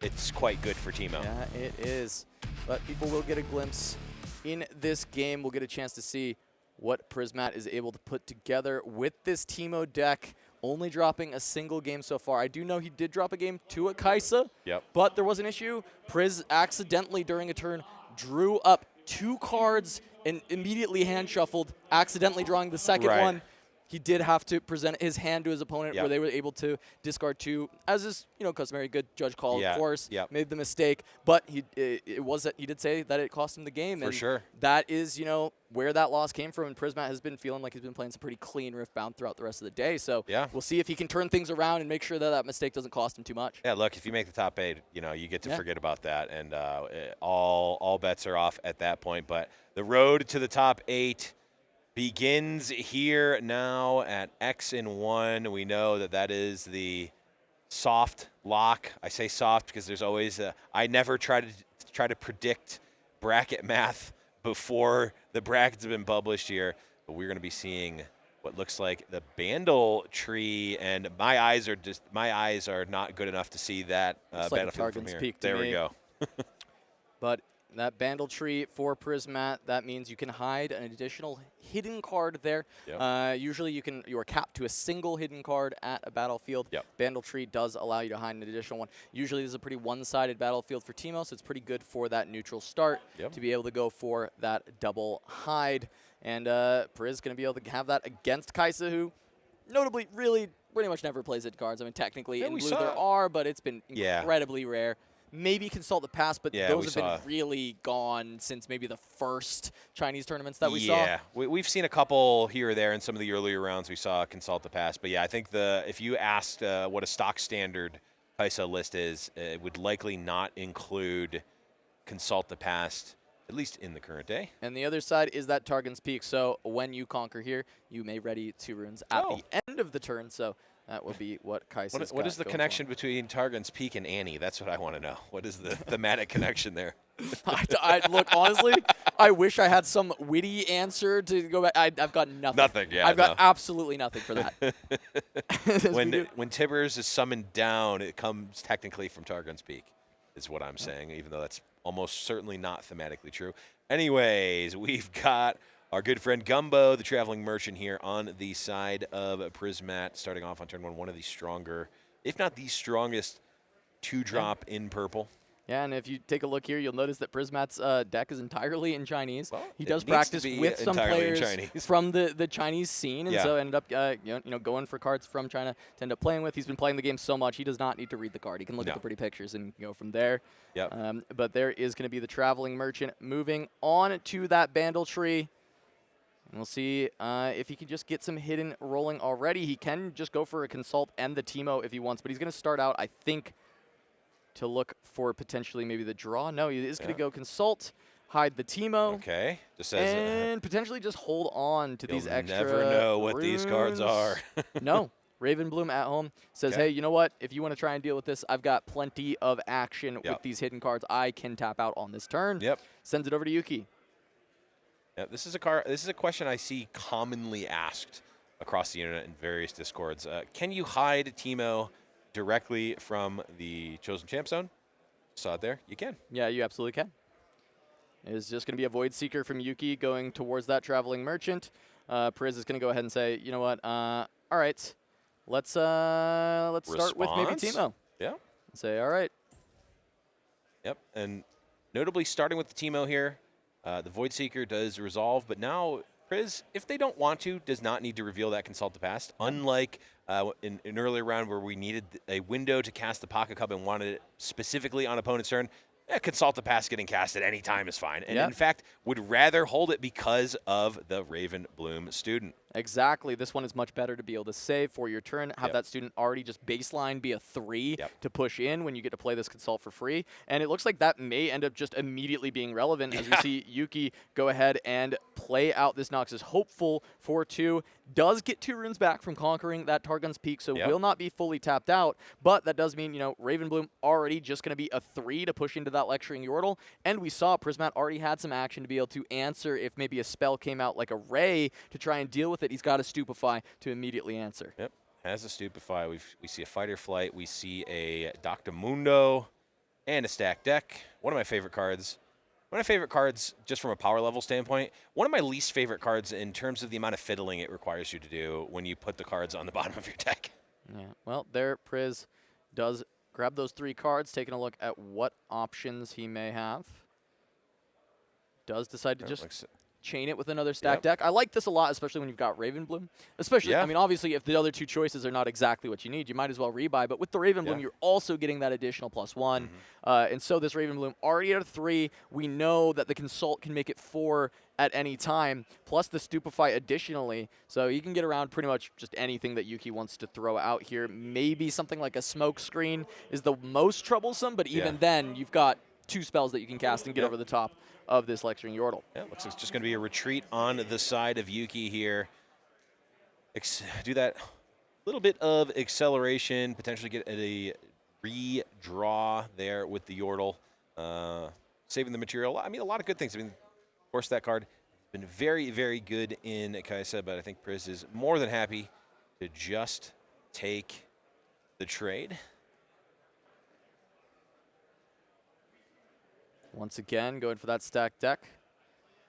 it's quite good for Teemo. Yeah, it is. But people will get a glimpse in this game. We'll get a chance to see what Prismat is able to put together with this Teemo deck, only dropping a single game so far. I do know he did drop a game to a Kaisa, but there was an issue. Priz accidentally, during a turn, drew up 2 cards and immediately hand shuffled, accidentally drawing the second one. He did have to present his hand to his opponent where they were able to discard 2, as is, customary, good judge call, of course. Made the mistake, but he did say that it cost him the game. For sure. That is, where that loss came from, and Prismat has been feeling like he's been playing some pretty clean Riftbound throughout the rest of the day. So we'll see if he can turn things around and make sure that that mistake doesn't cost him too much. Yeah, look, if you make the top 8, you get to forget about that, and all bets are off at that point. But the road to the top 8 begins here now at X-1. We know that is the soft lock. I say soft because there's always I never try to predict bracket math before the brackets have been published here, but we're going to be seeing what looks like the Bandle tree, and my eyes are not good enough to see that battlefield from here. There we go. But that Bandle tree for Prismat, that means you can hide an additional hidden card there. Usually you are capped to a single hidden card at a battlefield. Bandle tree does allow you to hide an additional one. Usually this is a pretty one-sided battlefield for Teemo, so it's pretty good for that neutral start to be able to go for that double hide. And Priz going to be able to have that against Kaisa, who notably really pretty much never plays hidden cards. I mean, technically in blue there are, but it's been incredibly rare. Maybe Consult the Past, but those have been really gone since maybe the first Chinese tournaments that we saw. Yeah, we've seen a couple here or there in some of the earlier rounds. We saw Consult the Past, but yeah, I think if you asked what a stock standard Kaisa list is, it would likely not include Consult the Past, at least in the current day. And the other side is that Targon's Peak. So when you conquer here, you may ready 2 runes at the end of the turn. So that would be what Kaisa's What is the connection between Targon's Peak and Annie? That's what I want to know. What is the thematic connection there? Look, honestly, I wish I had some witty answer to go back. I've got nothing. Nothing, yeah. I've got absolutely nothing for that. When Tibbers is summoned down, it comes technically from Targon's Peak, is what I'm saying, even though that's almost certainly not thematically true. Anyways, we've got our good friend Gumbo, the traveling merchant, here on the side of Prismat, starting off on turn 1, one of the stronger, if not the strongest, 2-drop in purple. Yeah, and if you take a look here, you'll notice that Prismat's deck is entirely in Chinese. Well, he does practice with some players from the Chinese scene, and so ended up going for cards from China to end up playing with. He's been playing the game so much, he does not need to read the card. He can look at the pretty pictures and go from there. But there is going to be the traveling merchant moving on to that Bandle tree. And we'll see if he can just get some hidden rolling already. He can just go for a Consult and the Teemo if he wants, but he's going to start out, I think, to look for potentially maybe the draw. No, he is going to go Consult, hide the Teemo. Okay. And potentially just hold on to these extra never know what runes. These cards are. No. Ravenbloom at home says, hey, you know what? If you want to try and deal with this, I've got plenty of action with these hidden cards. I can tap out on this turn. Sends it over to Yuki. Yeah, this is a question I see commonly asked across the internet in various discords. Can you hide Teemo directly from the Chosen Champ Zone? Saw it there. You can. Yeah, you absolutely can. It's just going to be a Void Seeker from Yuki going towards that Traveling Merchant. Priz is going to go ahead and say, you know what? All right, let's start with maybe Teemo. Yeah. Say, all right. Yep, and notably starting with the Teemo here. The Void Seeker does resolve, but now Priz, if they don't want to, does not need to reveal that Consult the Past. Unlike in an earlier round where we needed a window to cast the Pocket Cup and wanted it specifically on opponent's turn, Consult the Past getting cast at any time is fine. And in fact, would rather hold it because of the Raven Bloom student. Exactly. This one is much better to be able to save for your turn, have that student already just baseline be a 3 to push in when you get to play this Consult for free. And it looks like that may end up just immediately being relevant as we see Yuki go ahead and play out this Noxus. Hopeful for 2. Does get 2 runes back from conquering that Targon's Peak, so will not be fully tapped out. But that does mean, you know, Raven Bloom already just going to be a 3 to push into that Lecturing Yordle. And we saw Prismat already had some action to be able to answer if maybe a spell came out like a Ray to try and deal with it. He's got a Stupefy to immediately answer. Yep, has a Stupefy. We see a Fighter Flight. We see a Dr. Mundo and a stack deck. One of my favorite cards. One of my favorite cards just from a power level standpoint. One of my least favorite cards in terms of the amount of fiddling it requires you to do when you put the cards on the bottom of your deck. Yeah, well, there Priz does grab those 3 cards, taking a look at what options he may have. Does decide to just chain it with another stack deck. I like this a lot, especially when you've got Raven Bloom. Especially, I mean, obviously, if the other 2 choices are not exactly what you need, you might as well rebuy. But with the Raven Bloom, you're also getting that additional +1. And so this Raven Bloom already at a 3. We know that the Consult can make it 4 at any time, plus the Stupefy additionally. So you can get around pretty much just anything that Yuki wants to throw out here. Maybe something like a Smoke Screen is the most troublesome, but even then, you've got 2 spells that you can cast and get over the top of this Lecturing Yordle. Yeah, looks like it's just going to be a retreat on the side of Yuki here. Do that little bit of acceleration, potentially get a redraw there with the Yordle, saving the material. I mean, a lot of good things. I mean, of course, that card has been very, very good in Kaisa, but I think Priz is more than happy to just take the trade. Once again, going for that stack deck.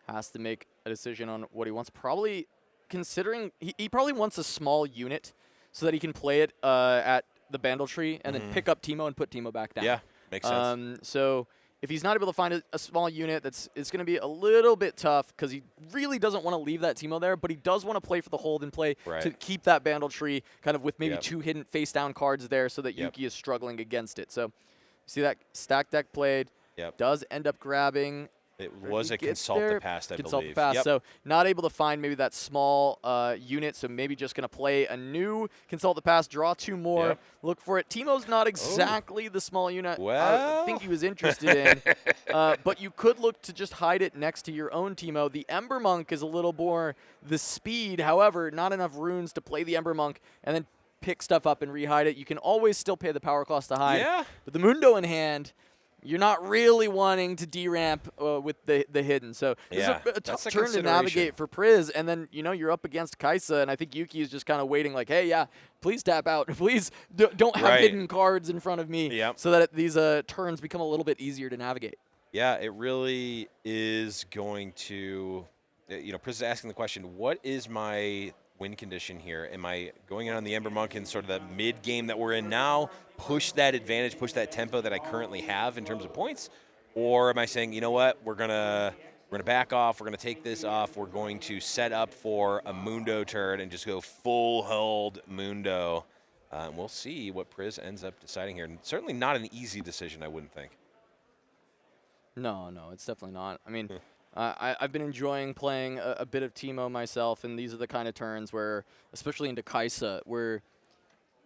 Has to make a decision on what he wants. Probably considering, he probably wants a small unit so that he can play it at the Bandle Tree and then pick up Teemo and put Teemo back down. Yeah, makes sense. So if he's not able to find a small unit, it's going to be a little bit tough because he really doesn't want to leave that Teemo there, but he does want to play for the hold and play to keep that Bandle Tree kind of with maybe 2 hidden face-down cards there so that Yuki is struggling against it. So see that stack deck played. Does end up grabbing. It was a Consult the Past, I Consult believe. the Past. So not able to find maybe that small unit. So maybe just going to play a new Consult the Past, draw 2 more, look for it. Teemo's not exactly the small unit I think he was interested in. But you could look to just hide it next to your own Teemo. The Ember Monk is a little more the speed. However, not enough runes to play the Ember Monk and then pick stuff up and rehide it. You can always still pay the power cost to hide. But the Mundo in hand, you're not really wanting to deramp with the hidden. So this is a tough turn to navigate for Priz. And then, you know, you're up against Kaisa, and I think Yuki is just kind of waiting like, hey, please tap out. Please don't have hidden cards in front of me so that these turns become a little bit easier to navigate. Yeah, it really is going to, you know, Priz is asking the question, what is my win condition here? Am I going in on the Ember Monk in sort of the mid-game that we're in now, push that advantage, push that tempo that I currently have in terms of points? Or am I saying, you know what, we're gonna back off, we're gonna take this off, we're going to set up for a Mundo turn and just go full hold Mundo? And we'll see what Priz ends up deciding here. And certainly not an easy decision, I wouldn't think. No, it's definitely not. I mean, I've been enjoying playing a bit of Teemo myself, and these are the kind of turns where, especially into Kaisa, where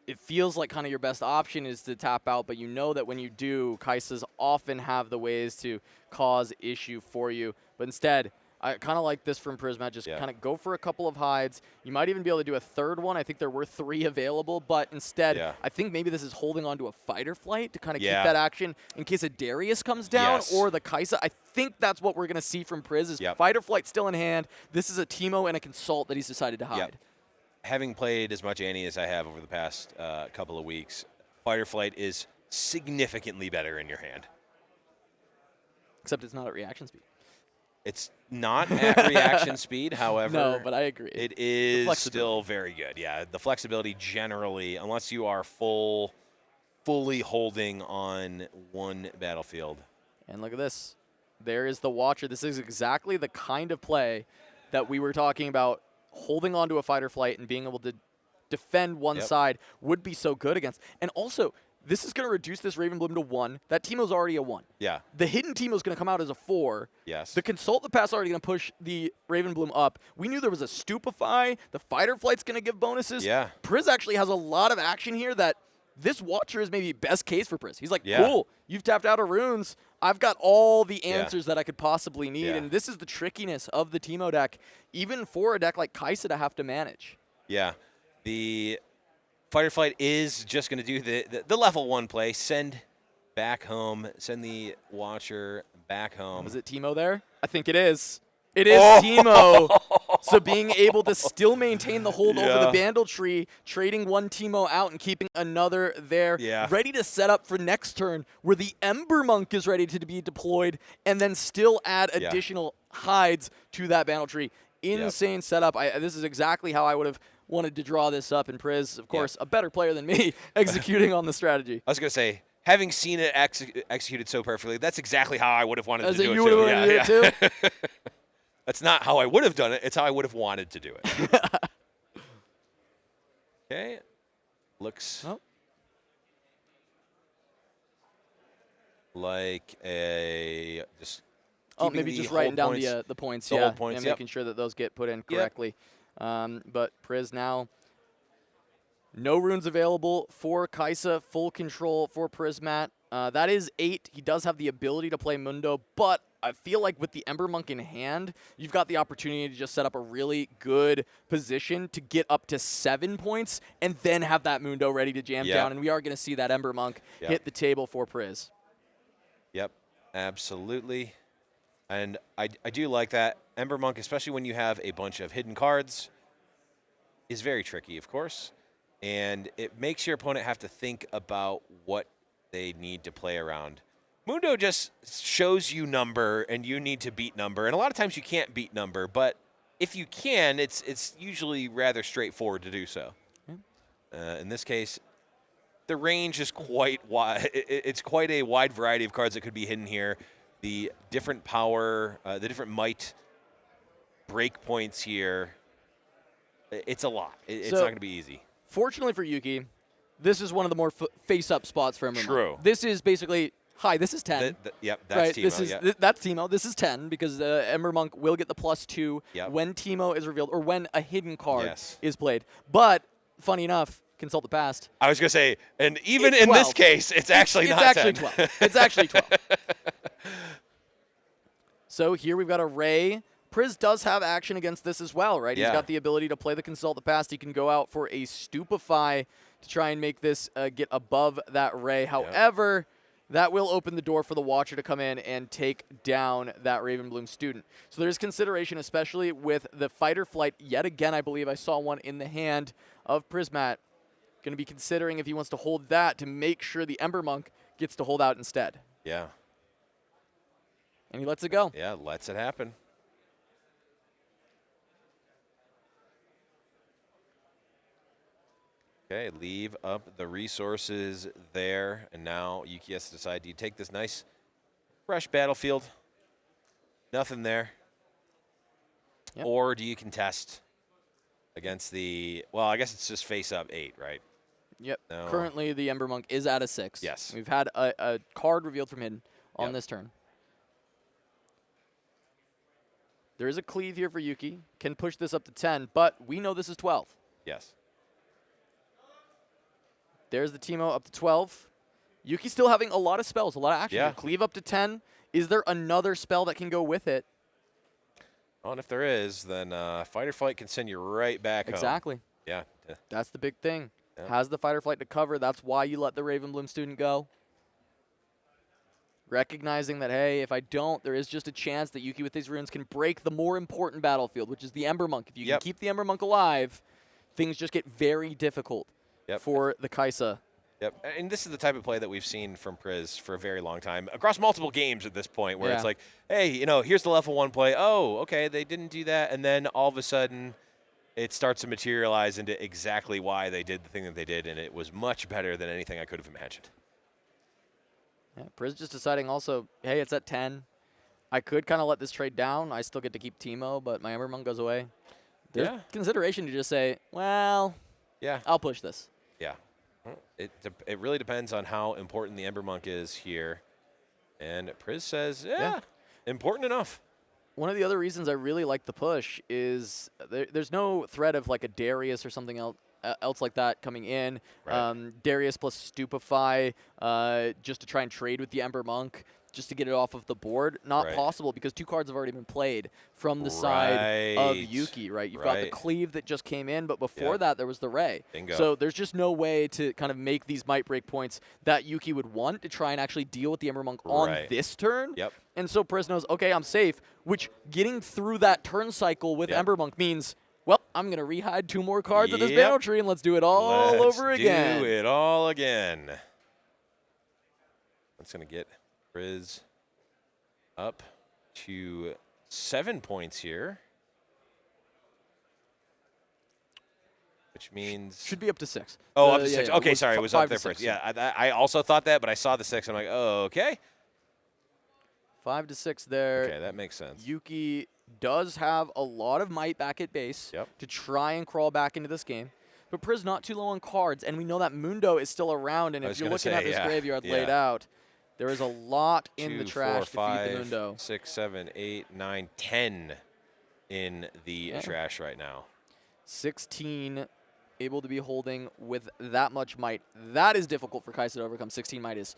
it feels like kind of your best option is to tap out, but you know that when you do, Kaisas often have the ways to cause issue for you. But instead, I kind of like this from Prismat. Just kind of go for a couple of hides. You might even be able to do a third one. I think there were 3 available, but instead, I think maybe this is holding on to a Fighter Flight to kind of keep that action in case a Darius comes down or the Kaisa. I think that's what we're going to see from Priz is Fighter Flight still in hand. This is a Teemo and a Consult that he's decided to hide. Having played as much Annie as I have over the past couple of weeks, Fighter Flight is significantly better in your hand. Except it's not at reaction speed. It's not at reaction speed, however. No, but I agree. It is still very good. Yeah, the flexibility generally, unless you are fully holding on one battlefield. And look at this. There is the Watcher. This is exactly the kind of play that we were talking about holding on to a fight or flight and being able to defend one side would be so good against. And also, this is going to reduce this Raven Bloom to 1. That Teemo's already a 1. Yeah. The hidden Teemo's going to come out as a 4. Yes. The Consult the Pass already going to push the Raven Bloom up. We knew there was a Stupefy. The Fighter Flight's going to give bonuses. Yeah. Priz actually has a lot of action here that this Watcher is maybe best case for Priz. He's like, cool, you've tapped out of runes. I've got all the answers that I could possibly need. And this is the trickiness of the Teemo deck, even for a deck like Kaisa to have to manage. Yeah. The Fighter Flight is just going to do the level 1 play. Send back home. Send the Watcher back home. Is it Teemo there? I think it is. It is Teemo. So being able to still maintain the hold over the Vandal Tree, trading one Teemo out and keeping another there, ready to set up for next turn where the Ember Monk is ready to be deployed and then still add additional hides to that Vandal Tree. Insane setup. This is exactly how I would have wanted to draw this up, and Priz, of course, a better player than me, executing on the strategy. I was going to say, having seen it executed so perfectly, that's exactly how I would have wanted to do it, you would have wanted to do it too? That's not how I would have done it. It's how I would have wanted to do it. Okay. Looks like a just maybe just writing down the points, hold points, and making sure that those get put in correctly. But Priz now, no runes available for Kaisa, full control for Prismat. That is 8. He does have the ability to play Mundo, but I feel like with the Ember Monk in hand, you've got the opportunity to just set up a really good position to get up to 7 points and then have that Mundo ready to jam down. And we are going to see that Ember Monk hit the table for Priz. Yep, absolutely. And I do like that. Ember Monk, especially when you have a bunch of hidden cards, is very tricky, of course. And it makes your opponent have to think about what they need to play around. Mundo just shows you number, and you need to beat number. And a lot of times you can't beat number, but if you can, it's usually rather straightforward to do so. In this case, the range is quite wide. It's quite a wide variety of cards that could be hidden here. The different power, the different might break points here. It's a lot. It's not going to be easy. Fortunately for Yuki, this is one of the more face-up spots for Ember Monk. True. This is basically, hi, this is 10. Yep, that's Teemo. That's Teemo. This is 10 because Ember Monk will get the +2 when Teemo is revealed or when a hidden card is played. But, funny enough, Consult the Past. I was going to say, and even in this case, it's actually not 10. It's actually 12. It's actually 12. So here we've got a Ray. Priz does have action against this as well, right? He's got the ability to play the Consult the Past. He can go out for a Stupefy to try and make this get above that Ray. However, that will open the door for the Watcher to come in and take down that Ravenbloom student. So there's consideration, especially with the Fighter Flight. Yet again, I believe I saw one in the hand of Prismat. Going to be considering if he wants to hold that to make sure the Ember Monk gets to hold out instead. Yeah. And he lets it go. Yeah, lets it happen. Okay, leave up the resources there. And now Yuki has to decide, do you take this nice, fresh battlefield? Nothing there. Yep. Or do you contest against the, well, I guess it's just face up 8, right? Yep. No. Currently, the Ember Monk is at a 6. Yes. We've had a card revealed from hidden on this turn. There is a cleave here for Yuki. Can push this up to 10, but we know this is 12. Yes. There's the Teemo up to 12. Yuki's still having a lot of spells, a lot of action. Yeah. Cleave up to 10. Is there another spell that can go with it? Oh, and if there is, then Fighter Flight can send you right back home. Exactly. Yeah. That's the big thing. Yeah. Has the Fighter Flight to cover. That's why you let the Ravenbloom student go. Recognizing that, hey, if I don't, there is just a chance that Yuki with these runes can break the more important battlefield, which is the Ember Monk. If you can keep the Ember Monk alive, things just get very difficult for the Kaisa. Yep, and this is the type of play that we've seen from Priz for a very long time, across multiple games at this point, where it's like, hey, you know, here's the level 1 play. Oh, okay, they didn't do that. And then all of a sudden, it starts to materialize into exactly why they did the thing that they did, and it was much better than anything I could have imagined. Yeah, Priz just deciding also, hey, it's at 10. I could kind of let this trade down. I still get to keep Teemo, but my Embermonk goes away. There's consideration to just say, well, I'll push this. Yeah. It really depends on how important the Embermonk is here. And Priz says, important enough. One of the other reasons I really like the push is there's no threat of like a Darius or something else like that coming in. Right. Darius plus Stupefy just to try and trade with the Embermonk, just to get it off of the board. Not possible because 2 cards have already been played from the side of Yuki, right? You've got the Cleave that just came in, but before that there was the Ray. Bingo. So there's just no way to kind of make these might break points that Yuki would want to try and actually deal with the Embermonk on this turn. Yep. And so Priz knows, okay, I'm safe, which getting through that turn cycle with Embermonk means, well, I'm going to re-hide 2 more cards of this Banner Tree and let's do it all over again. Do it all again. That's going to get Priz up to 7 points here. Which means... Should be up to 6. Oh, up to 6. Yeah, okay, sorry, it was up there 6, first. Yeah, I also thought that, but I saw the 6. I'm like, oh, okay. 5 to 6 there. Okay, that makes sense. Yuki does have a lot of might back at base to try and crawl back into this game. But Priz not too low on cards, and we know that Mundo is still around, and if you're looking at this graveyard laid out, there is a lot in the trash to feed the Mundo. 6, 7, 8, 9, 10 in the trash right now. 16 able to be holding with that much might. That is difficult for Kaisa to overcome. 16 might is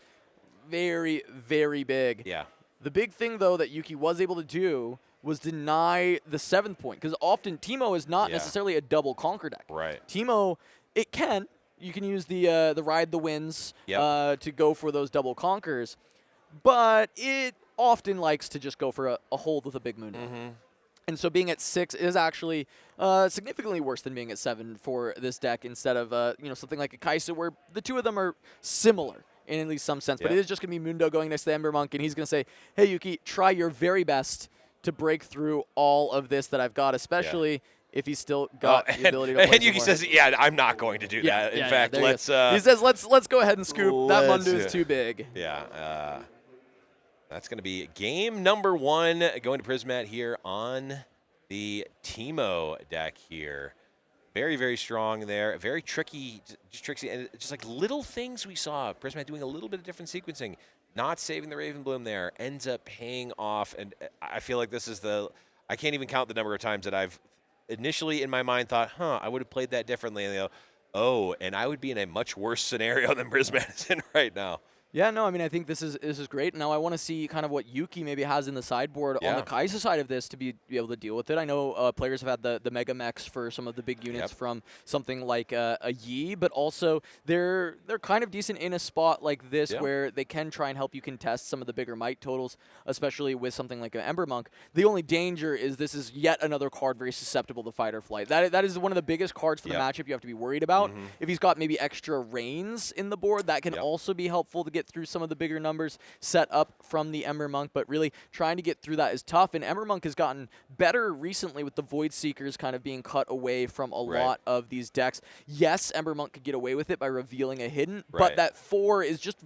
very, very big. Yeah. The big thing, though, that Yuki was able to do was deny the 7th point, because often Teemo is not necessarily a double conquer deck. Right. Teemo, it can. You can use the Ride the Winds to go for those double conquers, but it often likes to just go for a hold with a big Mundo. And so being at 6 is actually significantly worse than being at 7 for this deck instead of something like a Kaisa where the 2 of them are similar in at least some sense. But it is just going to be Mundo going next to the Embermonk, and he's going to say, hey, Yuki, try your very best to break through all of this that I've got, especially if he's still got the ability to play. And Yuki says, I'm not going to do that. In fact, let's... he says, let's go ahead and scoop. That Mundo is too big. Yeah. That's going to be game number 1 going to Prismat here on the Teemo deck here. Very, very strong there. Very tricky, just tricksy. And just like little things we saw. Prismat doing a little bit of different sequencing. Not saving the Raven Bloom there. Ends up paying off. And I feel like this is I can't even count the number of times that I've initially in my mind thought, I would have played that differently. And they go, oh, and I would be in a much worse scenario than Prismat is in right now. Yeah, no, I mean, I think this is great. Now I want to see kind of what Yuki maybe has in the sideboard on the Kaisa side of this to be able to deal with it. I know players have had the Mega Mechs for some of the big units from something like a Yi, but also they're kind of decent in a spot like this where they can try and help you contest some of the bigger might totals, especially with something like an Embermonk. The only danger is this is yet another card very susceptible to fight or flight. That is one of the biggest cards for the matchup you have to be worried about. If he's got maybe extra Reigns in the board, that can also be helpful to get through some of the bigger numbers set up from the Embermonk, but really trying to get through that is tough, and Embermonk has gotten better recently with the Void Seekers kind of being cut away from a lot of these decks. Yes, Embermonk could get away with it by revealing a hidden, but that 4 is just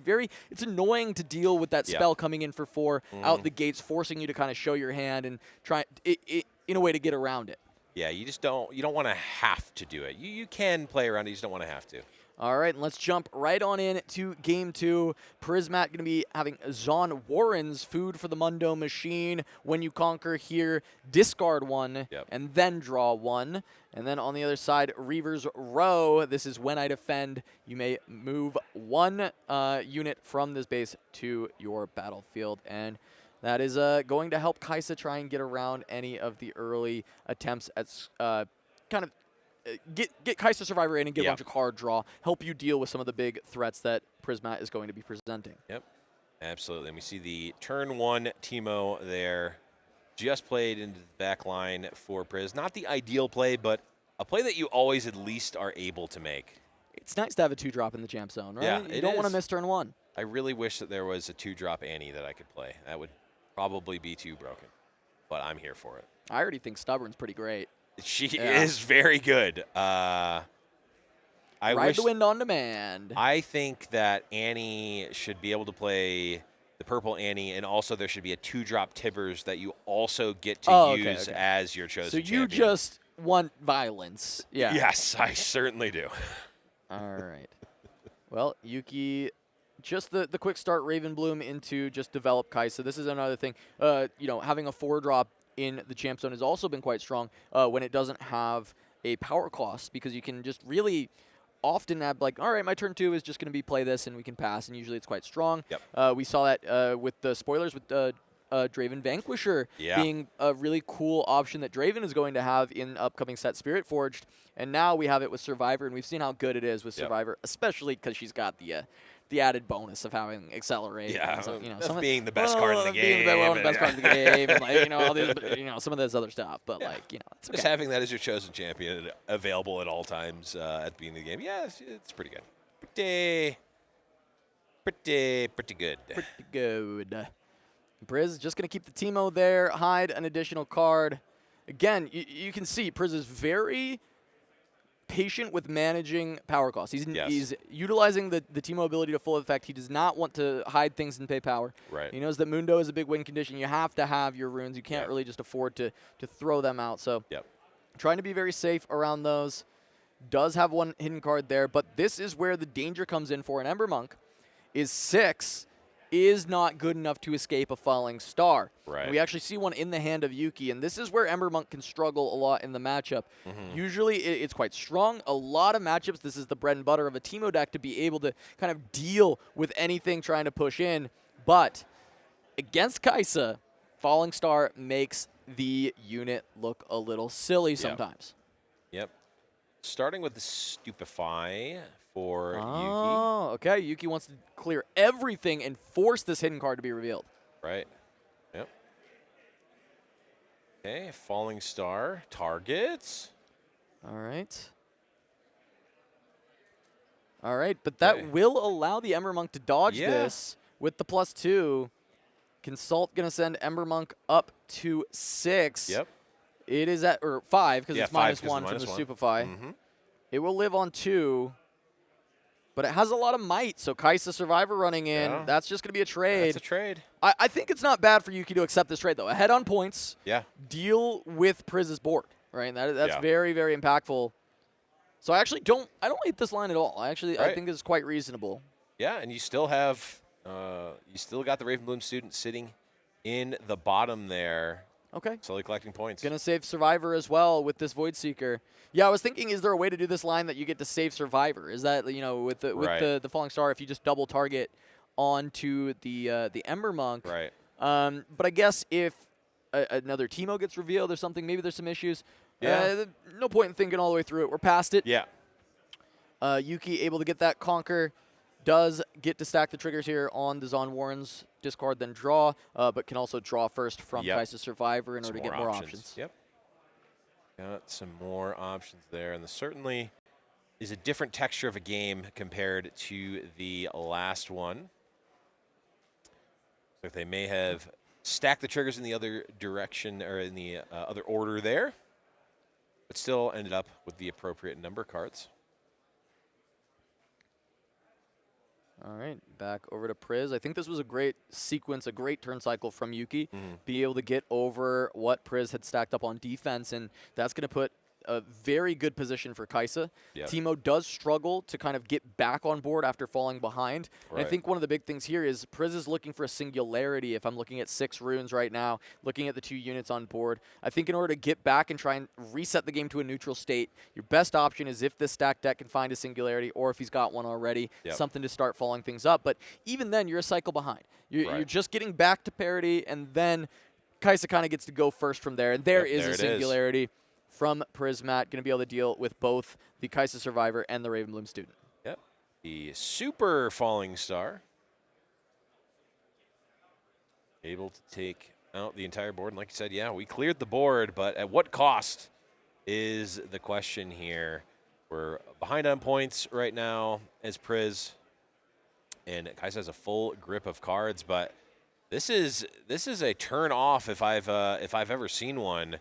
it's annoying to deal with that spell coming in for 4 out the gates, forcing you to kind of show your hand and try in a way to get around it. Yeah, you don't want to have to do it. You can play around it, you just don't want to have to. All right, and let's jump right on in to Game 2. Prismat going to be having Zon Warren's Food for the Mundo Machine. When you conquer here, discard 1 and then draw 1. And then on the other side, Reaver's Row. This is when I defend. You may move 1 unit from this base to your battlefield. And that is going to help Kaisa try and get around any of the early attempts at kind of get Kaisa Survivor in and get a bunch of card draw, help you deal with some of the big threats that Prismat is going to be presenting. Yep, absolutely. And we see the turn 1 Teemo there, just played into the back line for Priz. Not the ideal play, but a play that you always at least are able to make. It's nice to have a 2-drop in the jam zone, right? Yeah, you don't want to miss turn 1. I really wish that there was a 2-drop Annie that I could play. That would probably be too broken, but I'm here for it. I already think Stubborn's pretty great. She is very good. Ride the Wind on demand. I think that Annie should be able to play the purple Annie, and also there should be a 2-drop Tibbers that you also get to use okay. as your chosen So champion. you just want violence. Yeah. Yes, I certainly do. All right. Well, Yuki, just the quick start Ravenbloom into just develop Kaisa. This is another thing. Having a 4-drop in the champ zone has also been quite strong when it doesn't have a power cost, because you can just really often have like, all right, my turn 2 is just going to be play this and we can pass, and usually it's quite strong. Yep. We saw that with the spoilers with Draven Vanquisher being a really cool option that Draven is going to have in upcoming set Spirit Forged, and now we have it with Survivor, and we've seen how good it is with Survivor, especially because she's got the added bonus of having Accelerate. Yeah, so, being the best card in the game. The best card in the game, and all these, some of this other stuff. But it's okay. Just having that as your chosen champion available at all times at the beginning of the game, it's pretty good. Pretty good. Pretty good. Priz just going to keep the Teemo there, hide an additional card. Again, you can see Priz is very patient with managing power costs. He's utilizing the Teemo ability to full effect. He does not want to hide things and pay power. Right. He knows that Mundo is a big win condition. You have to have your runes. You can't really just afford to throw them out. So trying to be very safe around those. Does have one hidden card there, but this is where the danger comes in for an Ember Monk. Is 6 is not good enough to escape a falling star. Right. And we actually see one in the hand of Yuki, and this is where Ember Monk can struggle a lot in the matchup. Usually it's quite strong. A lot of matchups, this is the bread and butter of a Teemo deck to be able to kind of deal with anything trying to push in. But against Kaisa, falling star makes the unit look a little silly sometimes. Yep. Starting with the Stupefy for Yuki. Oh, okay. Yuki wants to clear everything and force this hidden card to be revealed. Right. Yep. Okay, Falling Star targets. All right. All right, but that will allow the Ember Monk to dodge this with the +2. Consult going to send Ember Monk up to 6. Yep. It is at, or 5, because it's -1 from the -1. Stupefy. It will live on 2, but it has a lot of might, so Kaisa Survivor running in. Yeah. That's just going to be a trade. That's a trade. I think it's not bad for Yuki to accept this trade, though. Ahead on points. Yeah. Deal with Priz's board, right? And that's very, very impactful. So I actually don't hate this line at all. I think it's quite reasonable. Yeah, and you still have you still got the Ravenbloom student sitting in the bottom there. Okay. Slowly collecting points. Going to save Survivor as well with this Void Seeker. Yeah, I was thinking, is there a way to do this line that you get to save Survivor? Is that, with the Falling Star, if you just double target onto the Ember Monk? Right. But I guess if another Teemo gets revealed or something, maybe there's some issues. Yeah. No point in thinking all the way through it. We're past it. Yeah. Yuki able to get that Conquer. Does get to stack the triggers here on the Zon Warren's discard, then draw, but can also draw first from Kaisa Survivor in order to get more options. Yep. Got some more options there, and this certainly is a different texture of a game compared to the last one. So they may have stacked the triggers in the other direction, or in the other order there, but still ended up with the appropriate number cards. All right, back over to Priz. I think this was a great sequence, a great turn cycle from Yuki. Be able to get over what Priz had stacked up on defense, and that's going to put a very good position for Kaisa. Yep. Teemo does struggle to kind of get back on board after falling behind. Right. And I think one of the big things here is Priz is looking for a singularity. If I'm looking at 6 runes right now, looking at the 2 units on board, I think in order to get back and try and reset the game to a neutral state, your best option is if this stacked deck can find a singularity, or if he's got one already, something to start following things up. But even then, you're a cycle behind. You're just getting back to parity, and then Kaisa kind of gets to go first from there. And there is a singularity from Prismat, going to be able to deal with both the Kaisa Survivor and the Ravenbloom student. Yep. The Super Falling Star. Able to take out the entire board. And like you said, yeah, we cleared the board, but at what cost is the question here. We're behind on points right now as Priz, and Kaisa has a full grip of cards, but this is a turn off if I've ever seen one.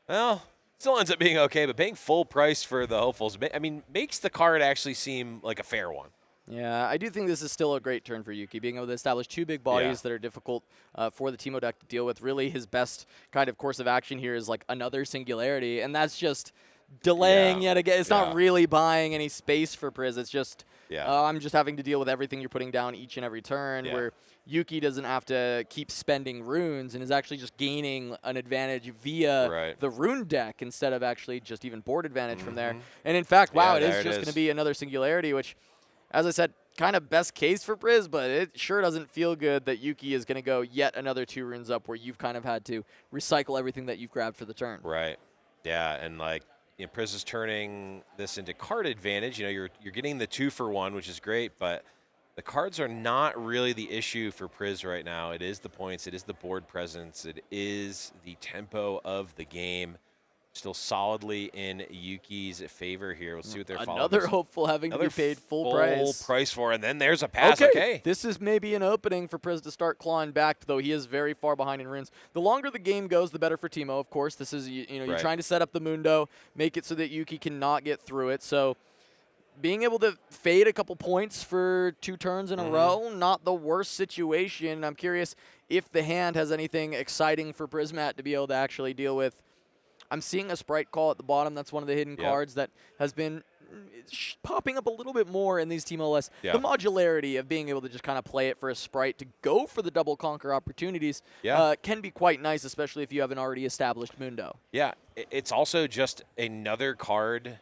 Well, still ends up being okay, but paying full price for the hopefuls, I mean, makes the card actually seem like a fair one. Yeah, I do think this is still a great turn for Yuki, being able to establish 2 big bodies that are difficult for the Teemo deck to deal with. Really, his best kind of course of action here is like another Singularity, and that's just delaying yet again. It's not really buying any space for Priz. It's just I'm just having to deal with everything you're putting down each and every turn, where Yuki doesn't have to keep spending runes and is actually just gaining an advantage via the rune deck instead of actually just even board advantage from there. And in fact, wow, it is just going to be another Singularity, which, as I said, kind of best case for Priz, but it sure doesn't feel good that Yuki is going to go yet another 2 runes up where you've kind of had to recycle everything that you've grabbed for the turn. Right. Yeah, and like, you know, Priz is turning this into card advantage. You know, you're getting the 2-for-1, which is great, but the cards are not really the issue for Priz right now. It is the points, it is the board presence, it is the tempo of the game. Still solidly in Yuki's favor here. We'll see what they're following. Another hopeful having to be paid full price for, and then there's a pass. Okay. This is maybe an opening for Priz to start clawing back, though he is very far behind in runes. The longer the game goes, the better for Teemo, of course. This is, you're trying to set up the Mundo, make it so that Yuki cannot get through it. So being able to fade a couple points for 2 turns in a row, not the worst situation. I'm curious if the hand has anything exciting for Prismat to be able to actually deal with. I'm seeing a Sprite call at the bottom. That's one of the hidden cards that has been popping up a little bit more in these Teemo lists. The modularity of being able to just kind of play it for a Sprite to go for the double conquer opportunities can be quite nice, especially if you have an already established Mundo. Yeah, it's also just another card.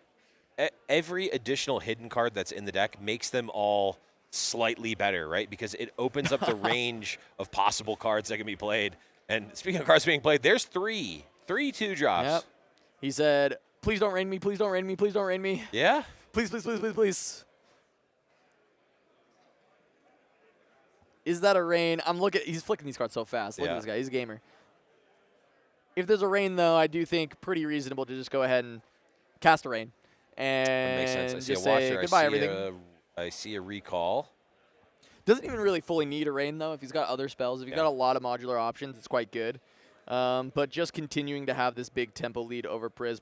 Every additional hidden card that's in the deck makes them all slightly better, right? Because it opens up the range of possible cards that can be played. And speaking of cards being played, there's 3 2-drops. Yep. He said, please don't rain me, please don't rain me, please don't rain me. Yeah? Please, please, please, please, please. Is that a rain? He's flicking these cards so fast. Look at this guy, he's a gamer. If there's a rain, though, I do think pretty reasonable to just go ahead and cast a rain. And that makes sense. I see just a watcher. say goodbye, everything. I see a recall. Doesn't even really fully need a rain, though, if he's got other spells. If you've got a lot of modular options, it's quite good. But just continuing to have this big tempo lead over Priz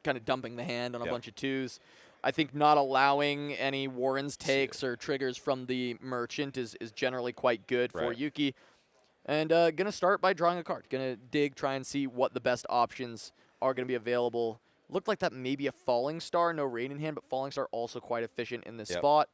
kind of dumping the hand on a bunch of 2s. I think not allowing any Warren's takes or triggers from the Merchant is generally quite good for Yuki. And going to start by drawing a card. Going to dig, try and see what the best options are going to be available. Looked like that may be a Falling Star. No rain in hand, but Falling Star also quite efficient in this spot.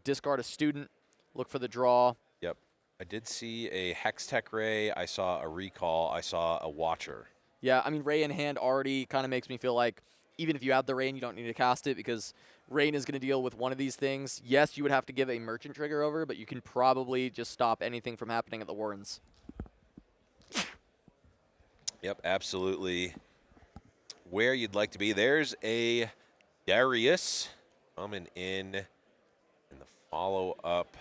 Discard a Student. Look for the draw. Yep. I did see a Hextech Ray. I saw a recall. I saw a Watcher. Yeah, I mean, Ray in hand already kind of makes me feel like even if you have the Rain, you don't need to cast it because Rain is going to deal with one of these things. Yes, you would have to give a Merchant trigger over, but you can probably just stop anything from happening at the Warrens. Yep, absolutely. Where you'd like to be. There's a Darius coming in, and the follow-up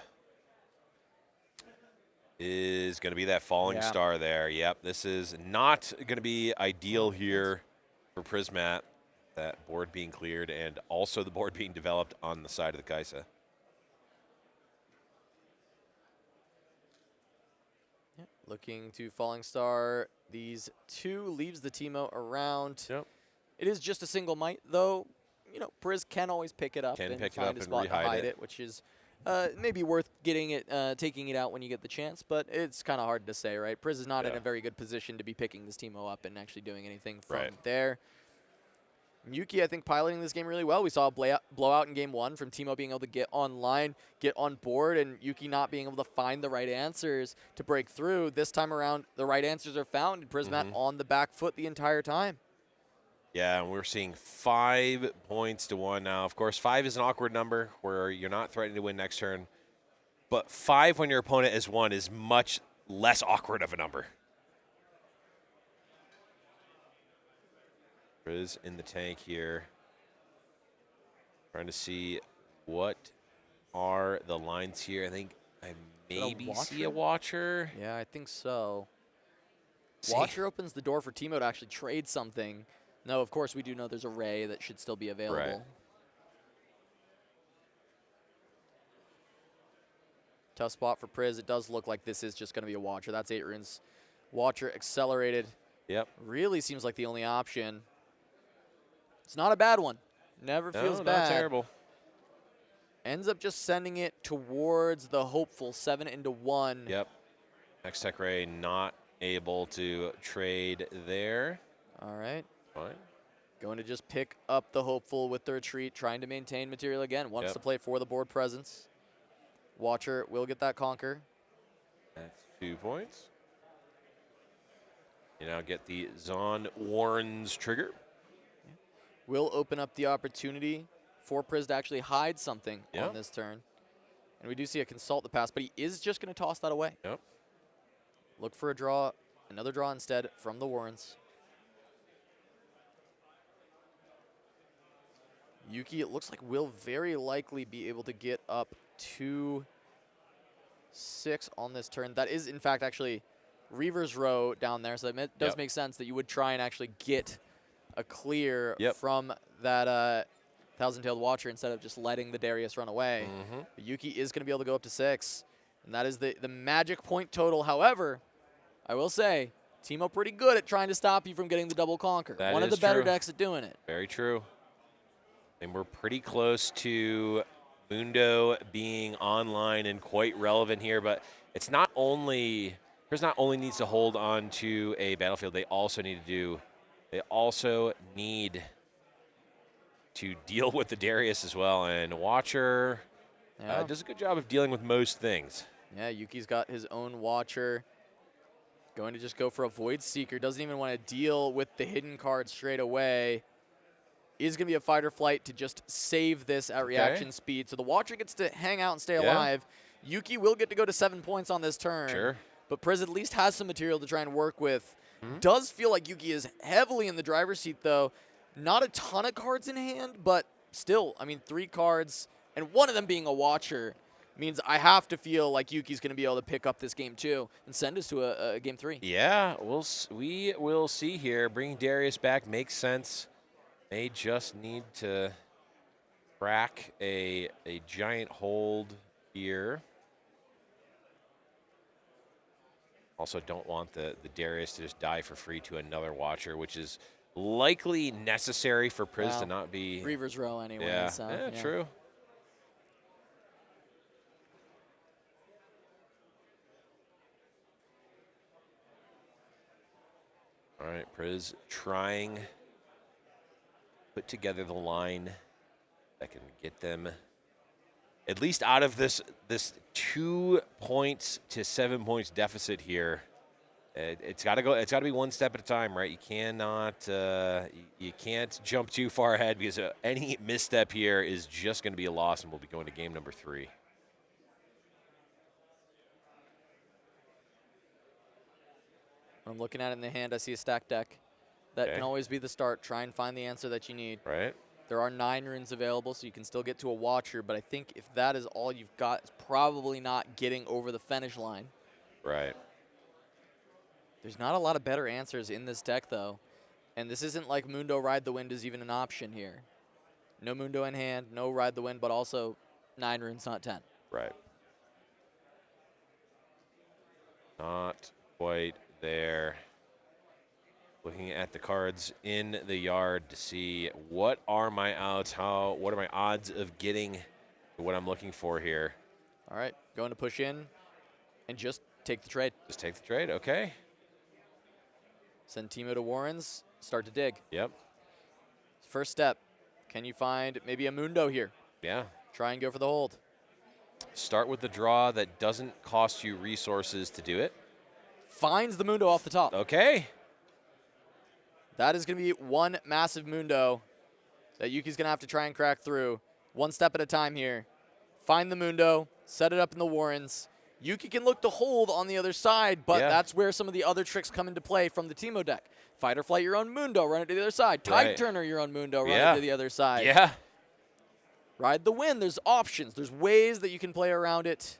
is going to be that Falling Star there. Yep, this is not going to be ideal here for Prismat, that board being cleared and also the board being developed on the side of the Kaisa. Yep. Looking to Falling Star. These 2 leaves the Teemo around. Yep. It is just a single might, though. You know, Priz can always pick it up and find a spot to hide it, which is maybe worth getting it, taking it out when you get the chance, but it's kind of hard to say, right? Priz is not in a very good position to be picking this Teemo up and actually doing anything from there. Yuki, I think, piloting this game really well. We saw a blowout in Game 1 from Teemo being able to get online, get on board, and Yuki not being able to find the right answers to break through. This time around, the right answers are found, and Prismat on the back foot the entire time. Yeah, and we're seeing 5 points to 1 now. Of course, 5 is an awkward number where you're not threatening to win next turn. But 5 when your opponent is 1 is much less awkward of a number. Priz in the tank here. Trying to see what are the lines here. I think I maybe see a Watcher. Yeah, I think so. Watcher opens the door for Teemo to actually trade something. No, of course, we do know there's a Ray that should still be available. Right. Tough spot for Priz. It does look like this is just going to be a Watcher. That's 8 runes. Watcher accelerated. Yep. Really seems like the only option. It's not a bad one. Never feels bad. Not terrible. Ends up just sending it towards the hopeful 7 into 1. Yep. X-Tech Ray not able to trade there. All right. Fine. Going to just pick up the hopeful with the retreat, trying to maintain material again. Wants Yep. to play for the board presence. Watcher will get that conquer. That's 2 points. You now get the Zon Warren's trigger. Will open up the opportunity for Priz to actually hide something Yep. on this turn. And we do see a consult the pass, but he is just going to toss that away. Yep. Look for a draw, another draw instead from the Warrens. Yuki, it looks like will very likely be able to get up to 6 on this turn. That is, in fact, actually Reaver's row down there, so that does make sense that you would try and actually get a clear from that Thousand-Tailed Watcher instead of just letting the Darius run away. But Yuki is going to be able to go up to 6, and that is the magic point total. However, I will say, Teemo pretty good at trying to stop you from getting the double conquer. That One of the is better true. decks at doing it. Very true. And we're pretty close to Mundo being online and quite relevant here, but it's not only, Priz not only needs to hold on to a battlefield, they also need to deal with the Darius as well. And Watcher does a good job of dealing with most things. Yeah, Yuki's got his own Watcher. Going to just go for a Void Seeker. Doesn't even want to deal with the hidden card straight away. Is going to be a fight or flight to just save this at reaction speed. So the Watcher gets to hang out and stay alive. Yuki will get to go to 7 points on this turn. Sure. But Priz at least has some material to try and work with. Does feel like Yuki is heavily in the driver's seat, though. Not a ton of cards in hand, but still, I mean, 3 cards, and one of them being a Watcher, means I have to feel like Yuki's going to be able to pick up this game 2 and send us to a game 3. Yeah, we will see here. Bringing Darius back makes sense. They just need to crack a giant hold here. Also, don't want the Darius to just die for free to another Watcher, which is likely necessary for Priz to not be. Reaver's row anyway. Yeah, So, true. All right, Priz trying put together the line that can get them at least out of this 2 points to 7 points deficit here. It's got to go. It's got to be one step at a time, right? You cannot. You can't jump too far ahead because any misstep here is just going to be a loss, and we'll be going to game number 3. When I'm looking at it in the hand, I see a stacked deck. That can always be the start. Try and find the answer that you need. Right. There are 9 runes available, so you can still get to a Watcher, but I think if that is all you've got, it's probably not getting over the finish line. Right. There's not a lot of better answers in this deck, though. And this isn't like Mundo Ride the Wind is even an option here. No Mundo in hand, no Ride the Wind, but also 9 runes, not 10. Right. Not quite there. Looking at the cards in the yard to see what are my outs, what are my odds of getting what I'm looking for here. All right, going to push in and just take the trade. Just take the trade, okay. Send Teemo to Warrens, start to dig. Yep. First step, can you find maybe a Mundo here? Yeah. Try and go for the hold. Start with the draw that doesn't cost you resources to do it. Finds the Mundo off the top. Okay. That is going to be one massive Mundo that Yuki's going to have to try and crack through. One step at a time here. Find the Mundo, set it up in the Warrens. Yuki can look to hold on the other side, but that's where some of the other tricks come into play from the Teemo deck. Fight or flight your own Mundo, run it to the other side. Tide Turner your own Mundo, run it to the other side. Yeah. Ride the Wind, there's options. There's ways that you can play around it.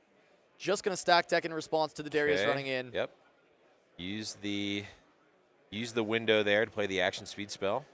Just going to stack deck in response to the Darius running in. Yep. Use the window there to play the action speed spell.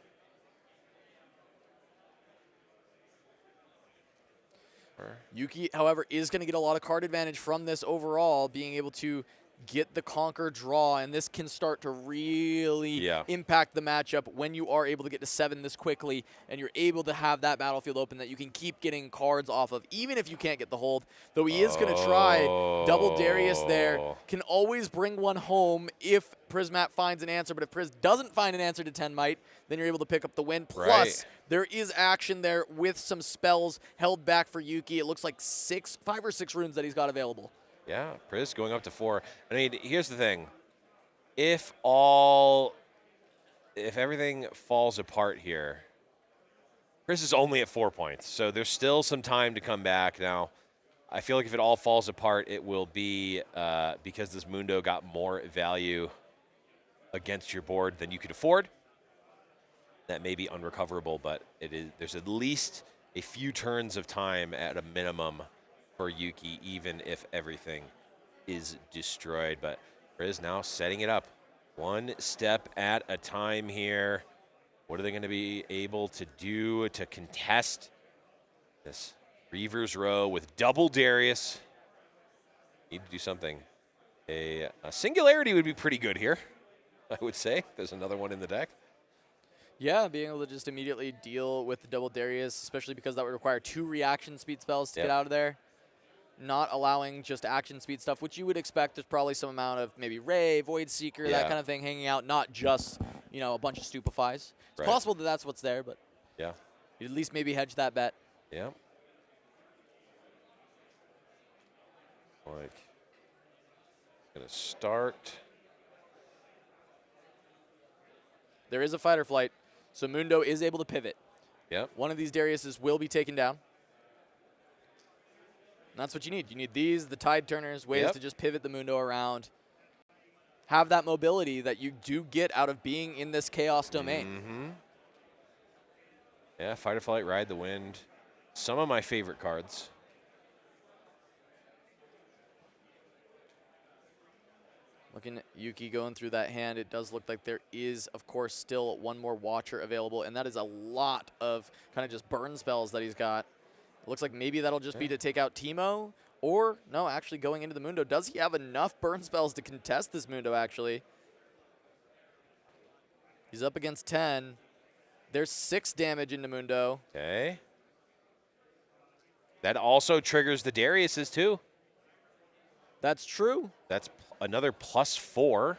Yuki, however, is going to get a lot of card advantage from this overall, being able to get the Conquer draw, and this can start to really impact the matchup when you are able to get to 7 this quickly, and you're able to have that battlefield open that you can keep getting cards off of, even if you can't get the hold. Though he is going to try. Double Darius there. Can always bring one home if Prismat finds an answer, but if Priz doesn't find an answer to 10 Might, then you're able to pick up the win. Plus, there is action there with some spells held back for Yuki. It looks like 5 or 6 runes that he's got available. Yeah, Priz going up to 4. I mean, here's the thing. If everything falls apart here, Priz is only at 4 points, so there's still some time to come back. Now, I feel like if it all falls apart, it will be because this Mundo got more value against your board than you could afford. That may be unrecoverable, but there's at least a few turns of time at a minimum for Yuki, even if everything is destroyed. But Priz now setting it up one step at a time here. What are they going to be able to do to contest this Reaver's Row with double Darius? Need to do something. A Singularity would be pretty good here, I would say. There's another one in the deck. Yeah, being able to just immediately deal with the double Darius, especially because that would require 2 reaction speed spells to get out of there. Not allowing just action speed stuff, which you would expect. There's probably some amount of maybe Ray, Void Seeker, that kind of thing hanging out, not just, you know, a bunch of Stupefies. It's possible that that's what's there, but you'd at least maybe hedge that bet. Yeah. Like, gonna start. There is a fight or flight, so Mundo is able to pivot. Yep. One of these Dariuses will be taken down. And that's what you need. You need these, the Tide Turners, ways to just pivot the Mundo around. Have that mobility that you do get out of being in this Chaos domain. Yeah, Fight or Flight, Ride the Wind. Some of my favorite cards. Looking at Yuki going through that hand, it does look like there is, of course, still one more Watcher available, and that is a lot of kind of just burn spells that he's got. It looks like maybe that'll just be to take out Teemo, or, no, actually going into the Mundo. Does he have enough burn spells to contest this Mundo, actually? He's up against 10. There's 6 damage into Mundo. Okay. That also triggers the Dariuses, too. That's true. That's another +4.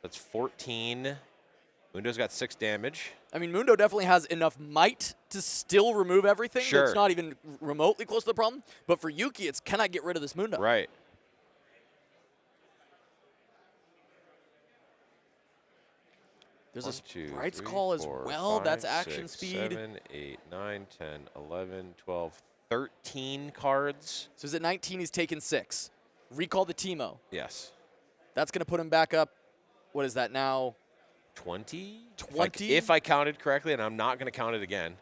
That's 14. Mundo's got 6 damage. I mean, Mundo definitely has enough might to still remove everything. Sure. It's not even remotely close to the problem. But for Yuki, it's can I get rid of this Mundo? Right. There's a Sprite's Call as well. That's action speed. 7, 8, 9, 10, 11, 12, 13 cards. So is it 19? He's taken 6. Recall the Teemo. Yes. That's going to put him back up. What is that now? 20? 20? If I counted correctly, and I'm not going to count it again.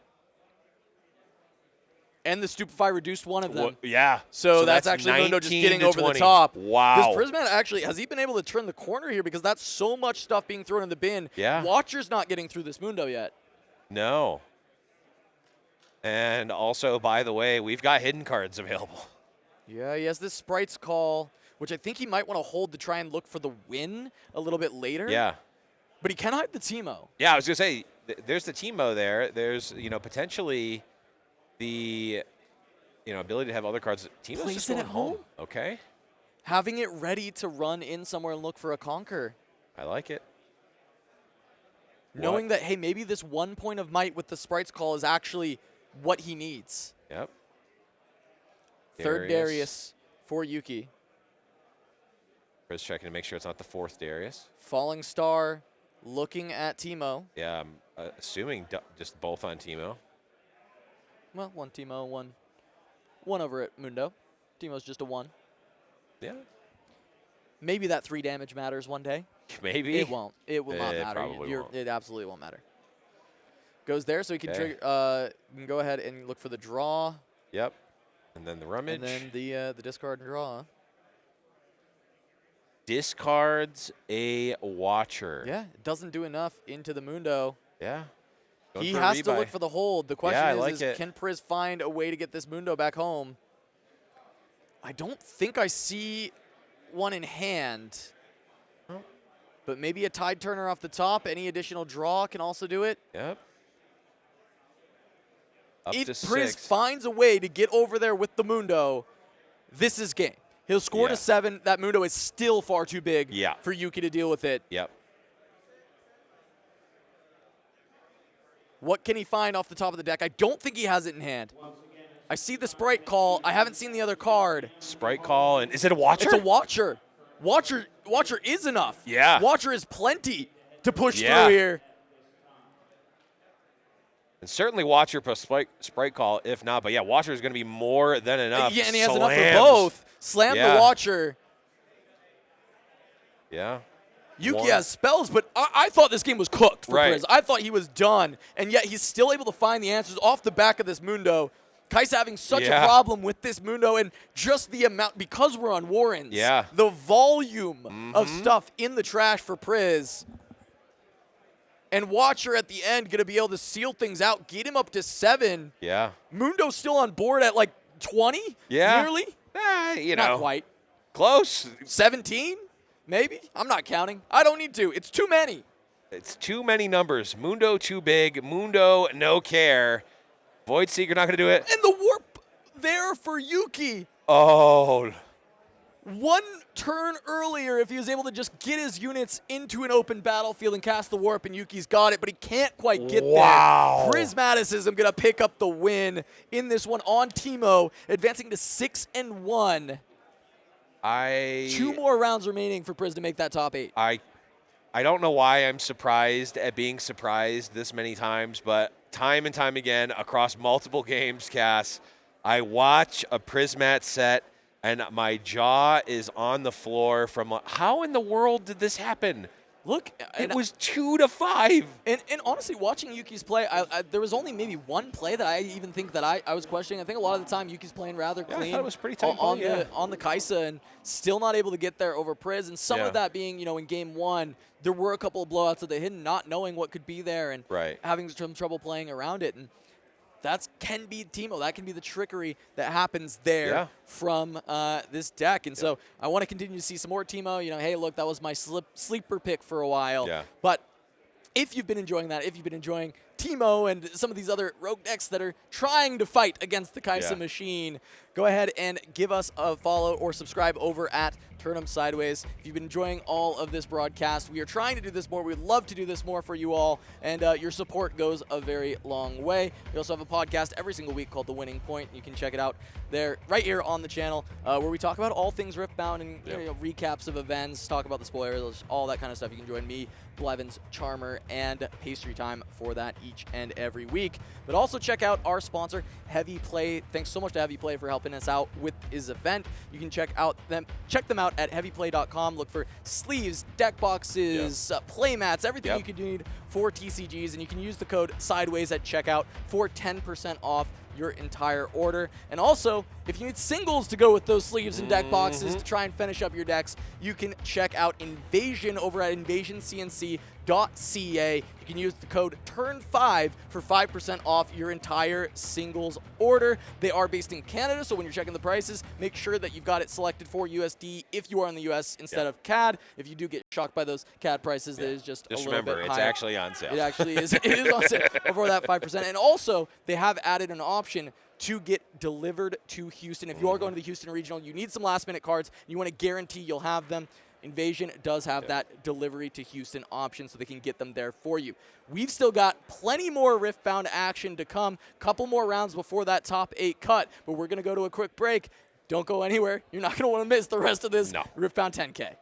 And the Stupefy reduced one of them. Well, yeah. So that's actually Mundo just getting over the top. Wow. This Prismat actually, has he been able to turn the corner here? Because that's so much stuff being thrown in the bin. Yeah. Watcher's not getting through this Mundo yet. No. And also, by the way, we've got hidden cards available. Yeah, he has this Sprite's Call, which I think he might want to hold to try and look for the win a little bit later. Yeah. But he can hide the Teemo. Yeah, I was going to say, there's the Teemo there. There's, potentially the, ability to have other cards. Teemo's Place just it going at home. Okay. Having it ready to run in somewhere and look for a Conquer. I like it. Knowing that, hey, maybe this 1 point of might with the Sprite's Call is actually what he needs. Yep. Third Darius for Yuki. Chris checking to make sure it's not the 4th Darius. Falling Star looking at Teemo. Yeah, I'm assuming just both on Teemo. Well, one Teemo, one over at Mundo. Teemo's just a 1. Yeah. Maybe that 3 damage matters one day. Maybe. It won't. It will not matter. It absolutely won't matter. Goes there, so he can trigger. Can go ahead and look for the draw. Yep. And then the rummage. And then the discard and draw. Discards a Watcher. Yeah, it doesn't do enough into the Mundo. Yeah. He has to look for the hold. The question is can Priz find a way to get this Mundo back home? I don't think I see one in hand. But maybe a tide turner off the top. Any additional draw can also do it. Yep. Up If to Priz 6. finds a way to get over there with the Mundo, this is game. He'll score to 7. That Mundo is still far too big for Yuki to deal with it. Yep. What can he find off the top of the deck? I don't think he has it in hand. I see the Sprite call. I haven't seen the other card. Sprite call, and is it a Watcher? It's a Watcher. Watcher is enough. Yeah. Watcher is plenty to push through here. And certainly Watcher plus Sprite call, if not. But yeah, Watcher is going to be more than enough. Yeah, and he has enough for both. Slam the Watcher. Yeah. Yuki has spells, but I thought this game was cooked for Priz. I thought he was done, and yet he's still able to find the answers off the back of this Mundo. Kai's having such a problem with this Mundo, and just the amount, because we're on Warrens, the volume of stuff in the trash for Priz. And Watcher at the end going to be able to seal things out, get him up to 7. Yeah. Mundo's still on board at like 20? Yeah. Nearly? You know. Not quite. Close. 17? Maybe? I'm not counting. I don't need to. It's too many. It's too many numbers. Mundo too big. Mundo no care. Void Seeker not going to do it. And the warp there for Yuki. Oh. One turn earlier, if he was able to just get his units into an open battlefield and cast the warp, and Yuki's got it, but he can't quite get there. Prismaticism going to pick up the win in this one on Teemo, advancing to 6-1. 2 more rounds remaining for Priz to make that top 8. I don't know why I'm surprised at being surprised this many times, but time and time again across multiple games, Cass, I watch a Prismat set and my jaw is on the floor from how in the world did this happen? Look, it was 2-5. And honestly, watching Yuki's play, there was only maybe one play that I even think that I was questioning. I think a lot of the time Yuki's playing rather clean. I thought it was pretty tight on the Kaisa, and still not able to get there over Priz. And some of that being, in game 1, there were a couple of blowouts of the hidden, not knowing what could be there and having some trouble playing around it. And that can be Teemo. That can be the trickery that happens there from this deck. And so I want to continue to see some more Teemo. Hey, look, that was my sleeper pick for a while. But if you've been enjoying that, if you've been enjoying Teemo and some of these other rogue decks that are trying to fight against the Kaisa machine, go ahead and give us a follow or subscribe over at Turn 'em Sideways. If you've been enjoying all of this broadcast, we are trying to do this more. We'd love to do this more for you all, and your support goes a very long way. We also have a podcast every single week called The Winning Point. You can check it out there, right here on the channel, where we talk about all things Riftbound and recaps of events, talk about the spoilers, all that kind of stuff. You can join me, Blevins, Charmer, and Pastry Time for that each and every week. But also check out our sponsor, Heavy Play. Thanks so much to Heavy Play for helping us out with this event. You can check them out at heavyplay.com. Look for sleeves, deck boxes, play mats, everything you could need for TCGs, and you can use the code SIDEWAYS at checkout for 10% off your entire order. And also, if you need singles to go with those sleeves and deck boxes to try and finish up your decks, you can check out Invasion over at invasioncnc.ca. You can use the code TURN5 for 5% off your entire singles order. They are based in Canada, so when you're checking the prices, make sure that you've got it selected for USD if you are in the US instead of CAD. If you do get shocked by those CAD prices, that is just a little remember, bit it's higher. Actually on sale. It actually is. It is on sale over that 5%. And also, they have added an option to get delivered to Houston. If you are going to the Houston Regional, you need some last-minute cards, you want to guarantee you'll have them. Invasion does have that delivery to Houston option, so they can get them there for you. We've still got plenty more Riftbound action to come. Couple more rounds before that top 8 cut, but we're going to go to a quick break. Don't go anywhere. You're not going to want to miss the rest of this Riftbound 10K.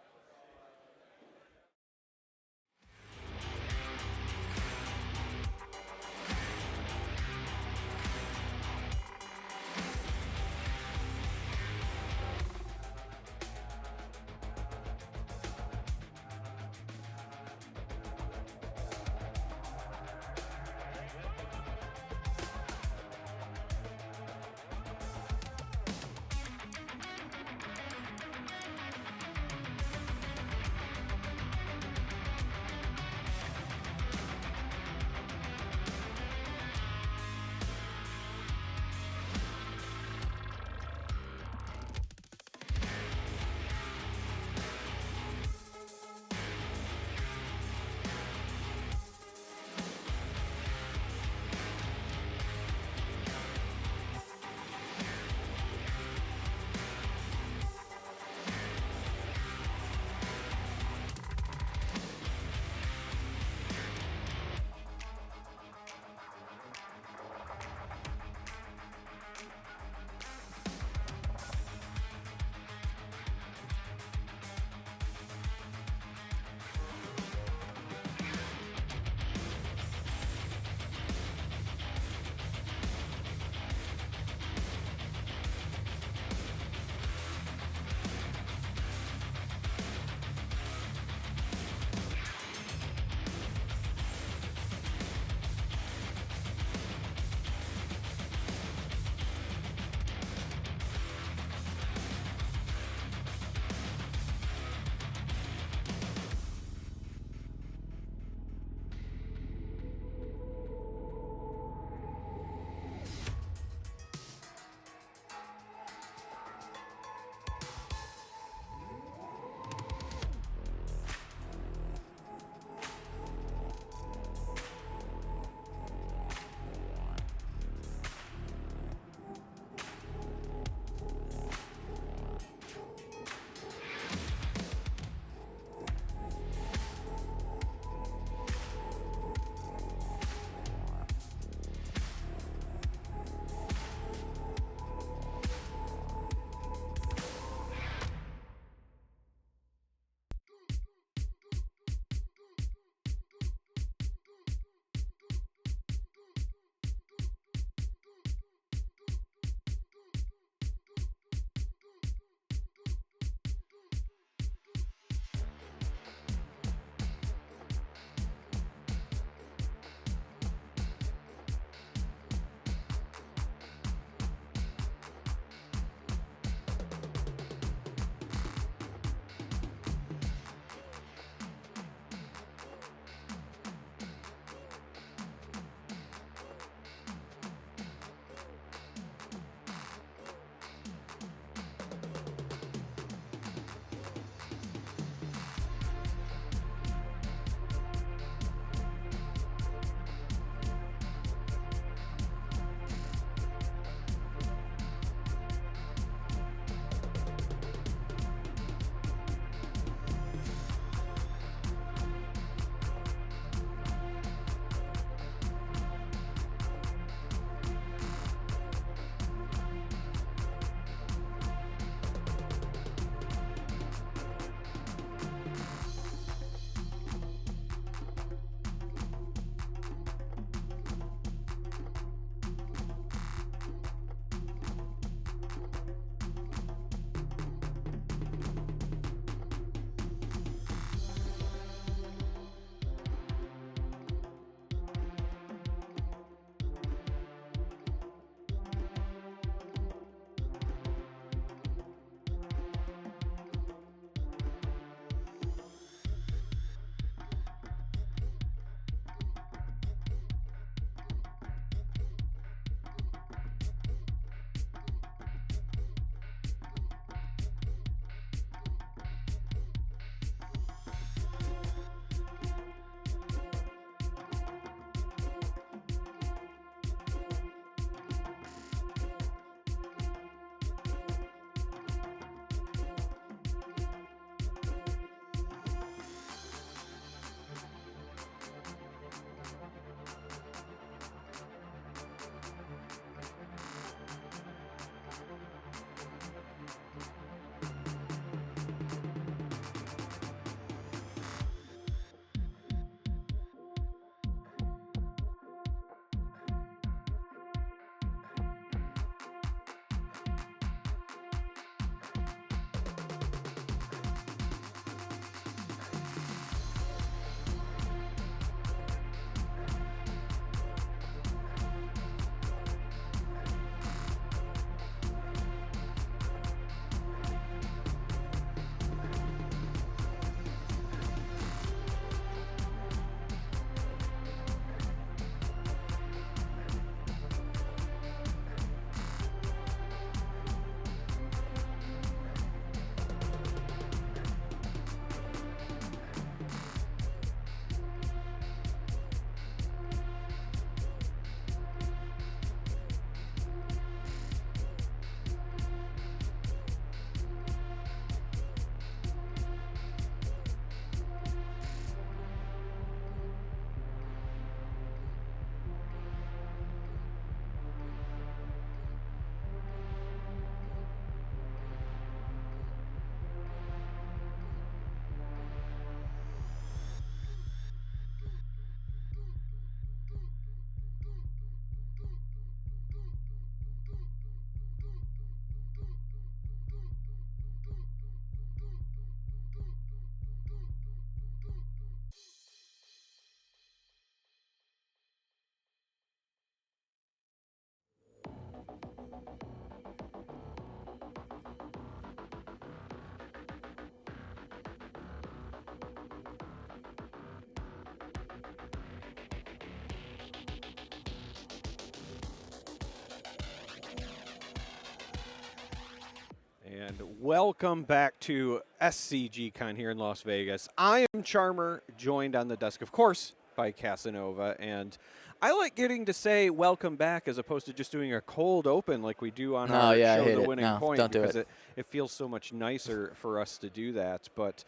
And welcome back to SCG Con here in Las Vegas. I am Charmer, joined on the desk, of course, by Casanova. And I like getting to say welcome back as opposed to just doing a cold open like we do on our show, The Winning Point. Don't do because it feels so much nicer for us to do that. But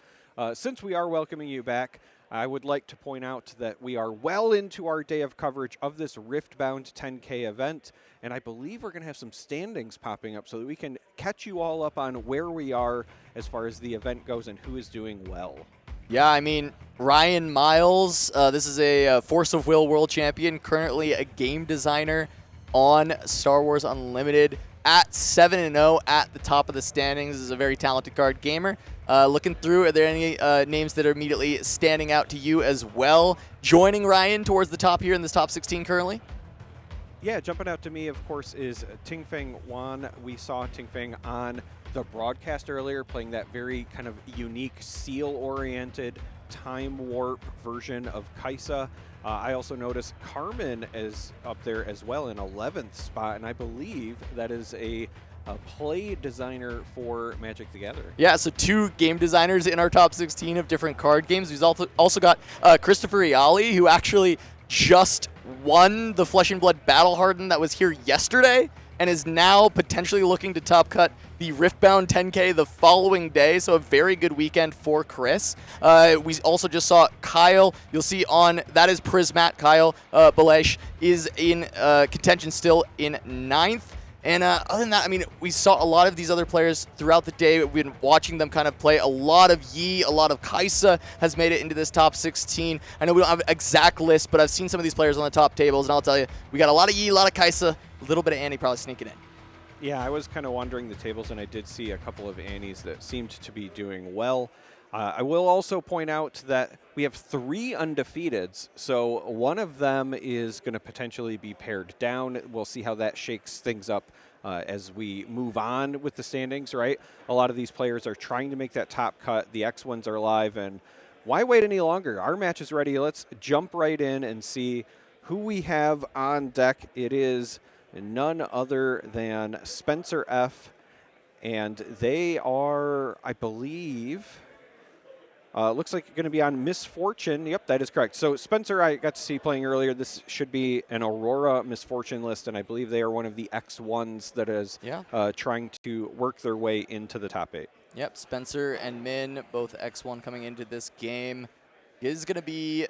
since we are welcoming you back, I would like to point out that we are well into our day of coverage of this Riftbound 10K event, and I believe we're going to have some standings popping up so that we can catch you all up on where we are as far as the event goes and who is doing well. Yeah, I mean, Ryan Miles, this is a Force of Will world champion, currently a game designer on Star Wars Unlimited, at 7-0 at the top of the standings. Is a very talented card gamer. Looking through, are there any names that are immediately standing out to you as well? Joining Ryan towards the top here in this top 16 currently? Yeah, jumping out to me, of course, is Tingfeng Wan. We saw Tingfeng on the broadcast earlier playing that very kind of unique seal-oriented time warp version of Kaisa. I also noticed Carmen is up there as well in 11th spot, and I believe that is a play designer for Magic the Gathering. Yeah, so 2 game designers in our top 16 of different card games. We've also got Christopher Iali, who actually just won the Flesh and Blood Battle Hardened that was here yesterday and is now potentially looking to top cut the Riftbound 10K the following day, so a very good weekend for Chris. We also just saw Kyle. You'll see on, that is Prismat. Kyle Balesh is in contention still in 9th. And other than that, I mean, we saw a lot of these other players throughout the day. We've been watching them kind of play. A lot of Yi, a lot of Kaisa has made it into this top 16. I know we don't have an exact list, but I've seen some of these players on the top tables, and I'll tell you, we got a lot of Yi, a lot of Kaisa, a little bit of Annie probably sneaking in. Yeah, I was kind of wandering the tables, and I did see a couple of Annies that seemed to be doing well. I will also point out that we have 3 undefeateds, so one of them is going to potentially be paired down. We'll see how that shakes things up as we move on with the standings, right? A lot of these players are trying to make that top cut. The X1s are live, and why wait any longer? Our match is ready. Let's jump right in and see who we have on deck. It is none other than Spencer F., and they are, I believe... looks like you're going to be on Misfortune. Yep, that is correct. So Spencer, I got to see playing earlier. This should be an Aurora Misfortune list, and I believe they are one of the X1s that is trying to work their way into the top 8. Yep, Spencer and Min, both X1 coming into this game. It is going to be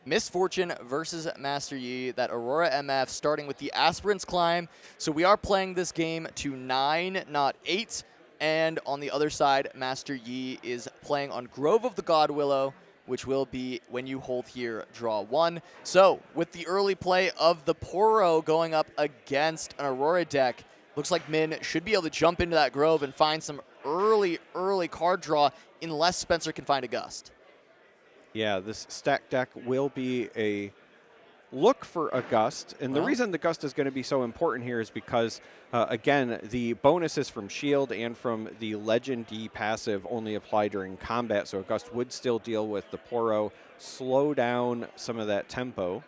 Misfortune versus Master Yi, that Aurora MF, starting with the Aspirant's Climb. So we are playing this game to 9, not 8. And on the other side, Master Yi is playing on Grove of the Godwillow, which will be when you hold here, draw 1. So with the early play of the Poro going up against an Aurora deck, looks like Min should be able to jump into that Grove and find some early card draw unless Spencer can find a Gust. Yeah, this stack deck will be a look for a Gust, and the reason the Gust is going to be so important here is because, again, the bonuses from Shield and from the Legend D passive only apply during combat, so a Gust would still deal with the Poro, slow down some of that tempo.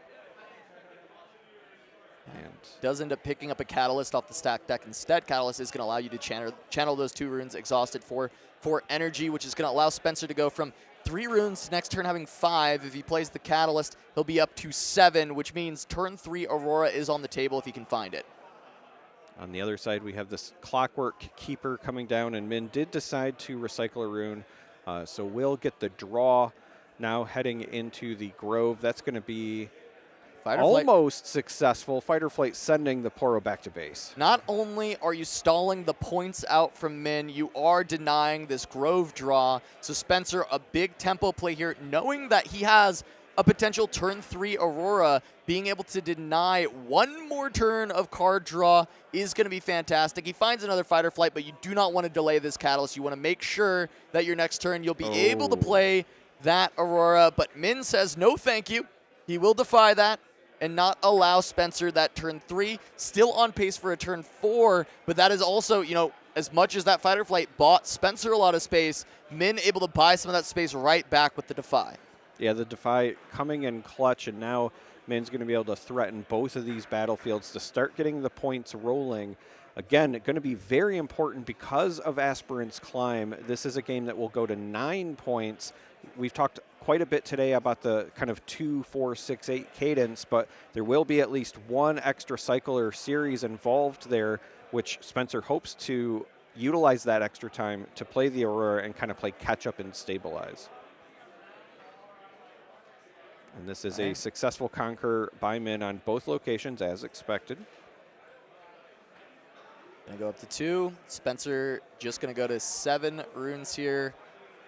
And does end up picking up a Catalyst off the stack deck instead. Catalyst is going to allow you to channel those 2 runes, Exhausted for energy, which is going to allow Spencer to go from 3 runes to next turn having 5. If he plays the Catalyst, he'll be up to 7, which means turn 3 Aurora is on the table if he can find it. On the other side, we have this Clockwork Keeper coming down, and Min did decide to recycle a rune. So we'll get the draw now heading into the Grove. That's going to be almost successful. Fight or Flight sending the Poro back to base. Not only are you stalling the points out from Min, you are denying this Grove draw. So Spencer, a big tempo play here, knowing that he has a potential turn 3 Aurora, being able to deny 1 more turn of card draw is going to be fantastic. He finds another Fight or Flight, but you do not want to delay this Catalyst. You want to make sure that your next turn you'll be able to play that Aurora, but Min says no thank you. He will defy that and not allow Spencer that turn 3. Still on pace for a turn 4, but that is also, you know, as much as that Fight or Flight bought Spencer a lot of space, Min able to buy some of that space right back with the Defy. Yeah, the Defy coming in clutch, and now Min's going to be able to threaten both of these battlefields to start getting the points rolling. Again, going to be very important because of Aspirant's Climb. This is a game that will go to 9 points. We've talked quite a bit today about the kind of 2, 4, 6, 8 cadence, but there will be at least one extra cycle or series involved there, which Spencer hopes to utilize that extra time to play the Aurora and kind of play catch up and stabilize. And this is a successful conquer by Min on both locations as expected. Gonna go up to 2. Spencer just gonna go to 7 runes here,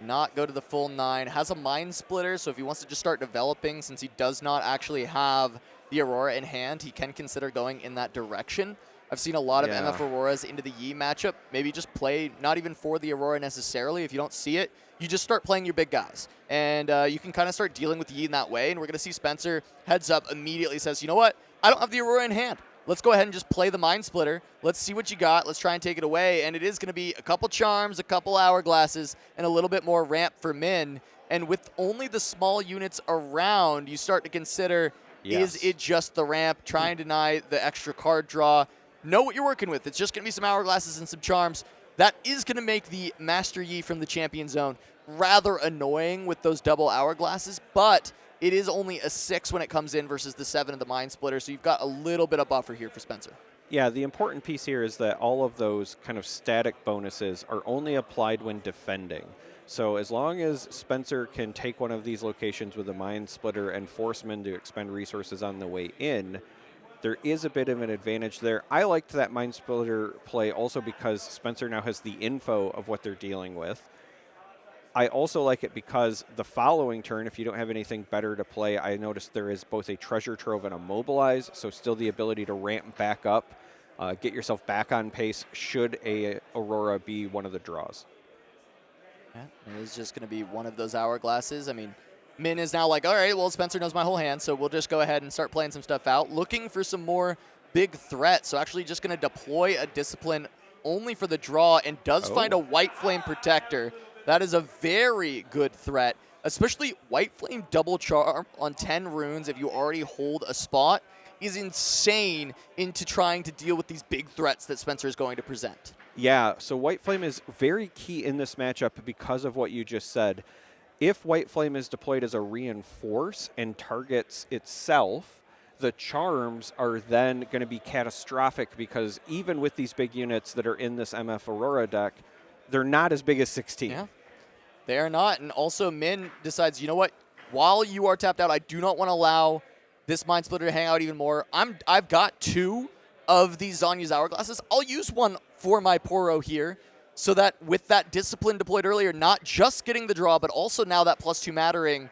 not go to the full 9. Has a Mind Splitter, so if he wants to just start developing, since he does not actually have the Aurora in hand, he can consider going in that direction. I've seen a lot of MF Auroras into the Yi matchup. Maybe just play not even for the Aurora necessarily. If you don't see it, you just start playing your big guys. And you can kind of start dealing with Yi in that way. And we're going to see Spencer heads up immediately says, you know what? I don't have the Aurora in hand. Let's go ahead and just play the Mind Splitter. Let's see what you got. Let's try and take it away. And it is going to be a couple charms, a couple hourglasses, and a little bit more ramp for Min. And with only the small units around, you start to consider, is it just the ramp? Try and deny the extra card draw. Know what you're working with. It's just going to be some hourglasses and some charms. That is going to make the Master Yi from the Champion Zone rather annoying with those double hourglasses, but it is only a 6 when it comes in versus the 7 of the Mind Splitter, so you've got a little bit of buffer here for Spencer. Yeah, the important piece here is that all of those kind of static bonuses are only applied when defending. So as long as Spencer can take one of these locations with a Mind Splitter and force Min to expend resources on the way in, there is a bit of an advantage there. I liked that Mind Splitter play also because Spencer now has the info of what they're dealing with. I also like it because the following turn, if you don't have anything better to play, I noticed there is both a Treasure Trove and a Mobilize, so still the ability to ramp back up, get yourself back on pace should a Aurora be one of the draws. Yeah, it is just going to be one of those hourglasses. I mean, Min is now like, all right, well, Spencer knows my whole hand, so we'll just go ahead and start playing some stuff out. Looking for some more big threats, so actually just going to deploy a Discipline only for the draw and does find a White Flame Protector. That is a very good threat, especially White Flame double charm on 10 runes if you already hold a spot is insane into trying to deal with these big threats that Spencer is going to present. Yeah, so White Flame is very key in this matchup because of what you just said. If White Flame is deployed as a reinforce and targets itself, the charms are then going to be catastrophic because even with these big units that are in this MF Aurora deck, they're not as big as 16. Yeah, they are not. And also Min decides, you know what? While you are tapped out, I do not want to allow this Mind Splitter to hang out even more. I've got 2 of these Zanya's Hourglasses. I'll use one for my Poro here so that with that Discipline deployed earlier, not just getting the draw, but also now that +2 mattering,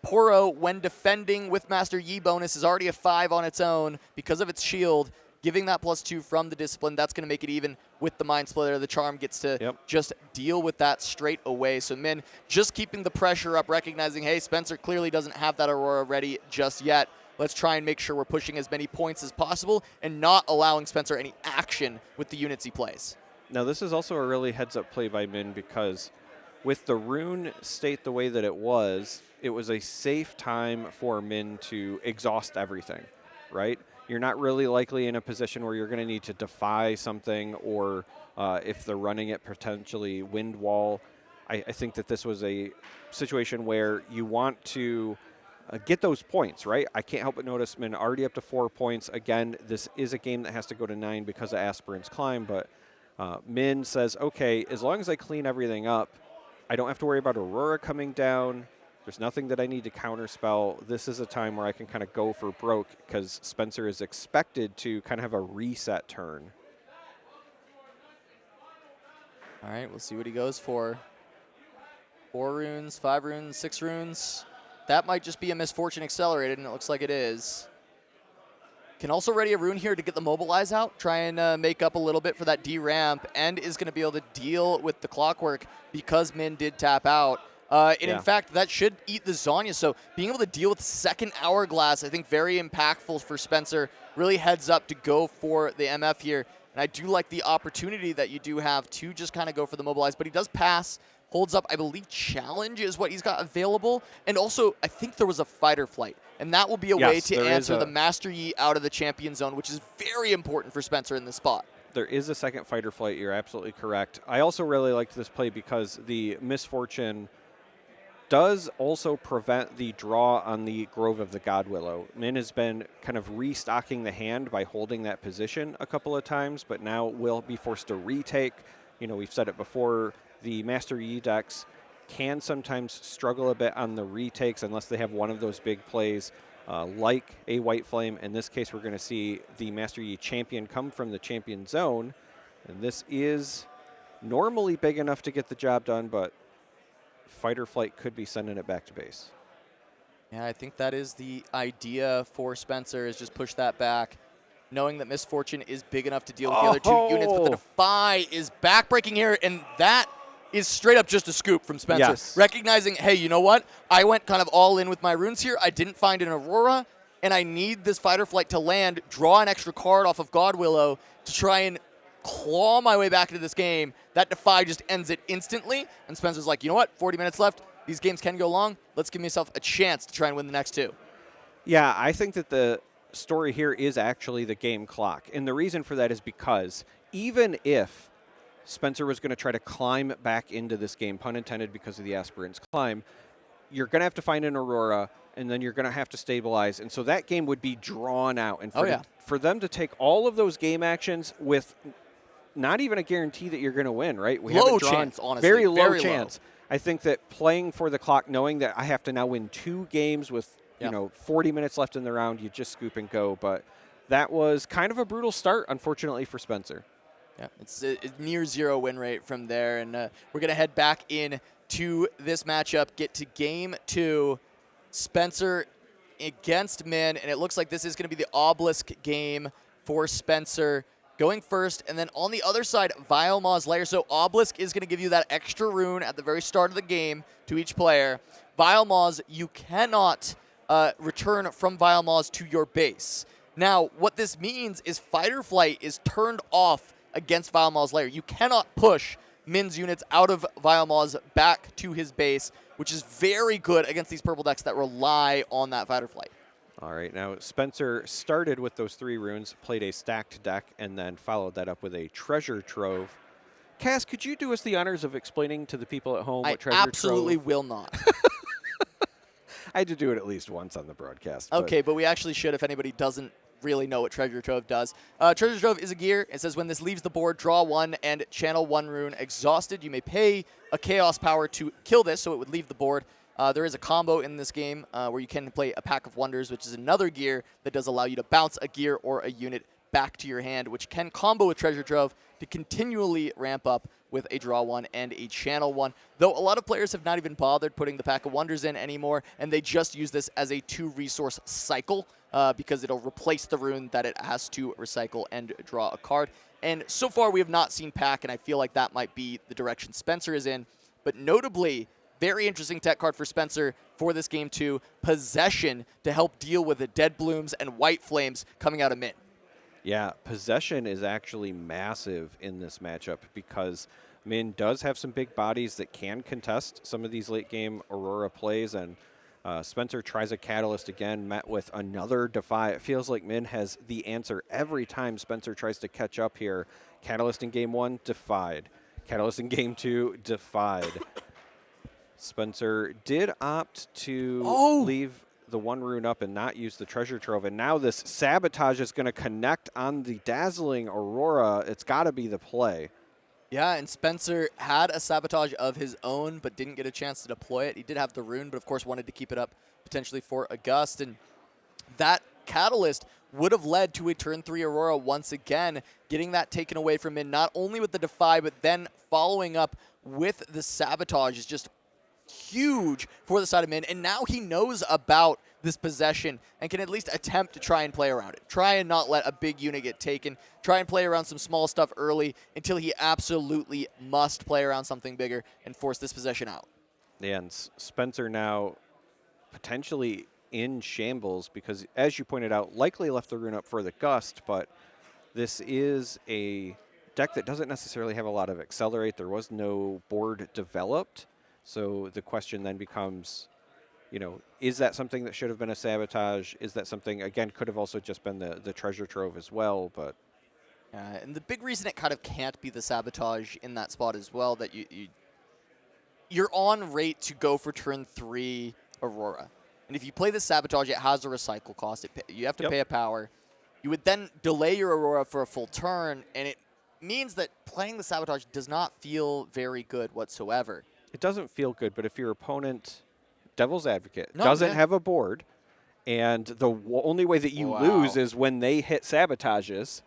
Poro, when defending with Master Yi bonus, is already a 5 on its own because of its shield. Giving that +2 from the Discipline, that's going to make it even with the Mind Splitter. The Charm gets to just deal with that straight away. So Min just keeping the pressure up, recognizing, hey, Spencer clearly doesn't have that Aurora ready just yet. Let's try and make sure we're pushing as many points as possible and not allowing Spencer any action with the units he plays. Now, this is also a really heads-up play by Min because with the rune state the way that it was a safe time for Min to exhaust everything, right? You're not really likely in a position where you're going to need to defy something or if they're running it, potentially wind wall. I think that this was a situation where you want to get those points, right? I can't help but notice Min already up to 4 points. Again, this is a game that has to go to 9 because of Aspirant's Climb, but Min says, okay, as long as I clean everything up, I don't have to worry about Aurora coming down. There's nothing that I need to counterspell. This is a time where I can kind of go for broke because Spencer is expected to kind of have a reset turn. All right, we'll see what he goes for. 4 runes, 5 runes, 6 runes. That might just be a Misfortune accelerated, and it looks like it is. Can also ready a rune here to get the Mobilize out, try and make up a little bit for that D-ramp, and is going to be able to deal with the Clockwork because Min did tap out. In fact, that should eat the Zanya. So being able to deal with the second Hourglass, I think very impactful for Spencer. Really heads up to go for the MF here. And I do like the opportunity that you do have to just kind of go for the Mobilize. But he does pass, holds up, I believe Challenge is what he's got available. And also, I think there was a Fight or Flight. And that will be a way to answer the Master Yi out of the Champion Zone, which is very important for Spencer in this spot. there is a second fight or flight. You're absolutely correct. I also really liked this play because the misfortune does also prevent the draw on the Grove of the Godwillow. Min has been kind of restocking the hand by holding that position a couple of times, but now will be forced to retake. You know, we've said it before, the Master Yi decks can sometimes struggle a bit on the retakes unless they have one of those big plays like a White Flame. In this case, we're going to see the Master Yi champion come from the champion zone, and this is normally big enough to get the job done, but fight or flight could be sending it back to base. Yeah, I think that is the idea for Spencer, is just push that back, knowing that Misfortune is big enough to deal with the other two units, but the Defy is backbreaking here, and that is straight up just a scoop from Spencer. Yes. Recognizing, hey, you know what? I went kind of all in with my runes here. I didn't find an Aurora, and I need this fight or flight to land, draw an extra card off of Godwillow to try and claw my way back into this game. That Defy just ends it instantly, and Spencer's like, you know what? 40 minutes left. These games can go long. Let's give myself a chance to try and win the next two. Yeah, I think that the story here is actually the game clock, and the reason for that is because even if Spencer was going to try to climb back into this game, pun intended because of the Aspirant's climb, you're going to have to find an Aurora, and then you're going to have to stabilize. And so that game would be drawn out. And for them to take all of those game actions with not even a guarantee that you're going to win, right? We low chance, honestly. Very low chance. I think that playing for the clock, knowing that I have to now win 2 games with, you know, 40 minutes left in the round, you just scoop and go. But that was kind of a brutal start, unfortunately, for Spencer. Yeah, it's a near zero win rate from there, and we're going to head back in to this matchup, get to game 2, Spencer against Min, and it looks like this is going to be the Obelisk game for Spencer going first, and then on the other side, Vilemaw's Lair. So Obelisk is going to give you that extra rune at the very start of the game to each player. Vilemaw's, you cannot return from Vilemaw's to your base. Now, what this means is Fight or Flight is turned off against Vilemaw's Lair. You cannot push Min's units out of Vilemaw's back to his base, which is very good against these purple decks that rely on that Fight or Flight. All right, now Spencer started with those 3 runes, played a stacked deck, and then followed that up with a treasure trove. Cass, could you do us the honors of explaining to the people at home what treasure trove? I absolutely will not. I had to do it at least once on the broadcast. Okay, but we actually should if anybody doesn't really know what Treasure Trove does. Treasure Trove is a gear. It says when this leaves the board, draw 1 and channel 1 rune. Exhausted, you may pay a chaos power to kill this, so it would leave the board. There is a combo in this game where you can play a Pack of Wonders, which is another gear that does allow you to bounce a gear or a unit back to your hand, which can combo with Treasure Trove to continually ramp up with a draw 1 and a channel 1. Though a lot of players have not even bothered putting the Pack of Wonders in anymore, and they just use this as a 2-resource cycle because it'll replace the rune that it has to recycle and draw a card. And so far we have not seen Pack, and I feel like that might be the direction Spencer is in. But notably, very interesting tech card for Spencer for this game 2, Possession, to help deal with the Dead Blooms and White Flames coming out of Min. Yeah, Possession is actually massive in this matchup because Min does have some big bodies that can contest some of these late-game Aurora plays, and Spencer tries a Catalyst again, met with another Defy. It feels like Min has the answer every time Spencer tries to catch up here. Catalyst in game 1, defied. Catalyst in game 2, defied. Spencer did opt to leave the 1 rune up and not use the treasure trove, and now this Sabotage is going to connect on the Dazzling Aurora. It's got to be the play. Yeah, and Spencer had a Sabotage of his own, but didn't get a chance to deploy it. He did have the rune, but of course wanted to keep it up potentially for a gust, and that Catalyst would have led to a turn 3 Aurora once again, getting that taken away from him, not only with the Defy, but then following up with the Sabotage is just huge for the side of Min, and now he knows about this possession and can at least attempt to try and play around it. Try and not let a big unit get taken. Try and play around some small stuff early until he absolutely must play around something bigger and force this possession out. Yeah, and Spencer now potentially in shambles because, as you pointed out, likely left the rune up for the gust, but this is a deck that doesn't necessarily have a lot of accelerate. There was no board developed. So the question then becomes, you know, is that something that should have been a Sabotage? Is that something, again, could have also just been the treasure trove as well? But And the big reason it kind of can't be the sabotage in that spot as well, that you're on rate to go for turn 3 Aurora. And if you play the sabotage, it has a recycle cost. You have to pay a power. You would then delay your Aurora for a full turn, and it means that playing the sabotage does not feel very good whatsoever. It doesn't feel good, but if your opponent, devil's advocate, doesn't have a board, and the only way that you lose is when they hit sabotages.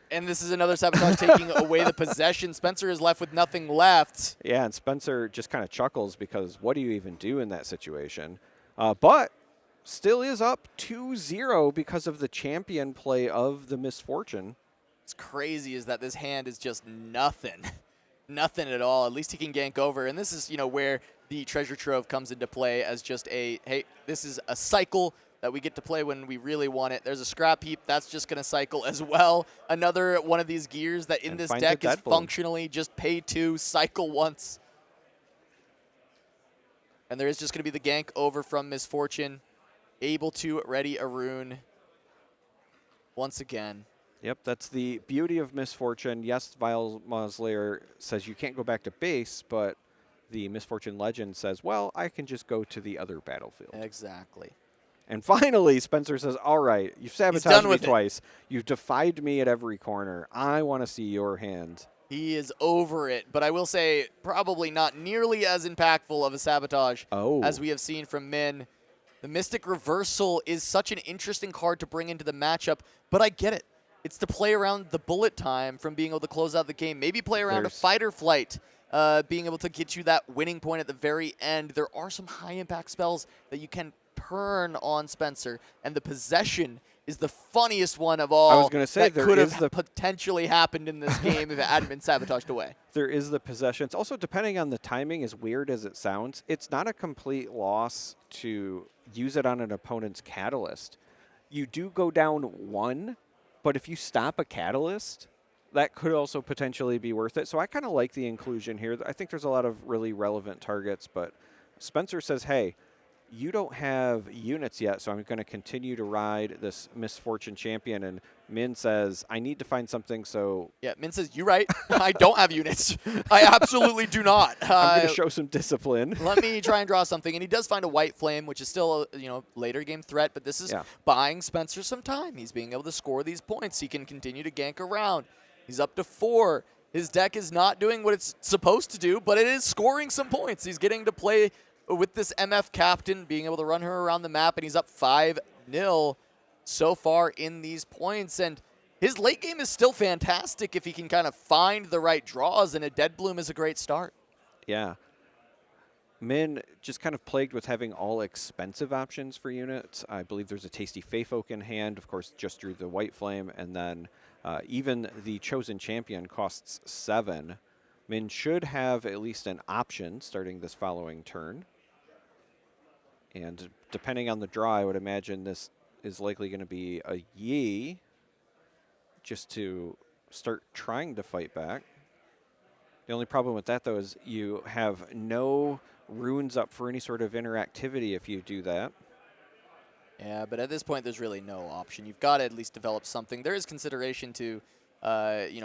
And this is another sabotage taking away the possession. Spencer is left with nothing left. Yeah, and Spencer just kind of chuckles because what do you even do in that situation? But still is up 2-0 because of the champion play of the Misfortune. What's crazy is that this hand is just nothing. Nothing at all. At least he can gank over. And this is, where the Treasure Trove comes into play as just hey, this is a cycle that we get to play when we really want it. There's a scrap heap. That's just going to cycle as well. Another one of these gears that in this deck is functionally just pay 2, cycle once. And there is just going to be the gank over from Misfortune. Able to ready a rune once again. Yep, that's the beauty of Misfortune. Yes, Vile Mauslayer says you can't go back to base, but the Misfortune Legend says, well, I can just go to the other battlefield. Exactly. And finally, Spencer says, all right, you've sabotaged me twice. You've defied me at every corner. I want to see your hand. He is over it, but I will say probably not nearly as impactful of a sabotage as we have seen from Min. The Mystic Reversal is such an interesting card to bring into the matchup, but I get it. It's to play around the bullet time from being able to close out the game. Maybe play around a Fight or Flight, being able to get you that winning point at the very end. There are some high-impact spells that you can turn on Spencer, and the Possession is the funniest one of all. I was going to say, that could have potentially happened in this game if it hadn't been sabotaged away. There is the Possession. It's also, depending on the timing, as weird as it sounds, it's not a complete loss to use it on an opponent's Catalyst. You do go down 1, but if you stop a Catalyst, that could also potentially be worth it. So I kind of like the inclusion here. I think there's a lot of really relevant targets, but Spencer says, hey, you don't have units yet, so I'm going to continue to ride this Misfortune champion. And Min says, I need to find something, so... Yeah, Min says, you're right. I don't have units. I absolutely do not. I'm going to show some discipline. Let me try and draw something. And he does find a White Flame, which is still a later game threat, but this is buying Spencer some time. He's being able to score these points. He can continue to gank around. He's up to 4. His deck is not doing what it's supposed to do, but it is scoring some points. He's getting to play with this MF captain, being able to run her around the map, and he's up 5-0 so far in these points. And his late game is still fantastic if he can kind of find the right draws, and a Dead Bloom is a great start. Yeah. Min just kind of plagued with having all expensive options for units. I believe there's a Tasty Faith Oak in hand, of course, just drew the White Flame, and then even the Chosen Champion costs 7. Min should have at least an option starting this following turn. And depending on the draw, I would imagine this is likely going to be a Yi just to start trying to fight back. The only problem with that, though, is you have no runes up for any sort of interactivity if you do that. Yeah, but at this point, there's really no option. You've got to at least develop something. There is consideration to,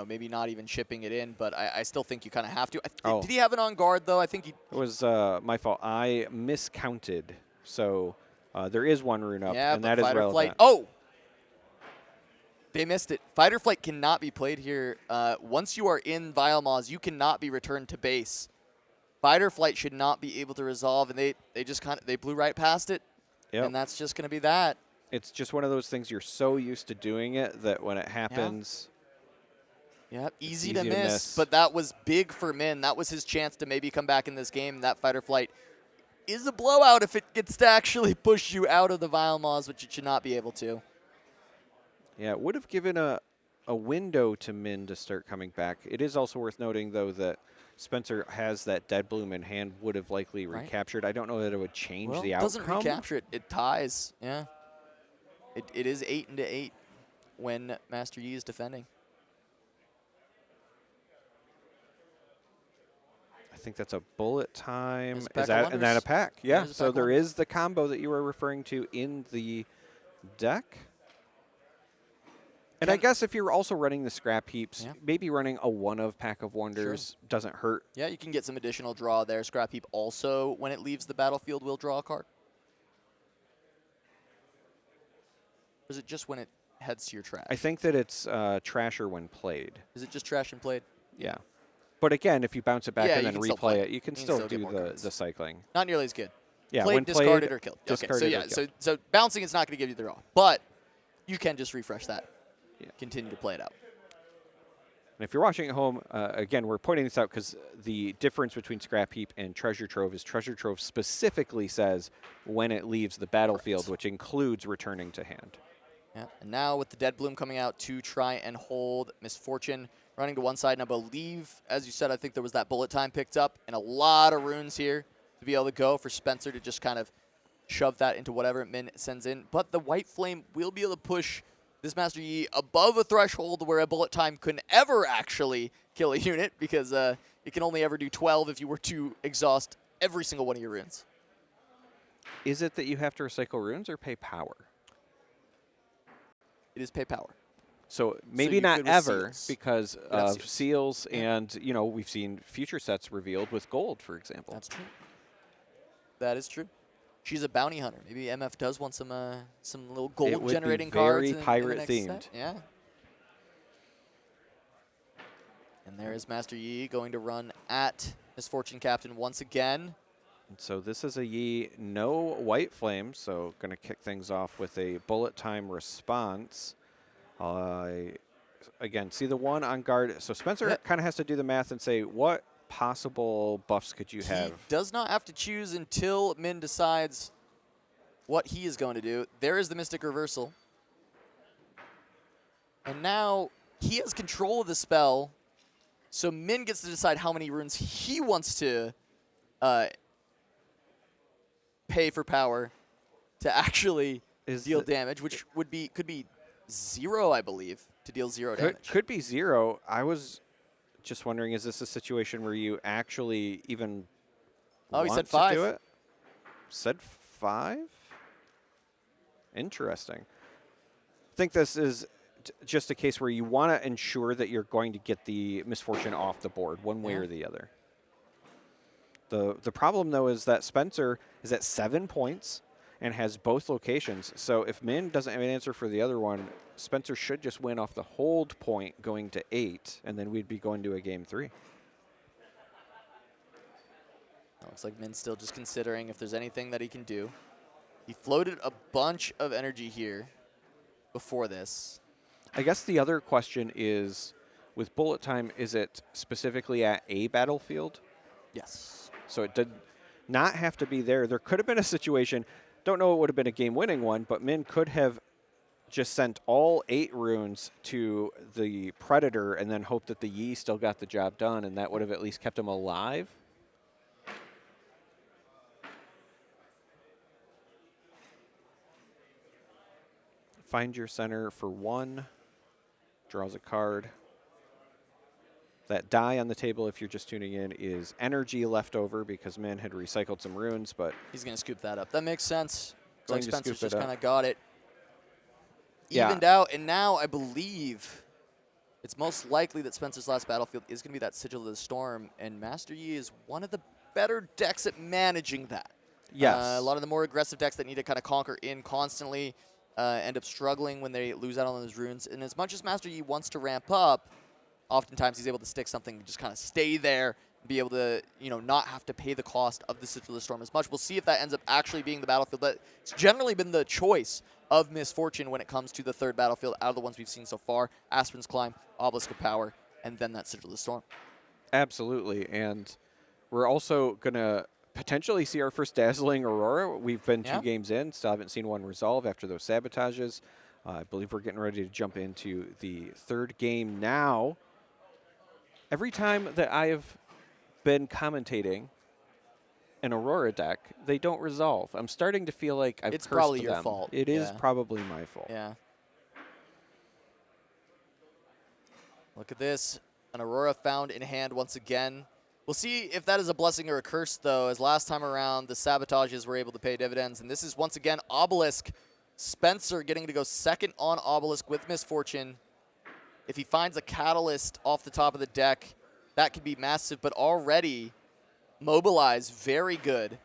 maybe not even shipping it in, but I still think you kind of have to. Did he have it on guard, though? I think he... It was my fault. I miscounted. So there is one rune up, and that is relevant. Flight. Oh! They missed it. Fight or Flight cannot be played here. Once you are in Vile Maws, you cannot be returned to base. Fight or Flight should not be able to resolve, and they just they blew right past it. Yep. And that's just going to be that. It's just one of those things you're so used to doing it that when it happens... Yeah, easy to miss, but that was big for Min. That was his chance to maybe come back in this game. That Fight or Flight is a blowout if it gets to actually push you out of the Vile Maws, which it should not be able to. Yeah, it would have given a window to Min to start coming back. It is also worth noting, though, that Spencer has that Dead Bloom in hand, would have likely recaptured. I don't know that it would change the outcome. It doesn't recapture it. It ties, yeah. It is 8-8 when Master Yi is defending. I think that's a bullet time. Is that and then a pack? Yeah. So there is the combo that you were referring to in the deck. And I guess if you're also running the scrap heaps, Yeah. maybe running a one of Pack of Wonders doesn't hurt. Yeah, you can get some additional draw there. Scrap Heap also, when it leaves the battlefield, will draw a card. Or is it just when it heads to your trash? I think that it's trasher when played. Is it just trash and played? Yeah. But again, if you bounce it back Yeah, and you then can still replay play it, you can get still more do cards. the cycling. Not nearly as good. Yeah, Played, when discarded, played, or killed. Okay, so discarded or yeah, killed. so bouncing is not going to give you the draw. But you can just refresh that. Yeah. Continue to play it out. And if you're watching at home, again, we're pointing this out because the difference between Scrap Heap and Treasure Trove is Treasure Trove specifically says when it leaves the battlefield, Correct. which includes returning to hand. Yeah. And now with the Dead Bloom coming out to try and hold Misfortune running to one side. And I believe, as you said, I think there was that bullet time picked up and a lot of runes here to be able to go for Spencer to just kind of shove that into whatever Min sends in. But the White Flame will be able to push this Master Yi above a threshold where a bullet time couldn't ever actually kill a unit because it can only ever do 12 if you were to exhaust every single one of your runes. Is it that you have to recycle runes or pay power? It is pay power. So maybe you not could with ever seals. because have of seals. seals and, you know, we've seen future sets revealed with gold, for example. That's true. That is true. She's a bounty hunter. Maybe MF does want some little gold would generating be very cards. in the pirate next themed. set. Yeah. And there is Master Yi going to run at Misfortune Captain once again. And so this is a Yi, no White Flame, so going to kick things off with a bullet time response. Again, see the one on guard. So Spencer kind of has to do the math and say, what possible buffs could you have? He does not have to choose until Min decides what he is going to do. There is the Mystic Reversal. And now he has control of the spell, so Min gets to decide how many runes he wants to pay for power to actually deal damage, which could be 0, I believe, to deal 0 damage. Could be 0. I was just wondering, is this a situation where you actually even Oh, he want said 5. to do it? Said 5? Interesting. I think this is just a case where you want to ensure that you're going to get the Misfortune off the board one way or the other. The problem, though, is that Spencer is at 7 points and has both locations. So if Min doesn't have an answer for the other one, Spencer should just win off the hold point going to 8, and then we'd be going to a game 3. Looks like Min's still just considering if there's anything that he can do. He floated a bunch of energy here before this. I guess the other question is, with bullet time, is it specifically at a battlefield? Yes. So it did not have to be there. There could have been a situation, don't know it would have been a game-winning one, but Min could have just sent all 8 runes to the Predator and then hoped that the Yi still got the job done, and that would have at least kept him alive. Find your center for 1. Draws a card. That die on the table, if you're just tuning in, is energy left over because Min had recycled some runes, but he's going to scoop that up. That makes sense. It's like Going to Spencer's scoop it just up. kind of got it Yeah. evened out, and now I believe it's most likely that Spencer's last battlefield is going to be that Sigil of the Storm, and Master Yi is one of the better decks at managing that. yes. A lot of the more aggressive decks that need to kind of conquer in constantly end up struggling when they lose out on those runes. And as much as Master Yi wants to ramp up, oftentimes he's able to stick something and just kind of stay there, be able to, you know, not have to pay the cost of the Sigil of the Storm as much. We'll see if that ends up actually being the battlefield. But it's generally been the choice of Misfortune when it comes to the third battlefield out of the ones we've seen so far. Aspen's Climb, Obelisk of Power, and then that Sigil of the Storm. Absolutely, and we're also going to potentially see our first Dazzling Aurora. We've been 2 games in, still haven't seen one resolve after those sabotages. I believe we're getting ready to jump into the 3rd game now. Every time that I have been commentating an Aurora deck, they don't resolve. I'm starting to feel like I've It's cursed probably your them. fault. It is Yeah. probably my fault. Yeah. Look at this. An Aurora found in hand once again. We'll see if that is a blessing or a curse, though, as last time around, the sabotages were able to pay dividends. And this is, once again, Obelisk. Spencer getting to go second on Obelisk with Misfortune. If he finds a Catalyst off the top of the deck, that could be massive, but already Mobilize, very good.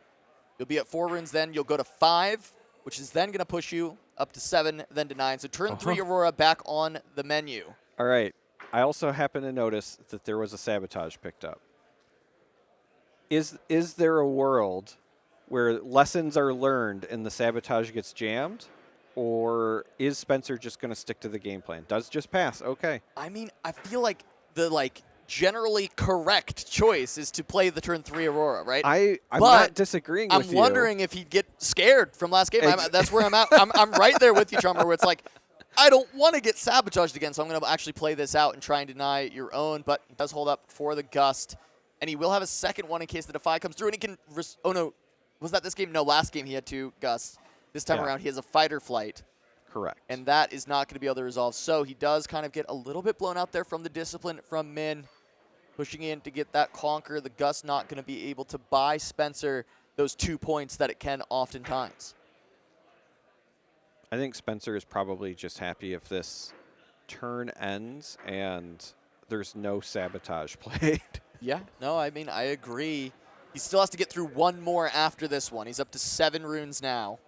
You'll be at 4 runes then. You'll go to 5, which is then going to push you up to 7, then to 9. So turn 3 Aurora back on the menu. All right. I also happen to notice that there was a Sabotage picked up. Is there a world where lessons are learned and the Sabotage gets jammed? Or is Spencer just going to stick to the game plan? Does just pass. Okay. I mean, I feel like the generally correct choice is to play the turn 3 Aurora, right? I'm but not disagreeing with you. I'm wondering if he'd get scared from last game. That's where I'm at. I'm right there with you, Charmer, where it's like, I don't want to get sabotaged again, so I'm going to actually play this out and try and deny your own, but he does hold up for the Gust, and he will have a second one in case the Defy comes through, and he can... oh, no. Was that this game? No, last game he had 2 Gusts. This time around, he has a Fighter Flight. Correct. And that is not going to be able to resolve. So he does kind of get a little bit blown out there from the Discipline from Min. Pushing in to get that Conquer. The Gust not going to be able to buy Spencer those 2 points that it can oftentimes. I think Spencer is probably just happy if this turn ends and there's no Sabotage played. Yeah, no, I mean, I agree. He still has to get through 1 more after this one. He's up to 7 runes now.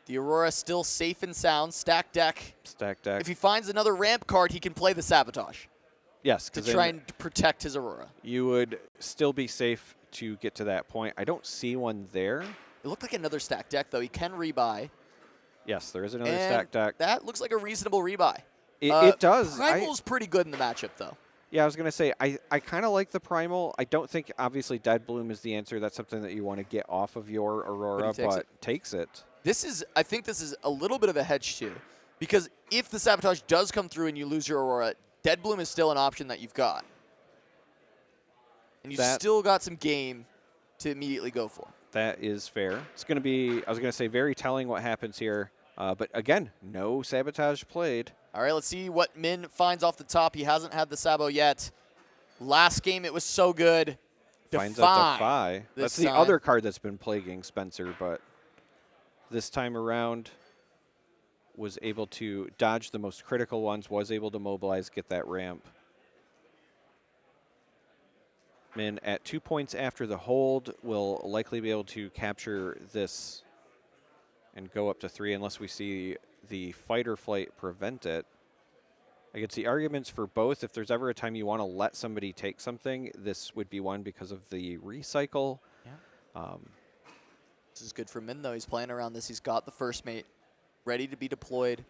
The Aurora still safe and sound. Stack deck. Stack deck. If he finds another ramp card, he can play the Sabotage. Yes. To try and protect his Aurora. You would still be safe to get to that point. I don't see one there. It looked like another stack deck, though. He can rebuy. Yes, there is another and stack deck. That looks like a reasonable rebuy. It does. Primal's pretty good in the matchup, though. Yeah, I was going to say, I kind of like the Primal. I don't think, obviously, Dead Bloom is the answer. That's something that you want to get off of your Aurora, but takes it. I think this is a little bit of a hedge, too. Because if the Sabotage does come through and you lose your Aurora, Dead Bloom is still an option that you've got. And you've still got some game to immediately go for. That is fair. It's going to be, I was going to say, very telling what happens here. But again, no Sabotage played. All right, let's see what Min finds off the top. He hasn't had the Sabo yet. Last game, it was so good. Finds a Defy. That's the other card that's been plaguing Spencer, but this time around was able to dodge the most critical ones, was able to mobilize, get that ramp. Min at 2 points after the hold will likely be able to capture this and go up to 3 unless we see the Fighter Flight prevent it. I could see arguments for both. If there's ever a time you want to let somebody take something, this would be one because of the recycle. Yeah. This is good for Min, though. He's playing around this. He's got the first mate ready to be deployed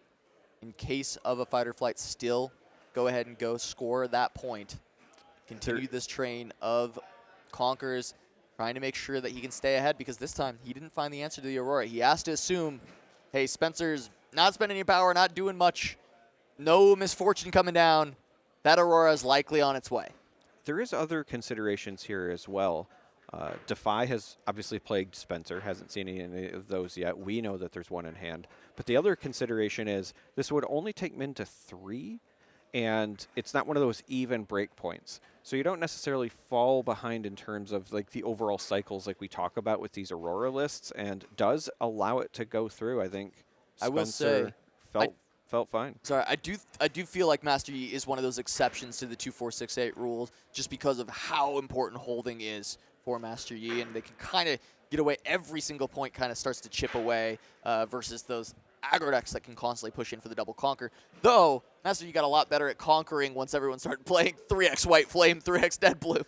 in case of a Fighter Flight. Still go ahead and go score that point. Continue this train of Conquerors, trying to make sure that he can stay ahead, because this time he didn't find the answer to the Aurora. He has to assume, hey, Spencer's not spending any power, not doing much, no misfortune coming down. That Aurora is likely on its way. There is other considerations here as well. Defy has obviously plagued Spencer, hasn't seen any of those yet. We know that there's one in hand. But the other consideration is this would only take Min to 3, and it's not one of those even break points. So you don't necessarily fall behind in terms of like the overall cycles like we talk about with these Aurora lists, and does allow it to go through. I think Spencer I will say, felt fine. Sorry, I do feel like Master Yi is one of those exceptions to the 2-4-6-8 rules, just because of how important holding is for Master Yi, and they can kind of get away. Every single point kind of starts to chip away versus those aggro decks that can constantly push in for the double conquer. Though, Master Yi got a lot better at conquering once everyone started playing 3x White Flame, 3x Dead Blue.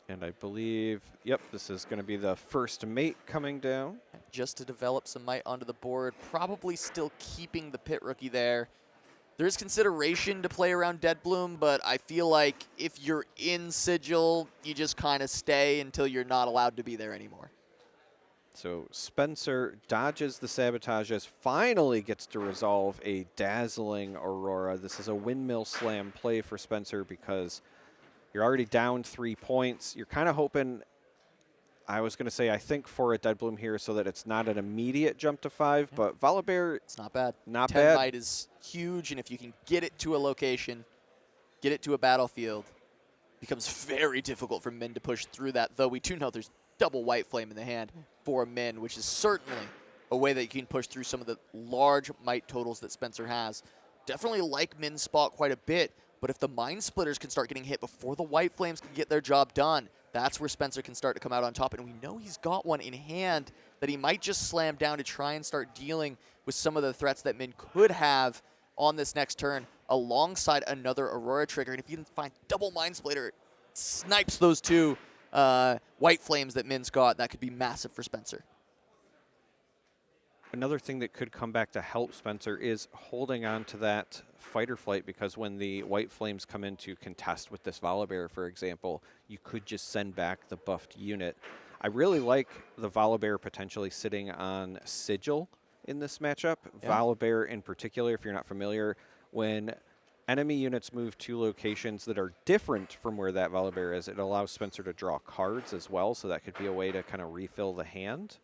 And I believe, yep, this is going to be the first mate coming down. Just to develop some might onto the board, probably still keeping the Pit Rookie there. There is consideration to play around Dead Bloom, but I feel like if you're in Sigil, you just kind of stay until you're not allowed to be there anymore. So Spencer dodges the Sabotages, finally gets to resolve a dazzling Aurora. This is a windmill slam play for Spencer because you're already down 3 points. You're kind of hoping, I was going to say, I think for a Dead Bloom here so that it's not an immediate jump to 5, but Volibear, it's not bad. Not 10 bad. might is huge, and if you can get it to a location, get it to a battlefield, it becomes very difficult for Min to push through that, though we do know there's double White Flame in the hand for Min, which is certainly a way that you can push through some of the large might totals that Spencer has. Definitely like Min's spot quite a bit, but if the Mind Splitters can start getting hit before the White Flames can get their job done, that's where Spencer can start to come out on top. And we know he's got one in hand that he might just slam down to try and start dealing with some of the threats that Min could have on this next turn alongside another Aurora trigger. And if you can find double Mind Splitter, it snipes those two White Flames that Min's got. That could be massive for Spencer. Another thing that could come back to help Spencer is holding on to that fight or flight, because when the White Flames come in to contest with this Volibear, for example, you could just send back the buffed unit. I really like the Volibear potentially sitting on Sigil in this matchup. Yeah. Volibear in particular, if you're not familiar, when enemy units move to locations that are different from where that Volibear is, it allows Spencer to draw cards as well, so that could be a way to kind of refill the hand.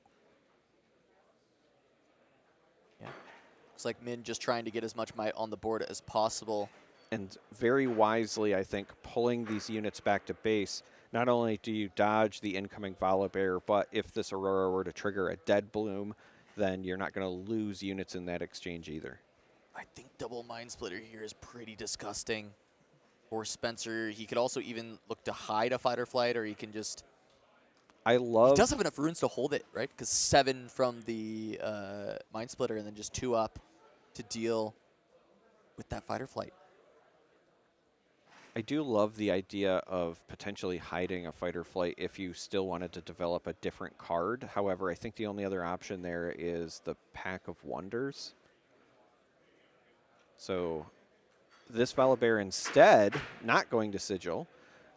Looks like Min just trying to get as much might on the board as possible. And very wisely, I think, pulling these units back to base. Not only do you dodge the incoming Volibear, but if this Aurora were to trigger a Dead Bloom, then you're not going to lose units in that exchange either. I think double Mind Splitter here is pretty disgusting for Spencer. He could also even look to hide a fight or flight, or he can just... He does have enough runes to hold it, right? Because 7 from the Mind Splitter and then just 2 up to deal with that fight or flight. I do love the idea of potentially hiding a fight or flight if you still wanted to develop a different card. However, I think the only other option there is the Pack of Wonders. So this Volibear instead, not going to Sigil,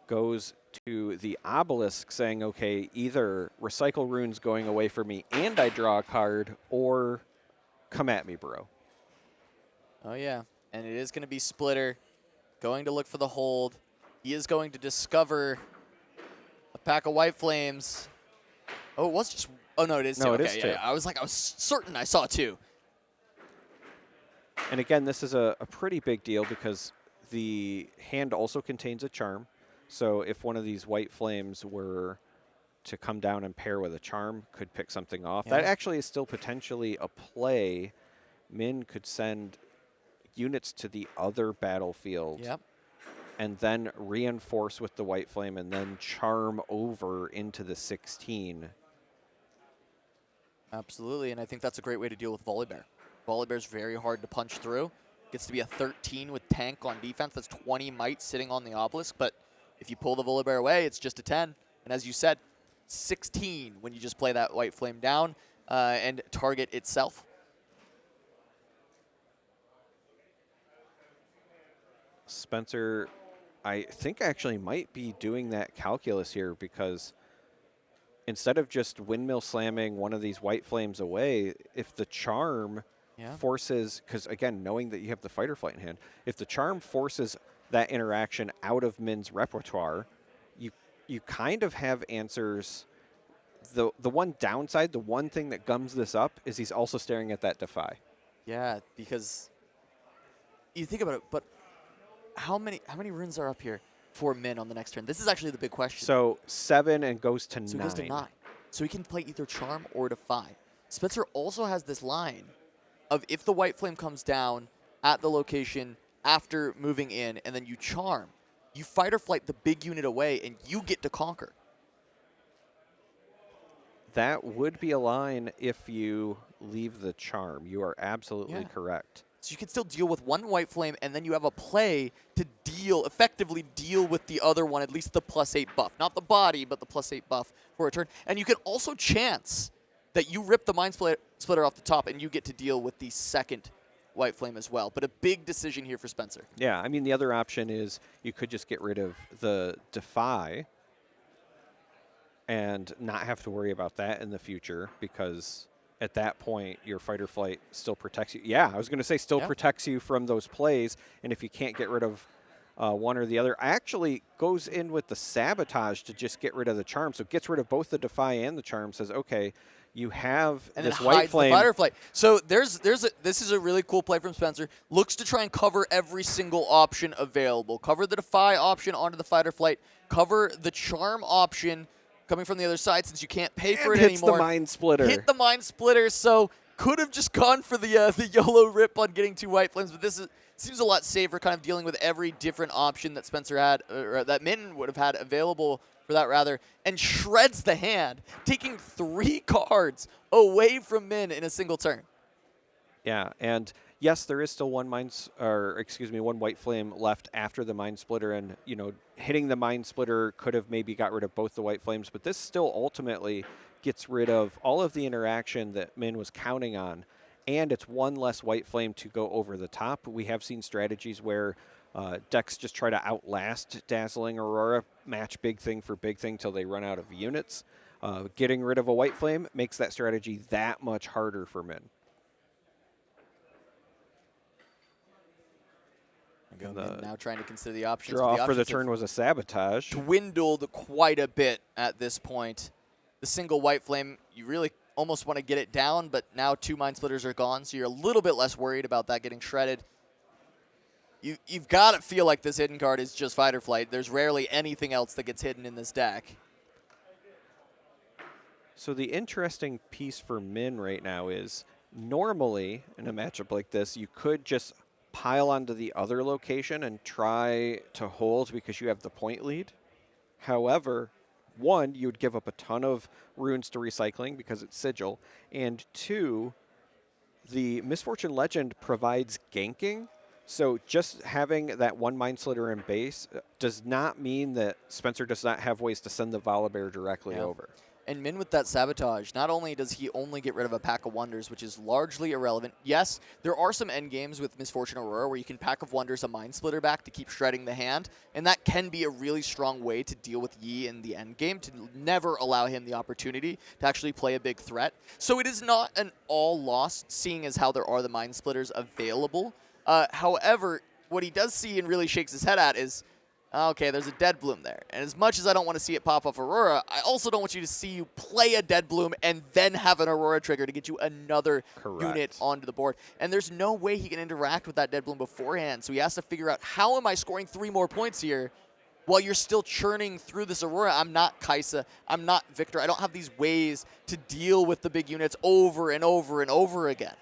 goes to the Obelisk saying, okay, either recycle runes going away for me and I draw a card, or come at me, bro. Oh, yeah. And it is going to be Splitter going to look for the hold. He is going to discover a pack of White Flames. Oh, it was just... Oh, no, it is two. No, okay, it is two. Yeah, I was certain I saw 2. And again, this is a pretty big deal because the hand also contains a charm. So if one of these White Flames were to come down and pair with a charm, could pick something off. Yeah. That actually is still potentially a play. Min could send units to the other battlefield. Yep. And then reinforce with the White Flame and then charm over into the 16. Absolutely, and I think that's a great way to deal with Volibear. Volibear's very hard to punch through. Gets to be a 13 with tank on defense. That's 20 might sitting on the Obelisk, but if you pull the Volibear away, it's just a 10. And as you said, 16 when you just play that White Flame down and target itself. Spencer, I think actually might be doing that calculus here, because instead of just windmill slamming one of these White Flames away, if the charm forces, because again, knowing that you have the fight or flight in hand, if the charm forces that interaction out of Min's repertoire, you kind of have answers. The one downside, the one thing that gums this up, is he's also staring at that Defy. Yeah, because you think about it, but how many runes are up here for Min on the next turn? This is actually the big question. So 7 and goes to 9. So he goes to 9. So he can play either Charm or Defy. Spencer also has this line of if the White Flame comes down at the location after moving in and then you Charm, you fight or flight the big unit away and you get to conquer. That would be a line if you leave the Charm. You are absolutely correct. So you can still deal with one White Flame, and then you have a play to effectively deal with the other one, at least the +8 buff. Not the body, but the +8 buff for a turn. And you can also chance that you rip the Mind Splitter off the top, and you get to deal with the second White Flame as well. But a big decision here for Spencer. Yeah, I mean, the other option is you could just get rid of the Defy and not have to worry about that in the future, because at that point, your fight or flight still protects you. Yeah, I was going to say still protects you from those plays, and if you can't get rid of one or the other, actually goes in with the Sabotage to just get rid of the Charm. So it gets rid of both the Defy and the Charm, says, okay, you have and this then White Flame. The fight or flight. So this is a really cool play from Spencer. Looks to try and cover every single option available. Cover the Defy option onto the fight or flight. Cover the Charm option coming from the other side since you can't pay for And it hits anymore. the Mind Splitter. Hit the Mind Splitter, so could have just gone for the YOLO rip on getting 2 White Flames, but this seems a lot safer, kind of dealing with every different option that Spencer had, or that Min would have had available for that rather, and shreds the hand, taking 3 cards away from Min in a single turn. Yeah, and yes, there is still one White Flame left after the Mind Splitter, and hitting the Mind Splitter could have maybe got rid of both the White Flames, but this still ultimately gets rid of all of the interaction that Min was counting on, and it's 1 less White Flame to go over the top. We have seen strategies where decks just try to outlast Dazzling Aurora, match big thing for big thing till they run out of units. Getting rid of a White Flame makes that strategy that much harder for Min. Now trying to consider the options. Draw for the turn was a Sabotage. Dwindled quite a bit at this point. The single White Flame, you really almost want to get it down, but now 2 Mind Splitters are gone, so you're a little bit less worried about that getting shredded. You've got to feel like this hidden card is just Fight or Flight. There's rarely anything else that gets hidden in this deck. So the interesting piece for Min right now is normally in a matchup like this, you could just pile onto the other location and try to hold because you have the point lead. However, 1, you would give up a ton of runes to recycling because it's Sigil, and 2, the Misfortune Legend provides ganking. So just having that 1 Mind Splitter in base does not mean that Spencer does not have ways to send the Volibear directly over. And Min with that Sabotage, not only does he only get rid of a Pack of Wonders, which is largely irrelevant. Yes, there are some end games with Misfortune Aurora where you can Pack of Wonders a Mind Splitter back to keep shredding the hand, and that can be a really strong way to deal with Yi in the end game, to never allow him the opportunity to actually play a big threat. So it is not an all loss, seeing as how there are the Mind Splitters available. However, what he does see and really shakes his head at is, okay, there's a Dead Bloom there. And as much as I don't want to see it pop off Aurora, I also don't want you to see you play a Dead Bloom and then have an Aurora trigger to get you another unit onto the board. And there's no way he can interact with that Dead Bloom beforehand. So he has to figure out, how am I scoring 3 more points here while you're still churning through this Aurora? I'm not Kaisa. I'm not Victor. I don't have these ways to deal with the big units over and over and over again.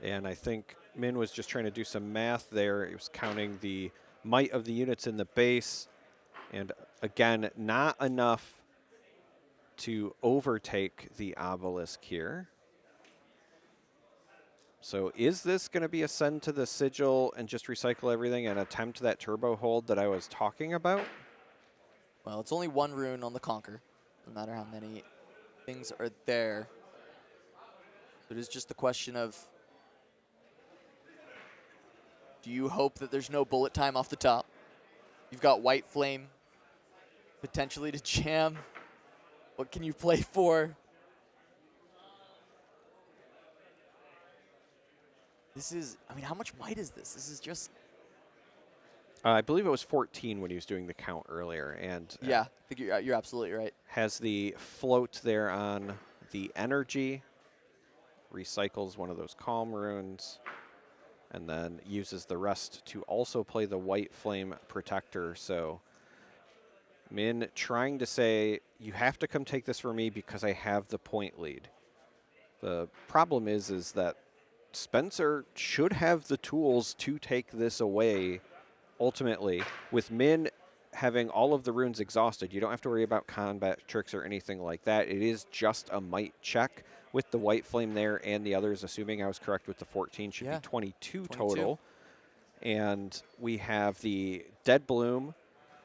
And I think Min was just trying to do some math there. He was counting the might of the units in the base, and again, not enough to overtake the Obelisk here. So is this going to be a send to the Sigil and just recycle everything and attempt that turbo hold that I was talking about? Well, it's only 1 rune on the Conquer, no matter how many things are there. It is just the question of, do you hope that there's no bullet time off the top? You've got White Flame potentially to jam. What can you play for? This is, I mean, how much white is this? This is just... I believe it was 14 when he was doing the count earlier. And yeah, I think you're absolutely right. Has the float there on the energy, recycles one of those Calm runes, and then uses the rest to also play the White Flame Protector. So Min trying to say, you have to come take this for me because I have the point lead. The problem is that Spencer should have the tools to take this away ultimately. With Min having all of the runes exhausted, you don't have to worry about combat tricks or anything like that. It is just a might check with the White Flame there and the others, assuming I was correct with the 14, should be 22 total. And we have the Dead Bloom,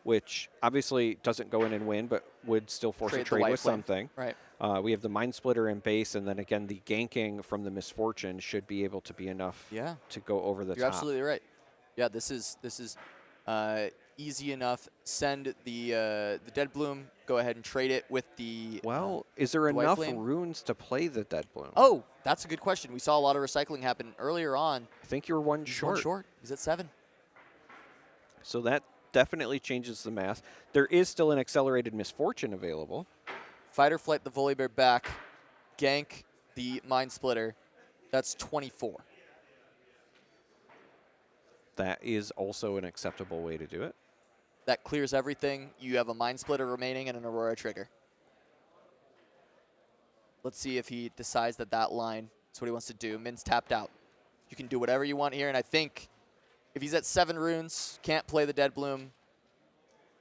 which obviously doesn't go in and win, but would still force a trade with something. Right. We have the Mind Splitter in base, and then again, the ganking from the Misfortune should be able to be enough to go over the top. You're absolutely right. Yeah, this is easy enough. Send the Dead Bloom. Go ahead and trade it with the. Well, is there enough runes to play the Dead Bloom? Oh, that's a good question. We saw a lot of recycling happen earlier on. I think you're one short. One short. He's at 7. So that definitely changes the math. There is still an accelerated Misfortune available. Fight or Flight the Volibear back. Gank the Mind Splitter. That's 24. That is also an acceptable way to do it. That clears everything. You have a Mind Splitter remaining and an Aurora trigger. Let's see if he decides that line is what he wants to do. Min's tapped out. You can do whatever you want here, and I think if he's at 7 runes, can't play the Dead Bloom.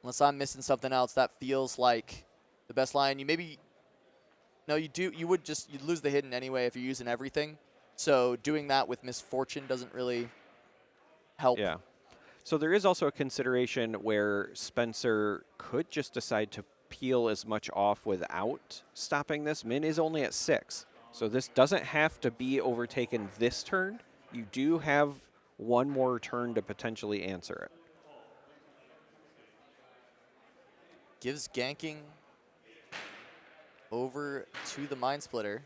Unless I'm missing something else, that feels like the best line. You maybe, no, you do. You'd lose the hidden anyway if you're using everything. So doing that with Misfortune doesn't really help. Yeah. So there is also a consideration where Spencer could just decide to peel as much off without stopping this. Min is only at 6. So this doesn't have to be overtaken this turn. You do have one more turn to potentially answer it. Gives ganking over to the Mind Splitter.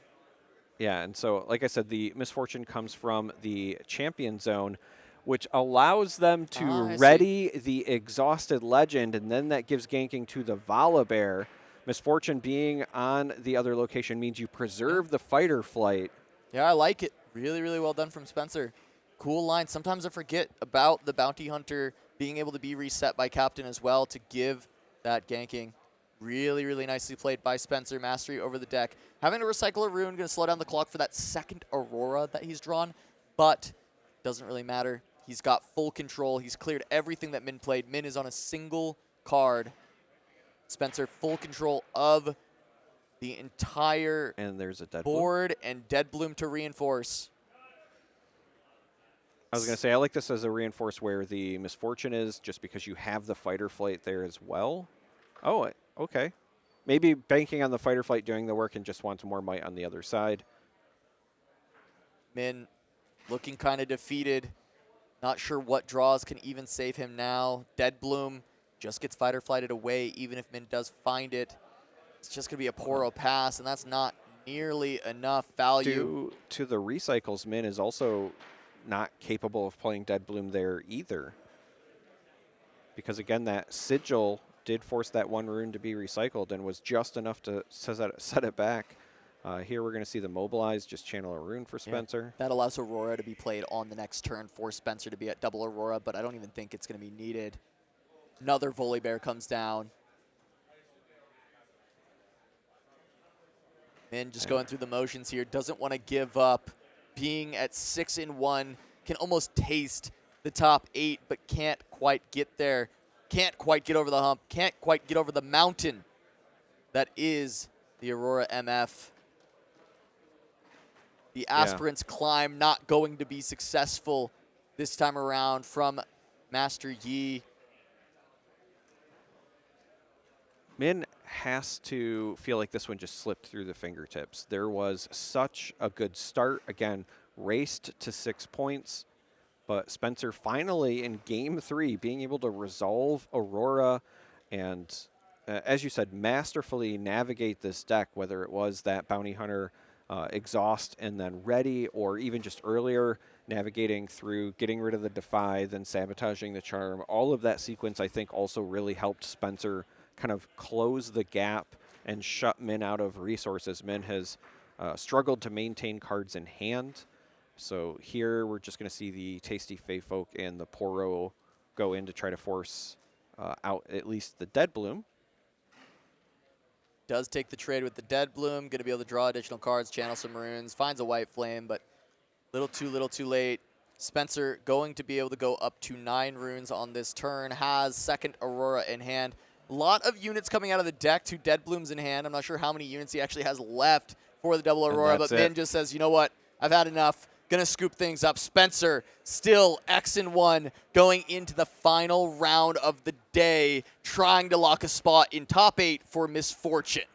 Yeah, and so, like I said, the Misfortune comes from the Champion Zone, which allows them to ready the Exhausted Legend, and then that gives ganking to the Volibear. Misfortune being on the other location means you preserve the Fighter Flight. Yeah, I like it. Really, really well done from Spencer. Cool line. Sometimes I forget about the Bounty Hunter being able to be reset by Captain as well to give that ganking. Really, really nicely played by Spencer. Mastery over the deck. Having to recycle a rune, going to slow down the clock for that second Aurora that he's drawn, but doesn't really matter. He's got full control. He's cleared everything that Min played. Min is on a single card. Spencer, full control of the entire and there's a Dead board and Dead Bloom to reinforce. I was going to say, I like this as a reinforce where the Misfortune is, just because you have the Fighter Flight there as well. Oh, okay. Maybe banking on the Fighter Flight doing the work and just wants more might on the other side. Min looking kind of defeated. Not sure what draws can even save him now. Dead Bloom just gets Fighter Flighted away, even if Min does find it. It's just going to be a Poro pass, and that's not nearly enough value. To the recycles, Min is also not capable of playing Dead Bloom there either. Because, again, that Sigil did force that one rune to be recycled and was just enough to set it back. Here we're going to see the Mobilize just channel a rune for Spencer. Yeah, that allows Aurora to be played on the next turn for Spencer to be at double Aurora, but I don't even think it's going to be needed. Another Volibear comes down. Min just going through the motions here. Doesn't want to give up. Being at 6-1, can almost taste the top 8, but can't quite get there. Can't quite get over the hump. Can't quite get over the mountain that is the Aurora MF. The Aspirant's climb not going to be successful this time around from Master Yi. Min has to feel like this one just slipped through the fingertips. There was such a good start. Again, raced to 6 points. But Spencer finally in Game 3 being able to resolve Aurora and, as you said, masterfully navigate this deck, whether it was that Bounty Hunter exhaust and then ready, or even just earlier navigating through getting rid of the Defy, then sabotaging the Charm. All of that sequence, I think, also really helped Spencer kind of close the gap and shut Min out of resources. Min has struggled to maintain cards in hand. So here we're just going to see the Tasty Fey Folk and the Poro go in to try to force out at least the Dead Bloom. Does take the trade with the Dead Bloom. Going to be able to draw additional cards, channel some runes, finds a White Flame, but little too late. Spencer going to be able to go up to 9 runes on this turn, has second Aurora in hand. A lot of units coming out of the deck, 2 Dead Blooms in hand. I'm not sure how many units he actually has left for the double Aurora, but Min just says, you know what, I've had enough. Gonna scoop things up. Spencer still X-1 going into the final round of the day, trying to lock a spot in top 8 for Misfortune.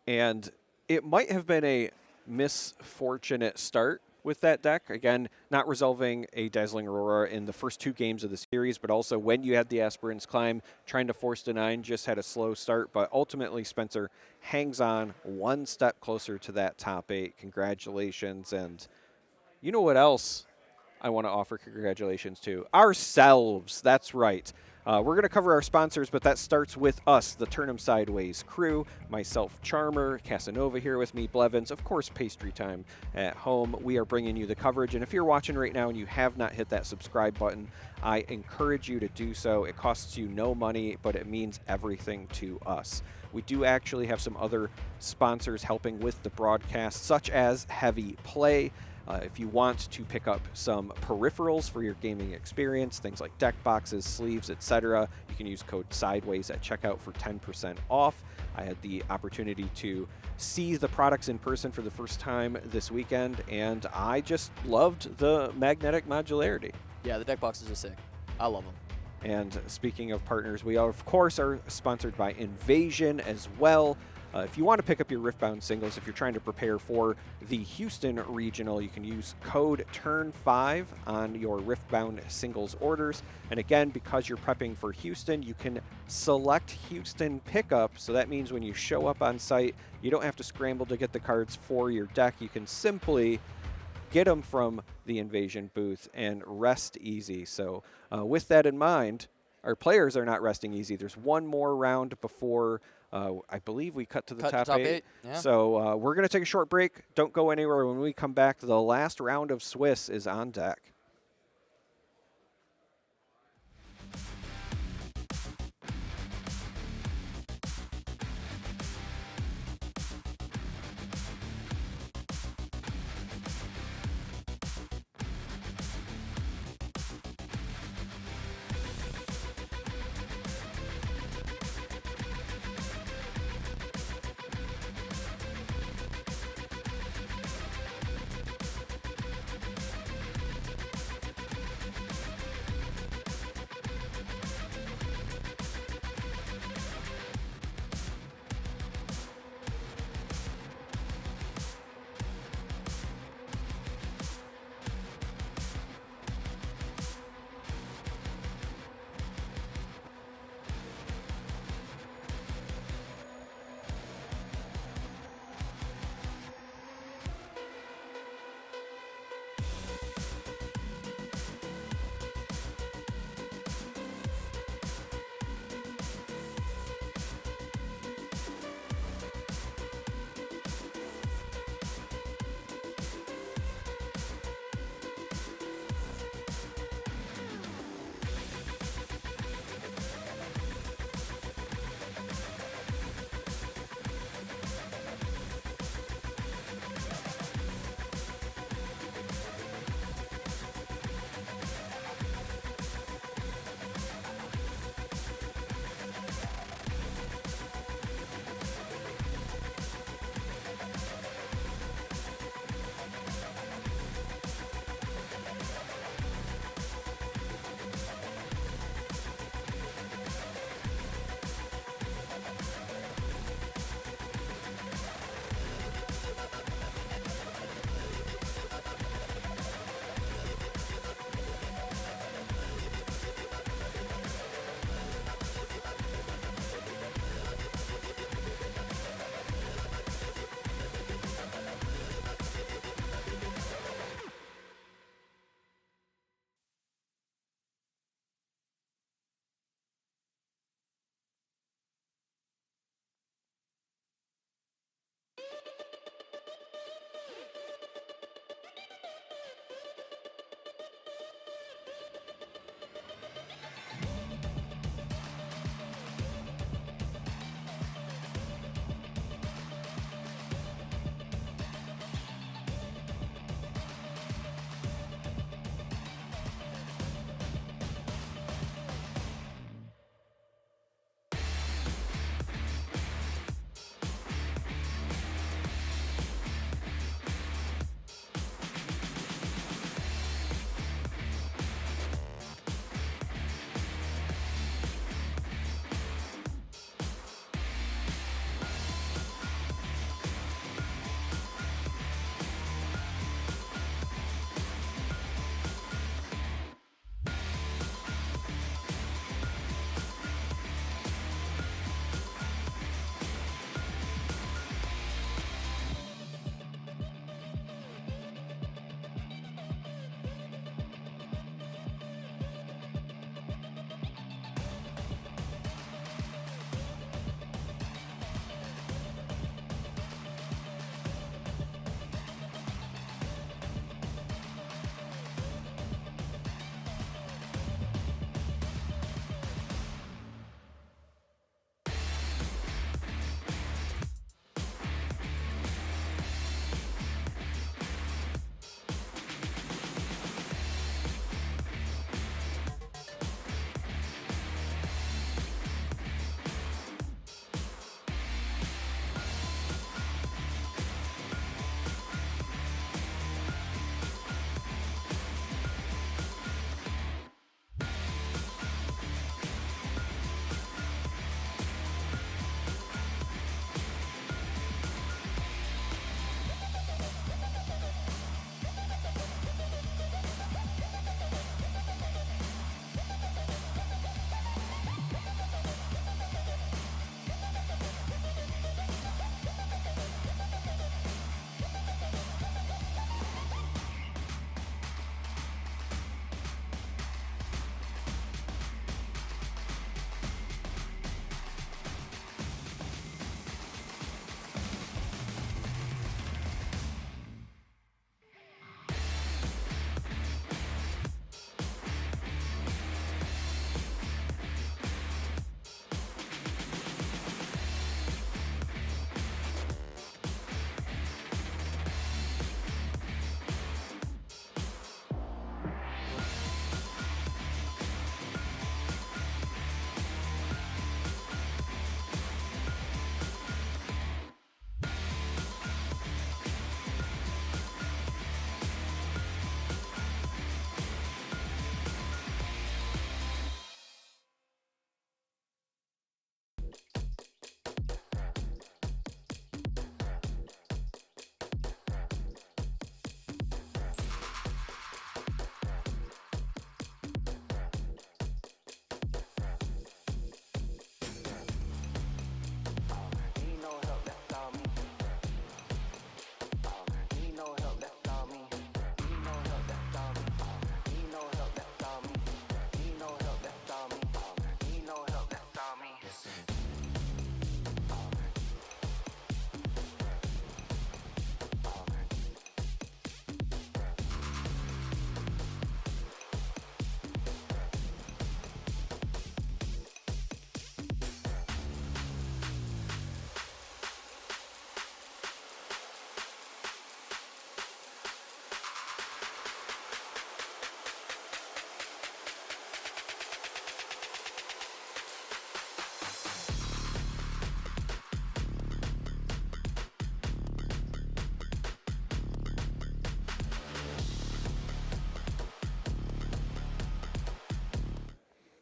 And it might have been a misfortunate start with that deck. Again, not resolving a Dazzling Aurora in the first 2 games of the series, but also when you had the Aspirant's Climb, trying to force to 9, just had a slow start. But ultimately, Spencer hangs on 1 step closer to that top 8. Congratulations. And you know what else I want to offer congratulations to? Ourselves. That's right. We're going to cover our sponsors, but that starts with us, the Turn 'em Sideways crew, myself, Charmer, Casanova here with me, Blevins, of course, Pastry Time at home. We are bringing you the coverage, and if you're watching right now and you have not hit that subscribe button, I encourage you to do so. It costs you no money, but it means everything to us. We do actually have some other sponsors helping with the broadcast, such as Heavy Play. If you want to pick up some peripherals for your gaming experience, things like deck boxes, sleeves, etc., you can use code SIDEWAYS at checkout for 10% off. I had the opportunity to see the products in person for the first time this weekend, and I just loved the magnetic modularity. Yeah, the deck boxes are sick. I love them. And speaking of partners, we of course are sponsored by Invasion as well. If you want to pick up your Riftbound singles, if you're trying to prepare for the Houston Regional, you can use code TURN5 on your Riftbound singles orders. And again, because you're prepping for Houston, you can select Houston pickup. So that means when you show up on site, you don't have to scramble to get the cards for your deck. You can simply get them from the Invasion booth and rest easy. So with that in mind, our players are not resting easy. There's one more round before I believe we cut to the top eight. Yeah. So we're going to take a short break. Don't go anywhere. When we come back, the last round of Swiss is on deck.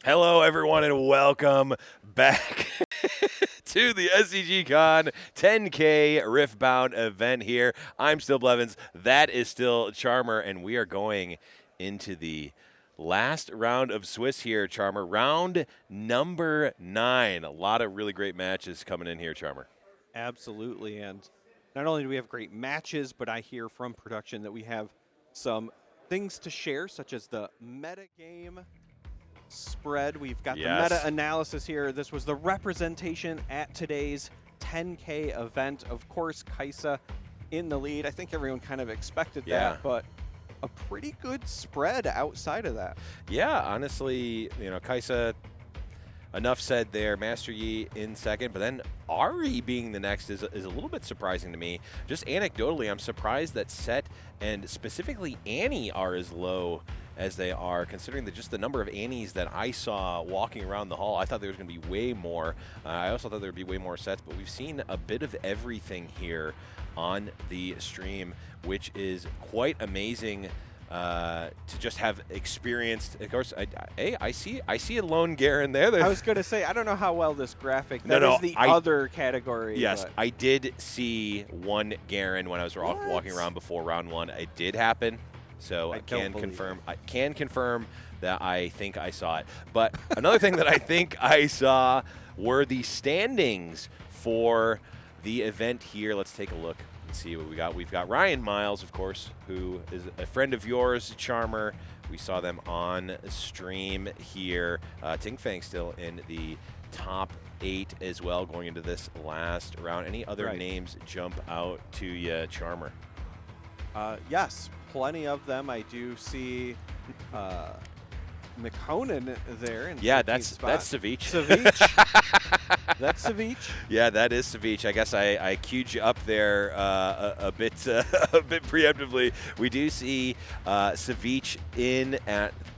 Hello, everyone, and welcome back to the SCG Con 10K Riftbound event here. I'm still Blevins. That is still Charmer, and we are going into the last round of Swiss here, Charmer. Round number 9. A lot of really great matches coming in here, Charmer. Absolutely, and not only do we have great matches, but I hear from production that we have some things to share, such as the metagame spread. We've got the meta-analysis here. This was the representation at today's 10K event. Of course, Kaisa in the lead. I think everyone kind of expected that, but a pretty good spread outside of that. Yeah, honestly, Kaisa, enough said there. Master Yi in second, but then Ari being the next is a little bit surprising to me. Just anecdotally, I'm surprised that Set and specifically Annie are as low as they are, considering just the number of Annies that I saw walking around the hall. I thought there was going to be way more. I also thought there would be way more sets, but we've seen a bit of everything here on the stream, which is quite amazing to just have experienced. Of course, I see a lone Garen there. I was going to say, I don't know how well this graphic, that is the other category. Yes, but. I did see one Garen when I was walking around before round 1. It did happen. So I can confirm that I think I saw it. But another thing that I think I saw were the standings for the event here. Let's take a look and see what we got. We've got Ryan Miles, of course, who is a friend of yours, Charmer. We saw them on stream here. Ting Fang still in the top 8 as well going into this last round. Any other names jump out to you, Charmer? Yes, plenty of them. I do see McConan there. In that's Savich. That's Savich. Yeah, that is Savich. I guess I queued you up there a bit preemptively. We do see Savich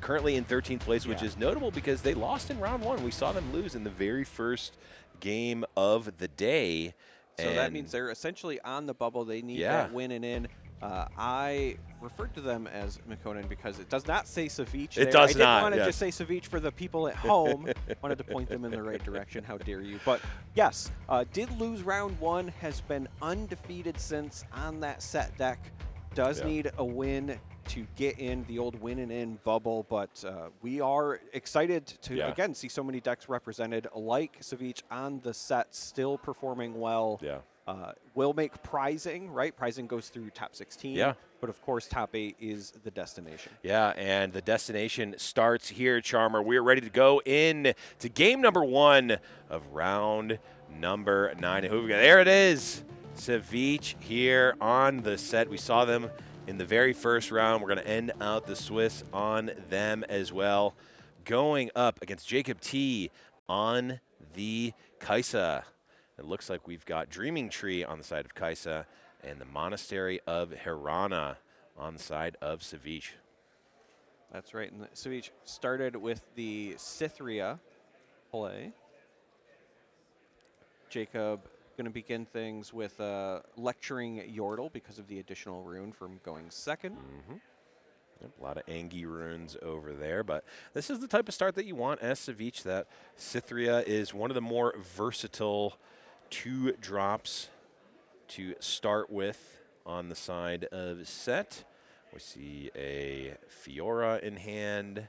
currently in 13th place, which is notable because they lost in round 1. We saw them lose in the very first game of the day. So that means they're essentially on the bubble. They need that win and in. I referred to them as McConan because it does not say Savich there. It does not. I didn't want to just say Savich for the people at home. Wanted to point them in the right direction. How dare you? But yes, did lose round 1, has been undefeated since on that set deck. Does need a win to get in the old win and in bubble, but we are excited to, again, see so many decks represented like Savich on the set, still performing well. Yeah. Will make prizing, right? Prizing goes through top 16. Yeah. But of course, top 8 is the destination. Yeah, and the destination starts here, Charmer. We're ready to go in to game number 1 of round number 9. And who we got? There it is. Savich here on the set. We saw them in the very first round. We're going to end out the Swiss on them as well. Going up against Jacob T on the Kaisa. It looks like we've got Dreaming Tree on the side of Kaisa and the Monastery of Hirana on the side of Savich. That's right. And Savich started with the Cythria play. Jacob going to begin things with lecturing Yordle because of the additional rune from going second. Yep, a lot of Angie runes over there, but this is the type of start that you want as Savich. That Cythria is one of the more versatile 2 drops to start with on the side of Set. We see a Fiora in hand.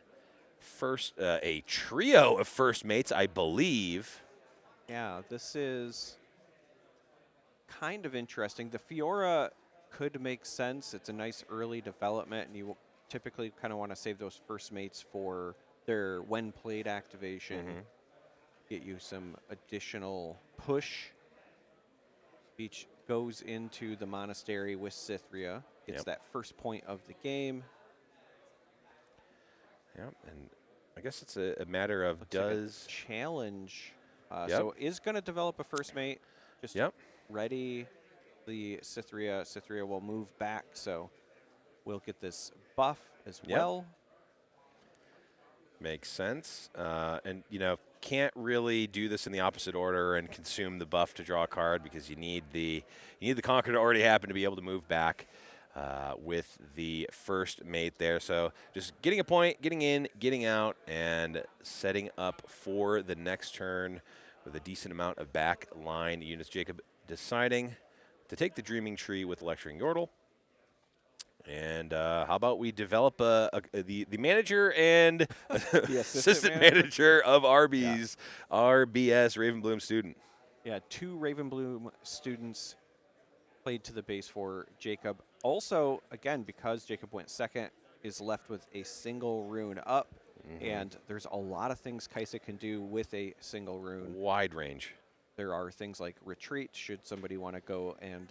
First, a trio of first mates, I believe. Yeah, this is kind of interesting. The Fiora could make sense. It's a nice early development, and you typically kind of want to save those first mates for their when played activation. Get you some additional push. Each goes into the monastery with Cythria. Gets that first point of the game. Yep, and I guess it's a matter of Looks like a challenge. So is going to develop a first mate. Just ready the Cythria. Cythria will move back, so we'll get this buff as well. Makes sense. And, can't really do this in the opposite order and consume the buff to draw a card because you need the Conqueror to already happen to be able to move back. with the first mate there. So just getting a point, getting in, getting out, and setting up for the next turn with a decent amount of back line units. Jacob deciding to take the Dreaming Tree with Lecturing Yordle. And how about we develop the manager and the assistant manager of RB's RBS Ravenbloom student. Yeah, 2 Ravenbloom students played to the base for Jacob. Also, again, because Jacob went second, is left with a single rune up. And there's a lot of things Kaisa can do with a single rune. Wide range. There are things like retreat, should somebody want to go and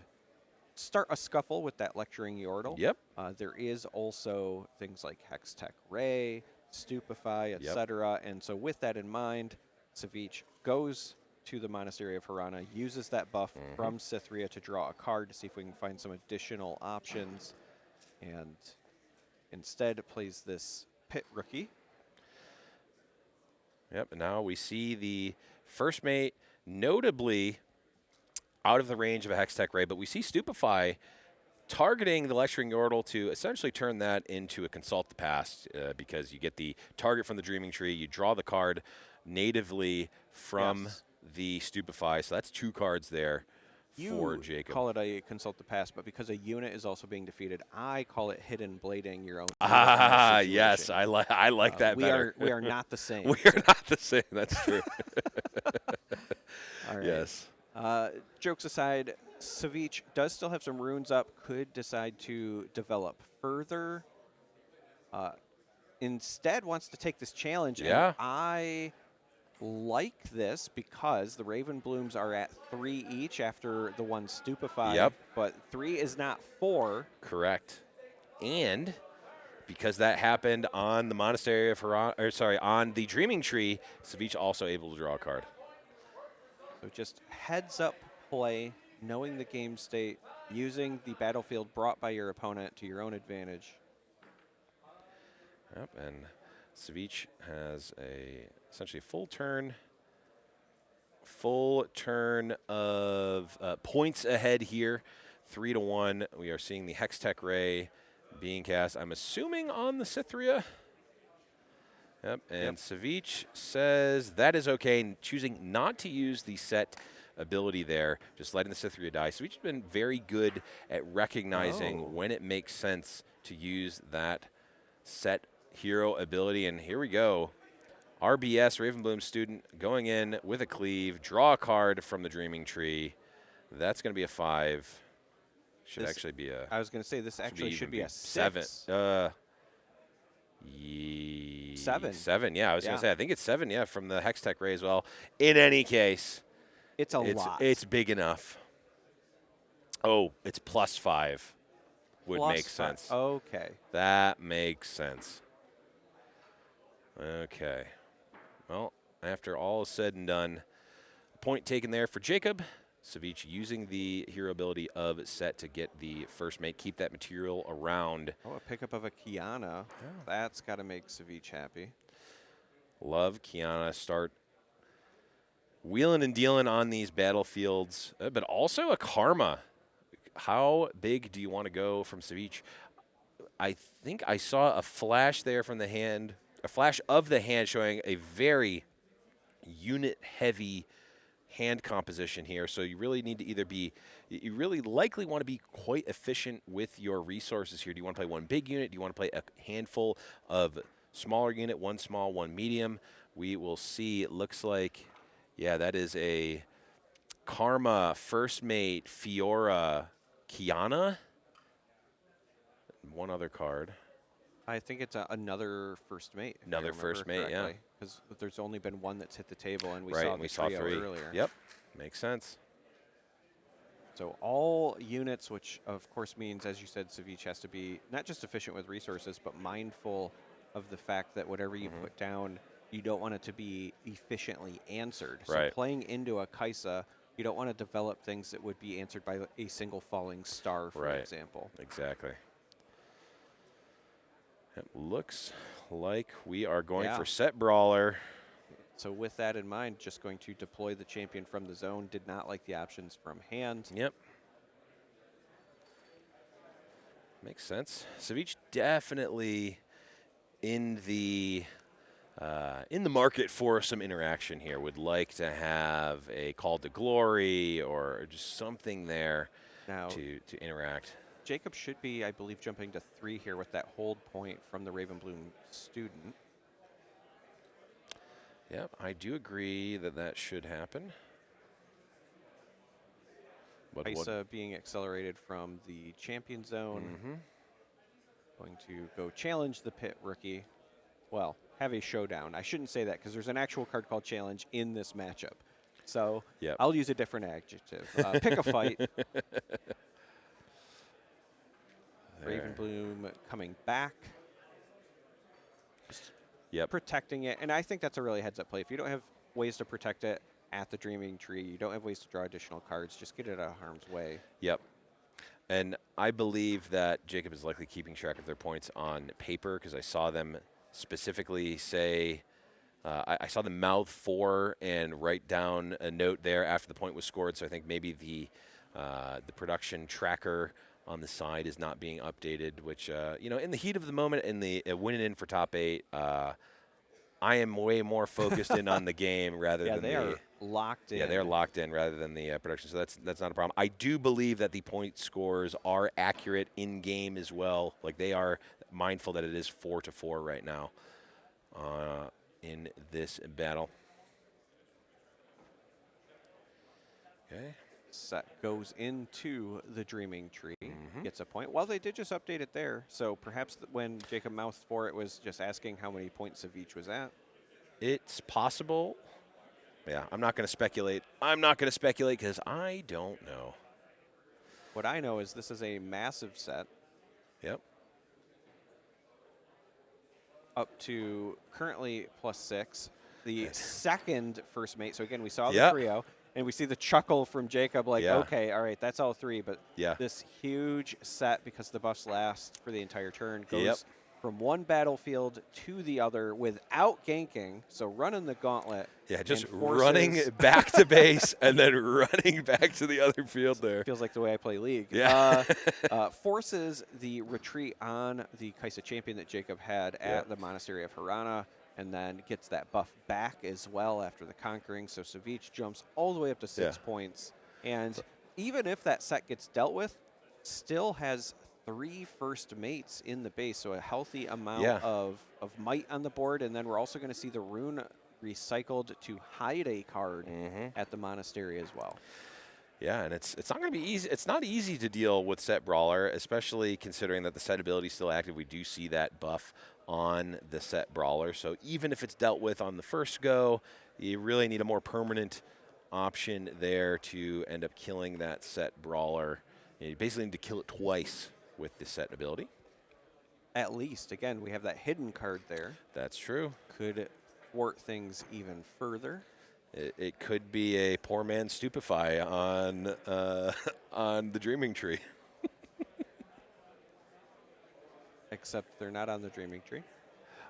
start a scuffle with that Lecturing Yordle. Yep. There is also things like Hextech Ray, Stupefy, etc. And so with that in mind, Savich goes to the Monastery of Harana, uses that buff from Cythria to draw a card to see if we can find some additional options, and instead plays this Pit Rookie. Yep, and now we see the first mate notably out of the range of a Hextech Ray, but we see Stupefy targeting the Lecturing Yordle to essentially turn that into a Consult the Past, because you get the target from the Dreaming Tree, you draw the card natively from the Stupefy, so that's 2 cards there for Jacob. You call it a Consult the Past, but because a unit is also being defeated, I call it hidden blading your own. Yes, I like that better. We are not the same. We are not the same. That's true. All right. Yes. Jokes aside, Savich does still have some runes up, could decide to develop further. Instead wants to take this challenge. Yeah. And I like this because the Ravenblooms are at 3 each after the one Stupefy. Yep. But 3 is not 4. Correct. And because that happened on the Monastery of Harana, or sorry, on the Dreaming Tree, Savich also able to draw a card. So just heads up play, knowing the game state, using the battlefield brought by your opponent to your own advantage. Yep, and Savich has essentially full turn of points ahead here, 3-1. We are seeing the Hextech Ray being cast, I'm assuming, on the Cythria. Yep, and Savich says that is okay, choosing not to use the set ability there, just letting the Cythria die. Savich has been very good at recognizing when it makes sense to use that set hero ability, and here we go. RBS, Ravenbloom student, going in with a cleave, draw a card from the Dreaming Tree. That's going to be a 5. Should actually be a... I was going to say, this actually should be a 7. 7. 7, yeah. I was going to say, I think it's 7, yeah, from the Hextech Ray as well. In any case, it's a lot. It's big enough. Oh, it's +5 would make sense. Okay. That makes sense. Okay. Well, after all is said and done, point taken there for Jacob. Savich using the hero ability of set to get the first mate, keep that material around. Oh, a pickup of a Kiana. Yeah. That's got to make Savich happy. Love Kiana. Start wheeling and dealing on these battlefields, but also a Karma. How big do you want to go from Savich? I think I saw a flash there from the hand, a flash of the hand showing a very unit-heavy hand composition here. So you really need to either be, you really likely want to be quite efficient with your resources here. Do you want to play one big unit? Do you want to play a handful of smaller unit, one small, one medium? We will see. It looks like, yeah, that is a Karma, First Mate, Fiora, Kiana. One other card. I think it's another First Mate. Another First Mate, yeah. Because there's only been one that's hit the table, and we saw trio 3 earlier. Yep, makes sense. So all units, which of course means, as you said, Savich has to be not just efficient with resources, but mindful of the fact that whatever you put down, you don't want it to be efficiently answered. So playing into a Kaisa, you don't want to develop things that would be answered by a single falling star, for example. Exactly. It looks like we are going for Set Brawler. So with that in mind, just going to deploy the champion from the zone. Did not like the options from hand. Yep. Makes sense. Savich definitely in the market for some interaction here. Would like to have a call to glory or just something there Now, to interact. Jacob should be, I believe, jumping to 3 here with that hold point from the Ravenbloom student. Yep, I do agree that should happen. But Isa being accelerated from the champion zone. Going to go challenge the pit rookie. Well, have a showdown. I shouldn't say that because there's an actual card called challenge in this matchup. So I'll use a different adjective. Pick a fight. Ravenbloom coming back. Protecting it. And I think that's a really heads-up play. If you don't have ways to protect it at the Dreaming Tree, you don't have ways to draw additional cards, just get it out of harm's way. Yep. And I believe that Jacob is likely keeping track of their points on paper because I saw them specifically say, I saw them mouth 4 and write down a note there after the point was scored. So I think maybe the production tracker on the side is not being updated, which, in the heat of the moment, in the winning in for top 8, I am way more focused in on the game rather than they are locked in. Yeah, they're locked in rather than the production, so that's not a problem. I do believe that the point scores are accurate in game as well. Like they are mindful that it is 4-4 right now in this battle. Okay. Set goes into the Dreaming Tree, gets a point. Well, they did just update it there, so perhaps when Jacob mouthed 4, it was just asking how many points of each was at. It's possible. Yeah, I'm not going to speculate. I'm not going to speculate because I don't know. What I know is this is a massive set. Yep. Up to currently +6. The second first mate. So again, we saw the trio. And we see the chuckle from Jacob, like, okay, all right, that's all 3. But this huge set, because the buffs last for the entire turn, goes from one battlefield to the other without ganking. So running the gauntlet. Yeah, just running back to base and then running back to the other field there. Feels like the way I play League. Yeah. Forces the retreat on the Kaisa champion that Jacob had at the Monastery of Harana. And then gets that buff back as well after the conquering. So Savich jumps all the way up to 6 points. And even if that set gets dealt with, still has 3 first mates in the base. So a healthy amount of might on the board. And then we're also going to see the rune recycled to hide a card at the monastery as well. Yeah, and it's not going to be easy. It's not easy to deal with Set Brawler, especially considering that the set ability is still active. We do see that buff on the Set Brawler. So even if it's dealt with on the first go, you really need a more permanent option there to end up killing that Set Brawler. You basically need to kill it twice with the set ability. At least. Again, we have that hidden card there. That's true. Could thwart things even further. It could be a poor man's Stupefy on the Dreaming Tree. Except they're not on the Dreaming Tree.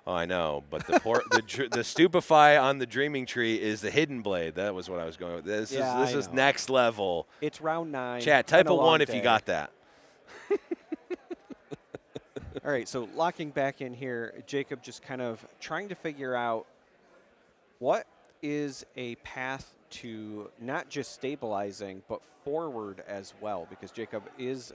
Oh, I know, but the Stupefy on the Dreaming Tree is the Hidden Blade. That was what I was going with. This is next level. It's round 9. Chat, type a 1 if you got that. All right, so locking back in here, Jacob just kind of trying to figure out what is a path to not just stabilizing, but forward as well, because Jacob is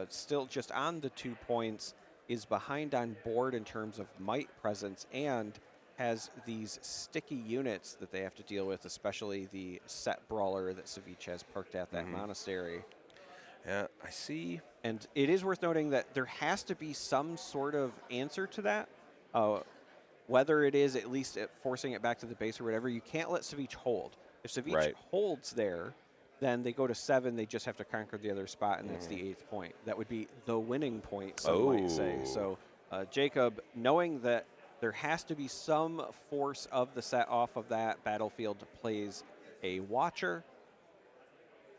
still just on the 2 points, is behind on board in terms of might presence, and has these sticky units that they have to deal with, especially the Set Brawler that Savich has parked at that monastery. Yeah, I see. And it is worth noting that there has to be some sort of answer to that. Whether it is at least forcing it back to the base or whatever, you can't let Savich hold. If Savich holds there, then they go to 7. They just have to conquer the other spot, and that's the 8th point. That would be the winning point, some might say. So Jacob, knowing that there has to be some force of the set off of that battlefield, plays a Watcher,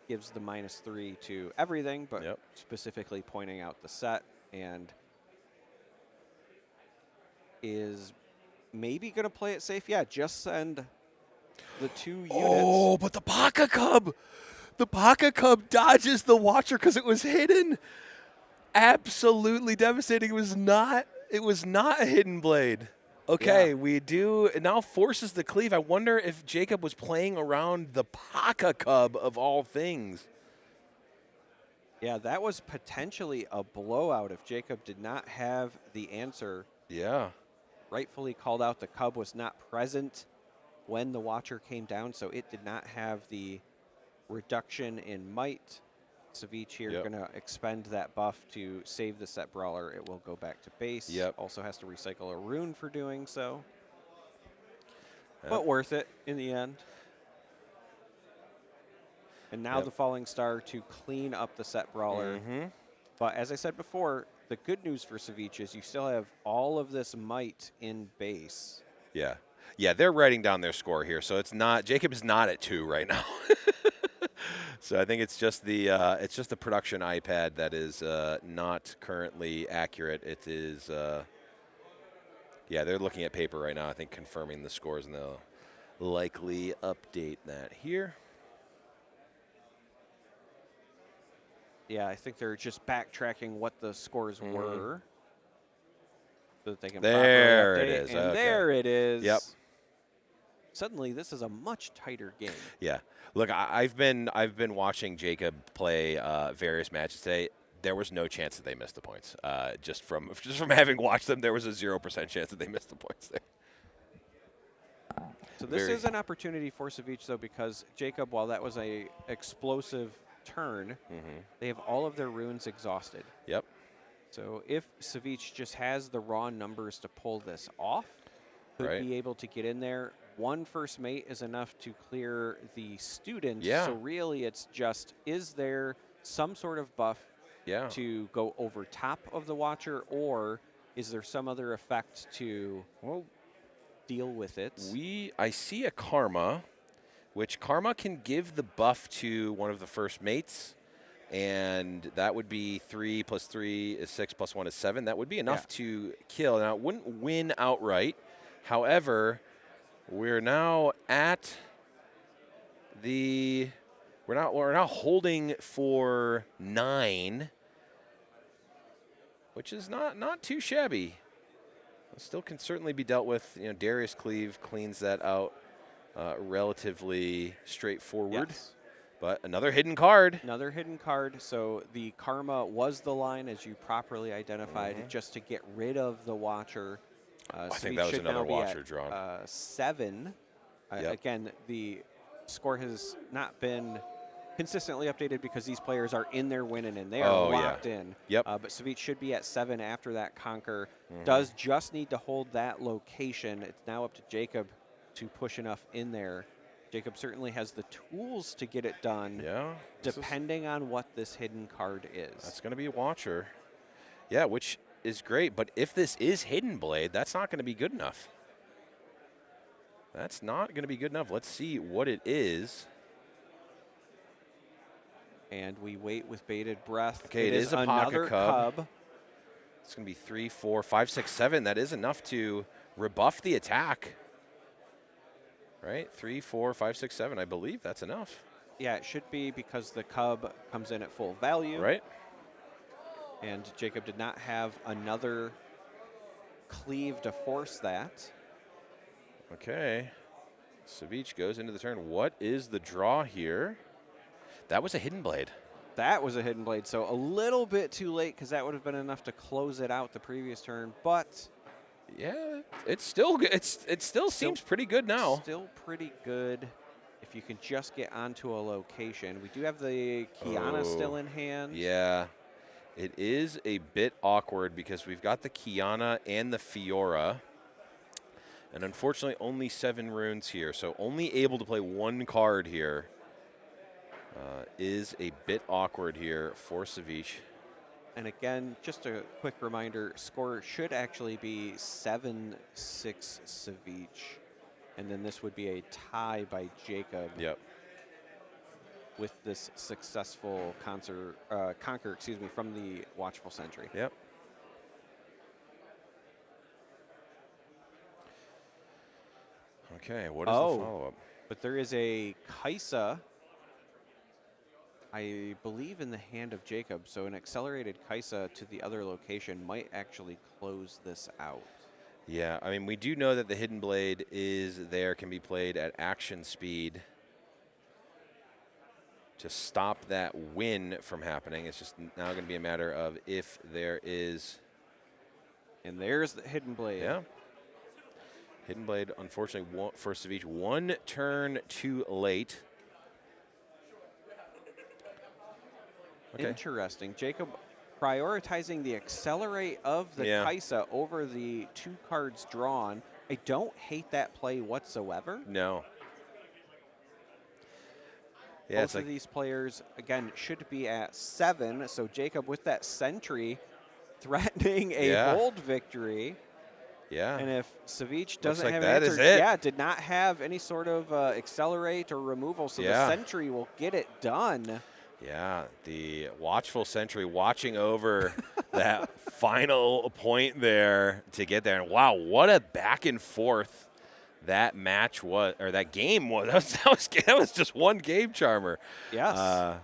gives the -3 to everything, but specifically pointing out the set, and is maybe going to play it safe. Yeah, just send the 2 units. Oh, but the Paka Cub! The Paka Cub dodges the Watcher because it was hidden. absolutely devastating. It was not a hidden blade. Okay, Yeah. we do. It now forces the cleave. I wonder if Jacob was playing around the Paka Cub of all things. Yeah, that was potentially a blowout if Jacob did not have the answer. Yeah. Rightfully called out, the Cub was not present when the Watcher came down, so it did not have the reduction in might. Savich here going to expend that buff to save the set brawler. It will go back to base. Yep. Also has to recycle a rune for doing so. But worth it in the end. And now the Falling Star to clean up the set brawler. But as I said before, the good news for Savich is you still have all of this might in base. Yeah. Yeah, they're writing down their score here, so it's not Jacob is not at 2 right now. So I think it's just the production iPad that is not currently accurate. It is yeah, they're looking at paper right now, I think confirming the scores, and they'll likely update that here. Yeah, I think they're just backtracking what the scores were so that they can there properly update. it is. And Okay. there it is. Yep. Suddenly, this is a much tighter game. Yeah. Look, I've been watching Jacob play various matches today. There was no chance that they missed the points. Just from having watched them, there was a 0% chance that they missed the points there. So this is an opportunity for Savich, though, because Jacob, while that was a explosive turn, they have all of their runes exhausted. Yep. So if Savich just has the raw numbers to pull this off, could be able to get in there. One first mate is enough to clear the student. Yeah. So really it's just, is there some sort of buff to go over top of the Watcher, or is there some other effect to deal with it? I see a Karma, which Karma can give the buff to one of the first mates, and that would be 3 + 3 is 6 + 1 is 7. That would be enough to kill. Now, it wouldn't win outright. However, we're now at the we're now holding for 9, which is not too shabby. Still can certainly be dealt with. You know, Darius Cleave cleans that out relatively straightforward. Yes. But another hidden card. Another hidden card. So the Karma was the line, as you properly identified, just to get rid of the Watcher. I think that was another Watcher drawn. 7. Again, the score has not been consistently updated because these players are in their winning and they are locked in. Yep. But Savich should be at 7 after that conquer. Does just need to hold that location. It's now up to Jacob to push enough in there. Jacob certainly has the tools to get it done. Yeah. Depending on what this hidden card is. That's going to be a Watcher. Yeah, which is great. But if this is Hidden Blade, that's not going to be good enough. That's not going to be good enough. Let's see what it is. And we wait with bated breath. Okay, it is a another Paka Cub. It's going to be 3, 4, 5, 6, 7. That is enough to rebuff the attack. Right? 3, 4, 5, 6, 7. I believe that's enough. Yeah, it should be because the Cub comes in at full value. Right. And Jacob did not have another cleave to force that. Okay. Savich goes into the turn. What is the draw here? That was a Hidden Blade. That was a Hidden Blade, so a little bit too late because that would have been enough to close it out the previous turn, but yeah, it's still good. It still seems pretty good now. Still pretty good if you can just get onto a location. We do have the Kiana still in hand. Yeah. It is a bit awkward because we've got the Kiana and the Fiora. And unfortunately, only 7 runes here. So only able to play 1 card here is a bit awkward here for Savich. And again, just a quick reminder, score should actually be 7-6 Savich. And then this would be a tie by Jacob. Yep. With this successful conquer, from the Watchful Sentry. Yep. Okay, what is the follow-up? But there is a Kaisa I believe in the hand of Jacob, so an accelerated Kaisa to the other location might actually close this out. Yeah, I mean, we do know that the Hidden Blade is there, can be played at action speed to stop that win from happening. It's just now going to be a matter of if there is. And there's the Hidden Blade. Yeah. Hidden Blade, unfortunately, for Savage, 1 turn too late. Okay. Interesting. Jacob prioritizing the accelerate of the Kaisa over the 2 cards drawn. I don't hate that play whatsoever. No. Yeah, Both of these players, again, should be at 7. So Jacob with that sentry threatening a hold victory. Yeah. And if Savage doesn't have that an answer, did not have any sort of accelerate or removal, so the sentry will get it done. Yeah, the watchful sentry watching over that final point there to get there. And wow, what a back and forth that match was, or that game was. That was just one game, Charmer. Yes.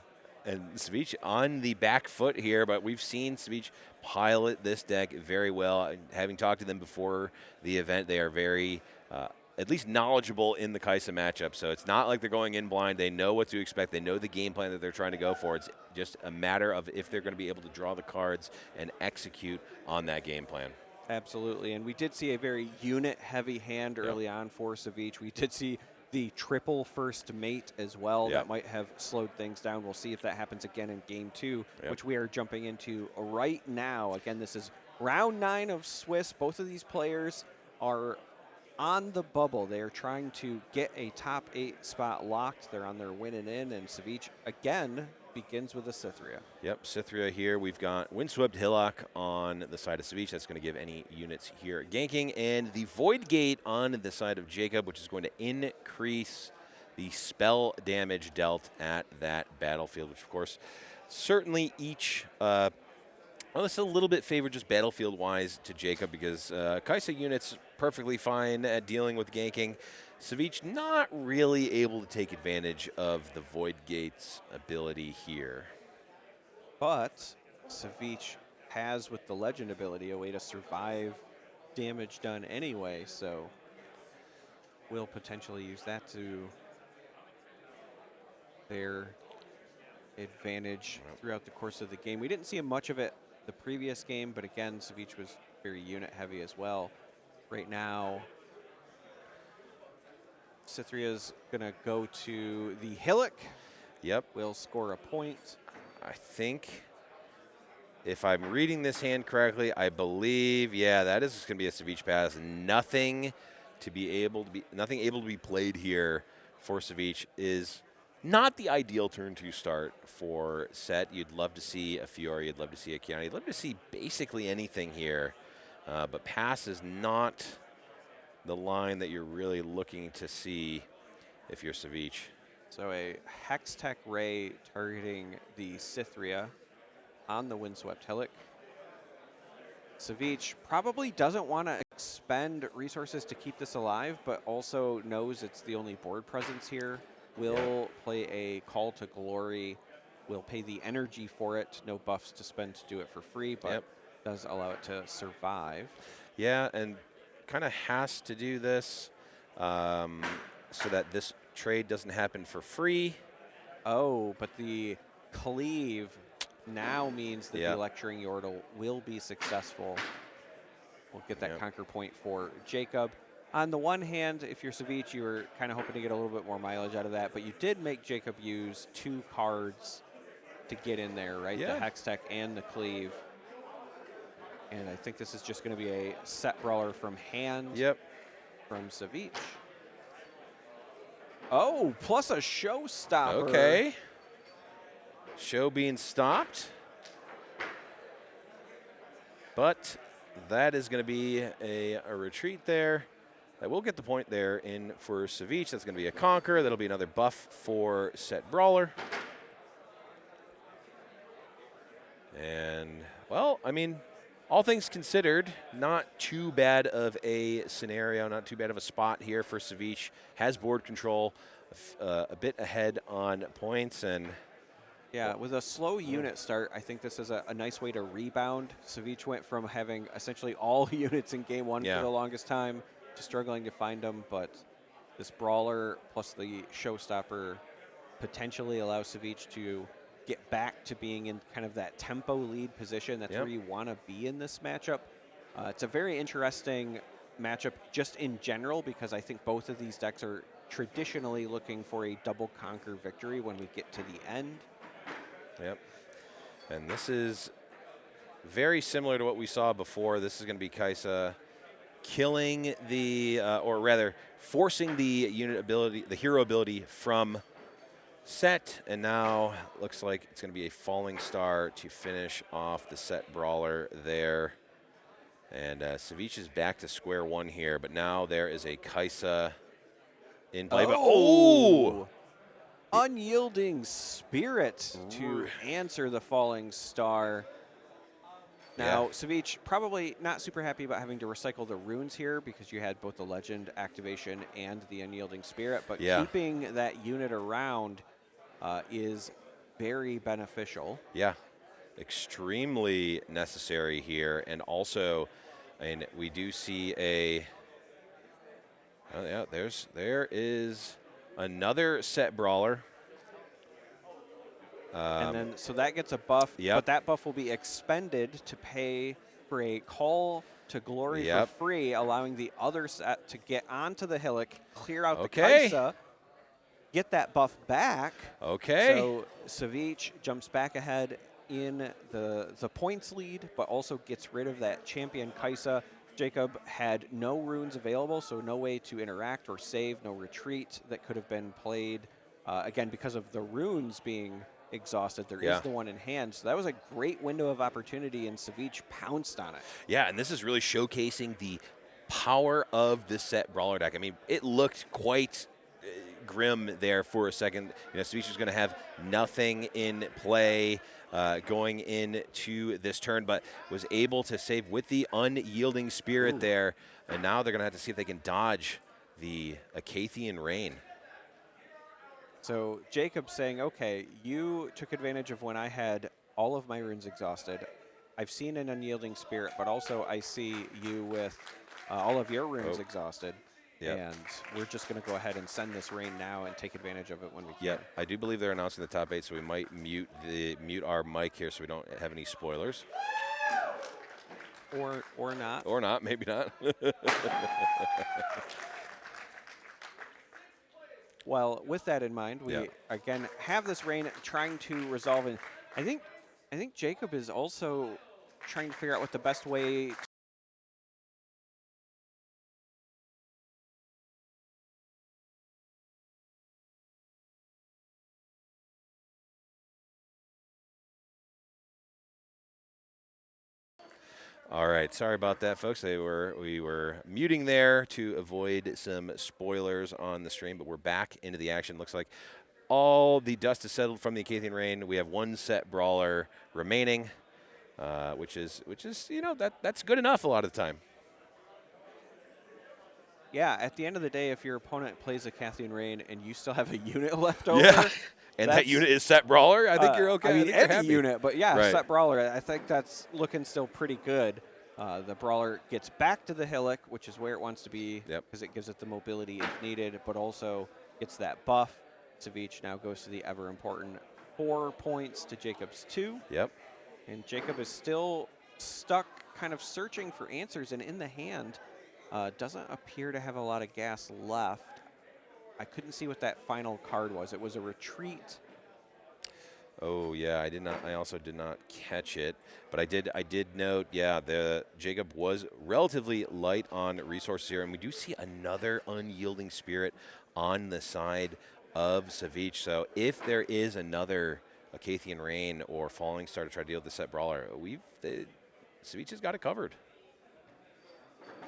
And Savage on the back foot here, but we've seen Savage pilot this deck very well. Having talked to them before the event, they are very, at least knowledgeable in the Kaisa matchup. So it's not like they're going in blind. They know what to expect. They know the game plan that they're trying to go for. It's just a matter of if they're going to be able to draw the cards and execute on that game plan. Absolutely, and we did see a very unit-heavy hand early on for Savage. We did see the triple first mate as well. That might have slowed things down. We'll see if that happens again in Game 2, which we are jumping into right now. Again, this is round 9 of Swiss. Both of these players are on the bubble. They are trying to get a top 8 spot locked. They're on their winning in, and Savage, again, begins with a Cythria. Yep, Cythria here. We've got Windswept Hillock on the side of Savage. That's going to give any units here ganking. And the Void Gate on the side of Jacob, which is going to increase the spell damage dealt at that battlefield, which, of course, certainly each... well, it's a little bit favored just battlefield-wise to Jacob because Kaisa units perfectly fine at dealing with ganking. Savage not really able to take advantage of the Void Gate's ability here. But Savage has, with the Legend ability, a way to survive damage done anyway, so we'll potentially use that to their advantage throughout the course of the game. We didn't see much of it the previous game, but again, Savage was very unit heavy as well. Right now, Cythria's gonna go to the Hillock. Yep. Will score a point. I think, if I'm reading this hand correctly, I believe, that is going to be a Savage pass. Nothing able to be played here for Savage is not the ideal turn to start for Set. You'd love to see a Fiora, you'd love to see a Kiana, you'd love to see basically anything here. But pass is not the line that you're really looking to see if you're Savage. So a Hextech Ray targeting the Cythria on the Windswept Hillock. Savage probably doesn't want to expend resources to keep this alive, but also knows it's the only board presence here. Will play a Call to Glory, will pay the energy for it. No buffs to spend to do it for free, but does allow it to survive. Yeah, and kind of has to do this so that this trade doesn't happen for free. Oh, but the cleave now means that the Lecturing Yordle will be successful. We'll get that conquer point for Jacob. On the one hand, if you're Savage, you were kind of hoping to get a little bit more mileage out of that, but you did make Jacob use 2 cards to get in there, right? The Hextech and the cleave. And I think this is just going to be a set brawler from hand from Savage. Oh, plus a showstopper. Okay. Show being stopped. But that is going to be a retreat there. That will get the point there in for Savage. That's going to be a conquer. That'll be another buff for Set Brawler. And, well, I mean, all things considered, not too bad of a scenario, not too bad of a spot here for Savage. Has board control, a bit ahead on points, and Yeah, with a slow unit start, I think this is a nice way to rebound. Savich went from having essentially all units in game one for the longest time to struggling to find them, but this brawler plus the showstopper potentially allows Savich to get back to being in kind of that tempo lead position. That's where you want to be in this matchup. It's a very interesting matchup just in general because I think both of these decks are traditionally looking for a double conquer victory when we get to the end. Yep. And this is very similar to what we saw before. This is going to be Kaisa killing the, or rather, forcing the unit ability, the hero ability from set, and now looks like it's going to be a falling star to finish off the set brawler there. And Savich is back to square one here, but now there is a Kaisa in play. Unyielding Spirit to answer the falling star. Now, Savich probably not super happy about having to recycle the runes here because you had both the Legend activation and the Unyielding Spirit, but keeping that unit around is very beneficial. Yeah, extremely necessary here. And also, and we do see a, there is another set brawler. And then, so that gets a buff, but that buff will be expended to pay for a call to glory for free, allowing the other set to get onto the Hillock, clear out the Kaisa, get that buff back. So Savich jumps back ahead in the points lead, but also gets rid of that champion Kaisa. Jacob had no runes available, so no way to interact or save, no retreat that could have been played. Again, because of the runes being exhausted, there is the one in hand. So that was a great window of opportunity, and Savich pounced on it. Yeah, and this is really showcasing the power of this set brawler deck. I mean, it looked quite grim there for a second. You know, Savich was going to have nothing in play going into this turn, but was able to save with the Unyielding Spirit there. And now they're going to have to see if they can dodge the Acathian Rain. So Jacob saying, okay, you took advantage of when I had all of my runes exhausted. I've seen an Unyielding Spirit, but also I see you with all of your runes exhausted. And we're just going to go ahead and send this rain now and take advantage of it when we can. Yeah, I do believe they're announcing the top 8, so we might mute our mic here so we don't have any spoilers. Or not. Or not, maybe not. Well, with that in mind, we again have this rain trying to resolve, and I think Jacob is also trying to figure out what the best way. All right, sorry about that, folks. We were muting there to avoid some spoilers on the stream, but we're back into the action. Looks like all the dust is settled from the Acathian Rain. We have one set brawler remaining, which is that's good enough a lot of the time. Yeah, at the end of the day, if your opponent plays a Acathian Rain and you still have a unit left over, and that unit is set brawler, I think you're okay. I mean, any unit, but right. Set brawler, I think that's looking still pretty good. The brawler gets back to the Hillock, which is where it wants to be, because it gives it the mobility if needed, but also gets that buff. Savich now goes to the ever important 4 points to Jacob's 2. And Jacob is still stuck, kind of searching for answers, and in the hand, doesn't appear to have a lot of gas left. I couldn't see what that final card was. It was a retreat. Oh yeah, I did not. I also did not catch it, but I did note. Yeah, the Jacob was relatively light on resources here, and we do see another Unyielding Spirit on the side of Savich. So if there is another Acathian Rain or Falling Star to try to deal with the set brawler, Savich has got it covered.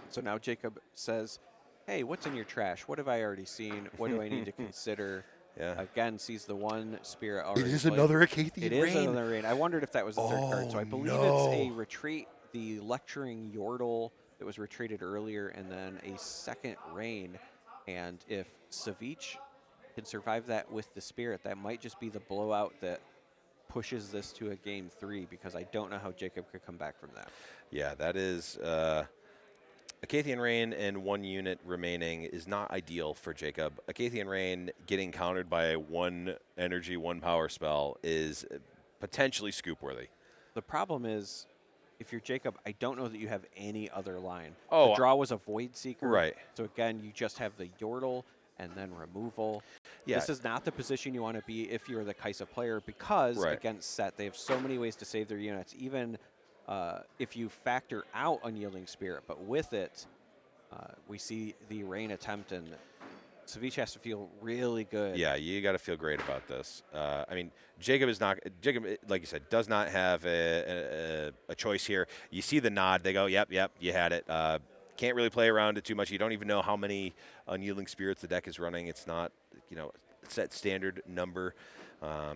So now Jacob says, hey, what's in your trash? What have I already seen? What do I need to consider? Again, sees the one spirit already. It is another Acathian Rain. It is another rain. I wondered if that was the third card. So I believe it's a retreat, the Lecturing Yordle that was retreated earlier, and then a second rain. And if Savich can survive that with the spirit, that might just be the blowout that pushes this to a game 3 because I don't know how Jacob could come back from that. Yeah, that is Acathian Rain and 1 unit remaining is not ideal for Jacob. Acathian Rain getting countered by a 1 energy, 1 power spell is potentially scoop worthy. The problem is, if you're Jacob, I don't know that you have any other line. Oh, the draw was a Void Seeker. Right. So again, you just have the Yordle and then removal. Yeah. This is not the position you want to be if you're the Kaisa player because against Set, they have so many ways to save their units. Even if you factor out Unyielding Spirit, but with it, we see the Rain attempt, and Savich has to feel really good. Yeah, you got to feel great about this. I mean, Jacob, like you said, does not have a choice here. You see the nod. They go, yep, you had it. Can't really play around it too much. You don't even know how many Unyielding Spirits the deck is running. It's not, set standard number.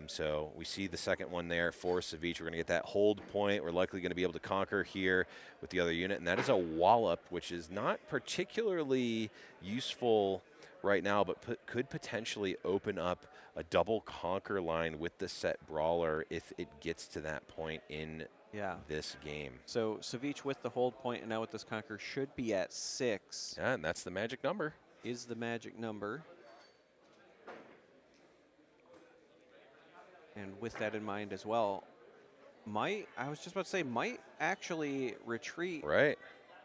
So we see the second one there for Savich. We're going to get that hold point. We're likely going to be able to conquer here with the other unit, and that is a Wallop, which is not particularly useful right now, but could potentially open up a double conquer line with the Set Brawler if it gets to that point in this game. So Savich with the hold point and now with this conquer should be at 6. Yeah, and that's the magic number. Is the magic number. And with that in mind as well, might actually retreat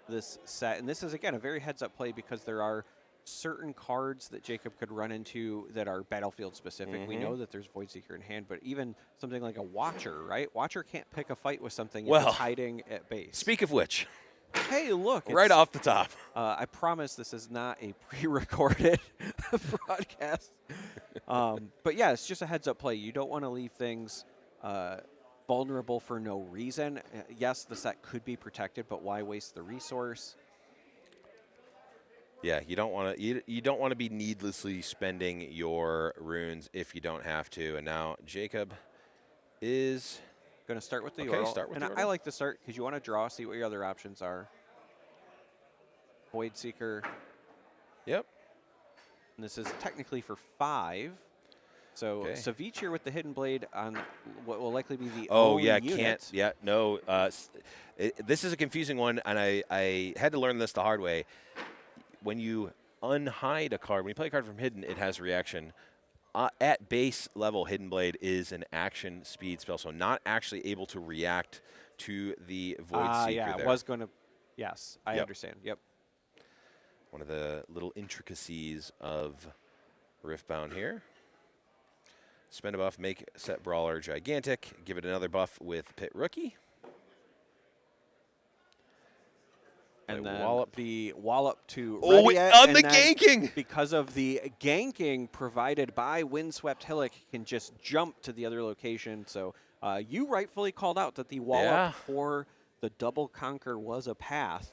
this set. And this is, again, a very heads-up play because there are certain cards that Jacob could run into that are battlefield specific. We know that there's Void Seeker in hand, but even something like a Watcher, right? Watcher can't pick a fight with something if it's hiding at base. Speak of which. Hey, look. Right off the top. I promise this is not a pre-recorded broadcast. But yeah, it's just a heads-up play. You don't want to leave things vulnerable for no reason. Yes, the set could be protected, but why waste the resource? Yeah, you don't want to be needlessly spending your runes if you don't have to. And now Jacob is going to start with the Yordle. Start with the Yordle. I like to start because you want to draw, see what your other options are. Void Seeker. Yep. And this is technically for 5. So Savich here with the Hidden Blade on what will likely be the only unit. This is a confusing one, and I had to learn this the hard way. When you unhide a card, when you play a card from Hidden, it has reaction. At base level, Hidden Blade is an action speed spell, so not actually able to react to the Void Seeker yeah, there. I was going to, yes, I understand, yep. One of the little intricacies of Riftbound here. Spend a buff, make Set Brawler gigantic, give it another buff with Pit Rookie. And then the Wallop to on the ganking! Because of the ganking provided by Windswept Hillock, can just jump to the other location. So you rightfully called out that the Wallop for the double conquer was a path.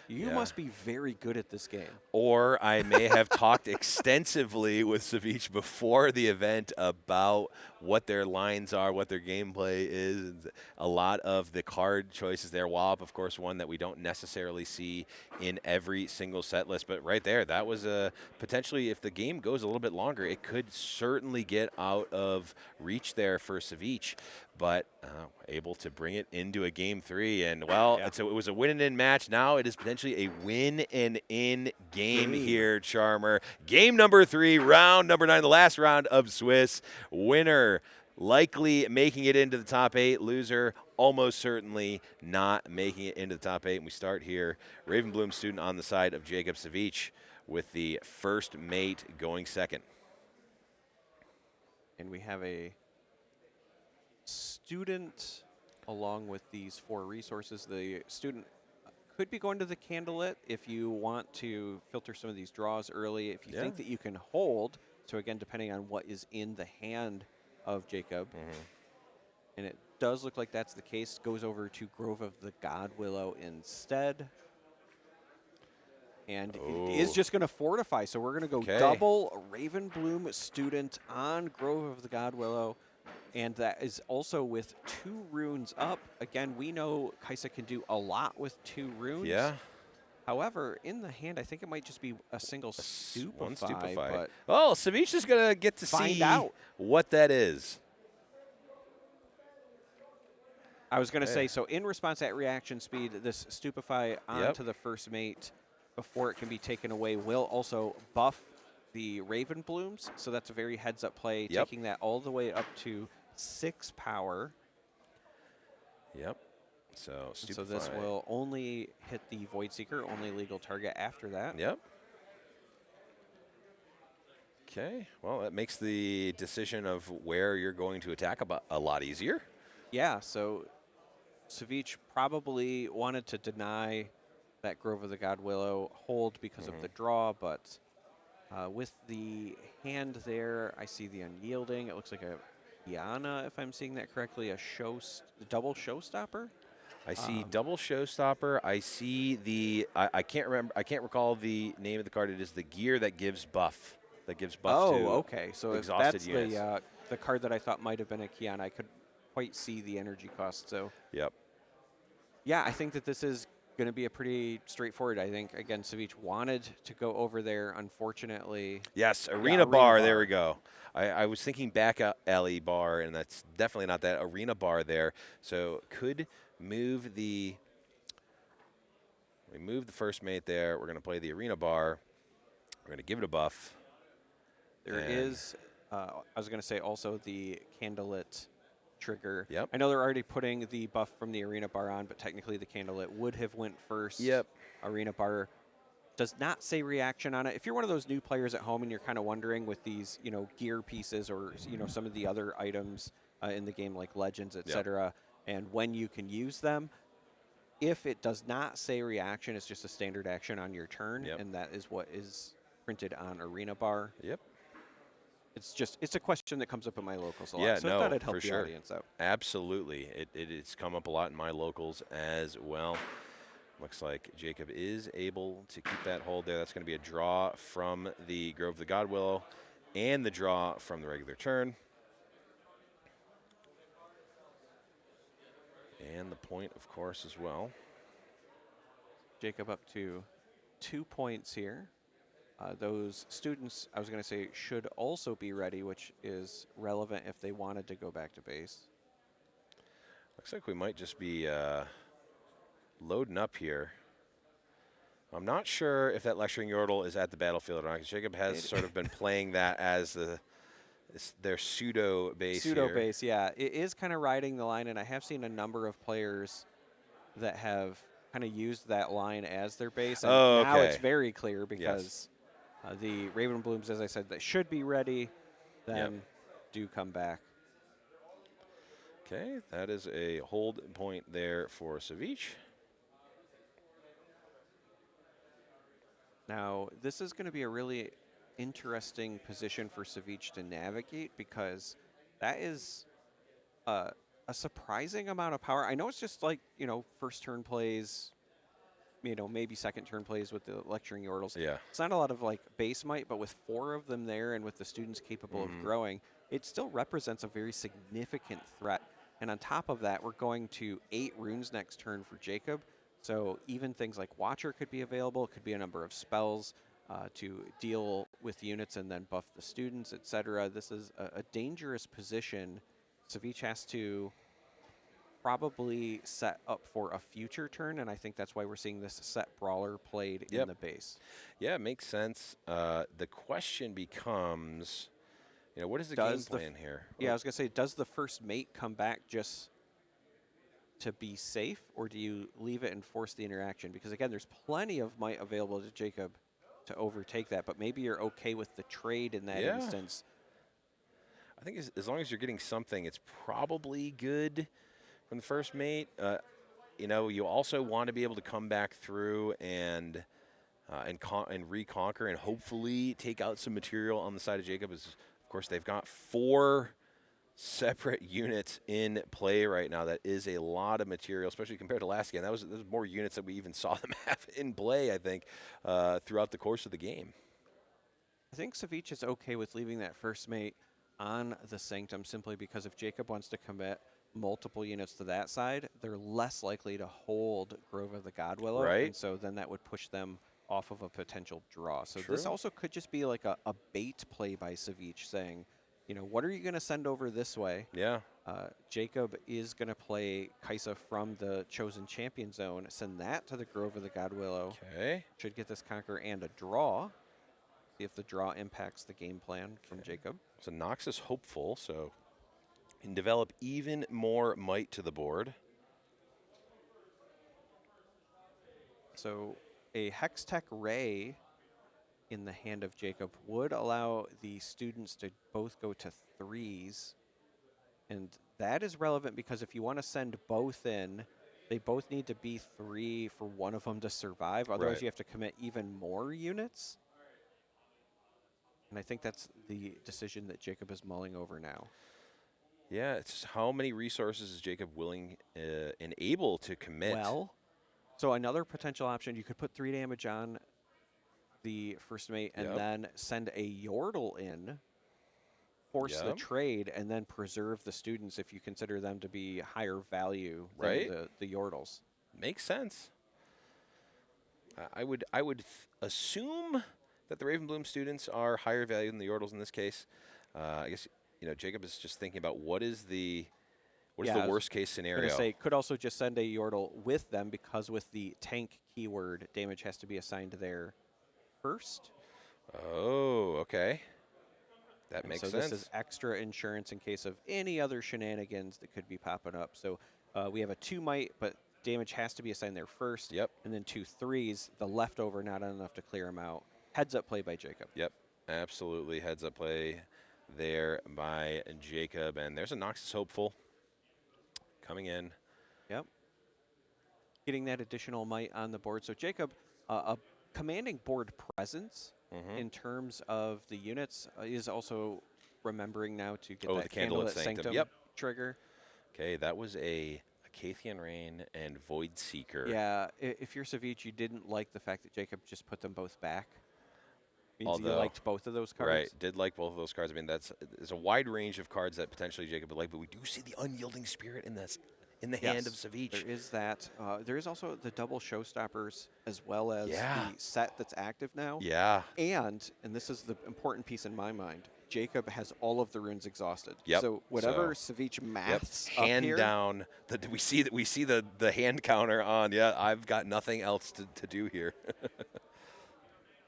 You must be very good at this game. Or I may have talked extensively with Savich before the event about what their lines are, what their gameplay is. A lot of the card choices there. Wallop, of course, one that we don't necessarily see in every single set list. But right there, that was potentially, if the game goes a little bit longer, it could certainly get out of reach there for Savich. But able to bring it into a game 3. And, it was a win-and-in match. Now it is potentially a win-and-in game here, Charmer. Game number 3, round number 9, the last round of Swiss. Winner likely making it into the top 8. Loser almost certainly not making it into the top 8. And we start here. Ravenbloom student on the side of Jacob Savich with the first mate going second. And we have a student along with these 4 resources. The student could be going to the Candlelit if you want to filter some of these draws early. If you think that you can hold, so again, depending on what is in the hand of Jacob, and it does look like that's the case, goes over to Grove of the Godwillow instead. And it is just going to fortify, so we're going to go double Ravenbloom student on Grove of the Godwillow. And that is also with 2 runes up. Again, we know Kaisa can do a lot with 2 runes. Yeah. However, in the hand, I think it might just be a single Stupefy. One Stupefy. But Savich is going to get to see what that is. I was going to say, so in response at reaction speed, this Stupefy onto the first mate before it can be taken away will also buff the Raven Blooms. So that's a very heads-up play, taking that all the way up to 6 power. Yep. So So this will only hit the Void Seeker, only legal target after that. Yep. Okay. Well, that makes the decision of where you're going to attack a lot easier. Yeah, so Savich probably wanted to deny that Grove of the God Willow hold because of the draw, but with the hand there, I see the Unyielding. It looks like a Kiana, if I'm seeing that correctly, a double Showstopper. I see double Showstopper. I see the I can't recall the name of the card. It is the gear that gives buff. That gives buff to okay. So if that's the card that I thought might have been a Kiana, I could quite see the energy cost. So yeah, I think that this is going to be a pretty straightforward. I think again, Savich wanted to go over there. Unfortunately, yes, Arena bar. There we go. I was thinking back alley bar, and that's definitely not that Arena bar there. So could move the. We move the first mate there. We're going to play the Arena bar. We're going to give it a buff. There is. I was going to say also the Candlelit trigger. Yep. I know they're already putting the buff from the Arena bar on, but technically the Candlelit would have went first. Yep. Arena bar does not say reaction on it. If you're one of those new players at home and you're kind of wondering with these, gear pieces or, some of the other items in the game like Legends, etc., and when you can use them, if it does not say reaction, it's just a standard action on your turn, and that is what is printed on Arena bar. Yep. It's a question that comes up in my locals a lot, so I thought I'd help the audience out. Absolutely. It's come up a lot in my locals as well. Looks like Jacob is able to keep that hold there. That's going to be a draw from the Grove of the God Willow and the draw from the regular turn. And the point, of course, as well. Jacob up to 2 points here. Those students, I was going to say, should also be ready, which is relevant if they wanted to go back to base. Looks like we might just be loading up here. I'm not sure if that Lecturing Yordle is at the battlefield or not, because Jacob has sort of been playing that as their pseudo base. Pseudo base, yeah. It is kind of riding the line, and I have seen a number of players that have kind of used that line as their base. And now it's very clear because the Raven Blooms, as I said, that should be ready, then do come back. Okay, that is a hold point there for Savich. Now, this is going to be a really interesting position for Savich to navigate because that is a surprising amount of power. I know it's just like, first turn plays, maybe second turn plays with the Lecturing Yordles. Yeah. It's not a lot of like base might, but with 4 of them there and with the students capable of growing, it still represents a very significant threat. And on top of that, we're going to 8 runes next turn for Jacob. So even things like Watcher could be available. It could be a number of spells to deal with units and then buff the students, etc. This is a dangerous position. Savich has to probably set up for a future turn, and I think that's why we're seeing this set Brawler played in the base. Yeah, it makes sense. The question becomes, what is the game plan here? Yeah, I was going to say, does the first mate come back just to be safe, or do you leave it and force the interaction? Because, again, there's plenty of might available to Jacob to overtake that, but maybe you're okay with the trade in that instance. I think as long as you're getting something, it's probably good from the first mate. You also want to be able to come back through and reconquer and hopefully take out some material on the side of Jacob. Of course, they've got 4 separate units in play right now. That is a lot of material, especially compared to last game. That was more units that we even saw them have in play, I think, throughout the course of the game. I think Savich is okay with leaving that first mate on the Sanctum simply because if Jacob wants to commit multiple units to that side, they're less likely to hold Grove of the God Willow. Right. And so then that would push them off of a potential draw. So this also could just be like a bait play by Savich saying, what are you going to send over this way? Yeah. Jacob is going to play Kaisa from the Chosen Champion Zone, send that to the Grove of the Godwillow. Okay. Should get this conquer and a draw. See if the draw impacts the game plan from Jacob. So Nox is hopeful, so can develop even more might to the board. So a Hextech Ray in the hand of Jacob would allow the students to both go to 3s. And that is relevant because if you want to send both in, they both need to be 3 for one of them to survive. Otherwise, Right. you have to commit even more units. And I think that's the decision that Jacob is mulling over now. Yeah, it's just how many resources is Jacob willing and able to commit? Well, so another potential option, you could put 3 damage on the first mate and then send a Yordle in, force the trade, and then preserve the students if you consider them to be higher value than the Yordles. Makes sense. I would assume that the Ravenbloom students are higher value than the Yordles in this case. I guess Jacob is just thinking about what is the worst case scenario. I'm gonna say could also just send a Yordle with them because with the tank keyword, damage has to be assigned there first. Oh, okay. That makes sense. So this is extra insurance in case of any other shenanigans that could be popping up. So we have a 2 might, but damage has to be assigned there first. Yep. And then 2 3s, the leftover not enough to clear them out. Heads up play by Jacob. Yep, absolutely. Heads up play there by Jacob. And there's a Noxus Hopeful coming in. Yep. Getting that additional might on the board. So Jacob, a commanding board presence in terms of the units is also remembering now to get that the Candlelit Sanctum trigger. Okay, that was a Cathian Rain and Void Seeker. Yeah, if you're Savich, you didn't like the fact that Jacob just put them both back. Means Although, you liked both of those cards. Right, did like both of those cards. I mean, there's a wide range of cards that potentially Jacob would like, but we do see the Unyielding Spirit in the hand of Savich. There is that. There is also the double showstoppers as well as the set that's active now. Yeah. And this is the important piece in my mind, Jacob has all of the runes exhausted. Yep. So whatever Savich maths hand up here, down. We see the hand counter on. Yeah, I've got nothing else to do here.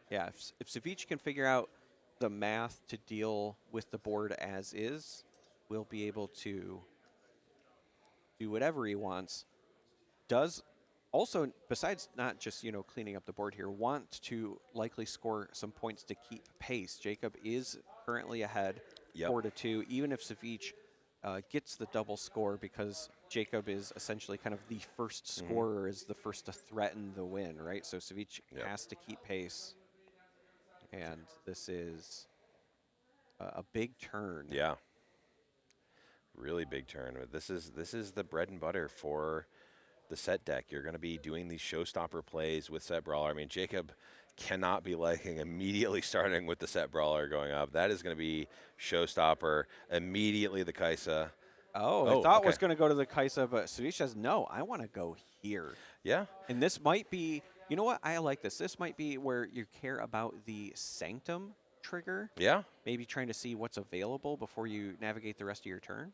Yeah, if Savich can figure out the math to deal with the board as is, we'll be able to do whatever he wants. Does also, besides not just, cleaning up the board here, want to likely score some points to keep pace. Jacob is currently ahead 4-2, even if Savich gets the double score because Jacob is essentially kind of the first scorer, is the first to threaten the win, right? So Savich has to keep pace. And this is a big turn. Yeah. Really big turn. This is the bread and butter for the set deck. You're going to be doing these showstopper plays with Set Brawler. I mean, Jacob cannot be liking immediately starting with the Set Brawler going up. That is going to be showstopper. Immediately the Kaisa. Oh, I thought was going to go to the Kaisa, but Savich says, no, I want to go here. Yeah. And this might be, you know what? I like this. This might be where you care about the Sanctum trigger. Yeah. Maybe trying to see what's available before you navigate the rest of your turn.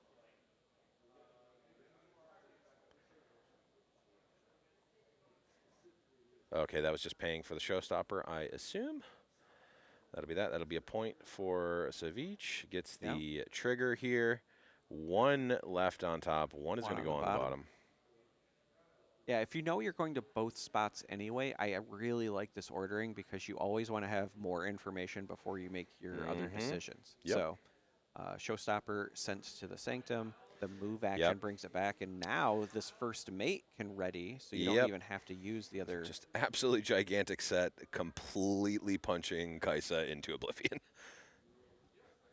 Okay, that was just paying for the showstopper, I assume. That'll be that. That'll be a point for Savich. Gets the trigger here. 1 left on top. 1 is going to go on the bottom. Yeah, if you know you're going to both spots anyway, I really like this ordering because you always want to have more information before you make your other decisions. Yep. So, showstopper sent to the Sanctum. The move action brings it back, and now this first mate can ready, so you don't even have to use the other. Just absolutely gigantic set, completely punching Kaisa into oblivion.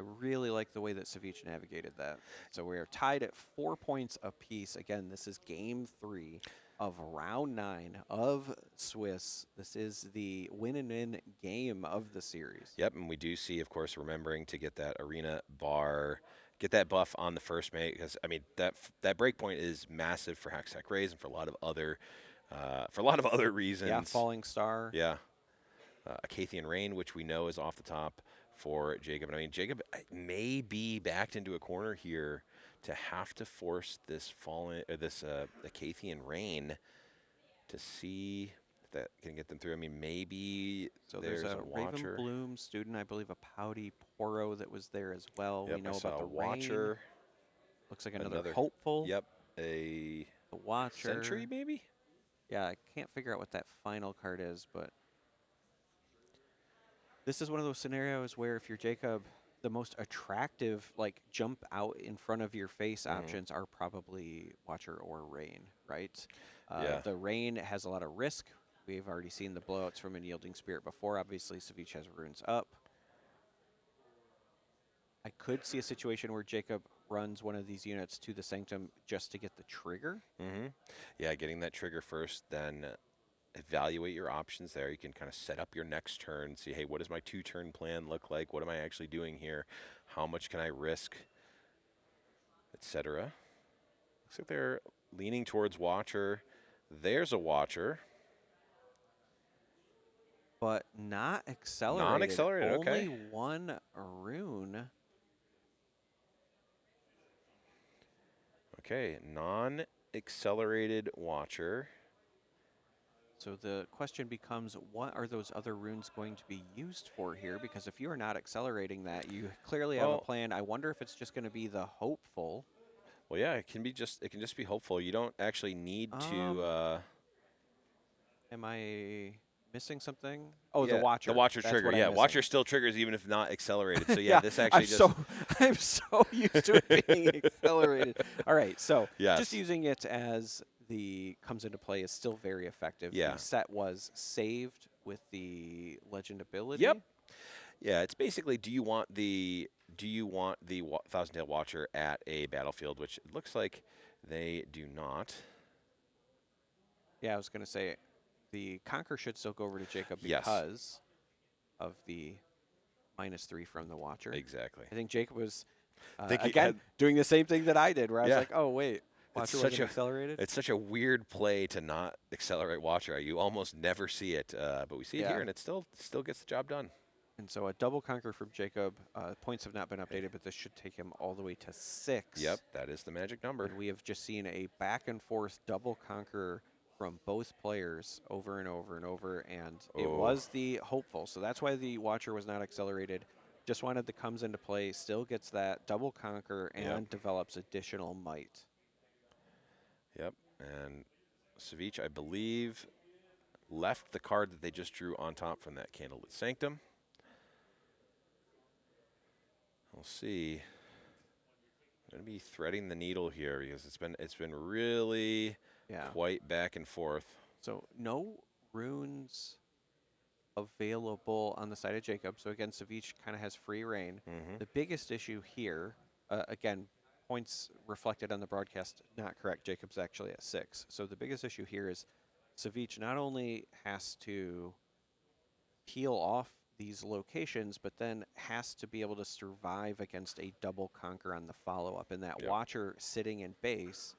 I really like the way that Savich navigated that. So we are tied at 4 points apiece. Again, this is game 3 of round 9 of Swiss. This is the win-and-win game of the series. Yep, and we do see, of course, remembering to get that arena bar, get that buff on the first mate, because I mean that breakpoint is massive for Hextech Rays and for a lot of other reasons. Yeah, Falling Star. Yeah, a Cathian Rain, which we know is off the top for Jacob. And I mean, Jacob may be backed into a corner here to have to force this Acathian Rain to see if that can get them through. I mean, maybe So there's a Watcher. Raven Bloom student, I believe a Pouty Poro that was there as well. Yep, We know I saw about the a Watcher. Rain. Looks like another Hopeful. Yep, a The Watcher. Sentry maybe? Yeah, I can't figure out what that final card is, but this is one of those scenarios where if you're Jacob, the most attractive, like, jump out in front of your face options are probably Watcher or Rain, right? Yeah. The Rain has a lot of risk. We've already seen the blowouts from Unyielding Spirit before. Obviously, Savich has runes up. I could see a situation where Jacob runs one of these units to the Sanctum just to get the trigger. Yeah, getting that trigger first, then evaluate your options there. You can kind of set up your next turn, see, hey, what does my 2-turn plan look like? What am I actually doing here? How much can I risk, etc. Looks like they're leaning towards Watcher. There's a Watcher. But not accelerated. Non-accelerated, Only okay. one rune. Okay, non-accelerated Watcher. So the question becomes, what are those other runes going to be used for here? Because if you are not accelerating that, you clearly have a plan. I wonder if it's just going to be the Hopeful. Well, yeah, it can just be Hopeful. You don't actually need to. Am I missing something? Oh, yeah, the Watcher. The Watcher That's trigger. what I'm Yeah, missing. Watcher still triggers even if not accelerated. So yeah, this actually I'm so used to it being accelerated. All right, so Yes. just using it as the comes into play is still very effective. Yeah. The set was saved with the legend ability. Yep. Yeah, it's basically, do you want the Thousand Tail Watcher at a battlefield, which it looks like they do not. Yeah, I was going to say the Conquer should still go over to Jacob Yes. because of the -3 from the Watcher. Exactly. I think Jacob was, Think he again, had- doing the same thing that I did, where I was Yeah. like, oh, wait, Watcher such wasn't accelerated? It's such a weird play to not accelerate Watcher. You almost never see it, but we see it here, and it still gets the job done. And so a double Conquer from Jacob. Points have not been updated, but this should take him all the way to 6. Yep, that is the magic number. And we have just seen a back-and-forth double Conquer from both players over and over and over, and it was the Hopeful. So that's why the Watcher was not accelerated. Just wanted the comes into play, still gets that double Conquer, and develops additional might. Yep, and Savich, I believe, left the card that they just drew on top from that Candlelit Sanctum. We'll see. I'm going to be threading the needle here because it's been really quite back and forth. So no runes available on the side of Jacob. So again, Savich kind of has free reign. The biggest issue here, again, points reflected on the broadcast, not correct. Jacob's actually at 6. So the biggest issue here is Savich not only has to peel off these locations, but then has to be able to survive against a double Conquer on the follow-up. And that Watcher sitting in base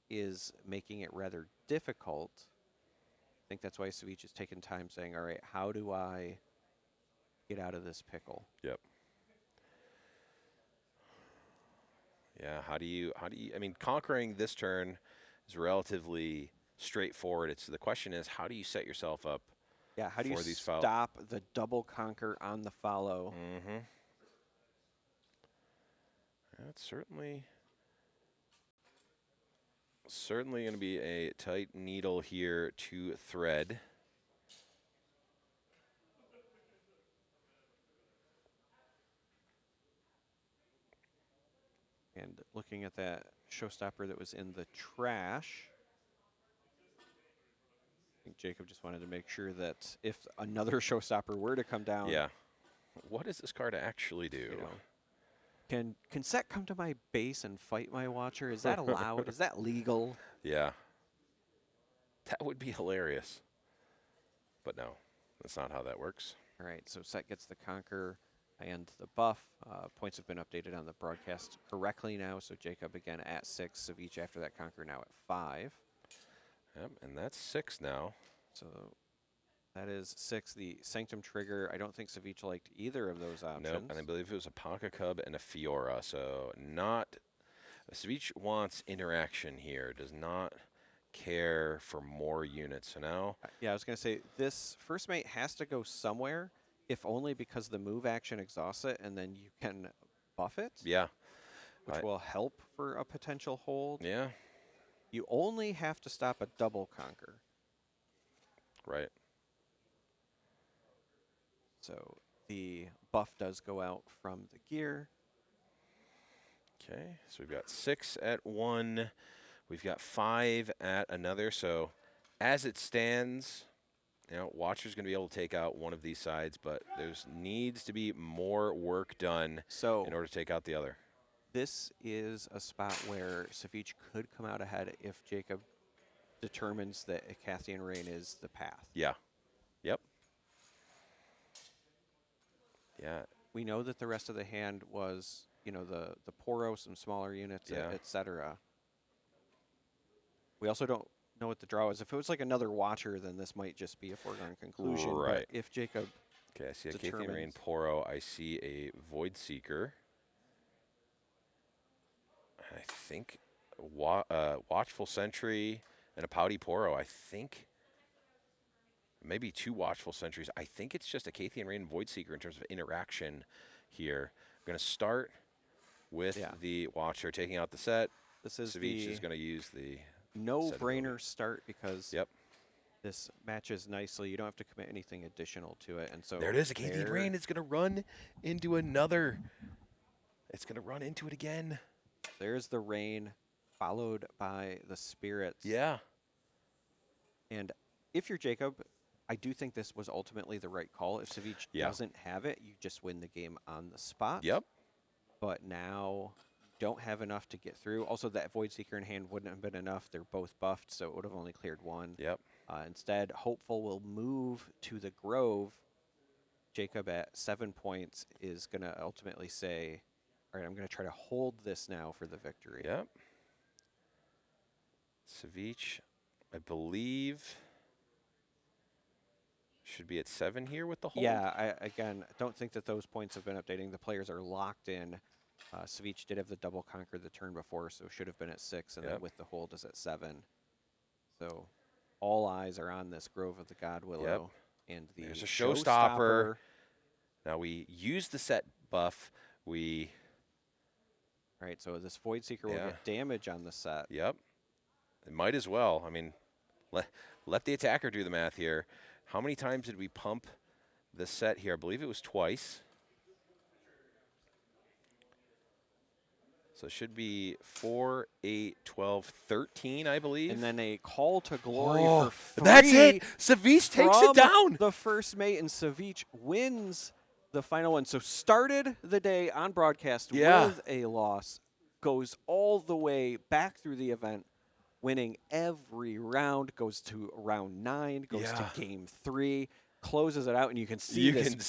is making it rather difficult. I think that's why Savich is taking time saying, all right, how do I get out of this pickle? Yep. Yeah, how do you, I mean, conquering this turn is relatively straightforward. The question is, how do you set yourself up? Yeah, how do you stop the double Conquer on the follow? That's certainly going to be a tight needle here to thread. And looking at that showstopper that was in the trash, I think Jacob just wanted to make sure that if another showstopper were to come down. Yeah. What does this card actually do? You know, can Set come to my base and fight my Watcher? Is that allowed? Is that legal? Yeah. That would be hilarious. But no, that's not how that works. All right, so Set gets the Conquer and the buff. Points have been updated on the broadcast correctly now. So Jacob again at 6, Savich after that Conquer now at 5. Yep, and that's 6 now. So that is 6. The Sanctum trigger, I don't think Savich liked either of those options. Nope, and I believe it was a Ponka Cub and a Fiora. So not Savich wants interaction here, does not care for more units. So now, Yeah, I was going to say, this first mate has to go somewhere, if only because the move action exhausts it, and then you can buff it, yeah, which will help for a potential hold. yeah, You only have to stop a double conquer. right. So the buff does go out from the gear. Okay, so we've got 6 at one. We've got 5 at another. So as it stands, Watcher's going to be able to take out one of these sides, but there's needs to be more work done in order to take out the other. This is a spot where Savich could come out ahead if Jacob determines that Icathian Rain is the path. Yeah. Yep. Yeah. We know that the rest of the hand was, the Poro, some smaller units, etc. We also don't know what the draw is. If it was like another Watcher, then this might just be a foregone conclusion. Right. But if Jacob Okay, I see a Icathian Rain Poro. I see a Void Seeker. I think Watchful Sentry and a Pouty Poro. I think maybe 2 Watchful Sentries. I think it's just a Icathian Rain and Void Seeker in terms of interaction here. I'm going to start with the Watcher taking out the set. This is Savich is going to use the no-brainer start because yep. this matches nicely. You don't have to commit anything additional to it. And so there it is. Icathian Rain is going to run into another. It's going to run into it again. There's the Rain, followed by the Spirits. Yeah. And if you're Jacob, I do think this was ultimately the right call. If Savich doesn't have it, you just win the game on the spot. Yep. But now don't have enough to get through. Also, that Void Seeker in hand wouldn't have been enough. They're both buffed, so it would have only cleared 1. Yep. Instead, Hopeful will move to the Grove. Jacob at 7 points is going to ultimately say, all right, I'm going to try to hold this now for the victory. Yep. Savich, I believe, should be at 7 here with the hold. Yeah, again, don't think that those points have been updating. The players are locked in. Savich did have the double conquer the turn before, so should have been at 6, and then with the hold is at 7. So all eyes are on this Grove of the God Willow. And there's a showstopper. Now we use the set buff. Right, so this Void Seeker will get damage on the set. Yep. It might as well. I mean, let the attacker do the math here. How many times did we pump the set here? I believe it was twice. So it should be 4, 8, 12, 13, I believe. And then a Call to Glory for free. That's it. Savich takes it down. The first mate, and Savich wins the final one. So started the day on broadcast with a loss, goes all the way back through the event, winning every round, goes to round 9, goes to game 3, closes it out, and you can see big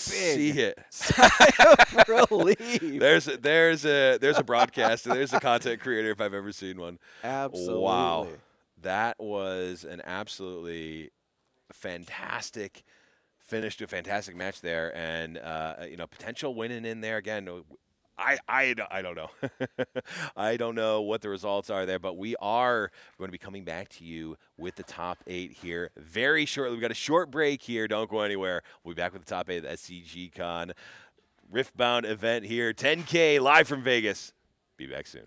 sigh of relief. There's a broadcaster, there's a content creator if I've ever seen one. Absolutely. Wow. That was an absolutely fantastic finish to a fantastic match there, and potential winning in there again. I don't know. I don't know what the results are there, but we are going to be coming back to you with the top 8 here very shortly. We've got a short break here. Don't go anywhere. We'll be back with the top 8 of the SCG Con Riftbound event here. 10K live from Vegas. Be back soon.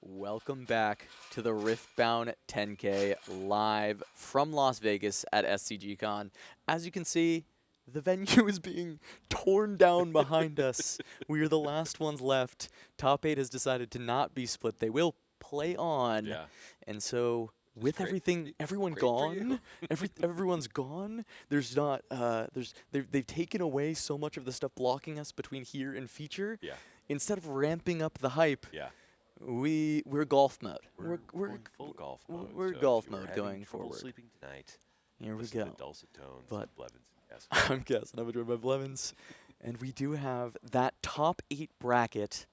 Welcome back to the Riftbound 10K live from Las Vegas at SCG Con. As you can see, the venue is being torn down behind us. We are the last ones left. Top 8 has decided to not be split. They will play on. Yeah. And so with everyone great for gone, everyone's gone. There's not they've taken away so much of the stuff blocking us between here and feature. Yeah. Instead of ramping up the hype, Yeah. we're golf mode. We're going full golf mode. We're so golf if you were mode having going trouble forward. Sleeping tonight. Here we listen to go. the dulcet tones But of Blevins and Casanova. I'm Casanova, joined by Blevins, and we do have that top 8 bracket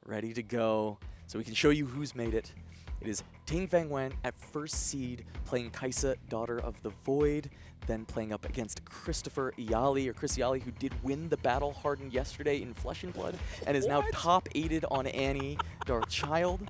ready to go, so we can show you who's made it. It is Ting Fang Wen at first seed, playing Kaisa, Daughter of the Void, then playing up against Christopher Iali, or Chris Iali, who did win the Battle Hardened yesterday in Flesh and Blood, and is now top 8'd on Annie Darkchild.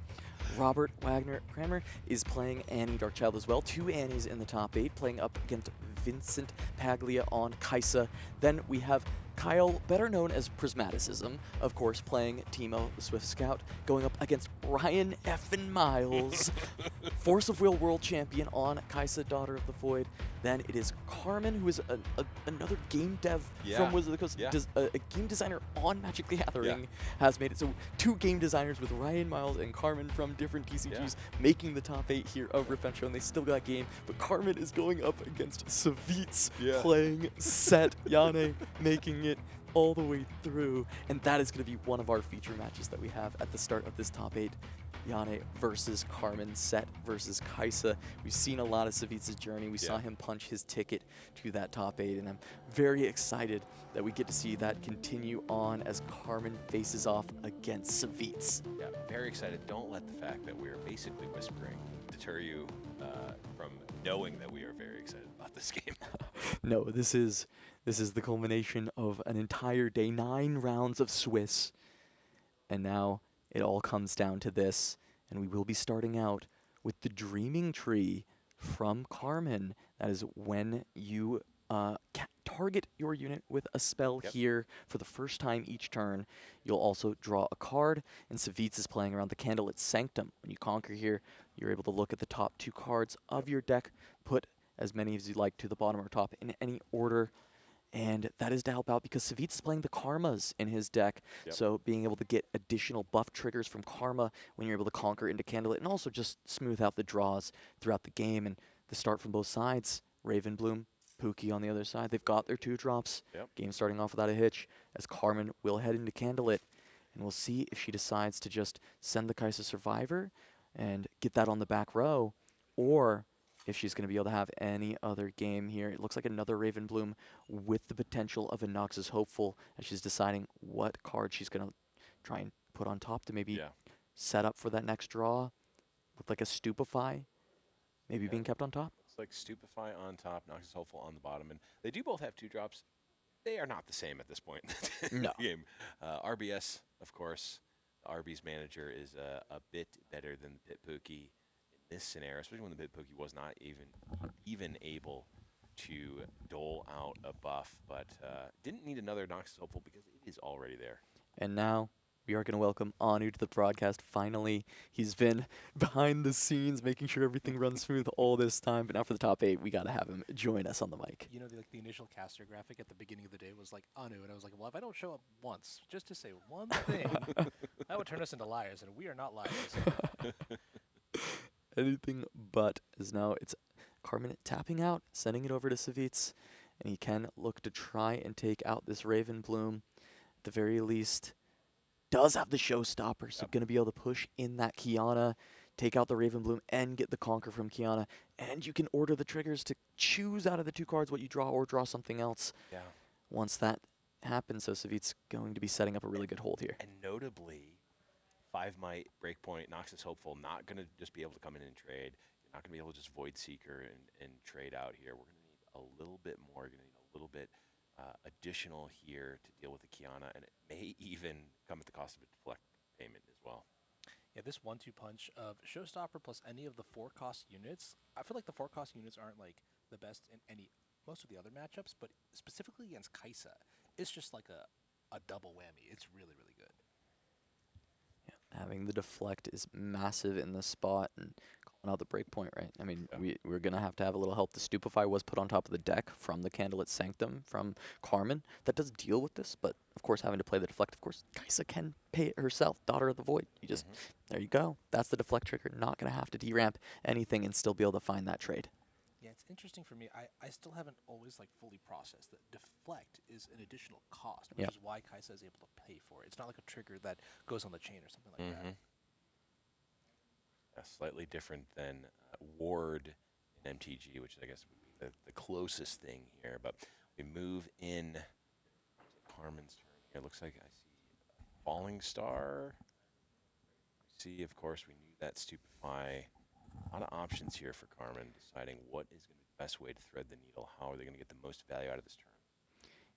Robert Wagner Kramer is playing Annie Darkchild as well. 2 Annies in the top 8, playing up against Vincent Paglia on Kaisa. Then we have Kyle, better known as Prismaticism, of course, playing Timo, the Swift Scout, going up against Ryan effin' Miles, Force of Will World Champion on Kaisa, Daughter of the Void. Then it is Carmen, who is another game dev from Wizard of the Coast, a game designer on Magic the Gathering, has made it. So 2 game designers with Ryan Miles and Carmen from different TCGs making the top 8 here of Riftbound Show, and they still got game. But Carmen is going up against Savitz, playing Set Yane, making it all the way through. And that is going to be one of our feature matches that we have at the start of this top 8. Yane versus Carmen, Set versus Kaisa. We've seen a lot of Savitz's journey. We saw him punch his ticket to that top 8, and I'm very excited that we get to see that continue on as Carmen faces off against Savitz. Yeah, very excited. Don't let the fact that we're basically whispering deter you from knowing that we are very excited about this game. No, this is the culmination of an entire day, 9 rounds of Swiss, and now it all comes down to this, and we will be starting out with the Dreaming Tree from Carmen. That is when you target your unit with a spell here for the first time each turn. You'll also draw a card, and Savitz is playing around the Candlelit Sanctum. When you conquer here, you're able to look at the top 2 cards of your deck, put as many as you like to the bottom or top in any order. And that is to help out because Savitz is playing the Karmas in his deck. So being able to get additional buff triggers from Karma when you're able to conquer into Candlelit, and also just smooth out the draws throughout the game. And the start from both sides, Ravenbloom, Pookie on the other side, they've got their 2 drops. Game starting off without a hitch, as Carmen will head into Candlelit. And we'll see if she decides to just send the Kaisa Survivor and get that on the back row, or if she's going to be able to have any other game here. It looks like another Ravenbloom with the potential of a Noxus Hopeful, as she's deciding what card she's going to try and put on top to maybe set up for that next draw. Look like a Stupefy, maybe being kept on top. Looks like Stupefy on top, Noxus Hopeful on the bottom, and they do both have 2 drops. They are not the same at this point in the game. RBS, of course, RB's manager is a bit better than the Pit Pookie this scenario, especially when the Pit Pookie was not even able to dole out a buff, but didn't need another Noxus Hopeful because it is already there. And now we are going to welcome Anu to the broadcast. Finally, he's been behind the scenes making sure everything runs smooth all this time, but now for the top 8, we got to have him join us on the mic. You know, the initial caster graphic at the beginning of the day was like Anu, and I was like, well, if I don't show up once, just to say one thing, that would turn us into liars, and we are not liars. Anything but, as now it's Carmen tapping out, sending it over to Savitz, and he can look to try and take out this Ravenbloom. At the very least, does have the showstopper, so going to be able to push in that Kiana, take out the Ravenbloom, and get the Conquer from Kiana. And you can order the triggers to choose out of the 2 cards what you draw or draw something else. Once that happens, so Savitz going to be setting up a really good hold here. And notably, 5 Might, Breakpoint, Noxus Hopeful, not going to just be able to come in and trade. You're not going to be able to just Void Seeker and trade out here. We're going to need a little bit more. We're going to need a little bit additional here to deal with the Kiana, and it may even come at the cost of a deflect payment as well. Yeah, this 1-2 punch of Showstopper plus any of the 4-cost units. I feel like the 4-cost units aren't like the best in most of the other matchups, but specifically against Kaisa, it's just like a double whammy. It's really, really good. Having the deflect is massive in this spot, and calling out the breakpoint, right? I mean, we're going to have a little help. The Stupefy was put on top of the deck from the Candlelit Sanctum from Carmen. That does deal with this, but of course having to play the deflect, of course, Kaisa can pay it herself, Daughter of the Void. You just, there you go. That's the deflect trigger. Not going to have to deramp anything and still be able to find that trade. Yeah, it's interesting for me. I still haven't always like fully processed that deflect is an additional cost, which is why Kaisa is able to pay for it. It's not like a trigger that goes on the chain or something like that. Yeah, slightly different than Ward in MTG, which I guess would be the closest thing here. But we move in to Carmen's turn here. Looks like I see Falling Star. We see, of course, we knew that Stupefy. A lot of options here for Carmen, deciding what is going to be the best way to thread the needle. How are they going to get the most value out of this turn?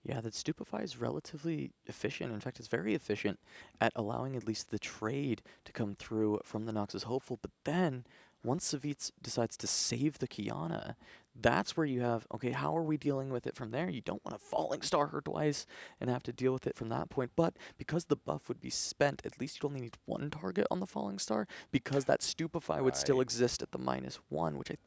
Yeah, that Stupefy is relatively efficient. In fact, it's very efficient at allowing at least the trade to come through from the Noxus Hopeful. But then, once Savitz decides to save the Kiana, that's where you have, okay, how are we dealing with it from there? You don't want to Falling Star her twice and have to deal with it from that point. But because the buff would be spent, at least you'd only need one target on the Falling Star, because that Stupefy would still exist at the -1, which I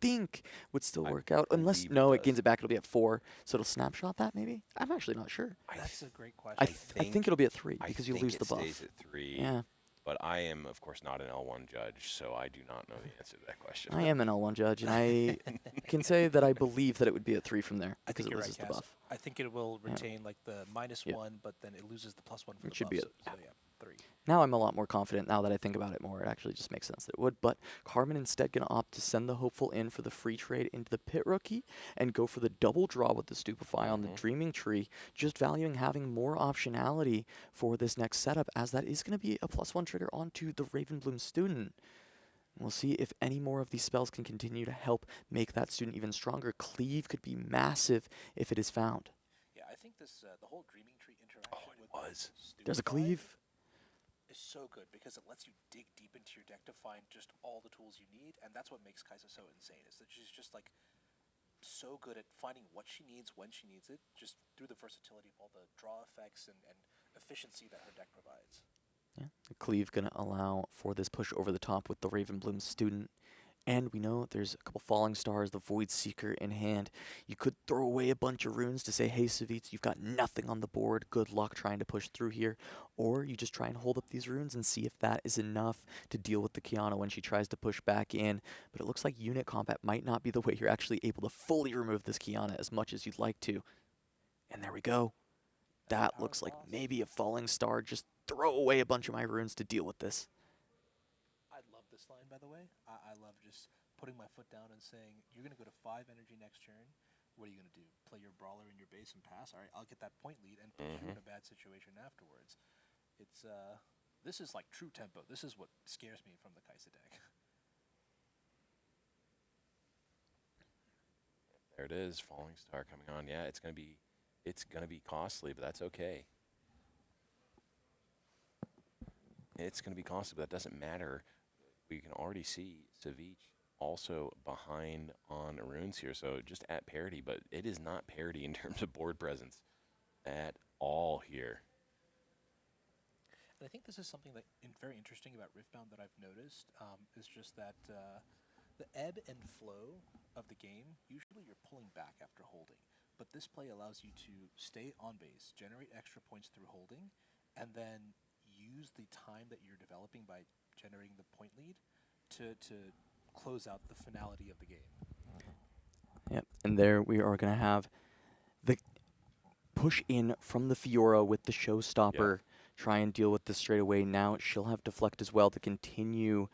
think would still work out. Unless, no, it gains it back, it'll be at 4, so it'll snapshot that maybe? I'm actually not sure. That's a great question. I think it'll be at 3 because you lose the buff. I think it stays at 3. Yeah. But I am, of course, not an L1 judge, so I do not know the answer to that question. I am an L1 judge, and I can say that I believe that it would be at 3 from there because it loses the buff. I think it will retain like the -1, but then it loses the +1 for the buff. It should be at so yeah, 3. Now I'm a lot more confident now that I think about it more. It actually just makes sense that it would. But Carmen instead going to opt to send the Hopeful in for the free trade into the Pit Rookie and go for the double draw with the Stupefy on the Dreaming Tree, just valuing having more optionality for this next setup, as that is going to be a +1 trigger onto the Ravenbloom student. We'll see if any more of these spells can continue to help make that student even stronger. Cleave could be massive if it is found. Yeah, I think this the whole Dreaming Tree interaction with There's a Cleave. Is so good because it lets you dig deep into your deck to find just all the tools you need, and that's what makes Kaisa so insane, is that she's just like so good at finding what she needs when she needs it, just through the versatility of all the draw effects and efficiency that her deck provides. Yeah, the Cleave going to allow for this push over the top with the Ravenbloom student. And we know there's a couple Falling Stars, the Void Seeker in hand. You could throw away a bunch of runes to say, hey, Savitz, you've got nothing on the board. Good luck trying to push through here. Or you just try and hold up these runes and see if that is enough to deal with the Kiana when she tries to push back in. But it looks like unit combat might not be the way you're actually able to fully remove this Kiana as much as you'd like to. And there we go. That looks like maybe a Falling Star. Just throw away a bunch of my runes to deal with this. I love this line, by the way. I love just putting my foot down and saying, you're going to go to 5 energy next turn. What are you going to do? Play your Brawler in your base and pass? All right, I'll get that point lead and put you in a bad situation afterwards. It's this is like true tempo. This is what scares me from the Kaisa deck. There it is, Falling Star coming on. Yeah, it's gonna be costly, but that's okay. It's gonna be costly, but that doesn't matter. We can already see Savitz also behind on runes here, so just at parity, but it is not parity in terms of board presence at all here. And I think this is something that very interesting about Riftbound that I've noticed, is just that the ebb and flow of the game, usually you're pulling back after holding, but this play allows you to stay on base, generate extra points through holding, and then use the time that you're developing by generating the point lead to close out the finality of the game. Yep, and there we are going to have the push in from the Fiora with the Showstopper. Yep. Try and deal with this straight away. Now she'll have Deflect as well to continue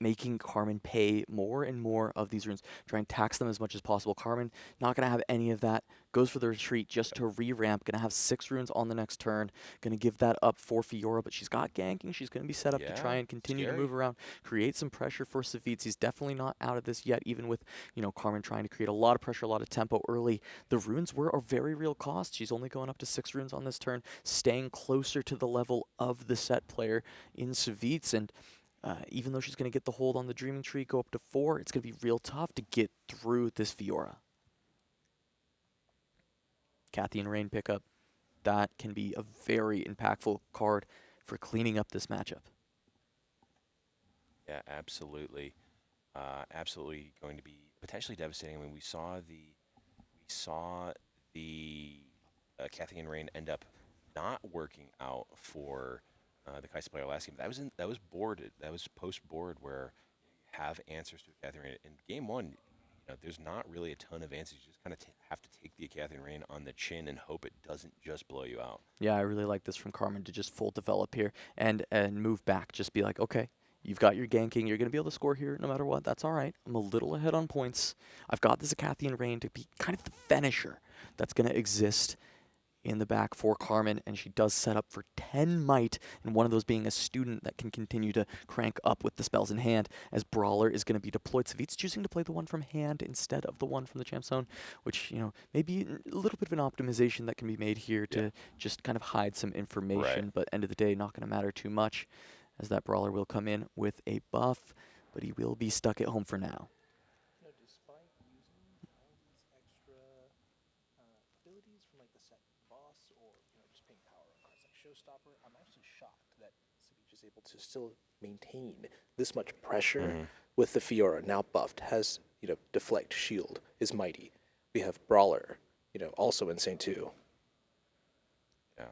making Carmen pay more and more of these runes. Try and tax them as much as possible. Carmen not going to have any of that. Goes for the retreat just to re-ramp. Going to have 6 runes on the next turn. Going to give that up for Fiora, but she's got ganking. She's going to be set up to try and continue to move around, create some pressure for Savitz. He's definitely not out of this yet, even with, you know, Carmen trying to create a lot of pressure, a lot of tempo early. The runes were a very real cost. She's only going up to 6 runes on this turn, staying closer to the level of the set player in Savitz. And even though she's going to get the hold on the Dreaming Tree, go up to 4, it's going to be real tough to get through this Fiora. Cathy and Rain pickup. That can be a very impactful card for cleaning up this matchup. Yeah, absolutely. Absolutely going to be potentially devastating. I mean, we saw the Cathy and Rain end up not working out for the Kaisa player last game. That was boarded. That was post board where you have answers to Cathy and Rain. In game 1, you know, there's not really a ton of answers. You just kind of have to take the Cathy and Rain on the chin and hope it doesn't just blow you out. Yeah, I really like this from Carmen to just full develop here and move back. Just be like, okay, you've got your ganking. You're going to be able to score here no matter what. That's all right. I'm a little ahead on points. I've got this Cathy and Rain to be kind of the finisher that's going to exist in the back for Carmen, and she does set up for 10 might, and one of those being a student that can continue to crank up with the spells in hand, as Brawler is going to be deployed. Savitz choosing to play the one from hand instead of the one from the champ zone, which, you know, maybe a little bit of an optimization that can be made here to just kind of hide some information, but end of the day, not going to matter too much, as that Brawler will come in with a buff. but he will be stuck at home for now. Despite using all these extra abilities from like the set boss or just paying power on cards like Showstopper, I'm actually shocked that Savage is able to still maintain this much pressure with the Fiora now buffed. Has deflect, shield is mighty. We have Brawler, also insane too. Yeah,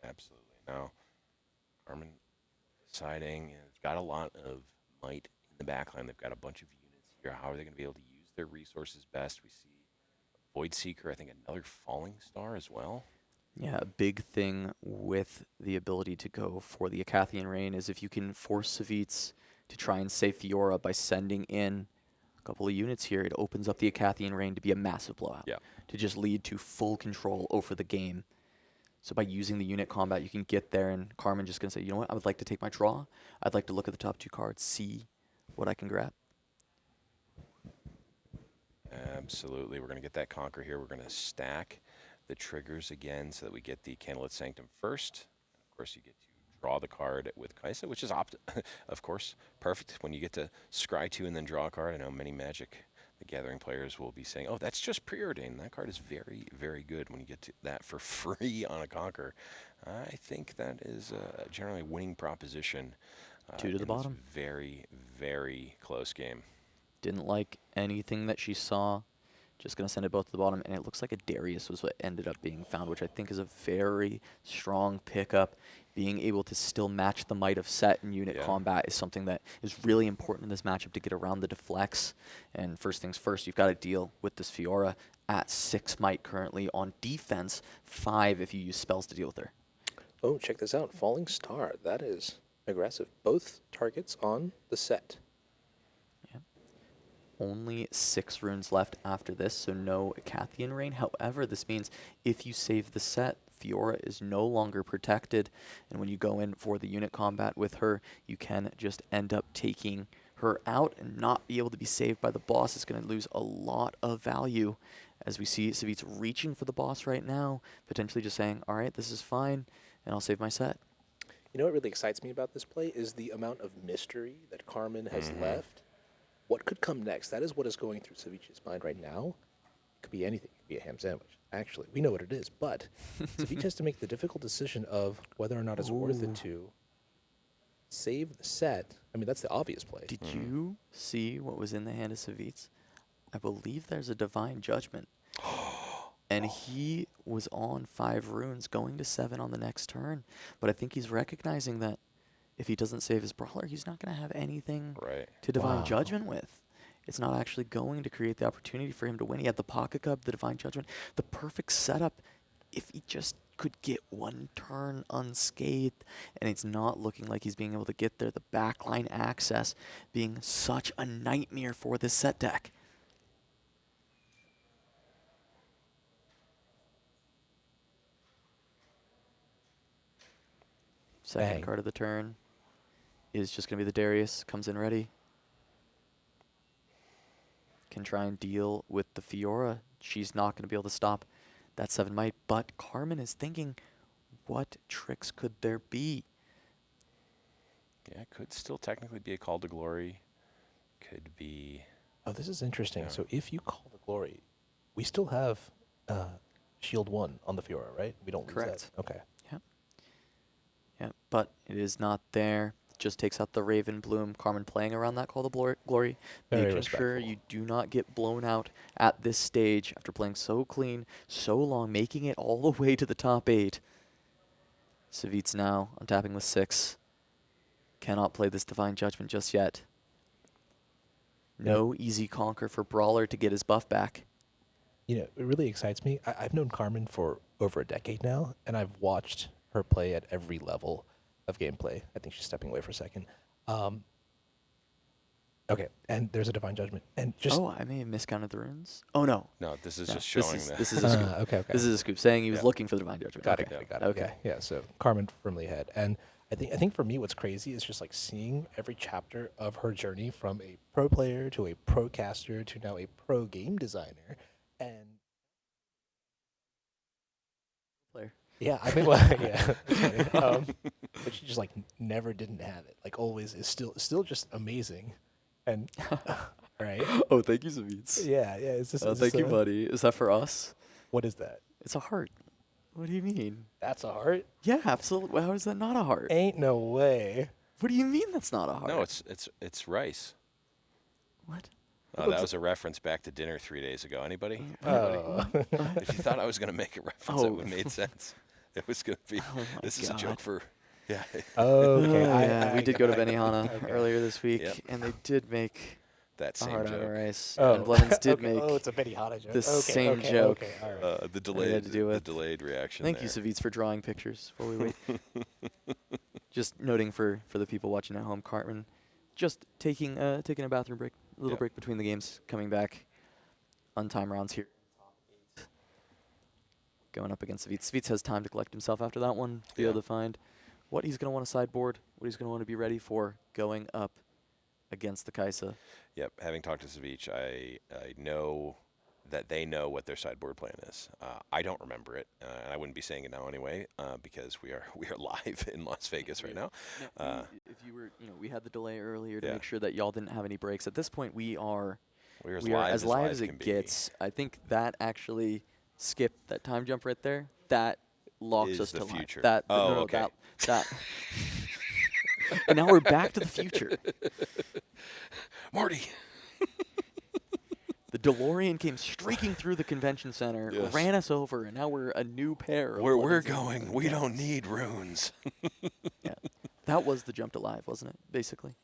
absolutely. Now, Carmen deciding it's got a lot of might in the backline. They've got a bunch of units here. How are they going to be able to use their resources best? We see Void Seeker, I think another Falling Star as well. Yeah, a big thing with the ability to go for the Acathian Rain is if you can force Savitz to try and save Fiora by sending in a couple of units here, it opens up the Acathian Rain to be a massive blowout. Yeah. To just lead to full control over the game. So by using the unit combat, you can get there, and Carmen just going to say, you know what, I would like to take my draw. I'd like to look at the top 2 cards, see what I can grab. Absolutely. We're going to get that Conquer here. We're going to stack the triggers again so that we get the Candlelit Sanctum first. Of course, you get to draw the card with Kaisa, which is, of course, perfect when you get to scry 2 and then draw a card. I know many Magic the Gathering players will be saying, oh, that's just preordained. That card is very, very good when you get to that for free on a Conquer. I think that is generally a winning proposition. 2 to the bottom. Very, very close game. Didn't like anything that she saw. Just going to send it both to the bottom, and it looks like a Darius was what ended up being found, which I think is a very strong pickup. Being able to still match the might of set and unit combat is something that is really important in this matchup to get around the deflects. And first things first, you've got to deal with this Fiora at 6 might currently on defense, 5 if you use spells to deal with her. Oh, check this out. Falling Star. That is aggressive. Both targets on the set. Only 6 runes left after this, so no Acathian Rain. However, this means if you save the set, Fiora is no longer protected, and when you go in for the unit combat with her, you can just end up taking her out and not be able to be saved by the boss. It's going to lose a lot of value, as we see Savitz reaching for the boss right now, potentially just saying, all right, this is fine, and I'll save my set. You know what really excites me about this play is the amount of mystery that Carmen has left. What could come next? That is what is going through Savich's mind right now. It could be anything. It could be a ham sandwich. Actually, we know what it is, but Savich has to make the difficult decision of whether or not it's worth it to save the set. I mean, that's the obvious play. Did you see what was in the hand of Savitz? I believe there's a Divine Judgment. And he was on 5 runes, going to 7 on the next turn. But I think he's recognizing that if he doesn't save his Brawler, he's not going to have anything to Divine Judgment with. It's not actually going to create the opportunity for him to win. He had the Pocket Cup, the Divine Judgment, the perfect setup if he just could get 1 turn unscathed. And it's not looking like he's being able to get there. The backline access being such a nightmare for this set deck. Second card of the turn is just going to be the Darius. Comes in ready. Can try and deal with the Fiora. She's not going to be able to stop that 7 might. But Carmen is thinking, what tricks could there be? Yeah, it could still technically be a Call to Glory. Could be... Oh, this is interesting. So if you Call the Glory, we still have Shield 1 on the Fiora, right? We don't lose that. Okay. Yeah, but it is not there. Just takes out the Raven Bloom. Carmen playing around that Call to Glory, making sure you do not get blown out at this stage after playing so clean, so long, making it all the way to the top 8. Savitz now untapping with 6. Cannot play this Divine Judgment just yet. No easy conquer for Brawler to get his buff back. You know, it really excites me. I've known Carmen for over a decade now, and I've watched her play at every level of gameplay. I think she's stepping away for a second. Okay, and there's a Divine Judgment. And just I may have miscounted the runes. Oh, no. No, this is just showing that. This is a scoop. Okay. This is a scoop, saying he was looking for the Divine Judgment. Got it. Okay. Yeah, so Carmen firmly ahead. And I think for me what's crazy is just like seeing every chapter of her journey from a pro player to a pro caster to now a pro game designer. And player. yeah, I think, well, yeah. but she just like never didn't have it. Like always is still just amazing. And right? Oh, thank you, Zavitz. Yeah, yeah. Thank you, buddy. Is that for us? What is that? It's a heart. What do you mean? That's a heart? Yeah, absolutely. How is that not a heart? Ain't no way. What do you mean that's not a heart? No, it's rice. What? Oh, that was a reference back to dinner 3 days ago. Anybody? Oh. If you thought I was going to make a reference, it would have made sense. It was going to be. This is a joke for. Yeah. Okay. Yeah, we did go to Benihana earlier this week, Yep. and they did make That a same heart out of joke. rice. Oh. And Blevins did Okay. make Oh, it's a Benihana joke. the Okay, same okay, joke. Okay, all right. The to do with- delayed reaction. Thank there. you, Savitz, for drawing pictures while we wait. Just noting for the people watching at home, Cartman just taking a bathroom break, a little Yep. break between the games, coming back on time rounds here. Going up against Savitz. Savitz has time to collect himself after that one, be able to find what he's going to want to sideboard, what he's going to want to be ready for going up against the Kaisa. Yep. Having talked to Savitz, I know that they know what their sideboard plan is. I don't remember it, and I wouldn't be saying it now anyway, because we are live in Las Vegas right now. If you were, we had the delay earlier to Yeah. make sure that y'all didn't have any breaks. At this point, we are We're as live as can it be. gets. I think that actually skipped that time jump right there. That locks Is us the to future. live. Oh, no, okay. That. And now we're back to the future. Marty. The DeLorean came streaking through the convention center, Yes. ran us over, and now we're a new pair. Where we're Blevins and going, we don't need runes. Yeah, that was the jump to live, wasn't it? Basically.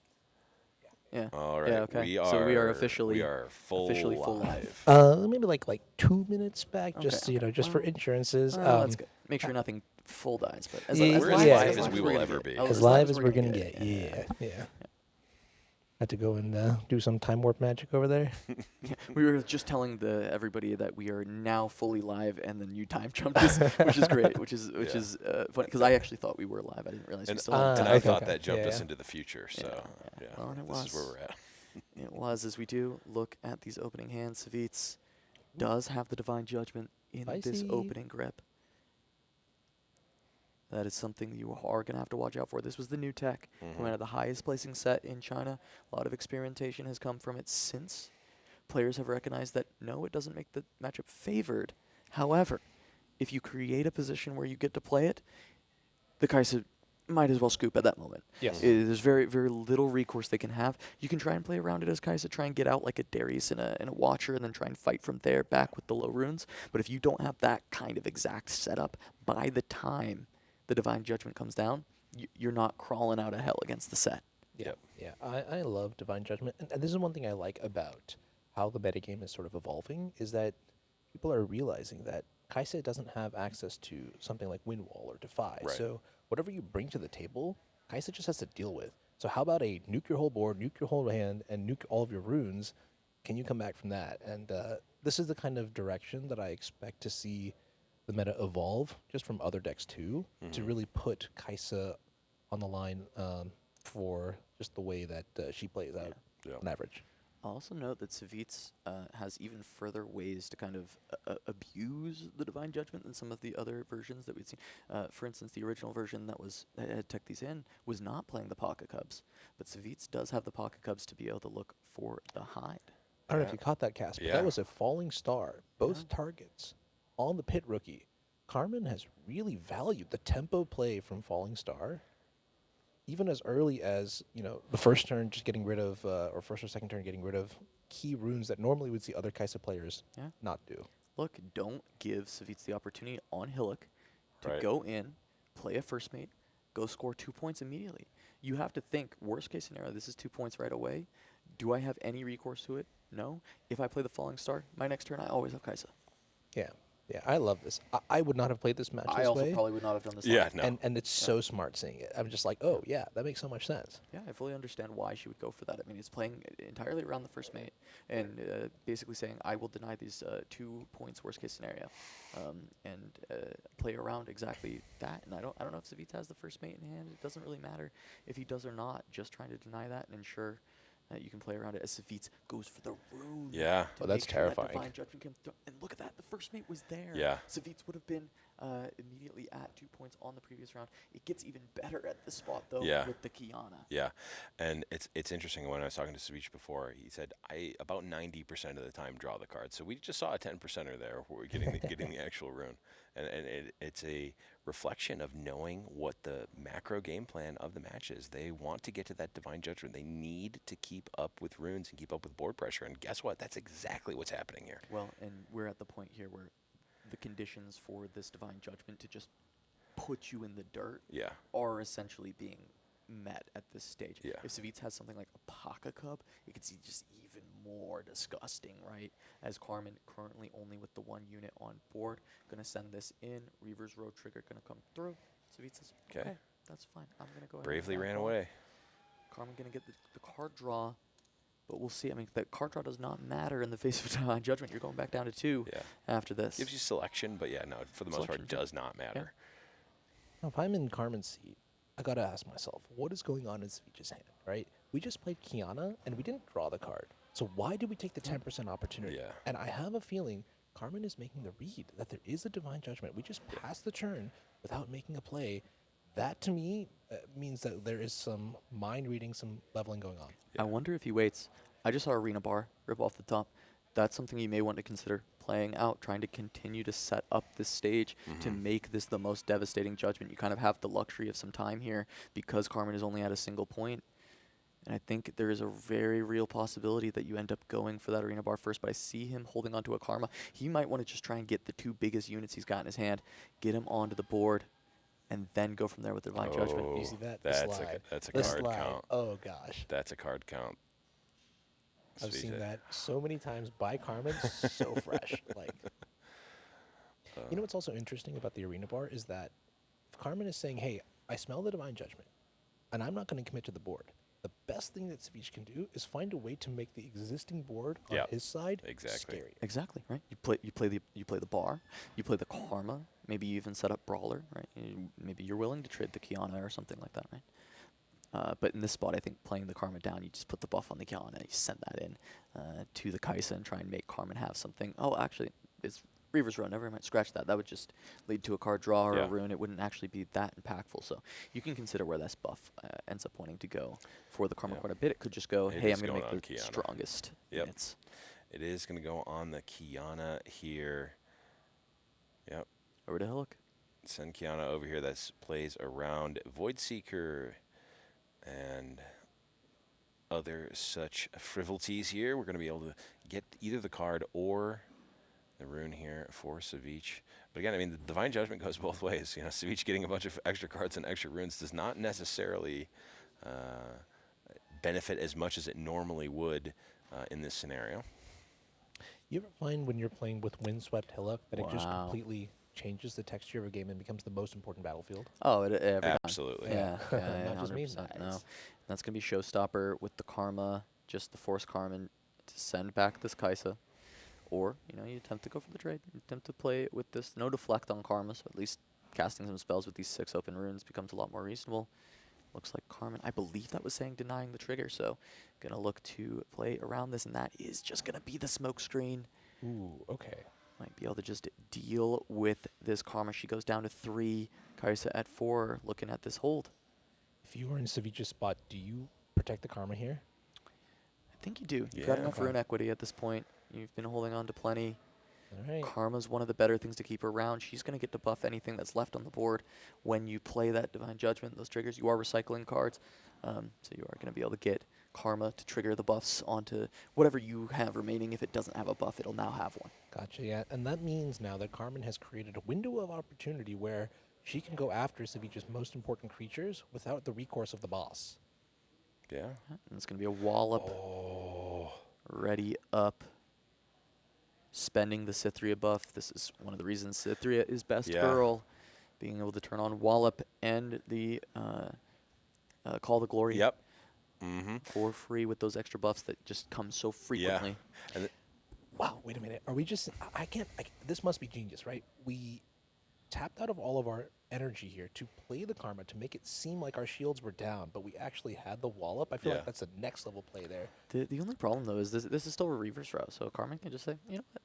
Yeah. All right. Yeah. Okay. We are. So we are officially full live. Maybe like 2 minutes back, Okay, just okay. just for insurances. That's good. Make sure nothing full dies, but as, Yeah, as we're live as yeah, live yeah. as we will ever be. As live as we're gonna get. Yeah. Had to go and do some time warp magic over there. Yeah, we were just telling everybody that we are now fully live, and then you time jumped us, which is great, which is funny because I actually thought we were live. I didn't realize we And, still had and time. I okay, thought okay. that jumped Yeah, us yeah. into the future. So Yeah. yeah, Well, and it this is was. where we're at. It was, as we do look at these opening hands. Savitz does have the Divine Judgment in this Spicy. opening grip. That is something you are going to have to watch out for. This was the new tech coming out of the highest placing set in China. A lot of experimentation has come from it since. Players have recognized that, no, it doesn't make the matchup favored. However, if you create a position where you get to play it, the Kaisa might as well scoop at that moment. Yes. There's very, very little recourse they can have. You can try and play around it as Kaisa, try and get out like a Darius and a Watcher, and then try and fight from there back with the low runes. But if you don't have that kind of exact setup, by the time the Divine Judgment comes down, you're not crawling out of hell against the set. Yeah. I love Divine Judgment, and this is one thing I like about how the metagame is sort of evolving, is that people are realizing that Kaisa doesn't have access to something like Windwall or Defy. Right. So whatever you bring to the table, Kaisa just has to deal with. So how about a nuke your whole board, nuke your whole hand, and nuke all of your runes? Can you come back from that? And this is the kind of direction that I expect to see the meta evolve, just from other decks too, to really put Kaisa on the line for just the way that she plays out on average. I'll also note that Savitz has even further ways to kind of abuse the Divine Judgment than some of the other versions that we've seen. For instance, the original version that had Tech these in was not playing the Pocket Cubs, but Savitz does have the Pocket Cubs to be able to look for the hide. I don't know if you caught that, Cass, but Yeah. that was a falling star. Both targets on the pit rookie. Carmen has really valued the tempo play from Falling Star, even as early as, the first turn just getting rid of, or first or second turn getting rid of key runes that normally would see other Kaisa players not do. Look, don't give Savitz the opportunity on Hillock to Right. go in, play a first mate, go score 2 points immediately. You have to think, worst case scenario, this is 2 points right away. Do I have any recourse to it? No. If I play the Falling Star, my next turn I always have Kaisa. Yeah, I love this. I would not have played this match I this also way. probably would not have done this. Yeah, live. no. And it's so smart seeing it. I'm just like, oh, yeah, that makes so much sense. Yeah, I fully understand why she would go for that. I mean, it's playing entirely around the first mate and basically saying, I will deny these 2 points worst case scenario, and play around exactly that. And I don't know if Savitz has the first mate in hand. It doesn't really matter if he does or not. Just trying to deny that and ensure that you can play around it as Savitz goes for the rune. Yeah. to Oh, that's make sure that terrifying. Divine Judgment can and look at that. The first mate was there. Yeah. Savitz would have been immediately at 2 points on the previous round. It gets even better at this spot, though, Yeah. with the Kiana. Yeah, and it's interesting. When I was talking to Savich before, he said I about 90% of the time draw the cards. So we just saw a 10%er there where we're getting getting the actual rune, and it's a reflection of knowing what the macro game plan of the match is. They want to get to that divine judgment. They need to keep up with runes and keep up with board pressure. And guess what? That's exactly what's happening here. Well, and we're at the point here where the conditions for this divine judgment to just put you in the dirt are essentially being met at this stage. Yeah. If Savitz has something like a Paka Cub, it gets just even more disgusting, right? As Carmen currently only with the 1 unit on board, gonna send this in. Reaver's Road trigger gonna come through. Savitz says, okay, that's fine. I'm gonna go ahead. Bravely ran away. Carmen gonna get the card draw. But we'll see. I mean, that card draw does not matter in the face of divine judgment. You're going back down to 2 after this. Gives you selection, but yeah, no, for the most part, does not matter. Now, if I'm in Carmen's seat, I gotta ask myself, what is going on in Savich's hand, right? We just played Kiana, and we didn't draw the card. So why did we take the 10% opportunity? Yeah. And I have a feeling Carmen is making the read that there is a divine judgment. We just passed the turn without making a play. That, to me, means that there is some mind reading, some leveling going on. I wonder if he waits. I just saw Arena Bar rip off the top. That's something you may want to consider playing out, trying to continue to set up this stage to make this the most devastating judgment. You kind of have the luxury of some time here because Carmen is only at a single point. And I think there is a very real possibility that you end up going for that Arena Bar first, but I see him holding onto a Karma. He might want to just try and get the 2 biggest units he's got in his hand, get him onto the board, and then go from there with Divine Judgment. You see that? That's a card count. Oh, gosh. That's a card count. I've seen that so many times by Carmen, so fresh. Like, you know what's also interesting about the Arena Bar is that if Carmen is saying, hey, I smell the Divine Judgment, and I'm not going to commit to the board, the best thing that Savich can do is find a way to make the existing board on his side scary. Exactly, right? You play the bar, you play the Karma, maybe you even set up Brawler, right? Maybe you're willing to trade the Kiana or something like that, right? But in this spot, I think playing the Karma down, you just put the buff on the Kiana, you send that in to the Kaisa and try and make Carmen have something. Oh, actually, it's Reaver's Road. Never mind, scratch that. That would just lead to a card draw or a rune. It wouldn't actually be that impactful. So you can consider where this buff ends up wanting to go for the Karma quite a bit. It could just go, hey, I'm going to make the strongest units. It is going to go on the Kiana here. Yep. Over to Hillock. Send Kiana over here. That plays around Void Seeker and other such frivolities here. We're going to be able to get either the card or the rune here for Savich. But again, I mean, the Divine Judgment goes both ways. You know, Savich getting a bunch of extra cards and extra runes does not necessarily benefit as much as it normally would in this scenario. You ever find when you're playing with Windswept Hillock that it just completely changes the texture of a game and becomes the most important battlefield? Oh, every absolutely. Yeah, not just me. No, that's going to be Showstopper with the Karma, just the Force Carmen to send back this Kaisa. Or, you know, you attempt to go for the trade. You attempt to play it with this. No deflect on Karma, so at least casting some spells with these 6 open runes becomes a lot more reasonable. Looks like Carmen, I believe that was saying denying the trigger, so going to look to play around this, and that is just going to be the smoke screen. Ooh, okay. Might be able to just deal with this Karma. She goes down to 3, Kaisa at 4, looking at this hold. If you were in Savich's spot, do you protect the Karma here? I think you do. You've got enough rune equity at this point. You've been holding on to plenty. All right. Karma's one of the better things to keep around. She's going to get to buff anything that's left on the board when you play that Divine Judgment, those triggers. You are recycling cards, so you are going to be able to get Karma to trigger the buffs onto whatever you have remaining. If it doesn't have a buff, it'll now have one. Gotcha, yeah. And that means now that Carmen has created a window of opportunity where she can go after Savich's most important creatures without the recourse of the boss. Yeah. And it's going to be a wallop. Ready up. Spending the Cythria buff. This is one of the reasons Cythria is best girl. Being able to turn on Wallop and the Call the Glory for free with those extra buffs that just come so frequently. Yeah. Wow, wait a minute. Are we just... this must be genius, right? We tapped out of all of our energy here to play the Karma to make it seem like our shields were down, but we actually had the Wallop. I feel like that's a next level play there. The only problem, though, is this is still a Reaver's Row, so Carmen can just say, you know what,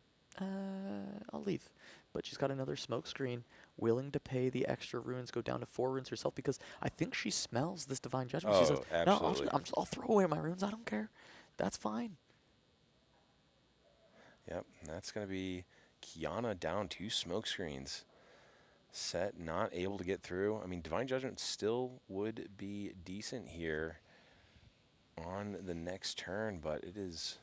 I'll leave. But she's got another smoke screen willing to pay the extra runes, go down to 4 runes herself, because I think she smells this Divine Judgment. She says, no, absolutely. I'll throw away my runes. I don't care. That's fine. Yep, that's going to be Kiana down 2 smoke screens. Set not able to get through. I mean, Divine Judgment still would be decent here on the next turn, but it is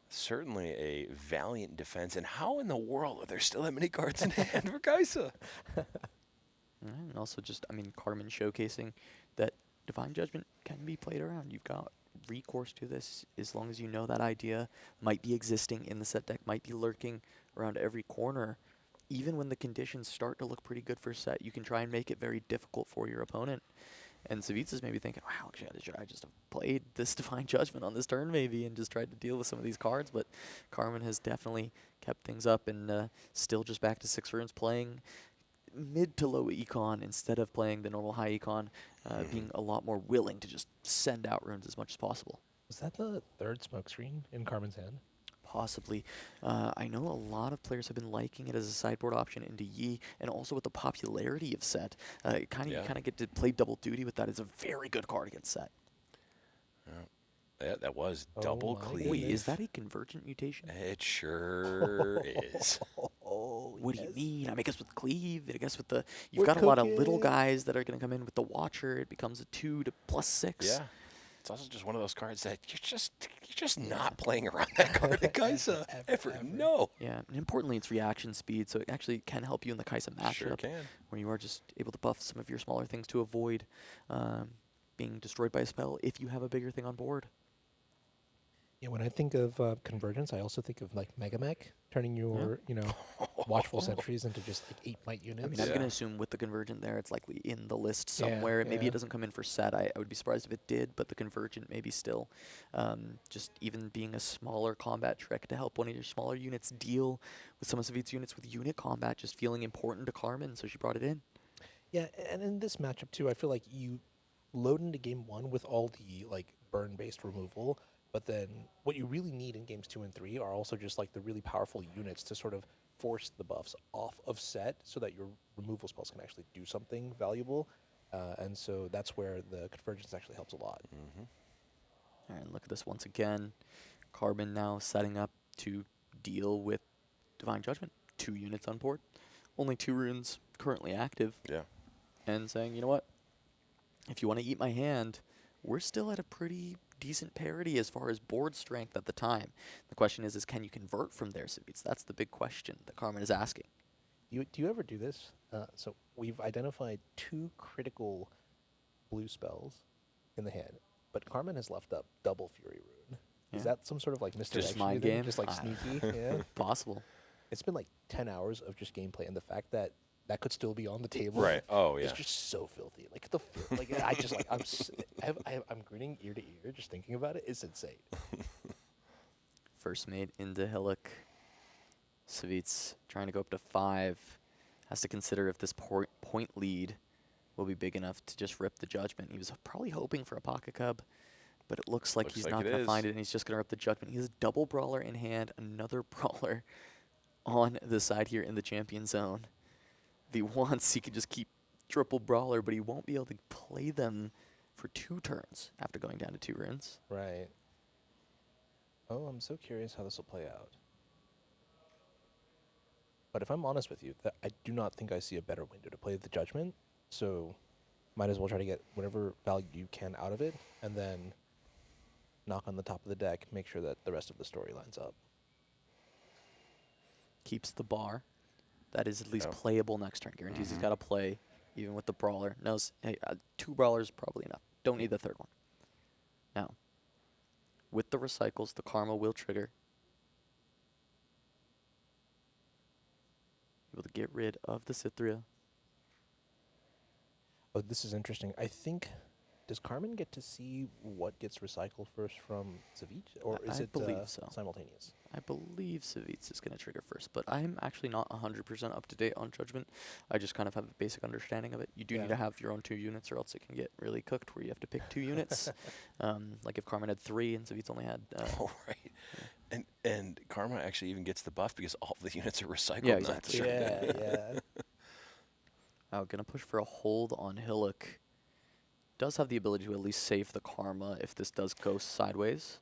certainly a valiant defense. And how in the world are there still that many cards in hand for Kaisa? And also just, I mean, Carmen showcasing that Divine Judgment can be played around. You've got recourse to this as long as you know that idea might be existing in the set deck, might be lurking around every corner. Even when the conditions start to look pretty good for set, you can try and make it very difficult for your opponent. And Savitsa's maybe thinking, wow, should I just have played this Divine Judgment on this turn maybe and just tried to deal with some of these cards? But Carmen has definitely kept things up and still just back to 6 runes, playing mid to low econ instead of playing the normal high econ, being a lot more willing to just send out runes as much as possible. Was that the 3rd smoke screen in Carmen's hand? Possibly. I know a lot of players have been liking it as a sideboard option into Yi, and also with the popularity of Set. You kind of get to play double duty with that. It's a very good card against Set. Yeah, that was double cleave. Wait, is that a convergent mutation? It sure is. What do you mean? I mean, I guess with cleave, I guess with the you've got a lot of little guys that are going to come in with the Watcher. It becomes a 2 to +6. Yeah. It's also just one of those cards that you're just not playing around that card at Kaisa ever. No. Yeah, and importantly, it's reaction speed, so it actually can help you in the Kaisa matchup, Sure can. where you are just able to buff some of your smaller things to avoid being destroyed by a spell if you have a bigger thing on board. Yeah, when I think of convergence, I also think of like Mega Mech, turning your watchful sentries into just like 8 might units. I mean, I'm going to assume with the convergent there, it's likely in the list somewhere. Maybe it doesn't come in for set. I would be surprised if it did, but the convergent maybe still. Just even being a smaller combat trick to help one of your smaller units deal with some of Savit's units with unit combat, just feeling important to Carmen, so she brought it in. Yeah, and in this matchup too, I feel like you load into game 1 with all the like burn-based removal, but then what you really need in games 2 and 3 are also just like the really powerful units to sort of force the buffs off of set so that your removal spells can actually do something valuable. And so that's where the convergence actually helps a lot. All right, look at this once again. Carmen now setting up to deal with Divine Judgment. 2 units on board. Only 2 runes currently active. Yeah. And saying, you know what? If you want to eat my hand, we're still at a pretty decent parity as far as board strength at the time. The question is can you convert from there, Savitz? That's the big question that Carmen is asking. Do you ever do this? So we've identified 2 critical blue spells in the hand, but Carmen has left up double Fury Rune. Yeah. Is that some sort of like misdirection? Just mind game? Just like sneaky? Yeah. Possible. It's been like 10 hours of just gameplay, and the fact that that could still be on the table. Right. Oh, yeah. It's just so filthy. Like I'm grinning ear to ear just thinking about it. It's insane. First mate into Hillock. Savitz trying to go up to 5. Has to consider if this point lead will be big enough to just rip the Judgment. He was probably hoping for a Pocket Cub, but it looks like he's not going to find it, and he's just going to rip the Judgment. He has a double Brawler in hand, another Brawler on the side here in the champion zone. If he wants, he could just keep triple Brawler, but he won't be able to play them for 2 turns after going down to 2 runes. Right. Oh, I'm so curious how this will play out. But if I'm honest with you, I do not think I see a better window to play the Judgment, so might as well try to get whatever value you can out of it, and then knock on the top of the deck, make sure that the rest of the story lines up. Keeps the bar. That is at least playable next turn. Guarantees he's got to play, even with the Brawler. Knows, hey, 2 Brawlers probably enough. Don't need the 3rd one. Now, with the recycles, the Karma will trigger. Able to get rid of the Cithria. Oh, this is interesting. I think, does Carmen get to see what gets recycled first from Savitz, or is it simultaneous? I believe Savitz is going to trigger first, but I'm actually not 100% up to date on Judgment. I just kind of have a basic understanding of it. You do need to have your own 2 units, or else it can get really cooked, where you have to pick 2 units. Like if Carmen had 3 and Savitz only had... right. And Karma actually even gets the buff because all of the units are recycled. Yeah, exactly. Yeah. Oh, gonna push for a hold on Hillock. Does have the ability to at least save the karma if this does go sideways.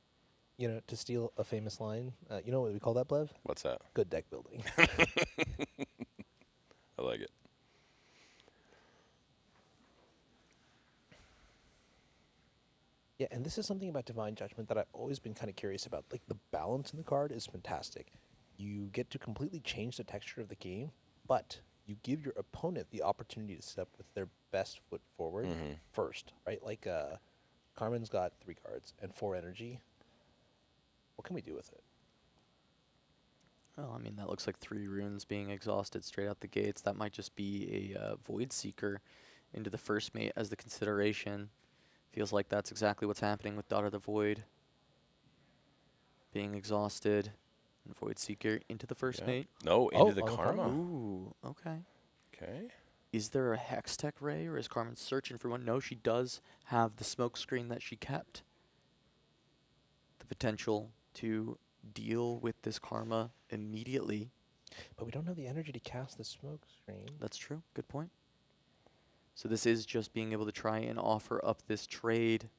You know, to steal a famous line, you know what we call that, Blev? What's that? Good deck building. I like it. Yeah, and this is something about Divine Judgment that I've always been kind of curious about. Like, the balance in the card is fantastic. You get to completely change the texture of the game, but you give your opponent the opportunity to step with their best foot forward first, right? Like, Carmen's got 3 cards and 4 energy. What can we do with it? Well, I mean, that looks like 3 runes being exhausted straight out the gates. That might just be a Void Seeker into the first mate as the consideration. Feels like that's exactly what's happening with Daughter of the Void being exhausted. And Void Seeker into the first mate. No, into the on the karma. Ooh, okay. Okay. Is there a Hextech Ray, or is Carmen searching for one? No, she does have the smoke screen that she kept. The potential to deal with this karma immediately. But we don't have the energy to cast the smoke screen. That's true. Good point. So this is just being able to try and offer up this trade.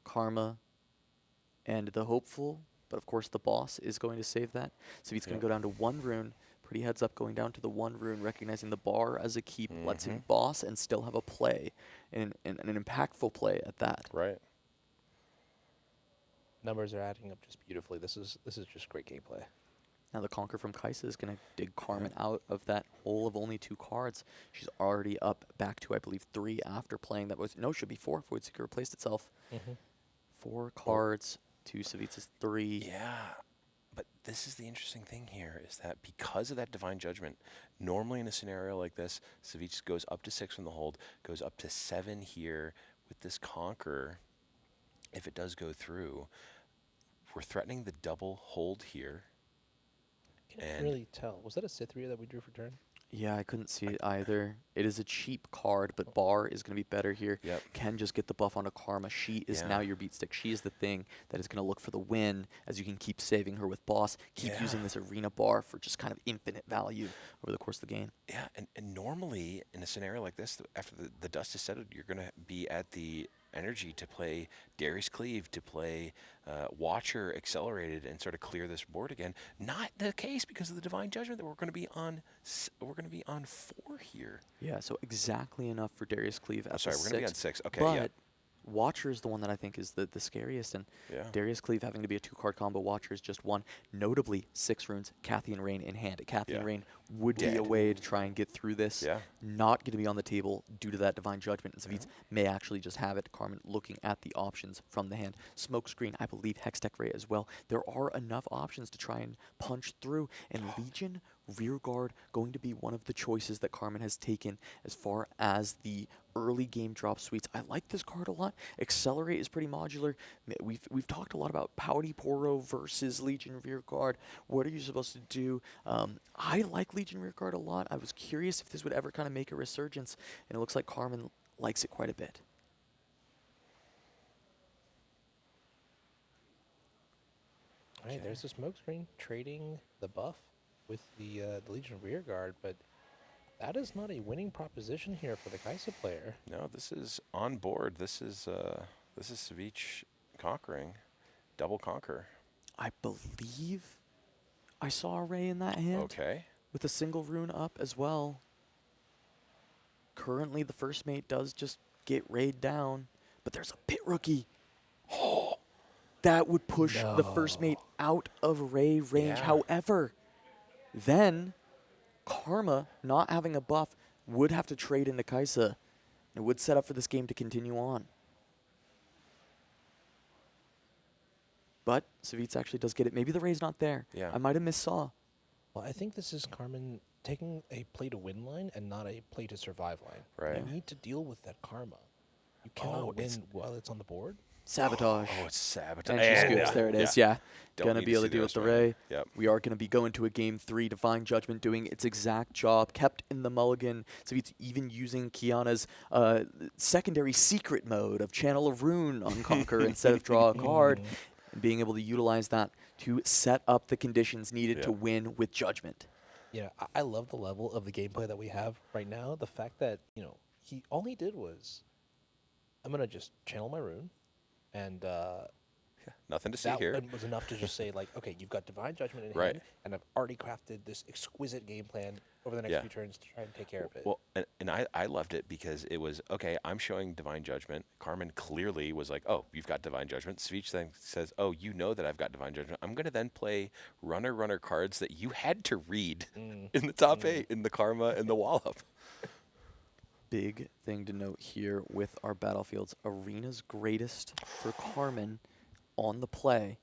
Karma and the hopeful, but of course the boss is going to save that. So he's going to go down to 1 rune. Pretty heads up going down to the 1 rune, recognizing the bar as a keep lets him boss and still have a play, and an impactful play at that. Right. Numbers are adding up just beautifully. This is just great gameplay. Now the Conquer from Kaisa is going to dig Carmen out of that hole of only 2 cards. She's already up back to, I believe, 3 after playing that was, no, should be 4. Void Seeker replaced itself. 4 cards to Savitsa's 3. Yeah. But this is the interesting thing here, is that because of that Divine Judgment, normally in a scenario like this, Savitsa goes up to 6 from the hold, goes up to 7 here with this Conquer. If it does go through, we're threatening the double hold here. Can't really tell. Was that a Cytheria that we drew for turn? Yeah, I couldn't see it either. It is a cheap card, but Bar is going to be better here. Yep. Can just get the buff onto Karma. She is now your beat stick. She is the thing that is going to look for the win, as you can keep saving her with boss. Keep using this arena bar for just kind of infinite value over the course of the game. Yeah, and normally in a scenario like this, after the dust is settled, you're going to be at the energy to play Darius Cleave, to play Watcher Accelerated, and sort of clear this board again. Not the case because of the Divine Judgment that we're going to be on. We're going to be on 4 here. Yeah, so exactly enough for Darius Cleave at sorry, the we're going to be on 6. Okay, but yeah. Watcher is the one that I think is the scariest, and Yeah. Darius Cleave having to be a 2-card combo. Watcher is just 1. Notably, 6 runes, Cathian Rain in hand. Cathian Rain would be a way to try and get through this. Yeah. Not going to be on the table due to that Divine Judgment, and Savitsa may actually just have it. Carmen looking at the options from the hand. Smokescreen, I believe, Hextech Ray as well. There are enough options to try and punch through, and Legion Rearguard going to be one of the choices that Carmen has taken as far as the early game drop suites. I like this card a lot. Accelerate is pretty modular. We've talked a lot about Pouty Poro versus Legion Rearguard. What are you supposed to do? I like Legion Rearguard a lot. I was curious if this would ever kind of make a resurgence, and it looks like Carmen likes it quite a bit. All right, there's the smoke screen trading the buff with the Legion Rearguard, but that is not a winning proposition here for the Kaisa player. No, this is on board. This is Savitsa conquering, double conquer. I believe I saw a Ray in that hand. Okay. With a single rune up as well. Currently, the first mate does just get rayed down, but there's a pit rookie. Oh, that would push the first mate out of ray range. Yeah. However, then Karma, not having a buff, would have to trade into Kaisa. It would set up for this game to continue on. But Savitsa actually does get it. Maybe the ray's not there. Yeah. I might have missaw. Well, I think this is Carmen taking a play to win line and not a play to survive line. Right. You need to deal with that karma. You cannot win while it's on the board. Sabotage. Oh, it's sabotage. And she scoops. There it is. Yeah. Don't Gonna need be to able to see deal the with the rest of it. Ray. Yep. We are going to be going to a game 3. Divine Judgment doing its exact job. Kept in the mulligan. So it's even using Kiana's secondary secret mode of Channel of Rune on Conquer instead of draw a card. And being able to utilize that to set up the conditions needed to win with Judgment. You know, I love the level of the gameplay that we have right now. The fact that, you know, all he did was, I'm going to just channel my rune, and Nothing to see that here. was enough to just say, like, okay, you've got Divine Judgment in Right. hand, and I've already crafted this exquisite game plan over the next few turns to try and take care of it. Well, and I loved it because it was, okay, I'm showing Divine Judgment. Carmen clearly was like, oh, you've got Divine Judgment. Sveech then says, oh, you know that I've got Divine Judgment. I'm going to then play runner cards that you had to read in the top 8, in the Karma and the Wallop. Big thing to note here with our battlefields. Arena's greatest for Carmen on the play,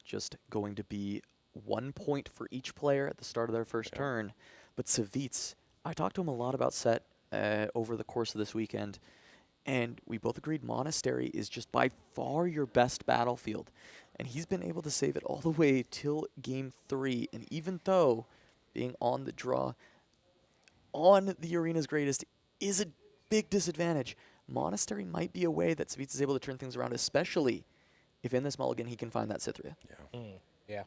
just going to be 1 point for each player at the start of their first turn. But Savitz, I talked to him a lot about set over the course of this weekend, and we both agreed Monastery is just by far your best battlefield. And he's been able to save it all the way till game 3. And even though being on the draw on the Arena's greatest is a big disadvantage, Monastery might be a way that Savitz is able to turn things around, especially if in this mulligan he can find that Cythria. Yeah.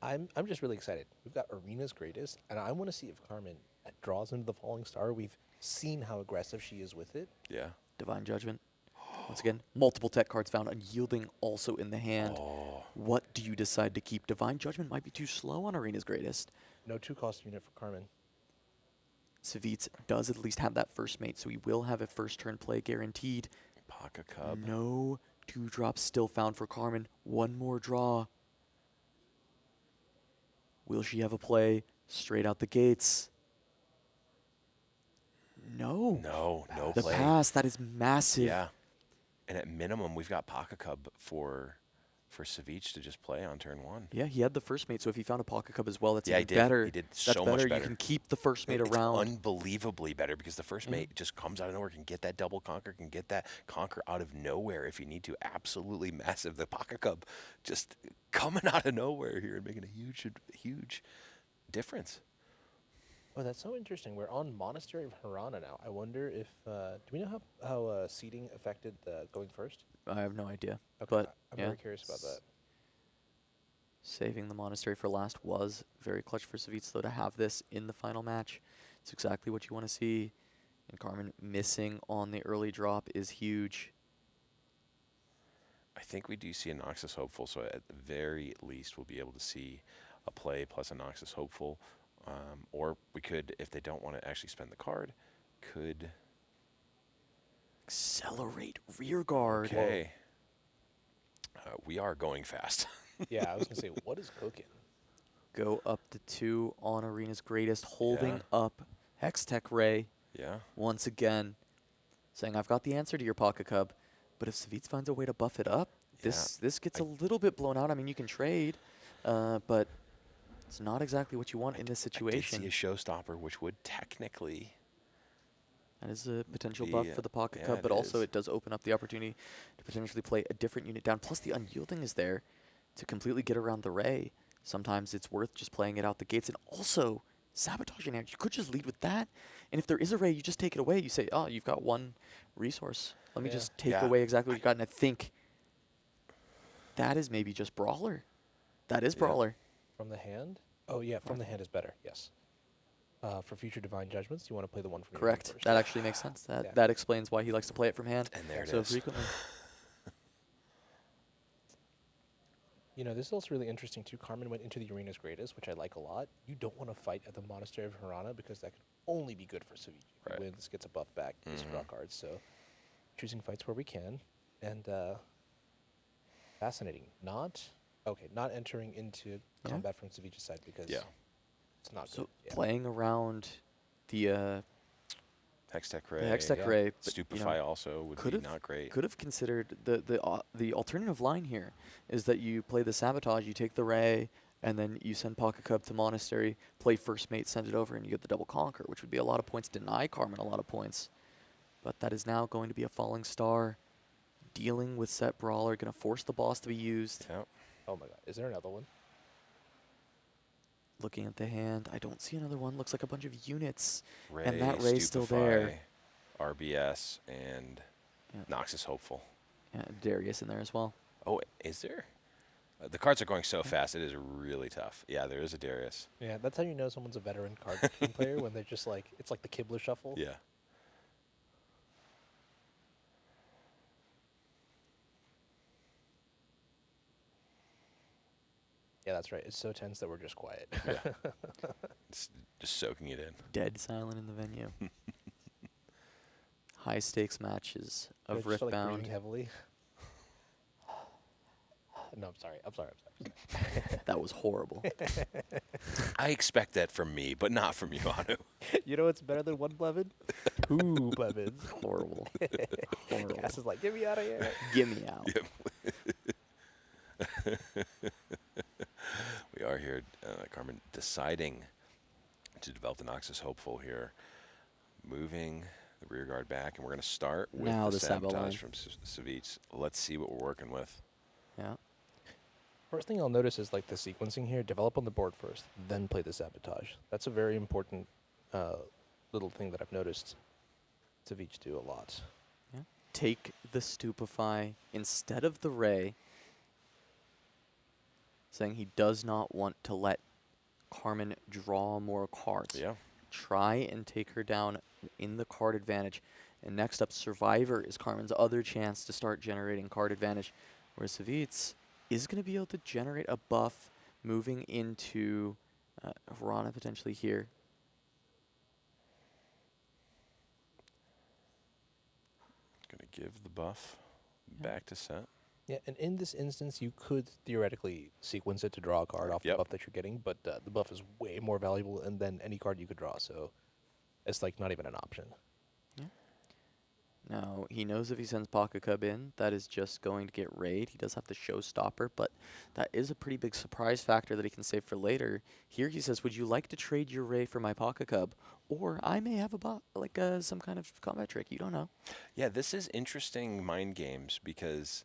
I'm just really excited. We've got Arena's greatest, and I want to see if Carmen draws into the Falling Star. We've seen how aggressive she is with it. Yeah. Divine Judgment. Once again, multiple tech cards found, Unyielding also in the hand. What do you decide to keep? Divine Judgment might be too slow on Arena's greatest. No 2-cost unit for Carmen. Savitz does at least have that first mate, so he will have a first turn play guaranteed. Paka Cub. No 2-drops still found for Carmen. One more draw. Will she have a play straight out the gates? No. No The play. pass, that is massive. Yeah. And at minimum, we've got Paka Cub for Savitz to just play on turn 1. Yeah, he had the first mate, so if he found a Pocket Cup as well, that's Yeah, even he did. better. He did That's so much better. better. You can keep the first mate It's around. unbelievably better because the first mate just comes out of nowhere, can get that double conquer, can get that conquer out of nowhere if you need to. Absolutely massive. The Pocket Cub just coming out of nowhere here and making a huge difference. Oh, that's so interesting. We're on Monastery of Harana now. I wonder if do we know how seeding affected going first? I have no idea. Okay, But I'm yeah, very curious about that. saving the Monastery for last was very clutch for Savitz, though, to have this in the final match. It's exactly what you want to see. And Carmen missing on the early drop is huge. I think we do see a Noxus Hopeful, so at the very least we'll be able to see a play plus a Noxus Hopeful. Or we could, if they don't want to actually spend the card, could... Accelerate rear guard. Okay. We are going fast. Yeah, I was going to say, what is cooking? Go up to 2 on Arena's greatest, holding Yeah. up Hextech Ray Yeah. once again, saying, I've got the answer to your Pocket Cub, but if Savitz finds a way to buff it up, this gets a little bit blown out. I mean, you can trade, but it's not exactly what you want in this situation. I did see a showstopper, which would technically... That is a potential buff for the Pocket Cub, it but also is. it does open up the opportunity to potentially play a different unit down. Plus, the Unyielding is there to completely get around the Ray. Sometimes it's worth just playing it out the gates. And also, sabotaging it. You could just lead with that. And if there is a Ray, you just take it away. You say, oh, you've got one resource. Let me just take away exactly what you got. And I think that is maybe just Brawler. That is Brawler. From the hand? Oh, yeah, from the hand is better, yes. For future Divine Judgments, you want to play the one from your hand Correct. first. That actually makes sense. That explains why he likes to play it from hand And there it so is. frequently. You know, this is also really interesting, too. Carmen went into the Arena's greatest, which I like a lot. You don't want to fight at the Monastery of Harana because that could only be good for Savitz. If he wins, gets a buff back, gets draw cards. So choosing fights where we can. And fascinating. Not entering into combat from Savitz's side because it's not So good. playing around the Hextech Ray. Hextech Ray, but, Stupefy also would be not great. Could have considered the alternative line here is that you play the Sabotage, you take the Ray, and then you send Pocket Cub to Monastery, play first mate, send it over, and you get the double conquer, which would be a lot of points, deny Carmen a lot of points. But that is now going to be a Falling Star, dealing with set Brawler, going to force the boss to be used. Yep. Oh my god, is there another one? Looking at the hand, I don't see another one. Looks like a bunch of units, Ray, and that Ray's still there. RBS, and Noxus Hopeful. Yeah, Darius in there as well. Oh, is there? The cards are going so fast, it is really tough. Yeah, there is a Darius. Yeah, that's how you know someone's a veteran card game player, when they're just like, it's like the Kibble shuffle. Yeah. Yeah, that's right. It's so tense that we're just quiet. Yeah. It's just soaking it in. Dead silent in the venue. High stakes matches of Just, like, Riftbound. breathing heavily. No, I'm sorry. That was horrible. I expect that from me, but not from you, Anu. You know what's better than one Blevin? Two Blevins. Horrible. Horrible. Cass is like, get me out of here. Get me out. We are here, Carmen, deciding to develop the Noxus Hopeful here. Moving the rear guard back, and we're going to start with Now the the Sabo line. sabotage from Savitz. Let's see what we're working with. Yeah. First thing I'll notice is like the sequencing here. Develop on the board first, then play the sabotage. That's a very important little thing that I've noticed Savitz do a lot. Yeah. Take the Stupefy instead of the Ray, saying he does not want to let Carmen draw more cards. Yeah. Try and take her down in the card advantage. And next up, Survivor is Carmen's other chance to start generating card advantage, whereas Savitz is going to be able to generate a buff moving into Rana potentially here. Going to give the buff back to set. Yeah, and in this instance, you could theoretically sequence it to draw a card off the buff that you're getting, but the buff is way more valuable than any card you could draw, so it's like not even an option. Yeah. Now, he knows if he sends Pocket Cub in, that is just going to get raid. He does have the Showstopper, but that is a pretty big surprise factor that he can save for later. Here he says, would you like to trade your Ray for my Pocket Cub? Or I may have a some kind of combat trick. You don't know. Yeah, this is interesting mind games because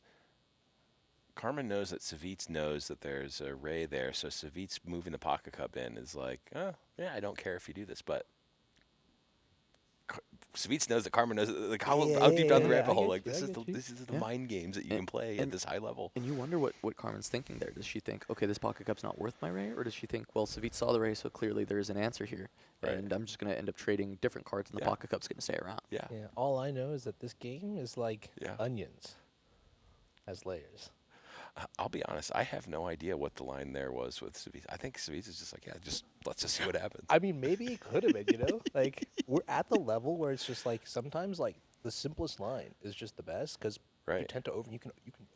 Carmen knows that Savitz knows that there's a Ray there, so Savitz moving the Pocket Cup in is like, oh, yeah, I don't care if you do this, but Savitz knows that Carmen knows like how deep down the rabbit hole. Like this is the mind games that you can play at this high level. And you wonder what Carmen's thinking there. Does she think, okay, this Pocket Cup's not worth my Ray, or does she think, well, Savitz saw the Ray, so clearly there is an answer here, and I'm just gonna end up trading different cards, and the Pocket Cup's gonna stay around. Yeah. Yeah. All I know is that this game is like onions, has layers. I'll be honest, I have no idea what the line there was with Savitz. I think Savitz is just like, yeah, let's just see what happens. I mean, maybe it could have been, you know? Like, we're at the level where it's just like, sometimes, like, the simplest line is just the best, because you tend to you can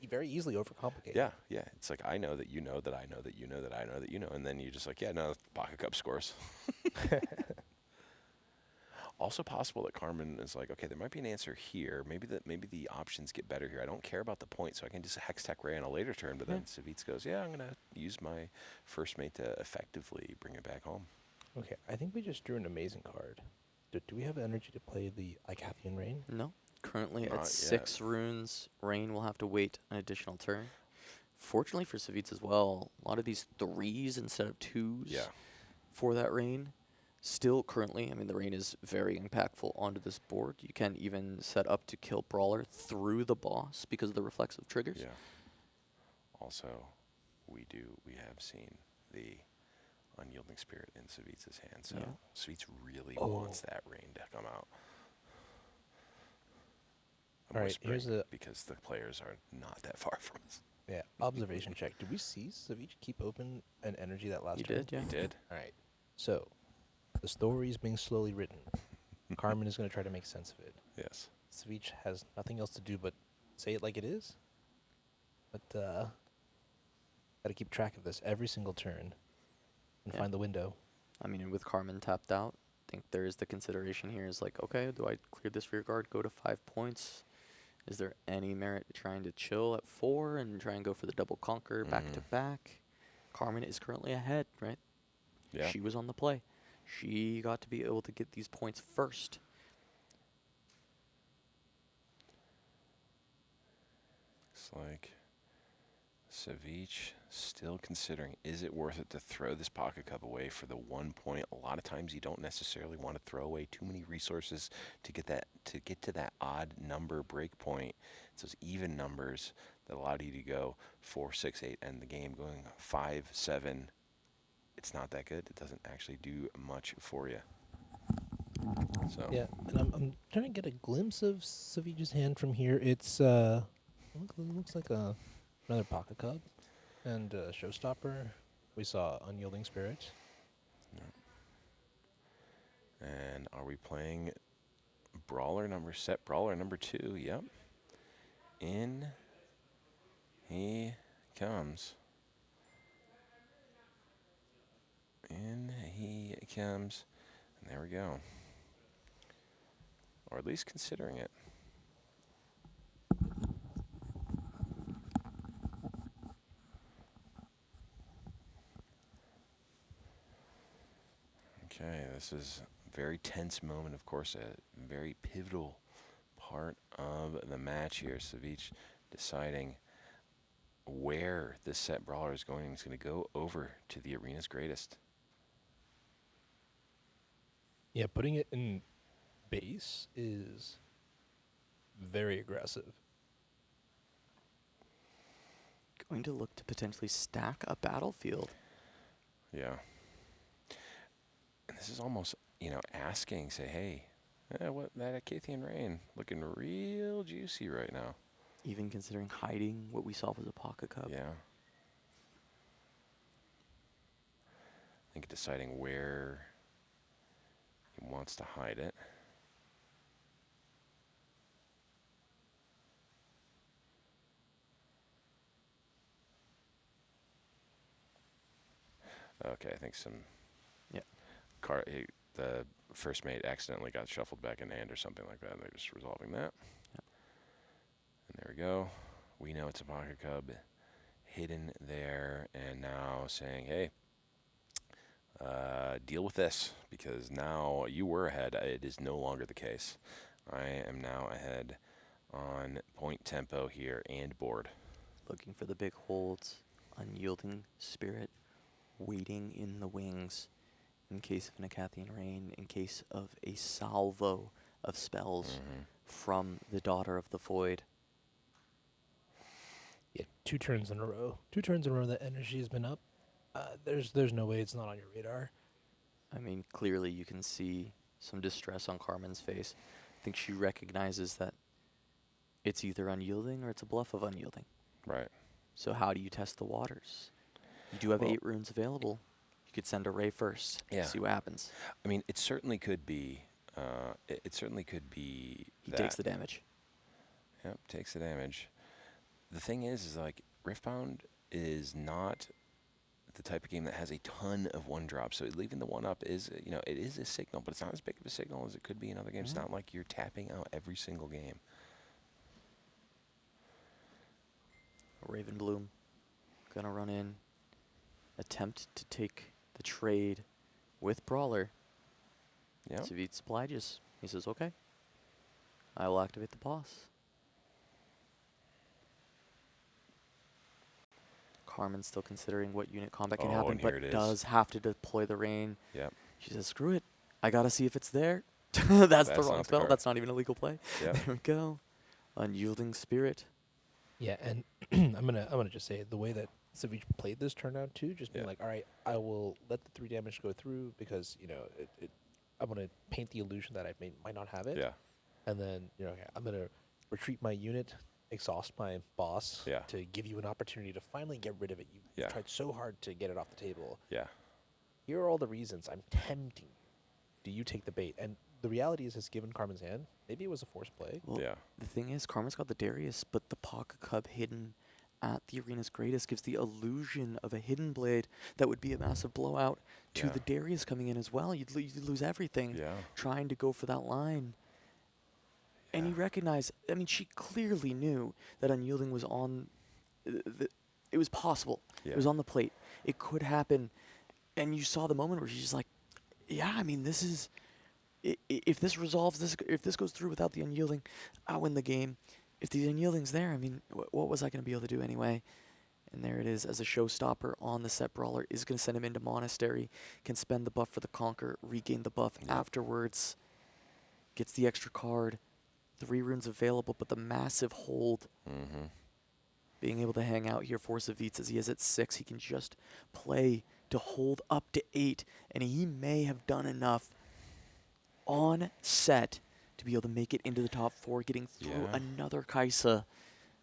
very easily overcomplicate. Yeah, yeah. It's like, I know that you know that I know that you know that I know that you know, and then you're just like, yeah, no, Pocket Cup scores. Also possible that Carmen is like, okay, there might be an answer here. Maybe the options get better here. I don't care about the point, so I can just Hex Tech Ray on a later turn. But then Savitz goes, yeah, I'm going to use my first mate to effectively bring it back home. Okay, I think we just drew an amazing card. Do we have energy to play the Icathian Rain? No. Currently Not at 6 runes, Rain will have to wait an additional turn. Fortunately for Savitz as well, a lot of these 3s instead of 2s for that Rain. Still currently, I mean, the Rain is very impactful onto this board. You can even set up to kill Brawler through the boss because of the reflexive triggers. Yeah. Also, we have seen the Unyielding Spirit in Savitz's hand, so Savitz really wants that Rain to come out. I'm whispering because the players are not that far from us. Yeah, observation check. Did we see Savitz keep open an energy that last turn? Did, yeah. He did. All right. So, the story is being slowly written. Carmen is going to try to make sense of it. Yes. Savitz has nothing else to do but say it like it is. But, got to keep track of this every single turn and find the window. I mean, with Carmen tapped out, I think there is the consideration here is like, okay, do I clear this rear guard, go to 5 points? Is there any merit to trying to chill at 4 and try and go for the double conquer back to back? Carmen is currently ahead, right? Yeah. She was on the play. She got to be able to get these points first. Looks like Savitz still considering, is it worth it to throw this Pocket Cup away for the 1 point? A lot of times you don't necessarily want to throw away too many resources to get to that odd number break point. It's those even numbers that allowed you to go 4-6-8, end the game going 5-7. It's not that good. It doesn't actually do much for you. So Yeah, and I'm trying to get a glimpse of Savij's hand from here. It's looks like another pocket cub and a showstopper. We saw Unyielding Spirit. And are we playing set brawler number 2? Yep. In he comes. In he comes. And there we go. Or at least considering it. Okay, this is a very tense moment, of course, a very pivotal part of the match here. Savij deciding where this set brawler is going. He's going to go over to the arena's greatest. Yeah, putting it in base is very aggressive. Going to look to potentially stack a battlefield. Yeah. And this is almost, asking, say, hey, what that Acathian Rain looking real juicy right now. Even considering hiding what we saw was a pocket cub. Yeah. I think deciding where he wants to hide it. Okay, I think the first mate accidentally got shuffled back in hand or something like that. They're just resolving that. Yep. And there we go. We know it's a pocket cub hidden there, and now saying, hey, deal with this, because now you were ahead. It is no longer the case. I am now ahead on point tempo here and board. Looking for the big holds, Unyielding Spirit, waiting in the wings in case of an Acathian Rain, in case of a salvo of spells from the Daughter of the Void. Yeah, 2 turns in a row. 2 turns in a row that energy has been up. There's no way it's not on your radar. I mean, clearly you can see some distress on Carmen's face. I think she recognizes that it's either Unyielding or it's a bluff of Unyielding. Right. So how do you test the waters? You do have 8 runes available. You could send a Ray first. Yeah. See what happens. I mean, it certainly could be. It certainly could be. He takes the damage. Yep, takes the damage. The thing is like Riftbound is not the type of game that has a ton of 1-drops. So leaving the 1-up is, it is a signal, but it's not as big of a signal as it could be in other games. It's not like you're tapping out every single game. Ravenbloom gonna run in, attempt to take the trade with Brawler. Yeah. Savij obliges. He says, okay, I will activate the boss. Carmen's still considering what unit combat can happen, and here but it is. does have to deploy the rain. Yep. She says, screw it. I got to see if it's there. That's the That's wrong not the spell. card. That's not even a legal play. Yep. There we go. Unyielding Spirit. Yeah, and I'm gonna just say the way that Savij played this turned out too, just being Yeah. like, all right, I will let the 3 damage go through because I'm gonna paint the illusion that I might not have it. Yeah. And then I'm gonna retreat my unit, exhaust my boss Yeah. to give you an opportunity to finally get rid of it. You've Yeah. tried so hard to get it off the table. Yeah. Here are all the reasons I'm tempting you. Do you take the bait? And the reality is, has given Carmen's hand. Maybe it was a forced play. Well, Yeah. the thing is, Karma's got the Darius, but the Pocket Cub hidden at the arena's greatest gives the illusion of a hidden blade that would be a massive blowout to Yeah. the Darius coming in as well. You'd lose everything Yeah. trying to go for that line. And he recognized, I mean, she clearly knew that Unyielding was on, it was possible. Yeah. It was on the plate. It could happen. And you saw the moment where she's just like, yeah, I mean, this is, if this resolves, if this goes through without the Unyielding, I'll win the game. If the Unyielding's there, I mean, what was I going to be able to do anyway? And there it is, as a showstopper on the set brawler, is going to send him into Monastery, can spend the buff for the Conquer, regain the buff afterwards, gets the extra card, 3 runes available, but the massive hold. being able to hang out here for Savitz as he is at 6. He can just play to hold up to 8, and he may have done enough on set to be able to make it into the top 4, getting through another Kaisa.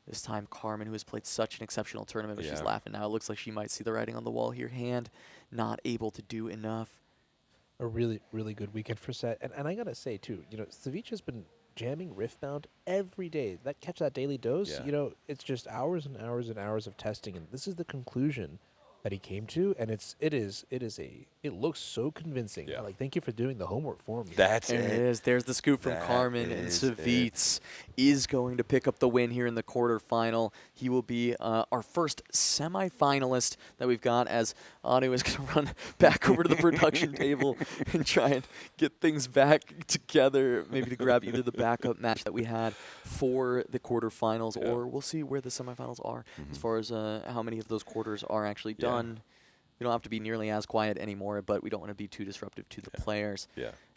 This time Carmen, who has played such an exceptional tournament, but she's laughing now. It looks like she might see the writing on the wall here. Hand not able to do enough. A really, really good weekend for Set. And I got to say, too, you know, Savitz has been jamming Riftbound every day. Catch that daily dose, you know, it's just hours and hours and hours of testing. And this is the conclusion that he came to, and it looks so convincing. Like, thank you for doing the homework for me. That's it. It is. There's the scoop from Carmen, and Savitz is going to pick up the win here in the quarterfinal. He will be our first semifinalist that we've got, as Anu is going to run back over to the production table and try and get things back together, maybe to grab either the backup match that we had for the quarterfinals, or we'll see where the semifinals are as far as how many of those quarters are actually done. We don't have to be nearly as quiet anymore, but we don't want to be too disruptive to the players.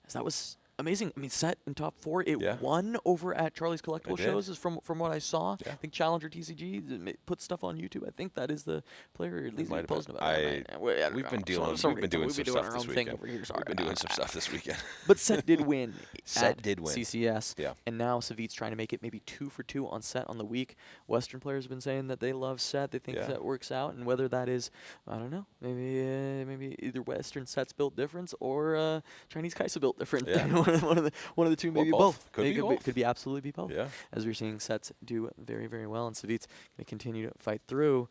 As that was amazing. I mean, Set in top 4. It won over at Charlie's Collectible Shows, is from what I saw. I think Challenger TCG put stuff on YouTube. I think that is the player at least posting about it. We've been doing some stuff this weekend. We've been doing some stuff this weekend. But Set did win. Set did win. CCS. And now Savitz trying to make it maybe 2 for 2 on Set on the week. Western players have been saying that they love Set. They think Set works out, and whether that is, I don't know, maybe either Western Set's built different or Chinese Kaisa built different. one of the two, maybe both. Could be absolutely be both. As we're seeing Sets do very, very well, and Savitz going to continue to fight through.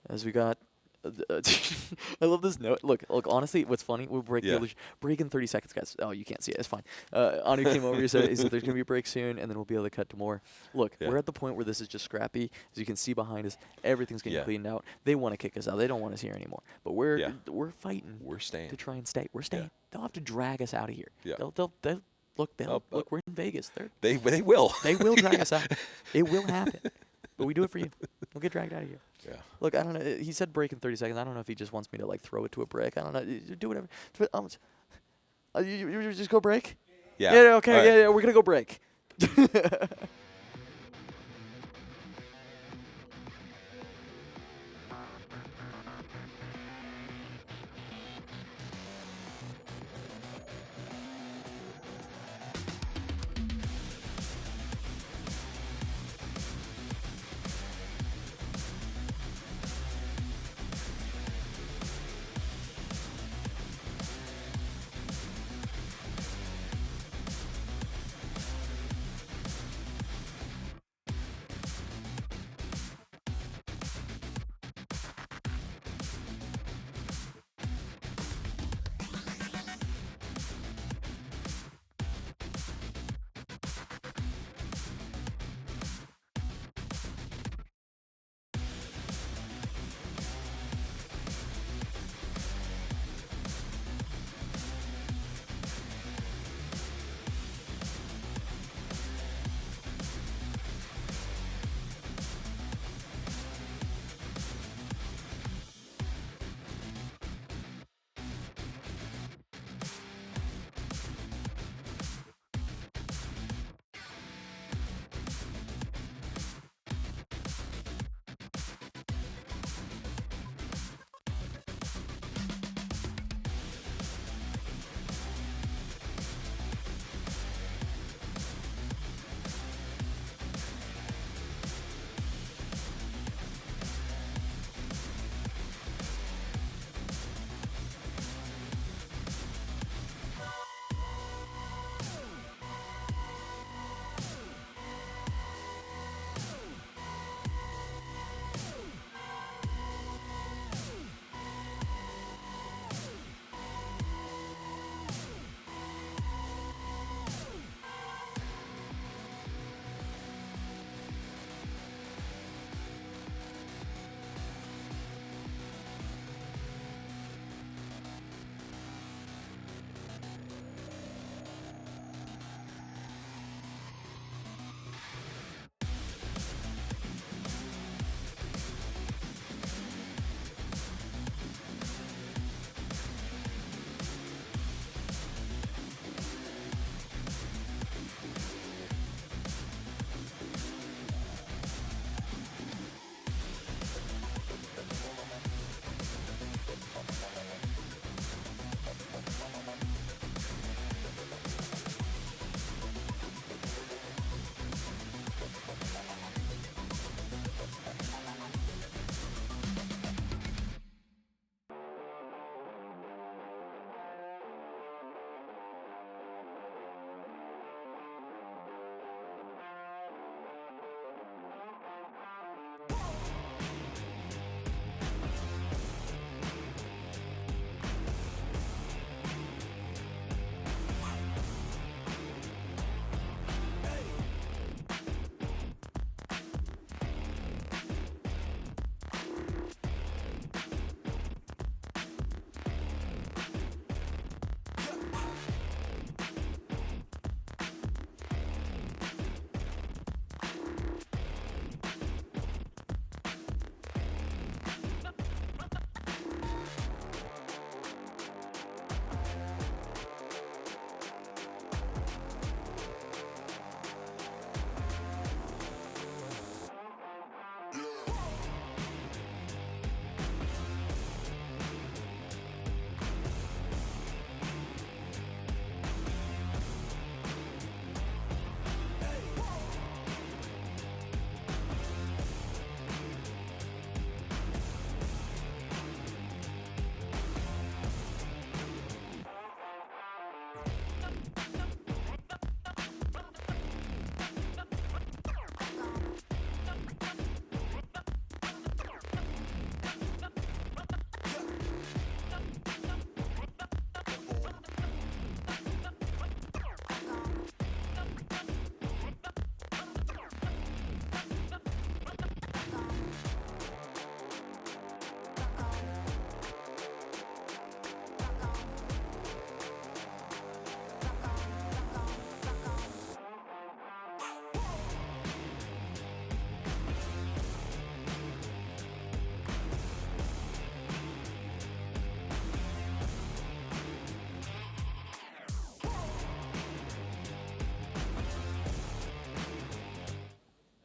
As we got, I love this note. Look. Honestly, what's funny? We'll break in 30 seconds, guys. Oh, you can't see it. It's fine. Anu came over. He said there's going to be a break soon, and then we'll be able to cut to more. Look, we're at the point where this is just scrappy. As you can see behind us, everything's getting cleaned out. They want to kick us out. They don't want us here anymore. But we're fighting. We're staying to try and stay. We're staying. They'll have to drag us out of here. They'll look. We're in Vegas. They will. They will drag us out. It will happen. But we do it for you. We'll get dragged out of here. Look, I don't know. He said break in 30 seconds. I don't know if he just wants me to, like, throw it to a brick. I don't know. Do whatever. You just go break? Okay. Right. We're going to go break.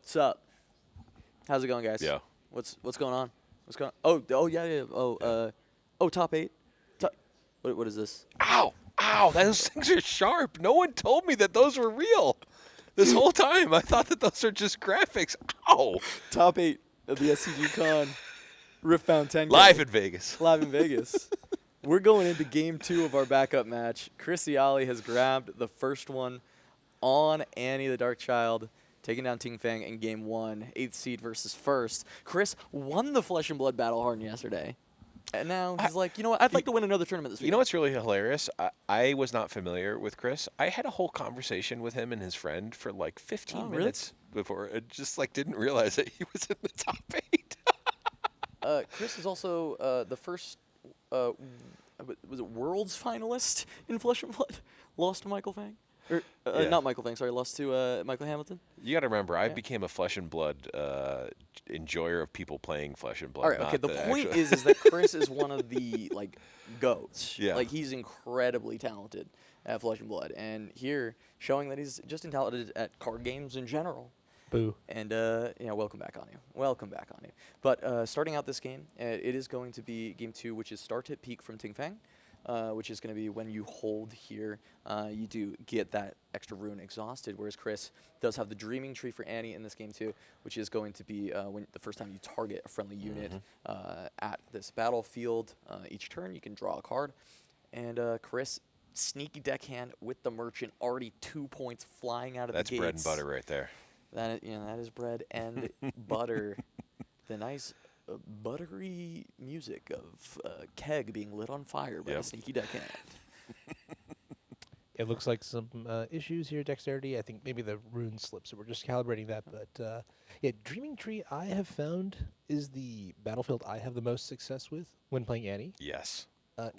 What's up? How's it going, guys? Yeah. What's going on? What's going? Oh yeah. Top 8. What is this? Ow! Ow! Those things are sharp. No one told me that those were real. This whole time, I thought that those are just graphics. Ow! Top 8 of the SCG Con. Riftbound 10K. Live in Vegas. Live in Vegas. We're going into game 2 of our backup match. Chris Ciali has grabbed the first one on Annie the Dark Child, taking down Ting Feng in game 1, 8th seed versus 1st. Chris won the Flesh and Blood Battle Harden yesterday. And now he's like, you know what, I'd like to win another tournament this week. You know what's really hilarious? I was not familiar with Chris. I had a whole conversation with him and his friend for like 15 minutes before. I just like didn't realize that he was in the top 8. Chris is also the first, was it Worlds finalist in Flesh and Blood? Lost to Michael Fang? Or, not Michael Fang, sorry, lost to Michael Hamilton. You got to remember, I became a Flesh and Blood enjoyer of people playing Flesh and Blood. All right, okay. The point is that Chris is one of the goats. Yeah. Like he's incredibly talented at Flesh and Blood, and here showing that he's just talented at card games in general. Boo. And welcome back on you. Welcome back on you. But starting out this game, it is going to be game 2, which is start hit peak from Ting Feng. Which is going to be when you hold here, you do get that extra rune exhausted, whereas Chris does have the Dreaming Tree for Annie in this game too, which is going to be when the first time you target a friendly unit at this battlefield. Each turn you can draw a card, and Chris, sneaky deckhand with the Merchant, already 2 points flying out of the gates. That's bread and butter right there. That is bread and butter. The nice buttery music of keg being lit on fire by a sneaky deckhand. It looks like some issues here, dexterity. I think maybe the rune slips, so we're just calibrating that. But Dreaming Tree I have found is the battlefield I have the most success with when playing Annie. Yes.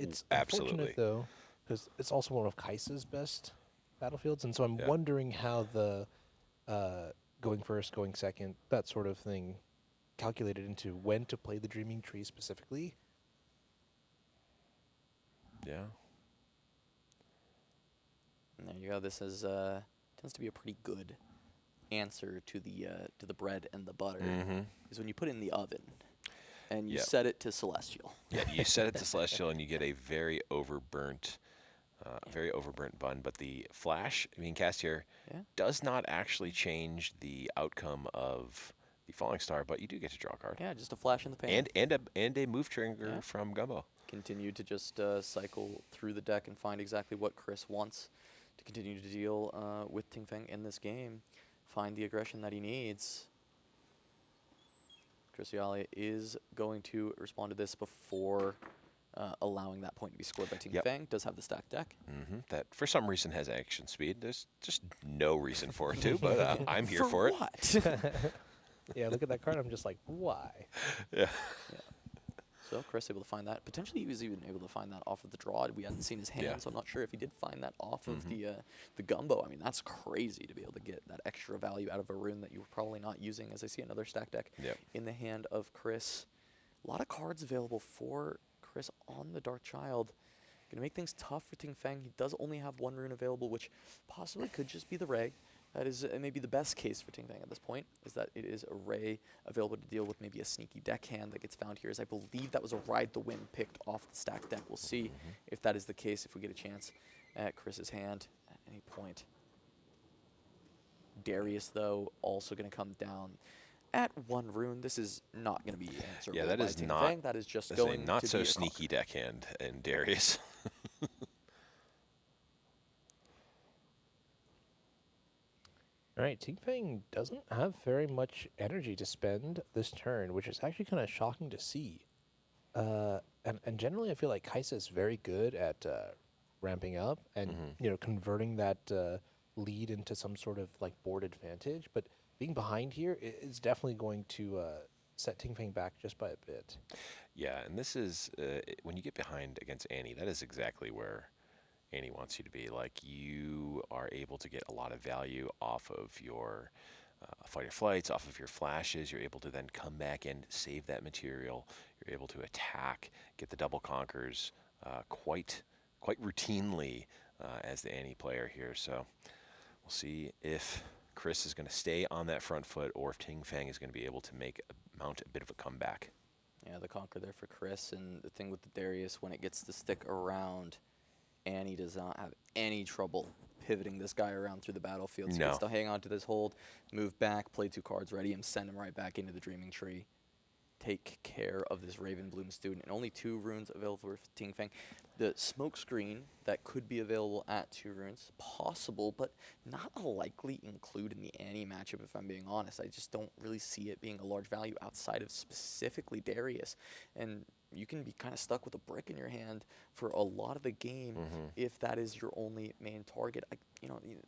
It's absolutely unfortunate, though, because it's also one of Kaisa's best battlefields, and so I'm wondering how the going first, going second, that sort of thing calculated into when to play the Dreaming Tree specifically. Yeah. And there you go. This is tends to be a pretty good answer to the bread and the butter. Is when you put it in the oven and you set it to celestial. Yeah, you set it to celestial and you get a very overburnt bun. But the flash, Castier, does not actually change the outcome of the Falling Star, but you do get to draw a card. Yeah, just a flash in the pan. And a move trigger from Gumbo. Continue to just cycle through the deck and find exactly what Chris wants to continue to deal with Ting Feng in this game. Find the aggression that he needs. Chris Ciali is going to respond to this before allowing that point to be scored by Ting Feng. Does have the stacked deck. That, for some reason, has action speed. There's just no reason for it to, but I'm here for it. What? Yeah, look at that card. I'm just like, why? Yeah. So Chris able to find that. Potentially he was even able to find that off of the draw. We hadn't seen his hand, so I'm not sure if he did find that off of the Gumbo. That's crazy to be able to get that extra value out of a rune that you were probably not using, as I see another stack deck in the hand of Chris. A lot of cards available for Chris on the Dark Child. Going to make things tough for Ting Feng. He does only have one rune available, which possibly could just be the Ray. That is maybe the best case for Ting Feng at this point, is that it is a Ray available to deal with maybe a sneaky deckhand that gets found here, as I believe that was a Ride the Wind picked off the stack deck. We'll see if that is the case, if we get a chance at Chris's hand at any point. Darius, though, also going to come down at one rune. This is not going to be answerable. Yeah, that by is Ting not. Feng. That is just That's going a not to so be a sneaky card. deckhand in Darius. All right, Ting Feng doesn't have very much energy to spend this turn, which is actually kind of shocking to see. And generally, I feel like Kaisa is very good at ramping up and converting that lead into some sort of board advantage. But being behind here is definitely going to set Ting Feng back just by a bit. Yeah, and this is when you get behind against Annie, that is exactly where Annie wants you to be. You are able to get a lot of value off of your fight or flights, off of your flashes. You're able to then come back and save that material. You're able to attack, get the double conquers quite routinely as the Annie player here. So we'll see if Chris is going to stay on that front foot or if Ting Fang is going to be able to mount a bit of a comeback. Yeah, the conquer there for Chris. And the thing with the Darius, when it gets to stick around, Annie does not have any trouble pivoting this guy around through the battlefield. So he gets to hang on to this hold, move back, play 2 cards, ready him, send him right back into the Dreaming Tree. Take care of this Ravenbloom student. And only 2 runes available for Ting Fang. The smoke screen that could be available at 2 runes, possible, but not a likely include in the Annie matchup, if I'm being honest. I just don't really see it being a large value outside of specifically Darius. And you can be kind of stuck with a brick in your hand for a lot of the game if that is your only main target.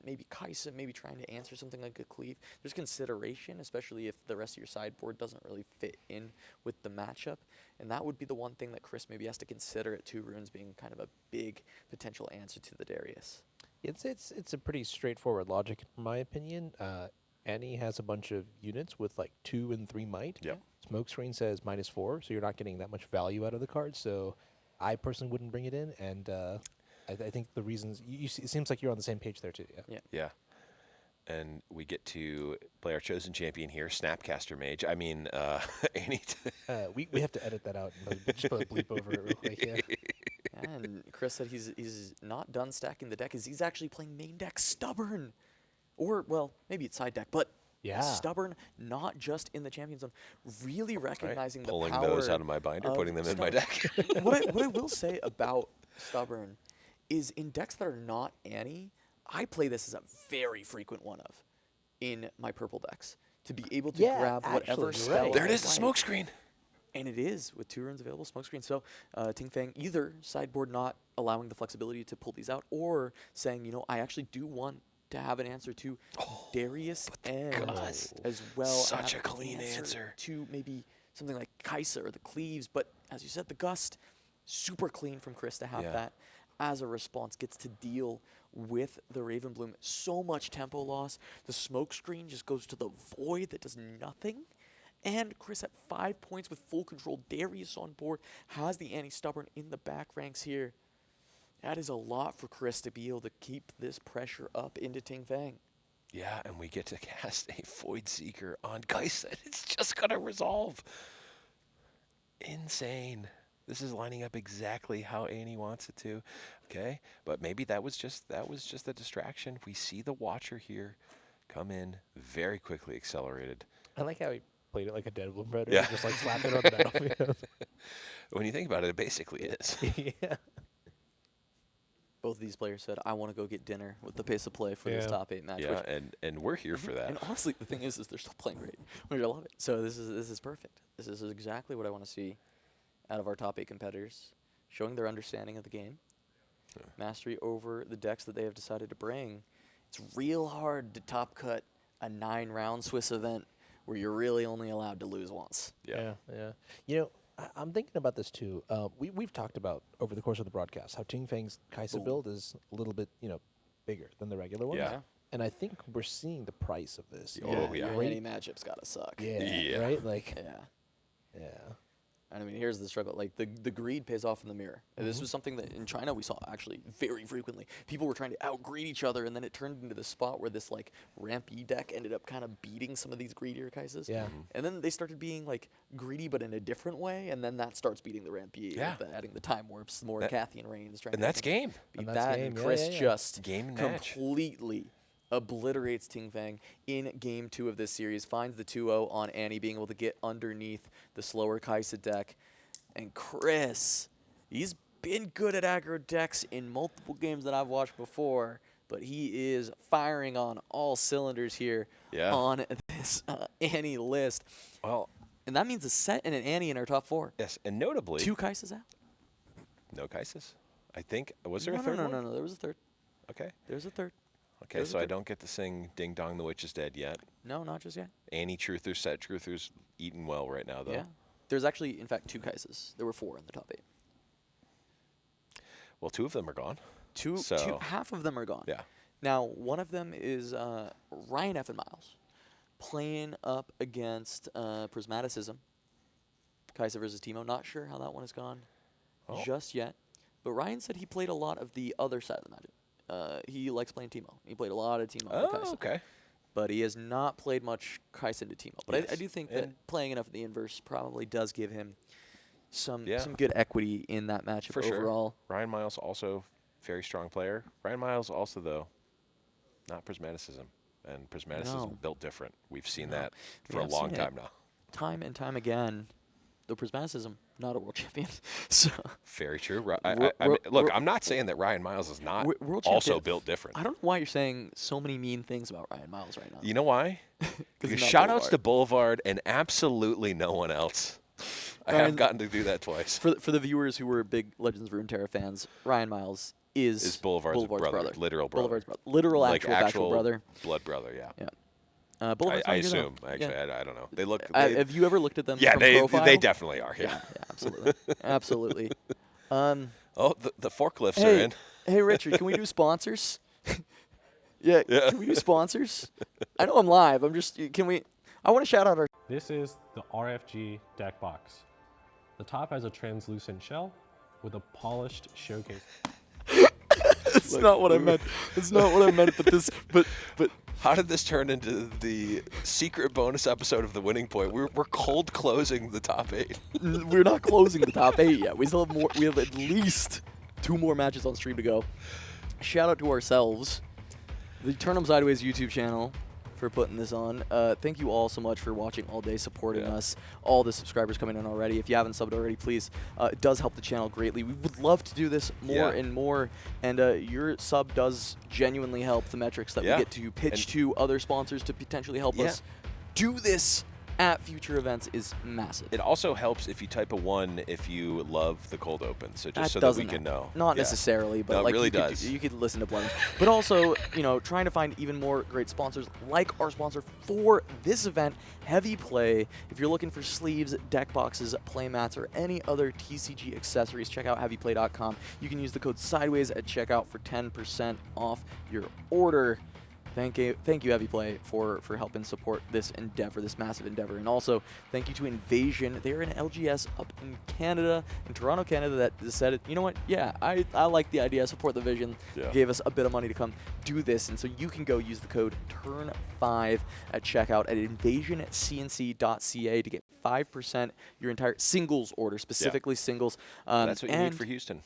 Maybe Kaisa, maybe trying to answer something like a cleave. There's consideration, especially if the rest of your sideboard doesn't really fit in with the matchup. And that would be the one thing that Chris maybe has to consider at 2 runes being kind of a big potential answer to the Darius. It's a pretty straightforward logic, in my opinion. Annie has a bunch of units with like 2 and 3 might. Yep. Smokescreen says -4, so you're not getting that much value out of the card. So I personally wouldn't bring it in, and I think the reasons it seems like you're on the same page there too. Yeah. And we get to play our chosen champion here, Snapcaster Mage. I mean, Annie. We have to edit that out and just put a bleep over it real quick. Yeah. And Chris said he's not done stacking the deck. He's actually playing main deck Stubborn. Or, well, maybe it's side deck, but Stubborn, not just in the champion zone. Really recognizing the power. Pulling those out of my binder, putting them in my deck. what I will say about Stubborn is in decks that are not Annie, I play this as a very frequent one of in my purple decks. To be able to grab whatever spell. There it is, the smokescreen. And it is, with 2 runes available, smokescreen. So Ting Fang either sideboard not allowing the flexibility to pull these out, or saying, I actually do want to have an answer to Darius and as well. Such a clean answer to maybe something like Kaisa or the Cleaves. But as you said, the Gust, super clean from Chris to have that as a response. Gets to deal with the Ravenbloom. So much tempo loss. The smoke screen just goes to the void that does nothing. And Chris at 5 points with full control. Darius on board. Has the Anti-Stubborn in the back ranks here. That is a lot for Chris to be able to keep this pressure up into Ting Fang. Yeah, and we get to cast a Void Seeker on Kaisa. It's just going to resolve. Insane. This is lining up exactly how Annie wants it to. Okay, but maybe that was just a distraction. We see the Watcher here come in very quickly, accelerated. I like how he played it like a Dead Bloom Predator. Yeah. Just like slap it on the battlefield. When you think about it, it basically is. Yeah. Both of these players said, I want to go get dinner with the pace of play for this top 8 match. Yeah, and we're here for that. And honestly, the thing is they're still playing great. I love it. So this is perfect. This is exactly what I want to see out of our top 8 competitors, showing their understanding of the game, mastery over the decks that they have decided to bring. It's real hard to top cut a 9-round Swiss event where you're really only allowed to lose once. Yeah. I'm thinking about this too. We've talked about over the course of the broadcast how Ting Fang's Kaisa build is a little bit, bigger than the regular one. Yeah. And I think we're seeing the price of this. Any matchup's gotta suck. Yeah. Right? Like. Yeah. And I mean, here's the struggle. Like, the greed pays off in the mirror. And this was something that in China we saw actually very frequently. People were trying to out-greed each other, and then it turned into this spot where this, like, ramp E deck ended up kind of beating some of these greedier Kaisas. Yeah. And then they started being, like, greedy but in a different way, and then that starts beating the ramp E. Yeah. Adding the time warps, the more Cathian Reigns. And that's game. Beat that, and Chris just game and completely obliterates Ting Fang in Game 2 of this series, finds the 2-0 on Annie, being able to get underneath the slower Kaisa deck. And Chris, he's been good at aggro decks in multiple games that I've watched before, but he is firing on all cylinders here on this Annie list. Well, and that means a set and an Annie in our top 4. Yes, and notably, 2 Kaisas out. No Kaisas? I think, was there a third one? No, there was a third. Okay. There's a third. Okay, so I don't get to sing Ding Dong the Witch is Dead yet. No, not just yet. Annie Truthers, Set Truthers, eating well right now, though. Yeah. There's actually, in fact, 2 Kaisas. There were 4 in the top 8. Well, 2 of them are gone. Half of them are gone. Yeah. Now, one of them is Ryan F. and Miles playing up against Prismaticism. Kaisa versus Teemo. Not sure how that one has gone just yet. But Ryan said he played a lot of the other side of the matchup. He likes playing Teemo. He played a lot of Teemo. Oh, okay. but he has not played much Kaisa to team up. But I do think that playing enough in the inverse probably does give him some good equity in that matchup overall. Sure. Ryan Miles also very strong player. Ryan Miles also, though, not Prismaticism. And Prismaticism built different. We've seen that for a long time now. Time and time again, the Prismaticism, not a world champion. So very true. Look, I'm not saying that Ryan Miles is not also built different. I don't know why you're saying so many mean things about Ryan Miles right now. You know why? Because shout-outs to Boulevard and absolutely no one else. I have gotten to do that twice. For the viewers who were big Legends of Runeterra fans, Ryan Miles is Boulevard's brother. Literal brother. Boulevard's brother. Literal, like actual brother. Blood brother, yeah. I assume. Actually, I don't know. They look. Have you ever looked at them? Yeah, from profile? they definitely are. Yeah, absolutely, absolutely. The forklifts are in. Hey, Richard, can we do sponsors? yeah, can we do sponsors? I know I'm live. Can we? I want to shout out our. This is the RFG deck box. The top has a translucent shell with a polished showcase. That's not what I meant. That's not what I meant. But how did this turn into the secret bonus episode of The Winning Point? We're cold closing the top 8. We're not closing the top 8 yet. We still have more. We have at least 2 more matches on stream to go. Shout out to ourselves, the Turn 'em Sideways YouTube channel, for putting this on. Thank you all so much for watching all day, supporting us. All the subscribers coming in already. If you haven't subbed already, please. It does help the channel greatly. We would love to do this more and more. And your sub does genuinely help the metrics that we get to pitch to other sponsors to potentially help us do this at future events is massive. It also helps if you type a 1 if you love the cold open, so just so that we can know. Not necessarily, but no, like it really does. You could listen to Blend. But also, trying to find even more great sponsors like our sponsor for this event, Heavy Play. If you're looking for sleeves, deck boxes, play mats, or any other TCG accessories, check out heavyplay.com. You can use the code SIDEWAYS at checkout for 10% off your order. Thank you, Heavy Play, for helping support this endeavor, this massive endeavor. And also, thank you to Invasion. They're an LGS up in Canada, in Toronto, Canada, that decided, you know what, I like the idea, support the vision, gave us a bit of money to come do this. And so you can go use the code TURN5 at checkout at invasioncnc.ca to get 5% your entire singles order, specifically singles. That's what you need for Houston.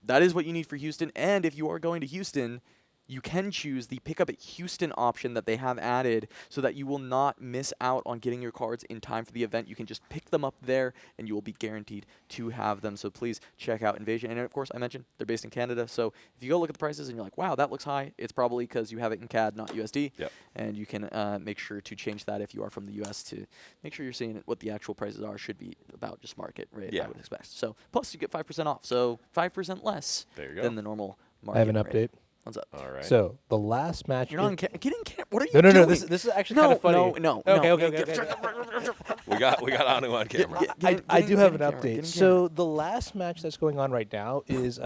That is what you need for Houston. And if you are going to Houston, you can choose the pick up at Houston option that they have added so that you will not miss out on getting your cards in time for the event. You can just pick them up there and you will be guaranteed to have them. So please check out Invasion. And of course, I mentioned they're based in Canada. So if you go look at the prices and you're like, wow, that looks high, it's probably because you have it in CAD, not USD. And you can make sure to change that if you are from the US to make sure you're seeing what the actual prices are. Should be about just market rate, I would expect. So plus you get 5% off. So 5% less than the normal market I have an rate. Update. What's up? All right. So the last match. You're not get in camp. What are you doing? No. This is actually kind of funny. No. Okay. We got Anu on camera. I do have an update. So the last match that's going on right now is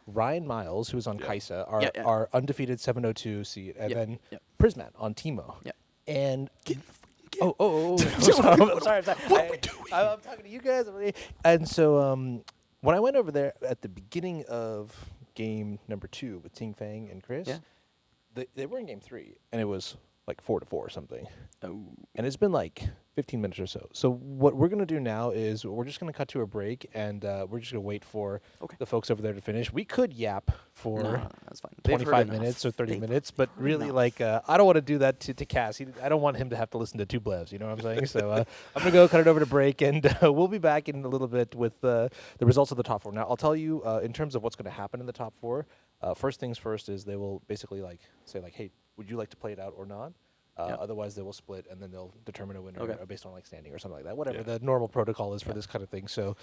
Ryan Miles, who's on Kaisa, our undefeated 702 seed, and then Prismat on Teemo. And I'm sorry. What are we doing? I'm talking to you guys. And so when I went over there at the beginning of game number 2 with Ting Fang and Chris, they were in game 3, and it was like 4-4 or something. Oh. And it's been like 15 minutes or so. So what we're going to do now is we're just going to cut to a break, and we're just going to wait for the folks over there to finish. We could yap for that's fine. 25 minutes or 30 minutes, but really, like, I don't want to do that to Cass. I don't want him to have to listen to 2 blevs, you know what I'm saying? So I'm going to go cut it over to break, and we'll be back in a little bit with the results of the top 4. Now, I'll tell you, in terms of what's going to happen in the top 4, first things first is they will basically say, hey, would you like to play it out or not? Otherwise, they will split, and then they'll determine a winner based on standing or something like that. Whatever the normal protocol is for this kind of thing. So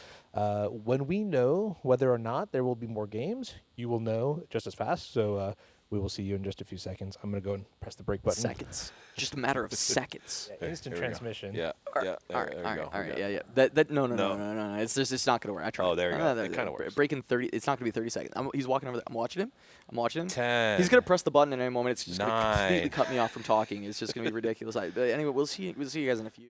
when we know whether or not there will be more games, you will know just as fast. So we will see you in just a few seconds. I'm going to go and press the break button. Seconds. Just a matter of seconds. Instant transmission. All right. That no. It's not going to work. I tried. Oh, there you go. It kind of works. Breaking 30. It's not going to be 30 seconds. He's walking over there. I'm watching him. 10. He's going to press the button in any moment. It's just going to 9. completely cut me off from talking. It's just going to be ridiculous. But anyway, we'll see you guys in a few.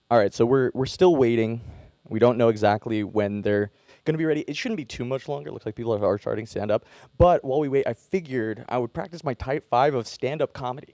All right. So we're still waiting. We don't know exactly when they're going to be ready. It shouldn't be too much longer. It looks like people are starting to stand up. But while we wait, I figured I would practice my type 5 of stand-up comedy.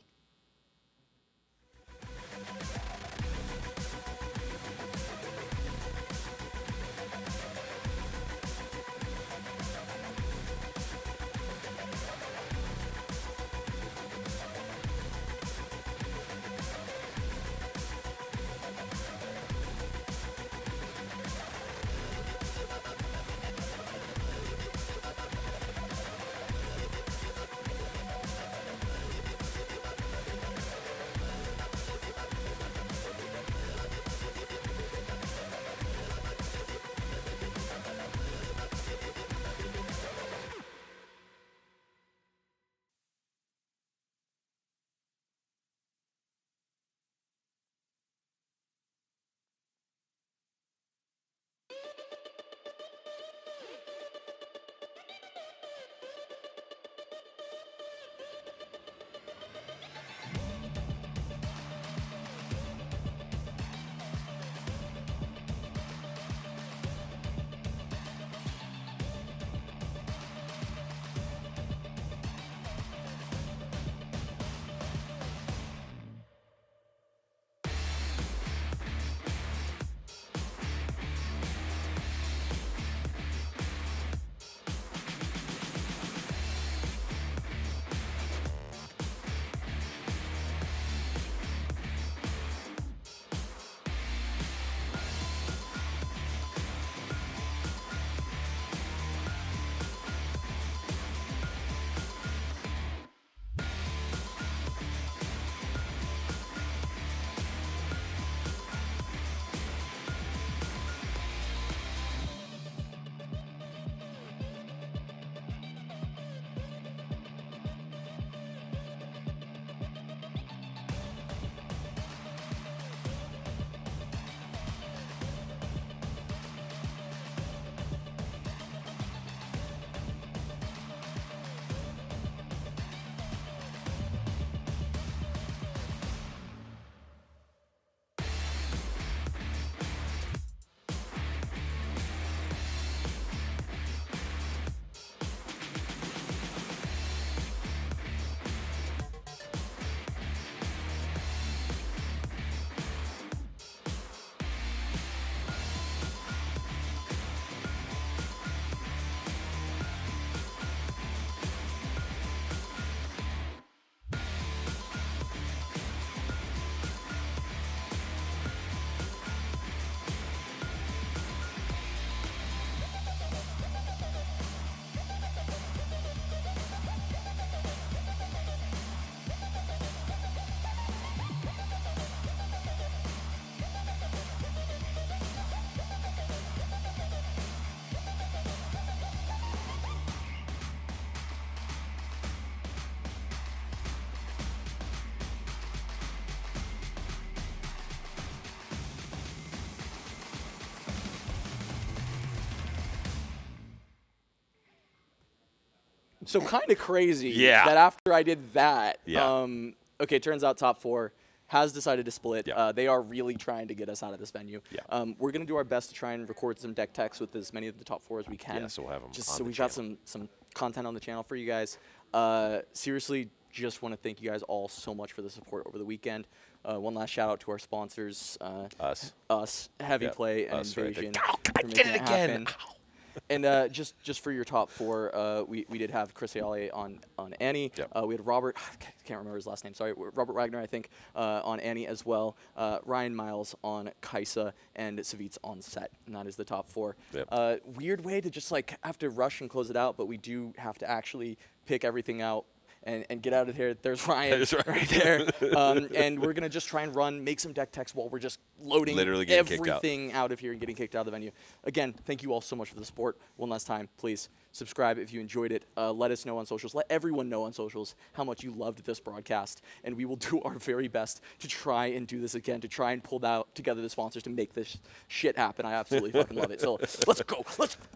So kind of crazy that after I did that, okay, turns out top 4 has decided to split. They are really trying to get us out of this venue. We're going to do our best to try and record some deck techs with as many of the top 4 as we can. Yeah, so we'll have them just on so the we've got some content on the channel for you guys. Seriously, just want to thank you guys all so much for the support over the weekend. One last shout out to our sponsors, us, Heavy Play, and Invasion. For making it happen. And just for your top 4, we did have Chris Ayale on Annie. We had Robert, I can't remember his last name, sorry, Robert Wagner, I think, on Annie as well. Ryan Miles on Kaisa, and Savitz on Set. And that is the top 4. Weird way to just like have to rush and close it out, but we do have to actually pick everything out and get out of here. There's Ryan right there. And we're going to just try and make some deck techs while we're just loading everything out of here and getting kicked out of the venue. Again, thank you all so much for the support. One last time, please subscribe if you enjoyed it. Let us know on socials. Let everyone know on socials how much you loved this broadcast. And we will do our very best to try and do this again, to try and pull together the sponsors to make this shit happen. I absolutely fucking love it. So let's go.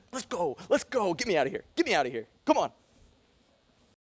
Let's go. Get me out of here. Get me out of here. Come on.